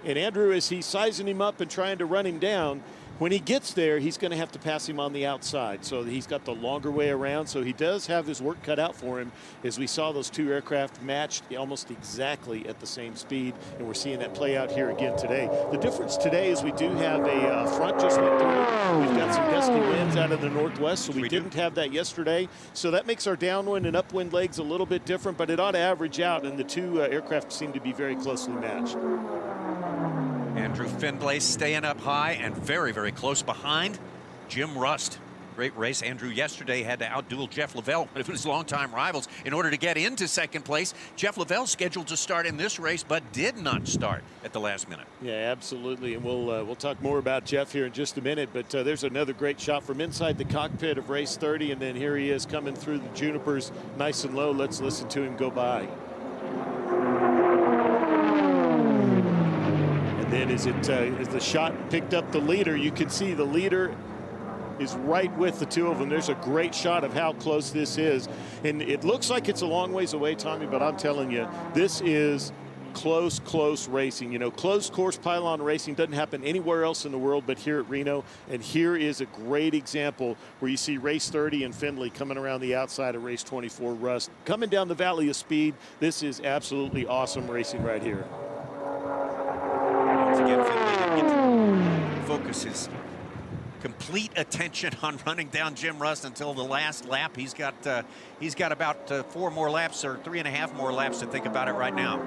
and Andrew, as he's sizing him up and trying to run him down, when he gets there, he's going to have to pass him on the outside. So he's got the longer way around. So he does have his work cut out for him, as we saw those 2 aircraft matched almost exactly at the same speed. And we're seeing that play out here again today. The difference today is we do have a front just went through. We've got some gusty winds out of the northwest, so we didn't have that yesterday. So that makes our downwind and upwind legs a little bit different, but it ought to average out, and the 2 aircraft seem to be very closely matched. Andrew Findlay staying up high and very, very close behind Jim Rust. Great race. Andrew yesterday had to outduel Jeff Lavelle, one of his longtime rivals, in order to get into 2nd place. Jeff Lavelle scheduled to start in this race, but did not start at the last minute. Yeah, absolutely. And we'll talk more about Jeff here in just a minute. But there's another great shot from inside the cockpit of race 30, and then here he is coming through the junipers nice and low. Let's listen to him go by. Then as the shot picked up the leader, you can see the leader is right with the 2 of them. There's a great shot of how close this is. And it looks like it's a long ways away, Tommy, but I'm telling you, this is close racing. You know, closed course pylon racing doesn't happen anywhere else in the world but here at Reno. And here is a great example where you see race 30 and Findlay coming around the outside of race 24, Rust. Coming down the Valley of Speed, this is absolutely awesome racing right here. Again, Findlay didn't get to focus his complete attention on running down Jim Rust until the last lap. He's got about 4 more laps, or 3.5 more laps to think about it right now.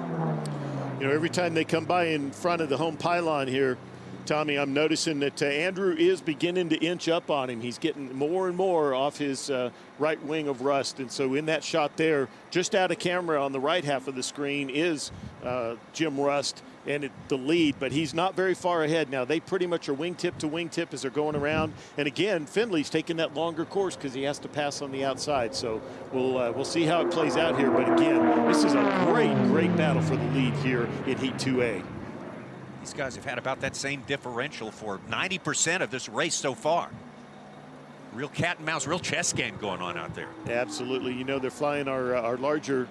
You know, every time they come by in front of the home pylon here, Tommy, I'm noticing that Andrew is beginning to inch up on him. He's getting more and more off his right wing of Rust. And so in that shot there, just out of camera on the right half of the screen is Jim Rust and the lead, but he's not very far ahead now. They pretty much are wingtip to wingtip as they're going around. And again, Findlay's taking that longer course because he has to pass on the outside. So we'll see how it plays out here. But again, this is a great battle for the lead here in Heat 2A. These guys have had about that same differential for 90% of this race so far. Real cat and mouse, real chess game going on out there. Absolutely. You know, they're flying our larger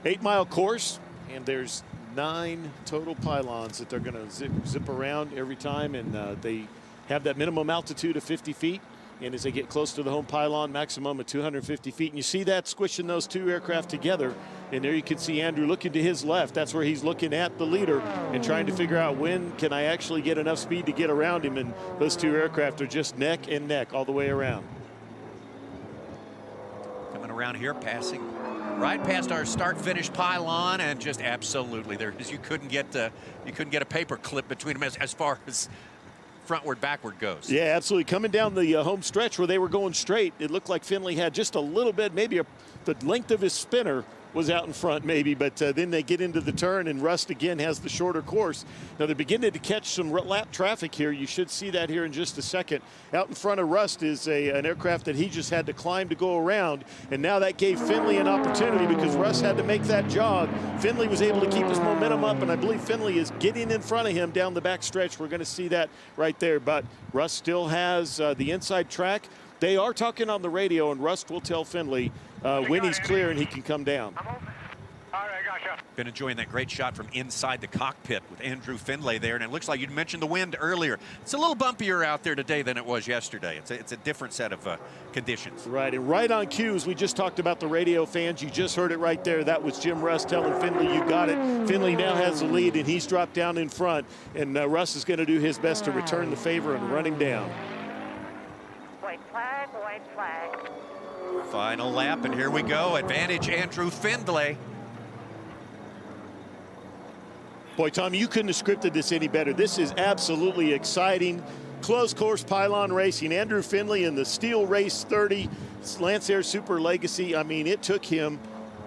8-mile course, and there's 9 total pylons that they're going to zip around every time, and they have that minimum altitude of 50 feet. And as they get close to the home pylon, maximum of 250 feet. And you see that squishing those two aircraft together. And there you can see Andrew looking to his left. That's where he's looking at the leader and trying to figure out when can I actually get enough speed to get around him. And those two aircraft are just neck and neck all the way around. Coming around here, passing right past our start-finish pylon, and just absolutely there, you couldn't get a paper clip between them as far as frontward backward goes. Yeah, absolutely. Coming down the home stretch where they were going straight, it looked like Finley had just a little bit, maybe the length of his spinner was out in front maybe, but then they get into the turn and Rust again has the shorter course. Now they're beginning to catch some lap traffic here. You should see that here in just a second. Out in front of Rust is an aircraft that he just had to climb to go around, and now that gave Finley an opportunity because Rust had to make that jog. Finley was able to keep his momentum up, and I believe Finley is getting in front of him down the back stretch. We're going to see that right there, but Rust still has the inside track. They are talking on the radio, and Rust will tell Finley when he's clear and he can come down. Been enjoying that great shot from inside the cockpit with Andrew Findlay there, and it looks like you mentioned the wind earlier. It's a little bumpier out there today than it was yesterday. It's a different set of conditions. Right, and right on cue, as we just talked about the radio fans, you just heard it right there. That was Jim Rust telling Findlay, you got it. Findlay now has the lead, and he's dropped down in front, and Rust is going to do his best to return the favor and run him down. White flag, white flag. Final lap, and here we go. Advantage Andrew Findlay. Boy, Tommy, you couldn't have scripted this any better. This is absolutely exciting. Closed course pylon racing. Andrew Findlay in the Stihl Race 30 Lancer Super Legacy. I mean, it took him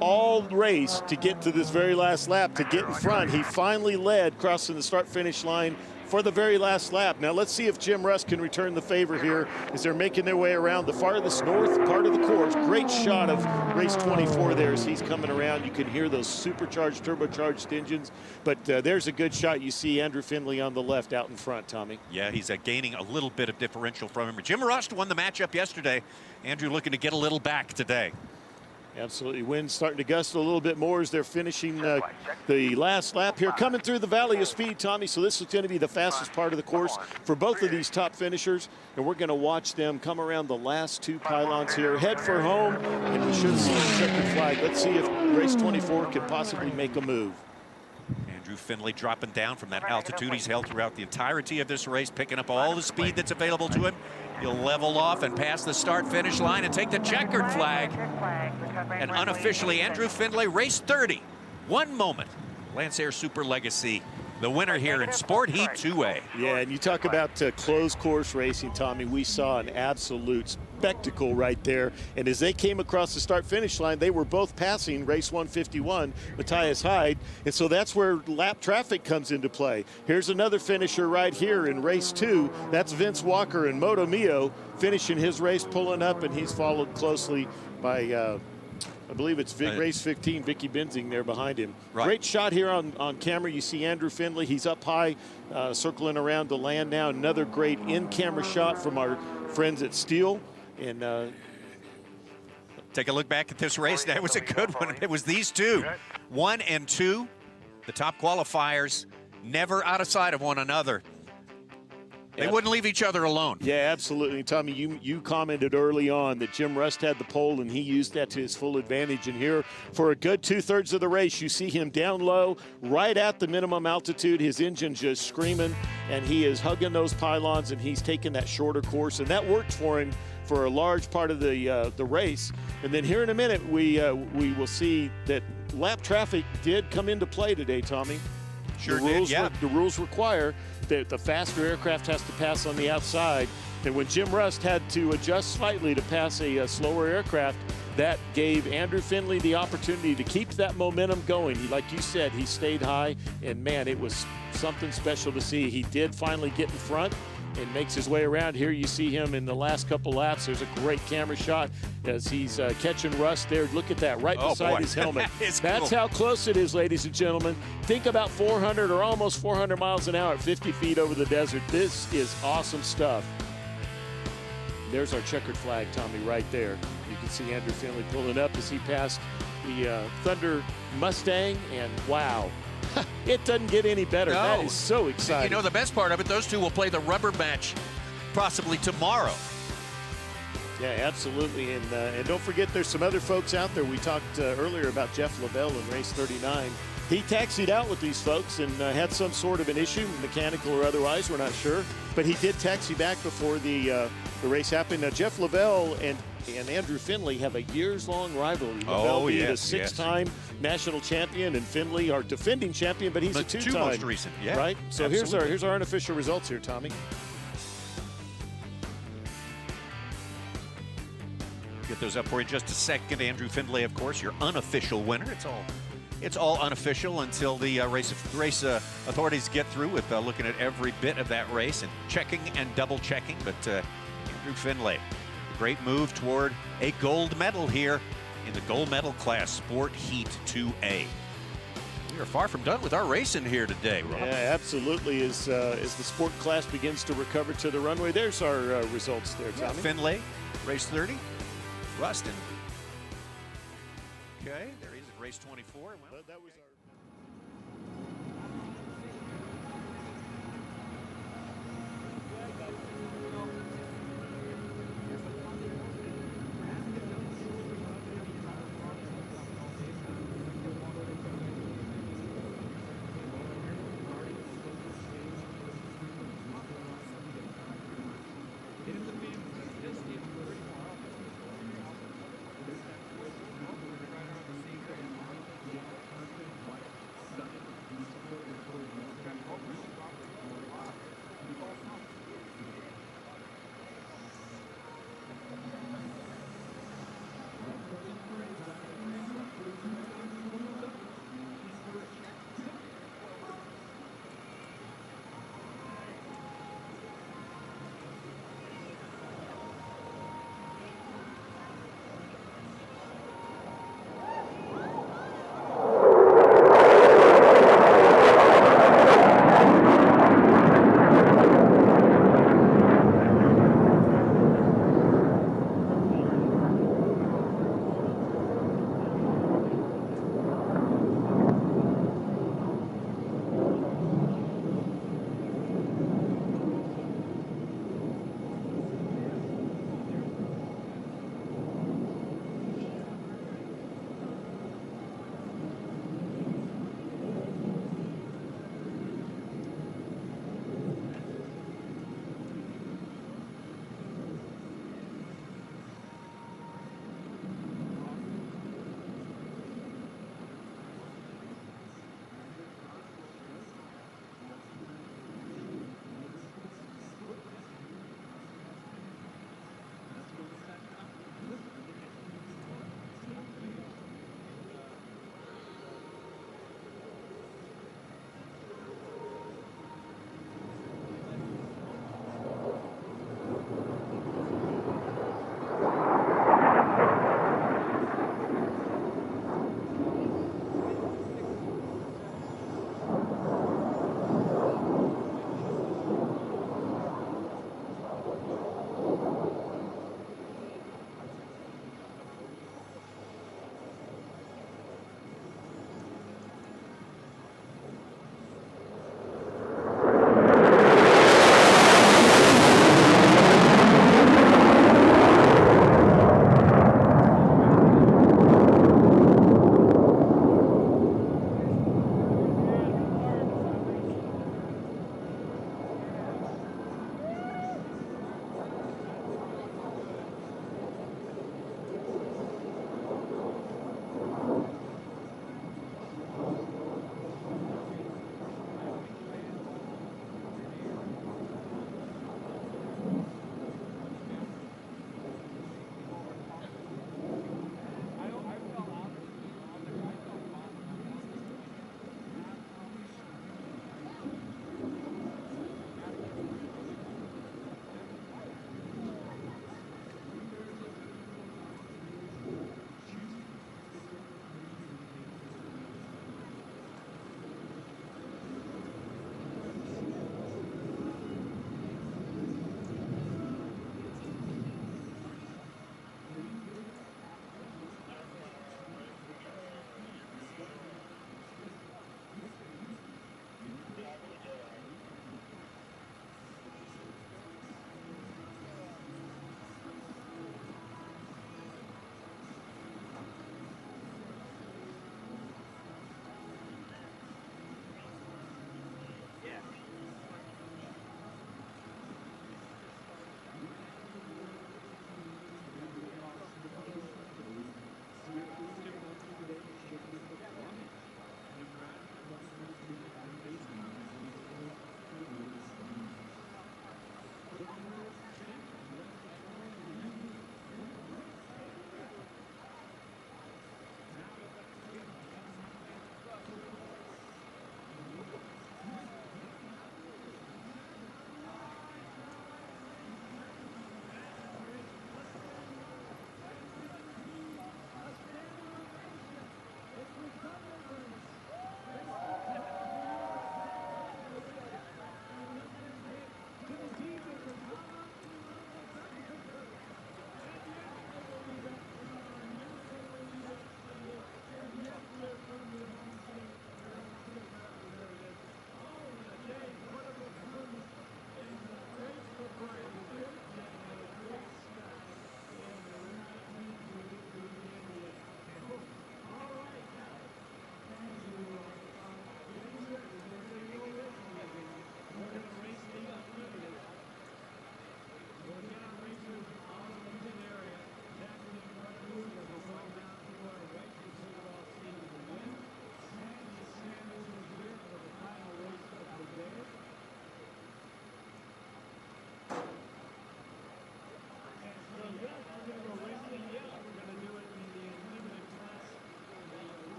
all race to get to this very last lap, to get in front. He finally led, crossing the start-finish line for the very last lap. Now let's see if Jim Rust can return the favor here as they're making their way around the farthest north part of the course. Great shot of race 24 there as he's coming around. You can hear those supercharged, turbocharged engines, but there's a good shot. You see Andrew Findlay on the left out in front, Tommy. Yeah, he's gaining a little bit of differential from him. Jim Rust won the matchup yesterday. Andrew looking to get a little back today. Absolutely. Wind starting to gust a little bit more as they're finishing the last lap here. Coming through the Valley of Speed, Tommy, so this is going to be the fastest part of the course for both of these top finishers, and we're going to watch them come around the last two pylons here, head for home, and we should see a checkered flag. Let's see if race 24 can possibly make a move. Andrew Findlay dropping down from that altitude he's held throughout the entirety of this race, picking up all the speed that's available to him. He'll level off and pass the start-finish line and take the checkered flag. And unofficially, Andrew Findlay, race 30. 1 moment. Lancer Super Legacy, the winner here in Sport Heat 2A. Yeah, and you talk about closed course racing, Tommy. We saw an absolute spectacle right there. And as they came across the start-finish line, they were both passing race 151, Matthias Hyde. And so that's where lap traffic comes into play. Here's another finisher right here in race 2. That's Vince Walker and Moto Mio finishing his race, pulling up, and he's followed closely by I believe it's race 15, Vicky Benzing there behind him. Right. Great shot here on camera. You see Andrew Findlay. He's up high, circling around to land now. Another great in-camera shot from our friends at Stihl. And take a look back at this race. That was a good one. It was these two, 1 and 2, the top qualifiers, never out of sight of one another. They wouldn't leave each other alone. Yeah, absolutely. Tommy, you commented early on that Jim Rust had the pole, and he used that to his full advantage. And here, for a good 2/3 of the race, you see him down low, right at the minimum altitude, his engine just screaming, and he is hugging those pylons, and he's taking that shorter course, and that worked for him for a large part of the race. And then here in a minute, we will see that lap traffic did come into play today, Tommy. Sure did, yeah. The rules require that the faster aircraft has to pass on the outside. And when Jim Rust had to adjust slightly to pass a slower aircraft, that gave Andrew Findlay the opportunity to keep that momentum going. Like you said, he stayed high, and man, it was something special to see. He did finally get in front and makes his way around. Here you see him in the last couple laps. There's a great camera shot as he's catching Rust there. Look at that, right beside his helmet. That's cool. how close it is, ladies and gentlemen. Think about 400 or almost 400 miles an hour at 50 feet over the desert. This is awesome stuff. There's our checkered flag, Tommy, right there. You can see Andrew Findlay pulling up as he passed the Thunder Mustang, and wow. It doesn't get any better. No. That is so exciting. You know, the best part of it, those two will play the rubber match possibly tomorrow. Yeah, absolutely. And don't forget, there's some other folks out there. We talked earlier about Jeff Lavelle in race 39. He taxied out with these folks and had some sort of an issue, mechanical or otherwise, we're not sure. But he did taxi back before the race happened. Now, Jeff Lavelle and Andrew Findlay have a years-long rivalry. Lavelle being a six-time national champion, and Findlay our defending champion, but he's a two-time. Two most recent, yeah. Right? So here's our unofficial results here, Tommy. Get those up for you in just a second. Andrew Findlay, of course, your unofficial winner. It's all unofficial until the race authorities get through with looking at every bit of that race and checking and double checking. But Andrew Findlay, a great move toward a gold medal here in the gold medal class, Sport Heat 2A. We are far from done with our racing here today, Rob. Yeah, absolutely. As the sport class begins to recover to the runway, there's our results there, Tommy. Findlay, race 30. Rustin. Okay, there he is at race 24. Well, that was our...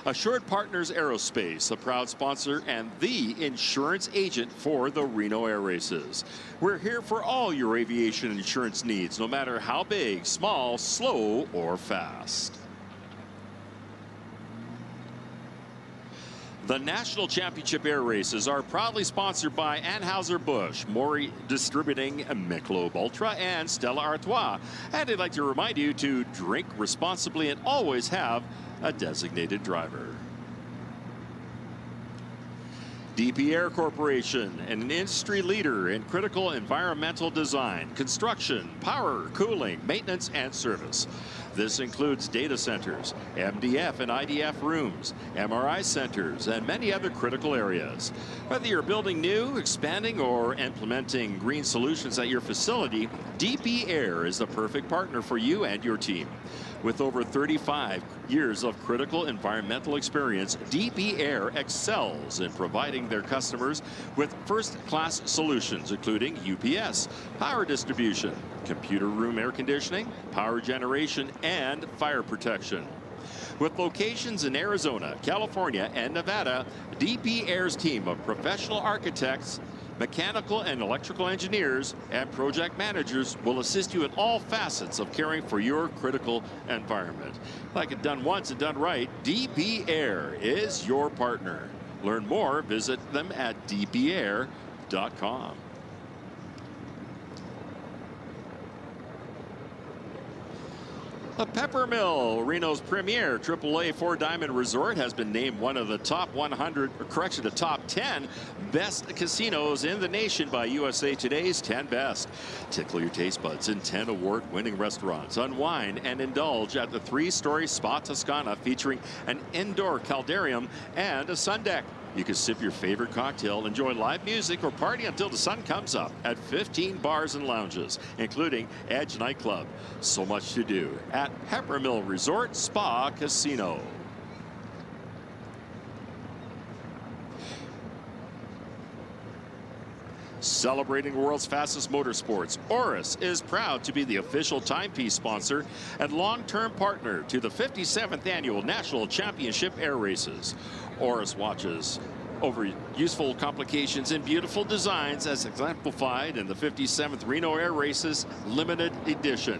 Assured Partners Aerospace, the proud sponsor and the insurance agent for the Reno Air Races. We're here for all your aviation insurance needs, no matter how big, small, slow, or fast. The National Championship Air Races are proudly sponsored by Anheuser-Busch, Maury Distributing, Michelob Ultra, and Stella Artois. And I'd like to remind you to drink responsibly and always have a designated driver. DP Air Corporation, an industry leader in critical environmental design, construction, power, cooling, maintenance, and service. This includes data centers, MDF and IDF rooms, MRI centers, and many other critical areas. Whether you're building new, expanding, or implementing green solutions at your facility, DP Air is the perfect partner for you and your team. With over 35 years of critical environmental experience, DP Air excels in providing their customers with first-class solutions, including UPS, power distribution, computer room air conditioning, power generation, and fire protection. With locations in Arizona, California, and Nevada, DP Air's team of professional architects, mechanical and electrical engineers, and project managers will assist you in all facets of caring for your critical environment. Like it done once and done right, DP Air is your partner. Learn more, visit them at dpair.com. The Peppermill, Reno's premier AAA four-diamond resort, has been named one of the top 10 best casinos in the nation by USA Today's 10 Best. Tickle your taste buds in 10 award-winning restaurants. Unwind and indulge at the 3-story Spa Toscana, featuring an indoor caldarium and a sun deck. You can sip your favorite cocktail, enjoy live music, or party until the sun comes up at 15 bars and lounges, including Edge Nightclub. So much to do at Peppermill Resort Spa Casino. Celebrating the world's fastest motorsports, Oris is proud to be the official timepiece sponsor and long-term partner to the 57th Annual National Championship Air Races. Oris watches over useful complications and beautiful designs as exemplified in the 57th Reno Air Races Limited Edition.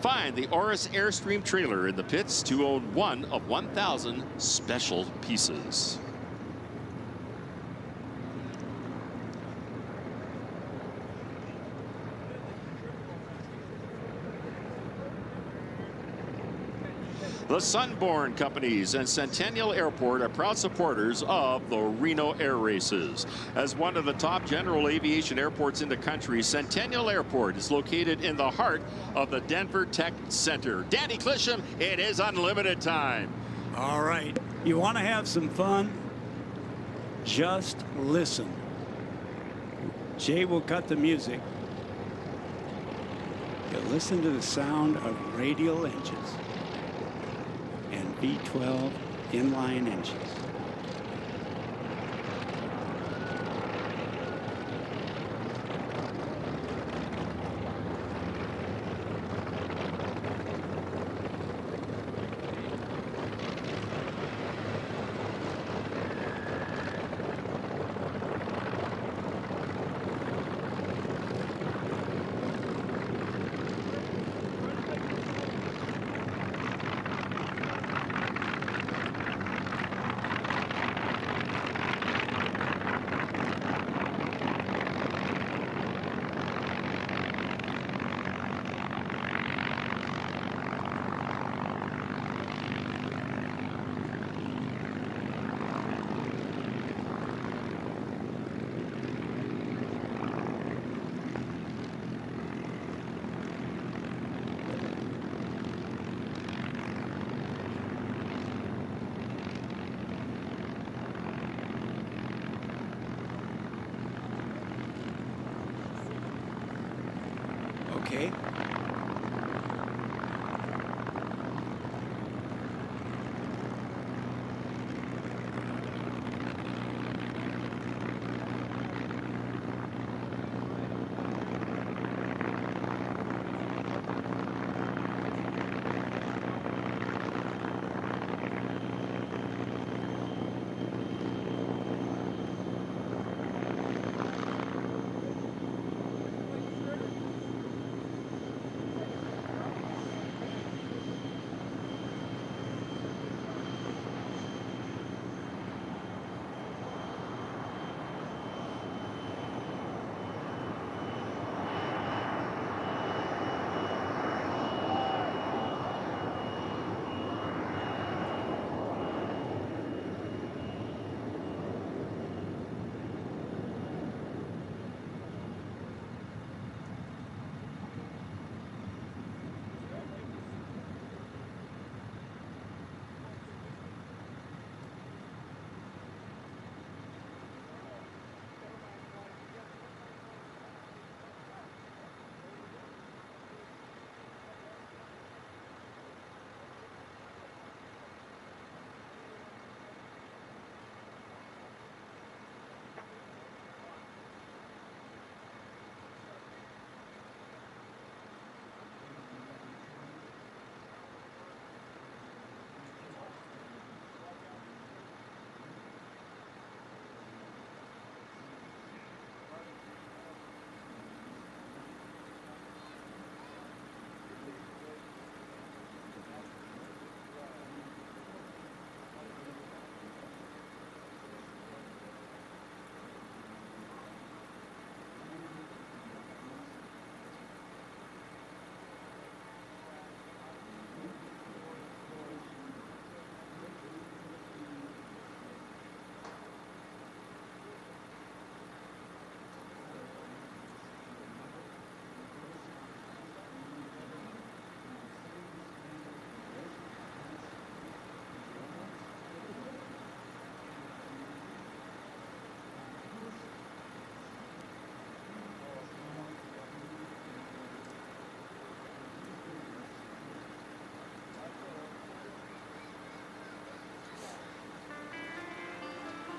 Find the Oris Airstream trailer in the pits to own one of 1,000 special pieces. The Sunborn Companies and Centennial Airport are proud supporters of the Reno Air Races. As one of the top general aviation airports in the country, Centennial Airport is located in the heart of the Denver Tech Center. Danny Clisham, it is unlimited time. All right. You want to have some fun? Just listen. Jay will cut the music. You listen to the sound of radial engines and V12 inline engines. Okay.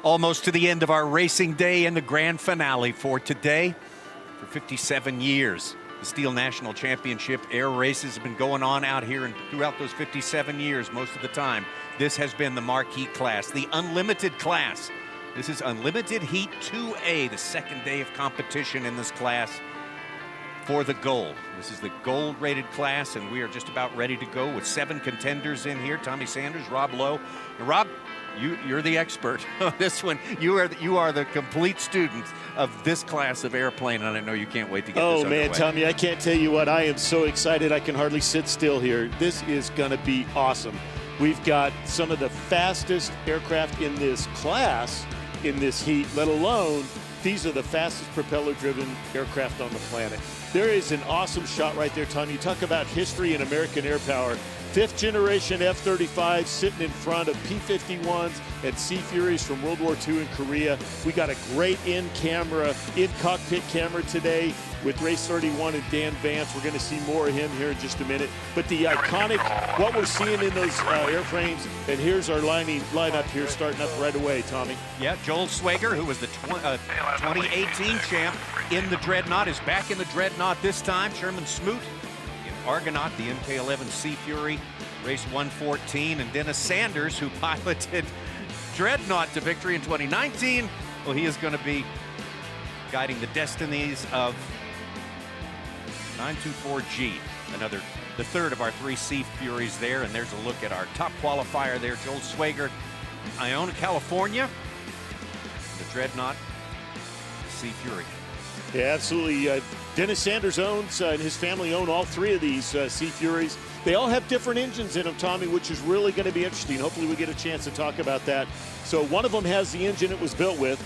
Almost to the end of our racing day and the grand finale for today. For 57 years, the Stihl National Championship air races have been going on out here, and throughout those 57 years, most of the time, this has been the marquee class, the unlimited class. This is Unlimited Heat 2A, the second day of competition in this class for the gold. This is the gold-rated class, and we are just about ready to go with 7 contenders in here. Tommy Sanders, Rob Lowe. And Rob, you're the expert on this one. You are the complete student of this class of airplane, and I know you can't wait to get this underway. Oh, man, Tommy, I can't tell you what. I am so excited I can hardly sit still here. This is going to be awesome. We've got some of the fastest aircraft in this class in this heat, let alone these are the fastest propeller-driven aircraft on the planet. There is an awesome shot right there, Tom. You talk about history in American air power. 5th generation F-35 sitting in front of P-51s and Sea Furies from World War II in Korea. We got a great in-cockpit camera today with Race 31 and Dan Vance. We're going to see more of him here in just a minute. But the iconic, what we're seeing in those airframes, and here's our lineup here starting up right away, Tommy. Yeah, Joel Swager, who was the 2018 champ in the Dreadnought, is back in the Dreadnought this time. Sherman Smoot in Argonaut, the MK-11 Sea Fury, race 114, and Dennis Sanders, who piloted Dreadnought to victory in 2019. Well, he is going to be guiding the destinies of 924G, the third of our 3 Sea Furies there. And there's a look at our top qualifier there, Joel Swager, Iona, California, the Dreadnought, the Sea Fury. Yeah, absolutely. Dennis Sanders owns and his family own all 3 of these Sea Furies. They all have different engines in them, Tommy, which is really going to be interesting. Hopefully we get a chance to talk about that. So one of them has the engine it was built with.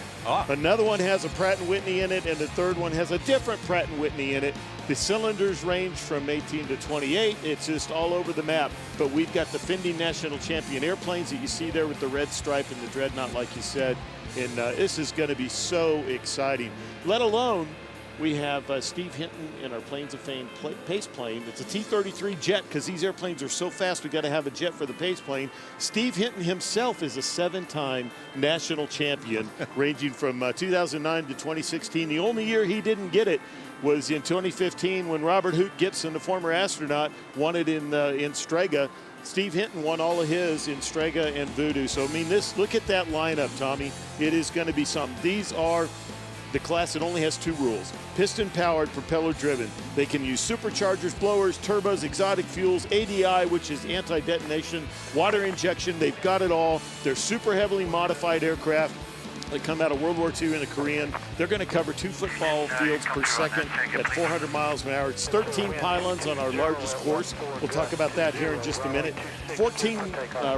Another one has a Pratt & Whitney in it, and the third one has a different Pratt & Whitney in it. The cylinders range from 18 to 28. It's just all over the map. But we've got defending national champion airplanes that you see there with the red stripe and the Dreadnought, like you said. And this is going to be so exciting. Let alone, we have Steve Hinton in our Planes of Fame pace plane. It's a T-33 jet because these airplanes are so fast, we got to have a jet for the pace plane. Steve Hinton himself is a 7-time national champion, ranging from 2009 to 2016. The only year he didn't get it was in 2015 when Robert Hoot Gibson, the former astronaut, won it in Strega. Steve Hinton won all of his in Strega and Voodoo. So, I mean, look at that lineup, Tommy. It is going to be something. These are the class that only has 2 rules. Piston-powered, propeller-driven. They can use superchargers, blowers, turbos, exotic fuels, ADI, which is anti-detonation, water injection. They've got it all. They're super heavily modified aircraft. They come out of World War II in a Korean. They're going to cover 2 football fields per second at 400 miles an hour. It's 13 pylons on our largest course. We'll talk about that here in just a minute. 14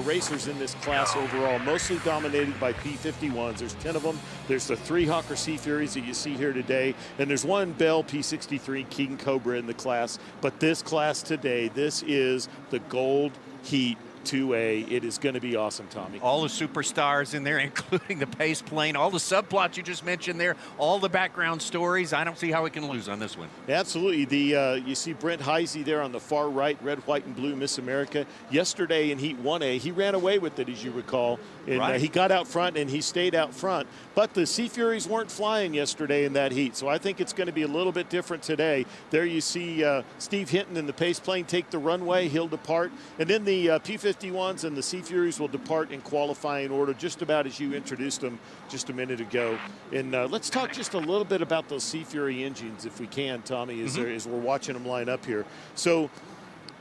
racers in this class overall, mostly dominated by P-51s. There's 10 of them. There's the 3 Hawker Sea Furies that you see here today, and there's 1 Bell P-63 King Cobra in the class. But this class today, this is the Gold Heat 2A. It is going to be awesome, Tommy. All the superstars in there, including the pace plane, all the subplots you just mentioned there, all the background stories. I don't see how we can lose on this one. Absolutely. You see Brent Heisey there on the far right, red, white, and blue Miss America. Yesterday in Heat 1A, he ran away with it, as you recall. And he got out front, and he stayed out front. But the Sea Furies weren't flying yesterday in that heat, so I think it's going to be a little bit different today. There you see Steve Hinton in the pace plane take the runway. He'll depart. And then the P-51s and the Sea Furies will depart in qualifying order, just about as you introduced them just a minute ago. And let's talk just a little bit about those Sea Fury engines, if we can, Tommy, as we're watching them line up here. So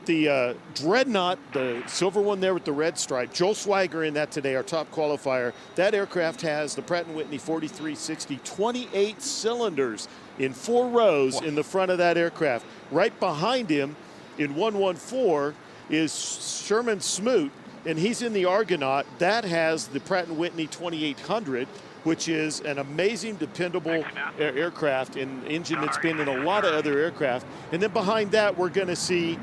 the Dreadnought, the silver one there with the red stripe, Joel Swager in that today, our top qualifier. That aircraft has the Pratt & Whitney 4360, 28 cylinders in 4 rows in the front of that aircraft. Right behind him in 114 is Sherman Smoot, and he's in the Argonaut. That has the Pratt & Whitney 2800, which is an amazing, dependable aircraft, and engine that's been in a lot of other aircraft. And then behind that, we're going to see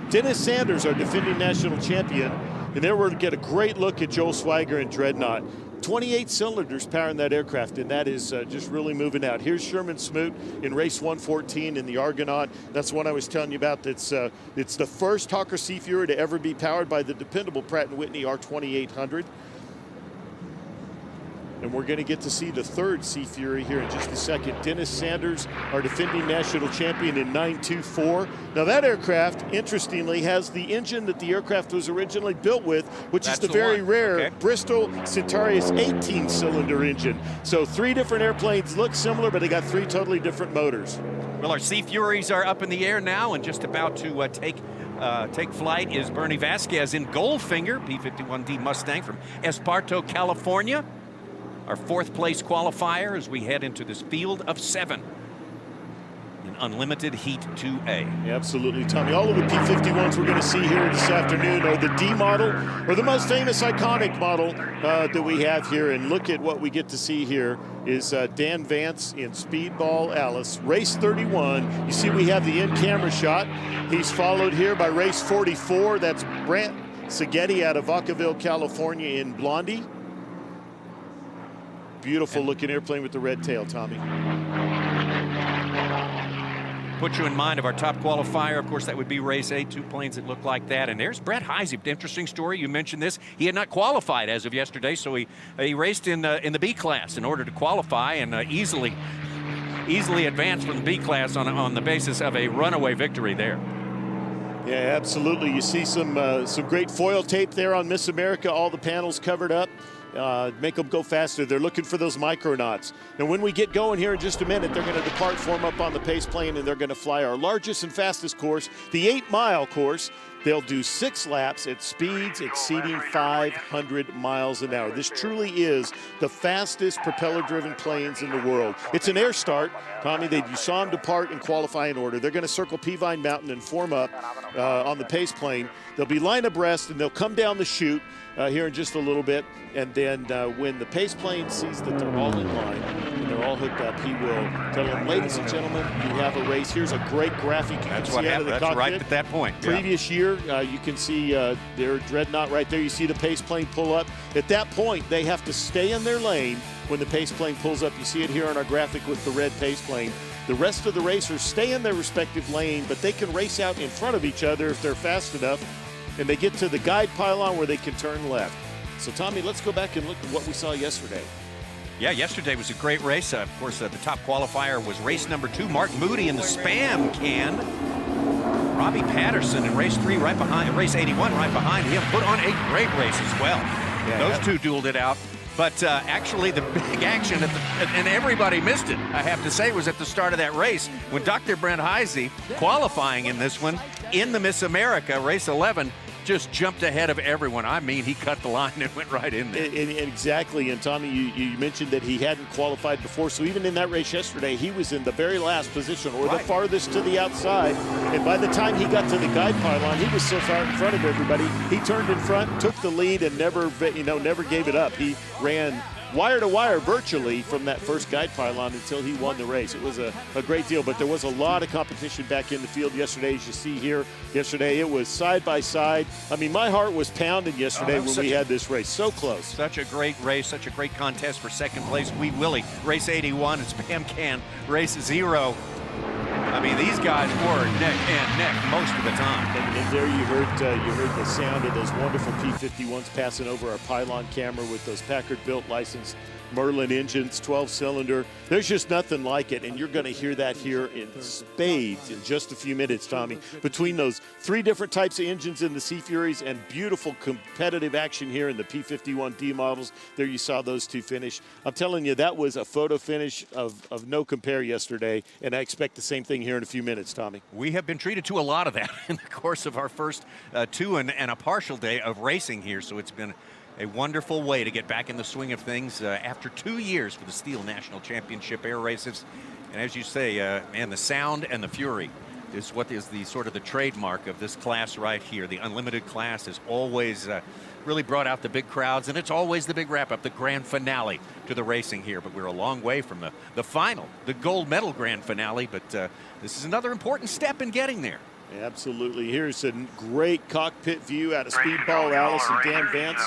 Dennis Sanders, our defending national champion, and there we're going to get a great look at Joel Swager and Dreadnought. 28 cylinders powering that aircraft, and that is just really moving out. Here's Sherman Smoot in race 114 in the Argonaut. That's one I was telling you about. It's the first Hawker Sea Fury to ever be powered by the dependable Pratt & Whitney R2800. and we're going to get to see the third Sea Fury here in just a second. Dennis Sanders, our defending national champion in 924. Now that aircraft, interestingly, has the engine that the aircraft was originally built with, which is the very rare Bristol Centaurus 18-cylinder engine. So 3 different airplanes look similar, but they got 3 totally different motors. Well, our Sea Furies are up in the air now and just about to take flight is Bernie Vasquez in Goldfinger, P-51D Mustang from Esparto, California. Our 4th place qualifier as we head into this field of 7 in Unlimited Heat 2A. Yeah, absolutely, Tommy. All of the P-51s we're going to see here this afternoon are the D model, or the most famous iconic model that we have here. And look at what we get to see here is Dan Vance in Speedball Alice, race 31. You see we have the in-camera shot. He's followed here by race 44. That's Brant Seghetti out of Vacaville, California in Blondie. Beautiful looking airplane with the red tail, Tommy. Put you in mind of our top qualifier. Of course, that would be race 8, 2 planes that look like that. And there's Brett Heisey. Interesting story. You mentioned this. He had not qualified as of yesterday, so he raced in the B class in order to qualify and easily advanced from the B class on the basis of a runaway victory there. Yeah, absolutely. You see some great foil tape there on Miss America. All the panels covered up. Make them go faster. They're looking for those micronauts. And when we get going here in just a minute, they're going to depart, form up on the pace plane, and they're going to fly our largest and fastest course, the 8-mile course. They'll do 6 laps at speeds exceeding 500 miles an hour. This truly is the fastest propeller-driven planes in the world. It's an air start. Tommy, you saw them depart in qualifying order. They're going to circle Peavine Mountain and form up on the pace plane. They'll be line abreast, and they'll come down the chute here in just a little bit. And then when the pace plane sees that they're all in line and they're all hooked up, he will tell them, ladies and gentlemen, you have a race. Here's a great graphic you can see out of the cockpit. That's right at that point. Previous year, you can see their dreadnought right there. You see the pace plane pull up. At that point, they have to stay in their lane when the pace plane pulls up. You see it here on our graphic with the red pace plane. The rest of the racers stay in their respective lane, but they can race out in front of each other if they're fast enough, and they get to the guide pylon where they can turn left. So, Tommy, let's go back and look at what we saw yesterday. Yeah, yesterday was a great race. Of course, the top qualifier was race number 2. Mark Moody in the Spam can. Robbie Patterson in race 3 right behind, race 81 right behind him, put on a great race as well. Yeah, those two dueled it out. But actually, the big action, and everybody missed it, I have to say, was at the start of that race when Dr. Brent Heisey, qualifying in this one, in the Miss America, race 11, just jumped ahead of everyone. I mean, he cut the line and went right in there. Exactly. And, Tommy, you mentioned that he hadn't qualified before. So even in that race yesterday, he was in the very last position or the farthest to the outside. And by the time he got to the guide pylon, he was so far in front of everybody. He turned in front, took the lead, and never gave it up. He ran wire to wire virtually from that first guide pylon until he won the race. It was a great deal, but there was a lot of competition back in the field yesterday, as you see here. Yesterday it was side by side. I mean, my heart was pounding yesterday when we had this race. So close. Such a great race, such a great contest for second place. Wee Willie, race 81, and Spam Can, race 0. I mean, these guys were neck and neck most of the time. And there you heard the sound of those wonderful P-51s passing over our pylon camera with those Packard-built licensed Merlin engines, 12-cylinder. There's just nothing like it, and you're going to hear that here in spades in just a few minutes, Tommy. Between those 3 different types of engines in the Sea Furies and beautiful competitive action here in the P-51D models, there you saw those 2 finish. I'm telling you, that was a photo finish of no compare yesterday, and I expect the same thing here in a few minutes, Tommy. We have been treated to a lot of that in the course of our first 2 and a partial day of racing here, so it's been a wonderful way to get back in the swing of things after 2 years for the Stihl National Championship Air Races. And as you say, man, the sound and the fury is what is the sort of the trademark of this class right here. The unlimited class has always really brought out the big crowds, and it's always the big wrap-up, the grand finale to the racing here. But we're a long way from the final, the gold medal grand finale, but this is another important step in getting there. Absolutely. Here's a great cockpit view out of Speedball Alice and Dan Vance.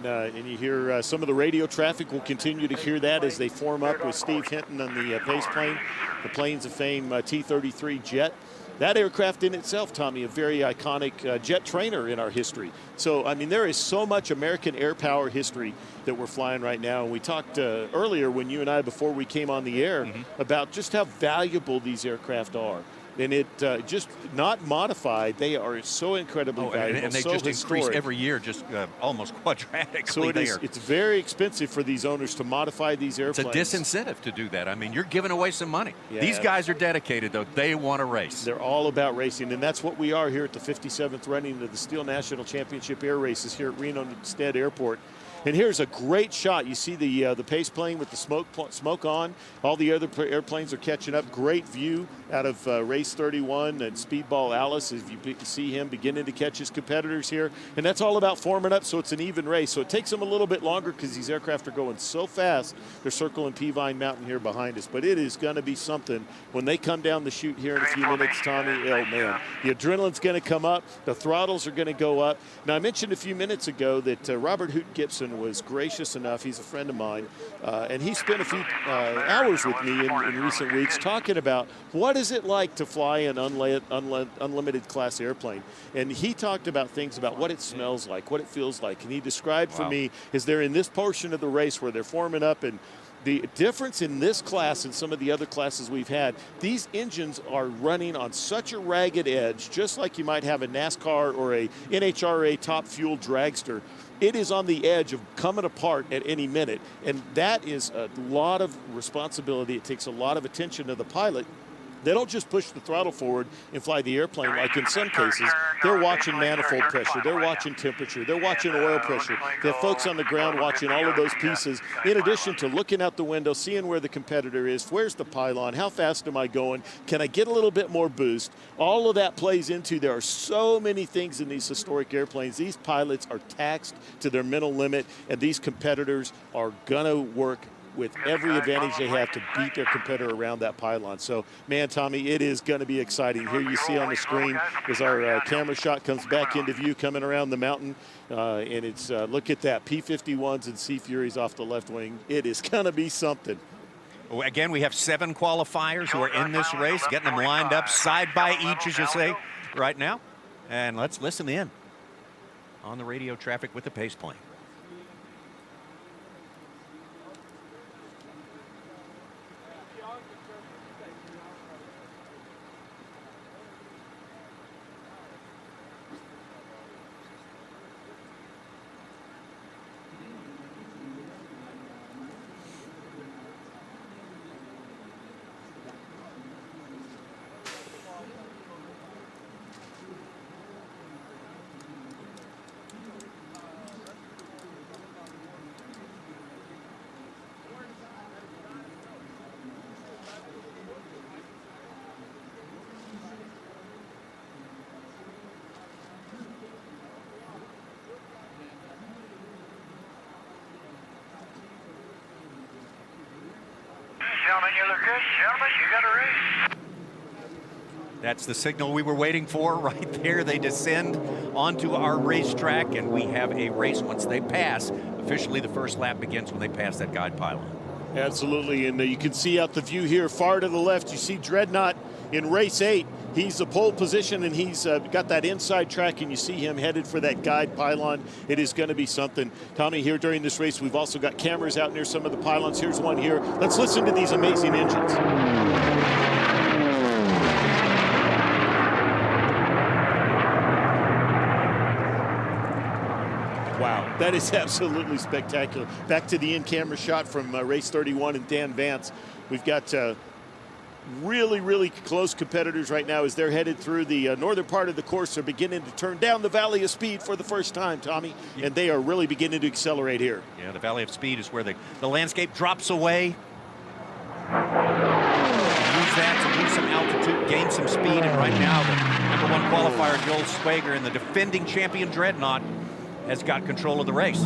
And you hear some of the radio traffic. We'll continue to hear that as they form up with Steve Hinton on the pace plane, the Planes of Fame T-33 jet. That aircraft in itself, Tommy, a very iconic jet trainer in our history. So, I mean, there is so much American air power history that we're flying right now. And we talked earlier when you and I, before we came on the air, about just how valuable these aircraft are. And it just not modified, they are so incredibly valuable, and they so just historic. increase every year, just almost quadratically. So it's very expensive for these owners to modify these airplanes. It's a disincentive to do that. I mean, you're giving away some money. Yeah. These guys are dedicated, though. They want to race. They're all about racing, and that's what we are here at the 57th running of the Stihl National Championship Air Races here at Reno Stead Airport. And here's a great shot. You see the pace plane with the smoke on. All the other airplanes are catching up. Great view out of race 31 and Speedball Alice as you see him beginning to catch his competitors here. And that's all about forming up so it's an even race. So it takes them a little bit longer because these aircraft are going so fast. They're circling Peavine Mountain here behind us. But it is going to be something when they come down the chute here in a few minutes, Tommy. Oh, man. The adrenaline's going to come up. The throttles are going to go up. Now, I mentioned a few minutes ago that Robert Hoot Gibson was gracious enough, he's a friend of mine, and he spent a few hours with me in recent weeks talking about what is it like to fly an unlimited class airplane. And he talked about things about what it smells like, what it feels like. And he described for me, is they're in this portion of the race where they're forming up, and the difference in this class and some of the other classes we've had, these engines are running on such a ragged edge, just like you might have a NASCAR or a NHRA top fuel dragster. It is on the edge of coming apart at any minute, and that is a lot of responsibility. It takes a lot of attention to the pilot. They don't just push the throttle forward and fly the airplane like in some cases. They're watching manifold pressure. They're watching temperature. They're watching oil pressure. They have folks on the ground watching all of those pieces, in addition to looking out the window, seeing where the competitor is, where's the pylon, how fast am I going, can I get a little bit more boost? All of that plays into, there are so many things in these historic airplanes. These pilots are taxed to their mental limit, and these competitors are going to work with every advantage they have to beat their competitor around that pylon. So, man, Tommy, it is going to be exciting. Here you see on the screen as our camera shot comes back into view coming around the mountain. And it's, look at that, P-51s and Sea Furies off the left wing. It is going to be something. Again, we have 7 qualifiers who are in this race, getting them lined up side by each, as you say, right now. And let's listen in on the radio traffic with the pace plane. Gentlemen, you look good. Gentlemen, you got a race. That's the signal we were waiting for right there. They descend onto our racetrack, and we have a race once they pass. Officially, the first lap begins when they pass that guide pylon. Absolutely, and you can see out the view here, far to the left, you see Dreadnought in race 8. He's the pole position, and he's got that inside track, and you see him headed for that guide pylon. It is going to be something. Tommy, here during this race, we've also got cameras out near some of the pylons. Here's one here. Let's listen to these amazing engines. Wow, that is absolutely spectacular. Back to the in-camera shot from race 31 and Dan Vance. We've got really, really close competitors right now as they're headed through the northern part of the course. They're beginning to turn down the Valley of Speed for the first time, Tommy, and they are really beginning to accelerate here. Yeah, the Valley of Speed is where the landscape drops away. Use that to lose some altitude, gain some speed, and right now the #1 qualifier, Joel Swager, and the defending champion Dreadnought has got control of the race.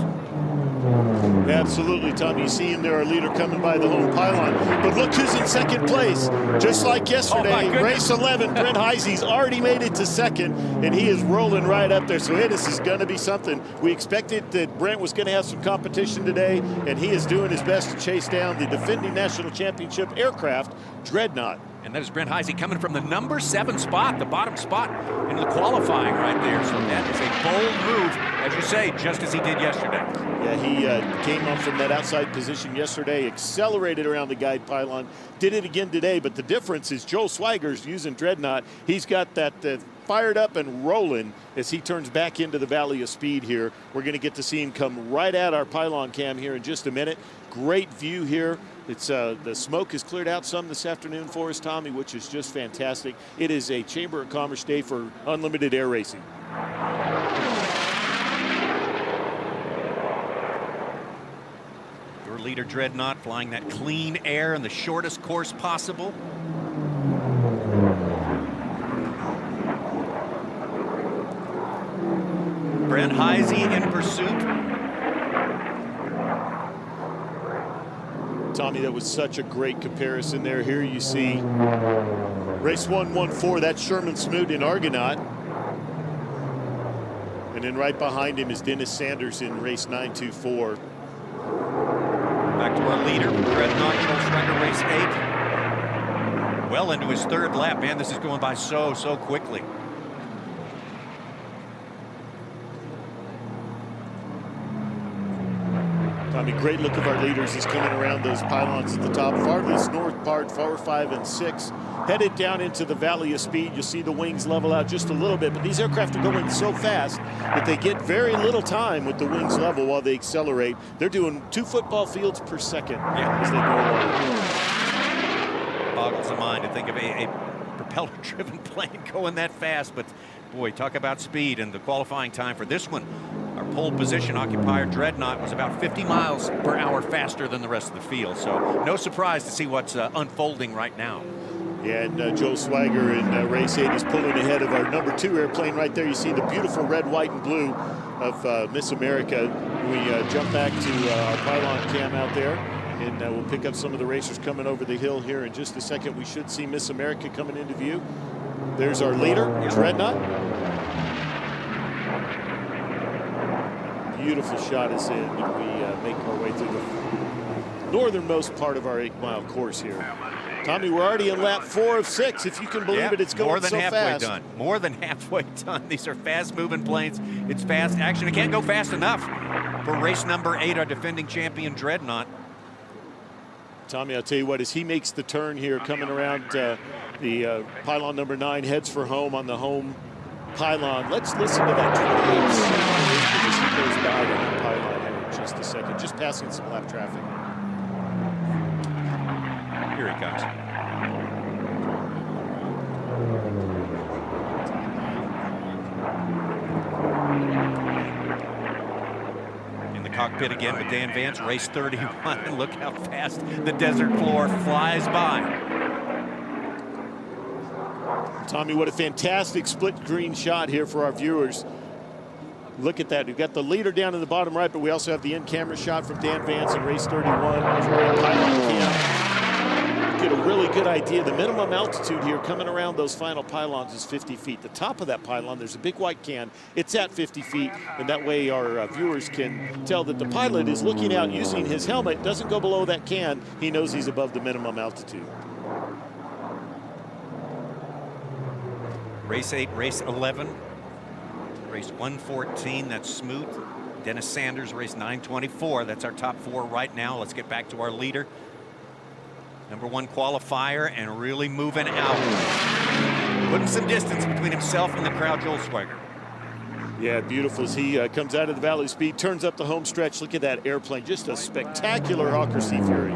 Absolutely, Tom. You see him there, our leader coming by the home pylon. But look who's in second place. Just like yesterday, race 11, Brent Heisey's already made it to second, and he is rolling right up there. So this is going to be something. We expected that Brent was going to have some competition today, and he is doing his best to chase down the defending national championship aircraft, Dreadnought. And that is Brent Heisey coming from the number 7 spot, the bottom spot in the qualifying right there. So that is a bold move, as you say, just as he did yesterday. Yeah, he came up from that outside position yesterday, accelerated around the guide pylon, did it again today, but the difference is Joel Swiger's using Dreadnought. He's got that fired up and rolling as he turns back into the Valley of Speed here. We're going to get to see him come right at our pylon cam here in just a minute. Great view here. It's the smoke has cleared out some this afternoon for us, Tommy, which is just fantastic. It is a Chamber of Commerce day for unlimited air racing. Your leader, Dreadnought, flying that clean air in the shortest course possible. Brent Heisey in pursuit. Tommy, that was such a great comparison there. Here you see race 114, that's Sherman Smoot in Argonaut. And then right behind him is Dennis Sanders in race 924. Back to our leader, Dreadnought, Joel Swiger, race 8. Well into his 3rd lap. Man, this is going by so quickly. Tommy, great look of our leaders is coming around those pylons at the top. Farthest north part, 4, 5, and 6. Headed down into the Valley of Speed. You'll see the wings level out just a little bit, but these aircraft are going so fast that they get very little time with the wings level while they accelerate. They're doing 2 football fields per second as they go along. Boggles the mind to think of a propeller-driven plane going that fast, but boy, talk about speed. And the qualifying time for this one, our pole position occupier Dreadnought was about 50 miles per hour faster than the rest of the field. So no surprise to see what's unfolding right now. Yeah, and Joel Swiger in race 8 is pulling ahead of our number 2 airplane right there. You see the beautiful red, white, and blue of Miss America. We jump back to our pylon cam out there, and we'll pick up some of the racers coming over the hill here in just a second. We should see Miss America coming into view. There's our leader, Dreadnought. Beautiful shot as we make our way through the northernmost part of our 8-mile course here. Tommy, we're already in lap 4 of 6. If you can believe it, it's going so fast. More than halfway done. More than halfway done. These are fast-moving planes. It's fast action. It can't go fast enough for race number 8, our defending champion, Dreadnought. Tommy, I'll tell you what, as he makes the turn here, coming around the pylon number 9, heads for home on the home pylon. Let's listen to that 28 as he goes by the home pylon here in just a second, just passing some lap traffic. Here he comes. In the cockpit again with Dan Vance, race 31. Look how fast the desert floor flies by. Tommy, what a fantastic split screen shot here for our viewers. Look at that. We've got the leader down in the bottom right, but we also have the in-camera shot from Dan Vance in race 31. Get a really good idea. The minimum altitude here coming around those final pylons is 50 feet. The top of that pylon, there's a big white can. It's at 50 feet, and that way our viewers can tell that the pilot is looking out using his helmet, doesn't go below that can. He knows he's above the minimum altitude. Race 8, race 11, race 114, that's Smoot. Dennis Sanders, race 924. That's our top 4 right now. Let's get back to our leader. Number 1 qualifier and really moving out. Putting some distance between himself and the crowd, Joel Swiger. Yeah, beautiful as he comes out of the Valley of Speed, turns up the home stretch. Look at that airplane, just a spectacular Hawker Sea Fury.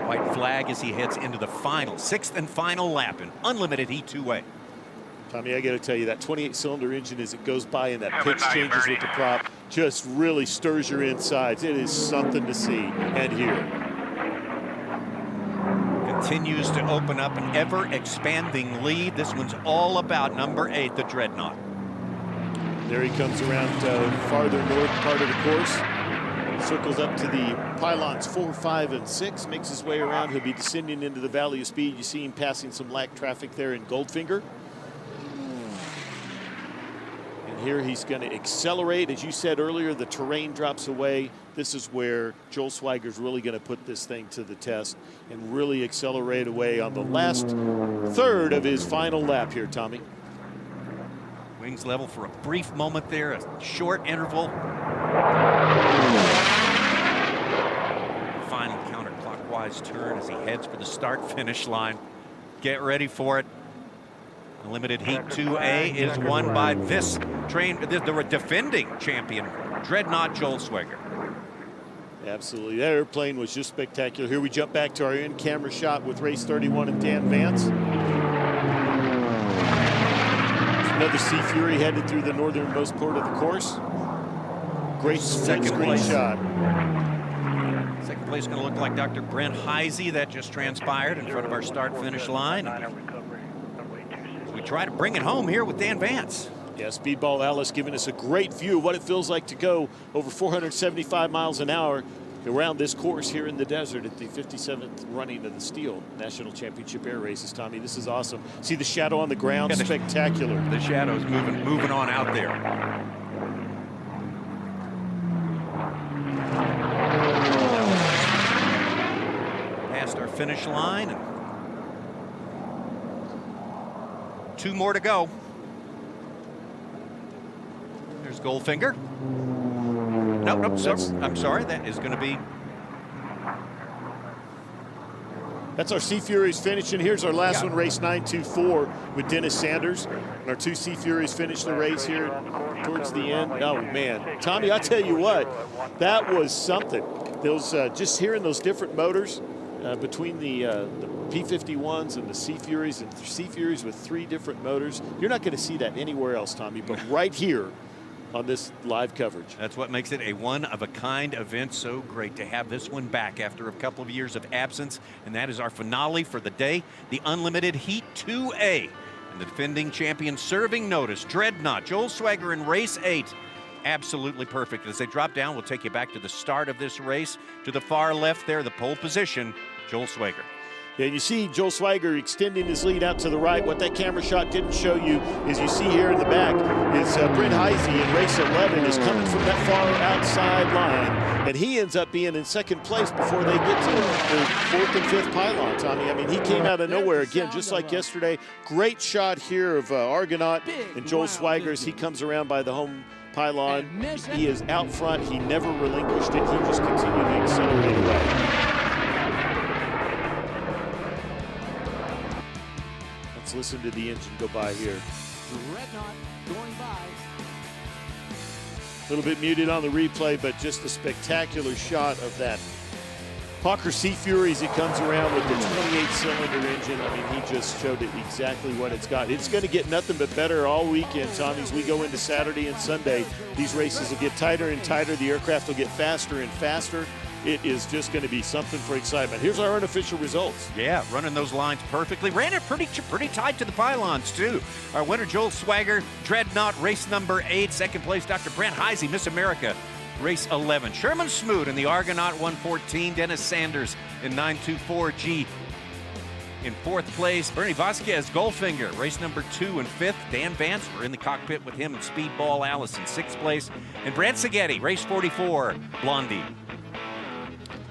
White flag as he heads into the final, 6th and final lap in unlimited heat 2-way. Tommy, I got to tell you, that 28-cylinder engine as it goes by and that pitch changes with the prop just really stirs your insides. It is something to see and hear. Continues to open up an ever-expanding lead. This one's all about number 8, the Dreadnought. There he comes around farther north part of the course. Circles up to the pylons 4, 5, and 6. Makes his way around. He'll be descending into the Valley of Speed. You see him passing some lack traffic there in Goldfinger. And here he's going to accelerate. As you said earlier, the terrain drops away. this is where Joel Swiger's really going to put this thing to the test and really accelerate away on the last third of his final lap here, Tommy. Wings level for a brief moment there, a short interval. Final counterclockwise turn as he heads for the start-finish line. Get ready for it. Limited Heat 2A is won by this the defending champion, Dreadnought Joel Swiger. Absolutely. That airplane was just spectacular. Here we jump back to our in-camera shot with race 31 and Dan Vance. Another Sea Fury headed through the northernmost part of the course. Great second screen shot. Second place going to look like Dr. Brent Heisey. That just transpired in front of our start-finish line. We try to bring it home here with Dan Vance. Yeah, Speedball Alice giving us a great view of what it feels like to go over 475 miles an hour around this course here in the desert at the 57th running of the Stihl National Championship Air Races. Tommy, this is awesome. See the shadow on the ground? Yeah, spectacular. The shadow's moving on out there. Past our finish line. And 2 more to go. There's Goldfinger. Nope, I'm sorry. That is going to be. That's our Sea Furies finish, and here's our last one, race 924 with Dennis Sanders. And our 2 Sea Furies finish the race here towards the end. Oh, man. Tommy, I tell you what, that was something. Those just hearing those different motors between the P-51s and the Sea Furies, and Sea Furies with 3 different motors. You're not going to see that anywhere else, Tommy, but right here on this live coverage. That's what makes it a one-of-a-kind event. So great to have this one back after a couple of years of absence. And that is our finale for the day, the Unlimited Heat 2A. And the defending champion serving notice, Dreadnought Joel Swiger in race 8. Absolutely perfect. As they drop down, we'll take you back to the start of this race. To the far left there, the pole position, Joel Swiger. Yeah, you see Joel Swiger extending his lead out to the right. What that camera shot didn't show you is you see here in the back is Brent Heisey in race 11 is coming from that far outside line, and he ends up being in second place before they get to the 4th and 5th pylon, Tommy. I mean, he came out of nowhere again, just like yesterday. Great shot here of Argonaut and Joel Swiger as he comes around by the home pylon. He is out front. He never relinquished it. He just continued to accelerate away. Let's listen to the engine go by here. Dreadnought going by. A little bit muted on the replay, but just a spectacular shot of that Hawker Sea Fury as he comes around with the 28-cylinder engine. I mean, he just showed it exactly what it's got. It's going to get nothing but better all weekend, Tommy, as we go into Saturday and Sunday. These races will get tighter and tighter. The aircraft will get faster and faster. It is just going to be something for excitement. Here's our unofficial results. Yeah, running those lines perfectly. Ran it pretty tight to the pylons, too. Our winner, Joel Swiger, Dreadnought, race number 8. Second place, Dr. Brent Heisey, Miss America, race 11. Sherman Smoot in the Argonaut 114. Dennis Sanders in 924G. In 4th place, Bernie Vasquez, Goldfinger, race number 2 and 5th. Dan Vance, we're in the cockpit with him, and Speedball Alice in 6th place. And Brant Seghetti, race 44, Blondie.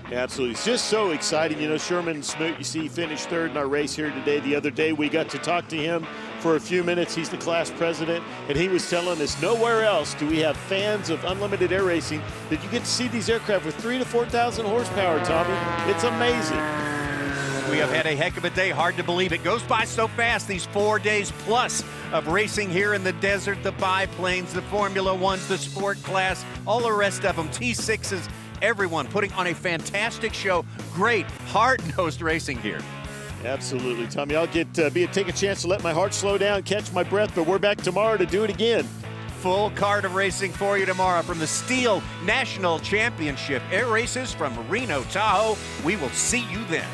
Absolutely. It's just so exciting. You know, Sherman Smoot, you see, finished 3rd in our race here today. The other day, we got to talk to him for a few minutes. He's the class president, and he was telling us nowhere else do we have fans of unlimited air racing that you get to see these aircraft with 3,000 to 4,000 horsepower, Tommy. It's amazing. We have had a heck of a day. Hard to believe it goes by so fast. These 4 days plus of racing here in the desert, the biplanes, the Formula Ones, the sport class, all the rest of them, T6s, everyone putting on a fantastic show. Great, hard-nosed racing here. Absolutely, Tommy. I'll take a chance to let my heart slow down, catch my breath, but we're back tomorrow to do it again. Full card of racing for you tomorrow from the Stihl National Championship Air Races from Reno, Tahoe. We will see you then.